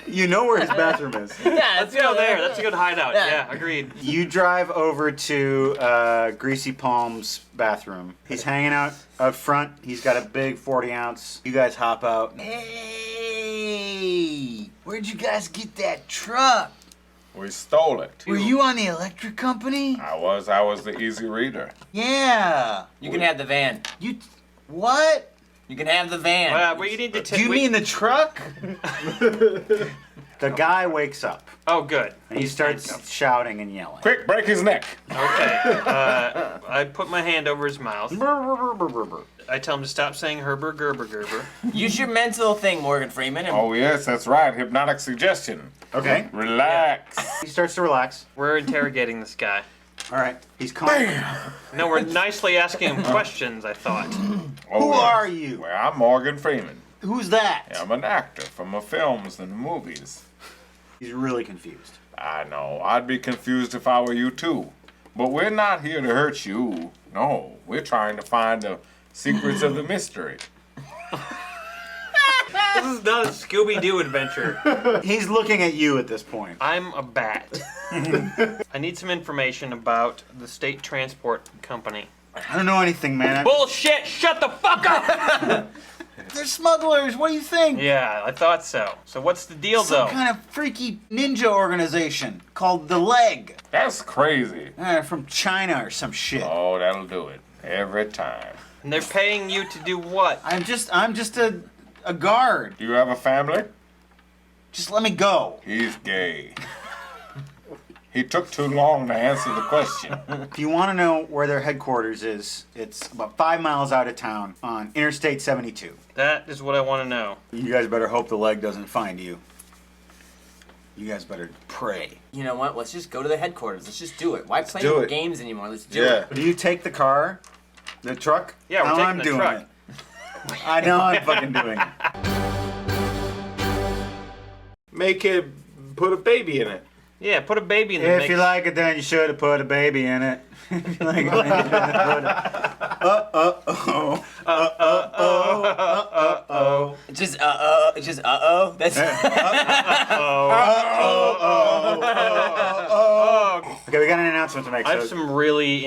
You know where his bathroom is. Yeah, Let's go there. That's a good hideout. Yeah. Yeah, agreed. You drive over to Greasy Palm's bathroom. He's hanging out front. He's got a big 40-ounce. You guys hop out. Hey, where'd you guys get that truck? We stole it. Were you on the electric company? I was the easy reader. Yeah. You can have the van. You, what? You can have the van. We need to Do you mean the truck? The guy wakes up. Oh, good. And he starts shouting and yelling. Quick, break his neck. Okay. I put my hand over his mouth. I tell him to stop saying Herber, Gerber, Gerber. Use your mental thing, Morgan Freeman. And Oh, yes, that's right. Hypnotic suggestion. Okay. Relax. He starts to relax. We're interrogating this guy. All right. He's calm. No, we're nicely asking him questions, I thought. Who are you? Well, I'm Morgan Freeman. Who's that? I'm an actor from the films and the movies. He's really confused. I know. I'd be confused if I were you, too. But we're not here to hurt you. No, we're trying to find the secrets of the mystery. This is not a Scooby-Doo adventure. He's looking at you at this point. I'm a bat. I need some information about the state transport company. I don't know anything, man. Bullshit! Shut the fuck up! They're smugglers. What do you think? Yeah, I thought so. So what's the deal, Some though? kind of freaky ninja organization called The Leg. That's crazy. From China or some shit. Oh, that'll do it. Every time. And they're paying you to do what? I'm just a guard. Do you have a family? Just let me go. He's gay. He took too long to answer the question. If you want to know where their headquarters is, it's about 5 miles out of town on Interstate 72. That is what I want to know. You guys better hope the leg doesn't find you. You guys better pray. you know what? Let's just go to the headquarters. Let's just do it. Why play do no it. games anymore? Let's do it. Do you take the car? The truck? Yeah, we're Now taking I'm the doing truck. it. I know I'm fucking doing it. Make it, put a baby in it. Yeah, put a baby in the If mix. you like it, then you should have put a baby in it. If you like it, then you should have put it. Just That's. Okay, we got an announcement to make. I have some really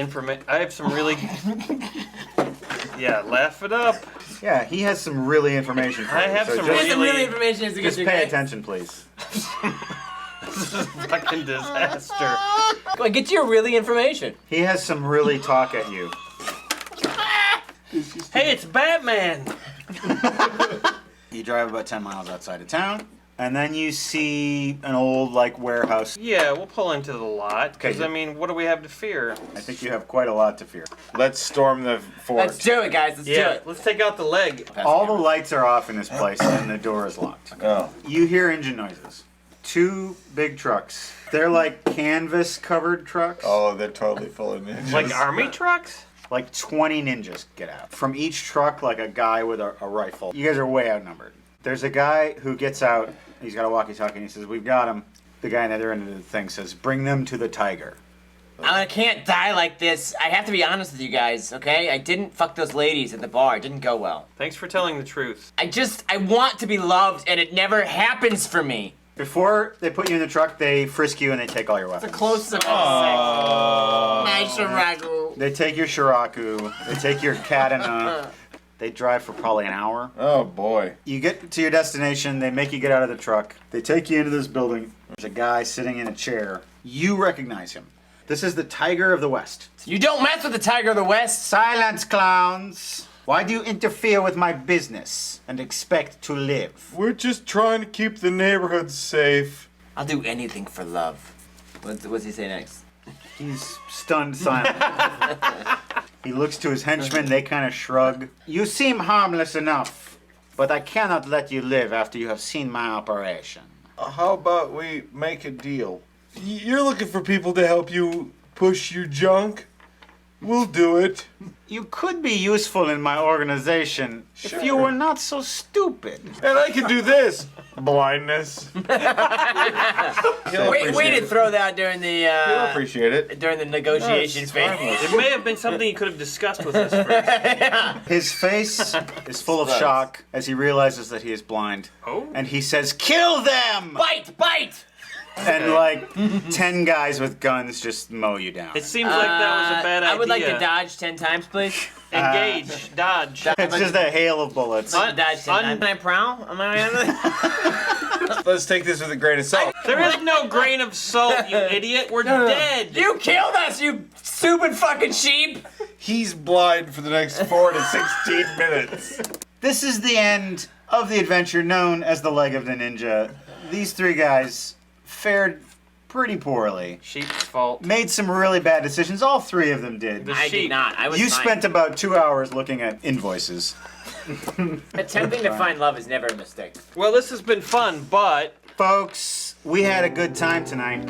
Yeah, laugh it up. Yeah, he has some really information for I you. have so some just, really information. Just pay attention, please. This is a fucking disaster. Come on, get your really information. He has some really talk at you. Hey, it's Batman. You drive about 10 miles outside of town, and then you see an old, warehouse. Yeah, we'll pull into the lot. Because, Okay. I mean, what do we have to fear? I think you have quite a lot to fear. Let's storm the fort. Let's do it, guys. Let's do Yeah, it. let's take out the leg. All the lights are off in this place, and the door is locked. Oh. You hear engine noises. 2 big trucks. They're like canvas-covered trucks. Oh, they're totally full of ninjas. Like army trucks? Like 20 ninjas get out. From each truck, like a guy with a rifle. You guys are way outnumbered. There's a guy who gets out. He's got a walkie-talkie, and he says, "We've got him." The guy on the other end of the thing says, "Bring them to the tiger." I can't die like this. I have to be honest with you guys, okay? I didn't fuck those ladies at the bar. It didn't go well. Thanks for telling the truth. I want to be loved, and it never happens for me. Before they put you in the truck, they frisk you and they take all your weapons. The closest I've ever seen. My shiraku. They take your shiraku. They take your katana. They drive for probably an hour. Oh boy. You get to your destination, they make you get out of the truck. They take you into this building. There's a guy sitting in a chair. You recognize him. This is the Tiger of the West. You don't mess with the Tiger of the West. Silence, clowns. Why do you interfere with my business and expect to live? We're just trying to keep the neighborhood safe. I'll do anything for love. What's he say next? He's stunned silent. He looks to his henchmen, they kind of shrug. You seem harmless enough, but I cannot let you live after you have seen my operation. How about we make a deal? You're looking for people to help you push your junk? We'll do it. You could be useful in my organization if you were not so stupid. And I can do this. Blindness. We did throw that during the He'll appreciate it. During the negotiation phase. It may have been something you could have discussed with us first. His face is full of shock as he realizes that he is blind. Oh. And he says, "Kill them!" Bite! Bite! And like 10 guys with guns just mow you down. It seems like that was a bad idea. I would like to dodge 10 times, please. Engage. Dodge. It's just a hail of bullets. Dodge 10 times. Can I prowl? Am I Let's take this with a grain of salt. There is no grain of salt, you idiot. We're dead. You killed us, you stupid fucking sheep! He's blind for the next 4 to 16 minutes. This is the end of the adventure known as the Leg of the Ninja. These three guys fared pretty poorly. Sheep's fault. Made some really bad decisions. All three of them did. I did not. I was You fine. spent about 2 hours looking at invoices. Attempting to find love is never a mistake. Well, this has been fun, but... Folks, we had a good time tonight.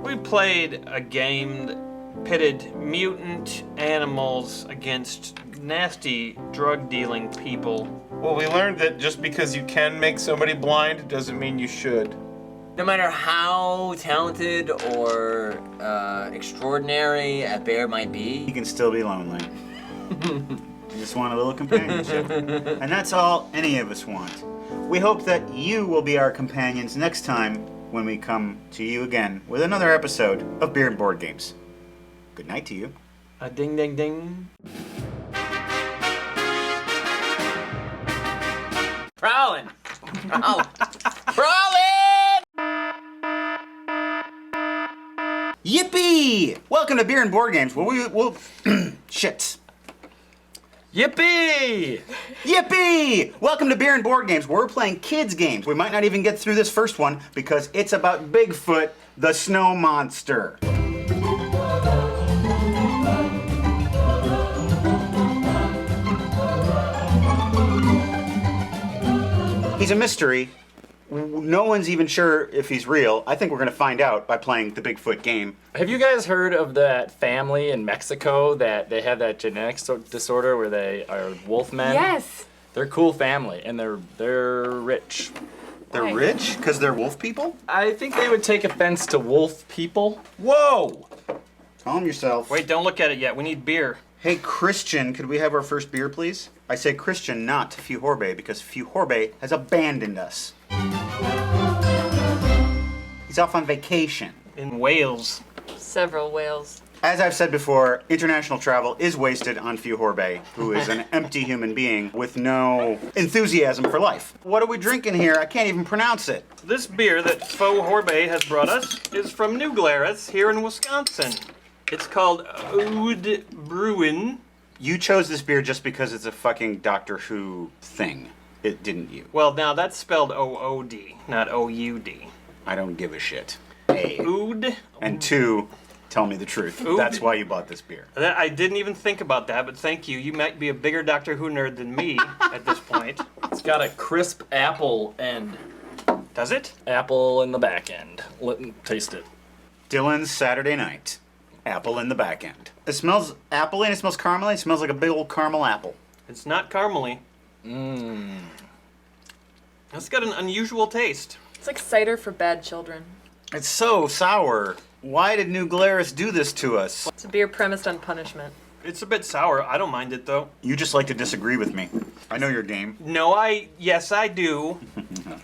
We played a game that pitted mutant animals against nasty drug-dealing people. Well, we learned that just because you can make somebody blind doesn't mean you should. No matter how talented or extraordinary a bear might be, You can still be lonely. You just want a little companionship. And that's all any of us want. We hope that you will be our companions next time when we come to you again with another episode of Beer and Board Games. Good night to you. A ding ding ding. prowling. Prowling! Yippee! Welcome to Beer and Board Games, where we'll shit. Yippee! Yippee! Welcome to Beer and Board Games, where we're playing kids games. We might not even get through this first one because it's about Bigfoot, the snow monster. He's a mystery. No one's even sure if he's real. I think we're going to find out by playing the Bigfoot game. Have you guys heard of that family in Mexico that they have that genetic disorder where they are wolf men? Yes. They're a cool family, and they're rich. They're Why? rich? Because they're wolf people? I think they would take offense to wolf people. Whoa! Calm yourself. Wait, don't look at it yet. We need beer. Hey, Christian, could we have our first beer, please? I say Christian, not Fuhorbe, because Fuhorbe has abandoned us. He's off on vacation. In Wales. Several whales. As I've said before, international travel is wasted on Fuhorbe, who is an empty human being with no enthusiasm for life. What are we drinking here? I can't even pronounce it. This beer that Fuhorbe has brought us is from New Glarus here in Wisconsin. It's called Oud Bruin. You chose this beer just because it's a fucking Doctor Who thing. It didn't you? Well, now that's spelled O-O-D, not O-U-D. I don't give a shit. A. Oud. And two, tell me the truth. Oud. That's why you bought this beer. I didn't even think about that, but thank you. You might be a bigger Doctor Who nerd than me at this point. It's got a crisp apple end. Does it? Apple in the back end. Let me taste it. Dylan's Saturday night. Apple in the back end. It smells apple-y and it smells caramely. It smells like a big old caramel apple. It's not caramely. Mmm. It's got an unusual taste. It's like cider for bad children. It's so sour. Why did New Glarus do this to us? It's a beer premised on punishment. It's a bit sour. I don't mind it, though. You just like to disagree with me. I know your game. No, yes, I do. Okay.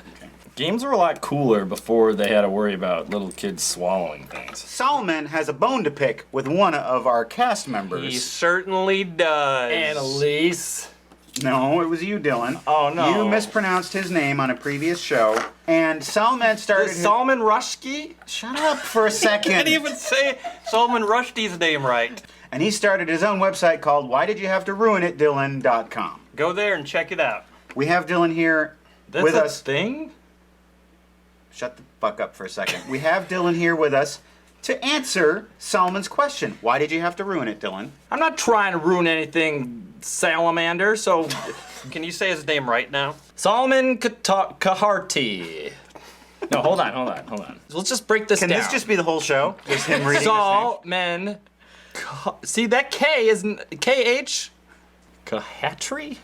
Games were a lot cooler before they had to worry about little kids swallowing things. Solomon has a bone to pick with one of our cast members. He certainly does. Annalise. No, it was you, Dylan. Oh, no. You mispronounced his name on a previous show, and Solomon started. Solomon Rushdie? Shut up for a second. You can't even say Solomon Rushdie's name right. And he started his own website called WhyDidYouHaveToRuinItDylan.com. Go there and check it out. We have Dylan here That's with a us. thing? Shut the fuck up for a second. We have Dylan here with us to answer Solomon's question. Why did you have to ruin it, Dylan? I'm not trying to ruin anything, Salamander, so... Can you say his name right now? Solomon Kaharti. No, hold on. So let's just break this down. Can this just be the whole show? Just him reading his name? Solomon... See, that K is... K-H? Kahatri?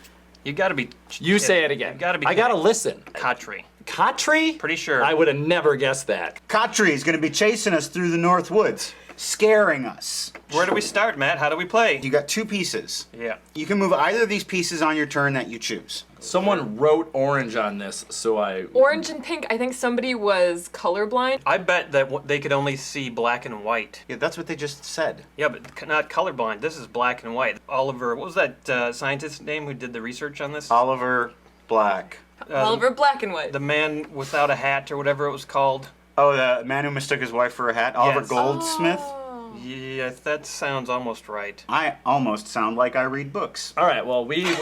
You gotta be... You say it again. You gotta be... I gotta listen. Katri. Katri? Pretty sure. I would have never guessed that. Katri is going to be chasing us through the North Woods, scaring us. Where do we start, Matt? How do we play? You got 2 pieces. Yeah. You can move either of these pieces on your turn that you choose. Someone wrote orange on this, so I... Orange and pink, I think somebody was colorblind. I bet that they could only see black and white. Yeah, that's what they just said. Yeah, but not colorblind. This is black and white. Oliver, what was that scientist's name who did the research on this? Oliver Black. Oliver Black and White. The man without a hat, or whatever it was called. Oh, the man who mistook his wife for a hat? Oliver Yes. Goldsmith? Yeah, that sounds almost right. I almost sound like I read books. All right, well, we...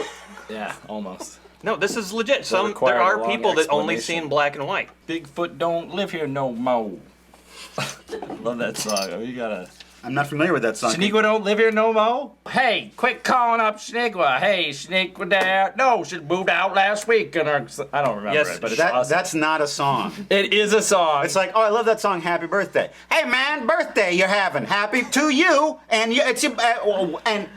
Yeah, almost. No, this is legit. That required There a are long people that only see explanation. in black and white. Bigfoot don't live here no more. Love that song. You gotta... I'm not familiar with that song. Shaniqua don't live here no more? Hey, quit calling up Shaniqua. Hey, Shaniqua there. No, she moved out last week. And I don't remember it, but it's awesome. That's not a song. It is a song. It's like, oh, I love that song, Happy Birthday. Hey, man, birthday you're having. Happy to you. And it's your, and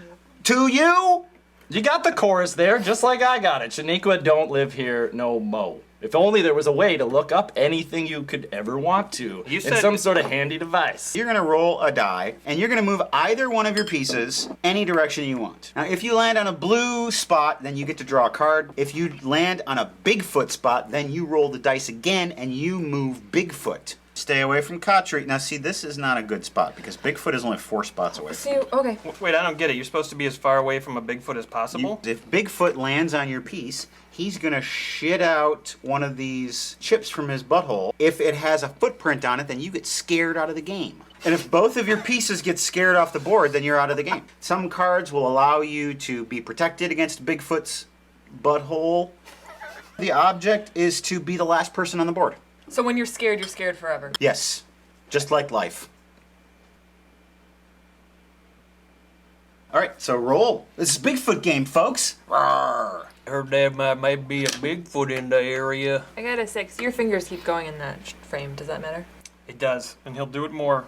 to you. You got the chorus there, just like I got it. Shaniqua don't live here no mo. If only there was a way to look up anything you could ever want to in some sort of handy device. You're going to roll a die, and you're going to move either one of your pieces any direction you want. Now, if you land on a blue spot, then you get to draw a card. If you land on a Bigfoot spot, then you roll the dice again, and you move Bigfoot. Stay away from Katri. Now, see, this is not a good spot, because Bigfoot is only 4 spots away from you. Okay. Wait, I don't get it. You're supposed to be as far away from a Bigfoot as possible? If Bigfoot lands on your piece, he's gonna shit out one of these chips from his butthole. If it has a footprint on it, then you get scared out of the game. And if both of your pieces get scared off the board, then you're out of the game. Some cards will allow you to be protected against Bigfoot's butthole. The object is to be the last person on the board. So when you're scared forever. Yes, just like life. All right, so roll. This is Bigfoot game, folks. Rawr. Heard there might be a Bigfoot in the area. I got a 6. Your fingers keep going in that frame. Does that matter? It does, and he'll do it more.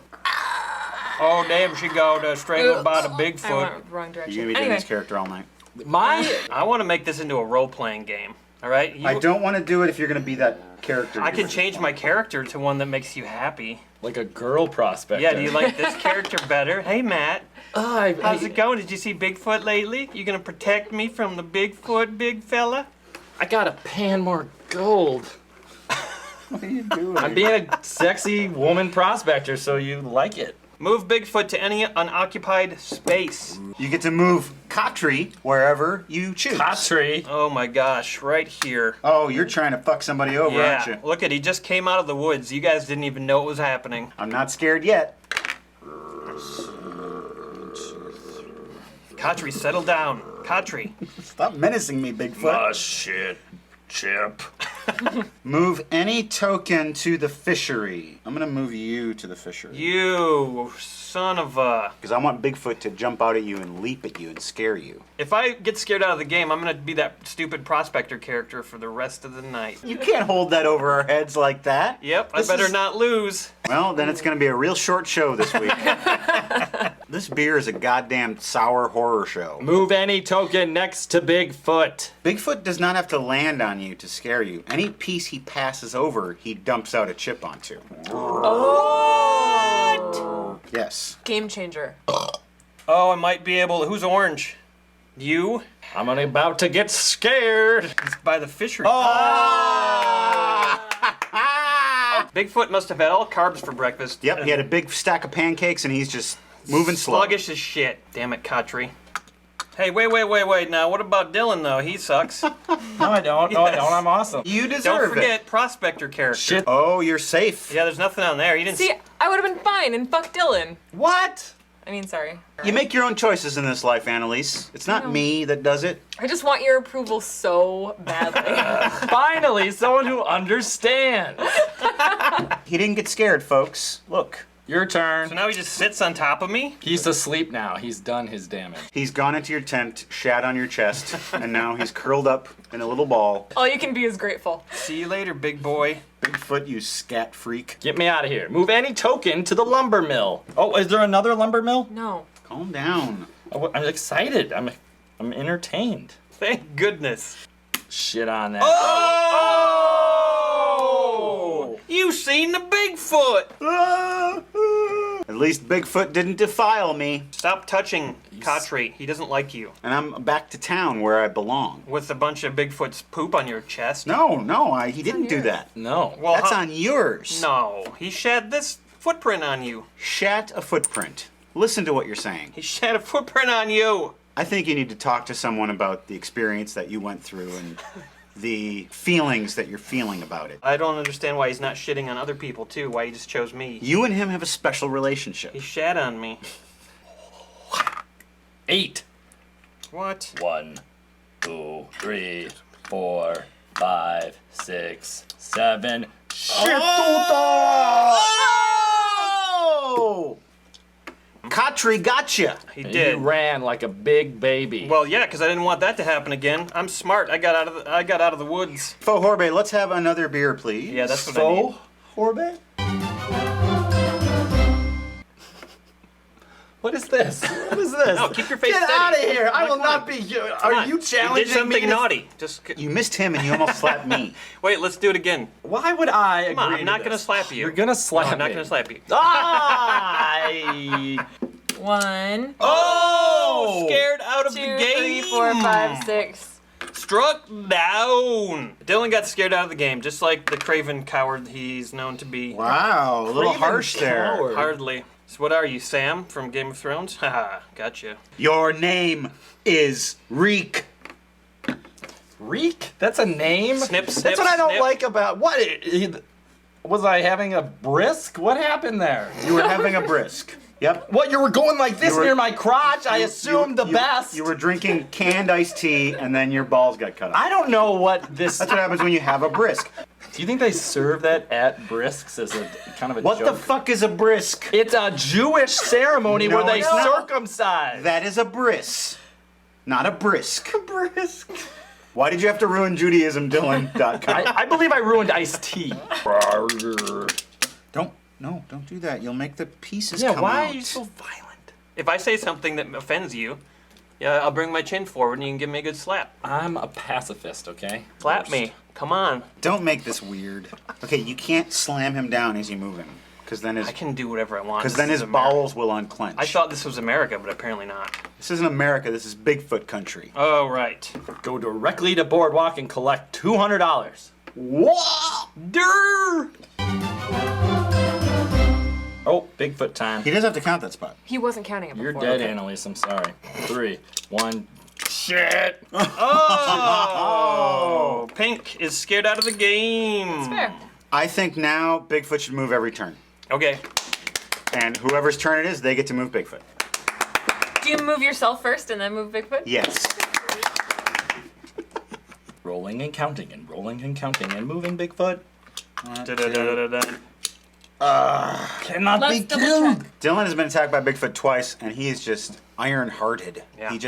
Oh, damn, she got strangled by the I Bigfoot. went wrong direction. You're gonna be doing this character all night. I want to make this into a role-playing game. All right? I don't want to do it if you're gonna be that character. I can change my character to one that makes you happy. Like a girl prospect. Yeah, do you like this character better? Hey, Matt. How's it going? Did you see Bigfoot lately? You gonna protect me from the Bigfoot, big fella? I gotta pan more gold. What are you doing? I'm being a sexy woman prospector, so you like it. Move Bigfoot to any unoccupied space. You get to move Katri wherever you choose. Katri? Oh my gosh, right here. Oh, you're trying to fuck somebody over, Yeah, aren't you? look at, he just came out of the woods. You guys didn't even know it was happening. I'm not scared yet. Katri, settle down. Katri. Stop menacing me, Bigfoot. Oh, shit, Chip. Move any token to the fishery. I'm gonna move you to the fishery. You son of a... Because I want Bigfoot to jump out at you and leap at you and scare you. If I get scared out of the game, I'm gonna be that stupid prospector character for the rest of the night. You can't hold that over our heads like that. Yep, I better not lose. Well, then it's gonna be a real short show this week. This beer is a goddamn sour horror show. Move any token next to Bigfoot. Bigfoot does not have to land on you to scare you. Any piece he passes over, he dumps out a chip onto. What? Yes. Game changer. Oh, I might be able to... Who's orange? You? I'm about to get scared. It's by the fishery. Oh! Bigfoot must have had all carbs for breakfast. Yep, he had a big stack of pancakes and he's just moving slow. Sluggish as shit. Damn it, Kotri. Hey, wait. Now, what about Dylan, though? He sucks. No, I don't. No, I don't. I'm awesome. You deserve Don't forget Prospector character. Shit. Oh, you're safe. Yeah, there's nothing on there. You didn't See, I would have been fine and fuck Dylan. What? I mean, sorry. You make your own choices in this life, Annalise. It's not me that does it. I just want your approval so badly. Finally, someone who understands. He didn't get scared, folks. Look. Your turn. So now he just sits on top of me? He's asleep now. He's done his damage. He's gone into your tent, shat on your chest, and now he's curled up in a little ball. All you can be is grateful. See you later, big boy. Bigfoot, you scat freak. Get me out of here. Move any token to the lumber mill. Oh, is there another lumber mill? No. Calm down. I'm excited. I'm entertained. Thank goodness. Shit on that. Oh! You seen the Bigfoot! At least Bigfoot didn't defile me. Stop touching Kotri. He doesn't like you. And I'm back to town where I belong. With a bunch of Bigfoot's poop on your chest. No, he didn't do that. No. Well, that's on yours. No, he shed this footprint on you. Shat a footprint. Listen to what you're saying. He shed a footprint on you. I think you need to talk to someone about the experience that you went through and the feelings that you're feeling about it. I don't understand why he's not shitting on other people, too. Why he just chose me. You and him have a special relationship. He shat on me. 8. What? 1, 2, 3, 4, 5, 6, 7. Shit! Oh! Kotri gotcha. He did. You ran like a big baby. Well, yeah, because I didn't want that to happen again. I'm smart. I got out of the woods. Faux Horbe, let's have another beer, please. Yeah, that's what I need. Horbe? What is this? What is this? No, keep your face Get steady. out of here! I will Come on. not be. Are you challenging You did something me? naughty. Just You missed him and you almost slapped me. wait. Let's do it again. Why would I Come on, agree I'm not to gonna this? slap you. You're gonna slap No, I'm not me. gonna slap you. I... 1. Oh! Scared out of 2, the game. 3, 4, 5, 6. Struck down. Dylan got scared out of the game, just like the craven coward he's known to be. Wow, a little harsh there. Hardly. So what are you, Sam from Game of Thrones? Haha, gotcha. Your name is Reek. Reek? That's a name? Snip, snip, That's what I don't snip. like about... What? Was I having a brisk? What happened there? You were having a brisk. Yep. What, you were going like this You were- near my crotch? I assumed the best. You were drinking canned iced tea and then your balls got cut off. I don't know what this... That's what happens when you have a brisk. Do you think they serve that at brisks as a kind of a What joke? the fuck is a brisk? It's a Jewish ceremony No, where they it's not. circumcise. That is a bris, not a brisk. A brisk. Why did you have to ruin Judaism, Dylan.com? I believe I ruined iced tea. Don't do that. You'll make the pieces Yeah, come why out. are you so violent? If I say something that offends you, yeah, I'll bring my chin forward and you can give me a good slap. I'm a pacifist, okay? Slap me. Come on. Don't make this weird. Okay, you can't slam him down as you move him, because then his I can do whatever I want. because This then is his America. bowels will unclench. I thought this was America, but apparently not. This isn't America. This is Bigfoot country. Oh, right. Go directly to Boardwalk and collect $200. Whoa! Durr! Oh, Bigfoot time. He doesn't have to count that spot. He wasn't counting it You're before. dead, Annalise. I'm sorry. 3, 1. Shit! Oh! Pink is scared out of the game. It's fair. I think now Bigfoot should move every turn. Okay. And whoever's turn it is, they get to move Bigfoot. Do you move yourself first and then move Bigfoot? Yes. Rolling and counting and rolling and counting and moving Bigfoot. Da-da-da-da-da. Cannot Let's be double killed. check. Dylan has been attacked by Bigfoot twice, and he is just iron-hearted. Yeah. He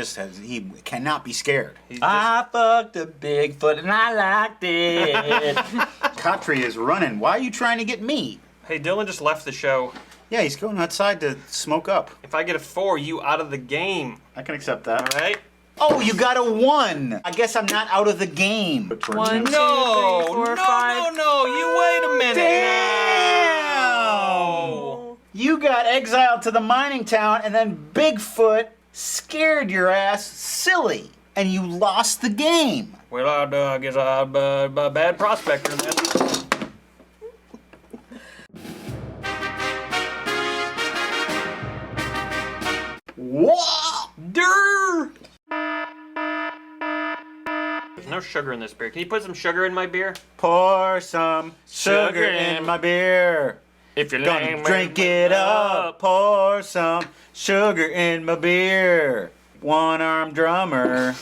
cannot be scared. He's just, I fucked a Bigfoot and I liked it. Kotri is running. Why are you trying to get me? hey, Dylan just left the show. Yeah, he's going outside to smoke up. If I get a 4, you out of the game. I can accept that. All right? Oh, you got a 1. I guess I'm not out of the game. 1, 2, 3, No, 4, no, 5. no. You wait a minute. Damn! You got exiled to the mining town, and then Bigfoot scared your ass silly, and you lost the game. Well, I guess I'm a bad prospector then. There's no sugar in this beer. Can you put some sugar in my beer? Pour some sugar in my beer. If you're gonna drink it up, pour some sugar in my beer. One-armed drummer.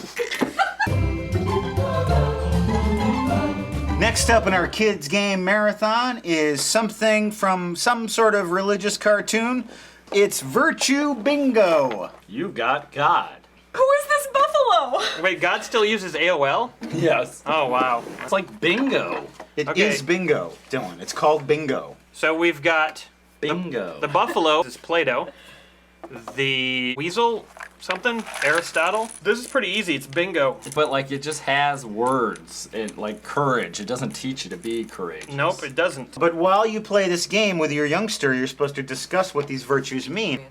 Next up in our kids game marathon is something from some sort of religious cartoon. It's Virtue Bingo. You got God. Who is this buffalo? Wait, God still uses AOL? Yes. Oh, wow. It's like bingo. It Okay. is bingo, Dylan. It's called bingo. So we've got Bingo. the buffalo is Plato. The weasel, something, Aristotle. This is pretty easy. It's bingo. But like it just has words. It like courage. It doesn't teach you to be courageous. Nope, it doesn't. But while you play this game with your youngster, you're supposed to discuss what these virtues mean.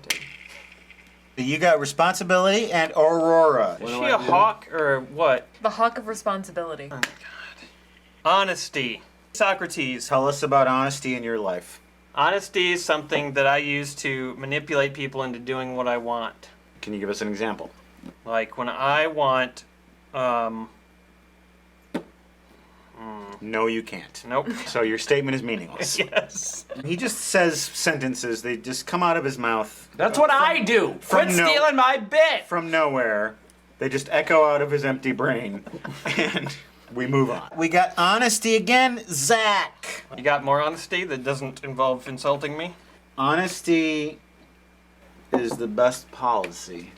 You got responsibility and Aurora. Is she a hawk or what? The hawk of responsibility. Honesty. Socrates. Tell us about honesty in your life. Honesty is something that I use to manipulate people into doing what I want. Can you give us an example? Like when I want, No, you can't. Nope. So your statement is meaningless. Yes. He just says sentences. They just come out of his mouth. That's what I do. Quit stealing my bit. From nowhere. They just echo out of his empty brain. And we move on. We got honesty again, Zach. You got more honesty that doesn't involve insulting me? Honesty is the best policy.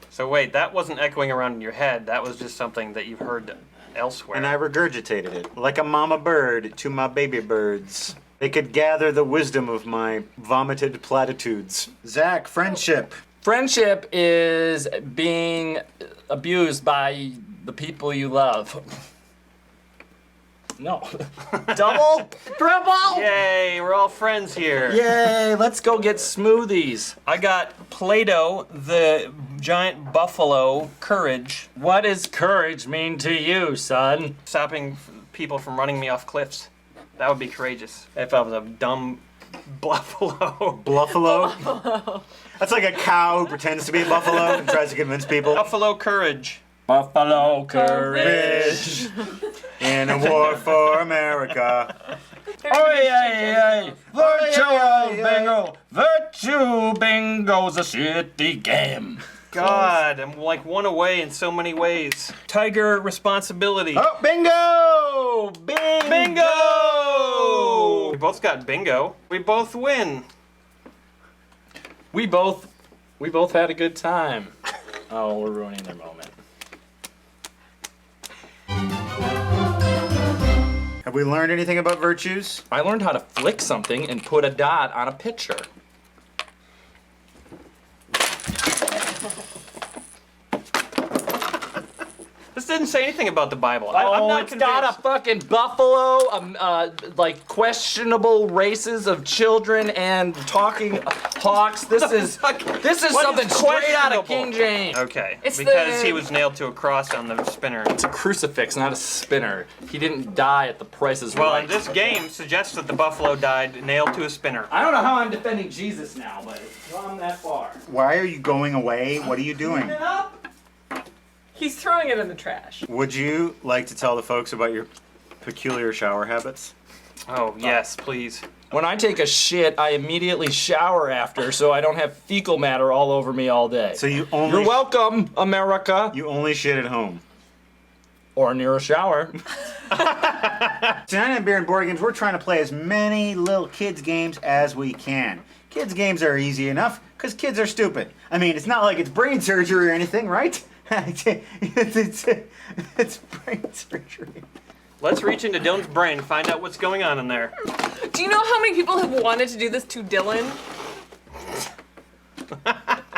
So wait, that wasn't echoing around in your head. That was just something that you've heard elsewhere. And I regurgitated it like a mama bird to my baby birds. They could gather the wisdom of my vomited platitudes. Zach, friendship. Friendship is being abused by the people you love. No. Double? Triple? Yay, we're all friends here. Yay, let's go get smoothies. I got Plato, the giant buffalo, courage. What does courage mean to you, son? Stopping people from running me off cliffs. That would be courageous. If I was a dumb buffalo. Bluffalo? That's like a cow who pretends to be a buffalo and tries to convince people. Buffalo courage. Buffalo courage. In a war for America. Oh yeah, virtual bingo. Virtue bingo's a shitty game. God, I'm like one away in so many ways. Tiger responsibility. Oh, bingo! Bingo! We both got bingo. We both win. We both had a good time. Oh, we're ruining their moment. Have we learned anything about virtues? I learned how to flick something and put a dot on a picture. This didn't say anything about the Bible. Oh, I'm not it's convinced. got a fucking buffalo, like questionable races of children and talking hawks. This is What something is straight out of questionable? King James. Okay, It's because the- he was nailed to a cross on the spinner. It's a crucifix, not a spinner. He didn't die at the Price is Well, Right. and this game suggests that the buffalo died nailed to a spinner. I don't know how I'm defending Jesus now, but it's gone that far. Why are you going away? What are you doing? He's throwing it in the trash. Would you like to tell the folks about your peculiar shower habits? Oh, yes, please. When I take a shit, I immediately shower after so I don't have fecal matter all over me all day. So you only... You're welcome, America. You only shit at home. Or near a shower. Tonight on Beer and Board Games, we're trying to play as many little kids games as we can. Kids games are easy enough, because kids are stupid. I mean, it's not like it's brain surgery or anything, right? it's brain surgery. Let's reach into Dylan's brain and find out what's going on in there. Do you know how many people have wanted to do this to Dylan?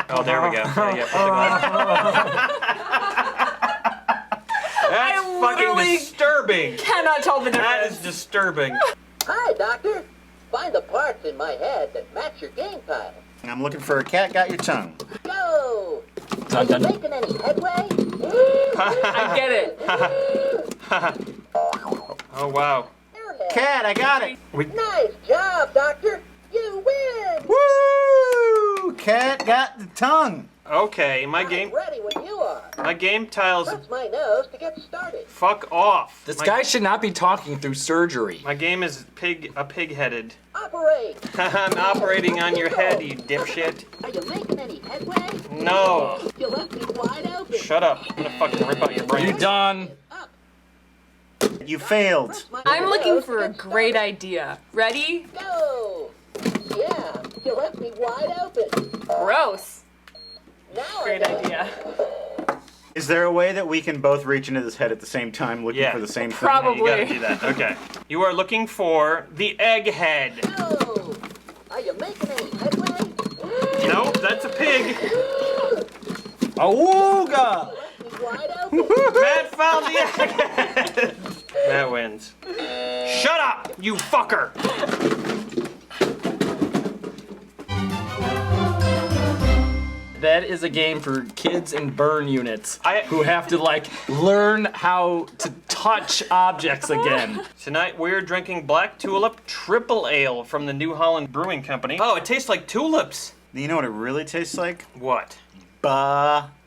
Oh, there we go. Yeah, put the glass. That's fucking disturbing. Cannot tell the That difference. is disturbing. Hi, Doctor. Find the parts in my head that match your game pile. I'm looking for a cat got your tongue. Go! Are you making any headway? I get it. Oh, wow. Cat, I got it. Nice job, Doctor. You win. Woo! Cat got the tongue. Okay, my game. Ready when you are. for? My game tiles. Press my nose to get started. Fuck off. This My- guy should not be talking through surgery. My game is pig-headed. Operate. I'm operating on your head, you dipshit. Are you making any headway? No. You left me wide open. Shut up. I'm gonna fucking rip out your brain. You done? You failed. I'm looking for a great idea. Ready? Go. Yeah, you left me wide open. Gross. Now Great idea. Is there a way that we can both reach into this head at the same time looking Yeah. for the same thing? Probably. You gotta do that. Okay. You are looking for the egghead. Go. Are you making any headway? Nope, that's a pig. Awooga! Wide open. Matt found the egghead. Matt wins. Shut up, you fucker. That is a game for kids in burn units who have to like learn how to touch objects again. Tonight we're drinking Black Tulip Triple Ale from the New Holland Brewing Company. Oh, it tastes like tulips. You know what it really tastes like? What? Bananas.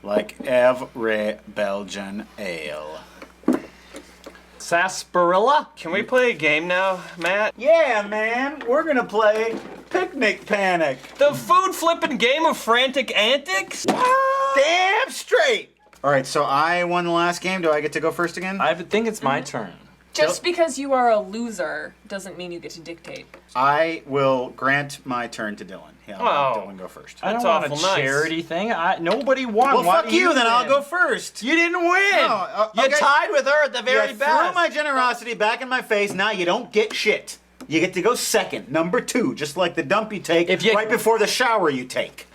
Like every Belgian ale. Sarsaparilla? Can we play a game now, Matt? Yeah, man. We're gonna play Picnic Panic. The food flipping game of frantic antics? Damn straight. All right, so I won the last game. Do I get to go first again? I think it's my turn. Just because you are a loser doesn't mean you get to dictate. I will grant my turn to Dylan. Yeah, I'll let Dylan go first. I don't That's want a awful nice. charity thing. Nobody won. Well, Why fuck do you, then I'll win? go first. You didn't win. No, You okay. tied with her at the very You best. threw my generosity back in my face. Now you don't get shit. You get to go second, number 2, just like the dump you take right before the shower you take.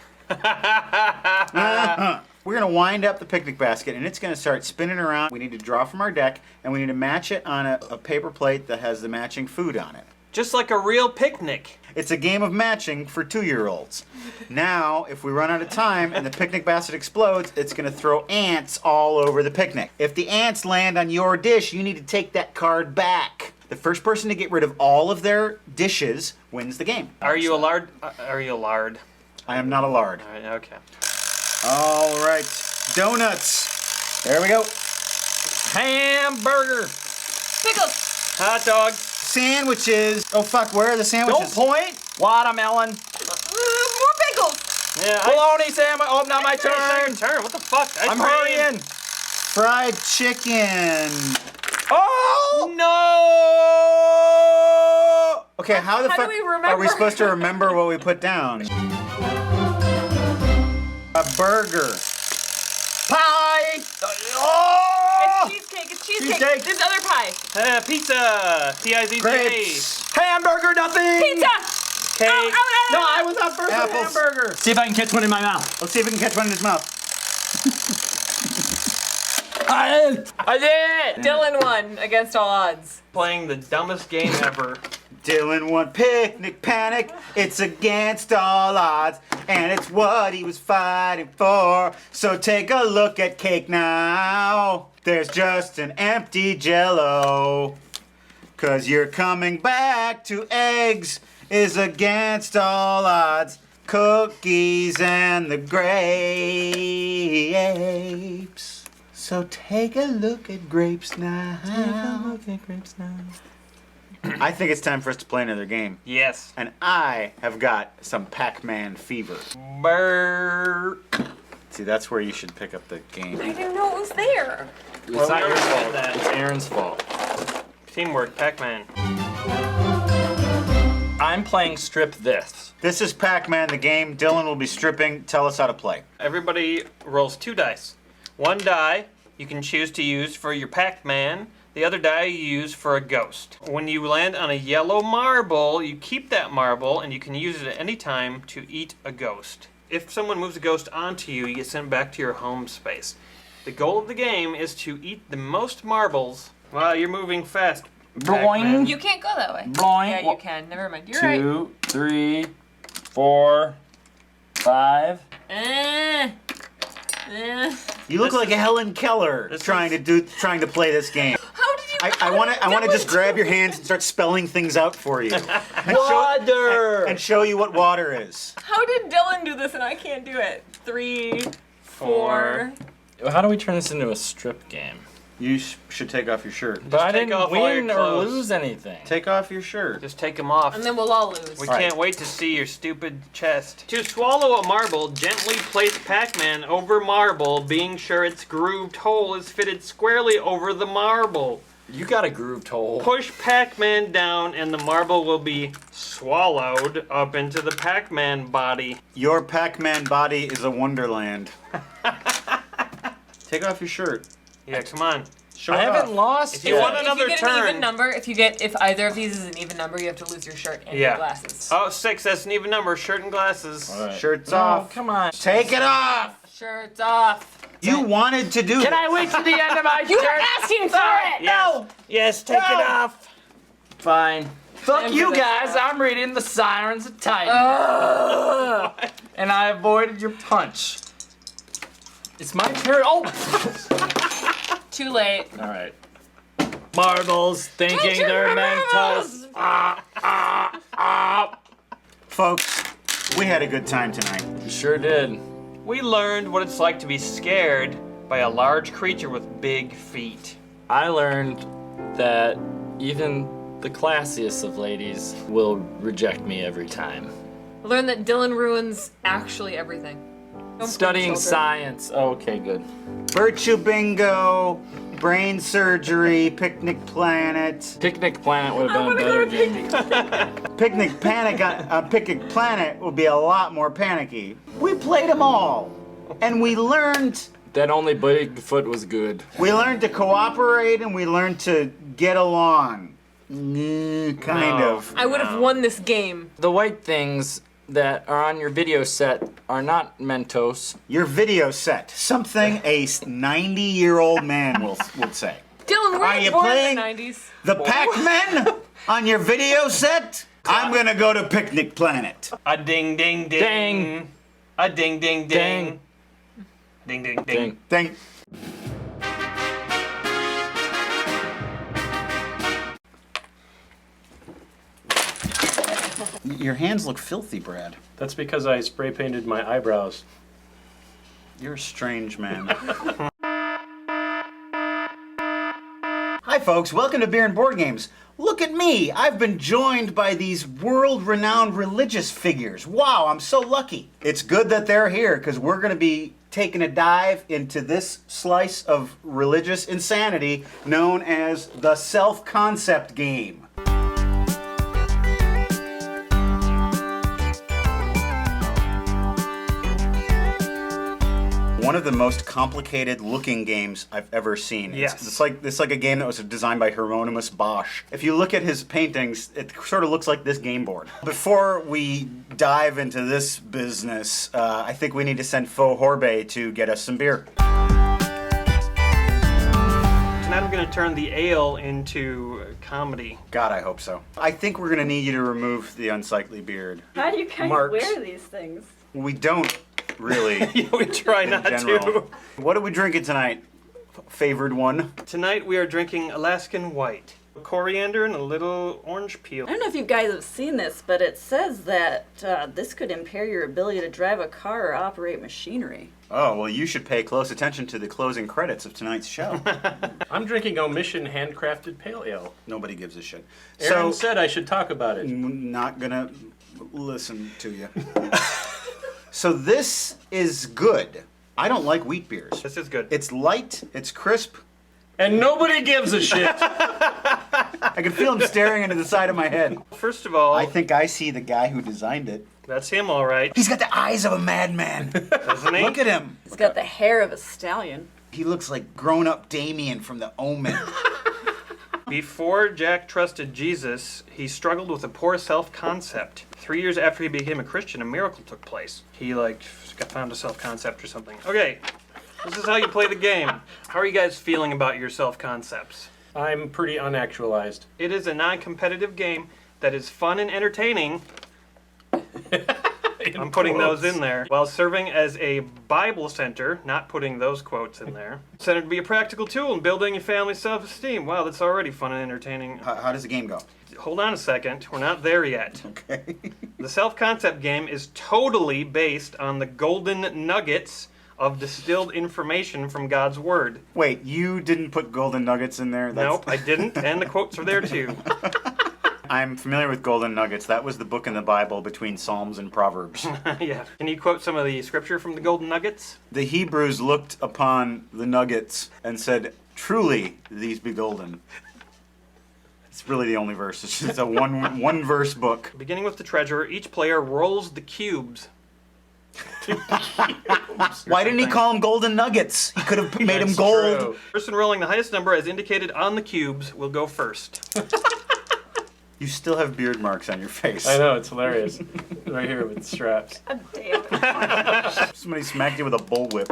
We're gonna wind up the picnic basket, and it's gonna start spinning around. We need to draw from our deck, and we need to match it on a paper plate that has the matching food on it. Just like a real picnic. It's a game of matching for 2-year-olds. Now, if we run out of time and the picnic basket explodes, it's gonna throw ants all over the picnic. If the ants land on your dish, you need to take that card back. The first person to get rid of all of their dishes wins the game. Are you a lard? Are you a lard? I am not a lard. All right, okay. All right, donuts. There we go. Hamburger. Pickles. Hot dog. Sandwiches. Oh fuck, where are the sandwiches? Don't point. Watermelon. More pickles. Yeah, Bologna sandwich. Oh, not my It's not turn. your turn. What the fuck? I'm hurrying. Fried chicken. Oh no! Okay, how the How do fuck we remember? are we supposed to remember what we put down? A burger. Pie. It's cheesecake. It's cheesecake. Cheesecake. There's other pie. Pizza. P-I-Z-Z-A. Grapes. Hamburger. Nothing. Pizza. Cake. Ow, ow, ow, No, ow. I was up first with Apples. hamburger. See if I can catch one in my mouth. Let's see if we can catch one in his mouth. I did. Dylan won against all odds. Playing the dumbest game ever. Dylan won Picnic Panic. It's against all odds, and it's what he was fighting for. So take a look at cake now. There's just an empty Jello. 'Cause you're coming back to eggs is against all odds. Cookies and the grapes. So take a look at grapes now. I think it's time for us to play another game. Yes. And I have got some Pac-Man fever. Brrr. See, that's where you should pick up the game. I didn't know it was there. It's not we your already fault. did that. It's Aaron's fault. Teamwork, Pac-Man. I'm playing Strip This. This is Pac-Man, the game. Dylan will be stripping. Tell us how to play. Everybody rolls 2 dice. 1 die you can choose to use for your Pac-Man. The other die you use for a ghost. When you land on a yellow marble, you keep that marble and you can use it at any time to eat a ghost. If someone moves a ghost onto you, you get sent back to your home space. The goal of the game is to eat the most marbles. Wow, you're moving fast. Pac-Man. You can't go that way. Bloing. Yeah, you can. Never mind. You're right. 2, 3, 4, 5. You look like a Helen Keller trying to play this game. How did I want to just grab your hands and start spelling things out for you. And Water! and show you what water is. How did Dylan do this and I can't do it? 3, 4. How do we turn this into a strip game? You should take off your shirt. But I take didn't off all your win or clothes. lose anything. Take off your shirt. Just take them off. And then we'll all lose. We can't wait to see your stupid chest. To swallow a marble, gently place Pac-Man over marble, being sure its grooved hole is fitted squarely over the marble. You got a grooved hole. Push Pac-Man down and the marble will be swallowed up into the Pac-Man body. Your Pac-Man body is a wonderland. Take off your shirt. Yeah, come on. Show I it haven't off. lost If yet. you want another if you get turn. an even number, if either of these is an even number, you have to lose your shirt and your glasses. Oh, 6, that's an even number. Shirt and glasses. All right. Shirt's No, off. come on. Take it off. Shirt's off. You wanted to do Can this. I wait to the end of my You were shirt? asking for it! No! Yes, take it off. Fine. Fuck Time you for this guys, stuff. I'm reading the Sirens of Titan. And I avoided your punch. It's my turn. Oh! Too late. All right. Marbles, thinking they're Mentos. Folks, we had a good time tonight. You sure did. We learned what it's like to be scared by a large creature with big feet. I learned that even the classiest of ladies will reject me every time. I learned that Dylan ruins actually everything. Don't Studying please, children. science. Oh, okay, good. Virtue bingo, brain surgery, picnic planet. Picnic Planet would have been a better game. Picnic panic on Picnic Planet would be a lot more panicky. We played them all, and we learned. That only Bigfoot was good. We learned to cooperate, and we learned to get along. Kind of. I would have won this game. The white things that are on your video set are not Mentos. Your video set. Something a 90-year-old man would say. Dylan, Are we're you born playing in the 90s. the Pac-Man on your video set? I'm gonna go to Picnic Planet. A ding ding ding. Ding. A ding ding ding. Ding. Ding ding ding. Thank. Your hands look filthy, Brad. That's because I spray painted my eyebrows. You're a strange man. Hi, folks. Welcome to Beer and Board Games. Look at me. I've been joined by these world-renowned religious figures. Wow, I'm so lucky. It's good that they're here because we're going to be taking a dive into this slice of religious insanity known as the self-concept game. One of the most complicated looking games I've ever seen. Yes. It's like a game that was designed by Hieronymus Bosch. If you look at his paintings, it sort of looks like this game board. Before we dive into this business, I think we need to send Faux Horbe to get us some beer. Tonight I'm going to turn the ale into comedy. God, I hope so. I think we're going to need you to remove the unsightly beard. How do you guys Marks. wear these things? We don't really. We try in not general. to. What are we drinking tonight? Favored one? Tonight we are drinking Alaskan White. Coriander and a little orange peel. I don't know if you guys have seen this, but it says that this could impair your ability to drive a car or operate machinery. Oh, well, you should pay close attention to the closing credits of tonight's show. I'm drinking Omission handcrafted pale ale. Nobody gives a shit. Aaron said I should talk about it. Not gonna listen to you. So this is good. I don't like wheat beers. This is good. It's light, it's crisp. And nobody gives a shit. I can feel him staring into the side of my head. First of all, I think I see the guy who designed it. that's him, all right. He's got the eyes of a madman. Doesn't he? Look at him. He's got the hair of a stallion. He looks like grown-up Damien from The Omen. Before Jack trusted Jesus, he struggled with a poor self-concept. 3 years after he became a Christian, a miracle took place. He, found a self-concept or something. Okay, this is how you play the game. How are you guys feeling about your self-concepts? I'm pretty unactualized. It is a non-competitive game that is fun and entertaining. Yeah, I'm putting those in there. While serving as a Bible center, not putting those quotes in there. Center to be a practical tool in building your family's self-esteem. Wow, that's already fun and entertaining. How does the game go? Hold on a second. We're not there yet. Okay. The self-concept game is totally based on the golden nuggets of distilled information from God's Word. Wait, you didn't put golden nuggets in there? Nope, I didn't, and the quotes are there too. I'm familiar with golden nuggets. That was the book in the Bible between Psalms and Proverbs. Yeah. Can you quote some of the scripture from the golden nuggets? The Hebrews looked upon the nuggets and said, "Truly, these be golden." It's really the only verse. It's just a one verse book. Beginning with the treasure, each player rolls the cubes. Why didn't he call them golden nuggets? He could have made them gold. True. Person rolling the highest number as indicated on the cubes will go first. You still have beard marks on your face. I know, it's hilarious. Right here with straps. God damn it. Somebody smacked you with a bullwhip.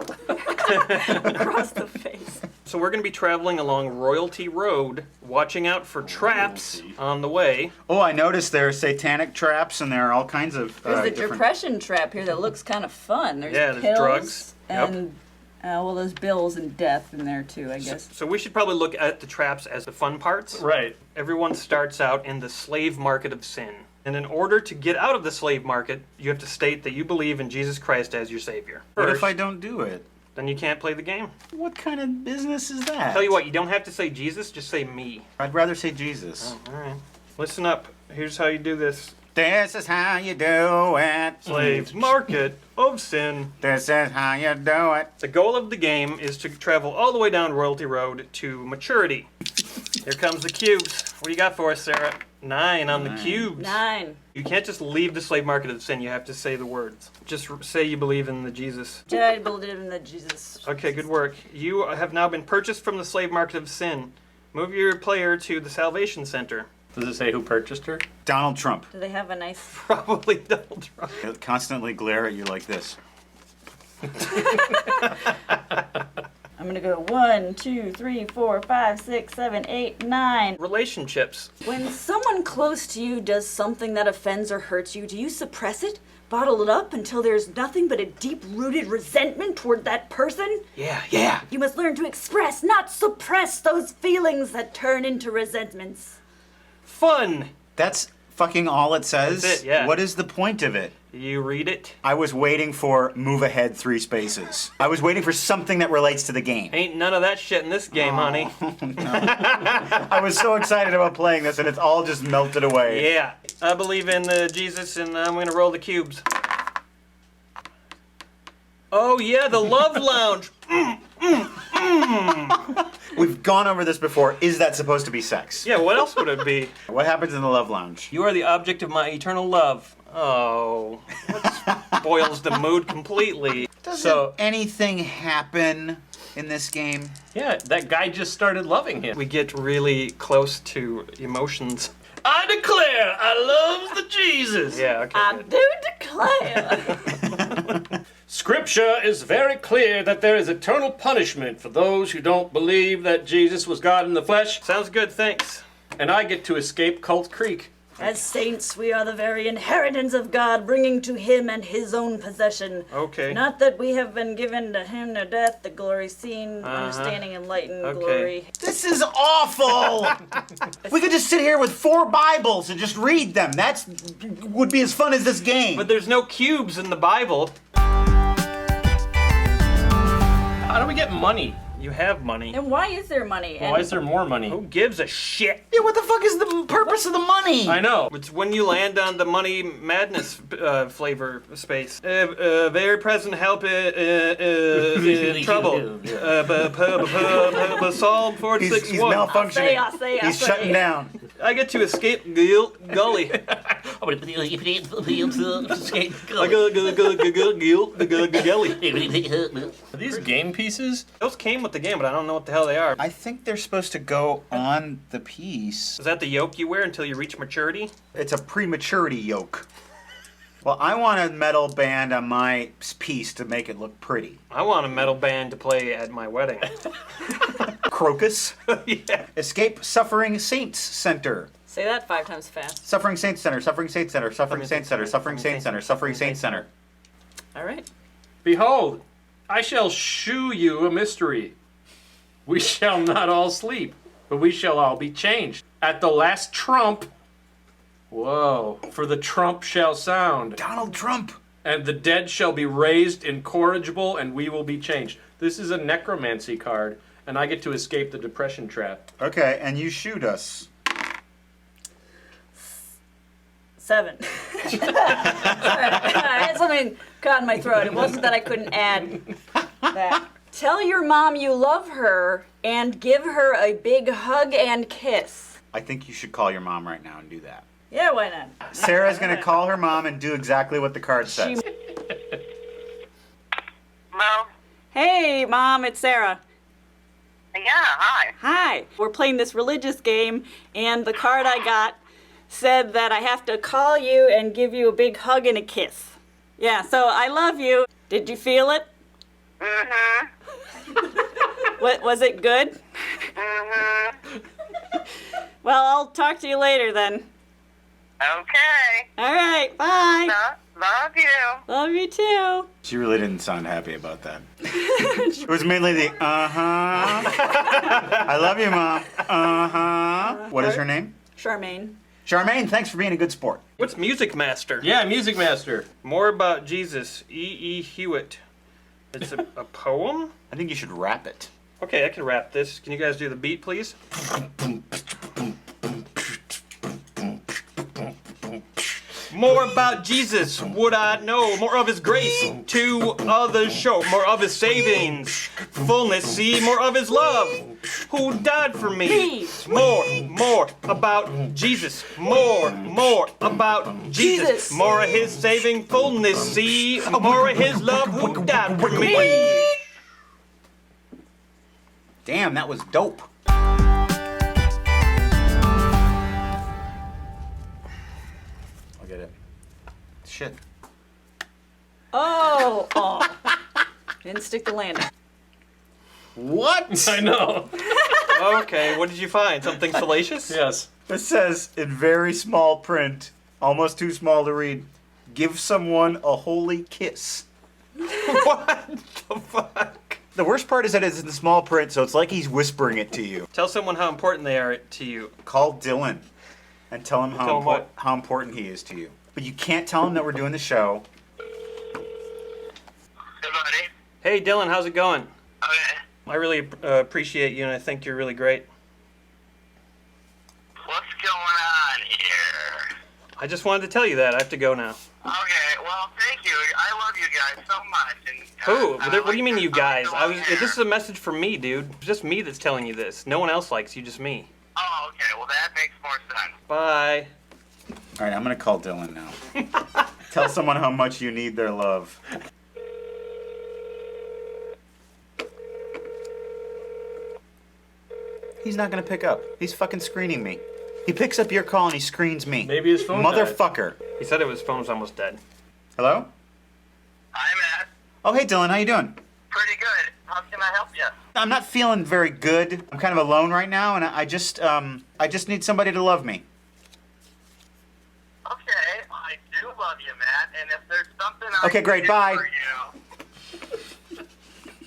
Across the face. So we're going to be traveling along Royalty Road, watching out for traps on the way. Oh, I noticed there are satanic traps, and there are all kinds of There's a different... depression trap here that looks kind of fun. There's Yeah, there's pills drugs. Yep. and well, there's bills and death in there too, I guess. So we should probably look at the traps as the fun parts. Right. Everyone starts out in the slave market of sin. And in order to get out of the slave market, you have to state that you believe in Jesus Christ as your Savior. What if I don't do it? Then you can't play the game. What kind of business is that? Tell you what, you don't have to say Jesus, just say me. I'd rather say Jesus. Oh, all right. Listen up. Here's how you do this. This is how you do it. Slave market of sin. This is how you do it. The goal of the game is to travel all the way down Royalty Road to maturity. Here comes the cubes. What do you got for us, Sarah? 9 on the cubes. 9. You can't just leave the slave market of sin. You have to say the words. Just say you believe in the Jesus. I believe in the Jesus. Okay, good work. You have now been purchased from the slave market of sin. Move your player to the Salvation Center. Does it say who purchased her? Donald Trump. Do they have a nice... Probably Donald Trump. He'll constantly glare at you like this. I'm gonna go 1, 2, 3, 4, 5, 6, 7, 8, 9. Relationships. When someone close to you does something that offends or hurts you, do you suppress it? Bottle it up until there's nothing but a deep-rooted resentment toward that person? Yeah. You must learn to express, not suppress, those feelings that turn into resentments. Fun. That's fucking all it says? That's it, yeah. What is the point of it? You read it. I was waiting for move ahead 3 spaces. I was waiting for something that relates to the game. Ain't none of that shit in this game, honey. I was so excited about playing this and it's all just melted away. Yeah. I believe in Jesus and I'm going to roll the cubes. Oh, yeah, the Love Lounge. We've gone over this before. Is that supposed to be sex? Yeah, what else would it be? What happens in the Love Lounge? You are the object of my eternal love. Oh, that spoils the mood completely. Doesn't anything happen in this game? Yeah, that guy just started loving him. We get really close to emotions. I declare I love the Jesus. Yeah, okay. I do declare. Scripture is very clear that there is eternal punishment for those who don't believe that Jesus was God in the flesh. Sounds good, thanks. And I get to escape Cult Creek. As saints, we are the very inheritance of God, bringing to him and his own possession. Okay. Not that we have been given to him to death, the glory seen, understanding, enlightened glory. This is awful! We could just sit here with 4 Bibles and just read them. That's would be as fun as this game. But there's no cubes in the Bible. How do we get money? You have money. And why is there money? Well, why is there more money? Who gives a shit? Yeah, what the fuck is the purpose of the money? I know. It's when you land on the money madness flavor space. Very present help in trouble. Psalm 46:1. He's malfunctioning. He's shutting down. I get to escape Gully. Are these game pieces? Those came with the game, but I don't know what the hell they are. I think they're supposed to go on the piece. Is that the yoke you wear until you reach maturity? It's a prematurity yoke. Well, I want a metal band on my piece to make it look pretty. I want a metal band to play at my wedding. Crocus. Yeah. Escape Suffering Saints Center. Say that 5 times fast. Suffering Saints Center, Suffering Saints Center, Suffering Saints Center, Suffering Saints Center, Suffering Saints Center. All right. Behold, I shall shew you a mystery. We shall not all sleep, but we shall all be changed. At the last trump, whoa, for the trump shall sound. Donald Trump. And the dead shall be raised incorrigible, and we will be changed. This is a necromancy card, and I get to escape the depression trap. Okay, and you shoot us. 7. I had something caught in my throat. It wasn't that I couldn't add that. Tell your mom you love her and give her a big hug and kiss. I think you should call your mom right now and do that. Yeah, why not? Sarah's going to call her mom and do exactly what the card says. Hello? Hey, Mom, it's Sarah. Yeah, hi. Hi. We're playing this religious game, and the card I got said that I have to call you and give you a big hug and a kiss. Yeah, so I love you. Did you feel it? Mm-hmm. What, was it good? Mm-hmm. Well, I'll talk to you later then. Okay. All right, bye. Love you. Love you too. She really didn't sound happy about that. It was mainly the I love you, Mom. What is her name? Charmaine. Charmaine, thanks for being a good sport. What's Music Master? Yeah, Music Master. More about Jesus, E.E. Hewitt. It's a poem? I think you should rap it. Okay, I can rap this. Can you guys do the beat, please? More about Jesus would I know, more of his grace to others show, more of his savings, fullness see, more of his love, who died for me. More about Jesus, more about Jesus, more of his saving fullness see, more of his love, who died for me. Damn, that was dope. I'll get it. Shit. Oh. Didn't stick the landing. What? I know. Okay, what did you find? Something salacious? Yes. It says in very small print, almost too small to read, give someone a holy kiss. What the fuck? The worst part is that it's in small print, so it's like he's whispering it to you. Tell someone how important they are to you. Call Dylan and tell him what? how important he is to you. But you can't tell him that we're doing the show. Hey, buddy. Hey, Dylan, how's it going? Okay. I really appreciate you, and I think you're really great. What's going on here? I just wanted to tell you that. I have to go now. Okay, well, thank you. I love you guys so much. And, Who? What do you mean, you guys? This is a message from me, dude. It's just me that's telling you this. No one else likes you, just me. Oh, okay. Well, that makes more sense. Bye. All right, I'm going to call Dylan now. Tell someone how much you need their love. He's not going to pick up. He's fucking screening me. He picks up your call and he screens me. Maybe his phone Motherfucker. died. He said his phone's almost dead. Hello? Hi, Matt. Oh, hey, Dylan. How you doing? Pretty good. How can I help you? I'm not feeling very good. I'm kind of alone right now, and I just need somebody to love me. Okay, I do love you, Matt. And if there's something I Okay, can great. do Bye. for you...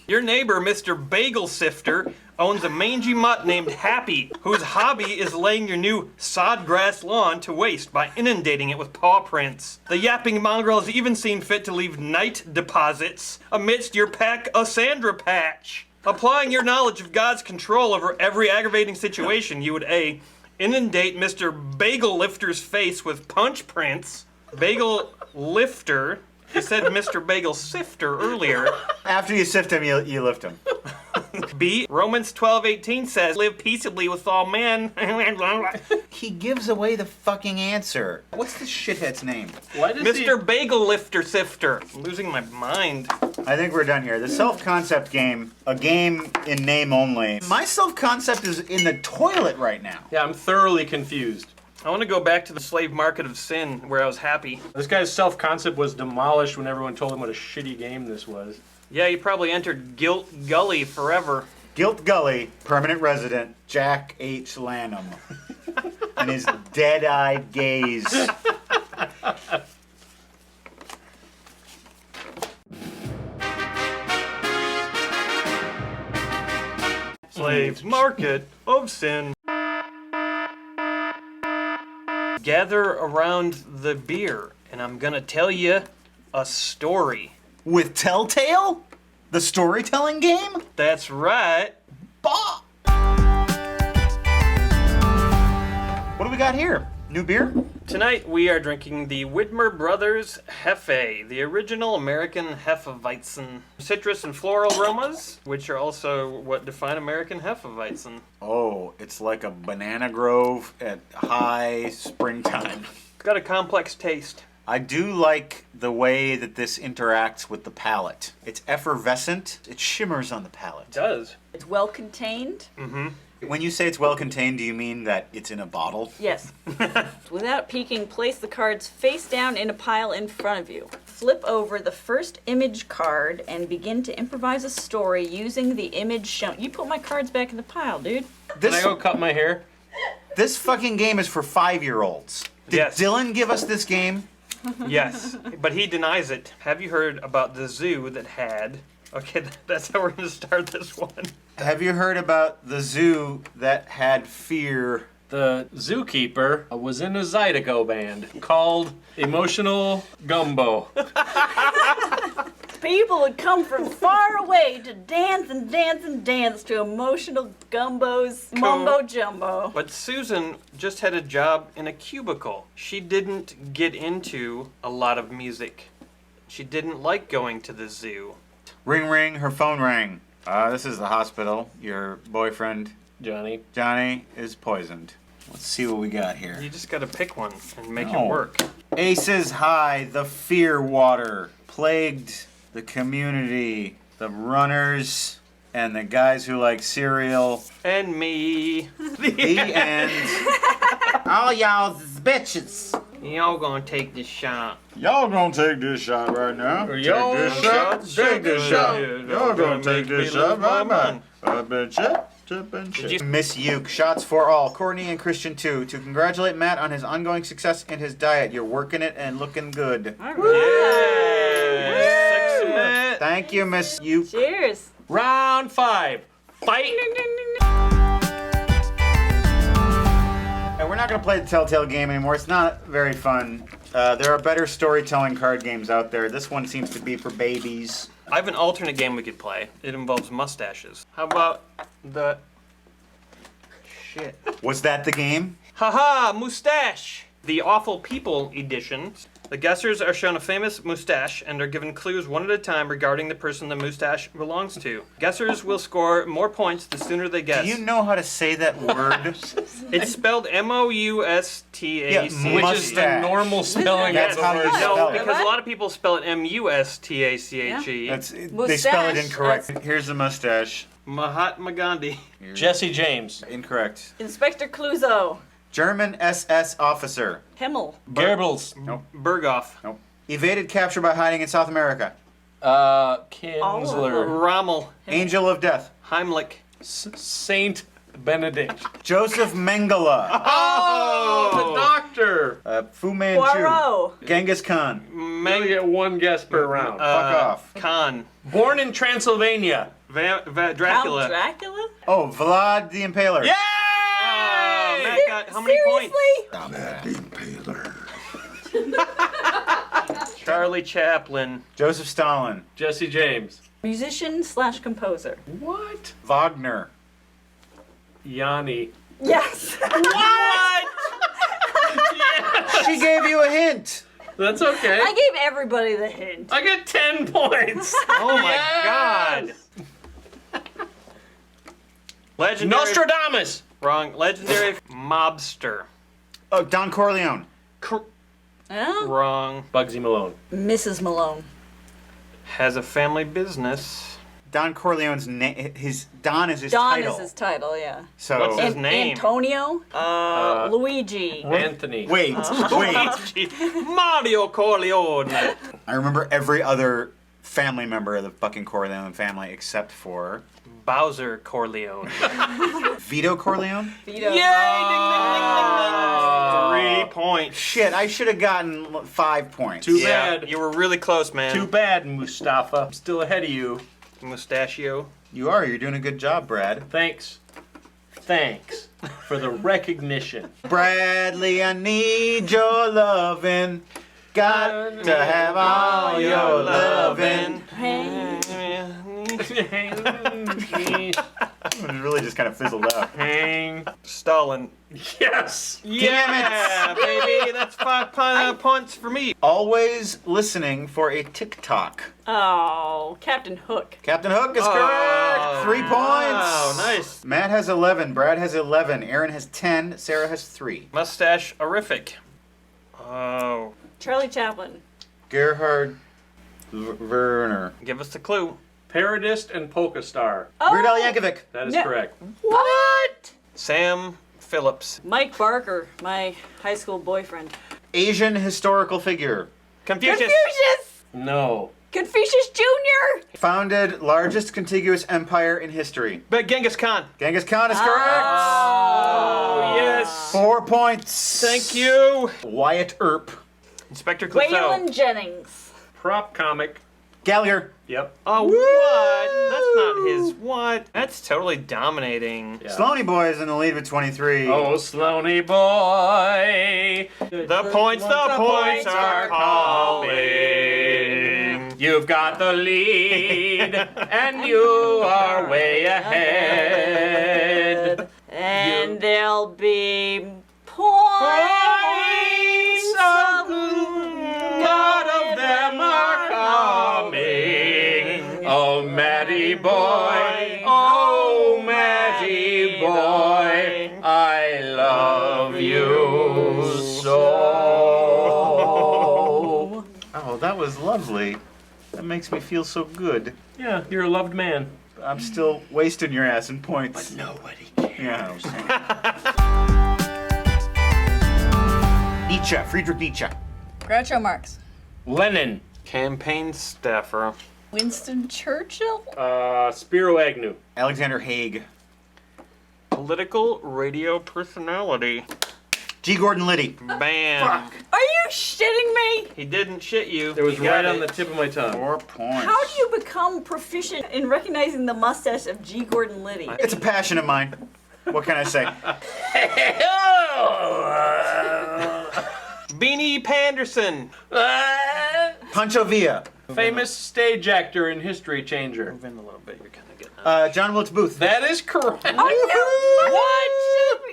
Your neighbor, Mr. Bagel Sifter, owns a mangy mutt named Happy, whose hobby is laying your new sod-grass lawn to waste by inundating it with paw prints. The yapping mongrel has even seen fit to leave night deposits amidst your Pack-a-Sandra patch. Applying your knowledge of God's control over every aggravating situation, you would A, inundate Mr. Bagel Lifter's face with punch prints. Bagel Lifter... You said Mr. Bagel Sifter earlier. After you sift him, you lift him. B, Romans 12:18 says, live peaceably with all men. He gives away the fucking answer. What's this shithead's name? Mr. Bagel Lifter Sifter. I'm losing my mind. I think we're done here. The self-concept game, a game in name only. My self-concept is in the toilet right now. Yeah, I'm thoroughly confused. I want to go back to the slave market of sin where I was happy. This guy's self-concept was demolished when everyone told him what a shitty game this was. Yeah, he probably entered Guilt Gully forever. Guilt Gully, permanent resident, Jack H. Lanham. And his dead-eyed gaze. Slave market of sin. Gather around the beer, and I'm gonna tell you a story. With Telltale? The storytelling game? That's right. Bah! What do we got here? New beer? Tonight we are drinking the Widmer Brothers Hefe, the original American Hefeweizen. Citrus and floral aromas, which are also what define American Hefeweizen. Oh, it's like a banana grove at high springtime. It's got a complex taste. I do like the way that this interacts with the palate. It's effervescent. It shimmers on the palate. It does. It's well contained. Mm-hmm. When you say it's well contained, do you mean that it's in a bottle? Yes. Without peeking, place the cards face down in a pile in front of you. Flip over the first image card and begin to improvise a story using the image shown. You put my cards back in the pile, dude. Can I go cut my hair? This fucking game is for 5-year-olds. Did Yes. Dylan give us this game? Yes, but he denies it. Have you heard about the zoo that had... Okay, that's how we're going to start this one. Have you heard about the zoo that had fear? The zookeeper was in a Zydeco band called Emotional Gumbo. People would come from far away to dance and dance and dance to Emotional Gumbo's Mumbo Jumbo. But Susan just had a job in a cubicle. She didn't get into a lot of music. She didn't like going to the zoo. Ring, ring, her phone rang. This is the hospital. Your boyfriend, Johnny, is poisoned. Let's see what we got here. You just gotta pick one and make No. it work. Aces high, the fear water plagued the community, the runners, and the guys who like cereal. And me. The end. All y'all's bitches. Y'all gonna take this shot. Y'all gonna take this shot right now. Y'all Take this shot. Take this shot. Y'all gonna take this shot. Bye-bye. Miss Uke, shots for all. Courtney and Christian too. To congratulate Matt on his ongoing success in his diet. You're working it and looking good. All right. Sexy Matt. Thank you, Miss Uke. Cheers. Round 5. Fight! We're not going to play the Telltale game anymore. It's not very fun. There are better storytelling card games out there. This one seems to be for babies. I have an alternate game we could play. It involves mustaches. How about the... Shit. Was that the game? Haha, mustache! The Awful People edition. The guessers are shown a famous mustache and are given clues one at a time regarding the person the mustache belongs to. Guessers will score more points the sooner they guess. Do you know how to say that word? It's spelled M-O-U-S-T-A-C-H. Which is the normal spelling That's of the how you word. spell No, it. because a lot of people spell it M-U-S-T-A-C-H-E. They spell it incorrect. Here's the mustache. Mahatma Gandhi. Jesse James. Incorrect. Inspector Clouseau. German SS officer. Himmel. Goebbels. Nope. Berghoff. Nope. Evaded capture by hiding in South America. Kinsler. Rommel. Angel of death. Heimlich. Saint Benedict. Joseph Mengele. Oh, the doctor. Fu Manchu. Poirot. Genghis Khan. You get one guess per round. Fuck off. Khan. Born in Transylvania. Dracula. Count Dracula? Oh, Vlad the Impaler. Yeah! Matt got how many points? Charlie Chaplin. Joseph Stalin. Jesse James. Musician / composer. What? Wagner. Yanni. Yes. What? She gave you a hint. That's okay. I gave everybody the hint. I get 10 points. Oh my god. Legendary. Nostradamus. Wrong. Legendary mobster. Oh, Don Corleone. Oh? Wrong. Bugsy Malone. Mrs. Malone. Has a family business. Don Corleone's name. Don is his Don title. is his title, yeah. So What's his name? Antonio? Luigi. Anthony. Wait. Mario Corleone. I remember every other family member of the fucking Corleone family except for Bowser Corleone. Vito Corleone. Vito. Yay! Ding, ding, ding, ding, ding. 3 points. Shit, I should have gotten 5 points. Too Yeah, bad. you were really close, man. Too bad, Mustafa. I'm still ahead of you. Mustachio. You are. You're doing a good job, Brad. Thanks for the recognition. Bradley, I need your lovin'. Got to have all your lovin'. It really just kind of fizzled out. Stalin. Yes. Yeah, baby. That's 5 points for me. Always listening for a TikTok. Oh, Captain Hook. Captain Hook is correct. 3 points. Oh, nice. Matt has 11. Brad has 11. Aaron has 10. Sarah has 3. Mustache-orific. Oh. Charlie Chaplin. Gerhard Werner. Give us the clue. Parodist and Polka Star. Oh, Weird Al Yankovic. That is No. correct. What? Sam Phillips. Mike Barker, my high school boyfriend. Asian historical figure. Confucius. Confucius! No. Confucius Jr. Founded largest contiguous empire in history. But Genghis Khan. Genghis Khan is correct. Oh, yes. 4 points. Thank you. Wyatt Earp. Inspector Clouseau. Waylon Jennings. Prop comic. Gallagher. Yep. Oh, what? That's not his. What? That's totally dominating. Yeah. Sloaney Boy is in the lead with 23. Oh, Sloaney boy. The points are calling. You've got the lead, and you are way ahead. And there'll be points. None of them are coming. Oh, Matty boy. Oh, Matty boy. I love you so. Oh, that was lovely. That makes me feel so good. Yeah, you're a loved man. I'm still wasting your ass in points. But nobody cares. Yeah. Nietzsche, Friedrich Nietzsche. Groucho Marx. Lenin. Campaign staffer. Winston Churchill. Spiro Agnew. Alexander Haig. Political radio personality. G. Gordon Liddy. Bam. Are you shitting me? He didn't shit you. It was You got right on it. the tip of my tongue. 4 points. How do you become proficient in recognizing the mustache of G. Gordon Liddy? It's a passion of mine. What can I say? Beanie Panderson. Pancho Villa. Famous stage actor and history changer. Move in a little bit. You're kind of getting John Wilkes Booth. That is correct. What?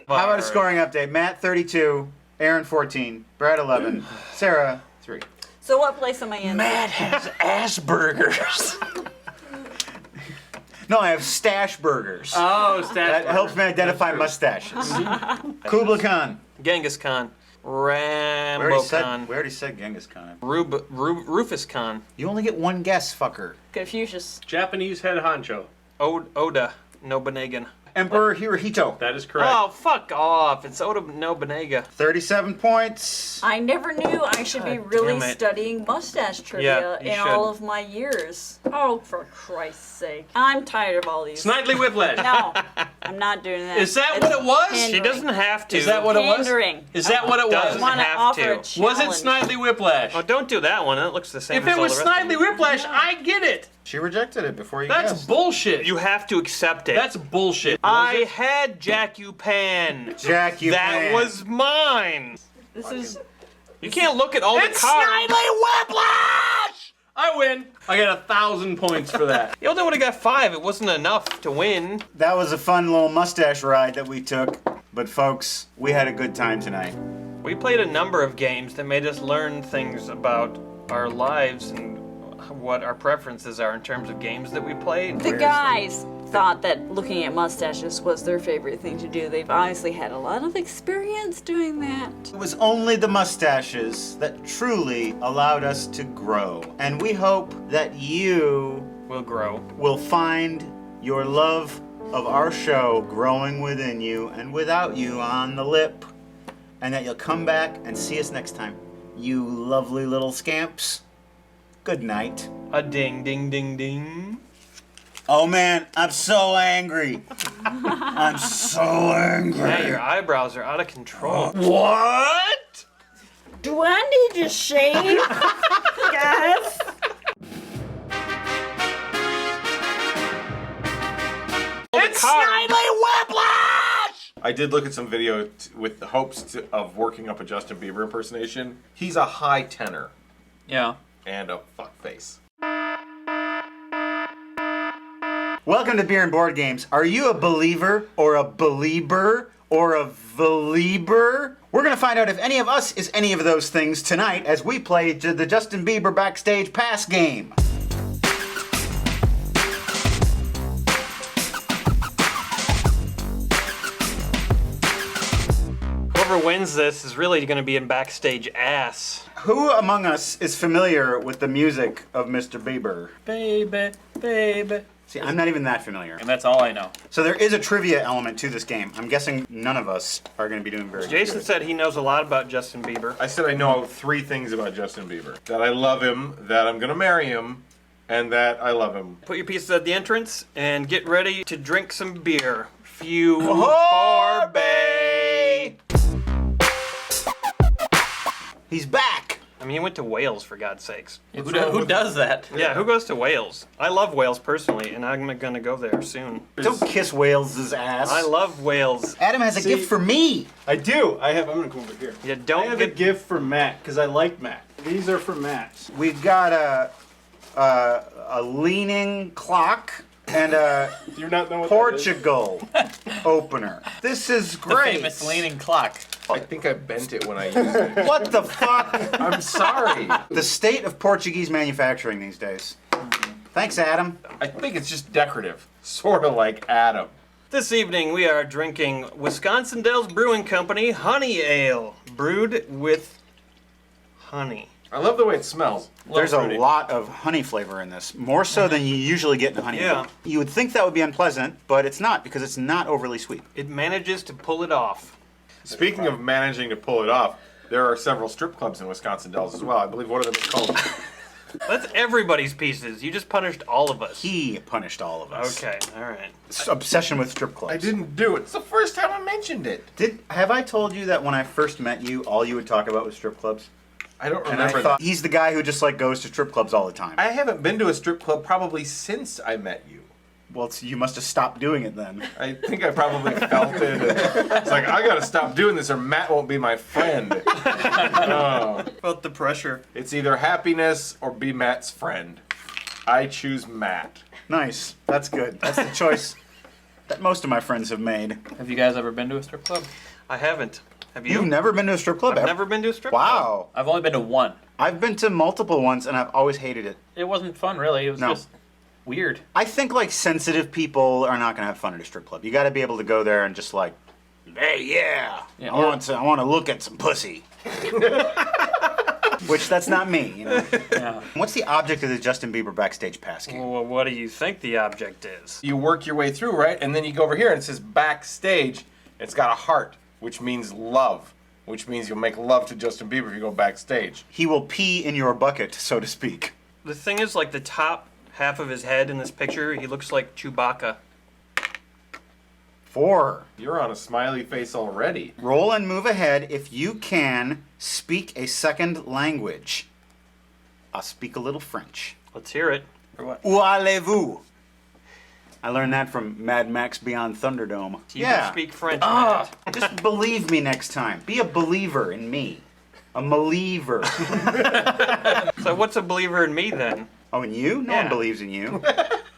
How about a scoring update? Matt 32, Aaron 14, Brad 11, Sarah 3. So what place am I in? Matt has Asperger's. No, I have stash burgers. Oh, stash That burger. helps me identify mustaches. Kubla Khan. Genghis Khan. We Rambo already Khan. said Genghis Khan. Rufus Khan. You only get one guess, fucker. Confucius. Japanese head honcho. Oda Nobunaga. Emperor Hirohito. That is correct. Oh, fuck off. It's Oda Nobunaga. 37 points. I never knew I should be really damn it. studying mustache trivia Yeah, you in should. all of my years. Oh, for Christ's sake. I'm tired of all these. Snidely Whiplash. No, I'm not doing that. Is that It's what it was? She pandering. doesn't have to. Is that what it was? Pandering. Is that what it I was? want to have offer to. a Was it challenge. Snidely Whiplash? Oh, don't do that one. That looks the same If as it all was the rest of Snidely Whiplash, I get it. She rejected it before you That's guessed. bullshit. You have to accept it. That's bullshit. I had Jack Upan. Jack Upan. That was mine. This is. You can't look at all It's the cards. Snidely Whiplash! I win. I get 1,000 points for that. You only would have got 5. It wasn't enough to win. That was a fun little mustache ride that we took. But folks, we had a good time tonight. We played a number of games that made us learn things about our lives and what our preferences are in terms of games that we played. The guys thought that looking at mustaches was their favorite thing to do. They've obviously had a lot of experience doing that. It was only the mustaches that truly allowed us to grow. And we hope that you will grow. will find your love of our show growing within you and without you on the lip, and that you'll come back and see us next time. You lovely little scamps. Good night. A ding, ding, ding, ding. Oh man, I'm so angry. I'm so angry. Yeah, your eyebrows are out of control. What? Do I need to shave? Guys? It's Snidely Whiplash! I did look at some video with the hopes of working up a Justin Bieber impersonation. He's a high tenor. Yeah. And a fuckface. Welcome to Beer and Board Games. Are you a believer or a belieber or a belieber? We're going to find out if any of us is any of those things tonight as we play the Justin Bieber Backstage Pass game. Whoever wins this is really going to be in backstage ass. Who among us is familiar with the music of Mr. Bieber? Baby, baby. See, I'm not even that familiar. And that's all I know. So there is a trivia element to this game. I'm guessing none of us are going to be doing very Jason good. said he knows a lot about Justin Bieber. I said I know 3 things about Justin Bieber. That I love him, that I'm gonna marry him, and that I love him. Put your pieces at the entrance and get ready to drink some beer. Few Oh, for Bay. He's back. I mean, he went to Wales, for God's sakes. Who does that? Yeah, who goes to Wales? I love Wales personally, and I'm gonna go there soon. Don't kiss Wales' ass. I love Wales. Adam has a gift for me. I do. I'm gonna come over here. Yeah, don't I have a gift for Matt because I like Matt. These are for Matt. We've got a leaning clock and a Do you not know what Portugal opener. This is The great. famous leaning clock. I think I bent it when I used it. What the fuck? I'm sorry. The state of Portuguese manufacturing these days. Thanks, Adam. I think it's just decorative. Sort of like Adam. This evening we are drinking Wisconsin Dells Brewing Company Honey Ale, brewed with honey. I love the way it smells. There's a lot of honey flavor in this, more so than you usually get in honey. Yeah. You would think that would be unpleasant, but it's not because it's not overly sweet. It manages to pull it off. Speaking of managing to pull it off, there are several strip clubs in Wisconsin Dells as well. I believe one of them is called... That's everybody's pieces. You just punished all of us. He punished all of us. Okay, all right. Obsession with strip clubs. I didn't do it. It's the first time I mentioned it. Have I told you that when I first met you, all you would talk about was strip clubs? I don't And remember I thought he's the guy who just like goes to strip clubs all the time. I haven't been to a strip club probably since I met you. Well, you must have stopped doing it then. I think I probably felt it. It's like, I gotta stop doing this or Matt won't be my friend. Oh. Felt the pressure. It's either happiness or be Matt's friend. I choose Matt. Nice. That's good. That's the choice that most of my friends have made. Have you guys ever been to a strip club? I haven't. Have you? You've never been to a strip club I've ever? never been to a strip club. Wow. I've only been to one. I've been to multiple ones and I've always hated it. It wasn't fun, really. It was just weird. I think like sensitive people are not gonna have fun at a strip club. You got to be able to go there and just like, hey, yeah, I want to look at some pussy. Which that's not me, you know. Yeah. What's the object of the Justin Bieber Backstage Pass game? Well, what do you think the object is? You work your way through, right? And then you go over here and it says backstage. It's got a heart, which means love, which means you'll make love to Justin Bieber if you go backstage. He will pee in your bucket, so to speak. The thing is, like the top half of his head in this picture, he looks like Chewbacca. 4. You're on a smiley face already. Roll and move ahead if you can speak a second language. I'll speak a little French. Let's hear it. For what? Où allez-vous? I learned that from Mad Max Beyond Thunderdome. You can speak French, Matt. Just believe me next time. Be a believer in me. A believer. So what's a believer in me then? Oh, in you? No one believes in you.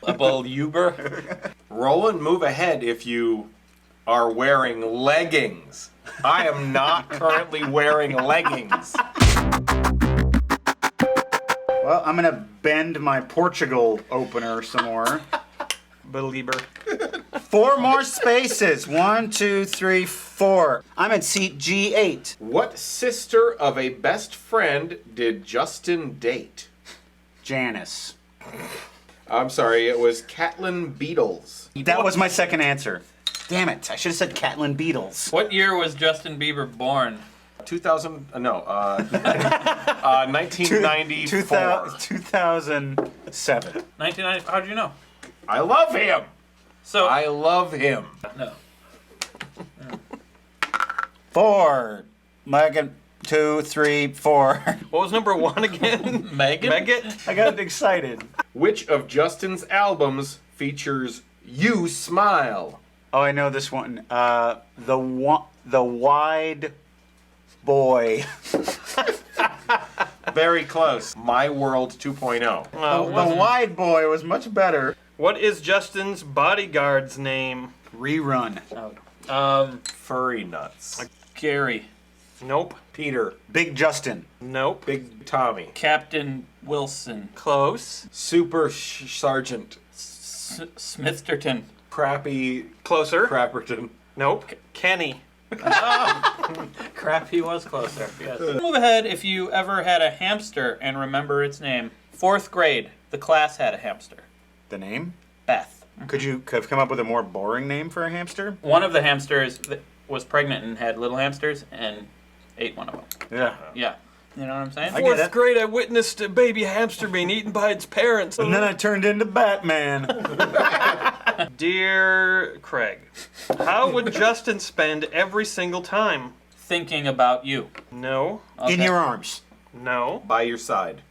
A believer? Roll and move ahead if you are wearing leggings. I am not currently wearing leggings. Well, I'm going to bend my Portugal opener some more. Believer. 4 more spaces. 1, 2, 3, 4. I'm at seat G8. What sister of a best friend did Justin date? Janice. I'm sorry, it was Catlin Beetles. That was my second answer. Damn it! I should have said Catlin Beetles. What year was Justin Bieber born? 1994. 2007. 1990. How do you know? I love him. So I love him. No. 4. Megan. 2, 3, 4. What was number 1 again? Megan? I got excited. Which of Justin's albums features You Smile? Oh, I know this one. The Wide Boy. Very close. My World 2.0. The Wide Boy was much better. What is Justin's bodyguard's name? Rerun. Furry Nuts. Gary. Nope. Peter. Big Justin. Nope. Big Tommy. Captain Wilson. Close. Super Sergeant. Smithsterton. Crappy. Closer. Crapperton. Nope. Kenny. Crap, he was closer. Yes. Move ahead if you ever had a hamster and remember its name. 4th grade, the class had a hamster. The name? Beth. Could you have come up with a more boring name for a hamster? One of the hamsters was pregnant and had little hamsters and ate one of them. Yeah. Yeah. You know what I'm saying? 4th grade, I witnessed a baby hamster being eaten by its parents. And then I turned into Batman. Dear Craig, how would Justin spend every single time? Thinking about you. No. Okay. In your arms. No. By your side.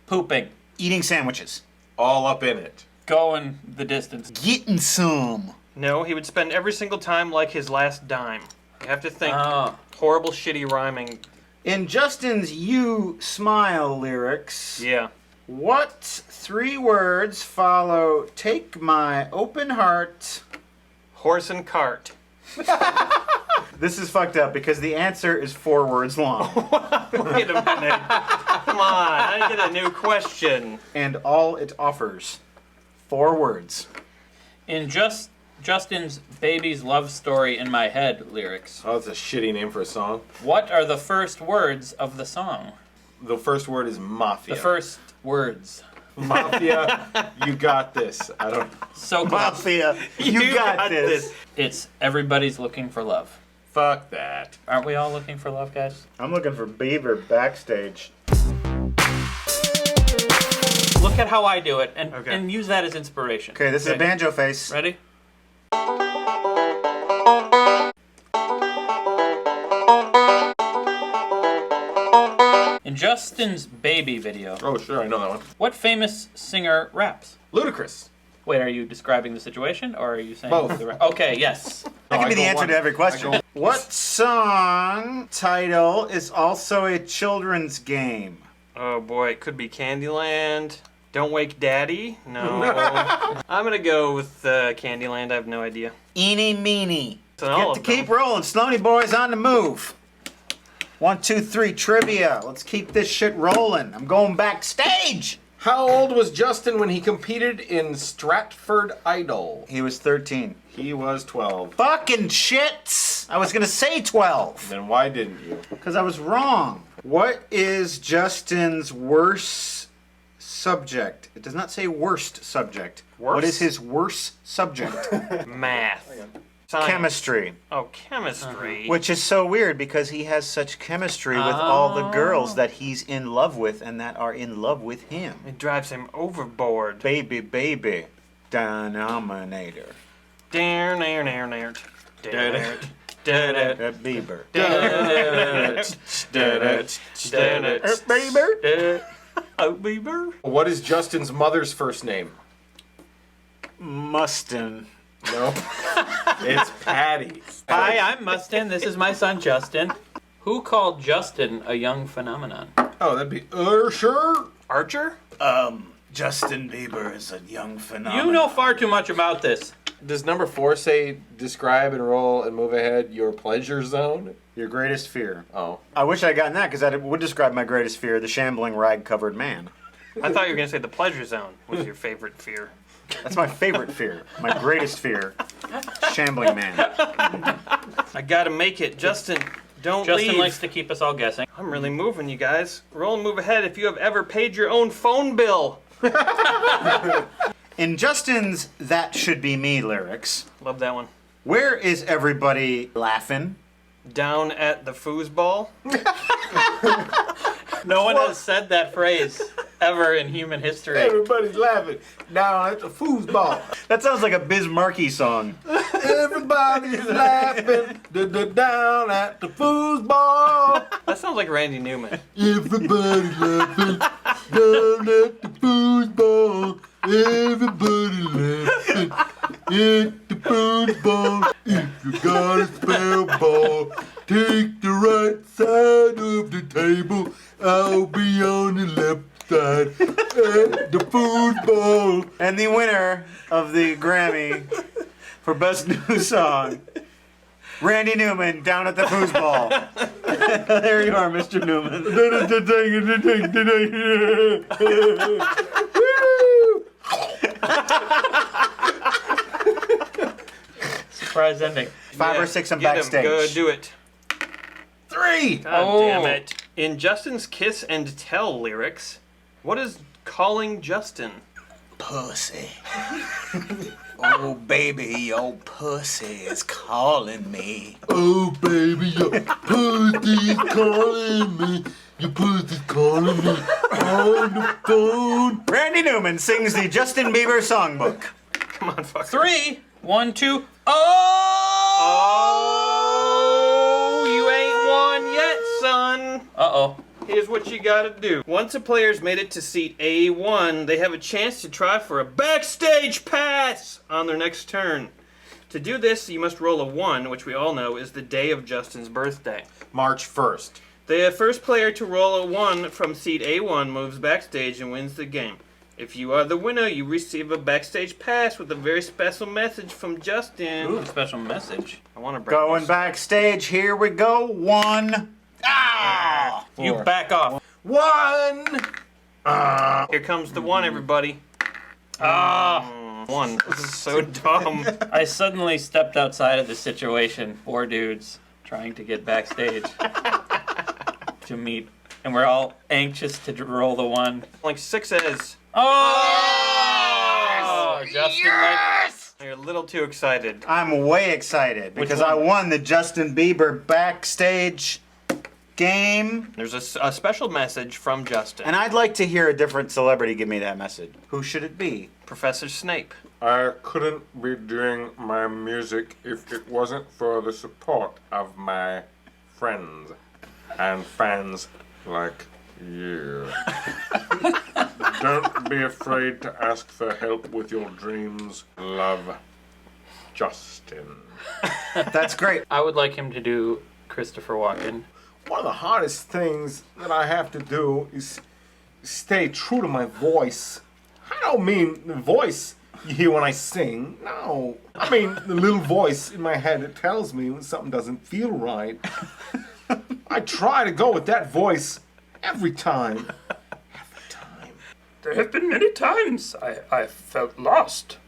Pooping. Eating sandwiches. All up in it. Going the distance. Getting some. No, he would spend every single time like his last dime. You have to think. Horrible, shitty rhyming. In Justin's You Smile lyrics, Yeah. what 3 words follow Take My Open Heart? Horse and cart. This is fucked up because the answer is 4 words long. Wait a minute. Come on, I get a new question. And all it offers. 4 words. In Justin's Baby's Love Story in My Head lyrics, Oh, that's a shitty name for a song. what are the first words of the song? The first word is mafia. The first words. Mafia, you got this. I don't. So close. Mafia, you got this. It's Everybody's Looking for Love. Fuck that. Aren't we all looking for love, guys? I'm looking for Beaver backstage. Look at how I do it and, Okay. and use that as inspiration. Okay, this is a banjo face. Ready? In Justin's Baby video, Oh, sure, I know that one. what famous singer raps? Ludicrous. Wait, are you describing the situation or are you saying Both. the rap? Okay, yes. That can be the go answer one. to every question. I go- What song title is also a children's game? Oh boy, it could be Candyland. Don't Wake Daddy? No. I'm gonna go with Candyland. I have no idea. Eeny meeny. It's an all Get of to them. keep rolling. Sloney boys on the move. 1, 2, 3 trivia. Let's keep this shit rolling. I'm going backstage. How old was Justin when he competed in Stratford Idol? He was 13. He was 12. Fucking shits. I was gonna say 12. Then why didn't you? Because I was wrong. What is Justin's worst subject? It does not say worst subject. What Worst? is his worst subject? Math. Science. Chemistry. Oh, chemistry. Which is so weird because he has such chemistry with all the girls that he's in love with and that are in love with him. It drives him overboard. Baby, baby, denominator. Dare, nair, nair, nair. Dare, That Bieber. Bieber. Oh, Bieber. What is Justin's mother's first name? Mustin. No. It's Patty. Hi, I'm Mustin. This is my son, Justin. Who called Justin a young phenomenon? Oh, that'd be Usher. Archer? Justin Bieber is a young phenomenon. You know far too much about this. Does number 4 say describe and roll and move ahead your pleasure zone? Your greatest fear. Oh. I wish I'd gotten that because that would describe my greatest fear, the shambling rag-covered man. I thought you were going to say the pleasure zone was your favorite fear. That's my favorite fear. My greatest fear. Shambling man. I gotta make it. Justin, don't Justin leave. likes to keep us all guessing. I'm really moving, you guys. Roll and move ahead if you have ever paid your own phone bill. In Justin's That Should Be Me lyrics, Love that one. where is everybody laughing? Down at the foosball. No one has said that phrase ever in human history. Everybody's laughing. Down at the foosball. That sounds like a Biz Markie song. Everybody's laughing. Down at the foosball. That sounds like Randy Newman. Everybody's laughing. Down at the foosball. Everybody laughing. At the foosball. If you got a spell ball, take the right side of the table. I'll be on the left side at the foosball. And the winner of the Grammy for Best New Song, Randy Newman, Down at the Foosball. There you are, Mr. Newman. Surprise ending. 5 or 6 on Get him. backstage. Go do it. 3. God damn it. In Justin's Kiss and Tell lyrics, what is calling Justin? Pussy. Oh, baby, your pussy is calling me. Oh, baby, your pussy's calling me. Your pussy's calling me on the phone. Randy Newman sings the Justin Bieber songbook. Come on, fuck. 3, 1, 2. Oh! You ain't won yet, son. Uh-oh. Here's what you gotta do. Once a player's made it to seat A1, they have a chance to try for a backstage pass on their next turn. To do this, you must roll a 1, which we all know is the day of Justin's birthday. March 1st. The first player to roll a 1 from seat A1 moves backstage and wins the game. If you are the winner, you receive a backstage pass with a very special message from Justin. Ooh, special message. I want to break Going this. backstage, here we go. 1. Ah! You back off. 1. Here comes the 1, everybody. Ah! 1. This is so dumb. I suddenly stepped outside of the situation. 4 dudes trying to get backstage to meet. And we're all anxious to roll the 1. Like 6s. Oh! Justin, yes! You're a little too excited. I'm way excited because I won the Justin Bieber backstage game. There's a special message from Justin. And I'd like to hear a different celebrity give me that message. Who should it be? Professor Snape. I couldn't be doing my music if it wasn't for the support of my friends and fans like you. Don't be afraid to ask for help with your dreams. Love, Justin. That's great. I would like him to do Christopher Walken. One of the hardest things that I have to do is stay true to my voice. I don't mean the voice you hear when I sing. No. I mean the little voice in my head that tells me when something doesn't feel right. I try to go with that voice every time. There have been many times I felt lost,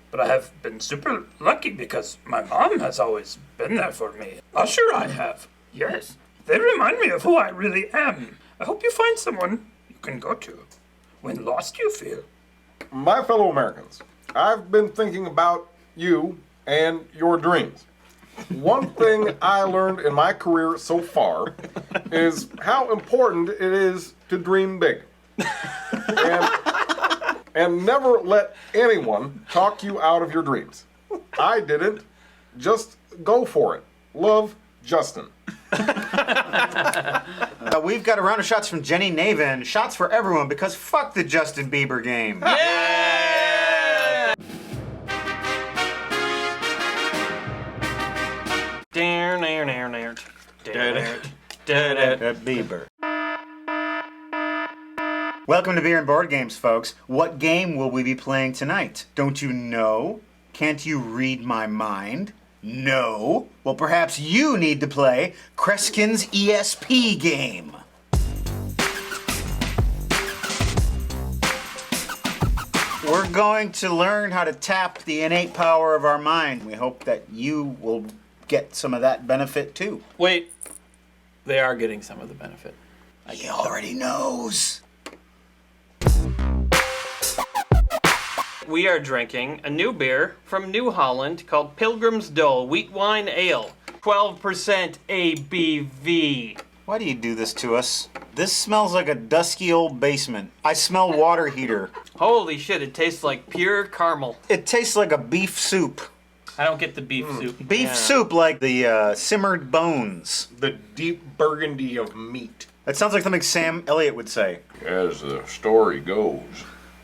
but I have been super lucky because my mom has always been there for me. Sure I have. Yes, they remind me of who I really am. I hope you find someone you can go to when lost you feel. My fellow Americans, I've been thinking about you and your dreams. One thing I learned in my career so far is how important it is to dream big. And never let anyone talk you out of your dreams. I didn't. Just go for it. Love, Justin. We've got a round of shots from Jenny Navin. Shots for everyone because fuck the Justin Bieber game. Yeah! Bieber. Welcome to Beer and Board Games, folks. What game will we be playing tonight? Don't you know? Can't you read my mind? No. Well, perhaps you need to play Kreskin's ESP game. We're going to learn how to tap the innate power of our mind. We hope that you will get some of that benefit too. Wait, they are getting some of the benefit. He already knows. we are drinking a new beer from New Holland called Pilgrim's Dole Wheat Wine Ale. 12% ABV. Why do you do this to us? This smells like a dusky old basement. I smell water heater. Holy shit, it tastes like pure caramel. It tastes like a beef soup. I don't get the beef soup. Beef soup like the simmered bones. The deep burgundy of meat. That sounds like something Sam Elliott would say. As the story goes,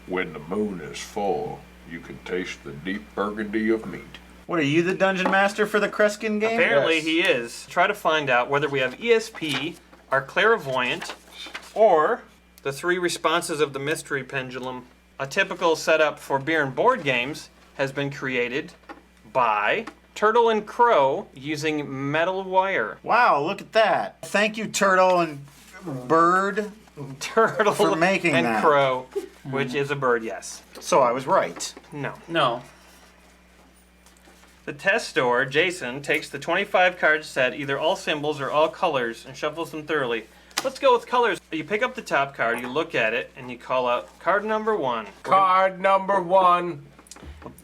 when the moon is full, you can taste the deep burgundy of meat. What, are you the dungeon master for the Kreskin game? Apparently he is. Try to find out whether we have ESP, our clairvoyant, or the 3 responses of the mystery pendulum. A typical setup for beer and board games has been created by Turtle and Crow using metal wire. Wow, look at that. Thank you, Turtle and Bird, Turtle for making and that. Crow, which is a bird, yes. So I was right. No. The test store, Jason, takes the 25 card set, either all symbols or all colors, and shuffles them thoroughly. Let's go with colors. You pick up the top card, you look at it, and you call out card number 1. Card number 1.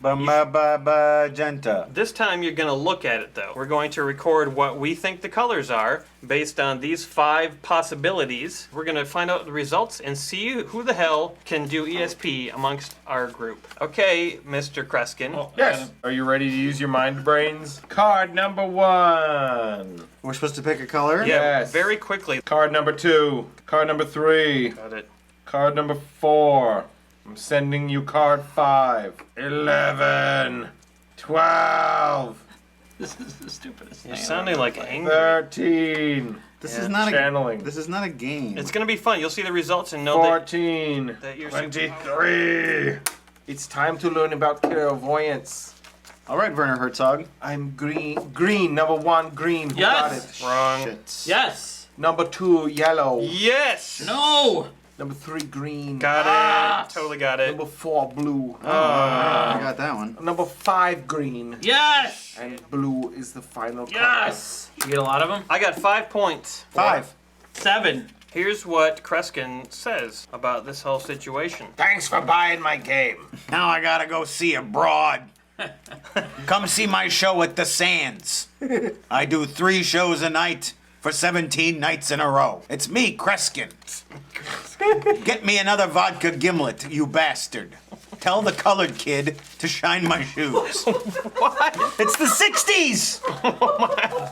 Magenta. This time you're going to look at it, though. We're going to record what we think the colors are based on these 5 possibilities. We're going to find out the results and see who the hell can do ESP amongst our group. Okay, Mr. Kreskin. Yes. Are you ready to use your mind brains? Card number 1. We're supposed to pick a color? Yeah, very quickly. Card number 2. Card number 3. Got it. Card number 4. I'm sending you card 5. 11. 12. This is the stupidest You're thing. sounding like angry. 13. This is not channeling. This is not a game. It's going to be fun. You'll see the results and know 14. that you're 23. It's time to learn about clairvoyance. All right, Werner Herzog. I'm green. Green. Number 1, green. Who Yes. got it? Wrong. Shit. Yes. Number 2, yellow. Yes. No. Number 3, green. Got it. Totally got it. Number 4, blue. I got that one. Number 5, green. Yes. And blue is the final Yes. You get a lot of them? I got 5 points. 5. 7. Here's what Kreskin says about this whole situation. Thanks for buying my game. Now I gotta go see a broad. Come see my show at the Sands. I do 3 shows a night for 17 nights in a row. It's me, Kreskin. Get me another vodka gimlet, you bastard. Tell the colored kid to shine my shoes. What? It's the 60s!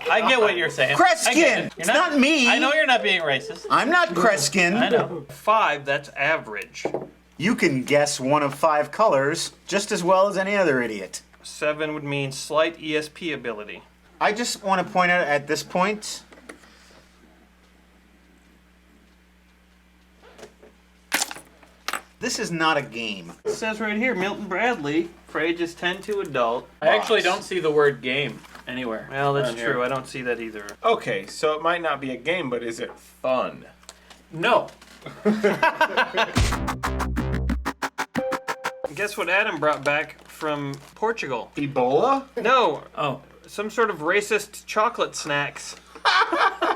I get what you're saying. Kreskin! I get it. It's not me! I know you're not being racist. I'm not Kreskin. I know. 5, that's average. You can guess one of 5 colors just as well as any other idiot. 7 would mean slight ESP ability. I just want to point out at this point, this is not a game. It says right here, Milton Bradley, for ages 10 to adult. I actually don't see the word game anywhere. Well, that's on true. here. I don't see that either. Okay, so it might not be a game, but is it fun? No. Guess what Adam brought back from Portugal? Ebola? No. Oh. Some sort of racist chocolate snacks.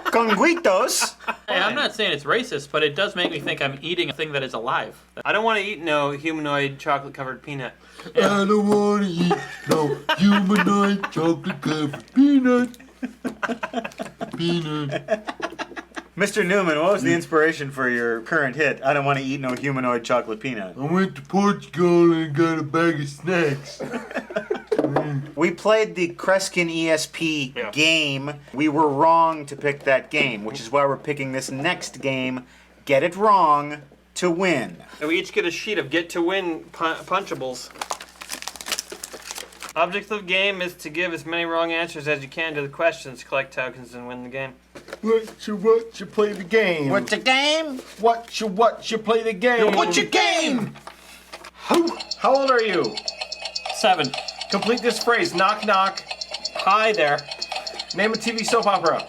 Conguitos? Hey, I'm not saying it's racist, but it does make me think I'm eating a thing that is alive. I don't want to eat no humanoid chocolate-covered peanut. I don't want to eat no humanoid chocolate covered peanut. Mr. Newman, what was the inspiration for your current hit, I don't want to eat no humanoid chocolate peanut? I went to Portugal and got a bag of snacks. We played the Kreskin ESP game. We were wrong to pick that game, which is why we're picking this next game, Get It Wrong, to win. And we each get a sheet of get-to-win punchables. Object of the game is to give as many wrong answers as you can to the questions, collect tokens, and win the game. What you play the game? What's a game? What you play the game? What's your game? How old are you? 7. Complete this phrase. Knock, knock. Hi there. Name a TV soap opera.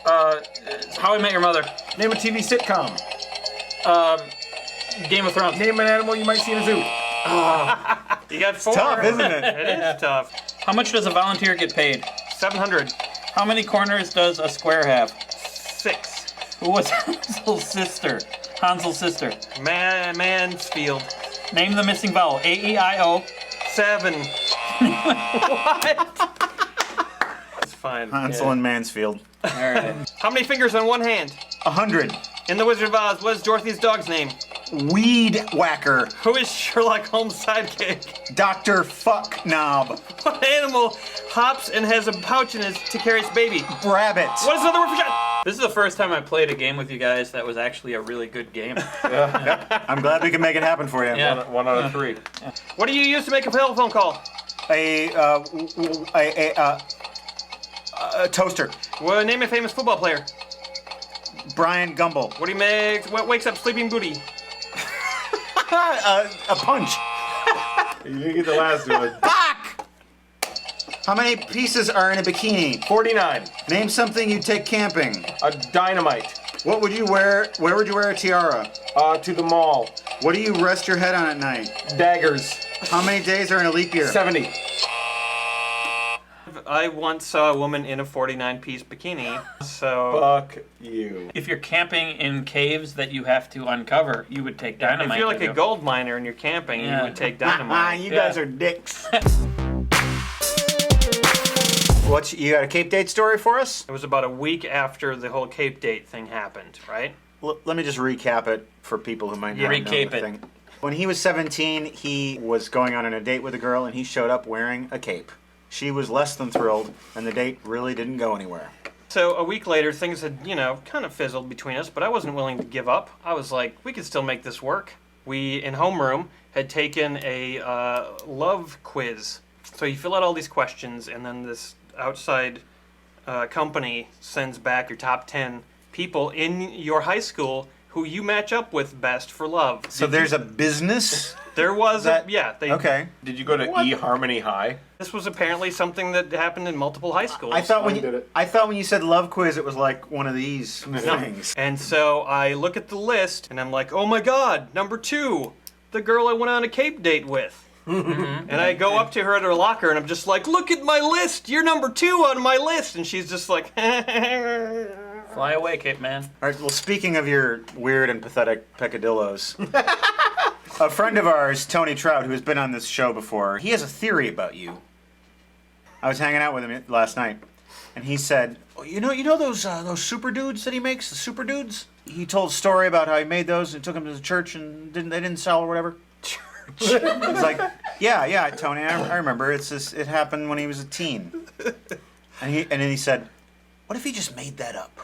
How I Met Your Mother. Name a TV sitcom. Game of Thrones. Name an animal you might see in a zoo. You got 4. Tough, isn't it? It is tough. How much does a volunteer get paid? 700. How many corners does a square have? 6. Who was Hansel's sister? Hansel's sister. Mansfield. Name the missing vowel. A-E-I-O. 7. What? It's fine. Hansel and Mansfield. All right. How many fingers on one hand? 100. In The Wizard of Oz, what is Dorothy's dog's name? Weed Whacker. Who is Sherlock Holmes' sidekick? Dr. Fuck Knob. What animal hops and has a pouch in it to carry its baby? Rabbit. What is another word for shot? This is the first time I played a game with you guys that was actually a really good game. I'm glad we can make it happen for you. Yeah. One out of 3. What do you use to make a telephone call? A toaster. Well, name a famous football player. Brian Gumble. What do you make? What wakes up sleeping booty? A punch. You didn't get the last one. Fuck! How many pieces are in a bikini? 49. Name something you take camping. A dynamite. What would you wear? Where would you wear a tiara? To the mall. What do you rest your head on at night? Daggers. How many days are in a leap year? 70. I once saw a woman in a 49-piece bikini, so... Fuck you. If you're camping in caves that you have to uncover, you would take dynamite. If you're like with a you. gold miner and you're camping, Yeah. you would take dynamite. You guys are dicks. You got a Cape Date story for us? It was about a week after the whole Cape Date thing happened, right? Let me just recap it for people who might not know Recap the it. thing. When he was 17, he was going on a date with a girl, and he showed up wearing a cape. She was less than thrilled, and the date really didn't go anywhere. So a week later, things had, kind of fizzled between us, but I wasn't willing to give up. I was like, we could still make this work. We, in homeroom, had taken a love quiz. So you fill out all these questions, and then this outside company sends back your top 10 people in your high school who you match up with best for love. So there's a business? There was okay. Did you go to eHarmony High? This was apparently something that happened in multiple high schools. I thought when you said love quiz, it was like one of these things. And so I look at the list, and I'm like, oh my god, number 2, the girl I went on a Cape date with. And I go up to her at her locker, and I'm just like, look at my list, you're number 2 on my list. And she's just like, Fly away, Cape Man. All right, well, speaking of your weird and pathetic peccadillos, a friend of ours, Tony Trout, who has been on this show before, he has a theory about you. I was hanging out with him last night, and he said, oh, you know those super dudes that he makes, the super dudes? He told a story about how he made those and took them to the church and they didn't sell or whatever. Church. He's like, yeah, Tony, I remember. It happened when he was a teen. And then he said, what if he just made that up?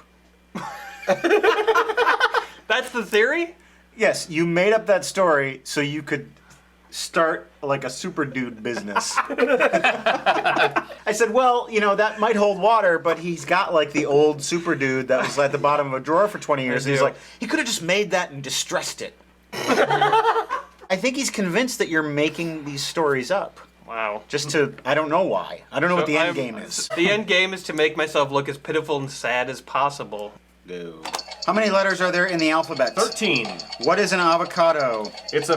That's the theory? Yes, you made up that story so you could start like a super dude business. I said, well, that might hold water, but he's got like the old super dude that was at the bottom of a drawer for 20 years. And he's like, he could have just made that and distressed it. I think he's convinced that you're making these stories up. Wow. Just to, I don't know why. I don't know what the end game is. The end game is to make myself look as pitiful and sad as possible. No. How many letters are there in the alphabet? 13. What is an avocado? It's a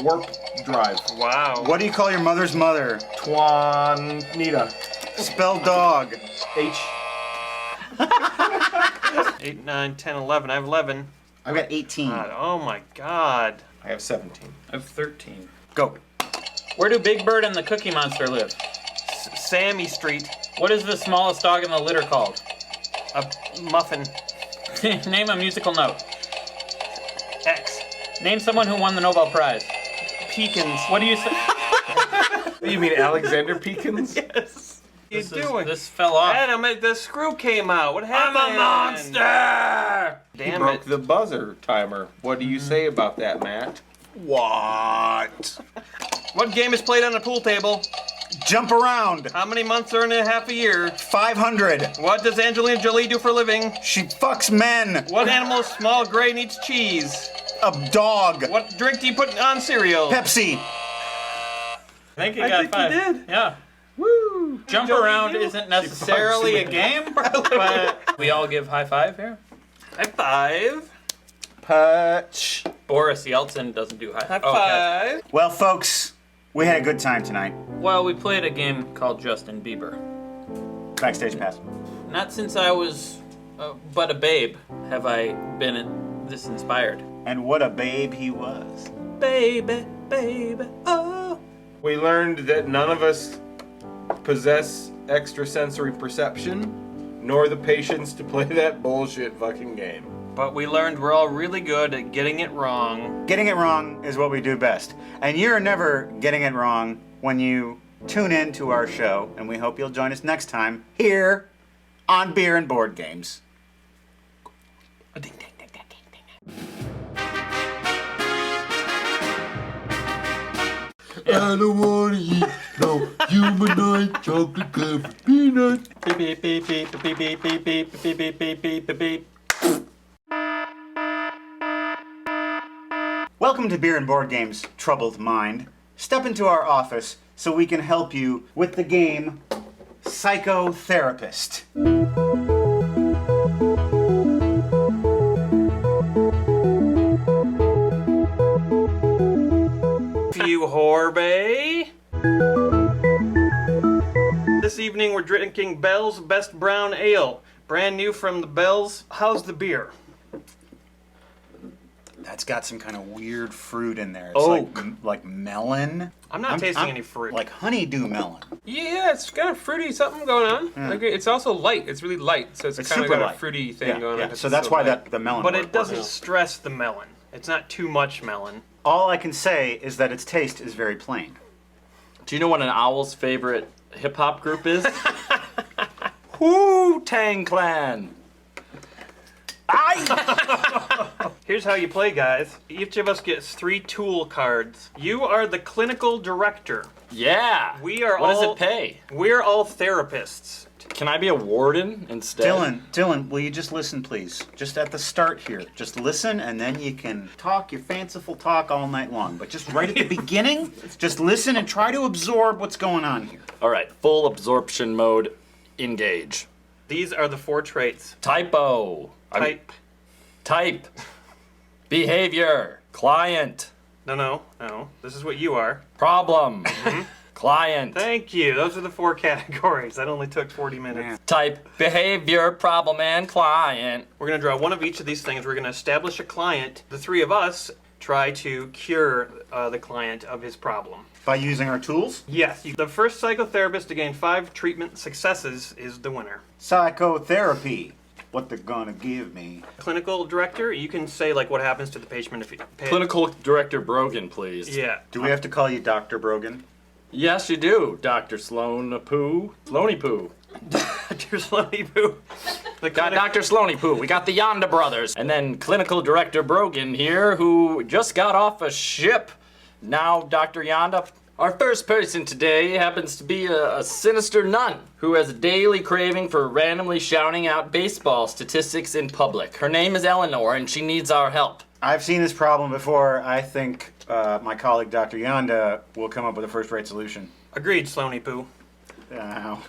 warp drive. Wow. What do you call your mother's mother? Twanita. Spell dog. H. 8, 9, 10, 11. I have 11. I've got 18. God, oh my god. I have 17. I have 13. Go. Where do Big Bird and the Cookie Monster live? Sammy Street. What is the smallest dog in the litter called? A muffin. Name a musical note. X. Name someone who won the Nobel Prize. Pekins. What do you say? You mean Alexander Pekins? Yes. What are you doing? This fell off. Adam, the screw came out. What happened? I'm a monster! He Damn broke it. the buzzer timer. What do you say about that, Matt? What? What game is played on a pool table? Jump around. How many months are in a half a year? 500. What does Angelina Jolie do for a living? She fucks men. What animal is small, gray, and eats cheese? A dog. What drink do you put on cereal? Pepsi. I think you got 5. You did. Yeah. Woo! Jump Jolie around do? isn't necessarily a game, but we all give high five here. High five. Punch. Boris Yeltsin doesn't do high High oh, five. okay. Well, folks, we had a good time tonight. Well, we played a game called Justin Bieber. Backstage pass. Not since I was but a babe have I been this inspired. And what a babe he was. Baby, baby, oh. We learned that none of us possess extrasensory perception, nor the patience to play that bullshit fucking game. But we learned we're all really good at getting it wrong. Getting it wrong is what we do best. And you're never getting it wrong when you tune in to our show, and we hope you'll join us next time here on Beer and Board Games. I don't want to eat no humanoid chocolate covered peanut. Beep, beep, beep, beep, beep, beep, beep, beep, beep, beep, beep, beep, beep, beep. Welcome to Beer and Board Games, Troubled Mind. Step into our office so we can help you with the game Psychotherapist. You whorebay. This evening we're drinking Bell's Best Brown Ale. Brand new from the Bell's. How's the beer? That's got some kind of weird fruit in there. It's like melon. I'm not tasting any fruit. Like honeydew melon. Yeah, it's got a fruity something going on. Yeah. Like, it's also light. It's really light, so it's kind of super got light. a fruity thing going on. So that's why the melon. But word it doesn't works. stress the melon. It's not too much melon. All I can say is that its taste is very plain. Do you know what an owl's favorite hip hop group is? Wu-Tang Clan. Here's how you play, guys. Each of us gets 3 tool cards. You are the clinical director. Yeah. We are What all. does it pay? We're all therapists. Can I be a warden instead? Dylan, will you just listen, please? Just at the start here. Just listen, and then you can talk your fanciful talk all night long. But just right at the beginning, just listen and try to absorb what's going on here. All right, full absorption mode, engage. These are the 4 traits. Typo. Type. Behavior. Client. No. This is what you are. Problem. Client. Thank you. Those are the 4 categories. That only took 40 minutes. Type. Behavior. Problem and client. We're going to draw one of each of these things. We're going to establish a client. The 3 of us try to cure the client of his problem. By using our tools? Yes. The first psychotherapist to gain 5 treatment successes is the winner. Psychotherapy. What they're gonna give me. Clinical director, you can say like what happens to the patient if you pay. Clinical director Brogan, please. Yeah. Do we have to call you Dr. Brogan? Yes, you do, Dr. Sloan Poo. Sloney Poo. Dr. Sloney Poo. Got Dr. Sloney Poo. We got the Yonda brothers. And then clinical director Brogan here, who just got off a ship. Now, Dr. Yonda. Our first person today happens to be a sinister nun who has a daily craving for randomly shouting out baseball statistics in public. Her name is Eleanor, and she needs our help. I've seen this problem before. I think my colleague Dr. Yonda will come up with a first-rate solution. Agreed, Sloney Poo.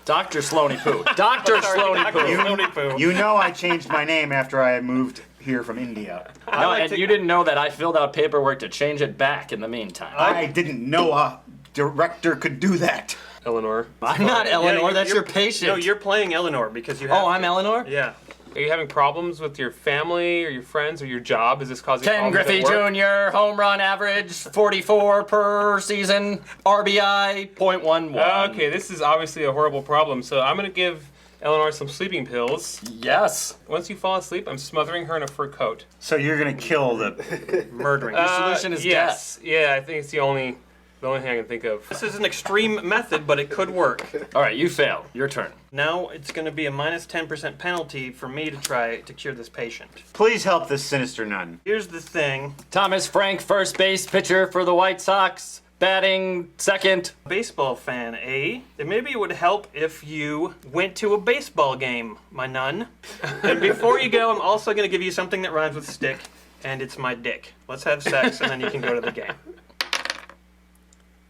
Dr. Sloney Poo. Dr. Sloney Poo. You know I changed my name after I moved here from India. No, and you didn't know that I filled out paperwork to change it back in the meantime. I didn't know a director could do that. Eleanor. I'm not Eleanor, Yeah, that's you're- your patient. No, you're playing Eleanor because you have. Oh, I'm Eleanor? Yeah. Are you having problems with your family or your friends or your job? Is this causing Ken problems Griffey at work? Jr., home run average, 44 per season, RBI, .11. Okay, this is obviously a horrible problem, so I'm going to give Eleanor some sleeping pills. Yes. Once you fall asleep, I'm smothering her in a fur coat. So you're gonna kill the murdering. The solution is yes. Yeah, I think it's the only thing I can think of. This is an extreme method, but it could work. All right, you fail. Your turn. Now it's going to be a minus 10% penalty for me to try to cure this patient. Please help this sinister nun. Here's the thing. Thomas Frank, first base pitcher for the White Sox, batting second. Baseball fan, eh? Maybe it would help if you went to a baseball game, my nun. And before you go, I'm also going to give you something that rhymes with stick, and it's my dick. Let's have sex, and then you can go to the game.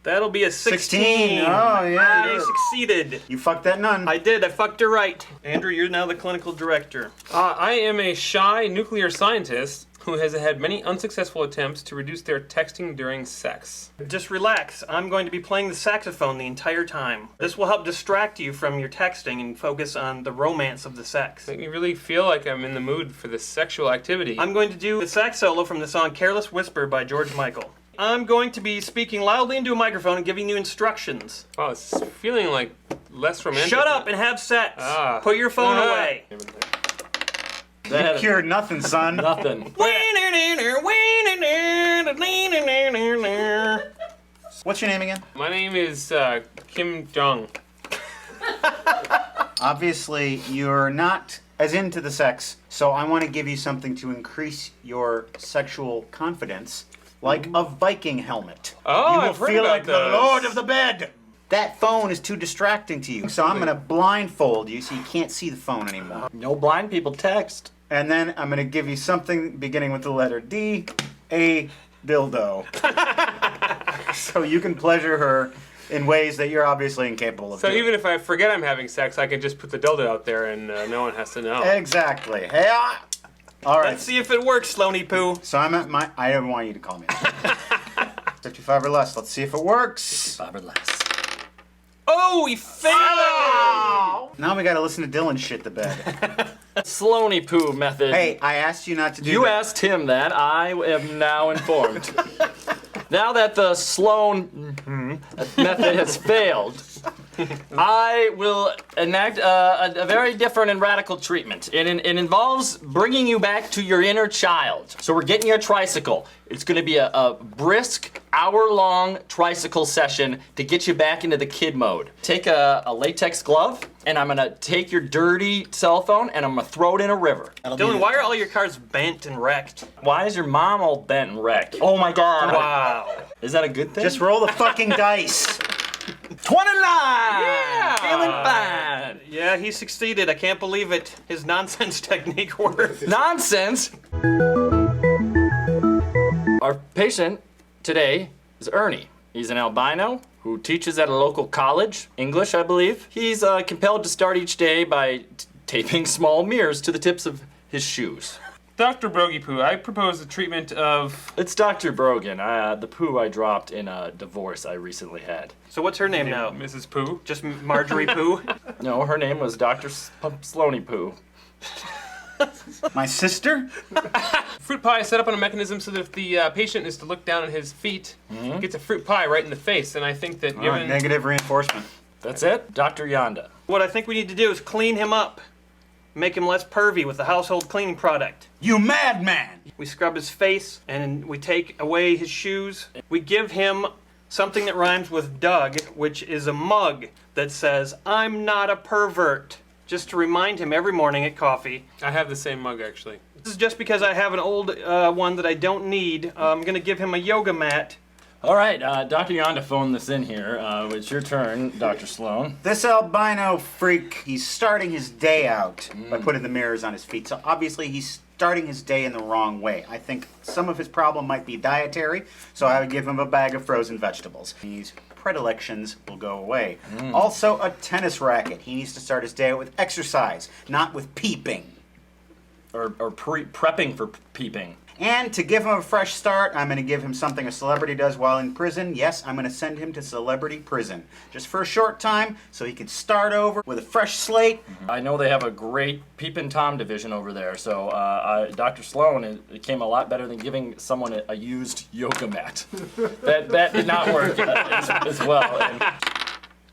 That'll be a 16. Oh, yeah. I succeeded. You fucked that nun. I did. I fucked her right. Andrew, you're now the clinical director. I am a shy nuclear scientist who has had many unsuccessful attempts to reduce their texting during sex. Just relax. I'm going to be playing the saxophone the entire time. This will help distract you from your texting and focus on the romance of the sex. Make me really feel like I'm in the mood for this sexual activity. I'm going to do the sax solo from the song Careless Whisper by George Michael. I'm going to be speaking loudly into a microphone and giving you instructions. Wow, it's feeling like less romantic. Shut up and have sex. Put your phone away. You cured nothing, son. Nothing. What's your name again? My name is Kim Jong. Obviously, you're not as into the sex, so I want to give you something to increase your sexual confidence, like a Viking helmet. Oh, you will I've heard feel about like those. the lord of the bed. That phone is too distracting to you, so I'm going to blindfold you so you can't see the phone anymore. No blind people text. And then I'm going to give you something beginning with the letter D, a dildo. So you can pleasure her in ways that you're obviously incapable of So doing. even if I forget I'm having sex, I can just put the dildo out there and no one has to know. Exactly. Hey, all right. Let's see if it works, Slony Poo. So I'm at my... I don't want you to call me. 55 or less. Let's see if it works. 55 or less. Oh, he failed! Now we got to listen to Dylan shit the bed. Slony poo method. Hey, I asked you not to do You that. asked him that. I am now informed. Now that the Sloan method has failed, I will enact a very different and radical treatment. It involves bringing you back to your inner child. So we're getting you a tricycle. It's going to be a brisk, hour-long tricycle session to get you back into the kid mode. Take a latex glove, and I'm going to take your dirty cell phone, and I'm going to throw it in a river. Dylan, why are all your cars bent and wrecked? Why is your mom all bent and wrecked? Oh my god. Wow. Is that a good thing? Just roll the fucking dice. 29! Yeah! Feeling fine. Yeah, he succeeded. I can't believe it. His nonsense technique worked. Nonsense? Our patient today is Ernie. He's an albino who teaches at a local college, English, I believe. He's compelled to start each day by taping small mirrors to the tips of his shoes. Dr. Brogy Poo, I propose a treatment of... It's Dr. Brogan, the poo I dropped in a divorce I recently had. So what's her name now? Mrs. Poo? Just Marjorie Poo? No, her name was Dr. Slony Poo. My sister? Fruit pie is set up on a mechanism so that if the patient is to look down at his feet, he gets a fruit pie right in the face. And I think that All right, negative reinforcement. That's it? Dr. Yonda. What I think we need to do is clean him up. Make him less pervy with the household cleaning product. You madman! We scrub his face and we take away his shoes. We give him something that rhymes with Doug, which is a mug that says, "I'm not a pervert." Just to remind him every morning at coffee. I have the same mug, actually. This is just because I have an old one that I don't need. I'm going to give him a yoga mat. All right, Dr. Yonda phoned this in here. It's your turn, Dr. Sloan. This albino freak, he's starting his day out by putting the mirrors on his feet. So obviously he's starting his day in the wrong way. I think some of his problem might be dietary, so I would give him a bag of frozen vegetables. His predilections will go away. Also, a tennis racket. He needs to start his day out with exercise, not with peeping. Or prepping for peeping. And to give him a fresh start, I'm going to give him something a celebrity does while in prison. Yes, I'm going to send him to celebrity prison. Just for a short time, so he can start over with a fresh slate. I know they have a great Peepin' Tom division over there, so Dr. Sloan, it came a lot better than giving someone a used yoga mat. that did not work as well. And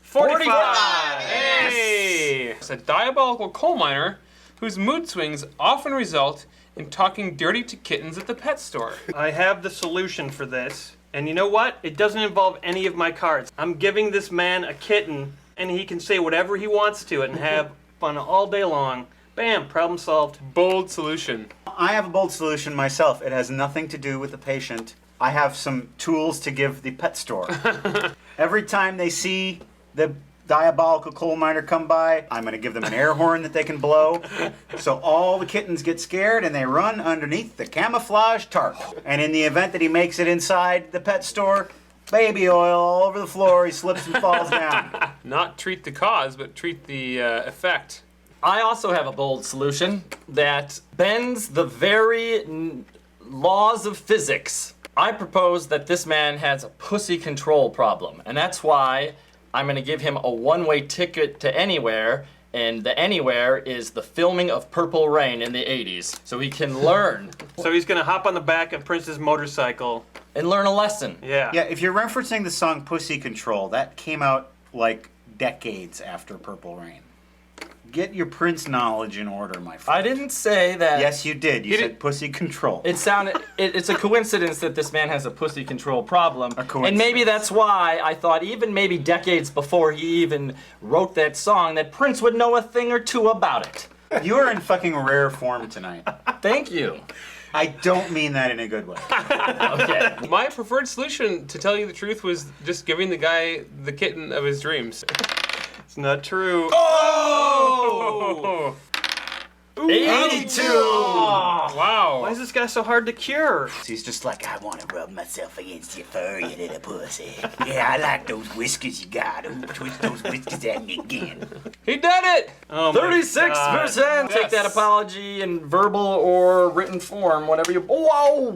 45! Hey! It's a diabolical coal miner whose mood swings often result in talking dirty to kittens at the pet store. I have the solution for this. And you know what? It doesn't involve any of my cards. I'm giving this man a kitten, and he can say whatever he wants to it and have fun all day long. Bam, problem solved. Bold solution. I have a bold solution myself. It has nothing to do with the patient. I have some tools to give the pet store. Every time they see the diabolical coal miner come by, I'm going to give them an air horn that they can blow. So all the kittens get scared and they run underneath the camouflage tarp. And in the event that he makes it inside the pet store, Baby oil all over the floor. He slips and falls down. Not treat the cause, but treat the effect. I also have a bold solution that bends the very laws of physics. I propose that this man has a pussy control problem, and that's why I'm going to give him a one-way ticket to anywhere, and the anywhere is the filming of Purple Rain in the 80s, so he can learn. So he's gonna hop on the back of Prince's motorcycle and learn a lesson. Yeah. Yeah, if you're referencing the song Pussy Control, that came out like decades after Purple Rain. Get your Prince knowledge in order, my friend. I didn't say that. Yes, you did. You said Pussy Control. It sounded. It's a coincidence that this man has a pussy control problem, coincidence. and maybe that's why I thought even maybe decades before he even wrote that song that Prince would know a thing or two about it. You are in fucking rare form tonight. Thank you. I don't mean that in a good way. Okay. My preferred solution, to tell you the truth, was just giving the guy the kitten of his dreams. It's not true. Oh! 82! Wow. Why is this guy so hard to cure? He's just like, I want to rub myself against your fur, you little pussy. Yeah, I like those whiskers you got. Ooh, twist those whiskers at me again. He did it! Oh my 36%! God. Take that apology in verbal or written form, whatever you. Whoa!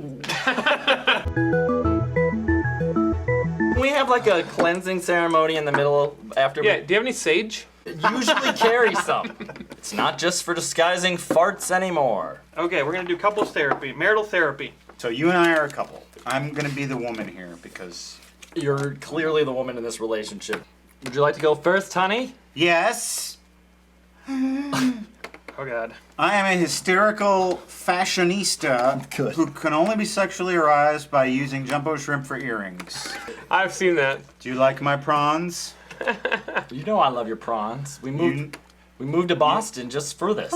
We have like a cleansing ceremony in the middle after. Yeah, do you have any sage? Usually carry some. It's not just for disguising farts anymore. Okay, we're gonna do couples therapy, marital therapy. So you and I are a couple. I'm gonna be the woman here because you're clearly the woman in this relationship. Would you like to go first, honey? Yes. Oh God. I am a hysterical fashionista who can only be sexually aroused by using jumbo shrimp for earrings. I've seen that. Do you like my prawns? You know I love your prawns. We moved to Boston just for this.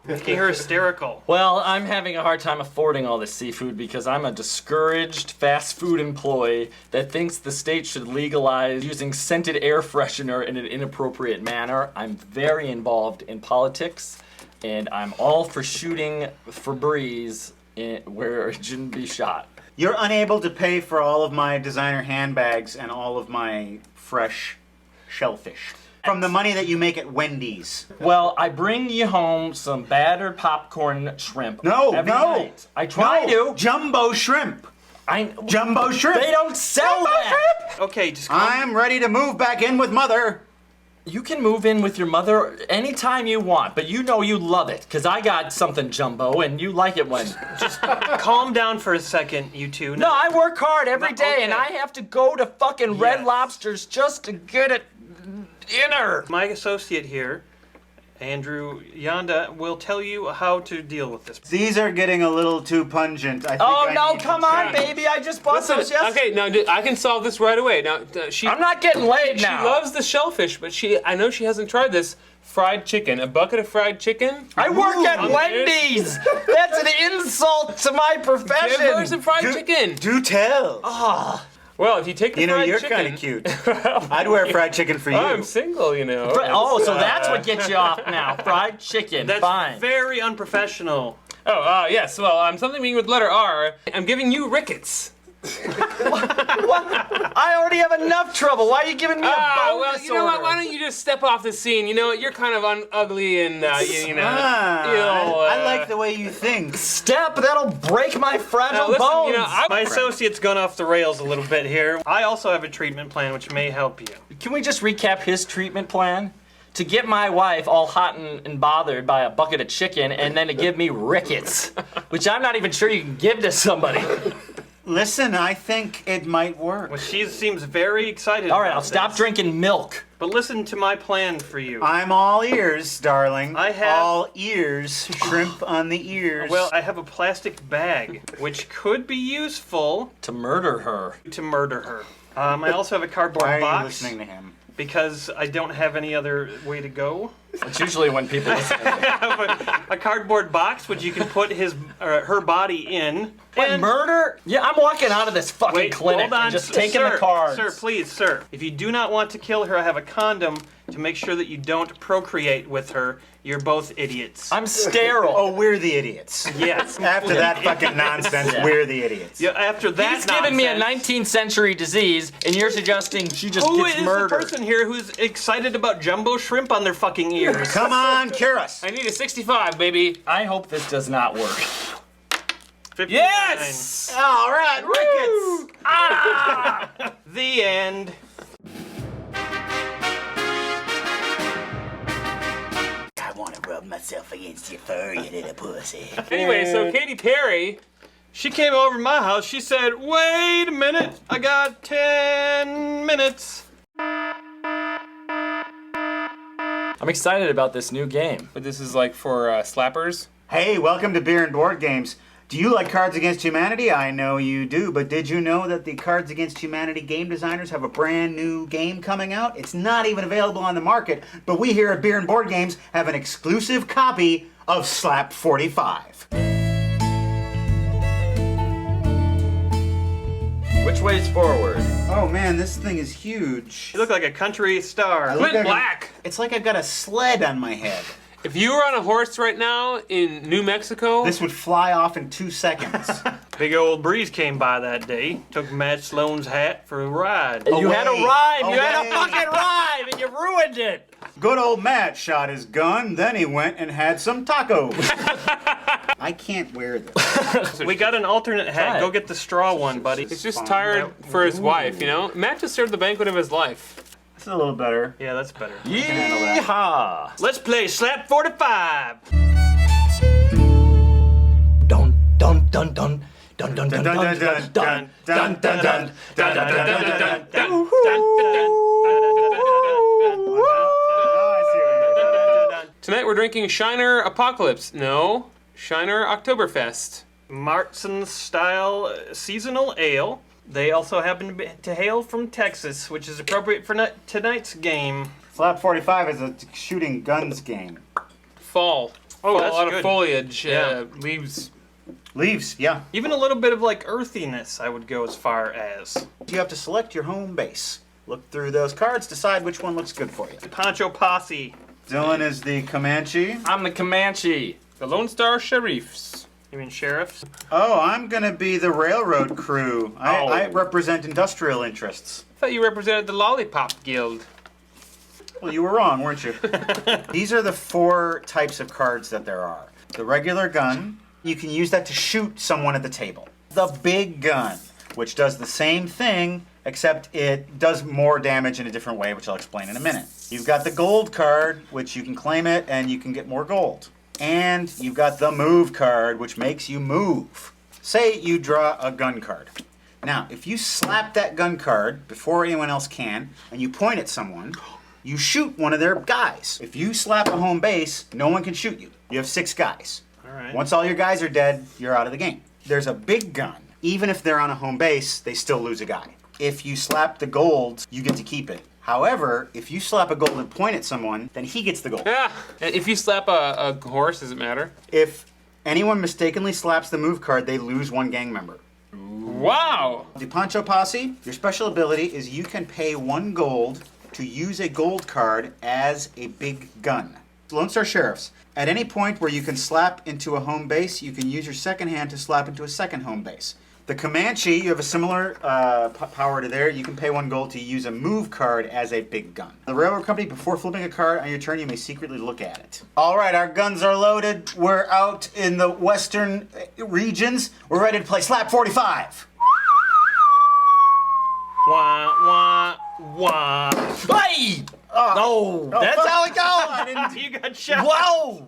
Making her hysterical. Well, I'm having a hard time affording all this seafood because I'm a discouraged fast food employee that thinks the state should legalize using scented air freshener in an inappropriate manner. I'm very involved in politics, and I'm all for shooting Febreze where it shouldn't be shot. You're unable to pay for all of my designer handbags and all of my fresh shellfish from the money that you make at Wendy's. Well, I bring you home some battered popcorn shrimp. No, every no. night. I try to. Jumbo shrimp. Jumbo shrimp. They don't sell that. Okay, just I'm ready to move back in with Mother. You can move in with your mother anytime you want, but you know you love it, because I got something jumbo, and you like it when... Just calm down for a second, you two. No, I work hard every day, and I have to go to fucking Red Lobster's just to get it dinner. My associate here, Andrew Yonda, will tell you how to deal with this. These are getting a little too pungent. I think Oh, I no, need to come on, change. baby. I just bought those yesterday. Okay, now I can solve this right away. Now, I'm not getting laid now. She loves the shellfish, but I know she hasn't tried this fried chicken. A bucket of fried chicken. I work at Wendy's. That's an insult to my profession. Give her some fried chicken. Do tell. Ah. Well, if you take the You know, fried you're chicken... kind of cute. I'd wear fried chicken for you. I'm single, you know. Oh, so that's what gets you off now. Fried chicken. That's Fine. very unprofessional. Oh, yes. Well, something beginning with letter R. I'm giving you rickets. I already have enough trouble. Why are you giving me a bone well, disorder? you know what? Why don't you just step off the scene? You know what? You're kind of ugly and, I like the way you think. Step, that'll break my fragile Listen, bones. you know, my associate's gone off the rails a little bit here. I also have a treatment plan which may help you. Can we just recap his treatment plan? To get my wife all hot and bothered by a bucket of chicken and then to give me rickets, which I'm not even sure you can give to somebody. Listen, I think it might work. Well, she seems very excited. All right, about I'll stop this. drinking milk. But listen to my plan for you. I'm all ears, darling. I have all ears. Shrimp on the ears. Well, I have a plastic bag which could be useful to murder her. I also have a cardboard Why are box. you listening to him? Because I don't have any other way to go. It's usually when people listen. A cardboard box which you can put his or her body in. What, murder? Yeah, I'm walking out of this fucking clinic hold on, and just sir, taking the cards. Sir, please, sir. If you do not want to kill her, I have a condom to make sure that you don't procreate with her. You're both idiots. I'm sterile. Oh, we're the idiots. Yes. After that fucking nonsense, we're the idiots. Yeah, after that He's giving me a 19th century disease, and you're suggesting she just Who gets is murdered. the person here who's excited about jumbo shrimp on their fucking ears? Come on, cure us. I need a 65, baby. I hope this does not work. 59. Yes! All right, Ricketts. Ah! The end. I want to rub myself against your fur, you little pussy. Anyway, so Katy Perry, She came over to my house. She said, "Wait a minute. I got 10 minutes." I'm excited about this new game. but this is like for slappers. Hey, welcome to Beer and Board Games. Do you like Cards Against Humanity? I know you do, but did you know that the Cards Against Humanity game designers have a brand new game coming out? It's not even available on the market, but we here at Beer and Board Games have an exclusive copy of Slap 45. Which way's forward? Oh man, this thing is huge. You look like a country star. Clint Black. It's like I've got a sled on my head. If you were on a horse right now in New Mexico, This would fly off in 2 seconds. Big old breeze came by that day. Took Matt Sloan's hat for a ride. You had a rhyme. You had Away. a fucking rhyme, and you ruined it. Good old Matt shot his gun, then he went and had some tacos. I can't wear this. We got an alternate hat. Try it. Go get the straw one, buddy. he's just Fine. tired for his wife, you know? Matt just served the banquet of his life. It's a little better. Yeah, that's better. Yeehaw! Let's play Slap 45. Dun dun dun dun dun dun dun Dun, dun dun, dun dun, dun, dun, dun, dun, dun, dun, dun. Tonight we're drinking Shiner Apocalypse. No, Shiner Oktoberfest. Martzen style seasonal ale. They also happen to hail from Texas, which is appropriate for tonight's game. Slap 45 is a shooting guns game. Fall. Oh, a that's lot good. of foliage. Yeah. Leaves. Leaves, yeah. Even a little bit of like earthiness, I would go as far as. You have to select your home base. Look through those cards, decide which one looks good for you. Poncho Posse. Dylan is the Comanche. I'm the Comanche. The Lone Star Sheriffs. You mean sheriffs? Oh, I'm gonna be the railroad crew. I represent industrial interests. I thought you represented the Lollipop Guild. Well, you were wrong, weren't you? These are the 4 types of cards that there are. The regular gun, you can use that to shoot someone at the table. The big gun, which does the same thing, except it does more damage in a different way, which I'll explain in a minute. You've got the gold card, which you can claim it and you can get more gold. And you've got the move card, which makes you move. Say you draw a gun card. Now, if you slap that gun card before anyone else can, and you point at someone, you shoot one of their guys. If you slap a home base, no one can shoot you. You have 6 guys. All right. Once all your guys are dead, you're out of the game. There's a big gun. Even if they're on a home base, they still lose a guy. If you slap the gold, you get to keep it. However, if you slap a gold and point at someone, then he gets the gold. Yeah. And if you slap a horse, does it matter? If anyone mistakenly slaps the move card, they lose 1 gang member. Wow. The Poncho Posse, your special ability is you can pay 1 gold to use a gold card as a big gun. Lone Star Sheriffs, at any point where you can slap into a home base, you can use your second hand to slap into a second home base. The Comanche, you have a similar power to there. You can pay 1 gold to use a move card as a big gun. The Railroad Company, before flipping a card on your turn, you may secretly look at it. All right, our guns are loaded. We're out in the western regions. We're ready to play Slap 45. Wah, wah, wah. Hey! No, that's fuck. how it I goes. didn't. You got shot. Whoa!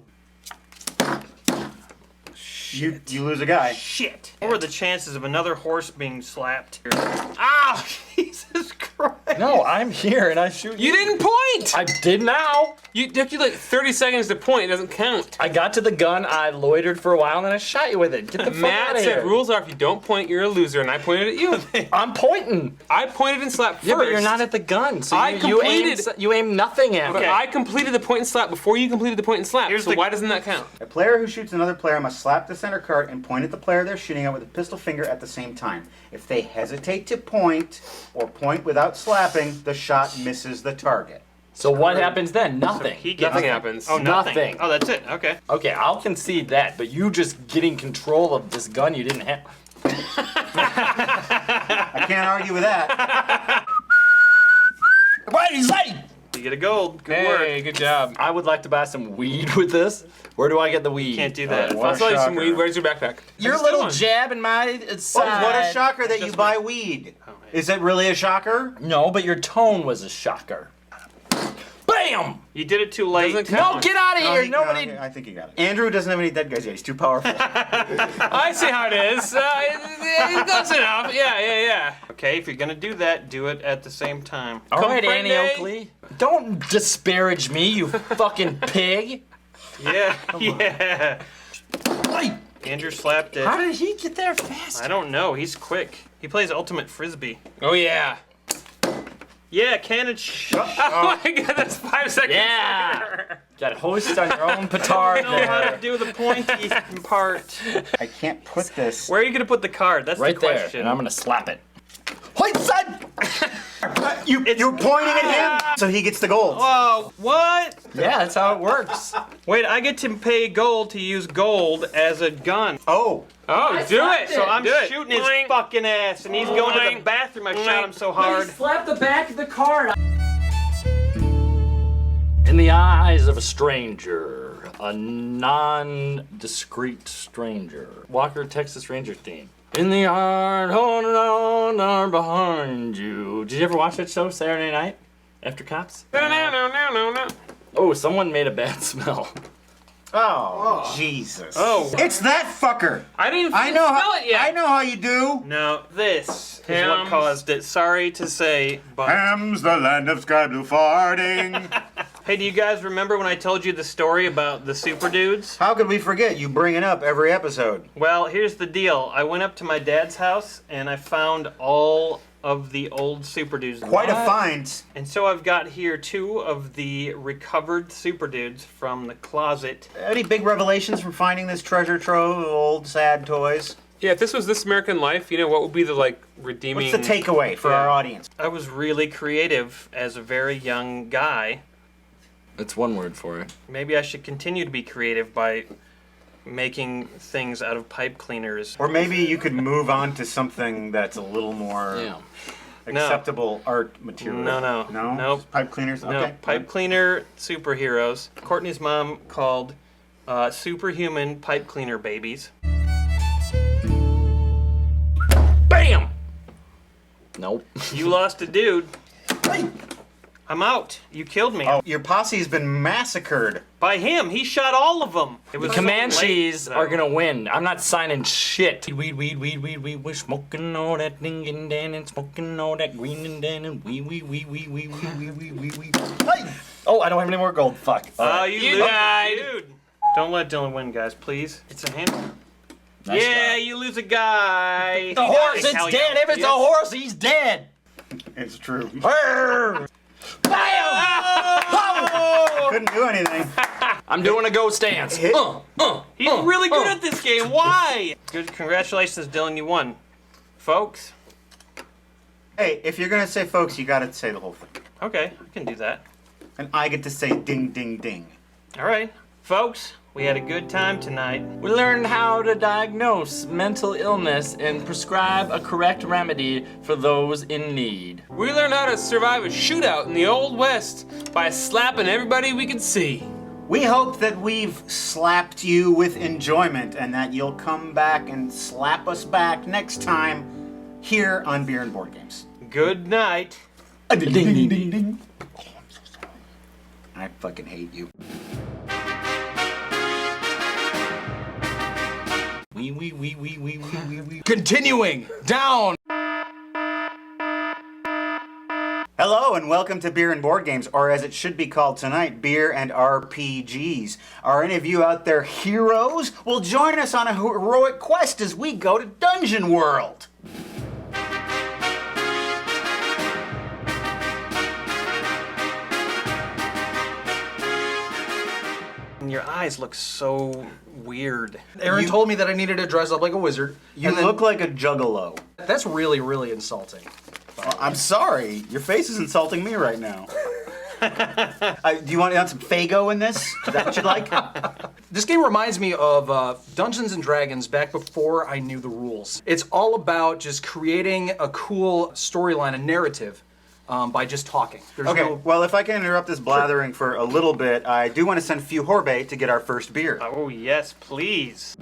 You lose a guy. Shit. What were the chances of another horse being slapped? Ah! Jesus Christ. No, I'm here and I shoot you. You didn't point! I did now. You took you like 30 seconds to point. It doesn't count. I got to the gun, I loitered for a while, and then I shot you with it. Get the fuck Matt out of said here. rules are if you don't point, you're a loser, and I pointed at you. I'm pointing. I pointed and slapped first. Yeah, but you're not at the gun, so I you completed. aim nothing at me. But I completed the point and slap before you completed the point and slap. Here's so the- why doesn't that count? A player who shoots another player must slap the center card and point at the player they're shooting at with a pistol finger at the same time. If they hesitate to point or point without slapping, the shot misses the target. So what happens then? Nothing. He gets Nothing happens. Oh, nothing. Nothing. Oh, that's it. Okay. Okay, I'll concede that, but you just getting control of this gun you didn't have. I can't argue with that. What did he say? You get a gold. Good Hey, work. good job. I would like to buy some weed with this. Where do I get the weed? Can't do that. If I saw you some weed, where's your backpack? Your Just little one. jab in my side. What a shocker that you buy weed. Is it really a shocker? No, but your tone was a shocker. Bam! You did it too late. Doesn't No, count. get out of No, here! he- Nobody. no, I think you got it. Andrew doesn't have any dead guys yet. He's too powerful. I see how it is. That's enough. Yeah. Okay, if you're gonna do that, do it at the same time. All right, Comprende? Annie Oakley. Don't disparage me, you fucking pig. Yeah, yeah. Andrew slapped it. How did he get there fast? I don't know. He's quick. He plays ultimate frisbee. Oh, yeah. Yeah, cannon shot. Oh my god, that's 5 seconds. Yeah. Got to hoist on your own petard I don't know how to there. do the pointy part. I can't put this. Where are you gonna put the card? That's Right the there, question. and I'm gonna slap it. Hoist, son! You're pointing at him, so he gets the gold. Whoa, what? Yeah, that's how it works. Wait, I get to pay gold to use gold as a gun. Oh. Oh, do it. So I'm Do it. shooting his Boing. fucking ass, and he's going to the bathroom. I shot him so hard. Slap the back of the card. In the eyes of a stranger, a non-discreet stranger. Walker, Texas Ranger theme. In the yard, holding on behind you. Did you ever watch that show Saturday night after Cops? No. Oh, someone made a bad smell. Oh, Jesus. Oh. It's that fucker. I didn't I know smell how, it yet. I know how you do. No, this is what Hams. caused it. Sorry to say, but... Ham's the land of sky blue farting. Hey, do you guys remember when I told you the story about the super dudes? How could we forget? You bring it up every episode. Well, here's the deal. I went up to my dad's house, and I found all of the old super dudes. Quite a find. And so I've got here 2 of the recovered super dudes from the closet. Any big revelations from finding this treasure trove of old sad toys? Yeah, if this was This American Life, you know, what would be the, like, redeeming... What's the takeaway for our audience? I was really creative as a very young guy. That's one word for it. Maybe I should continue to be creative by making things out of pipe cleaners. Or maybe you could move on to something that's a little more acceptable art material. No. No? Pipe cleaners? No, Okay. pipe cleaner superheroes. Courtney's mom called superhuman pipe cleaner babies. Bam! Nope. You lost a dude. I'm out. You killed me. Oh, your posse's been massacred. By him. He shot all of them. It was The so Comanches late, are though. gonna win. I'm not signing shit. Weed. We're smoking all that ding and dan and smoking all that green and dan and we. Hey! Oh, I don't have any more gold. Fuck. Oh, You died. Dude. Don't let Dylan win, guys, please. It's a hand. Nice yeah, you lose a guy. The horse, it's dead. If it's a horse, he's dead. It's true. Bam! Couldn't do anything. I'm doing a go stance. He's really good at this game. Why? Good. Congratulations, Dylan. You won. Folks. Hey, if you're gonna say folks, you gotta say the whole thing. Okay, I can do that. And I get to say ding, ding, ding. All right. Folks, we had a good time tonight. We learned how to diagnose mental illness and prescribe a correct remedy for those in need. We learned how to survive a shootout in the Old West by slapping everybody we could see. We hope that we've slapped you with enjoyment and that you'll come back and slap us back next time here on Beer and Board Games. Good night. Ding, ding, ding, ding. Oh, I'm so sorry. I fucking hate you. Continuing down. Hello and welcome to Beer and Board Games, or as it should be called tonight, Beer and RPGs. Are any of you out there heroes? Well, join us on a heroic quest as we go to Dungeon World. Your eyes look so weird. Aaron told me that I needed to dress up like a wizard. You look like a juggalo. That's really, really insulting. Well, I'm sorry. Your face is insulting me right now. Do you want some Faygo in this? Is that what you'd like? This game reminds me of Dungeons and Dragons back before I knew the rules. It's all about just creating a cool storyline, a narrative, by just talking. Well, if I can interrupt this blathering for a little bit, I do want to send Few Horbe to get our first beer. Oh, yes, please.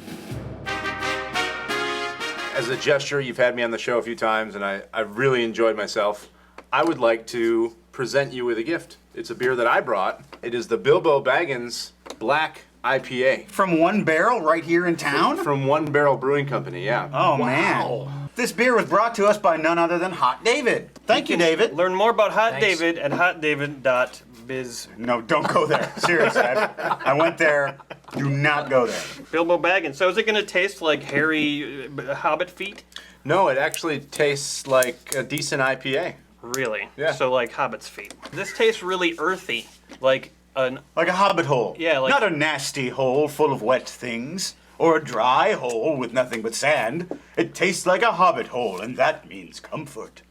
As a gesture, you've had me on the show a few times, and I've really enjoyed myself. I would like to present you with a gift. It's a beer that I brought. It is the Bilbo Baggins Black IPA. From One Barrel right here in town? From One Barrel Brewing Company, yeah. Oh, man. This beer was brought to us by none other than Hot David. Thank you, David. Learn more about Hot David at hotdavid.biz. No, don't go there. Seriously, I went there. Do not go there. Bilbo Baggins. So is it going to taste like hairy hobbit feet? No, it actually tastes like a decent IPA. Really? Yeah. So like hobbit's feet. This tastes really earthy. Like a hobbit hole. Yeah, like... Not a nasty hole full of wet things. Or a dry hole with nothing but sand. It tastes like a hobbit hole, and that means comfort.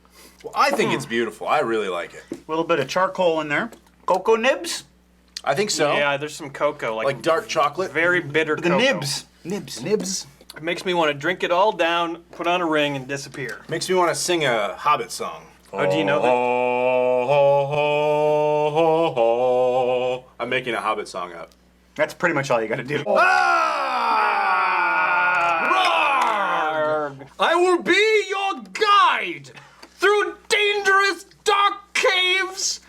Well, I think it's beautiful. I really like it. A little bit of charcoal in there. Cocoa nibs? I think so. Yeah, there's some cocoa. Like dark chocolate? Very bitter The cocoa. nibs. Nibs. It makes me want to drink it all down, put on a ring, and disappear. Makes me want to sing a Hobbit song. Oh, do you know that? I'm making a Hobbit song up. That's pretty much all you gotta do. I will be your guide through dangerous dark caves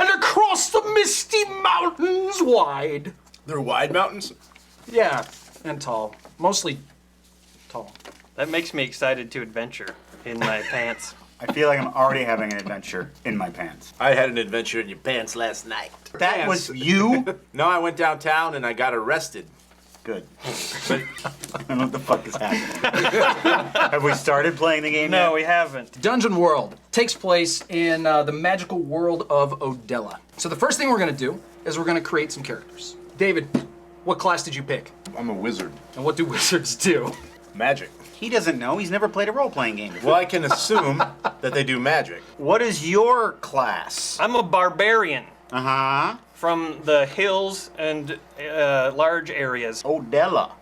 and across the misty mountains wide. They're wide mountains? Yeah, and tall. Mostly tall. That makes me excited to adventure in my pants. I feel like I'm already having an adventure in my pants. I had an adventure in your pants last night. That was you? No, I went downtown and I got arrested. Good. I don't know what the fuck is happening. Have we started playing the game yet? No, we haven't. Dungeon World takes place in the magical world of Odella. So the first thing we're going to do is we're going to create some characters. David, what class did you pick? I'm a wizard. And what do wizards do? Magic. He doesn't know. He's never played a role-playing game before. Well, I can assume that they do magic. What is your class? I'm a barbarian. Uh-huh. From the hills and large areas. Odella.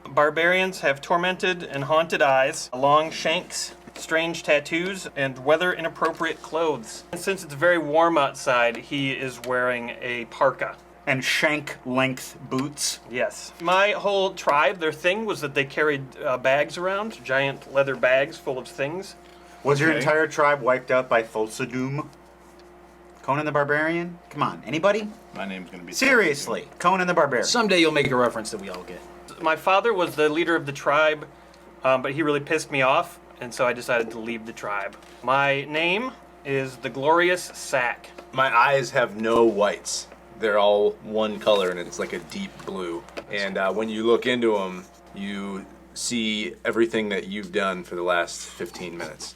Barbarians have tormented and haunted eyes, long shanks, strange tattoos, and weather-inappropriate clothes. And since it's very warm outside, he is wearing a parka. And shank-length boots. Yes. My whole tribe, their thing was that they carried bags around, giant leather bags full of things. Was your entire tribe wiped out by Thulsadum? Conan the Barbarian? Come on, anybody? My name's gonna be... Seriously, Conan the Barbarian. Someday you'll make a reference that we all get. My father was the leader of the tribe, but he really pissed me off, and so I decided to leave the tribe. My name is the Glorious Sack. My eyes have no whites. They're all one color, and it's like a deep blue. And when you look into them, you see everything that you've done for the last 15 minutes.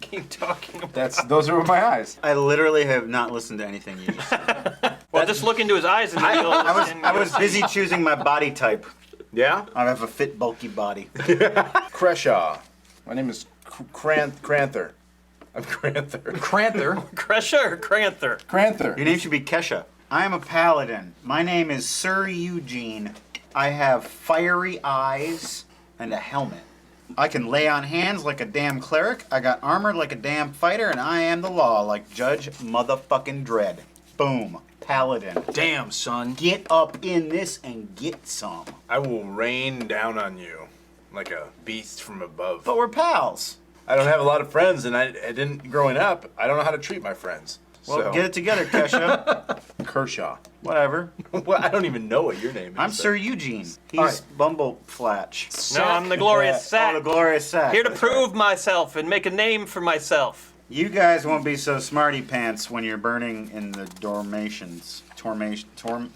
Keep talking about. Those are my eyes. I literally have not listened to anything you just said. Well, just look into his eyes and you'll... I was busy choosing my body type. Yeah? I have a fit, bulky body. Creshaw. My name is Cranther. I'm Cranther. Cranther? Cresha or Cranther? Cranther. Your name should be Kesha. I am a paladin. My name is Sir Eugene. I have fiery eyes and a helmet. I can lay on hands like a damn cleric. I got armor like a damn fighter, and I am the law like Judge Motherfucking Dredd. Boom. Paladin. Damn, son. Get up in this and get some. I will rain down on you like a beast from above. But we're pals. I don't have a lot of friends, and I didn't growing up. I don't know how to treat my friends. Well, so. get it together, Kesha. Kershaw. Whatever. Well, I don't even know what your name is. I'm Sir Eugene. He's right. Bumbleflatch. No, I'm the Glorious Sack. Oh, the Glorious Sack. Here to That's prove myself and make a name for myself. You guys won't be so smarty pants when you're burning in the Dormations.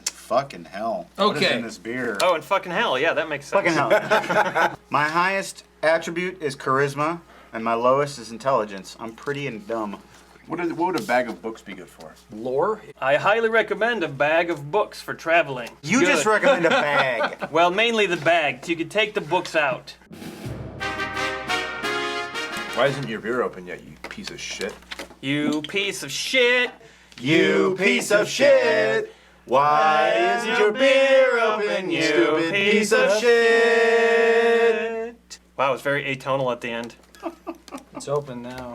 Fucking hell. What is Okay. in this beer? Oh, and fucking hell, yeah, that makes sense. Fucking hell. My highest attribute is charisma, and my lowest is intelligence. I'm pretty and dumb. What would a bag of books be good for? Lore? I highly recommend a bag of books for traveling. It's You good. just recommend a bag. Well, mainly the bag, so you can take the books out. Why isn't your beer open yet, you piece of shit? You piece of shit. You piece of shit. Why isn't your beer open, you stupid piece of shit? Wow, it's very atonal at the end. It's open now.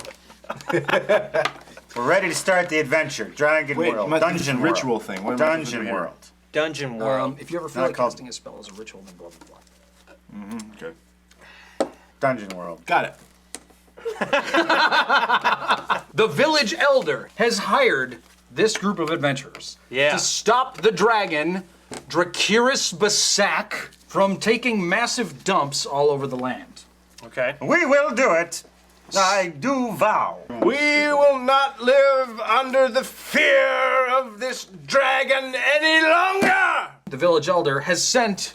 We're ready to start the adventure. Dragon Wait, World. you must do Dungeon this World. ritual thing. What am I supposed to do Dungeon here? World. Dungeon World. If you ever feel Not like called- casting a spell as a ritual, then blah, blah, blah. Mm-hmm, good. Dungeon World. Got it. The village elder has hired this group of adventurers to stop the dragon, Dracuris Basak, from taking massive dumps all over the land. Okay. We will do it. I do vow. We will not live under the fear of this dragon any longer! The village elder has sent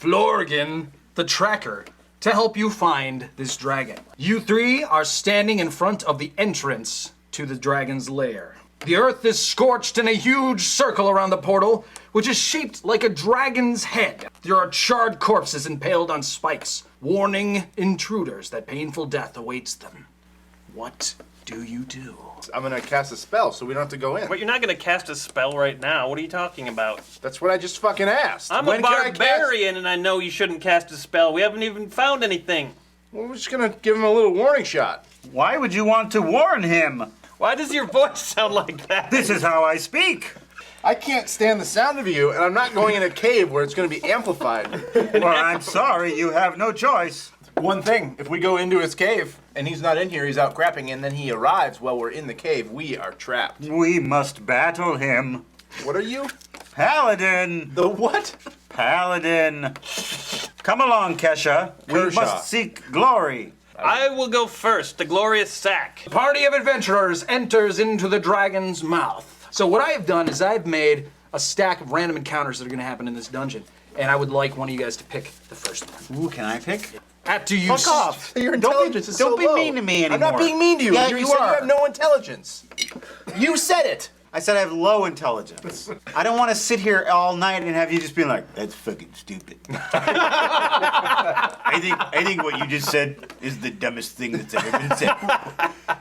Florgan, the tracker, to help you find this dragon. You three are standing in front of the entrance to the dragon's lair. The earth is scorched in a huge circle around the portal, which is shaped like a dragon's head. There are charred corpses impaled on spikes, warning intruders that painful death awaits them. What do you do? I'm gonna cast a spell so we don't have to go in. But you're not going to cast a spell right now. What are you talking about? That's what I just fucking asked. I'm When a can I cast- barbarian, and I know you shouldn't cast a spell. We haven't even found anything. Well, we're just gonna give him a little warning shot. Why would you want to warn him? Why does your voice sound like that? This is how I speak. I can't stand the sound of you, and I'm not going in a cave where it's gonna be amplified. Well, I'm sorry, you have no choice. One thing, if we go into his cave and he's not in here, he's out crapping, and then he arrives while we're in the cave, we are trapped. We must battle him. What are you? Paladin. The what? Paladin. Come along, Kesha. We Kershaw. must seek glory. I will go first, the glorious sack. A party of adventurers enters into the dragon's mouth. So what I have done is I've made a stack of random encounters that are going to happen in this dungeon, and I would like one of you guys to pick the first one. Ooh, can I pick? After you Fuck off. Your intelligence is so Don't be low. mean to me anymore. I'm not being mean to you. Yeah, you you said are. you have no intelligence. You said it. I said I have low intelligence. I don't want to sit here all night and have you just being like, that's fucking stupid. I think what you just said is the dumbest thing that's ever been said.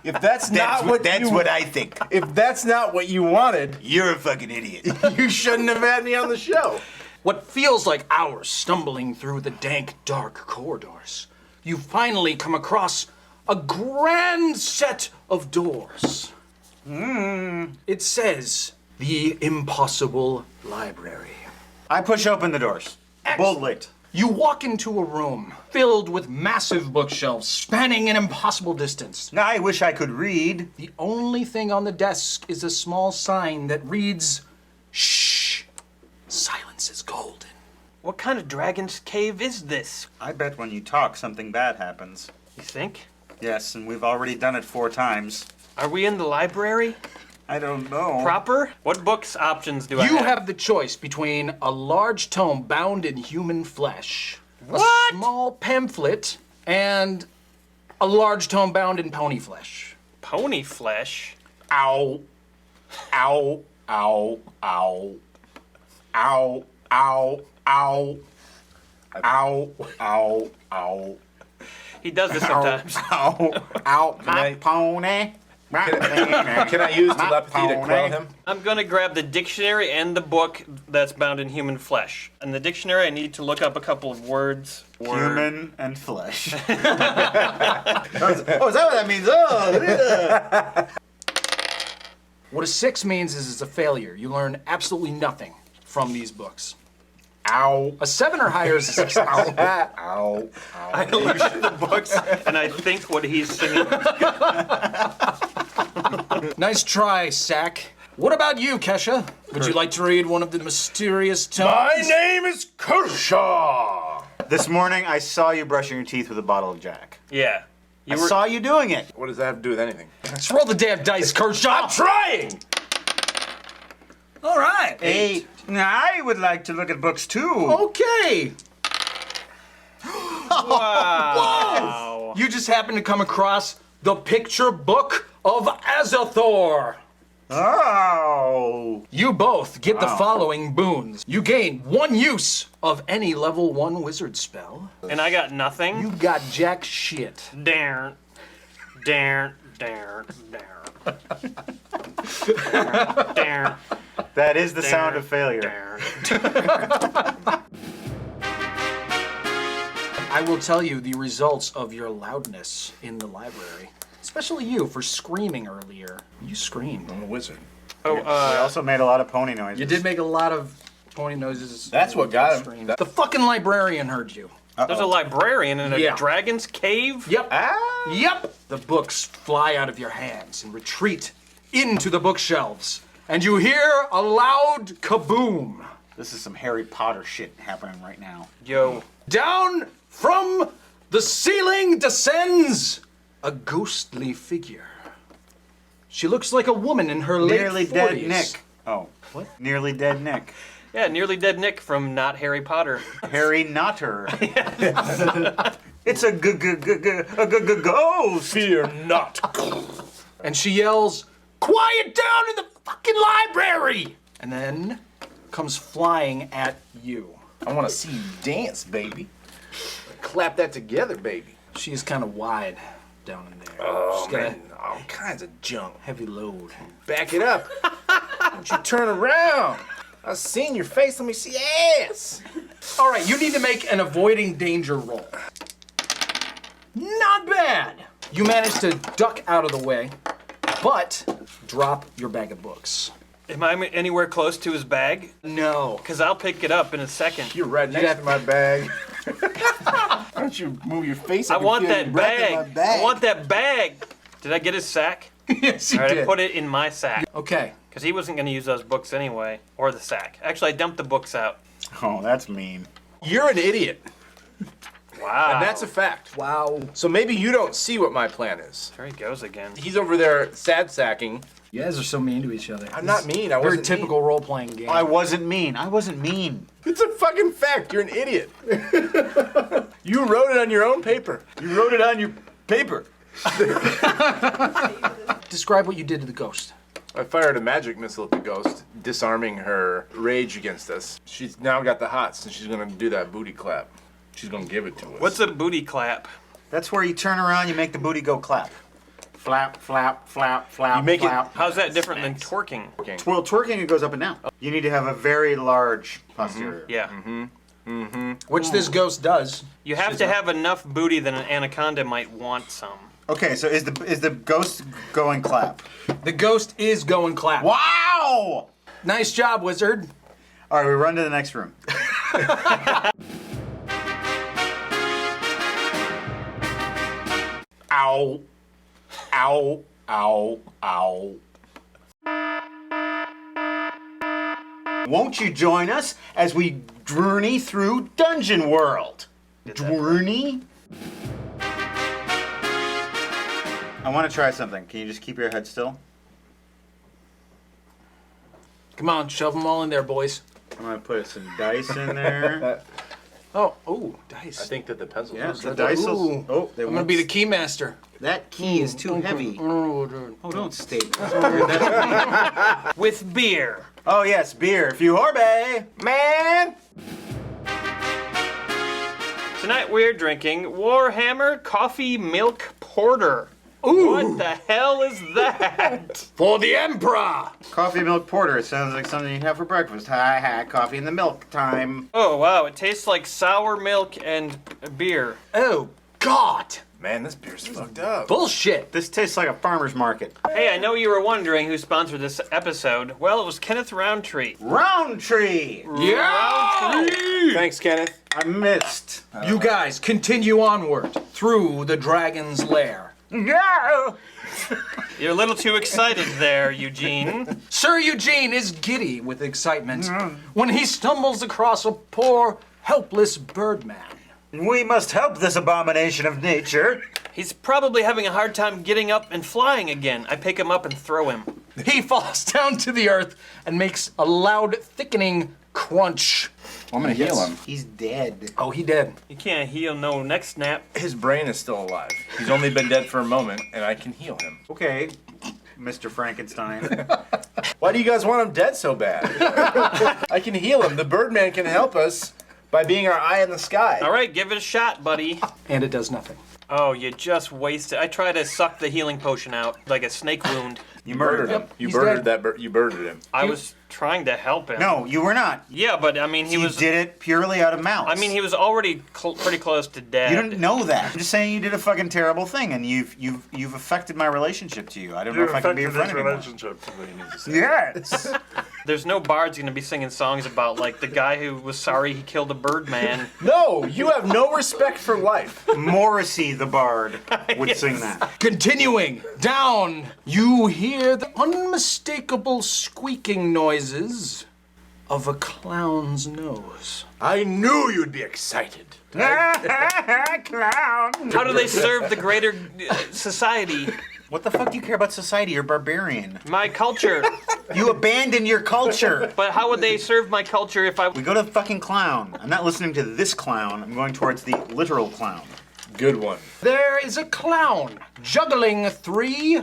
If that's not what I think. If that's not what you wanted, You're a fucking idiot. you shouldn't have had me on the show. What feels like hours stumbling through the dank, dark corridors, you finally come across a grand set of doors. It says, the impossible library. I push open the doors. Boldly. You walk into a room filled with massive bookshelves spanning an impossible distance. I wish I could read. The only thing on the desk is a small sign that reads, "Shh, silence is golden." What kind of dragon's cave is this? I bet when you talk, something bad happens. You think? Yes, and we've already done it 4 times. Are we in the library? I don't know. Proper? What books options do I You have? have the choice between a large tome bound in human flesh, a small pamphlet, and a large tome bound in pony flesh. Pony flesh? Ow. Ow. Ow. Ow. Ow. Ow. Ow. Ow. Ow. Ow. He does this sometimes. Ow. Ow. My pony. Can I use telepathy to quell him? I'm gonna grab the dictionary and the book that's bound in human flesh. In the dictionary, I need to look up a couple of words. Human and flesh. Oh, is that what that means? Oh, What a 6 means is it's a failure. You learn absolutely nothing from these books. Ow. A 7 or higher is a success. Ow. Ow. I look at the books and I think what he's singing. Nice try, Sack. What about you, Kesha? Would you like to read one of the mysterious tomes? My name is Kershaw. This morning, I saw you brushing your teeth with a bottle of Jack. Yeah. I saw you doing it. What does that have to do with anything? Let's roll the damn dice, Kershaw. I'm trying! All right. 8. I would like to look at books too. Okay. Wow. You just happen to come across the picture book of Azathoth. Oh. You both get the Wow. following boons. You gain 1 use of any level 1 wizard spell. And I got nothing. You got jack shit. Darn. Darn. Darn. Darn. Darn. That is the sound of failure. I will tell you the results of your loudness in the library. Especially you for screaming earlier. You screamed. I'm a wizard. Oh, We also made a lot of pony noises. You did make a lot of pony noises. That's what got him. The fucking librarian heard you. There's a librarian in a Yeah. dragon's cave? Yep. Yep. The books fly out of your hands and retreat into the bookshelves. And you hear a loud kaboom. This is some Harry Potter shit happening right now. Yo. Down from the ceiling descends a ghostly figure. She looks like a woman in her Nearly late 40s. dead Nick. Oh, what? Nearly dead Nick. Yeah, nearly dead Nick from Not Harry Potter. Harry Notter. It's a ghost. Fear not. And she yells, "Quiet down in the fucking library!" And then comes flying at you. I want to see you dance, baby. Clap that together, baby. She is kind of wide down in there. Oh, She's got man. All kinds of junk. a heavy load. Back it up. Don't you turn around. I've seen your face. Let me see ass. All right, you need to make an avoiding danger roll. Not bad. You manage to duck out of the way, but drop your bag of books. Am I anywhere close to his bag? No. Because I'll pick it up in a second. You're right next to my bag. Why don't you move your face? I can want feel that your breath in my bag. I want that bag. Did I get his sack? Yes, you All right, I did. put it in my sack. Okay. Because he wasn't going to use those books anyway. Or the sack. Actually, I dumped the books out. Oh, that's mean. You're an idiot. Wow. And that's a fact. Wow. So maybe you don't see what my plan is. There he goes again. He's over there sad sacking. You guys are so mean to each other. I'm not mean. I Very wasn't typical role-playing game. I wasn't mean. I wasn't mean. It's a fucking fact. You're an idiot. You wrote it on your own paper. You wrote it on your paper. Describe what you did to the ghost. I fired a magic missile at the ghost, disarming her rage against us. She's now got the hots, and she's gonna do that booty clap. She's gonna give it to us. What's a booty clap? That's where you turn around, you make the booty go clap. Flap, flap, flap, flap, You make flap. How's that different than twerking? Well, twerking, it goes up and down. You need to have a very large posterior. Yeah. Which this ghost does. You have to have enough booty that an anaconda might want some. Okay, so is the ghost going clap? The ghost is going clap. Wow! Nice job, wizard. All right, we run to the next room. Ow. Ow. Ow. Ow. Won't you join us as we journey through Dungeon World? Journey? I want to try something. Can you just keep your head still? Come on, shove them all in there, boys. I'm going to put some dice in there. Oh, dice. I think that the pencil. Yeah, the dice will... Ooh. Oh, they I'm gonna be the key master. That key is too heavy. Oh, don't state With beer. Oh, yes, beer. If you horbe, man! Tonight we're drinking Warhammer Coffee Milk Porter. Ooh. What the hell is that? For the Emperor! Coffee milk porter. It sounds like something you'd have for breakfast. Hi, coffee in the milk time. Oh, wow. It tastes like sour milk and beer. Oh, God! Man, this beer's fucked up. Bullshit! This tastes like a farmer's market. Hey, I know you were wondering who sponsored this episode. Well, it was Kenneth Roundtree. Roundtree! Yeah! Thanks, Kenneth. I missed. You guys continue onward through the dragon's lair. No! You're a little too excited there, Eugene. Sir Eugene is giddy with excitement when he stumbles across a poor, helpless birdman. We must help this abomination of nature. He's probably having a hard time getting up and flying again. I pick him up and throw him. He falls down to the earth and makes a loud, thickening crunch. I'm gonna heal him. He's dead. Oh, he dead. You can't heal no neck snap. His brain is still alive. He's only been dead for a moment, and I can heal him. Okay, Mr. Frankenstein. Why do you guys want him dead so bad? I can heal him. The Birdman can help us by being our eye in the sky. All right, give it a shot, buddy. And it does nothing. Oh, you just wasted. I tried to suck the healing potion out like a snake wound. You murdered him. You murdered that bird. You murdered him. I was trying to help him. No, you were not. Yeah, but I mean, he You was. did it purely out of malice. I mean, he was already pretty close to dead. You didn't know that. I'm just saying you did a fucking terrible thing, and you've affected my relationship to you. I don't know if I can be your friend anymore. Yes. There's no bard's gonna be singing songs about like the guy who was sorry he killed a bird man. No, you have no respect for life. Morrissey, the bard, would sing that. Continuing down, you hear the unmistakable squeaking noises of a clown's nose. I knew you'd be excited. Clown. How do they serve the greater society? What the fuck do you care about society? You're barbarian. My culture. You abandon your culture. But how would they serve my culture if I... We go to the fucking clown. I'm not listening to this clown. I'm going towards the literal clown. Good one. There is a clown juggling 3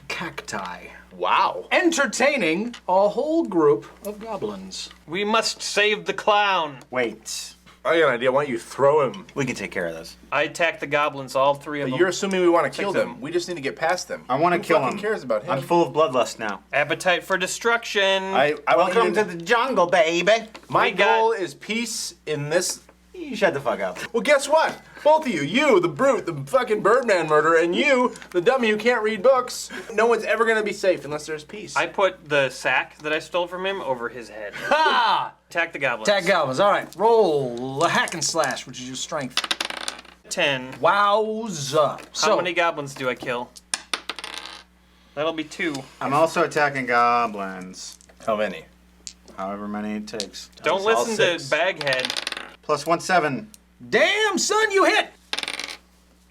cacti. Wow. Entertaining a whole group of goblins. We must save the clown. Wait. I got an idea. Why don't you throw him? We can take care of this. I attack the goblins, all 3 of But them. you're assuming we want to kill 6 of them. We just need to get past them. I want to Who kill fucking him. cares about him? I'm full of bloodlust now. Appetite for destruction. I want Welcome you to the jungle, baby. My goal is peace in this. You shut the fuck up. Well, guess what? Both of you, the brute, the fucking Birdman murderer, and you, the dummy who can't read books, no one's ever gonna be safe unless there's peace. I put the sack that I stole from him over his head. Ha! Attack the goblins. Attack goblins. All right. Roll a hack and slash, which is your strength. 10. Wowza. How many goblins do I kill? That'll be 2. I'm also attacking goblins. How many? However many it takes. Don't listen to Baghead. Plus 1, 7. Damn, son, you hit!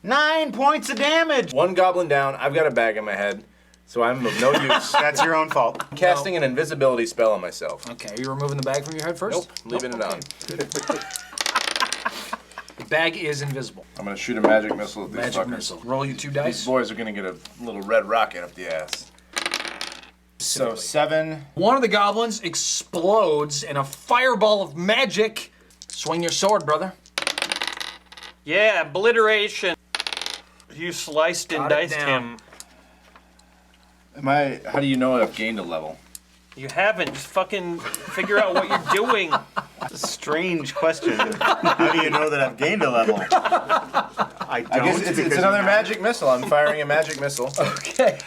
9 points of damage. One goblin down. I've got a bag in my head, so I'm of no use. That's your own fault. I'm casting an invisibility spell on myself. Okay, you're removing the bag from your head first? Nope, leaving it on. The bag is invisible. I'm gonna shoot a magic missile at these Magic fuckers. missile. Roll you 2 These dice. boys are gonna get a little red rocket up the ass. So 7. One of the goblins explodes in a fireball of magic. Swing your sword, brother. Yeah, obliteration. You sliced and Got it diced down. him. How do you know I've gained a level? You haven't. Just fucking figure out what you're doing. That's a strange question. How do you know that I've gained a level? I don't. I guess it's because another you magic missile. I'm firing a magic missile. Okay.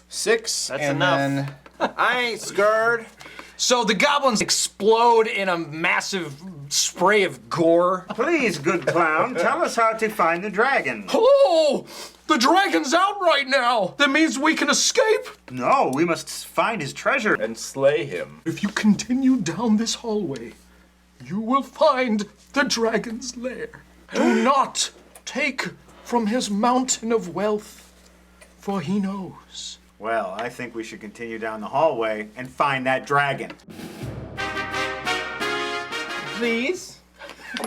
6. That's and enough. Then I ain't scared. So the goblins explode in a massive spray of gore. Please, good clown, tell us how to find the dragon. Oh! The dragon's out right now! That means we can escape! No, we must find his treasure. And slay him. If you continue down this hallway, you will find the dragon's lair. Do not take from his mountain of wealth, for he knows. Well, I think we should continue down the hallway and find that dragon. Please?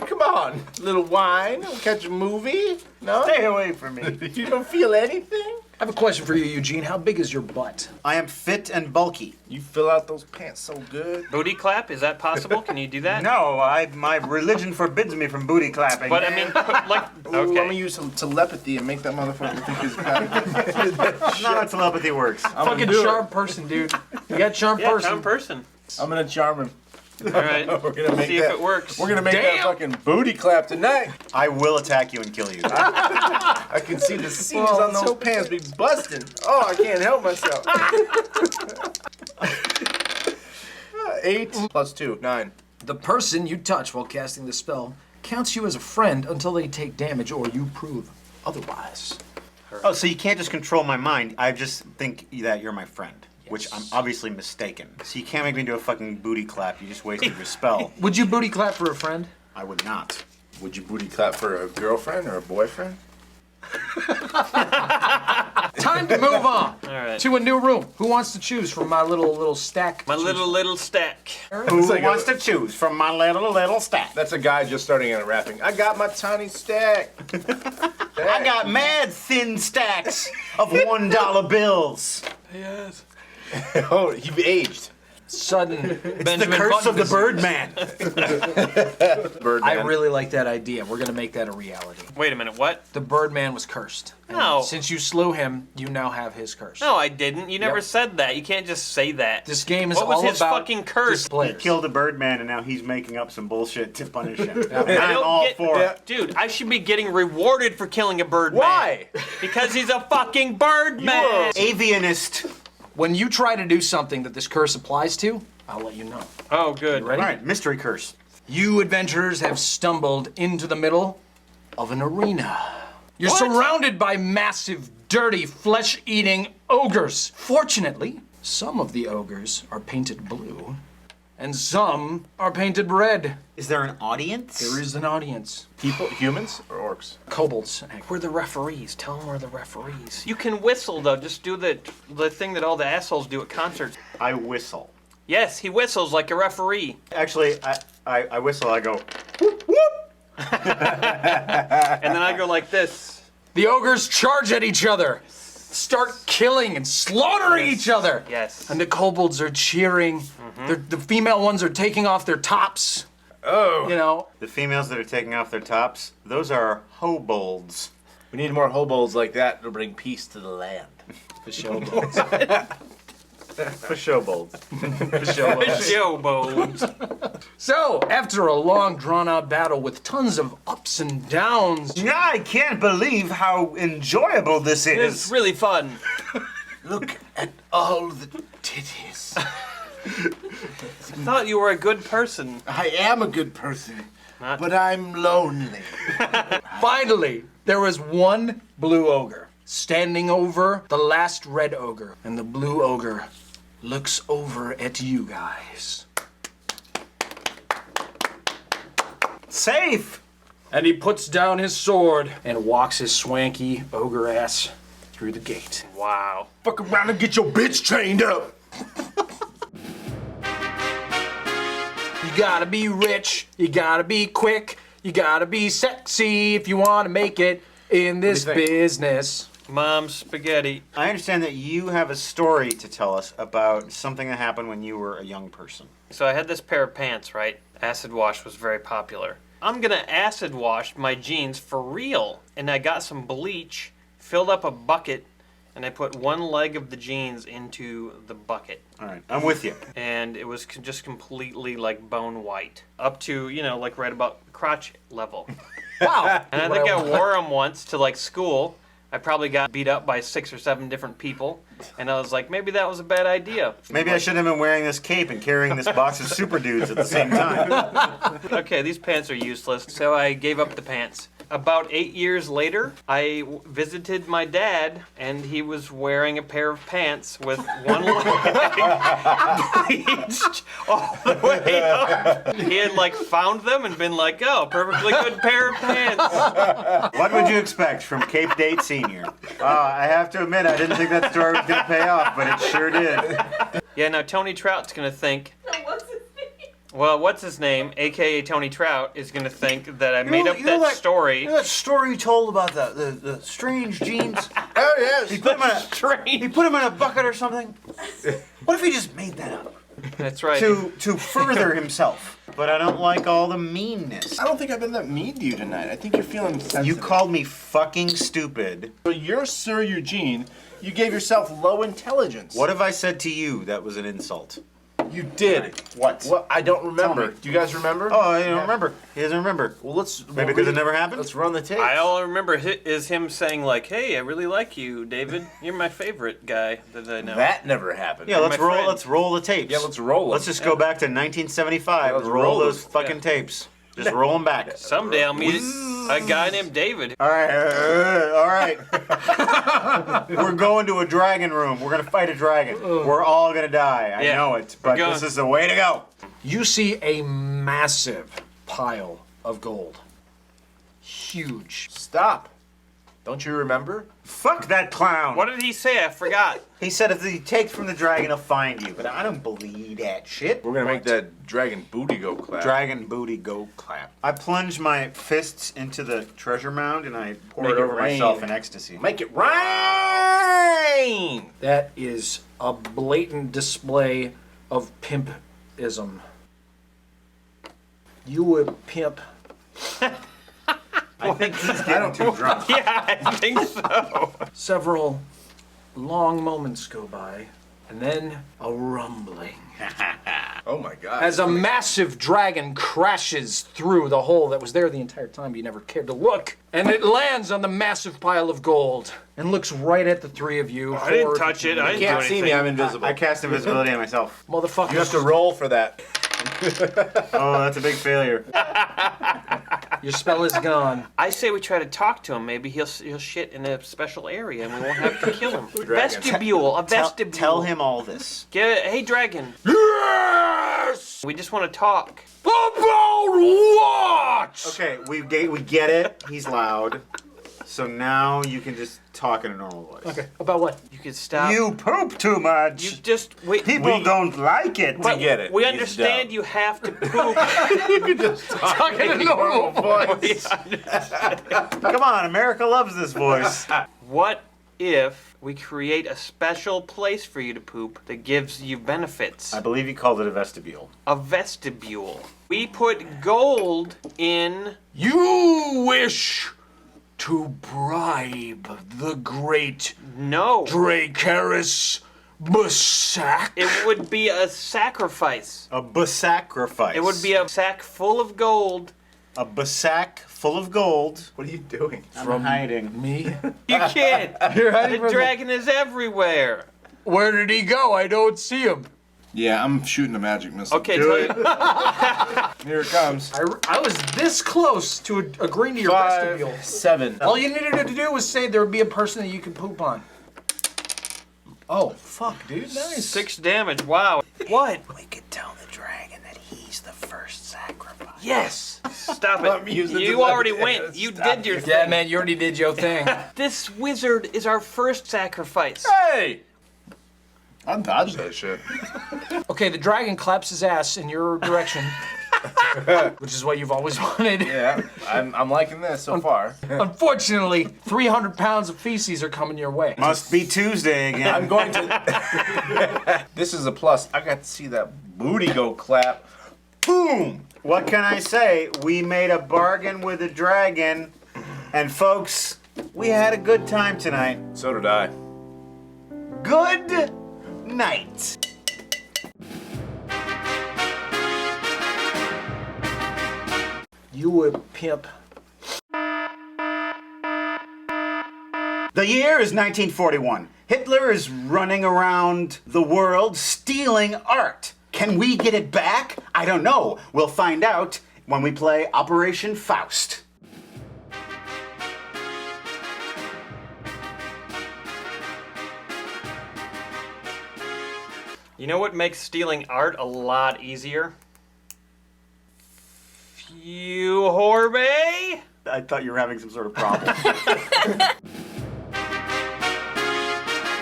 Come on, little wine. We'll catch a movie. No? Stay away from me. You don't feel anything? I have a question for you, Eugene. How big is your butt? I am fit and bulky. You fill out those pants so good. Booty clap? Is that possible? Can you do that? No, my religion forbids me from booty clapping. But I mean, like, Ooh, I'm okay. gonna use some telepathy and make that motherfucker think he's got That's not how telepathy works. Fucking sharp person, dude. You got charm Yeah, person. charm person. I'm gonna charm him. All right. We're gonna make See that, if it works. We're gonna make that fucking booty clap tonight. I will attack you and kill you. I can see the seams on those pants be busting. Oh, I can't help myself. 8 plus 2, 9. The person you touch while casting the spell counts you as a friend until they take damage or you prove otherwise. Oh, so you can't just control my mind. I just think that you're my friend. Which I'm obviously mistaken. So you can't make me do a fucking booty clap. You just wasted your spell. Would you booty clap for a friend? I would not. Would you booty clap for a girlfriend or a boyfriend? Time to move on. All right. To a new room. Who wants to choose from my little stack? My little stack. Who wants to choose from my little stack? That's a guy just starting out rapping. I got my tiny stack. I got mad thin stacks of $1 bills. Yes. Oh, you've aged. Sudden. It's the curse of the Birdman. Birdman. I really like that idea. We're gonna make that a reality. Wait a minute, what? The Birdman was cursed. And No. Since you slew him, you now have his curse. No, I didn't. You never Yep. said that. You can't just say that. This game is what was all his about fucking curse? He killed a Birdman, and now he's making up some bullshit to punish him. I I'm don't all get, for it. Dude, I should be getting rewarded for killing a Birdman. Why? Because he's a fucking Birdman. Avianist. When you try to do something that this curse applies to, I'll let you know. Oh, good. You ready? All right, mystery curse. You adventurers have stumbled into the middle of an arena. You're What? surrounded by massive, dirty, flesh-eating ogres. Fortunately, some of the ogres are painted blue, and some are painted red. Is there an audience? There is an audience. People, humans or orcs? Kobolds. We're the referees. Tell them we're the referees. You can whistle, though. Just do the thing that all the assholes do at concerts. I whistle. Yes, he whistles like a referee. Actually, I whistle. I go whoop whoop. And then I go like this. The ogres charge at each other, start killing and slaughtering each other. Yes. And the kobolds are cheering. The female ones are taking off their tops. Oh. You know. The females that are taking off their tops, those are hobolds. We need more hobolds like that to bring peace to the land. For showbolds. For showbolds. Showbones. So, after a long, drawn-out battle with tons of ups and downs, I can't believe how enjoyable this is. It's really fun. Look at all the titties. I thought you were a good person. I am a good person, but I'm lonely. finally, there was one blue ogre standing over the last red ogre, and the blue ogre looks over at you guys. Safe! And he puts down his sword and walks his swanky ogre ass through the gate. Wow. Fuck around and get your bitch chained up. You gotta be rich, you gotta be quick, you gotta be sexy if you wanna make it in this business. Mom spaghetti. I understand that you have a story to tell us about something that happened when you were a young person. So I had this pair of pants, right? Acid wash was very popular. I'm gonna acid wash my jeans for real. And I got some bleach, filled up a bucket, and I put one leg of the jeans into the bucket. All right, I'm with you. And it was just completely like bone white. Up to, like right about crotch level. Wow. And I think I wore them once to like school. I probably got beat up by 6 or 7 different people. And I was like, maybe that was a bad idea. Maybe I shouldn't have been wearing this cape and carrying this box of super dudes at the same time. Okay, these pants are useless, so I gave up the pants. About 8 years later, I visited my dad, and he was wearing a pair of pants with one leg bleached all the way up. He had like found them and been like, oh, perfectly good pair of pants. What would you expect from Cape Date Senior? I have to admit, I didn't think that story was going to pay off, but it sure did. Yeah, now Tony Trout's going to think... Well, what's his name, a.k.a. Tony Trout, is going to think that I made up that story. You know that story you told about the strange jeans? Oh, yes. He put them in a bucket or something? What if he just made that up? That's right. To further himself. But I don't like all the meanness. I don't think I've been that mean to you tonight. I think you're feeling sensitive. You called me fucking stupid. But you're Sir Eugene. You gave yourself low intelligence. What have I said to you that was an insult? You did. What? Well, I don't remember. Do you guys remember? Oh, I don't remember. He doesn't remember. Well, let's... Maybe because it never happened? Let's run the tape. All I remember is him saying like, hey, I really like you, David. You're my favorite guy that I know. That never happened. Yeah, You're let's my roll. friend. Let's roll the tapes. Yeah, let's roll them. Let's just go back to 1975 Yeah, let's and roll roll those them. fucking tapes. Just roll them back. Someday I'll meet a guy named David. All right. We're going to a dragon room. We're gonna fight a dragon. We're all gonna die. I Yeah, know it, but going. this is the way to go. You see a massive pile of gold huge. Stop. Don't you remember? Fuck that clown. What did he say? I forgot. He said if he takes from the dragon, he'll find you. But I don't believe that shit. We're gonna make that dragon booty go clap. Dragon booty go clap. I plunge my fists into the treasure mound and I pour it over myself in ecstasy. Make it rain! That is a blatant display of pimpism. You a pimp. I think he's getting too drunk. Yeah, I think so. Several long moments go by, and then a rumbling. Oh my god. As a massive dragon crashes through the hole that was there the entire time you never cared to look, and it lands on the massive pile of gold and looks right at the three of you. I didn't touch it. I You didn't can't do see anything. me, I'm invisible. I cast invisibility on myself. Motherfucker. You have to roll for that. Oh, that's a big failure. Your spell is gone. I say we try to talk to him. Maybe he'll shit in a special area and we won't have to kill him. Vestibule. A vestibule. Tell him all this. Hey, dragon. Yes! We just want to talk. About what? Okay, we get it. He's loud. So now you can just talk in a normal voice. Okay, about what? You could stop. You poop too much. You just wait. People don't like it. But get it. We He's understand dumb. you have to poop. You can just talk in a normal voice. Come on, America loves this voice. What if we create a special place for you to poop that gives you benefits? I believe you called it a vestibule. A vestibule. We put gold in. You wish to bribe the great Dracarys Basak? It would be a sacrifice. A basacrifice. It would be a sack full of gold. A basak full of gold. What are you doing? I'm hiding. Me? You can't. You're hiding The from dragon is everywhere. Where did he go? I don't see him. Yeah, I'm shooting a magic missile. Okay, Do tell it. Here it comes. I was this close to agreeing to your 5, vestibule. 7. All you needed to do was say there would be a person that you could poop on. Oh, fuck, dude. Nice. 6 damage. Wow. What? We could tell the dragon that he's the first sacrifice. Yes. Stop I'm it. using You the already left hand. went. You Stop did your it. thing. Yeah, man, you already did your thing. This wizard is our first sacrifice. Hey! I dodged that shit. Okay, the dragon claps his ass in your direction, which is what you've always wanted. Yeah, I'm liking this so far. Unfortunately, 300 pounds of feces are coming your way. Must be Tuesday again. I'm going to. This is a plus. I got to see that booty go clap. Boom! What can I say? We made a bargain with a dragon, and folks, we had a good time tonight. So did I. Good night. You a pimp. The year is 1941. Hitler is running around the world stealing art. Can we get it back? I don't know. We'll find out when we play Operation Faust. You know what makes stealing art a lot easier? You Horbe? I thought you were having some sort of problem.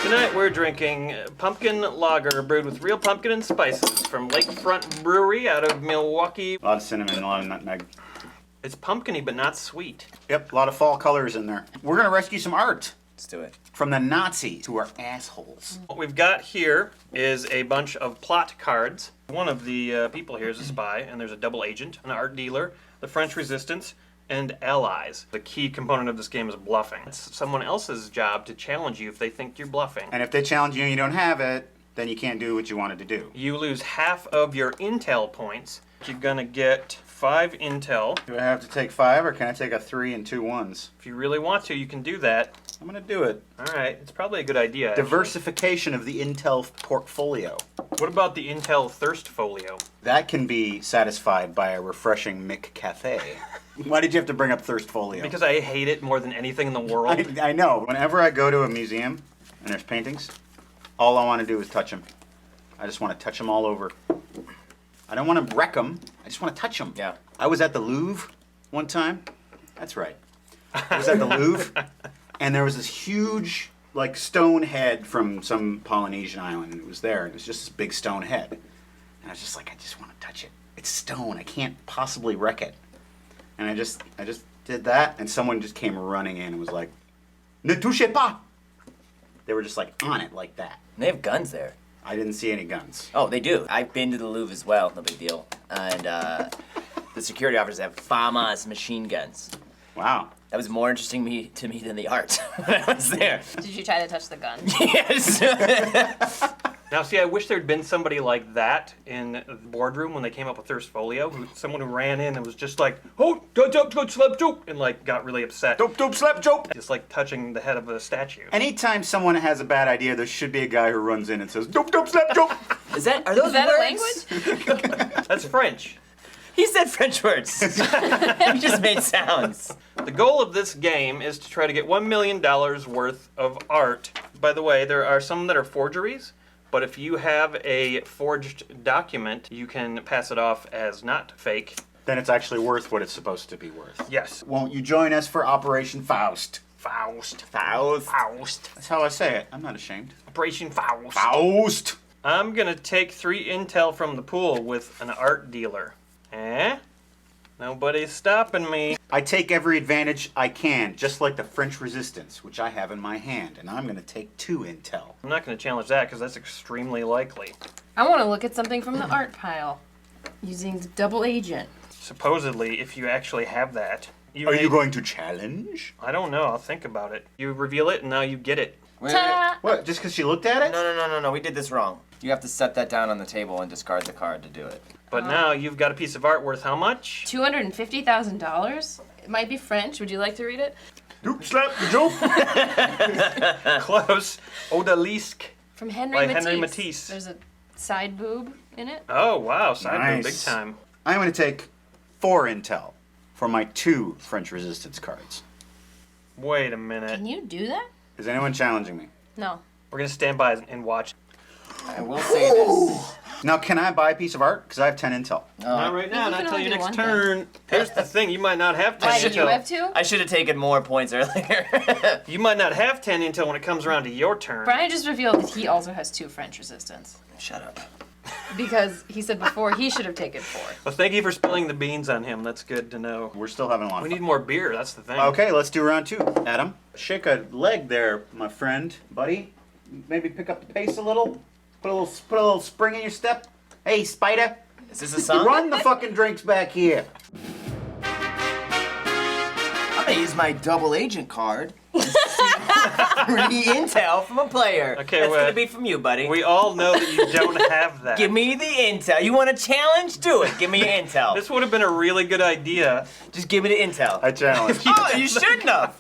Tonight we're drinking pumpkin lager brewed with real pumpkin and spices from Lakefront Brewery out of Milwaukee. A lot of cinnamon, a lot of nutmeg. It's pumpkin-y but not sweet. Yep, a lot of fall colors in there. We're gonna rescue some art. Let's do it. From the Nazis, who are assholes. What we've got here is a bunch of plot cards. One of the people here is a spy, and there's a double agent, an art dealer, the French resistance, and allies. The key component of this game is bluffing. It's someone else's job to challenge you if they think you're bluffing. And if they challenge you and you don't have it, then you can't do what you wanted to do. You lose half of your intel points. You're gonna get 5 intel. Do I have to take 5 or can I take a 3 and 2 1s? If you really want to, you can do that. I'm gonna do it. Alright, it's probably a good idea. actually. Diversification of the intel portfolio. What about the intel thirst folio? That can be satisfied by a refreshing McCafe. Why did you have to bring up thirst folio? Because I hate it more than anything in the world. I know. Whenever I go to a museum and there's paintings, all I want to do is touch them. I just want to touch them all over. I don't want to wreck them. I just want to touch them. Yeah. I was at the Louvre one time. That's right. I was at the Louvre, and there was this huge, like, stone head from some Polynesian island, and it was there, and it was just this big stone head. And I was just like, I just want to touch it. It's stone. I can't possibly wreck it. And I just did that, and someone just came running in and was like, "Ne touchez pas!" They were just like on it like that. They have guns there. I didn't see any guns. Oh, they do. I've been to the Louvre as well. No big deal. And the security officers have FAMAS machine guns. Wow. That was more interesting to me than the art when I was there. Did you try to touch the gun? Yes. Now, see, I wish there'd been somebody like that in the boardroom when they came up with Thirst Folio. Someone who ran in and was just like, "Oh, don't slap joke," and like got really upset. Don't slap joke. Just like touching the head of a statue. Anytime someone has a bad idea, there should be a guy who runs in and says, "Don't slap joke." Are those Is that words? a language? That's French. He said French words. He just made sounds. The goal of this game is to try to get $1 million worth of art. By the way, there are some that are forgeries, but if you have a forged document, you can pass it off as not fake. Then it's actually worth what it's supposed to be worth. Yes. Won't you join us for Operation Faust? Faust. That's how I say it. I'm not ashamed. Operation Faust. Faust. I'm gonna take 3 intel from the pool with an art dealer. Nobody's stopping me. I take every advantage I can, just like the French Resistance, which I have in my hand, and I'm going to take 2 intel. I'm not gonna challenge that because that's extremely likely. I want to look at something from the art pile using the double agent. Supposedly, if you actually have that. Are you going to challenge? I don't know. I'll think about it. You reveal it, and now you get it. What, just because she looked at it? No, we did this wrong. You have to set that down on the table and discard the card to do it. But now you've got a piece of art worth how much? $250,000? It might be French. Would you like to read it? Doop slap the joke. Close. Odalisque. From Henry by Matisse. Henry Matisse. There's a side boob in it. Oh, wow. Side boob, big Nice. time. I'm going to take 4 intel for my 2 French Resistance cards. Wait a minute. Can you do that? Is anyone challenging me? No. We're going to stand by and watch. I will say this. Now, can I buy a piece of art? Because I have 10 intel. Not right now, you not can till only your do next one turn. Here's the thing, you might not have 10 Why, intel. do you have 2? I should have taken more points earlier. You might not have 10 until when it comes around to your turn. Brian just revealed that he also has 2 French Resistance. Shut up. Because he said before he should have taken 4. Well, thank you for spilling the beans on him. That's good to know. We're still having a lot of We fun. need more beer, that's the thing. Okay, let's do round 2. Adam, shake a leg there, my friend, buddy. Maybe pick up the pace a little. Put a little spring in your step. Hey, Spider. Is this a song? Run the fucking drinks back here. I'm gonna use my double agent card. Free intel from a player. Okay, That's well, gonna be from you, buddy. We all know that you don't have that. Give me the intel. You want a challenge? Do it. Give me your intel. This would have been a really good idea. Just give me the intel. I challenge. Oh, you shouldn't have.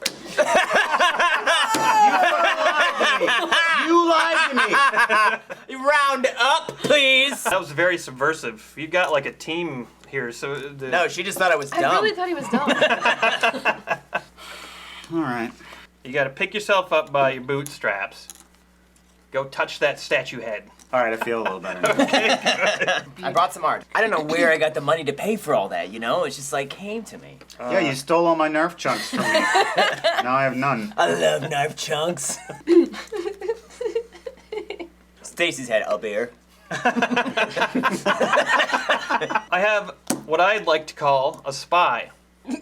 You lied to me. Round up, please. That was very subversive. You got like a team here, so... No, she just thought I was dumb. I really thought he was dumb. All right. You gotta pick yourself up by your bootstraps. Go touch that statue head. All right, I feel a little better. I brought some art. I don't know where I got the money to pay for all that, you know? It's just like came to me. Yeah, you stole all my Nerf chunks from me. Now I have none. I love knife chunks. Stacy's had a beer. I have what I'd like to call a spy,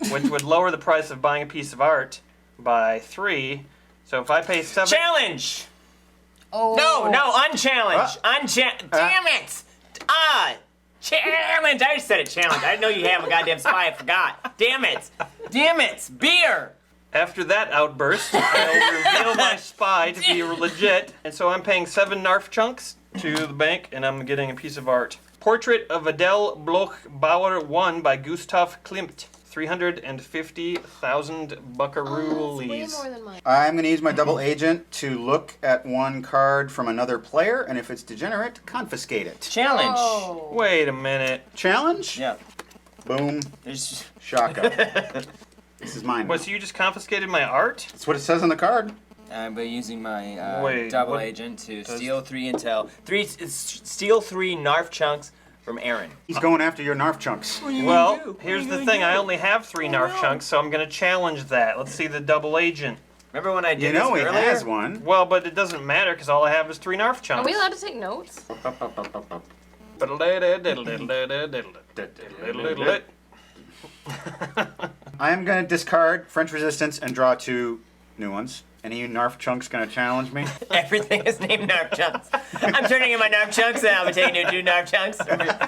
which would lower the price of buying a piece of art by 3. So if I pay 7... Challenge! Oh. No, unchallenge. Damn it! Challenge! I just said it, challenge. I didn't know you have a goddamn spy, I forgot. Damn it! Beer! After that outburst, I'll reveal my spy to be legit, and so I'm paying 7 Narf chunks to the bank, and I'm getting a piece of art. Portrait of Adele Bloch-Bauer 1 by Gustav Klimt. 350,000 buckaroolies. I'm going to use my double agent to look at one card from another player, and if it's degenerate, confiscate it. Challenge. Oh. Wait a minute. Challenge? Yeah. Boom. There's Shaka. This is mine. What, so you just confiscated my art? That's what it says on the card. I'm using my Wait, double what agent to does- steal 3 intel. Steal 3 Narf chunks from Aaron. He's going after your Narf chunks. Well, here's the thing. I only have 3 Narf chunks, so I'm going to challenge that. Let's see the double agent. Remember when I did You know this he earlier? has one. Well, but it doesn't matter because all I have is 3 Narf chunks. Are we allowed to take notes? I am going to discard French Resistance and draw 2 new ones. Any Narf chunks going to challenge me? Everything is named Narf chunks. I'm turning in my Narf chunks and I'm taking 2 Narf chunks.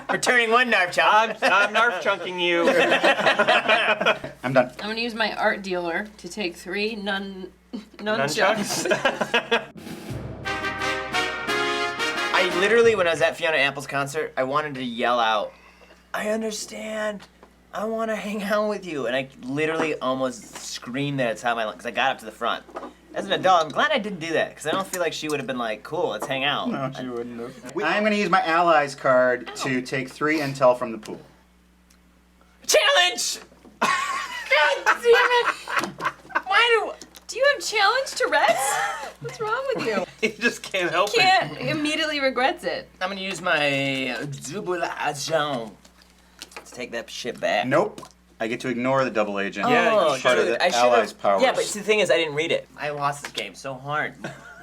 Returning 1 Narf chunk. I'm Narf chunking you. I'm done. I'm gonna use my art dealer to take 3 nunchucks. I literally, when I was at Fiona Apple's concert, I wanted to yell out, I understand. I want to hang out with you. And I literally almost screamed that at the top of my lungs because I got up to the front. As an adult, I'm glad I didn't do that because I don't feel like she would have been like, cool, let's hang out. No, she wouldn't have. I am going to use my allies card to take 3 intel from the pool. Challenge! God damn it! Why do you have challenge Tourette's? What's wrong with you? He just can't help it. Can't immediately regrets it. I'm going to use my double agent to take that shit back. Nope. I get to ignore the double agent. Oh, It's part of dude, the I should've- allies' powers. Yeah, but the thing is, I didn't read it. I lost this game so hard.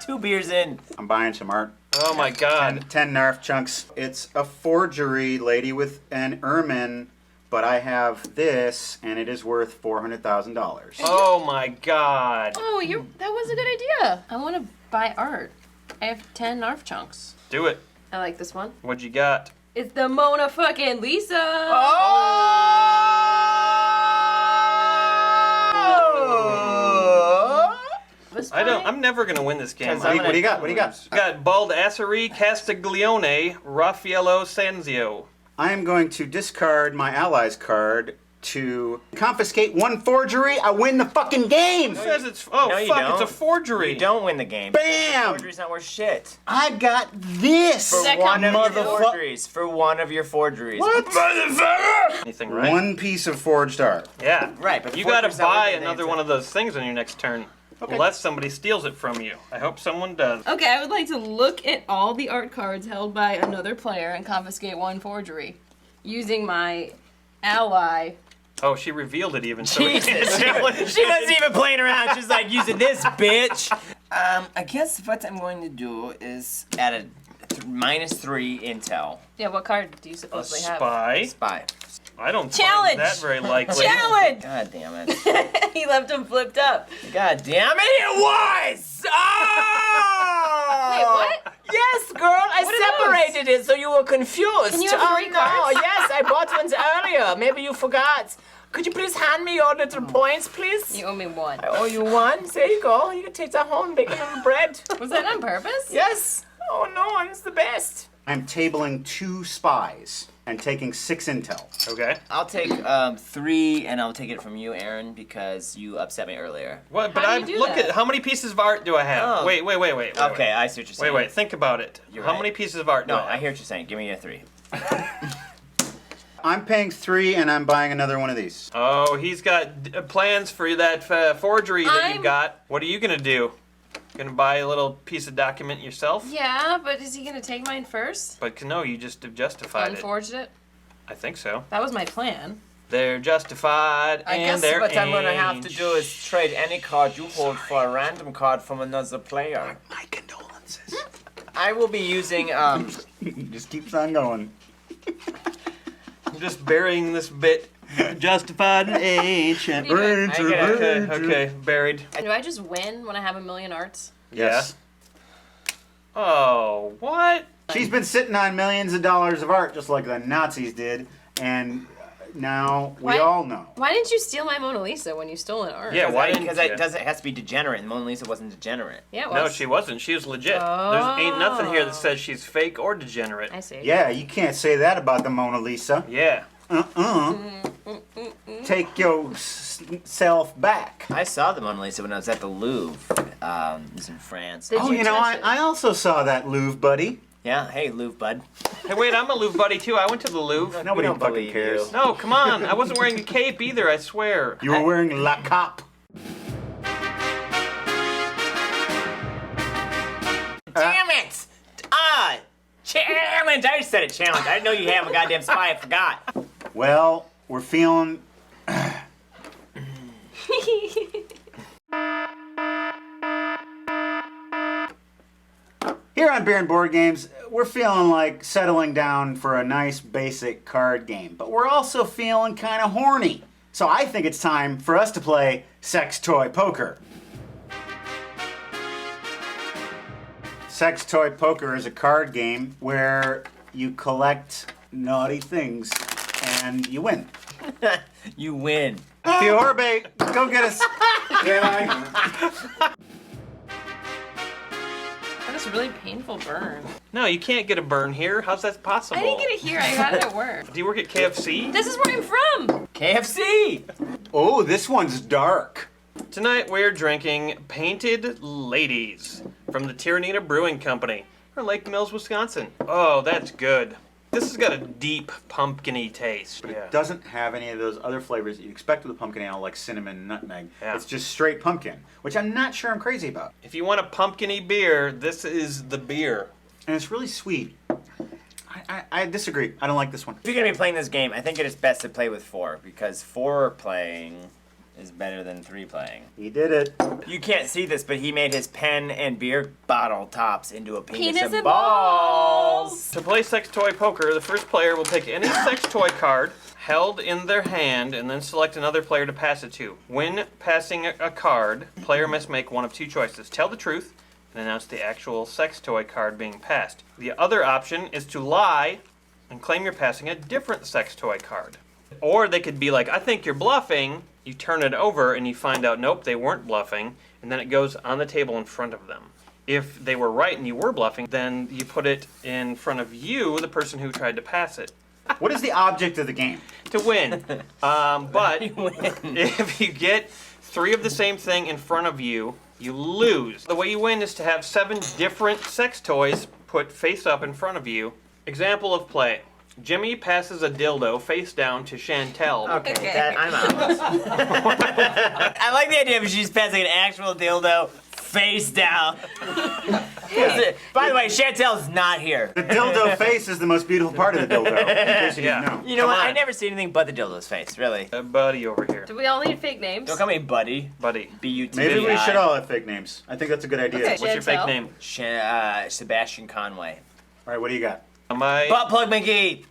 2 beers in. I'm buying some art. Oh my god. 10 Narf chunks. It's a forgery lady with an ermine, but I have this, and it is worth $400,000. Oh my god. Oh, that was a good idea. I want to buy art. I have 10 Narf chunks. Do it. I like this one. What'd you got? It's the Mona fucking Lisa. I'm never gonna win this game. What do you got? What do you got? I got Baldassare Castiglione, Raffaello Sanzio. I am going to discard my allies card to confiscate 1 forgery. I win the fucking game. Who says it's? No, Oh you fuck! don't. It's a forgery. You don't win the game. Bam! Forgery's not worth shit. I got this. For one of your forgeries. For one of your forgeries. What? Anything right? 1 piece of forged art. Yeah. Right, but You gotta forgery's not buy worth another anything. one of those things on your next turn. Okay. Unless somebody steals it from you. I hope someone does. Okay, I would like to look at all the art cards held by another player and confiscate 1 forgery using my ally. Oh, she revealed it even. So Jesus. She wasn't even playing around. She's like, using this, bitch. I guess what I'm going to do is add a -3 intel. Yeah, what card do you A supposedly have? spy. Spy. I don't Challenge! find that very likely. Challenge! God damn it. He left him flipped up. God damn it, it was! Oh! Wait, what? Yes, girl, I What are separated it so you were confused. Can you have 3 no, cards? yes, I bought ones earlier. Maybe you forgot. Could you please hand me your little points, please? You owe me 1. I owe you 1. There you go. You can take that home and bake it on bread. Was that on purpose? Yes. Oh no, it's the best. I'm tabling 2 spies and taking 6 intel. Okay. I'll take 3, and I'll take it from you, Aaron, because you upset me earlier. What? But How I do you do look that? at how many pieces of art do I have? Oh. Wait. Okay, I see what you're saying. Wait. Think about it. You're How right. many pieces of art do No, I have? I hear what you're saying. Give me a 3. I'm paying 3 and I'm buying another one of these. Oh, he's got plans for that forgery that you've got. What are you gonna do? Gonna buy a little piece of document yourself? Yeah, but is he gonna take mine first? But no, you just have justified it. Unforged it? I think so. That was my plan. They're justified I and guess they're what I'm gonna have to aged. do is trade any card you hold for a random card from another player. My condolences. I will be using Just keeps on going. I'm just burying this bit. Justified and ancient. Okay, buried. Do I just win when I have 1,000,000 arts? Yes. Oh, what? She's been sitting on millions of dollars of art just like the Nazis did, and now we Why- all know. Why didn't you steal my Mona Lisa when you stole an art? Yeah, why didn't Because you? it doesn't. It has to be degenerate, and Mona Lisa wasn't degenerate. Yeah, it No, was. she wasn't. She was legit. There's ain't nothing here that says she's fake or degenerate. I see. Yeah, you can't say that about the Mona Lisa. Yeah. Take yourself back. I saw the Mona Lisa when I was at the Louvre. It was in France. Did Oh, you you know, touch it? I also saw that Louvre, buddy. Yeah, hey Louvre bud. Hey, wait, I'm a Louvre buddy too. I went to the Louvre. Nobody don't fucking believe cares. you. No, come on. I wasn't wearing a cape either, I swear. You were wearing La Cape. Damn it! Damn Streamlined, I just said a challenge. I didn't know you have a goddamn spy. I forgot. Well, we're feeling. Here on Beer and Board Games, we're feeling like settling down for a nice basic card game, but we're also feeling kind of horny. So I think it's time for us to play Sex Toy Poker. Sex Toy Poker is a card game where you collect naughty things and you win. You win. Fiorbe, go get us. That is a really painful burn. No, you can't get a burn here. How's that possible? I didn't get it here. I got it at work. Do you work at KFC? This is where I'm from. KFC. Oh, this one's dark. Tonight we're drinking Painted Ladies from the Tyrannina Brewing Company from Lake Mills, Wisconsin. Oh, that's good. This has got a deep pumpkin-y taste. But it doesn't have any of those other flavors that you'd expect with a pumpkin ale, like cinnamon and nutmeg. Yeah. It's just straight pumpkin, which I'm not sure I'm crazy about. If you want a pumpkin-y beer, this is the beer. And it's really sweet. I disagree. I don't like this one. If you're going to be playing this game, I think it is best to play with 4, because 4 playing is better than 3 playing. He did it. You can't see this, but he made his pen and beer bottle tops into a penis, and balls. To play Sex Toy Poker, the first player will pick any sex toy card held in their hand and then select another player to pass it to. When passing a card, player must make one of 2 choices. Tell the truth and announce the actual sex toy card being passed. The other option is to lie and claim you're passing a different sex toy card. Or they could be like, I think you're bluffing. You turn it over and you find out, nope, they weren't bluffing. And then it goes on the table in front of them. If they were right and you were bluffing, then you put it in front of you, the person who tried to pass it. What is the object of the game? To win. But if you get 3 of the same thing in front of you, you lose. The way you win is to have 7 different sex toys put face up in front of you. Example of play. Jimmy passes a dildo face down to Chantel. Okay. That, I'm out. I like the idea of she's passing an actual dildo face down. By the way, Chantel's not here. The dildo face is the most beautiful part of the dildo, in case you didn't know. You know what? I never see anything but the dildo's face, really. Buddy over here. Do we all need fake names? Don't call me Buddy. Buddy. B-U-T. Maybe we should all have fake names. I think that's a good idea. Okay, What's your fake name? Sebastian Conway. All right, what do you got? Butt Plug McGee.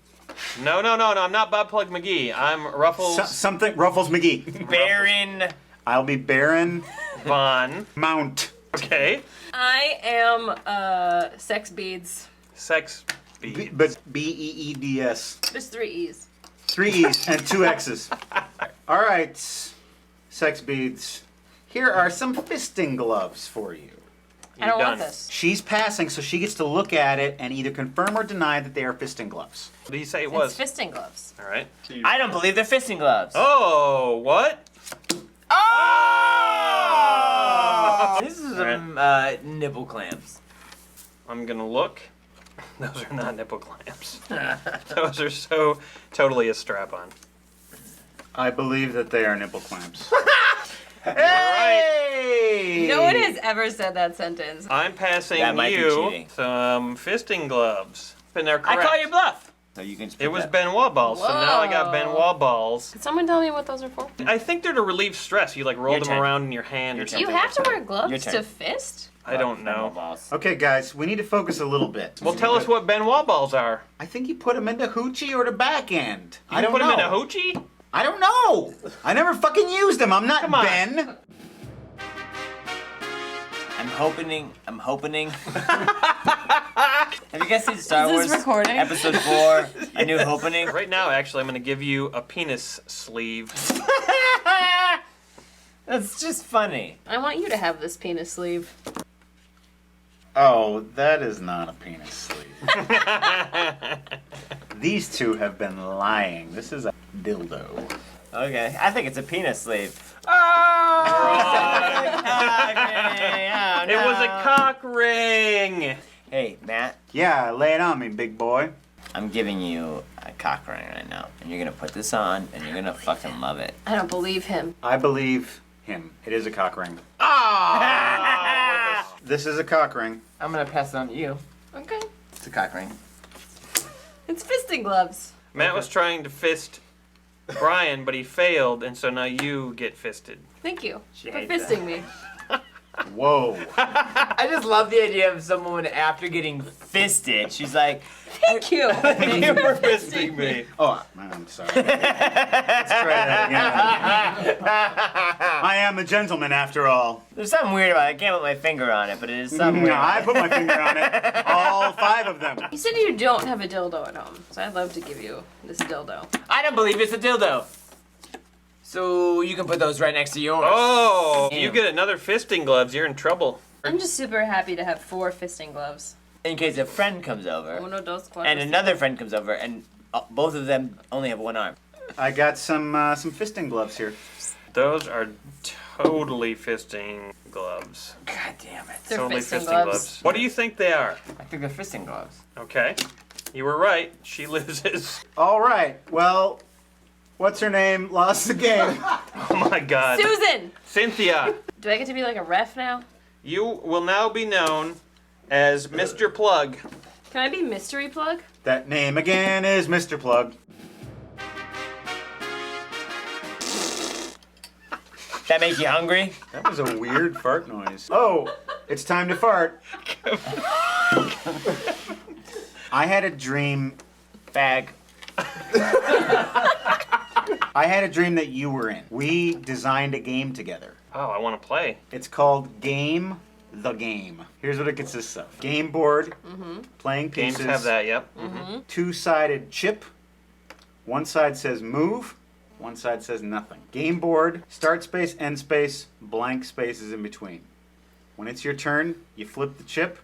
No, I'm not Butt Plug McGee. I'm Ruffles. Something Ruffles McGee. Baron. I'll be Baron Von Mount. Okay. I am Sex Beads. Sex Beads. But B-E-E-D-S. There's 3 E's. 3 E's and 2 X's. All right, Sex Beads. Here are some fisting gloves for you. I don't want this. She's passing, so she gets to look at it and either confirm or deny that they are fisting gloves. What did you say it was? It's fisting gloves. All right. I don't believe they're fisting gloves. Oh, what? Oh! This is some nipple clamps. I'm gonna look. Those are not nipple clamps. Those are so totally a strap-on. I believe that they are nipple clamps. Hey! No one has ever said that sentence. I'm passing That might be you cheating. some fisting gloves. And they're correct. I call your bluff. So you can. It was Benoit balls, so now I got Benoit balls. Can someone tell me what those are for? I think they're to relieve stress. You like roll Your them turn. around in your hand or Do you something. have to wear Your gloves turn. to fist? I don't know. Okay, guys, we need to focus a little bit. Well, tell us what Benoit balls are. I think you put them into hoochie or the back end. You I don't put know. them in a hoochie? I don't know. I never fucking used them. I'm not Come on. Ben. I'm hoping. Have you guys seen Star Is this Wars recording? Episode 4, A New Hopening? Right now, actually, I'm going to give you a penis sleeve. That's just funny. I want you to have this penis sleeve. Oh, that is not a penis sleeve. These two have been lying. This is a dildo. Okay, I think it's a penis sleeve. Oh! It was a cock ring. Hey, Matt, Yeah, lay it on me, big boy. I'm giving you a cock ring right now, and you're gonna put this on, and you're gonna fucking love it. I don't believe him. I believe him. It is a cock ring. Ah! This is a cock ring. I'm gonna pass it on to you. Okay. It's a cock ring. It's fisting gloves. Matt was trying to fist Brian, but he failed, and so now you get fisted. Thank you for hates fisting me. Whoa. I just love the idea of someone after getting fisted, she's like, Thank you. you were fisting me. Oh, I'm sorry. Let's try that again. I am a gentleman after all. There's something weird about it. I can't put my finger on it, but it is something weird. No, I put my finger on it. All 5 of them. You said you don't have a dildo at home, so I'd love to give you this dildo. I don't believe it's a dildo. So you can put those right next to yours. Oh, if you get another fisting gloves, you're in trouble. I'm just super happy to have 4 fisting gloves. In case a friend comes over, Uno, dos, cuatro, and another friend comes over, and both of them only have one arm. I got some fisting gloves here. Those are totally fisting gloves. God damn it. They're Totally fisting fisting gloves. What do you think they are? I think they're fisting gloves. Okay. You were right. She loses. All right. Well, what's her name? Lost the game. Oh my god. Susan! Cynthia, Do I get to be like a ref now? you will now be known as Mr. Plug. Can I be mystery plug? That name again is Mr. Plug. That make you hungry? That was a weird fart noise. Oh, it's time to fart. I had a dream. Fag. I had a dream that you were in. We designed a game together. Oh, I want to play. It's called Game the Game. Here's what it consists of. Game board, playing pieces. Games have that, yep. Two-sided chip. One side says move, one side says nothing. Game board, start space, end space, blank spaces in between. When it's your turn, you flip the chip.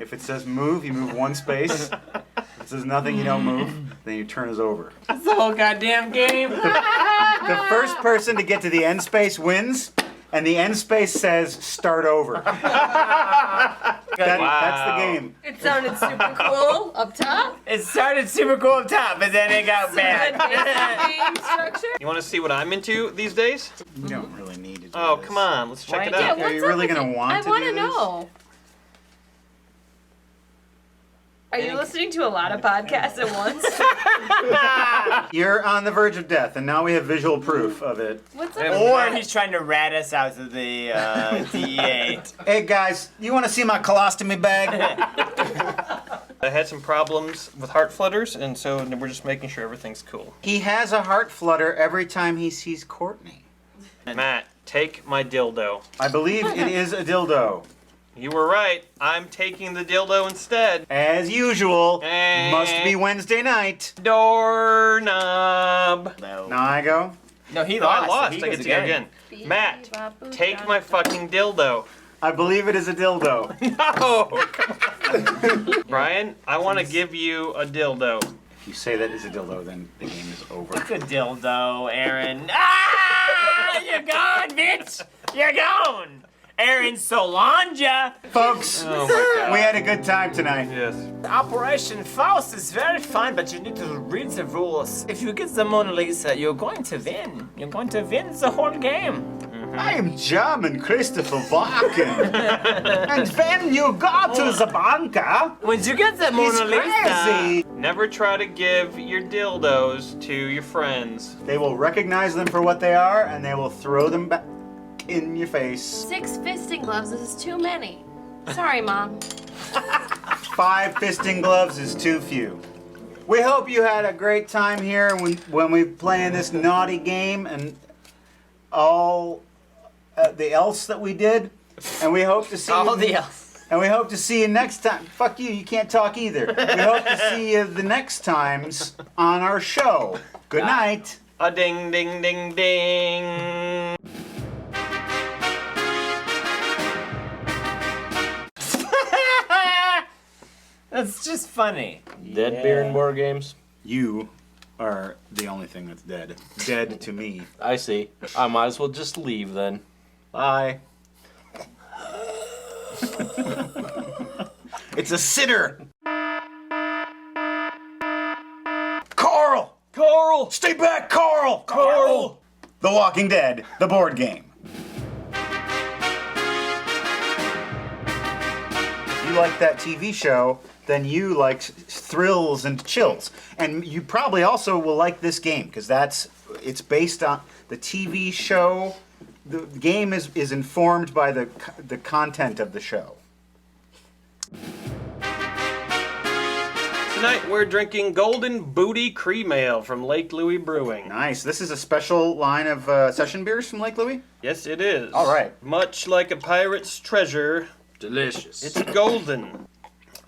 If it says move, you move one space. If it says nothing, you don't move. Then your turn is over. That's the whole goddamn game. The first person to get to the end space wins, and the end space says start over. That's the game. It sounded super cool up top. It started super cool up top, but then it got bad. Game structure. You want to see what I'm into these days? You don't really need to do Oh, this. come on. Let's check it Yeah, out. what's Are you up really with gonna it? want I to do want to this? know. Are you listening to a lot of podcasts at once? You're on the verge of death, and now we have visual proof of it. What's up? Or he's trying to rat us out of the DEA. Hey guys, you want to see my colostomy bag? I had some problems with heart flutters, and so we're just making sure everything's cool. He has a heart flutter every time he sees Courtney. Matt, take my dildo. I believe it is a dildo. You were right. I'm taking the dildo instead. As usual, Eh. must be Wednesday night. Doorknob. No. Now I go. No, he No, lost. I lost. He I goes get to go again. Matt, take my fucking dildo. I believe it is a dildo. No! Come on. Brian, I want to give you a dildo. If you say that is a dildo, then the game is over. It's a dildo, Aaron. Ah! You're gone, bitch! You're gone! Aaron Solanja! Folks, Oh my god. we had a good time tonight. Yes. Operation Faust is very fun, but you need to read the rules. If you get the Mona Lisa, you're going to win. You're going to win the whole game. I am German Christopher Walken. And when you go to the banker, Once you get the Mona it's Lisa, crazy. Never try to give your dildos to your friends. They will recognize them for what they are, and they will throw them back in your face. 6 fisting gloves. This is too many. Sorry, Mom. 5 fisting gloves is too few. We hope you had a great time here when we play in this naughty game and all the else that we did. And we hope to see all you, the else. And we hope to see you next time. Fuck you can't talk either. We hope to see you the next times on our show. Good night. A ding ding ding ding. That's just funny. Dead beer and board games. You are the only thing that's dead. Dead to me. I see. I might as well just leave then. Bye. It's a sitter. Carl! Carl! Stay back, Carl! Carl! The Walking Dead, the board game. If you like that TV show, then you like thrills and chills. And you probably also will like this game because it's based on the TV show. The game is informed by the content of the show. Tonight we're drinking Golden Booty Cream Ale from Lake Louis Brewing. Nice. This is a special line of session beers from Lake Louis? Yes, it is. All right. Much like a pirate's treasure, delicious. It's golden.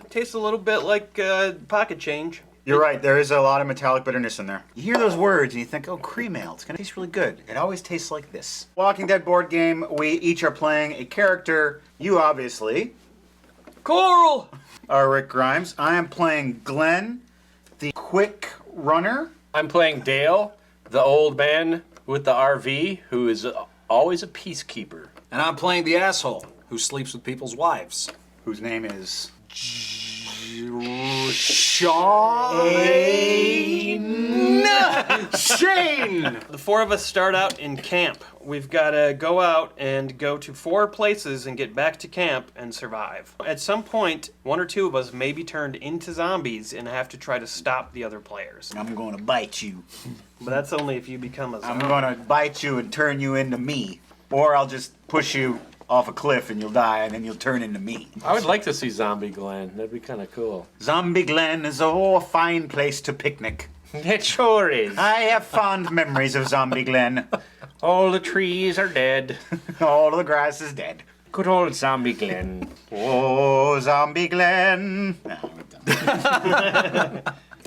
Tastes a little bit like pocket change. You're right. There is a lot of metallic bitterness in there. You hear those words and you think, oh, cream ale. It's going to taste really good. It always tastes like this. Walking Dead board game. We each are playing a character. You obviously. Coral! Are Rick Grimes. I am playing Glenn, the quick runner. I'm playing Dale, the old man with the RV who is always a peacekeeper. And I'm playing the asshole who sleeps with people's wives. Whose name is... Shane! The four of us start out in camp. We've got to go out and go to 4 places and get back to camp and survive. At some point, 1 or 2 of us may be turned into zombies and have to try to stop the other players. I'm going to bite you. But that's only if you become a zombie. I'm going to bite you and turn you into me. Or I'll just push you off a cliff and you'll die and then you'll turn into me. I would like to see Zombie Glenn. That'd be kind of cool. Zombie Glen is a fine place to picnic. It sure is. I have fond memories of Zombie Glen. All the trees are dead. All the grass is dead. Good old Zombie Glen. Oh, Zombie Glen.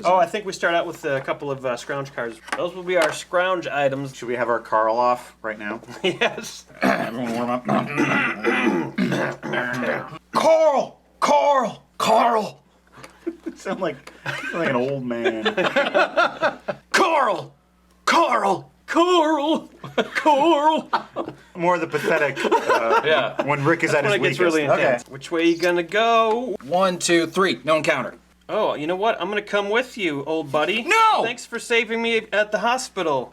Oh, I think we start out with a couple of scrounge cards. Those will be our scrounge items. Should we have our Carl off right now? Yes. Everyone warm up. Carl! Carl! Carl! Sound like an old man. Carl! Carl! Carl! Carl! More the pathetic. Yeah. When Rick is at his When it weakest. gets really intense. Okay. Which way you gonna go? 1, 2, 3. No encounter. Oh, you know what? I'm gonna come with you, old buddy. No! Thanks for saving me at the hospital.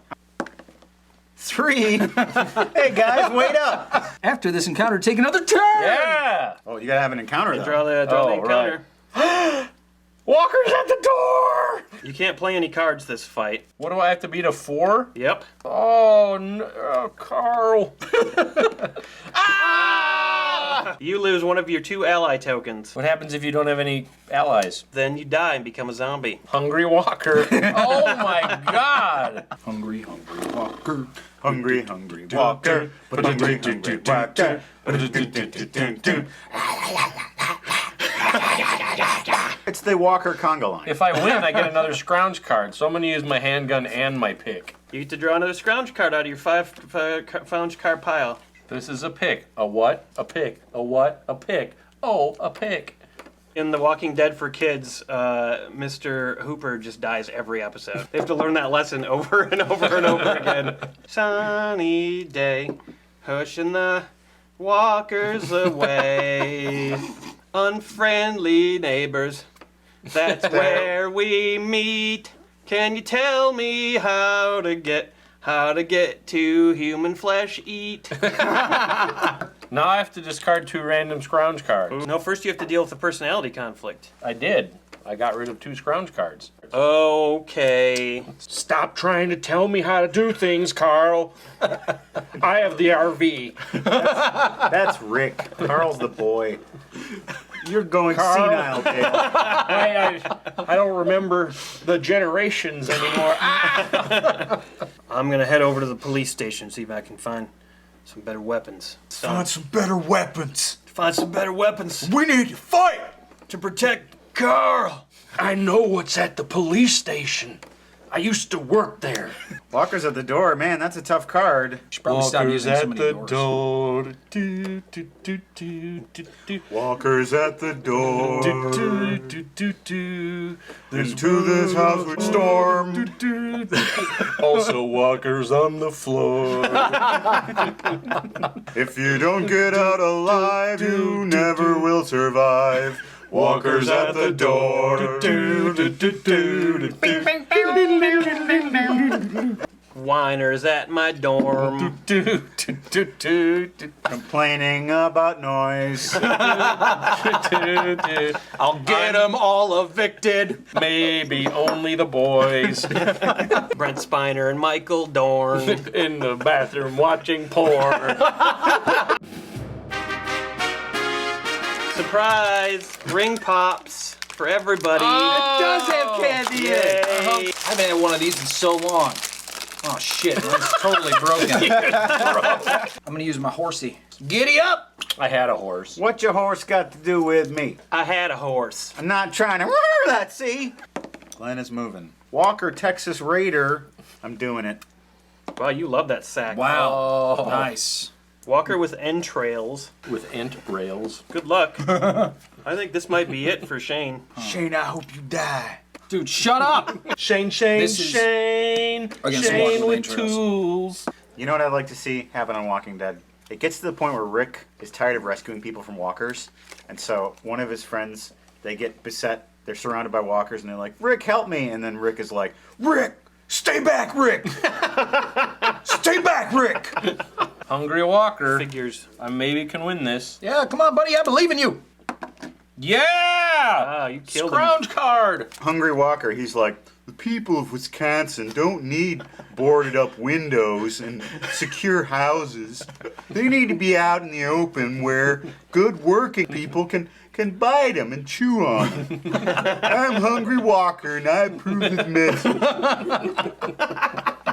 3. Hey guys, wait up. After this encounter, take another turn! Yeah! Oh, you gotta have an encounter though. Draw the encounter. Walker's at the door! You can't play any cards this fight. What do I have to beat a 4? Yep. Oh, no, Carl. Ah! You lose one of your 2 ally tokens. What happens if you don't have any allies? Then you die and become a zombie. Hungry Walker. Oh my god! Hungry Walker. Hungry Walker. Hungry Walker. It's the Walker conga line. If I win, I get another scrounge card, so I'm going to use my handgun and my pick. You get to draw another scrounge card out of your 5 scrounge card pile. This is a pick. A what? A pick. A what? A pick. Oh, a pick. In The Walking Dead for Kids, Mr. Hooper just dies every episode. They have to learn that lesson over and over and over again. Sunny day, pushing the walkers away. Unfriendly neighbors, that's where we meet. Can you tell me how to get to human flesh eat? Now I have to discard 2 random scrounge cards. No, first you have to deal with the personality conflict. I did. I got rid of 2 scrounge cards. Okay. Stop trying to tell me how to do things, Carl. I have the RV. That's Rick. Carl's the boy. You're going Carl. senile, Dale. I don't remember the generations anymore. I'm gonna head over to the police station, see if I can find some better weapons. Find some better weapons. Find some better weapons We need to fight! to protect Carl. I know what's at the police station. I used to work there. Walker's at the door. Man, that's a tough card. Should probably stop using so many doors. door. Walker's at the door. Into this house we storm. Also, Walker's on the floor. If you don't get out alive, you never will survive. Walker's at the door. whiners at my dorm. Complaining about noise. I'll get them all evicted. Maybe only the boys. Brent Spiner and Michael Dorn. In the bathroom watching porn. Surprise! Ring pops for everybody. It does have candy in it. Yay. I haven't had one of these in so long. Oh shit, mine's totally broken. I'm gonna use my horsey. Giddy up! I had a horse. What your horse got to do with me? I had a horse. I'm not trying to that, see? Glenn is moving. Walker, Texas Raider. I'm doing it. Wow, you love that sack. Wow. Oh. Nice. Walker with entrails. With entrails. Good luck. I think this might be it for Shane. Shane, I hope you die. Dude, shut up! Shane, This is Shane against Shane walking with trails. tools. You know what I'd like to see happen on Walking Dead? It gets to the point where Rick is tired of rescuing people from walkers, and so one of his friends, they get beset, they're surrounded by walkers, and they're like, Rick, help me! And then Rick is like, Rick! Stay back, Rick! Stay back, Rick! Hungry Walker. Figures. I maybe can win this. Yeah, come on, buddy, I believe in you. Yeah! Ah, you killed him. Scrounge card. Hungry Walker, he's like, the people of Wisconsin don't need boarded up windows and secure houses. They need to be out in the open where good working people can bite them and chew on them. I'm Hungry Walker and I approve his message.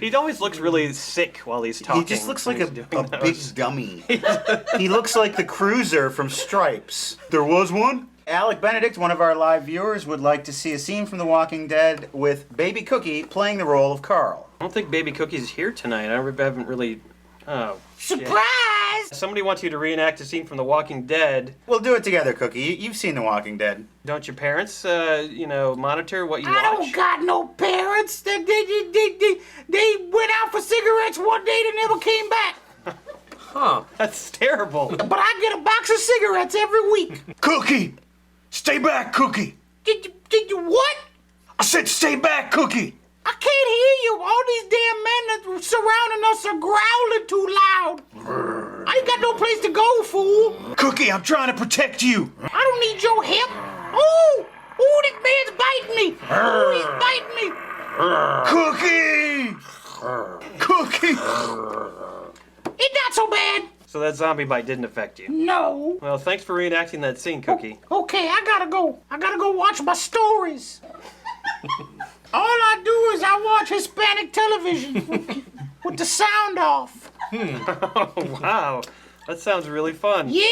He always looks really sick while he's talking. He just looks like when a he's doing big those. dummy. He looks like the cruiser from Stripes. There was one? Alec Benedict, one of our live viewers, would like to see a scene from The Walking Dead with Baby Cookie playing the role of Carl. I don't think Baby Cookie's here tonight. I haven't really... Oh, Surprise! Somebody wants you to reenact a scene from The Walking Dead. We'll do it together, Cookie. You've seen The Walking Dead. Don't your parents, monitor what you watch? I don't got no parents. They went out for cigarettes one day and never came back. Huh, that's terrible. But I get a box of cigarettes every week. Cookie! Stay back, Cookie! Did you what? I said stay back, Cookie! I can't hear you. All these damn men that surrounding us are growling too loud. I ain't got no place to go, fool. Cookie, I'm trying to protect you. I don't need your help. Oh, this man's biting me. Oh, he's biting me. Cookie! Cookie! It's not so bad. So that zombie bite didn't affect you? No. Well, thanks for reenacting that scene, Cookie. Okay, I gotta go. I gotta go watch my stories. All I do is I watch Hispanic television with the sound off. Oh, wow. That sounds really fun. Yeah,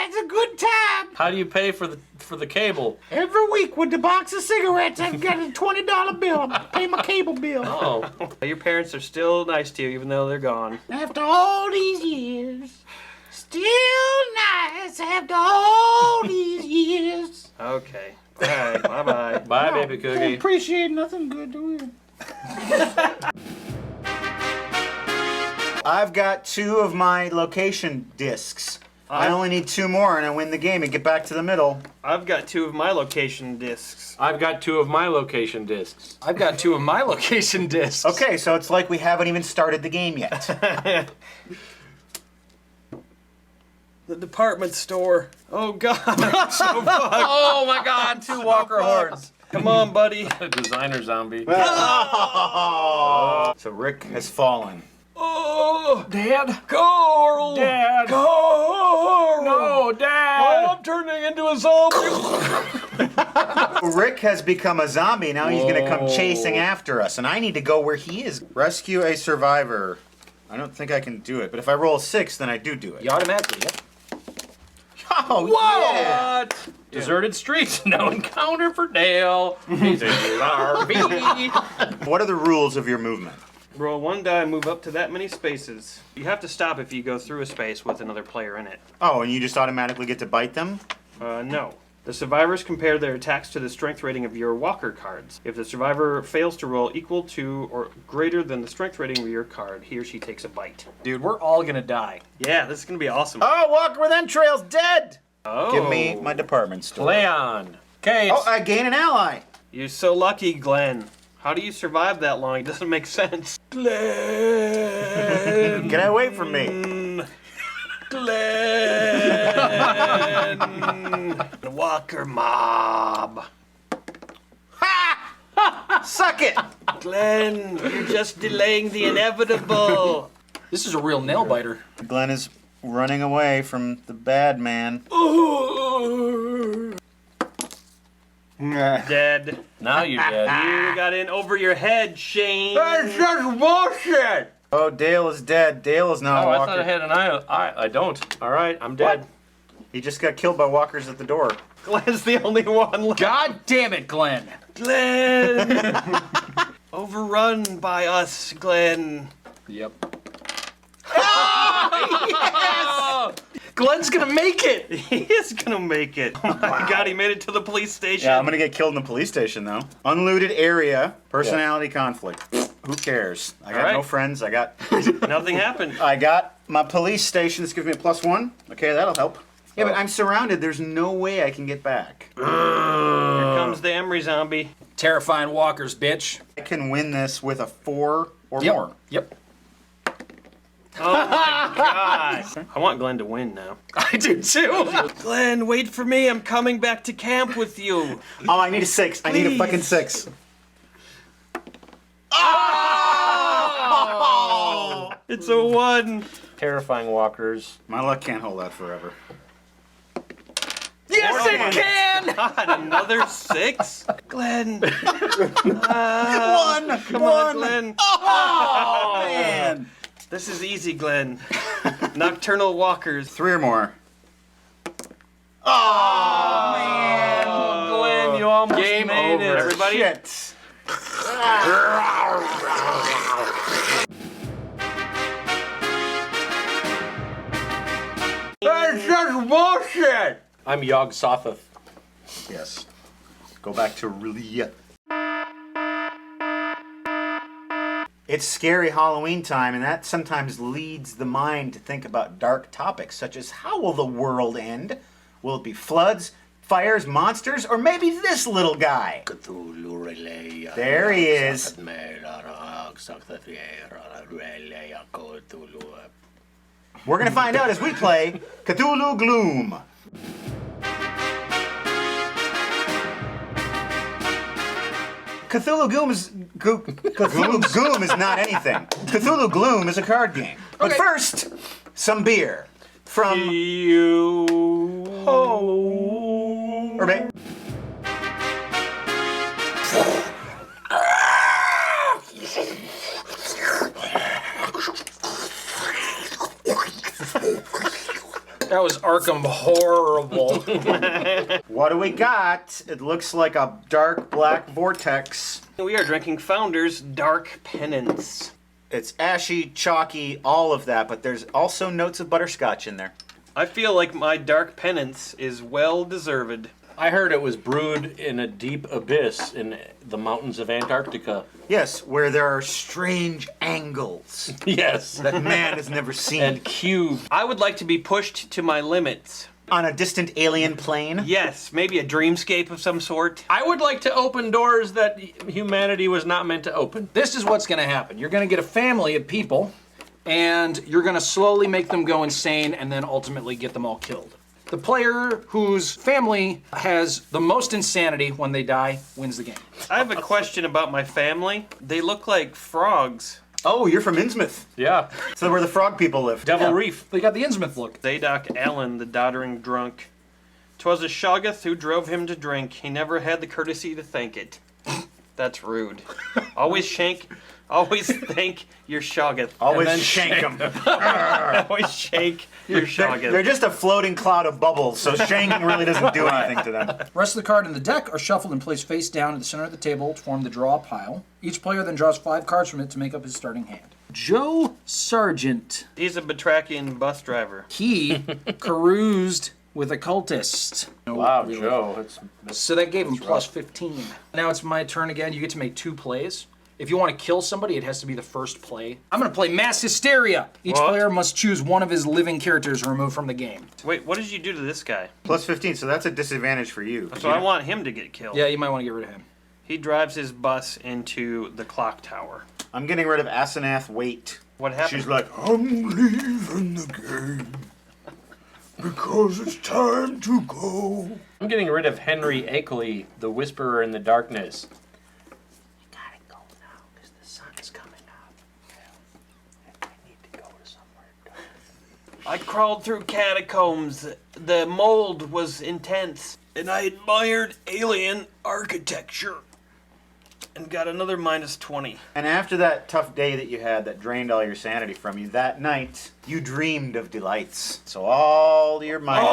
it's a good time. How do you pay for the cable? Every week with the box of cigarettes, I get a $20 bill. I pay my cable bill. Oh. Your parents are still nice to you, even though they're gone. After all these years, still nice after all these years. Okay. All right. Bye-bye. Bye, Baby Don't Cookie. appreciate nothing good, do you? I've got 2 of my location discs. I only need 2 more and I win the game and get back to the middle. I've got 2 of my location discs. I've got 2 of my location discs. I've got 2 of my location discs. Okay, so it's like we haven't even started the game yet. The department store. Oh, God. I'm so fucked. Oh my God! 2 Walker hordes. Come on, buddy. A designer zombie. So Rick has fallen. Oh, Dad? Carl! Dad! Carl! No, Dad! I'm turning into a zombie. Rick has become a zombie. Now he's going to come chasing after us, and I need to go where he is. Rescue a survivor. I don't think I can do it, but if I roll a 6, then I do it. You automatically, yeah. Oh, Whoa! What? Deserted streets. No encounter for Dale. He's in his RV. What are the rules of your movement? Roll 1 die, move up to that many spaces. You have to stop if you go through a space with another player in it. Oh, and you just automatically get to bite them? No. The survivors compare their attacks to the strength rating of your walker cards. If the survivor fails to roll equal to or greater than the strength rating of your card, he or she takes a bite. Dude, we're all gonna die. Yeah, this is gonna be awesome. Oh, Walker with entrails dead! Oh. Give me my department store. Leon. Kate. Oh, I gain an ally. You're so lucky, Glenn. How do you survive that long? It doesn't make sense. Get away from me. Glenn! Walker mob. Suck it! Glenn, you're just delaying the inevitable. This is a real nail biter. Glenn is running away from the bad man. Dead. Now you're dead. You got in over your head, Shane. That's just bullshit! Oh, Dale is dead. Dale is not a Oh, I walker. thought I had an eye. I don't. All right, I'm dead. He just got killed by walkers at the door. Glenn's the only one left. God damn it, Glenn. Glenn! Overrun by us, Glenn. Yep. Glenn's gonna make it! He is gonna make it. Oh my god, he made it to the police station. Yeah, I'm gonna get killed in the police station though. Unlooted area, personality conflict. Who cares? I got no friends. I got nothing happened. I got my police station. This gives me a +1. Okay, that'll help. Yeah, but I'm surrounded. There's no way I can get back. Here comes the Emery zombie. Terrifying walkers, bitch. I can win this with a 4 or Yep. more. Yep. Oh my god. I want Glenn to win now. I do too. Glenn, wait for me. I'm coming back to camp with you. Oh, I need a 6. I need a fucking 6. Oh! It's a 1. Terrifying walkers. My luck can't hold out forever. Yes, it can! God, another 6? Glenn. 1! Come on, Glenn. Oh, man. This is easy, Glenn. Nocturnal walkers. 3 or more. Oh, man. Glenn, you almost Game made over. it. Everybody. Shit. That's just bullshit! I'm Yog Sothoth. Yes. Go back to Relia. It's scary Halloween time, and that sometimes leads the mind to think about dark topics, such as how will the world end? Will it be floods, fires, monsters, or maybe this little guy? There he is. We're gonna find out as we play Cthulhu Gloom. Cthulhu Gloom is Cthulhu Gloom is not anything. Cthulhu Gloom is a card game. But first, some beer from you. Or maybe. That was Arkham horrible. What do we got? It looks like a dark black vortex. We are drinking Founder's Dark Penance. It's ashy, chalky, all of that, but there's also notes of butterscotch in there. I feel like my Dark Penance is well deserved. I heard it was brewed in a deep abyss in the mountains of Antarctica. Yes, where there are strange angles. Yes. That man has never seen. And cube. I would like to be pushed to my limits. On a distant alien plane? Yes, maybe a dreamscape of some sort. I would like to open doors that humanity was not meant to open. This is what's gonna happen. You're gonna get a family of people, and you're gonna slowly make them go insane and then ultimately get them all killed. The player whose family has the most insanity when they die wins the game. I have a question about my family. They look like frogs. Oh, you're from Innsmouth. Yeah. So where the frog people live. Devil Reef. They got the Innsmouth look. Zadok Allen, the doddering drunk. 'Twas a Shoggoth who drove him to drink. He never had the courtesy to thank it. That's rude. Always thank your Shoggoth. Always shank them. Always shank your Shoggoth. They're just a floating cloud of bubbles, so shanking really doesn't do anything to them. The rest of the card in the deck are shuffled and placed face down in the center of the table to form the draw pile. Each player then draws 5 cards from it to make up his starting hand. Joe Sargent. He's a Batrachian bus driver. He caroused with a cultist. Wow, Joe. So that gave him that's plus rough. 15. Now it's my turn again. You get to make 2 plays. If you want to kill somebody, it has to be the first play. I'm going to play Mass Hysteria. Each player must choose one of his living characters removed from the game. Wait, what did you do to this guy? Plus 15, so that's a disadvantage for you. So I want him to get killed. Yeah, you might want to get rid of him. He drives his bus into the clock tower. I'm getting rid of Asenath Wait. What happened? She's like, I'm leaving the game because it's time to go. I'm getting rid of Henry Akeley, the Whisperer in the Darkness. I crawled through catacombs. The mold was intense. And I admired alien architecture. And got another -20. And after that tough day that you had that drained all your sanity from you, that night, you dreamed of delights. So all your minuses...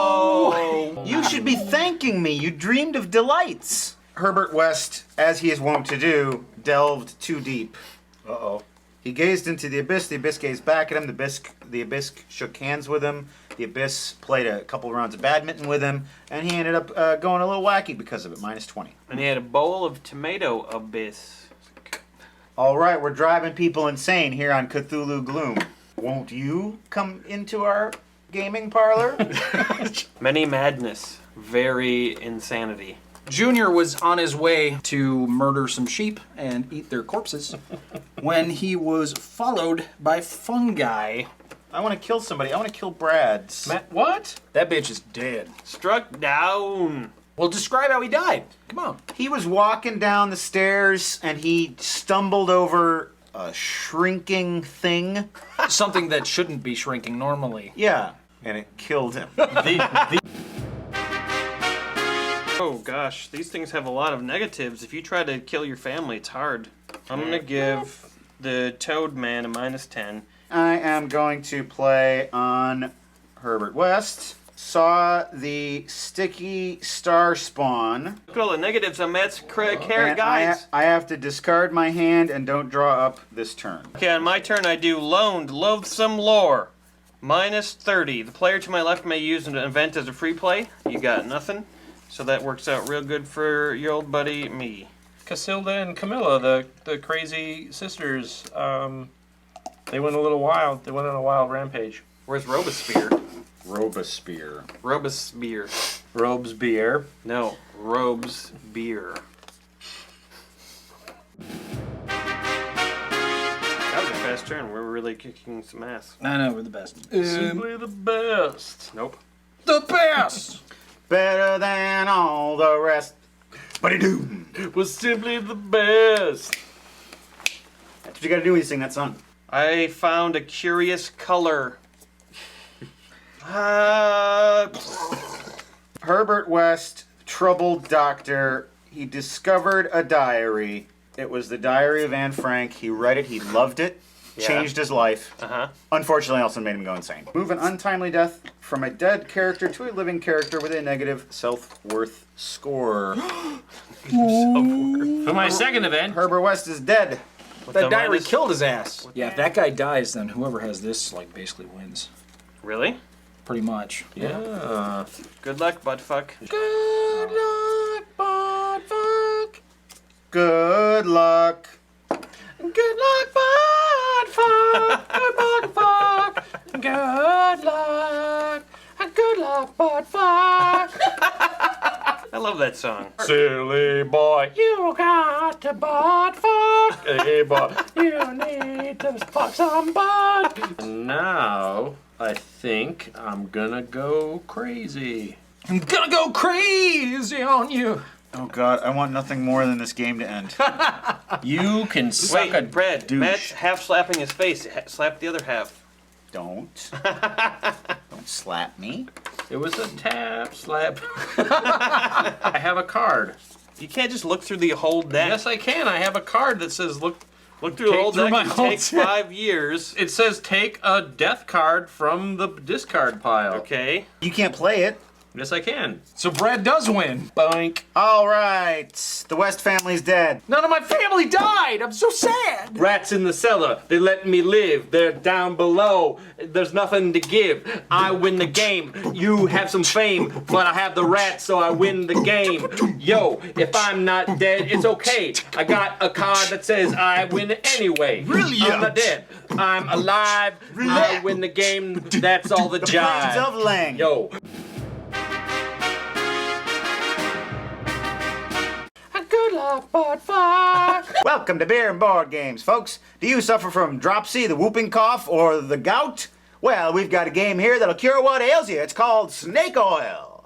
Oh! You should be thanking me. You dreamed of delights. Herbert West, as he is wont to do, delved too deep. Uh-oh. He gazed into the abyss gazed back at him, the abyss shook hands with him, the abyss played a couple rounds of badminton with him, and he ended up going a little wacky because of it, -20. And he had a bowl of tomato abyss. All right, we're driving people insane here on Cthulhu Gloom. Won't you come into our gaming parlor? Many madness, very insanity. Junior was on his way to murder some sheep and eat their corpses when he was followed by fungi. I want to kill somebody. I want to kill Brad's. Matt, what? That bitch is dead. Struck down. Well, describe how he died. Come on. He was walking down the stairs and he stumbled over a shrinking thing. Something that shouldn't be shrinking normally. Yeah, and it killed him. Oh gosh, these things have a lot of negatives. If you try to kill your family, it's hard. I'm gonna give the Toad Man a -10. I am going to play on Herbert West. Saw the sticky star spawn. Look at all the negatives on Matt's carrot And guys. I have to discard my hand and don't draw up this turn. Okay, on my turn I do Loaned Loathsome Lore. -30. The player to my left may use an event as a free play. You got nothing. So that works out real good for your old buddy, me. Casilda and Camilla, the crazy sisters, they went a little wild. They went on a wild rampage. Where's Robespierre? Robespierre. Robespierre. Robespierre. No, Robespierre. That was a fast turn. We're really kicking some ass. I know, we're the best. Simply the best. Nope. The best! Better than all the rest. Buddy-doo was simply the best. That's what you gotta do when you sing that song. I found a curious color. Herbert West, troubled doctor. He discovered a diary. It was the diary of Anne Frank. He read it. He loved it. Yeah. Changed his life. Unfortunately, also made him go insane. Move an untimely death from a dead character to a living character with a negative self-worth score. For my second event, Herbert West is dead. That diary killed his ass. Yeah, if that guy dies, then whoever has this, like, basically wins. Really? Pretty much. Yeah. Good luck, buttfuck. Good luck, buttfuck. Good luck. Good luck, buttfuck. Good buttfuck. Good luck. Good luck, buttfuck. I love that song. Silly boy. You got to buttfuck. Hey, boy. You need to fuck some butt. Now, I think I'm gonna go crazy. I'm gonna go crazy on you. Oh God, I want nothing more than this game to end. You can suck a Brad, douche. Matt's half slapping his face. Slap the other half. Don't. Don't slap me. It was a tap slap. I have a card. You can't just look through the whole deck. Yes, I can. I have a card that says look Look through the whole deck. It takes 5 years. It says take a death card from the discard pile. Okay. You can't play it. Yes, I can. So Brad does win. Boink. All right. The West family's dead. None of my family died. I'm so sad. Rats in the cellar. They let me live. They're down below. There's nothing to give. I win the game. You have some fame, but I have the rats, so I win the game. Yo, if I'm not dead, it's okay. I got a card that says I win anyway. Brilliant. I'm not dead. I'm alive. I win the game. That's all the jive. Plains of Lang. Yo. Fuck, but fuck. Welcome to Beer and Board Games, folks. Do you suffer from dropsy, the whooping cough, or the gout? Well, we've got a game here that'll cure what ails you. It's called Snake Oil.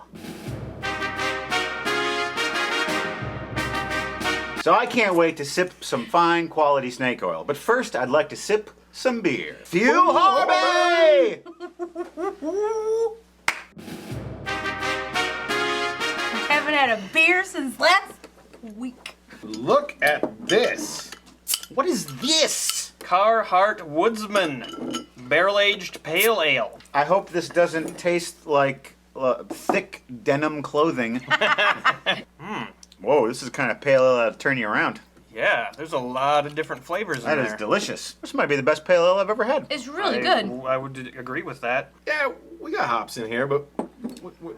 So I can't wait to sip some fine quality snake oil. But first, I'd like to sip some beer. Few Harvey! Haven't had a beer since last week. Look at this. What is this? Carhartt Woodsman Barrel-Aged Pale Ale. I hope this doesn't taste like thick denim clothing. Whoa, this is kind of pale ale that'll turn you around. Yeah, there's a lot of different flavors in That there. is delicious. This might be the best pale ale I've ever had. It's really good. I would agree with that. Yeah, we got hops in here, but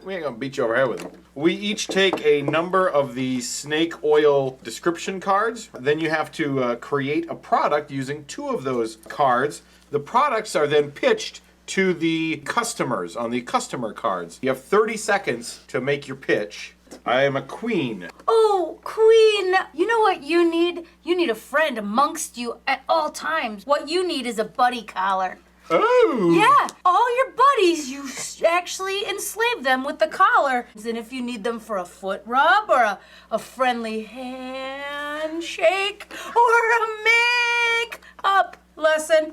we ain't gonna beat you over head with them. We each take a number of the snake oil description cards. Then you have to create a product using 2 of those cards. The products are then pitched to the customers on the customer cards. You have 30 seconds to make your pitch. I am a queen. Oh, Queen, you know what you need? You need a friend amongst you at all times. What you need is a buddy collar. Oh! Yeah, all your buddies, you actually enslave them with the collar. And if you need them for a foot rub or a friendly handshake or a make-up lesson,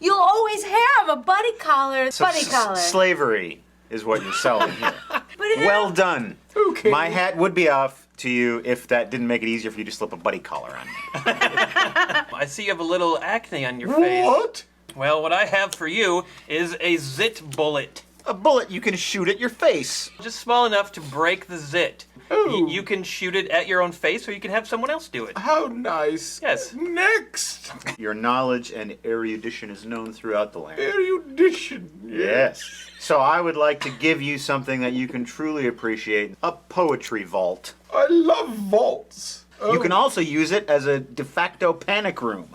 you'll always have a buddy collar. So Buddy collar. Slavery is what you're selling here. Well done. Okay. My hat would be off to you if that didn't make it easier for you to slip a buddy collar on. I see you have a little acne on your face. What? Well, what I have for you is a zit bullet. A bullet you can shoot at your face. Just small enough to break the zit. Oh. You can shoot it at your own face, or you can have someone else do it. How nice. Yes. Next. Your knowledge and erudition is known throughout the land. Erudition. Yes. So I would like to give you something that you can truly appreciate, a poetry vault. I love vaults. You can also use it as a de facto panic room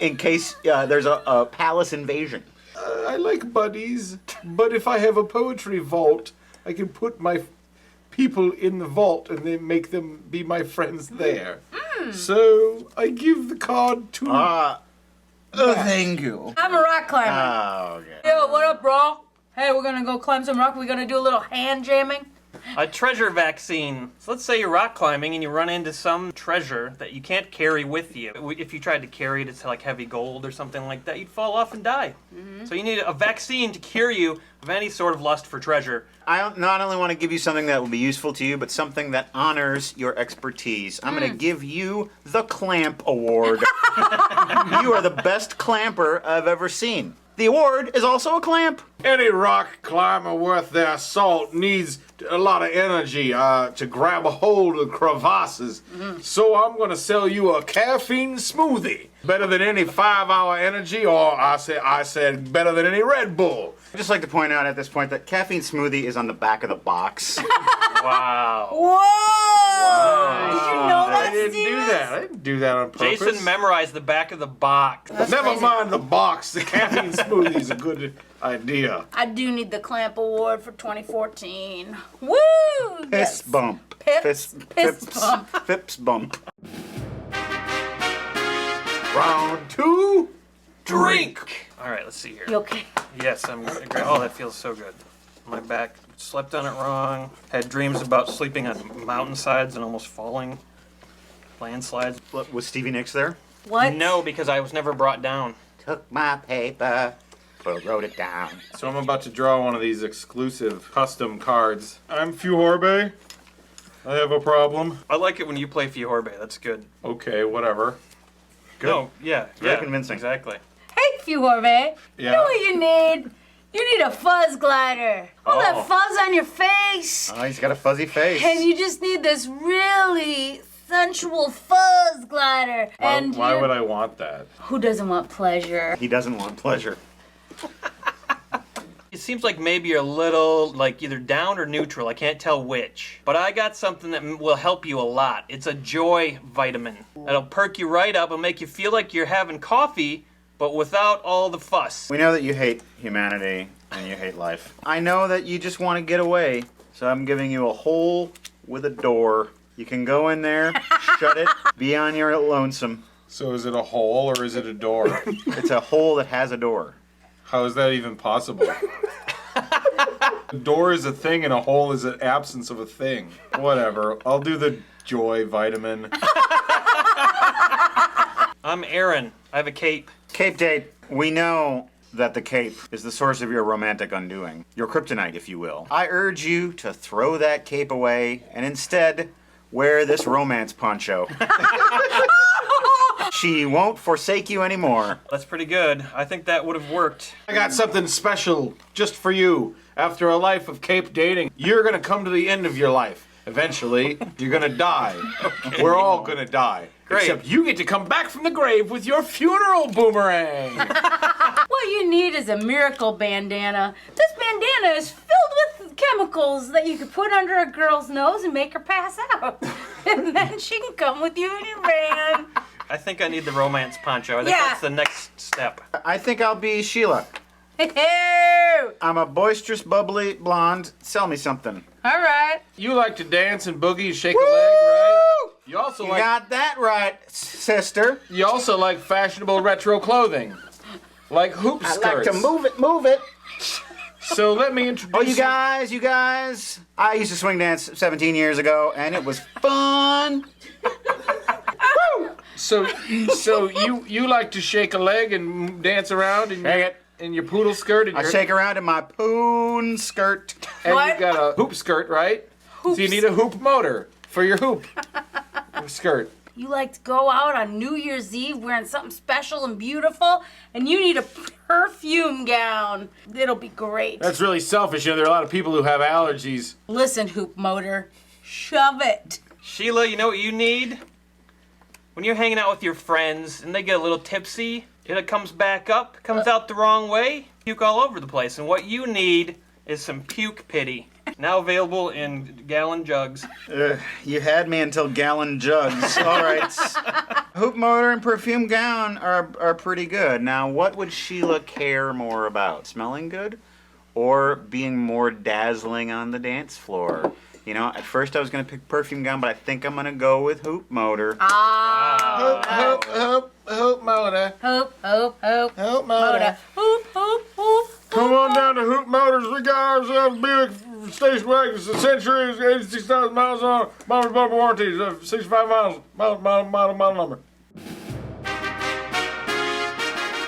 in case there's a palace invasion. I like buddies, but if I have a poetry vault, I can put my people in the vault and then make them be my friends there. So I give the card to... thank you. I'm a rock climber. Oh, okay. Yo, what up, bro? Hey, we're gonna go climb some rock. We're gonna do a little hand jamming. A treasure vaccine. So let's say you're rock climbing and you run into some treasure that you can't carry with you. If you tried to carry it, it's like heavy gold or something like that, you'd fall off and die. So you need a vaccine to cure you of any sort of lust for treasure. I not only want to give you something that will be useful to you, but something that honors your expertise. I'm going to give you the Clamp Award. You are the best clamper I've ever seen. The award is also a clamp. Any rock climber worth their salt needs a lot of energy to grab a hold of crevasses. So I'm going to sell you a caffeine smoothie. Better than any 5-hour energy, or I said better than any Red Bull. I'd just like to point out at this point that caffeine smoothie is on the back of the box. Wow. Whoa! Did you know that, I didn't do that. I didn't do that on purpose. Jason memorized the back of the box. Never mind the box. The caffeine smoothie is a good idea. I do need the Clamp Award for 2014. Woo! Fist bump. Pips bump. Fips bump. Round 2. Drink. All right, let's see here. You okay? Yes, I'm great. Oh, that feels so good. My back slept on it wrong. Had dreams about sleeping on mountainsides and almost falling. Landslides. Was Stevie Nicks there? What? No, because I was never brought down. Took my paper, wrote it down. So I'm about to draw one of these exclusive custom cards. I'm Fuhorbe. I have a problem. I like it when you play Fiorbe. That's good. Okay, whatever. Good. No, yeah. Very yeah, convincing. Exactly. Hey, Fuhorbe. Yeah? You know what you need? You need a fuzz glider. All that Oh. fuzz on your face. Oh, he's got a fuzzy face. And you just need this really sensual fuzz glider. And Why would I want that? Who doesn't want pleasure? He doesn't want pleasure. It seems like maybe you're a little, like, either down or neutral. I can't tell which. But I got something that will help you a lot. It's a joy vitamin. That'll perk you right up and make you feel like you're having coffee, but without all the fuss. We know that you hate humanity and you hate life. I know that you just want to get away, so I'm giving you a hole with a door You can go in there, shut it, be on your lonesome. So is it a hole or is it a door? It's a hole that has a door. How is that even possible? A door is a thing and a hole is an absence of a thing. Whatever. I'll do the joy vitamin. I'm Aaron. I have a cape. Cape date. We know that the cape is the source of your romantic undoing. Your kryptonite, if you will. I urge you to throw that cape away and instead wear this romance poncho. She won't forsake you anymore. That's pretty good. I think that would have worked. I got something special just for you. After a life of cape dating, you're gonna come to the end of your life. Eventually, you're gonna die. Okay. We're all gonna die. Great. Except you get to come back from the grave with your funeral boomerang. What you need is a miracle bandana. This bandana is filled with chemicals that you could put under a girl's nose and make her pass out. And then she can come with you in your van. I think I need the romance poncho. I think that's the next step. I think I'll be Sheila. I'm a boisterous, bubbly blonde. Sell me something. All right. You like to dance and boogie and shake a leg, right? You also You got that right, sister. You also like fashionable retro clothing, like hoop skirts. I like to move it. So let me introduce you guys. I used to swing dance 17 years ago, and it was fun. So you like to shake a leg and dance around in your poodle skirt? And I shake around in my poon skirt. And you got a hoop skirt, right? Hoops. So you need a hoop motor for your hoop skirt. You like to go out on New Year's Eve wearing something special and beautiful, and you need a perfume gown. It'll be great. That's really selfish. You know, there are a lot of people who have allergies. Listen, hoop motor, shove it. Sheila, you know what you need? When you're hanging out with your friends and they get a little tipsy, it comes back up, comes out the wrong way, puke all over the place. And what you need is some puke pity. Now available in gallon jugs. You had me until gallon jugs. All right. Hoop motor and perfume gown are pretty good. Now, what would Sheila care more about? Smelling good or being more dazzling on the dance floor? You know, at first I was going to pick perfume gown, but I think I'm going to go with hoop motor. Hoop motor. Hoop motor. Hoop. Come on down to Hoop Motors. We got ourselves Buick station wagons, a Century, 86,000 miles on, mileage bumper warranties, 65 miles, model number.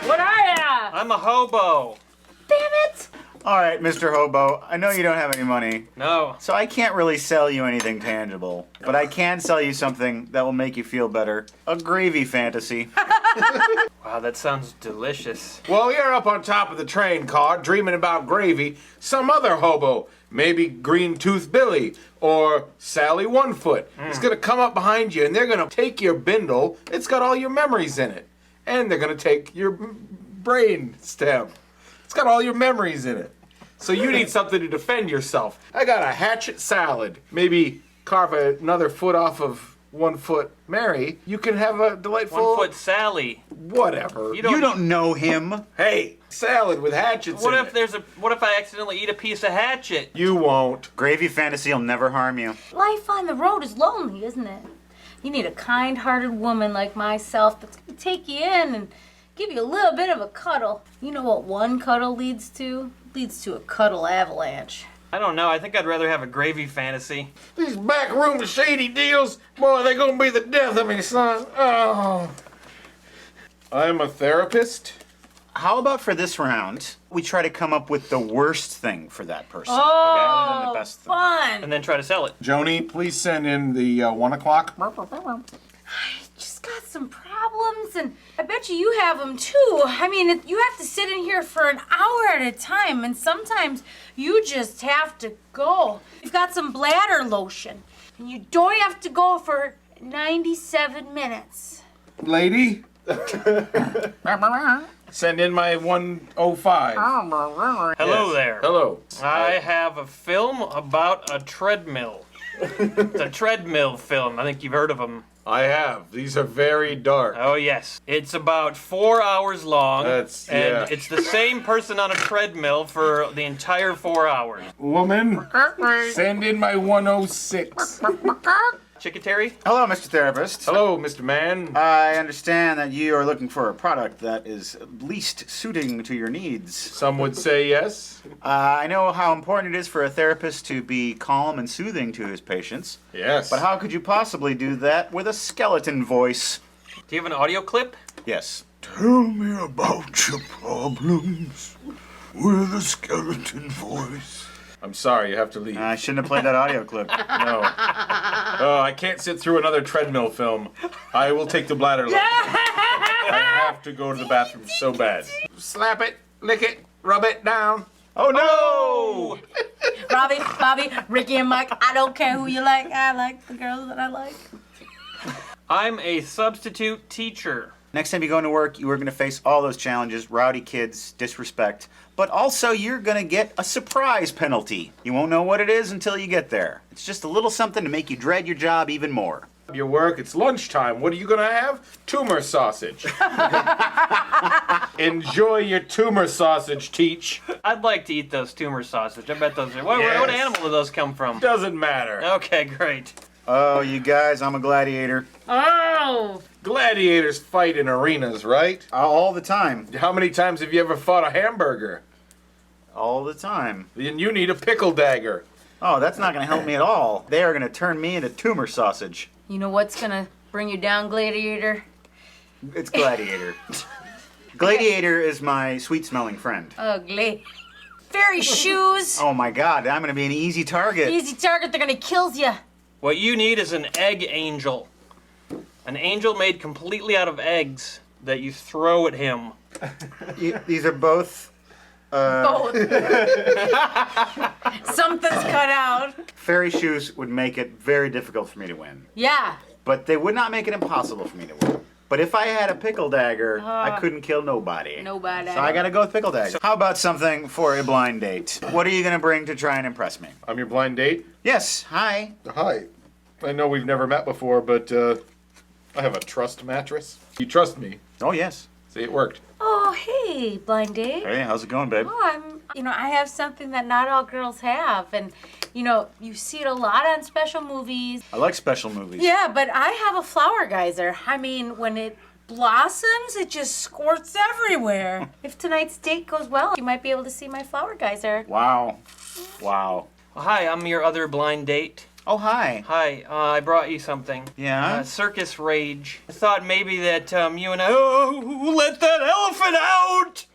What are ya? I'm a hobo. Damn it! All right, Mr. Hobo, I know you don't have any money. No. So I can't really sell you anything tangible, but I can sell you something that will make you feel better. A gravy fantasy. Wow, that sounds delicious. While you're up on top of the train car dreaming about gravy, some other hobo, maybe Green Tooth Billy or Sally One Foot, is going to come up behind you and they're going to take your bindle. It's got all your memories in it. And they're going to take your brain stem. It's got all your memories in it. So you need something to defend yourself. I got a hatchet salad. Maybe carve another foot off of 1 Foot Mary. You can have a delightful... 1 Foot Sally. Whatever. You don't know him. Hey, salad with hatchets What in if it. what if I accidentally eat a piece of hatchet? You won't. Gravy fantasy will never harm you. Life on the road is lonely, isn't it? You need a kind-hearted woman like myself that's going to take you in and give you a little bit of a cuddle. You know what one cuddle leads to? Leads to a cuddle avalanche. I don't know. I think I'd rather have a gravy fantasy. These backroom shady deals, boy, they're gonna be the death of me, son. Oh. I'm a therapist. How about for this round, we try to come up with the worst thing for that person. Oh, rather than the best thing. fun. And then try to sell it. Joni, please send in the 1 o'clock. Just got some problems, and I bet you have them too. I mean, you have to sit in here for an hour at a time, and sometimes you just have to go. You've got some bladder lotion, and you don't have to go for 97 minutes. Lady? Send in my 105. Hello there. Hello. I have a film about a treadmill. It's a treadmill film. I think you've heard of them. I have. These are very dark. Oh, yes. It's about 4 hours long. And yeah. it's the same person on a treadmill for the entire 4 hours. Woman, send in my 106. Chickatary. Hello, Mr. Therapist. Hello, Mr. Man. I understand that you are looking for a product that is least suiting to your needs. Some would say yes. I know how important it is for a therapist to be calm and soothing to his patients. Yes. But how could you possibly do that with a skeleton voice? Do you have an audio clip? Yes. Tell me about your problems with a skeleton voice. I'm sorry, you have to leave. I shouldn't have played that audio clip. No. Oh, I can't sit through another treadmill film. I will take the bladder lift. I have to go to the bathroom so bad. Slap it, lick it, rub it down. Oh no! Bobby, Ricky, and Mike, I don't care who you like. I like the girls that I like. I'm a substitute teacher. Next time you go into work, you are going to face all those challenges, rowdy kids, disrespect, but also you're going to get a surprise penalty. You won't know what it is until you get there. It's just a little something to make you dread your job even more. Your work, it's lunchtime. What are you gonna have? Tumor sausage. Enjoy your tumor sausage, Teach. I'd like to eat those tumor sausage. I bet those are... What animal do those come from? Doesn't matter. Okay, great. Oh, you guys, I'm a gladiator. Oh! Gladiators fight in arenas, right? All the time. How many times have you ever fought a hamburger? All the time. Then you need a pickle dagger. Oh, that's not going to help me at all. They are going to turn me into tumor sausage. You know what's gonna bring you down, Gladiator? It's Gladiator. Gladiator is my sweet-smelling friend. Ugly. Fairy shoes. Oh my god, I'm going to be an easy target. Easy target, they're gonna kill ya. What you need is an egg angel. An angel made completely out of eggs that you throw at him. These are both... Both. Something's cut out. Fairy shoes would make it very difficult for me to win. Yeah. But they would not make it impossible for me to win. But if I had a pickle dagger, I couldn't kill nobody. Nobody. So I gotta go with pickle dagger. How about something for a blind date? What are you gonna bring to try and impress me? I'm your blind date? Yes, hi. Hi. I know we've never met before, but I have a trust mattress. You trust me? Oh, yes. See, it worked. Oh, hey, blind date. Hey, how's it going, babe? Oh, I have something that not all girls have. And, you see it a lot on special movies. I like special movies. Yeah, but I have a flower geyser. I mean, when it blossoms, it just squirts everywhere. If tonight's date goes well, you might be able to see my flower geyser. Wow. Wow. Well, hi, I'm your other blind date. Oh, hi. Hi, I brought you something. Yeah? Circus Rage. I thought maybe that you and I... Oh, who let that elephant out?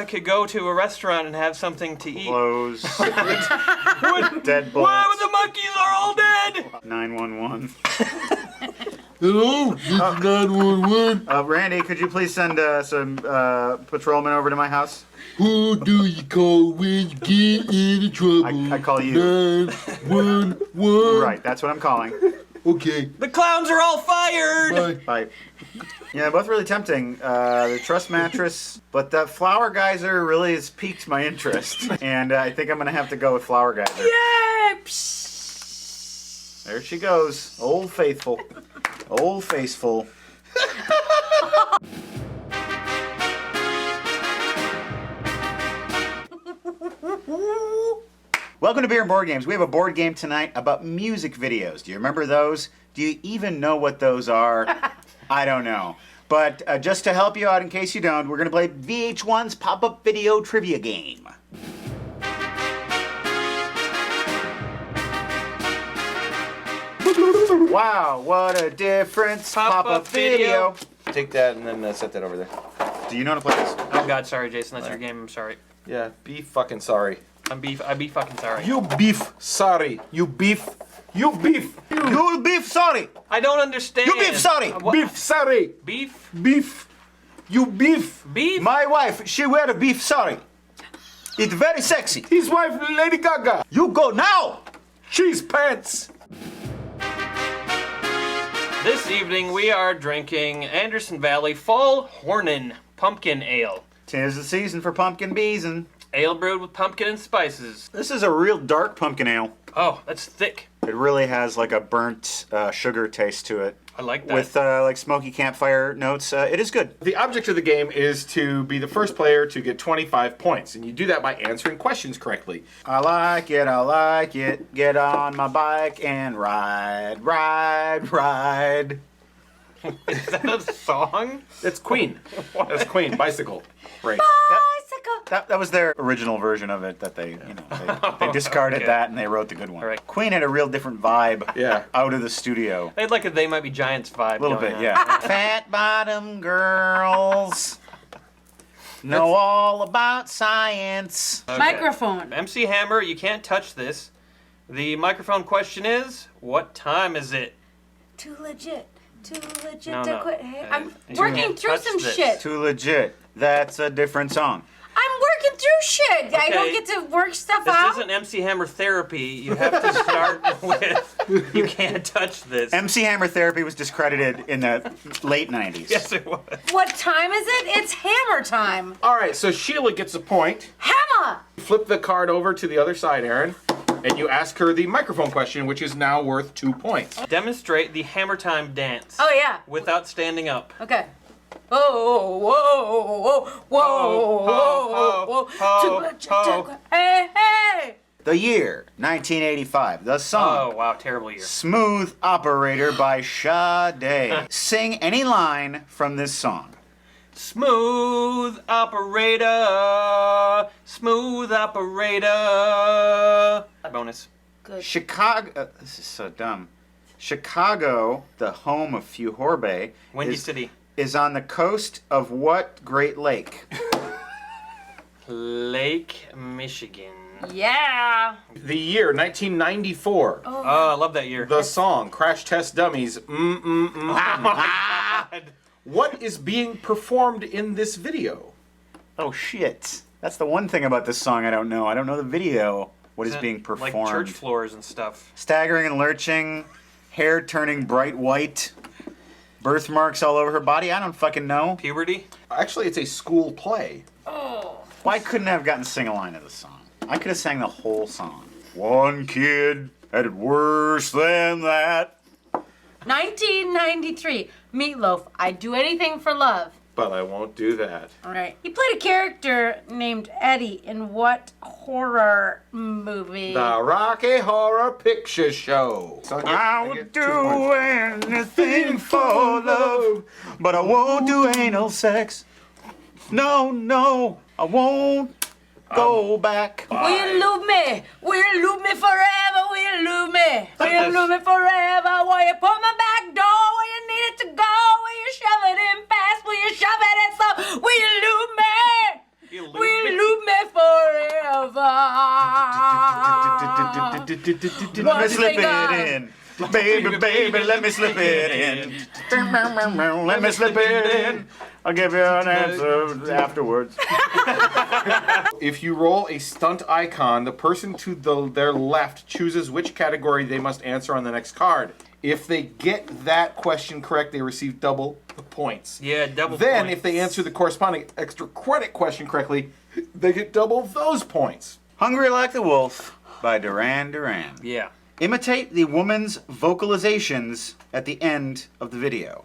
Could go to a restaurant and have something to eat. Clothes. Dead bullets. Wow, the monkeys are all dead! 911. Hello, this is 911. Randy, could you please send some patrolmen over to my house? Who do you call when you get into trouble? I call you. 911. Right, that's what I'm calling. Okay. The clowns are all fired! Bye. Yeah, both really tempting. The trust mattress, but that flower geyser really has piqued my interest. And I think I'm going to have to go with flower geyser. Yay! There she goes. Old Faithful. Old Faithful. Welcome to Beer and Board Games. We have a board game tonight about music videos. Do you remember those? Do you even know what those are? I don't know. But just to help you out in case you don't, we're going to play VH1's pop-up video trivia game. Wow, what a difference. Pop-up video. Take that and then set that over there. Do you know how to play this? Oh god, sorry Jason, that's your game, I'm sorry. Yeah, be fucking sorry. I be fucking sorry. You beef sorry. You beef. You beef. You beef sorry. I don't understand. You beef sorry. Beef sorry. Beef? Beef. You beef. Beef? My wife, she wear a beef sorry. It's very sexy. His wife, Lady Gaga. You go now. Cheese pants. This evening we are drinking Anderson Valley Fall Hornin Pumpkin Ale. 'Tis the season for pumpkin beesin'. Ale brewed with pumpkin and spices. This is a real dark pumpkin ale. Oh, that's thick. It really has like a burnt sugar taste to it. I like that. With like smoky campfire notes. It is good. The object of the game is to be the first player to get 25 points, and you do that by answering questions correctly. I like it, I like it. Get on my bike and ride, ride, ride. Is that a song? That's Queen. That's Queen. Bicycle race. That was their original version of it that they they discarded Okay. that and they wrote the good one. Queen had a real different vibe out of the studio. They had like a They Might Be Giants vibe. A little going bit, on. yeah. Fat bottom girls know all about science. Okay. Microphone. MC Hammer, you can't touch this. The microphone question is, what time is it? Too legit. Too legit No, to no. quit. Hey, Uh, I'm you working can't through touch some this. shit. Too legit. That's a different song. I'm working through shit. I don't Okay. get to work stuff This out. isn't MC Hammer therapy. You have to start with, you can't touch this. MC Hammer Therapy was discredited in the late 90s. Yes, it was. What time is it? It's hammer time. All right, so Sheila gets a point. Hammer! Flip the card over to the other side, Aaron, and you ask her the microphone question, which is now worth 2 points. Demonstrate the Hammer Time dance. Oh, yeah. Without standing up. Okay. Whoa, whoa, whoa, whoa, whoa, whoa. Hey, hey! The year, 1985. The song. Oh, wow, terrible year. Smooth Operator by Sade. Sing any line from this song. Smooth operator, smooth operator. Bonus. Good. Chicago. This is so dumb. Chicago, the home of Fuhorbe, Windy City. is on the coast of what Great Lake? Lake Michigan. Yeah. The year, 1994. Oh, I love that year. The song, Crash Test Dummies. What is being performed in this video? Oh, shit. That's the one thing about this song I don't know. I don't know the video. What is it being performed? Like church floors and stuff. Staggering and lurching, hair turning bright white, birthmarks all over her body. I don't fucking know. Puberty? Actually, it's a school play. Oh. Why couldn't I have gotten sing a line of the song? I could have sang the whole song. One kid had it worse than that. 1993. Meatloaf. I'd do anything for love. But I won't do that. All right. He played a character named Eddie in what horror movie? The Rocky Horror Picture Show. So I would do anything for love, but I won't do anal sex. No, no, I won't go back. Will you love me? Will you love me forever? Will you love me? Will you love me forever? Will you put my back door where you need it to go? Will you shove it in fast? Will you shove it in slow? Will you love me? Will you love me forever? Let me slip it in. Baby, baby, let me slip it in. Let me slip it in. I'll give you an answer afterwards. If you roll a stunt icon, the person to their left chooses which category they must answer on the next card. If they get that question correct, they receive double the points. Yeah, double Then, points. if they answer the corresponding extra credit question correctly, they get double those points. Hungry Like the Wolf by Duran Duran. Yeah. Imitate the woman's vocalizations at the end of the video.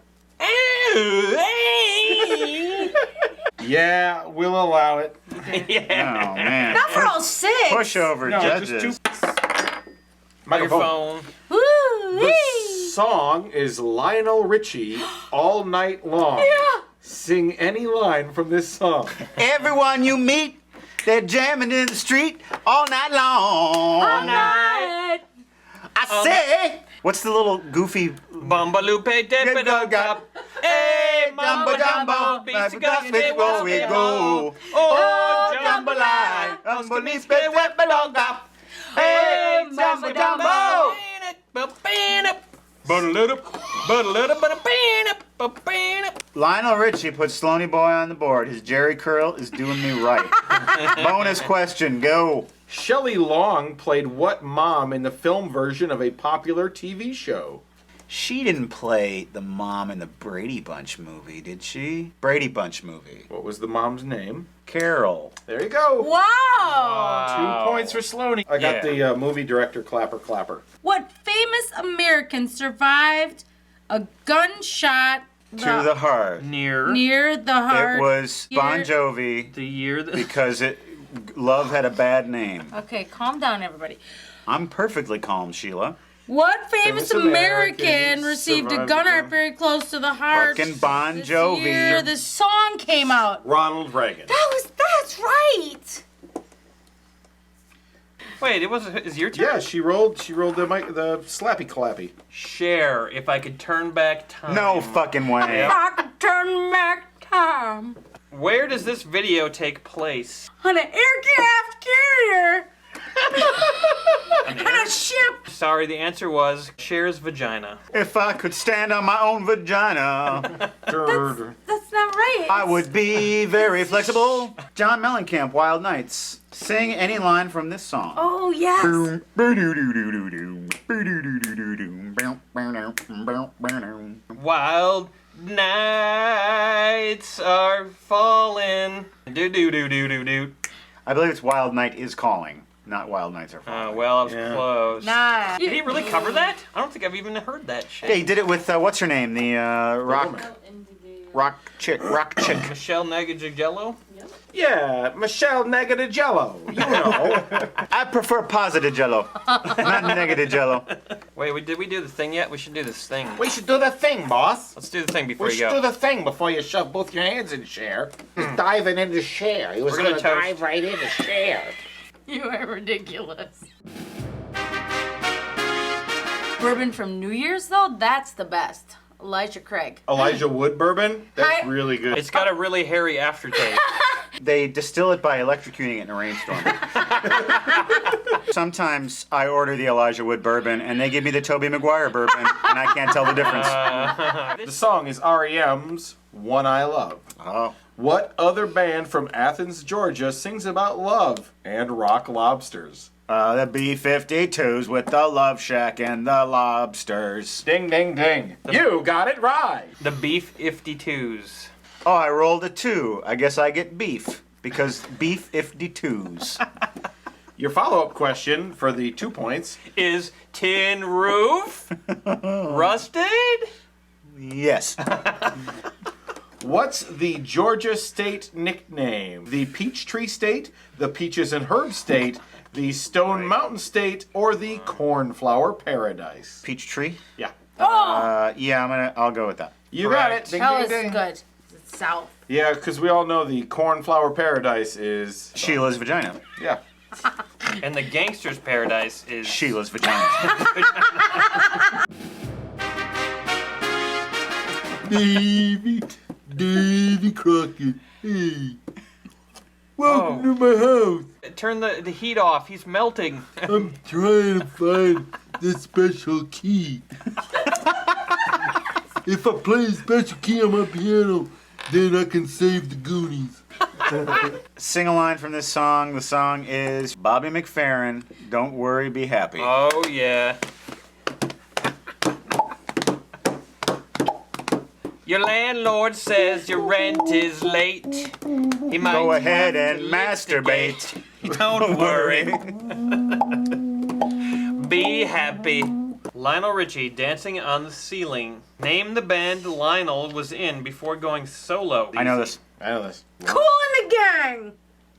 Yeah, we'll allow it. Yeah. Oh, man. Not for all six. Pushover judges. Microphone. Woo! The song is Lionel Richie, All Night Long. Yeah. Sing any line from this song. Everyone you meet, they're jamming in the street all night long. All night. I say. What's the little goofy Bumbaloope dip-a-dum-dum. Hey, Jumbo jumbo, beats where we go. Oh, jambalaya. Underneath the webbalonga. Hey, jumbo jumbo. Lionel Richie put Sloney Boy on the board. His Jerry curl is doing me right. Bonus question, go. Shelley Long played what mom in the film version of a popular TV show? She didn't play the mom in the Brady Bunch movie, did she? Brady Bunch movie. What was the mom's name? Carol. There you go. Wow. 2 points for Sloney. I got the movie director clapper. What famous American survived a gunshot To the heart. near the heart? It was Bon Jovi. The year that because love had a bad name. Okay, calm down, everybody. I'm perfectly calm, Sheila. What famous American received a gunshot very close to the heart? Fucking Bon Year Jovi. the song came out. Ronald Reagan. That's right. Wait, is your turn? Yeah, she rolled the slappy clappy. Share if I could turn back time. No fucking way. If I could turn back time Where does this video take place? on an aircraft carrier on a ship. Sorry, the answer was Cher's vagina. If I could stand on my own vagina, That's not right. I would be very flexible. John Mellencamp, Wild Nights. Sing any line from this song. Oh yes. Wild nights are falling. Do do do do do do. I believe it's Wild Night is Calling, not Wild Nights Are Falling. Well, I was close. Nah. Did he really cover that? I don't think I've even heard that shit. Yeah, he did it with, what's her name? The rock chick. Michelle Nagajigello? Yeah, Michelle Negative Jello. You know. I prefer positive jello, not negative jello. Wait, did we do the thing yet? We should do this thing. We should do the thing, boss. Let's do the thing before We you should go. do the thing before you shove both your hands in Cher. Just diving into Cher. He was We're gonna gonna toast. dive right into Cher. You are ridiculous. Bourbon from New Year's though, that's the best. Elijah Craig. Elijah Wood bourbon? That's really good. It's got a really hairy aftertaste. They distill it by electrocuting it in a rainstorm. Sometimes I order the Elijah Wood bourbon and they give me the Tobey Maguire bourbon and I can't tell the difference. The song is R.E.M.'s One I Love. Oh. What other band from Athens, Georgia sings about love and rock lobsters? The B-52s with the Love Shack and the Lobsters. Ding, ding, ding. You got it right. The Beef 52s. Oh, I rolled a 2. I guess I get beef because beef 52s. Your follow-up question for the 2 points Is tin roof rusted? Yes. What's the Georgia state nickname? The Peachtree State, the Peaches and Herb State, the Stone Mountain State, or the Cornflower Paradise? Peachtree? Yeah. Yeah, I'll go with that. You got it. Ding, That ding, was ding. good. It's south. Yeah, because we all know the Cornflower Paradise is Sheila's vagina. Yeah. And the Gangster's Paradise is Sheila's vagina. Davy Crockett. Hey. Welcome to my house. Turn the heat off. He's melting. I'm trying to find the special key. If I play a special key on my piano, then I can save the Goonies. Sing a line from this song. The song is Bobby McFerrin, Don't Worry, Be Happy. Oh, yeah. Your landlord says your rent is late. He might Go ahead have and to masturbate. Don't worry. Be happy. Lionel Richie, Dancing on the Ceiling. Name the band Lionel was in before going solo. I know this. Cool in the Gang.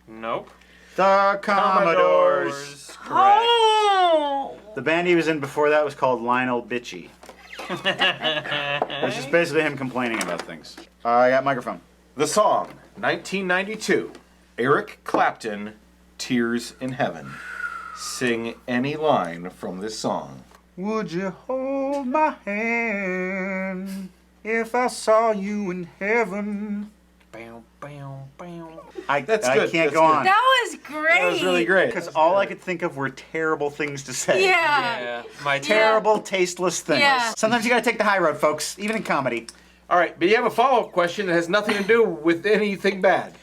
Nope. The Commodores. Oh. The band he was in before that was called Lionel Bitchy. Which is basically him complaining about things. I got microphone. The song, 1992, Eric Clapton, Tears in Heaven. Sing any line from this song. Would you hold my hand if I saw you in heaven? Bow, bow, bow. I That's can't good. go on. That was great. That was really great. Because all I could think of were terrible things to say. Yeah. My Terrible, tasteless things. Yeah. Sometimes you gotta take the high road, folks, even in comedy. All right, but you have a follow-up question that has nothing to do with anything bad.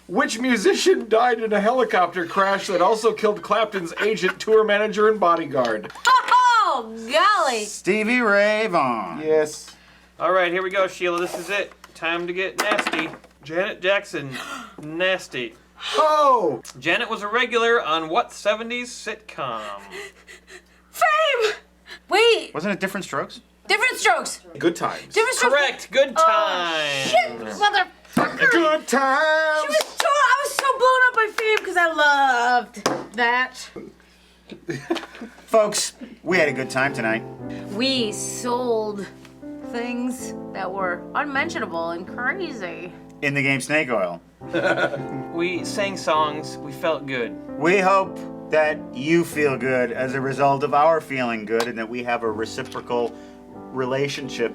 Which musician died in a helicopter crash that also killed Clapton's agent, tour manager, and bodyguard? Oh, golly. Stevie Ray Vaughan. Yes. All right, here we go, Sheila. This is it. Time to get nasty. Janet Jackson, nasty. Oh! Janet was a regular on what 70s sitcom? Fame! Wait, Wasn't it Different Strokes? different strokes. Good times. Different strokes. Correct. Good time. Shit, motherfucker. Good times. I was so blown up by Fame because I loved that. Folks, we had a good time tonight. We sold things that were unmentionable and crazy. In the game Snake Oil. We sang songs. We felt good. We hope that you feel good as a result of our feeling good and that we have a reciprocal relationship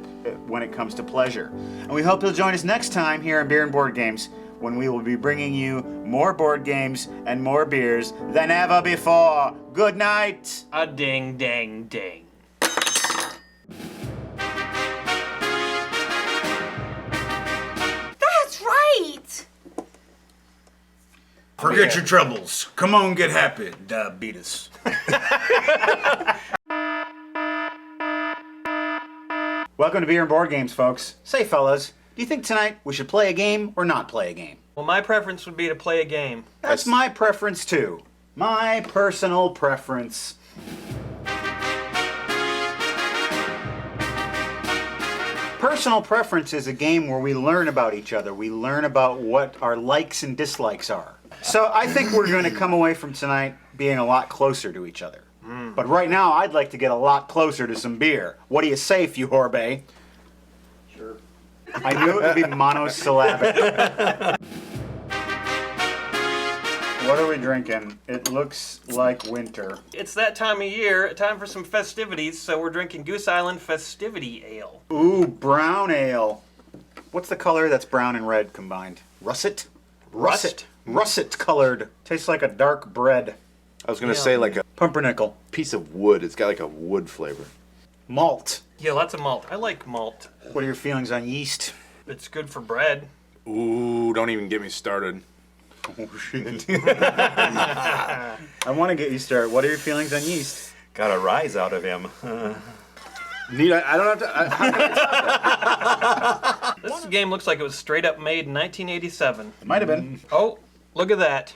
when it comes to pleasure. And we hope you'll join us next time here on Beer and Board Games when we will be bringing you more board games and more beers than ever before. Good night. A ding, dang, ding. That's right. Forget your troubles. Come on, get happy, diabetes. Welcome to Beer and Board Games, folks. Say, fellas, do you think tonight we should play a game or not play a game? Well, my preference would be to play a game. That's my preference, too. My personal preference. Personal preference is a game where we learn about each other. We learn about what our likes and dislikes are. So I think we're going to come away from tonight being a lot closer to each other. But right now, I'd like to get a lot closer to some beer. What do you say, Fuhorbe? Sure. I knew it would be monosyllabic. What are we drinking? It looks like winter. It's that time of year, time for some festivities, so we're drinking Goose Island Festivity Ale. Ooh, brown ale. What's the color that's brown and red combined? Russet? Rust? Russet colored. Tastes like a dark bread. I was gonna say like a pumpernickel piece of wood. It's got like a wood flavor. Malt. Yeah, lots of malt. I like malt. What are your feelings on yeast? It's good for bread. Ooh, don't even get me started. Oh shit. I want to get you started. What are your feelings on yeast? Got a rise out of him. Neat. I don't have to. This game looks like it was straight up made in 1987. It might have been. Oh, look at that.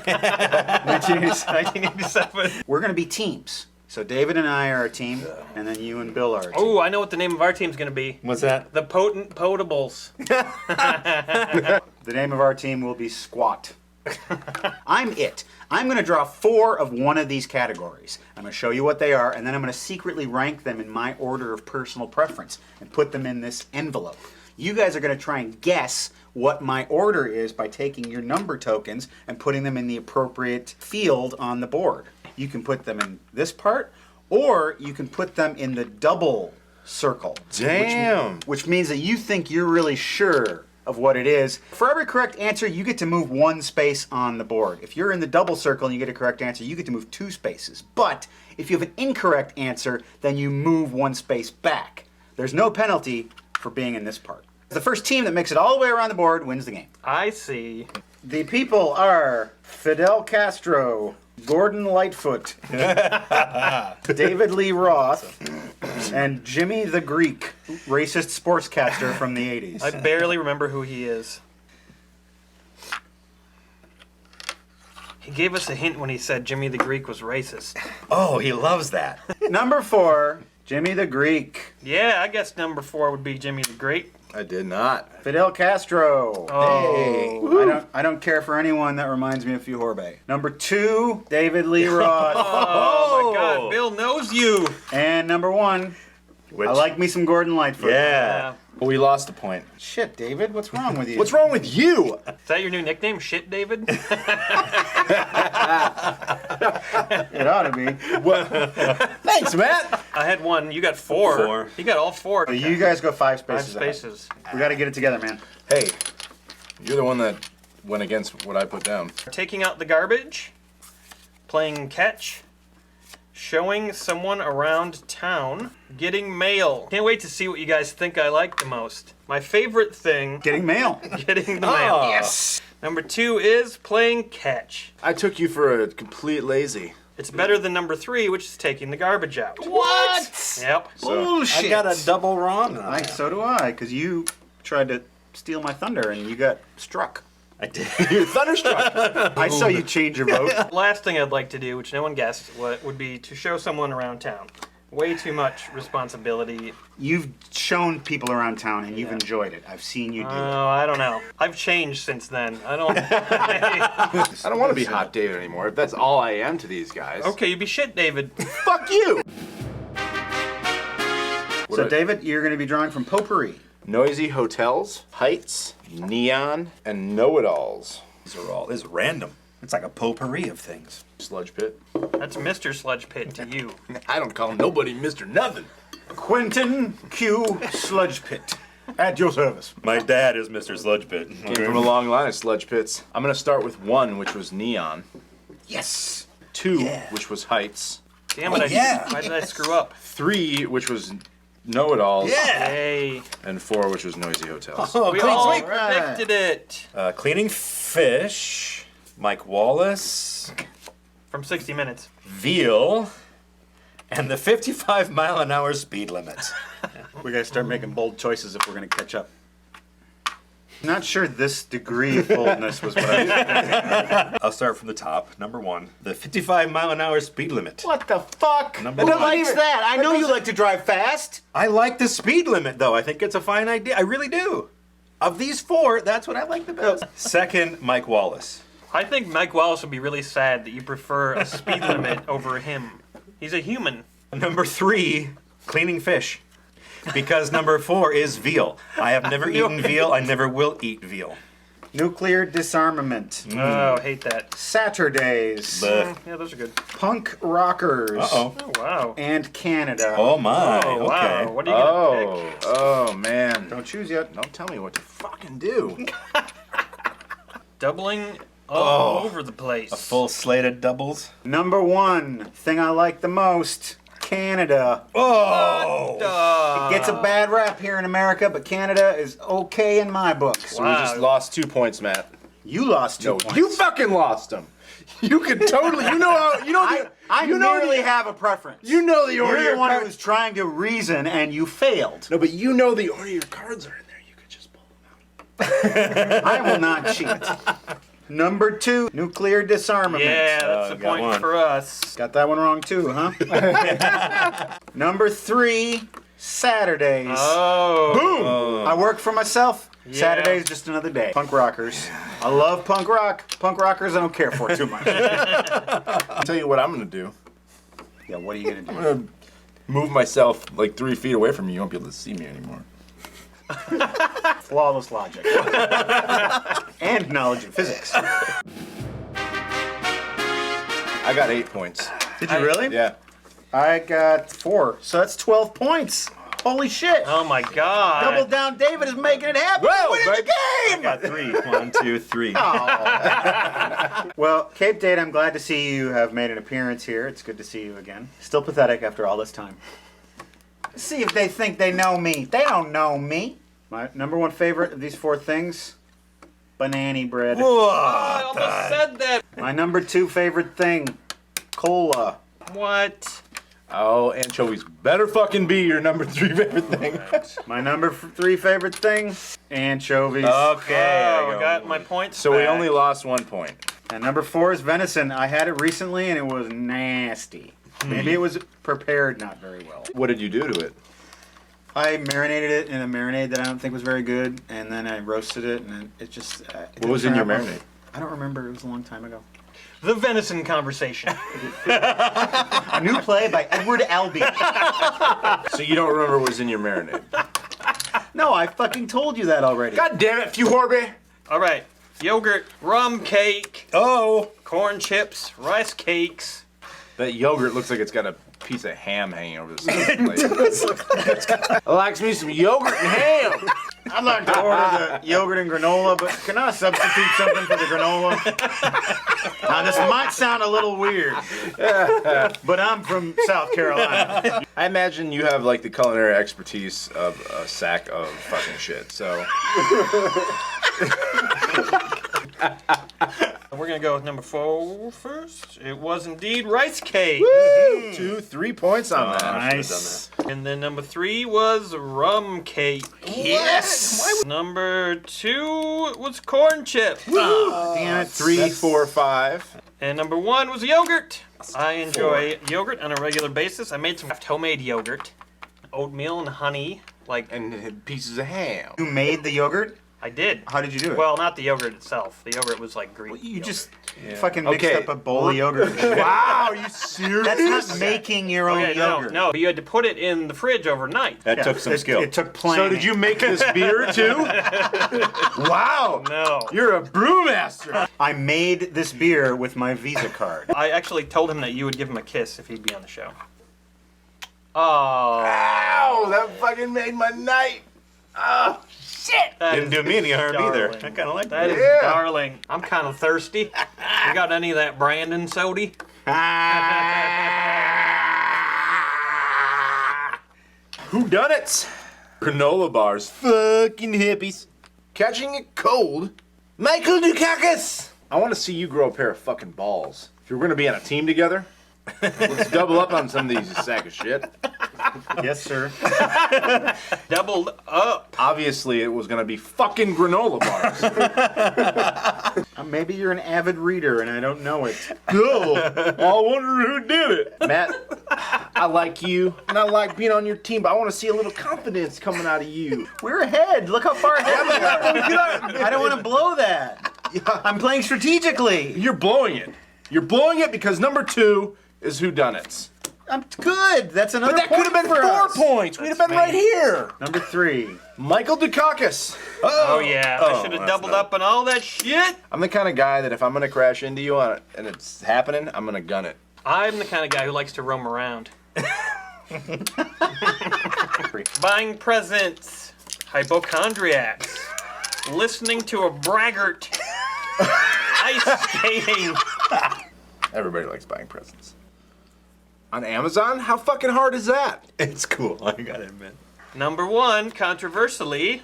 1987. We're going to be teams. So David and I are a team, and then you and Bill are a team. Oh, I know what the name of our team's going to be. What's that? The Potent Potables. The name of our team will be Squat. I'm it. I'm going to draw 4 of one of these categories. I'm going to show you what they are, and then I'm going to secretly rank them in my order of personal preference and put them in this envelope. You guys are going to try and guess what my order is by taking your number tokens and putting them in the appropriate field on the board. You can put them in this part, or you can put them in the double circle. Damn. Which means that you think you're really sure of what it is. For every correct answer, you get to move 1 space on the board. If you're in the double circle and you get a correct answer, you get to move 2 spaces. But if you have an incorrect answer, then you move 1 space back. There's no penalty for being in this part. The first team that makes it all the way around the board wins the game. I see. The people are Fidel Castro, Gordon Lightfoot, David Lee Roth, and Jimmy the Greek, racist sportscaster from the 80s. I barely remember who he is. He gave us a hint when he said Jimmy the Greek was racist. Oh, he loves that. Number 4, Jimmy the Greek. Yeah, I guess number 4 would be Jimmy the Great. I did not. Fidel Castro. Oh. Hey. I don't care for anyone that reminds me of Fuhorbe. Number 2, David Lee Roth. Oh my God, Bill knows you. And number 1, I like me some Gordon Lightfoot. Yeah. Well, we lost a point. Shit, David, what's wrong with you? What's wrong with you? Is that your new nickname, Shit David? It ought to be. Thanks, Matt. I had 1. You got 4. 4. You got all 4. So you guys go 5 spaces. 5 spaces. We got to get it together, man. Hey, you're the one that went against what I put down. Taking out the garbage, playing catch, showing someone around town, getting mail. Can't wait to see what you guys think I like the most. My favorite thing, Getting mail. getting the mail. Yes. Number 2 is playing catch. I took you for a complete lazy. It's better than number 3, which is taking the garbage out. What? Yep. Bullshit. I got a double wrong on that. So do I, because you tried to steal my thunder and you got struck. I did. You're thunderstruck. I saw you change your vote. Last thing I'd like to do, which no one guessed, what would be to show someone around town. Way too much responsibility. You've shown people around town and you've enjoyed it. I've seen you do it. Oh, I don't know. I've changed since then. I don't. I don't want to be Hot David anymore. If that's all I am to these guys. Okay, you be shit, David. Fuck you. So, David, you're going to be drawing from potpourri. Noisy hotels, heights, neon, and know-it-alls. This is random. It's like a potpourri of things. Sludge Pit. That's Mr. Sludge Pit to you. I don't call nobody Mr. Nothing. Quentin Q. Sludge Pit. At your service. My dad is Mr. Sludge Pit. Came from a long line of sludge pits. I'm going to start with 1, which was neon. Yes. 2, which was heights. Damn it, why did I screw up? 3, which was know-it-alls. Yeah. Hey. And 4, which was noisy hotels. Oh, We all predicted it. Cleaning fish, Mike Wallace, From 60 Minutes. veal, and the 55-mile-an-hour speed limit. We got to start making bold choices if we're going to catch up. Not sure this degree of boldness was what I was expecting. I'll start from the top. Number 1, the 55-mile-an-hour speed limit. What the fuck? Number Who 1. likes that? I know you like to drive fast. I like the speed limit, though. I think it's a fine idea. I really do. Of these 4, that's what I like the best. Second, Mike Wallace. I think Mike Wallace would be really sad that you prefer a speed limit over him. He's a human. Number 3, cleaning fish. Because number 4 is veal. I have never eaten veal. I never will eat veal. Nuclear disarmament. Oh, hate that. Saturdays. Blech. Yeah, those are good. Punk rockers. Uh-oh. Oh, wow. And Canada. Oh, my. Oh, wow. Okay. What are you going to pick? Oh, man. Don't choose yet. Don't tell me what to fucking do. Doubling all over the place. A full slate of doubles. Number 1, thing I like the most. Canada. Oh! It gets a bad rap here in America, but Canada is okay in my books. So we just lost 2 points, Matt. You lost 2 points. You fucking lost them. You could totally. You know how. You know. I merely have a preference. You know the order. You're Your the one who cards. was trying to reason, and you failed. No, but you know the order your cards are in there. You could just pull them out. I will not cheat. Number 2, nuclear disarmament. Yeah, that's the point for us. Got that one wrong too, huh? Number 3, Saturdays. Oh. Boom! I work for myself. Yeah. Saturday's just another day. Punk rockers. I love punk rock. Punk rockers I don't care for too much. I'll tell you what I'm gonna do. Yeah, what are you gonna do? I'm gonna move myself like 3 feet away from you. You won't be able to see me anymore. Flawless logic. And knowledge of physics. I got 8 points. Did you really? Yeah. I got 4. So that's 12 points. Holy shit. Oh my god. Double down David is making it happen. Whoa, Winning the game. I got 3. 1, 2, 3. Well, Cape Date, I'm glad to see you have made an appearance here. It's good to see you again. Still pathetic after all this time. See if they think they know me. They don't know me. My number 1 favorite of these 4 things, banana bread. I almost said that. My number 2 favorite thing, cola. What? Oh, anchovies better fucking be your number 3 favorite thing. My number 3 favorite thing, anchovies. Okay, I got my points So we back. only lost 1 point. And number 4 is venison. I had it recently and it was nasty. Maybe it was prepared not very well. What did you do to it? I marinated it in a marinade that I don't think was very good, and then I roasted it, and it just... What was in your marinade? I don't remember. It was a long time ago. The venison conversation. A new play by Edward Albee. So you don't remember what was in your marinade? No, I fucking told you that already. God damn it, Few Horby! All right. Yogurt, rum cake. Oh. Corn chips, rice cakes. That yogurt looks like it's got a piece of ham hanging over the side of the plate. I likes me some yogurt and ham. I'd like to order the yogurt and granola, but can I substitute something for the granola? Now, this might sound a little weird, but I'm from South Carolina. I imagine you have like the culinary expertise of a sack of fucking shit, so. We're gonna go with number 4 first. It was indeed rice cake. Woo! 2, 3 points on that. Nice. And then number 3 was rum cake. Yes! Number 2 was corn chips. Damn it. 3, 4, 5. And number 1 was yogurt. I enjoy yogurt on a regular basis. I made some homemade yogurt, oatmeal and honey, and pieces of ham. You made the yogurt? I did. How did you do it? Well, not the yogurt itself. The yogurt was like Greek. You just Yeah. fucking mixed up a bowl of yogurt. Wow, are you serious? That's not making your own yogurt. No, you had to put it in the fridge overnight. That took some skill. It took planning. So did you make this beer too? Wow. No. You're a brewmaster. I made this beer with my Visa card. I actually told him that you would give him a kiss if he'd be on the show. Oh. Ow, that fucking made my night. Oh, shit. Didn't do me any harm either. Darling. I kind of like That that. is darling. I'm kind of thirsty. You got any of that Brandon sody? Who done it? Granola bars. Fucking hippies. Catching it cold. Michael Dukakis. I want to see you grow a pair of fucking balls. If you're going to be on a team together, let's double up on some of these, you sack of shit. Yes, sir. Doubled up. Obviously, it was going to be fucking granola bars. Maybe you're an avid reader and I don't know it. No. I wonder who did it. Matt, I like you, and I like being on your team, but I want to see a little confidence coming out of you. We're ahead. Look how far ahead we are. I don't want to blow that. I'm playing strategically. You're blowing it. You're blowing it because number 2 is whodunits. I'm good. That's another But that point could have been for 4 us. points. We'd have been right here. Number 3. Michael Dukakis. Oh yeah, I should have that's doubled not- up on all that shit. I'm the kind of guy that if I'm going to crash into you on it and it's happening, I'm going to gun it. I'm the kind of guy who likes to roam around. Buying presents, hypochondriacs, listening to a braggart, ice skating. Everybody likes buying presents. On Amazon? How fucking hard is that? It's cool, I gotta admit. Number 1, controversially,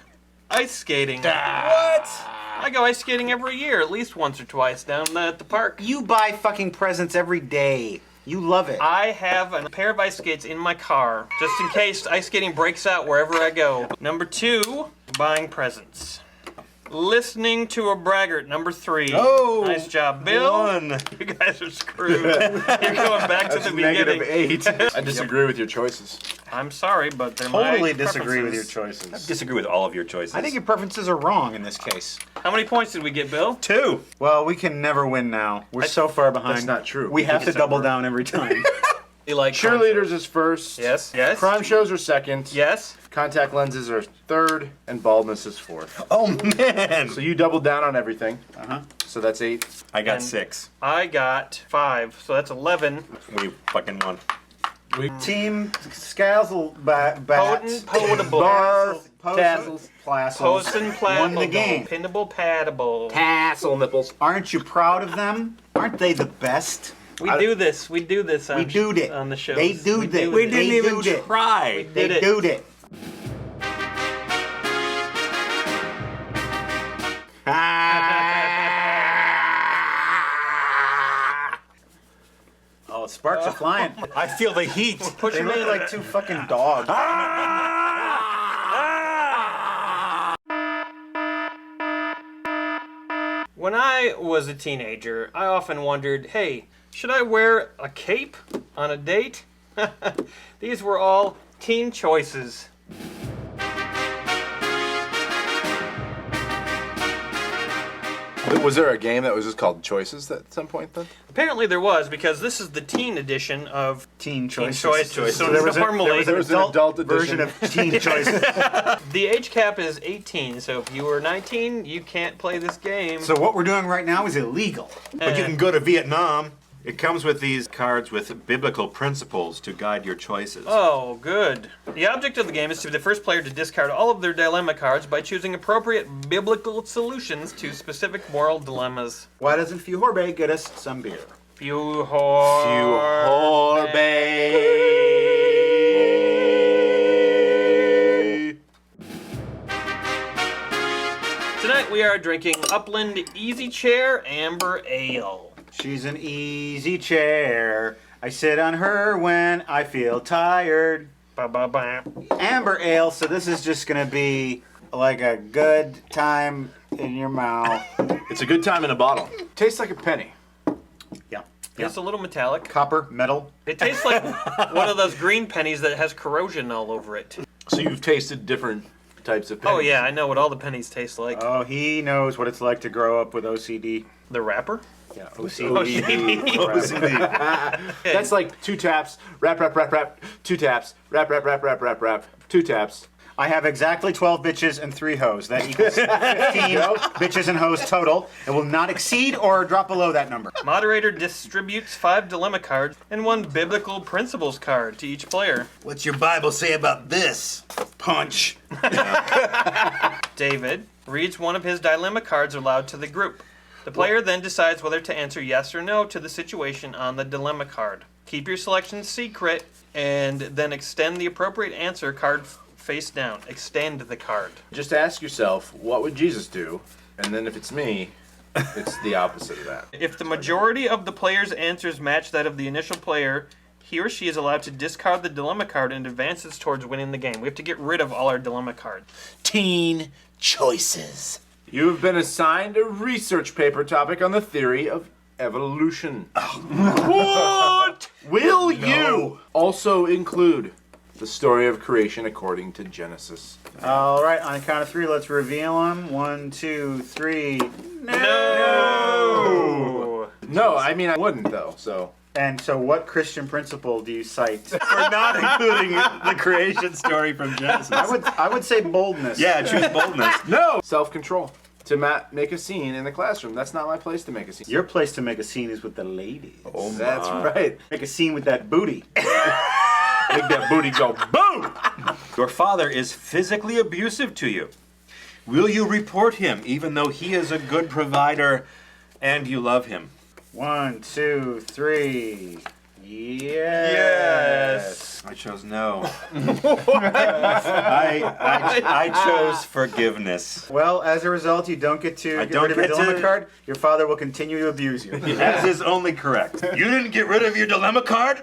ice skating. What? I go ice skating every year, at least once or twice down at the park. You buy fucking presents every day. You love it. I have a pair of ice skates in my car, just in case ice skating breaks out wherever I go. Number 2, buying presents. Listening to a braggart, number 3. Oh, nice job, Bill. 1. You guys are screwed. You're going back to That's the beginning. -8. I disagree with your choices. I'm sorry, but they're my Totally disagree with your preferences. choices. I disagree with all of your choices. I think your preferences are wrong in this case. How many points did we get, Bill? 2. Well, we can never win now. We're so far behind. That's not true. We have to double down every time. You like Cheerleaders is first. Yes. Yes. Crime shows are second. Yes. Contact lenses are third, and baldness is fourth. Oh man! So you doubled down on everything. Uh-huh. So that's 8. I got And 6. I got 5, so that's 11. We fucking won. Team Scazzle Potent, potable. Tassels. Post and won the game. Pinnable, paddable. Tassel nipples. Aren't you proud of them? Aren't they the best? We do this. We do this on, We doed it. on the show. They doed it. We didn't They even doed it. try. They did it. doed it. Oh, sparks are flying. I feel the heat. Push They them look in. like 2 fucking dogs. When I was a teenager, I often wondered, hey, should I wear a cape on a date? These were all teen choices. Was there a game that was just called Choices at some point then? Apparently there was, because this is the teen edition of Teen Choices. Choices. So there was normally, an adult version of Teen Choices. the age cap is 18, so if you were 19, you can't play this game. So what we're doing right now is illegal. But you can go to Vietnam. It comes with these cards with biblical principles to guide your choices. Oh, good. The object of the game is to be the first player to discard all of their dilemma cards by choosing appropriate biblical solutions to specific moral dilemmas. Why doesn't Fuhorbe get us some beer? Tonight we are drinking Upland Easy Chair Amber Ale. She's an easy chair. I sit on her when I feel tired. Ba-ba-ba. Amber ale, so this is just gonna be like a good time in your mouth. It's a good time in a bottle. Tastes like a penny. Yeah. It's a little metallic. Copper, metal. It tastes like one of those green pennies that has corrosion all over it. So you've tasted different types of pennies. Oh yeah, I know what all the pennies taste like. Oh, he knows what it's like to grow up with OCD. The wrapper? Yeah, OCD. That's like 2 taps, rap, 2 taps, rap, 2 taps. I have exactly 12 bitches and 3 hoes. That equals 15 bitches and hoes total. It will not exceed or drop below that number. Moderator distributes 5 dilemma cards and 1 biblical principles card to each player. What's your Bible say about this? Punch. David reads one of his dilemma cards aloud to the group. The player then decides whether to answer yes or no to the situation on the dilemma card. Keep your selection secret and then extend the appropriate answer card face down. Extend the card. Just ask yourself, what would Jesus do? And then if it's me, it's the opposite of that. If the majority of the player's answers match that of the initial player, he or she is allowed to discard the dilemma card and advances towards winning the game. We have to get rid of all our dilemma cards. Teen choices. You have been assigned a research paper topic on the theory of evolution. What? Will you also include the story of creation according to Genesis? All right, on the count of 3, let's reveal them. 1, 2, 3. No! No, I mean, I wouldn't, though, so... And so what Christian principle do you cite? For not including the creation story from Genesis. I would say boldness. Yeah, choose boldness. No! Self-control. To make a scene in the classroom. That's not my place to make a scene. Your place to make a scene is with the ladies. Oh, that's right. Make a scene with that booty. Make that booty go boom! Your father is physically abusive to you. Will you report him even though he is a good provider and you love him? 1, 2, 3. Yes. I chose no. I chose forgiveness. Well, as a result, you don't get to get rid of your dilemma card. Your father will continue to abuse you. As is only correct. You didn't get rid of your dilemma card?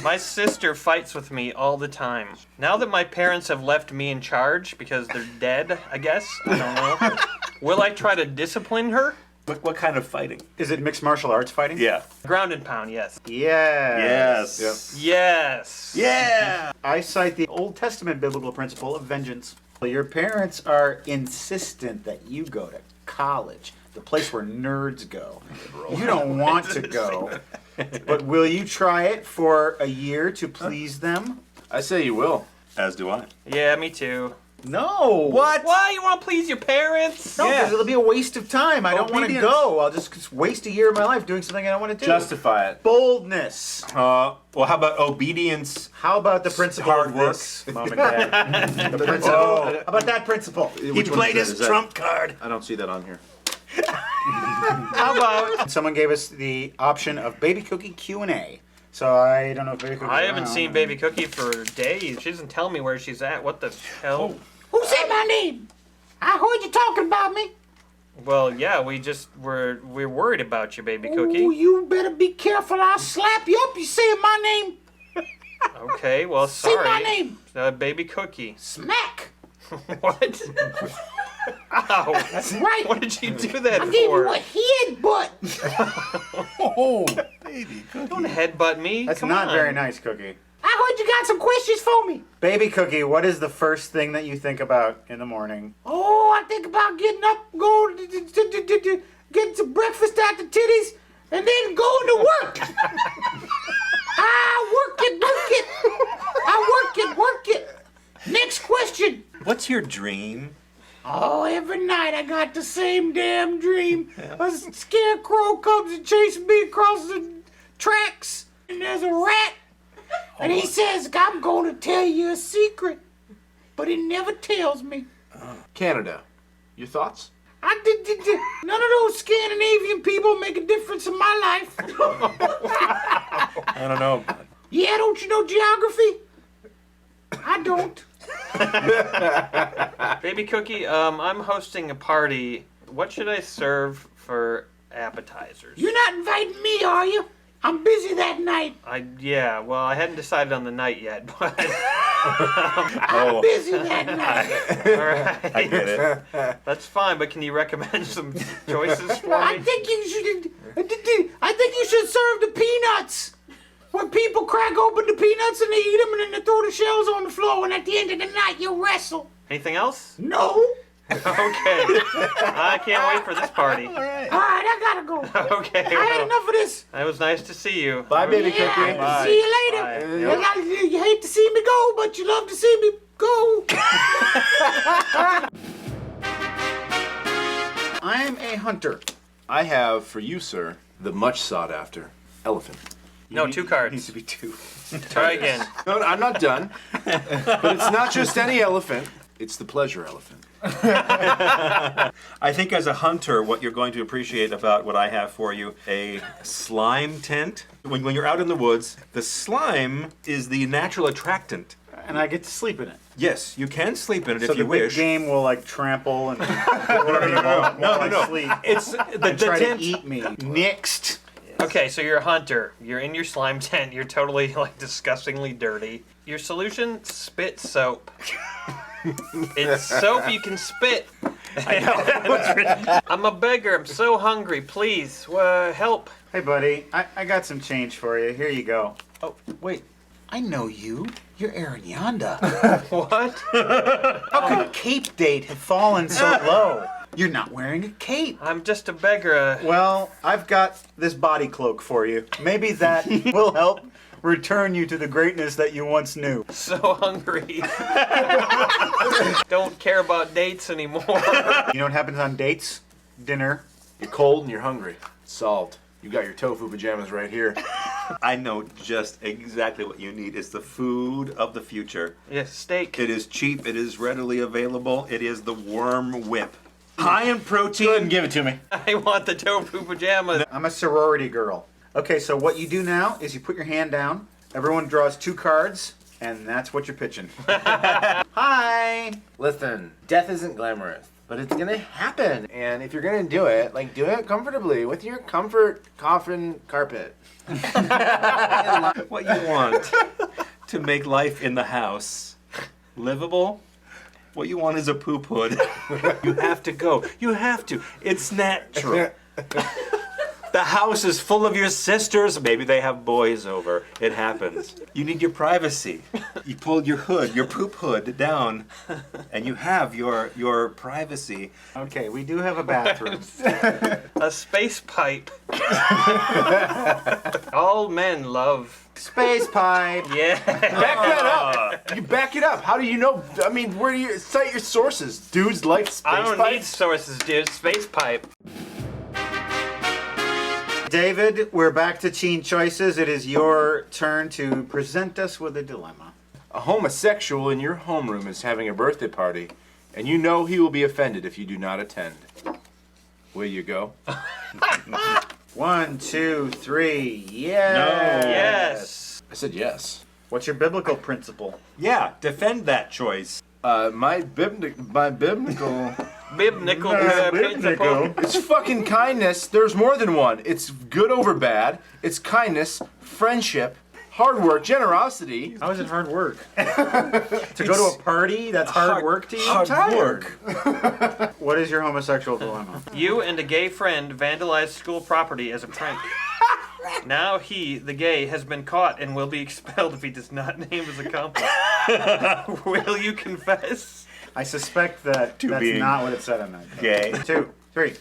My sister fights with me all the time. Now that my parents have left me in charge because they're dead, I guess, I don't know, will I try to discipline her? What kind of fighting? Is it mixed martial arts fighting? Yeah. Ground and pound, yes. Yes. Yes. Yes. Yeah. I cite the Old Testament biblical principle of vengeance. Your parents are insistent that you go to college, the place where nerds go. You don't want to go, but will you try it for a year to please them? I say you will. As do I. Yeah, me too. No. What? Why? You want to please your parents? No, because it'll be a waste of time. I don't want to go. I'll just waste a year of my life doing something I don't want to do. Justify it. Boldness. Well, how about obedience? How about the principle Hard of work? this, Mom and Dad? The principle. How about that principle? He played his trump card. I don't see that on here. How about someone gave us the option of Baby Cookie Q&A. So I don't know if Baby Cookie. I haven't seen Baby Cookie for days. She doesn't tell me where she's at. What the hell? Who said my name? I heard you talking about me. Well, yeah, we're worried about you, Baby Cookie. Ooh, you better be careful. I'll slap you up. You say my name. Okay, well, Say sorry. my name. Baby Cookie. Smack. What? Ow. That's right. What did you do that I for? gave you a headbutt. Oh, Baby Cookie. Don't headbutt me. That's Come not on. very nice, Cookie. I heard you got some questions for me. Baby Cookie, what is the first thing that you think about in the morning? Oh, I think about getting up, going to getting some breakfast at the titties, and then going to work. I work it. Next question. What's your dream? Oh, every night I got the same damn dream. A scarecrow comes and chases me across the tracks, and there's a rat, and he says, I'm going to tell you a secret, but he never tells me. Canada. Your thoughts? None of those Scandinavian people make a difference in my life. I don't know. Yeah, don't you know geography? I don't. Baby Cookie, I'm hosting a party. What should I serve for appetizers? You're not inviting me, are you? I'm busy that night. Yeah, well, I hadn't decided on the night yet, but I'm busy that night. all right. I get it. That's fine, but can you recommend some choices for I me? think you should serve the peanuts. When people crack open the peanuts and they eat them and then they throw the shells on the floor, and at the end of the night you wrestle. Anything else? No. Okay. I can't wait for this party. All right, I gotta go. Okay. I had enough of this. It was nice to see you. Bye, baby Yeah, cookie. Bye. see you later. You hate to see me go, but you love to see me go. I am a hunter. I have for you, sir, the much sought after elephant. No, 2 cards. Needs to be 2. Try again. No, I'm not done. But it's not just any elephant. It's the pleasure elephant. I think as a hunter, what you're going to appreciate about what I have for you, a slime tent. When you're out in the woods, the slime is the natural attractant. And I get to sleep in it. Yes, you can sleep in it So if you the big wish. game will like trample and whatever you want while I sleep. It's and try to eat me. Next. Okay, so you're a hunter. You're in your slime tent. You're totally like disgustingly dirty. Your solution: spit soap. It's soap you can spit. I'm a beggar. I'm so hungry. Please, help. Hey, buddy, I got some change for you. Here you go. Oh, wait. I know you. You're Aaron Yonda. What? How could cape date have fallen so low? You're not wearing a cape. I'm just a beggar. Well, I've got this body cloak for you. Maybe that will help return you to the greatness that you once knew. So hungry. Don't care about dates anymore. You know what happens on dates? Dinner. You're cold and you're hungry. Solved. You got your tofu pajamas right here. I know just exactly what you need. It's the food of the future. Yes, steak. It is cheap. It is readily available. It is the worm whip. High in protein. Go ahead and give it to me. I want the tofu pajamas. I'm a sorority girl. Okay, so what you do now is you put your hand down. Everyone draws 2 cards, and that's what you're pitching. Hi. Listen, death isn't glamorous, but it's gonna happen. And if you're gonna do it, like, do it comfortably with your comfort coffin carpet. What you want to make life in the house livable, what you want is a poop hood. You have to go. You have to. It's natural. The house is full of your sisters. Maybe they have boys over. It happens. You need your privacy. You pull your hood, your poop hood down, and you have your privacy. Okay, we do have a bathroom. A space pipe. All men love space pipe. Yeah. Back that up. You back it up. How do you know? I mean, where do you cite your sources? Dudes like space I don't pipes? need sources, dude. Space pipe. David, we're back to Teen Choices. It is your turn to present us with a dilemma. A homosexual in your homeroom is having a birthday party, and you know he will be offended if you do not attend. Will you go? 1, 2, 3. Yes. No. Yes. I said yes. What's your biblical principle? Yeah, defend that choice. My biblical Bibnical principle. It's fucking kindness. There's more than one. It's good over bad. It's kindness, friendship, hard work, generosity. How is it hard work? To go to a party, that's hard work to you? Hard work. What is your homosexual dilemma? You and a gay friend vandalized school property as a prank. Now he, the gay, has been caught and will be expelled if he does not name his accomplice. Will you confess? I suspect that that's being not what it said on that. Gay. 2, 3.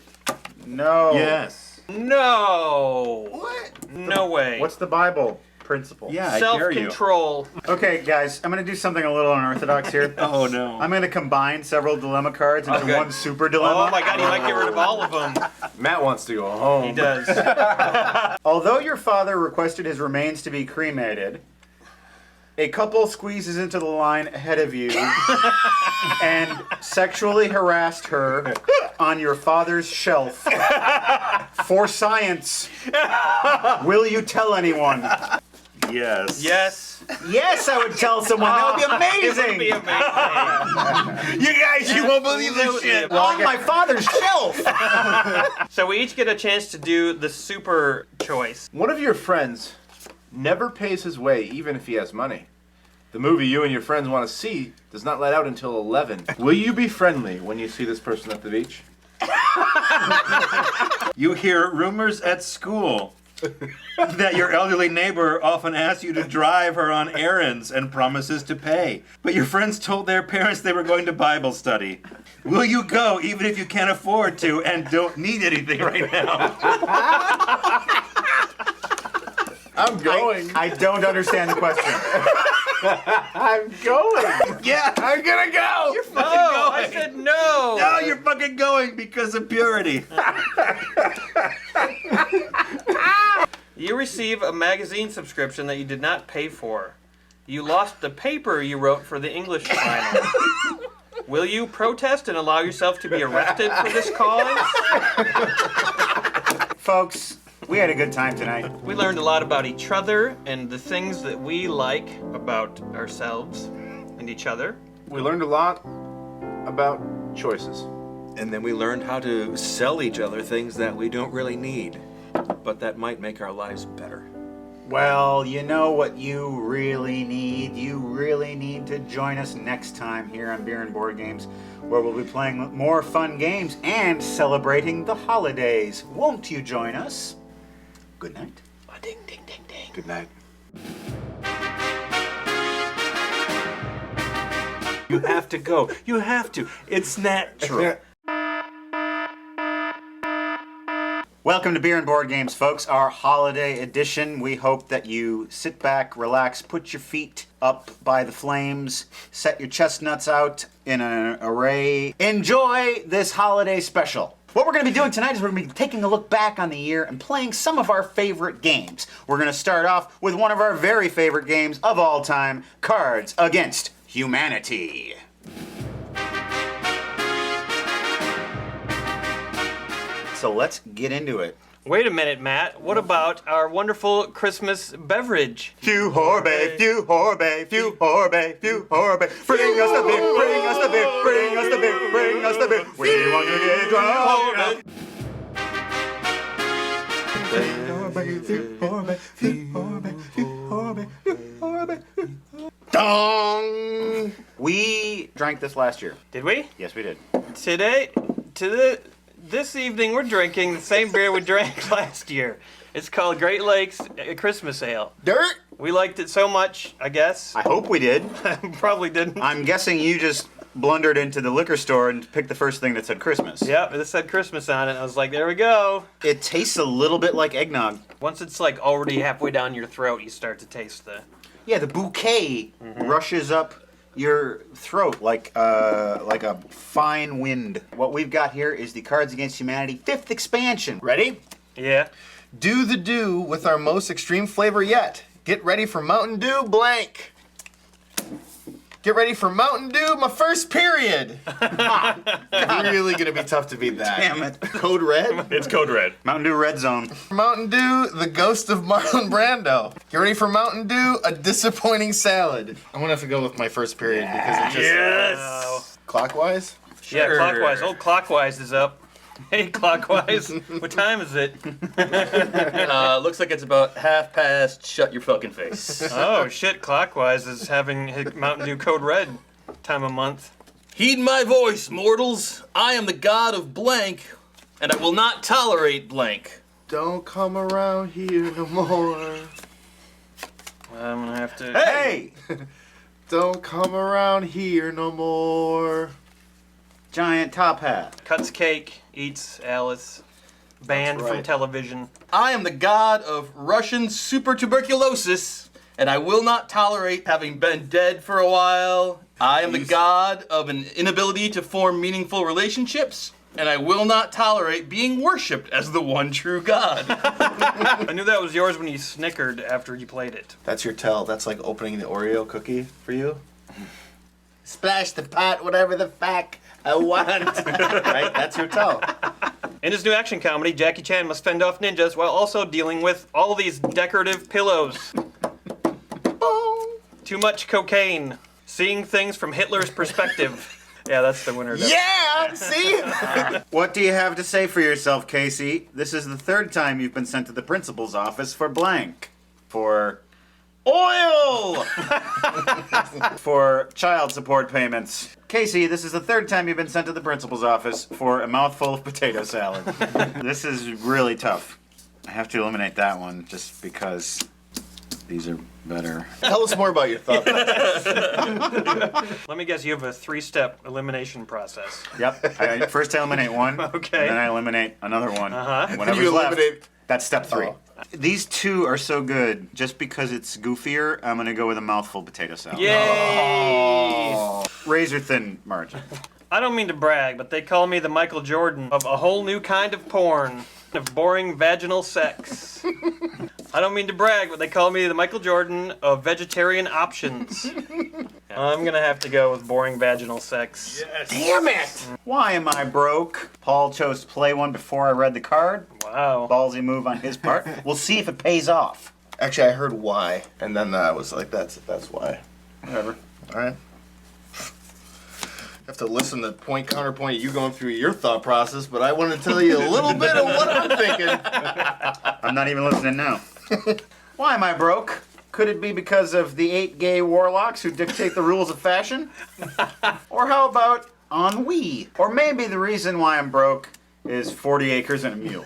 No. Yes. No. What? No way. What's the Bible principle? Yeah, I dare you. Self-control. Okay, guys, I'm going to do something a little unorthodox here. Oh, no. I'm going to combine several dilemma cards into Okay. one super dilemma. Oh my god, he might get rid of all of them. Matt wants to go home. He does. Although your father requested his remains to be cremated, a couple squeezes into the line ahead of you and sexually harassed her on your father's shelf for science. Will you tell anyone? Yes. Yes. Yes, I would tell someone. That would be amazing. It would be amazing. You guys, you won't believe this shit. On my father's shelf. So we each get a chance to do the super choice. One of your friends never pays his way, even if he has money. The movie you and your friends want to see does not let out until 11. Will you be friendly when you see this person at the beach? You hear rumors at school that your elderly neighbor often asks you to drive her on errands and promises to pay. But your friends told their parents they were going to Bible study. Will you go even if you can't afford to and don't need anything right now? I'm going. I don't understand the question. I'm going. Yeah, I'm gonna go. You're fucking No, going. I said no. No, you're fucking going because of purity. You receive a magazine subscription that you did not pay for. You lost the paper you wrote for the English final. Will you protest and allow yourself to be arrested for this cause? Folks, we had a good time tonight. We learned a lot about each other and the things that we like about ourselves and each other. We learned a lot about choices. And then we learned how to sell each other things that we don't really need, but that might make our lives better. Well, you know what you really need? You really need to join us next time here on Beer and Board Games, where we'll be playing more fun games and celebrating the holidays. Won't you join us? Good night. Ding, ding, ding, ding. Good night. You have to go. You have to. It's natural. Welcome to Beer and Board Games, folks, our holiday edition. We hope that you sit back, relax, put your feet up by the flames, set your chestnuts out in an array. Enjoy this holiday special. What we're going to be doing tonight is we're going to be taking a look back on the year and playing some of our favorite games. We're going to start off with one of our very favorite games of all time, Cards Against Humanity. So let's get into it. Wait a minute, Matt. What about our wonderful Christmas beverage? Few horbe, few horbe, few horbe, few horbe. Bring us the beer, bring us the beer, bring us the beer, bring us the beer. We want to get drunk. Dong! We drank this last year. Did we? Yes, we did. This evening, we're drinking the same beer we drank last year. It's called Great Lakes Christmas Ale. Dirt? We liked it so much, I guess. I hope we did. Probably didn't. I'm guessing you just blundered into the liquor store and picked the first thing that said Christmas. Yep, it said Christmas on it. I was like, there we go. It tastes a little bit like eggnog. Once it's like already halfway down your throat, you start to taste the... Yeah, the bouquet rushes up your throat like a fine wind. What we've got here is the Cards Against Humanity 5th expansion. Ready? Yeah. Do the do with our most extreme flavor yet. Get ready for Mountain Dew blank. Get ready for Mountain Dew, my first period. Really gonna be tough to beat that. Damn it. Code Red? It's Code Red. Mountain Dew Red Zone. Mountain Dew, the ghost of Marlon Brando. Get ready for Mountain Dew, a disappointing salad. I'm gonna have to go with my first period because it just... Yes! Clockwise? Yeah, clockwise. Old Clockwise is up. Hey, Clockwise. What time is it? Looks like it's about 1:30. Shut your fucking face. Oh, shit. Clockwise is having his Mountain Dew Code Red time of month. Heed my voice, mortals. I am the god of blank, and I will not tolerate blank. Don't come around here no more. I'm gonna have to... Hey! Don't come around here no more. Giant top hat. Cuts cake, eats Alice. Banned from television. I am the god of Russian super tuberculosis, and I will not tolerate having been dead for a while. I am the god of an inability to form meaningful relationships, and I will not tolerate being worshipped as the one true god. I knew that was yours when you snickered after you played it. That's your tell. That's like opening the Oreo cookie for you. Splash the pot, whatever the fuck I want. Right? That's your tell. In his new action comedy, Jackie Chan must fend off ninjas while also dealing with all these decorative pillows. Too much cocaine. Seeing things from Hitler's perspective. Yeah, that's the winner. Yeah, see? What do you have to say for yourself, Casey? This is the third time you've been sent to the principal's office for blank. For oil! For child support payments. Casey, this is the third time you've been sent to the principal's office for a mouthful of potato salad. This is really tough. I have to eliminate that one just because these are better. Tell us more about your thought. Let me guess, you have a 3-step elimination process. Yep. First I eliminate one, Okay. then I eliminate another one. Uh-huh. Whatever's You left, eliminate- that's step 3. Oh. These two are so good. Just because it's goofier, I'm going to go with a mouthful potato salad. Yay! Razor thin margin. I don't mean to brag, but they call me the Michael Jordan of a whole new kind of porn, of boring vaginal sex. I don't mean to brag, but they call me the Michael Jordan of vegetarian options. I'm gonna have to go with boring vaginal sex. Yes. Damn it! Why am I broke? Paul chose to play one before I read the card. Wow. Ballsy move on his part. We'll see if it pays off. Actually, I heard why, and then I was like, that's why. Whatever. All right. Have to listen to point counterpoint you going through your thought process, but I want to tell you a little bit of what I'm thinking. I'm not even listening now. Why am I broke? Could it be because of the 8 gay warlocks who dictate the rules of fashion? Or how about ennui? Or maybe the reason why I'm broke is 40 acres and a mule.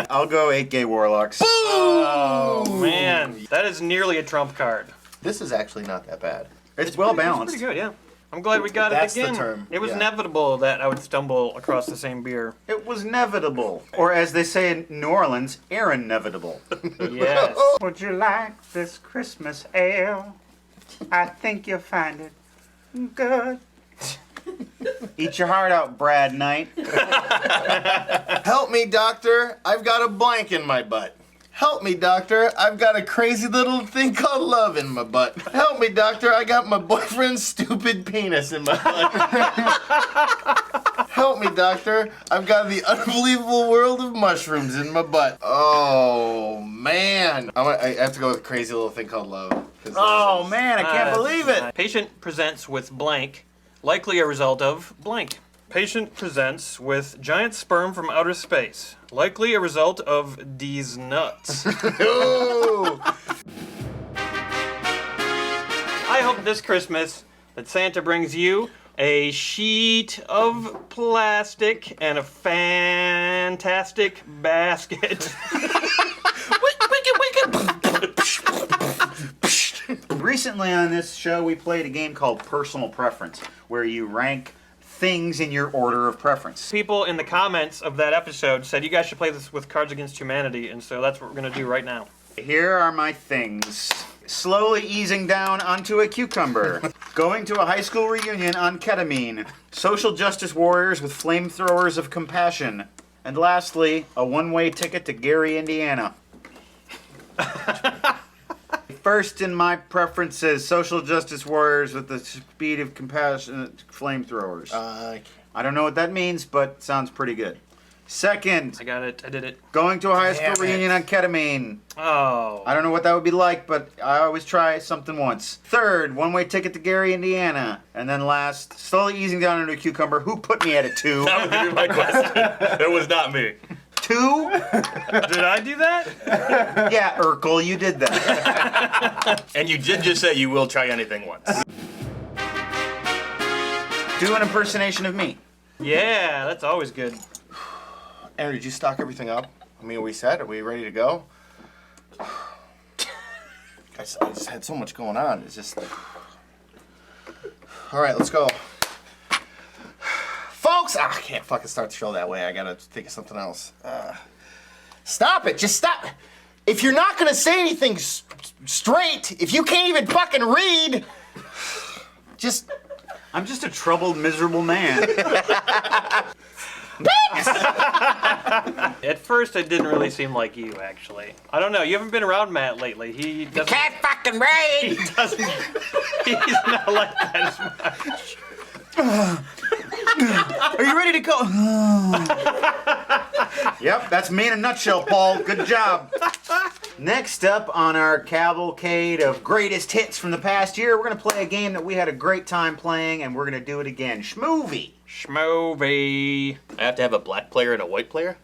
I'll go 8 gay warlocks. Boom! Oh, man. That is nearly a trump card. This is actually not that bad. It's well balanced. Pretty good, yeah. I'm glad we got That's it again. the term, It was yeah. inevitable that I would stumble across the same beer. It was inevitable. Or as they say in New Orleans, Aaron-nevitable. Yes. Would you like this Christmas ale? I think you'll find it good. Eat your heart out, Brad Knight. Help me, doctor. I've got a blank in my butt. Help me, doctor. I've got a crazy little thing called love in my butt. Help me, doctor. I got my boyfriend's stupid penis in my butt. Help me, doctor. I've got the unbelievable world of mushrooms in my butt. Oh, man. I have to go with crazy little thing called love. Oh, man, I can't believe it. Patient presents with blank, likely a result of blank. Patient presents with giant sperm from outer space, likely a result of these nuts. I hope this Christmas that Santa brings you a sheet of plastic and a fantastic basket. Recently on this show, we played a game called Personal Preference, where you rank things in your order of preference. People in the comments of that episode said you guys should play this with Cards Against Humanity, and so that's what we're going to do right now. Here are my things. Slowly easing down onto a cucumber. Going to a high school reunion on ketamine. Social justice warriors with flamethrowers of compassion. And lastly, a one-way ticket to Gary, Indiana. First in my preferences, social justice warriors with the speed of compassionate flamethrowers. I don't know what that means, but sounds pretty good. Second. I got it. I did it. Going to a high school reunion on ketamine. Oh. I don't know what that would be like, but I always try something once. Third, one-way ticket to Gary, Indiana. And then last, slowly easing down into a cucumber. Who put me at a 2? That would be my question. It was not me. 2? Did I do that? Yeah, Urkel, you did that. And you did just say you will try anything once. Do an impersonation of me. Yeah, that's always good. Aaron, did you stock everything up? I mean, are we set? Are we ready to go? I just had so much going on. It's just... All right, let's go. Folks! I can't fucking start the show that way. I gotta think of something else. Stop it! Just stop! If you're not gonna say anything straight, if you can't even fucking read, just... I'm just a troubled, miserable man. At first, it didn't really seem like you, actually. I don't know. You haven't been around Matt lately. He doesn't. You can't fucking read! He doesn't. He's not like that as much. Are you ready to go? Yep, that's me in a nutshell, Paul. Good job. Next up on our cavalcade of greatest hits from the past year, we're going to play a game that we had a great time playing, and we're going to do it again. Schmovie. Schmovie. I have to have a black player and a white player?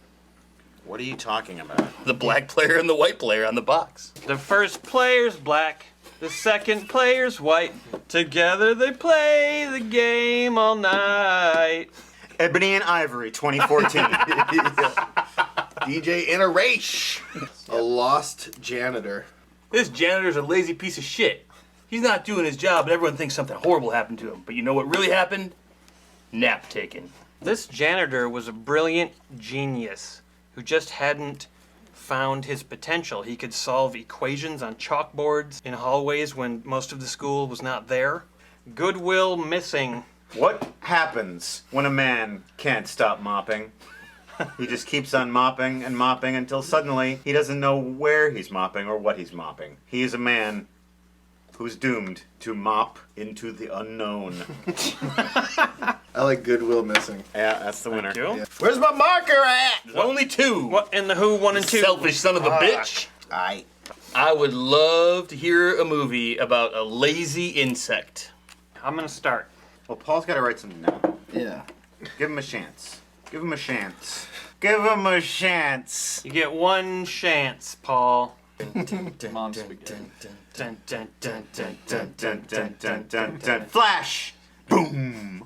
What are you talking about? The black player and the white player on the box. The first player's black, the second player's white. Together they play the game all night. Ebony and Ivory, 2014. DJ in a race. A lost janitor. This janitor's a lazy piece of shit. He's not doing his job, and everyone thinks something horrible happened to him. But you know what really happened? Nap taken. This janitor was a brilliant genius who just hadn't found his potential. He could solve equations on chalkboards in hallways when most of the school was not there. Goodwill missing. What happens when a man can't stop mopping? He just keeps on mopping and mopping until suddenly he doesn't know where he's mopping or what he's mopping. He is a man who's doomed to mop into the unknown. I like Goodwill Missing. Yeah, that's the winner. You? Where's my marker at? There's only two. What in the Who 1 and 2? Selfish son of a bitch. I would love to hear a movie about a lazy insect. I'm gonna start. Well, Paul's got to write something down. Yeah. Give him a chance. Give him a chance. Give him a chance. You get one chance, Paul. Mom spaghetti. Flash! Boom!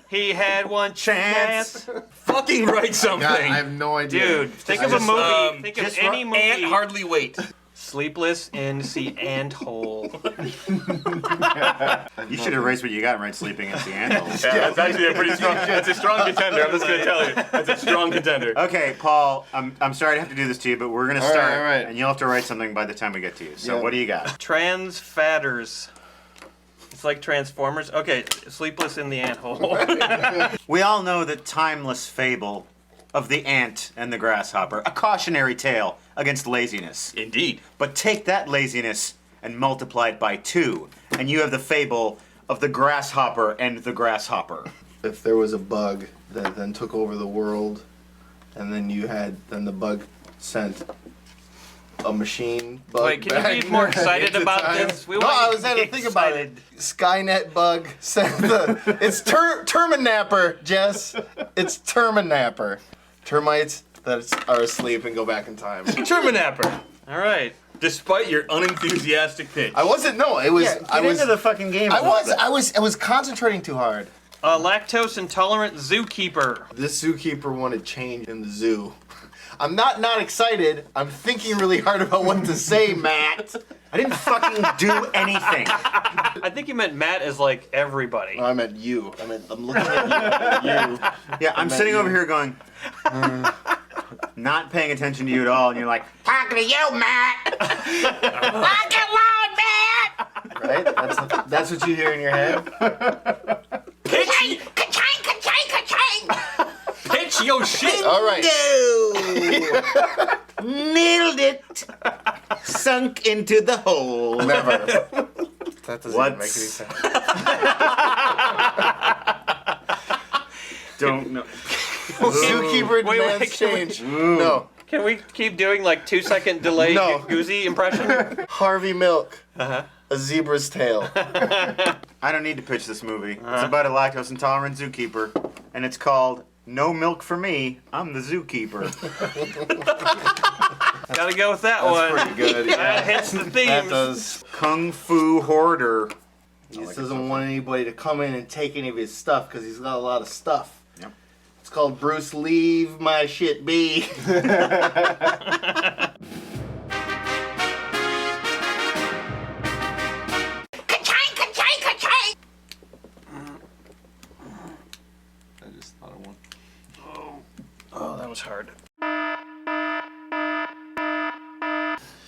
He had one chance. Fucking write something. God, I have no idea. Dude, think of a movie. Think of any movie. Ant hardly wait. Sleepless in the Ant Hole. You should erase what you got and write Sleeping in the Ant Hole. Yeah, that's actually a pretty strong. That's a strong contender. I'm just gonna tell you, that's a strong contender. Okay, Paul, I'm sorry to have to do this to you, but we're gonna start, all right. and you'll have to write something by the time we get to you. So what do you got? Trans fatters. It's like Transformers. Okay, Sleepless in the Ant Hole. We all know the timeless fable of the ant and the grasshopper, a cautionary tale against laziness. Indeed. But take that laziness and multiply it by 2, and you have the fable of the grasshopper and the grasshopper. If there was a bug that then took over the world, and then the bug sent a machine bug. Wait, can you be more excited about this? I was had to think about it. Skynet bug sent the. It's Terminapper, Jess. It's Terminapper. Termites that are asleep and go back in time. Terminapper. All right. Despite your unenthusiastic pitch. I wasn't. No, it was. Get I was into the fucking game. I was concentrating too hard. A lactose intolerant zookeeper. This zookeeper wanted change in the zoo. I'm not excited. I'm thinking really hard about what to say, Matt. I didn't fucking do anything. I think you meant Matt as like everybody. I meant you. I'm looking at you. Yeah, I'm sitting over here going, not paying attention to you at all, and you're like, talking to you, Matt. Talk alone, Matt. Right? That's what you hear in your head. Ka-ching, ka-ching, ka-ching, ka-ching. Pitch your shit. All right. No. Nailed it. Sunk into the hole. Never. That doesn't make any sense. Don't know. Zookeeper demands change. No. Can we keep doing like 2-second delay Goozy impression? Harvey Milk. A zebra's tail. I don't need to pitch this movie. It's about a lactose intolerant zookeeper, and it's called No Milk for Me, I'm the Zookeeper. Gotta go with that That's one. pretty good. That hits the themes. That does. Kung Fu Hoarder. He just doesn't want anybody to come in and take any of his stuff because he's got a lot of stuff. Yep. It's called Bruce Leave My Shit Be. Ka-ching, ka-ching, ka-ching. I just thought of one. Oh, that was hard.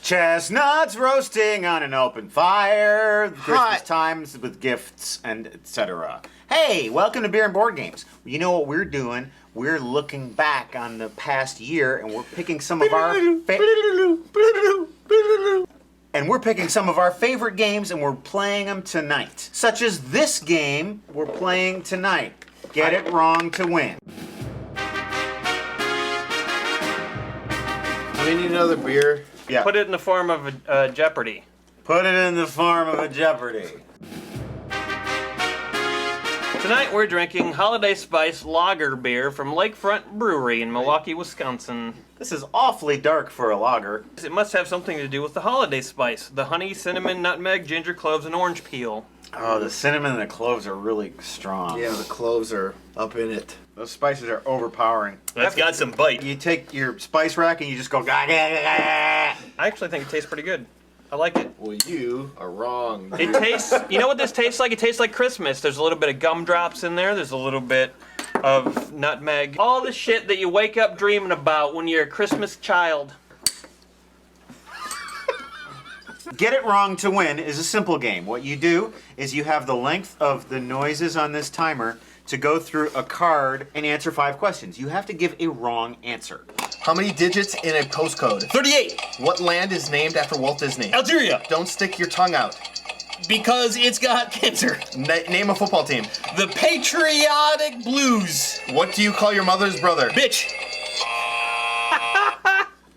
Chestnuts roasting on an open fire. Christmas times with gifts and etc. Hey, welcome to Beer and Board Games. You know what we're doing? We're looking back on the past year and we're picking some of our favorite games and we're playing them tonight. Such as this game we're playing tonight. Get it wrong to win. we need another beer. Yeah. Put it in the form of a Jeopardy. Put it in the form of a Jeopardy. Tonight we're drinking Holiday Spice Lager beer from Lakefront Brewery in Milwaukee, Wisconsin. This is awfully dark for a lager. It must have something to do with the holiday spice. The honey, cinnamon, nutmeg, ginger, cloves, and orange peel. Oh, the cinnamon and the cloves are really strong. Yeah, the cloves are up in it. Those spices are overpowering. That's got some bite. You take your spice rack and you just go gah, gah, gah, gah. I actually think it tastes pretty good. I like it. Well, you are wrong. It tastes, you know what this tastes like? It tastes like Christmas. There's a little bit of gumdrops in there. There's a little bit of nutmeg. All the shit that you wake up dreaming about when you're a Christmas child. Get it wrong to win is a simple game. What you do is you have the length of the noises on this timer to go through a card and answer 5 questions. You have to give a wrong answer. How many digits in a postcode? 38. What land is named after Walt Disney? Algeria. Don't stick your tongue out. Because it's got cancer. Name a football team. The Patriotic Blues. What do you call your mother's brother? Bitch.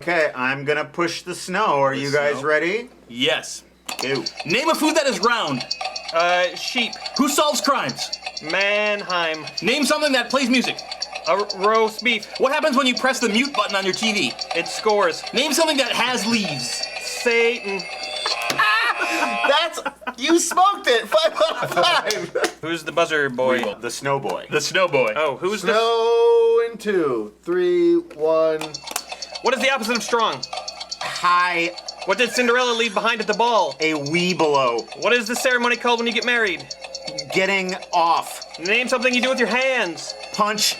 Okay, I'm gonna push the snow. Are you guys ready? Yes. Ew. Name a food that is round. Sheep. Who solves crimes? Mannheim. Name something that plays music. Roast beef. What happens when you press the mute button on your TV? It scores. Name something that has leaves. Satan. That's, you smoked it. 5 out of 5. Who's the buzzer boy? The snow boy. The snow boy. Oh, who's the... Snow in 2, 3, 1. What is the opposite of strong? High. What did Cinderella leave behind at the ball? A wee below. What is the ceremony called when you get married? Getting off. Name something you do with your hands. Punch.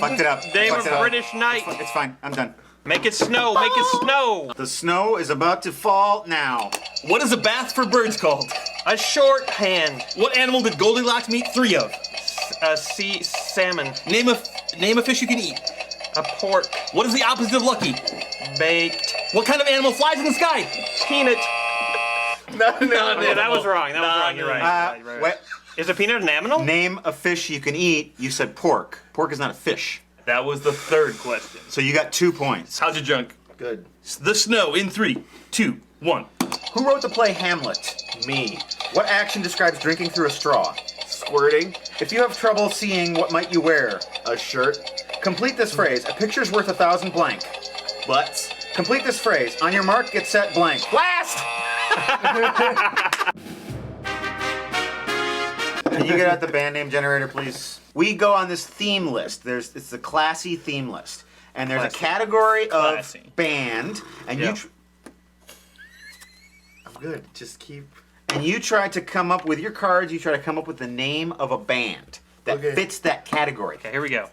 Fucked it up. Name Fucked of it up. British knight. It's fine. I'm done. Make it snow. Make it snow. The snow is about to fall now. What is a bath for birds called? A shorthand. What animal did Goldilocks meet 3 of? Sea salmon. Name a fish you can eat. A pork. What is the opposite of lucky? Baked. What kind of animal flies in the sky? Peanut. No. Yeah, that was wrong. That was wrong. You're right. What? Is a peanut an animal? Name a fish you can eat. You said pork. Pork is not a fish. That was the 3rd question. So you got 2 points. How's your junk? Good. The snow in 3, 2, 1. Who wrote the play Hamlet? Me. What action describes drinking through a straw? Squirting. If you have trouble seeing, what might you wear? A shirt. Complete this phrase. A picture's worth 1,000 blank. Butts. Complete this phrase. On your mark, get set, blank. Blast! Can you get out the band name generator, please? We go on this theme list. It's a classy theme list. And there's a category of band, and Yep. I'm good. Just keep... And you try to come up with your cards, you try to come up with the name of a band that fits that category. Okay, here we go.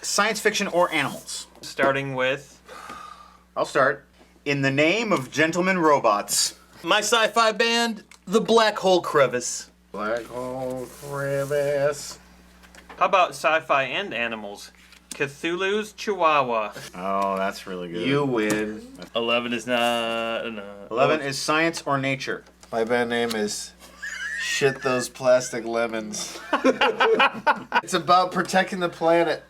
Science fiction or animals? Starting with... I'll start. In the name of gentlemen robots. My sci-fi band, The Black Hole Crevice. Black hole crevice. How about sci-fi and animals? Cthulhu's Chihuahua. Oh, that's really good. You win. 11 is not... 11 is science or nature. My band name is Shit Those Plastic Lemons. It's about protecting the planet.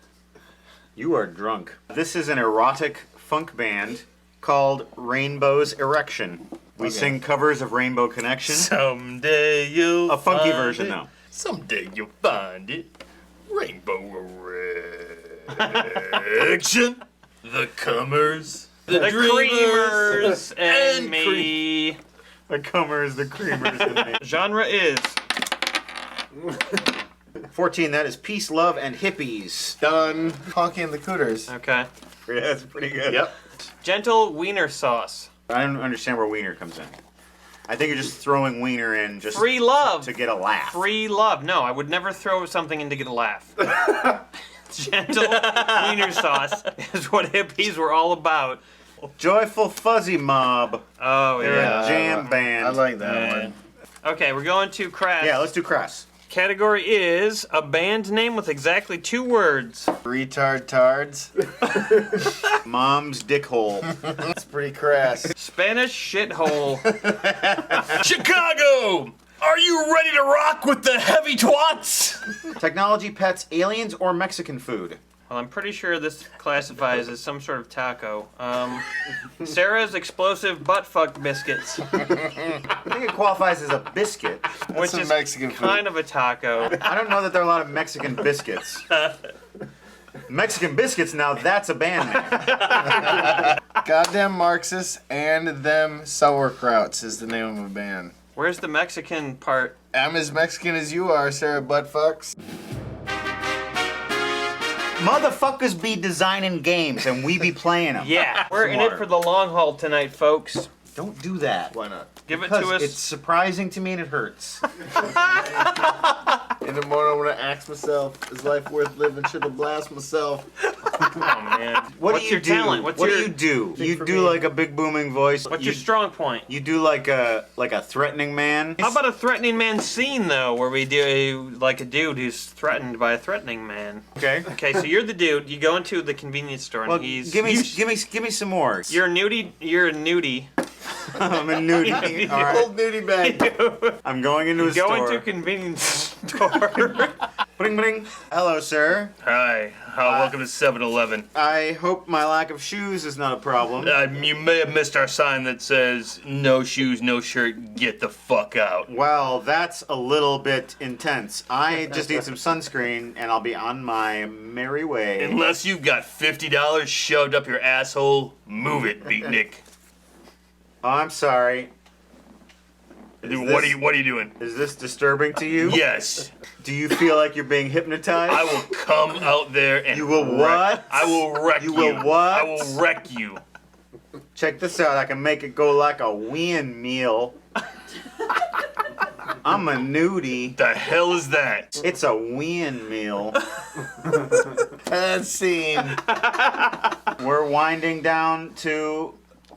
You are drunk. This is an erotic funk band called Rainbow's Erection. We sing covers of Rainbow Connection. Someday you'll A funky find version, it. though. Someday you'll find it. Rainbow Erection. The Cummers. The Dreamers. Creamers and me. The Cummers, the Creamers, and me. Genre is... 14, that is Peace, Love, and Hippies. Done. Honky and the Cooters. Okay. Yeah, that's pretty good. Yep. Gentle wiener sauce. I don't understand where wiener comes in. I think you're just throwing wiener in just Free love. to get a laugh. Free love. No, I would never throw something in to get a laugh. Gentle wiener sauce is what hippies were all about. Joyful Fuzzy Mob. Oh, They're yeah. a jam band. I like that one. Okay, we're going to crass. Yeah, let's do crass. Category is a band name with exactly 2 words. Retard tards. Mom's dickhole. That's pretty crass. Spanish shithole. Chicago! Are you ready to rock with the heavy twats? Technology, pets, aliens, or Mexican food? Well, I'm pretty sure this classifies as some sort of taco. Sarah's explosive butt-fuck biscuits. I think it qualifies as a biscuit. Which is Mexican kind of a taco. I don't know that there are a lot of Mexican biscuits. Mexican biscuits, now that's a band name. Goddamn Marxists and them sauerkrauts is the name of a band. Where's the Mexican part? I'm as Mexican as you are, Sarah Buttfucks. Motherfuckers be designing games and we be playing them. Yeah, we're in it for the long haul tonight, folks. Don't do that. Why not? Give it to us. It's surprising to me and it hurts. In the morning, I'm gonna ask myself, is life worth living? Should I blast myself? Oh, man. What's your do? talent? What do you do? You do like a big booming voice. What's your strong point? You do like a threatening man. How about a threatening man scene, though, where we do like a dude who's threatened by a threatening man? Okay. Okay, so you're the dude. You go into the convenience store, and Well, he's... give me some more. You're a nudie. I'm a nudie. All right. Old nudie bag. I'm going into a store. Go into a convenience store. Bling bling. Hello, sir. Hi. Welcome to 7-Eleven. I hope my lack of shoes is not a problem. You may have missed our sign that says, no shoes, no shirt, get the fuck out. Well, that's a little bit intense. I just need some sunscreen, and I'll be on my merry way. Unless you've got $50 shoved up your asshole, move it, Beatnik. Oh, I'm sorry. What are you doing? Is this disturbing to you? Yes. Do you feel like you're being hypnotized? I will come out there and You will what? I will wreck you. You will what? I will wreck you. Check this out. I can make it go like a win meal. I'm a nudie. The hell is that? It's a win meal. And scene. We're winding down to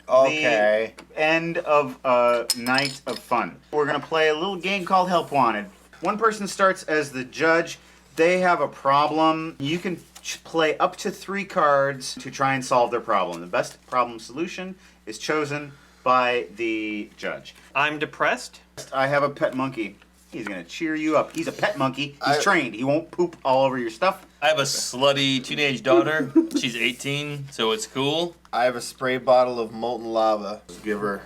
Okay. the end of a night of fun. We're going to play a little game called Help Wanted. One person starts as the judge. They have a problem. You can play up to 3 cards to try and solve their problem. The best problem solution is chosen by the judge. I'm depressed. I have a pet monkey. He's going to cheer you up. He's a pet monkey. He's trained. He won't poop all over your stuff. I have a slutty teenage daughter. She's 18, so it's cool. I have a spray bottle of molten lava. Just give her.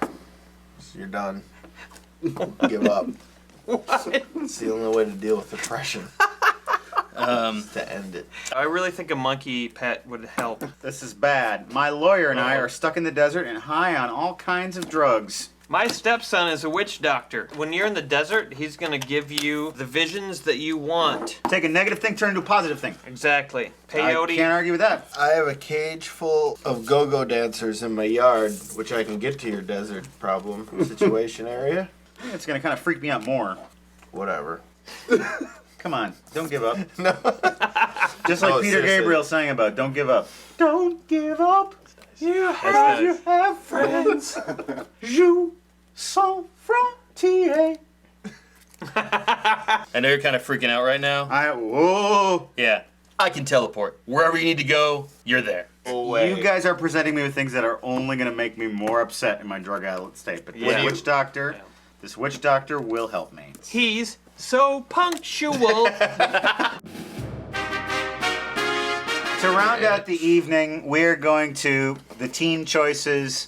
You're done. Give up. What? It's the only way to deal with depression. To end it. I really think a monkey pet would help. This is bad. My lawyer and I are stuck in the desert and high on all kinds of drugs. My stepson is a witch doctor. When you're in the desert, he's going to give you the visions that you want. Take a negative thing, turn into a positive thing. Exactly. I Peyote. can't argue with that. I have a cage full of go-go dancers in my yard, which I can get to your desert problem situation area. It's going to kind of freak me out more. Whatever. Come on, don't give up. No. Just like Peter seriously. Gabriel sang about, don't give up. Don't give up. You nice. have friends. You sans frontier. I know you're kind of freaking out right now. Whoa. Yeah. I can teleport. Wherever you need to go, you're there. You guys are presenting me with things that are only going to make me more upset in my drug addict state. But Yeah. this witch doctor will help me. He's so punctual. To round out the evening, we're going to the Teen Choices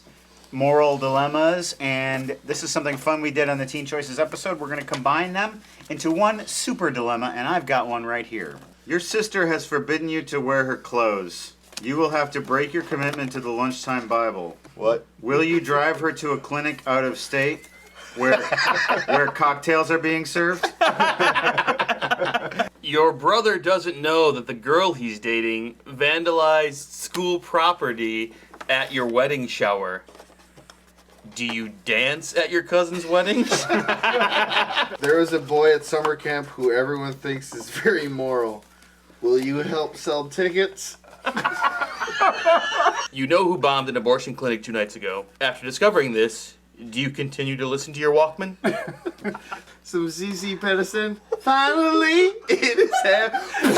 Moral Dilemmas, and this is something fun we did on the Teen Choices episode. We're going to combine them into one super dilemma, and I've got one right here. Your sister has forbidden you to wear her clothes. You will have to break your commitment to the lunchtime Bible. What? Will you drive her to a clinic out of state where cocktails are being served? Your brother doesn't know that the girl he's dating vandalized school property at your wedding shower. Do you dance at your cousin's wedding? There was a boy at summer camp who everyone thinks is very moral. Will you help sell tickets? You know who bombed an abortion clinic 2 nights ago. After discovering this, do you continue to listen to your Walkman? Some CC Pedersen. Finally, it is happening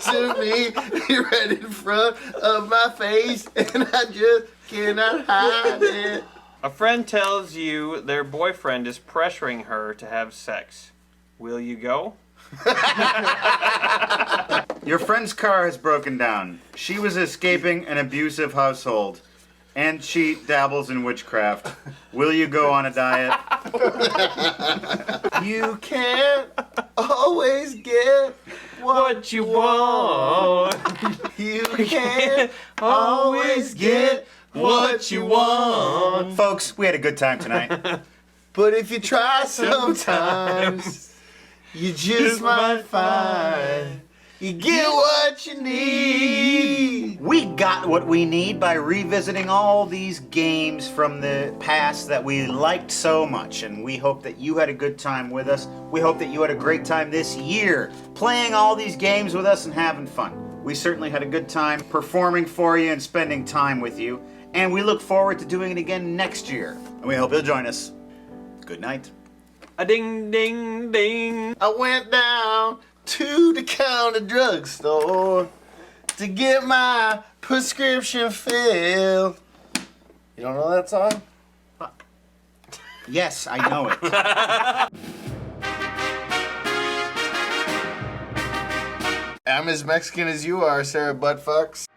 to me right in front of my face, and I just cannot hide it. A friend tells you their boyfriend is pressuring her to have sex. Will you go? Your friend's car has broken down. She was escaping an abusive household, and she dabbles in witchcraft. Will you go on a diet? You can't always get what you want. You can't always get what you want. Folks, we had a good time tonight. But if you try sometimes, you just might find you get what you need. We got what we need by revisiting all these games from the past that we liked so much, and we hope that you had a good time with us. We hope that you had a great time this year playing all these games with us and having fun. We certainly had a good time performing for you and spending time with you, and we look forward to doing it again next year. And we hope you'll join us. Good night. A ding ding ding. I went down to the county drugstore to get my prescription filled. You don't know that song? Yes, I know it. I'm as Mexican as you are, Sarah Buttfucks.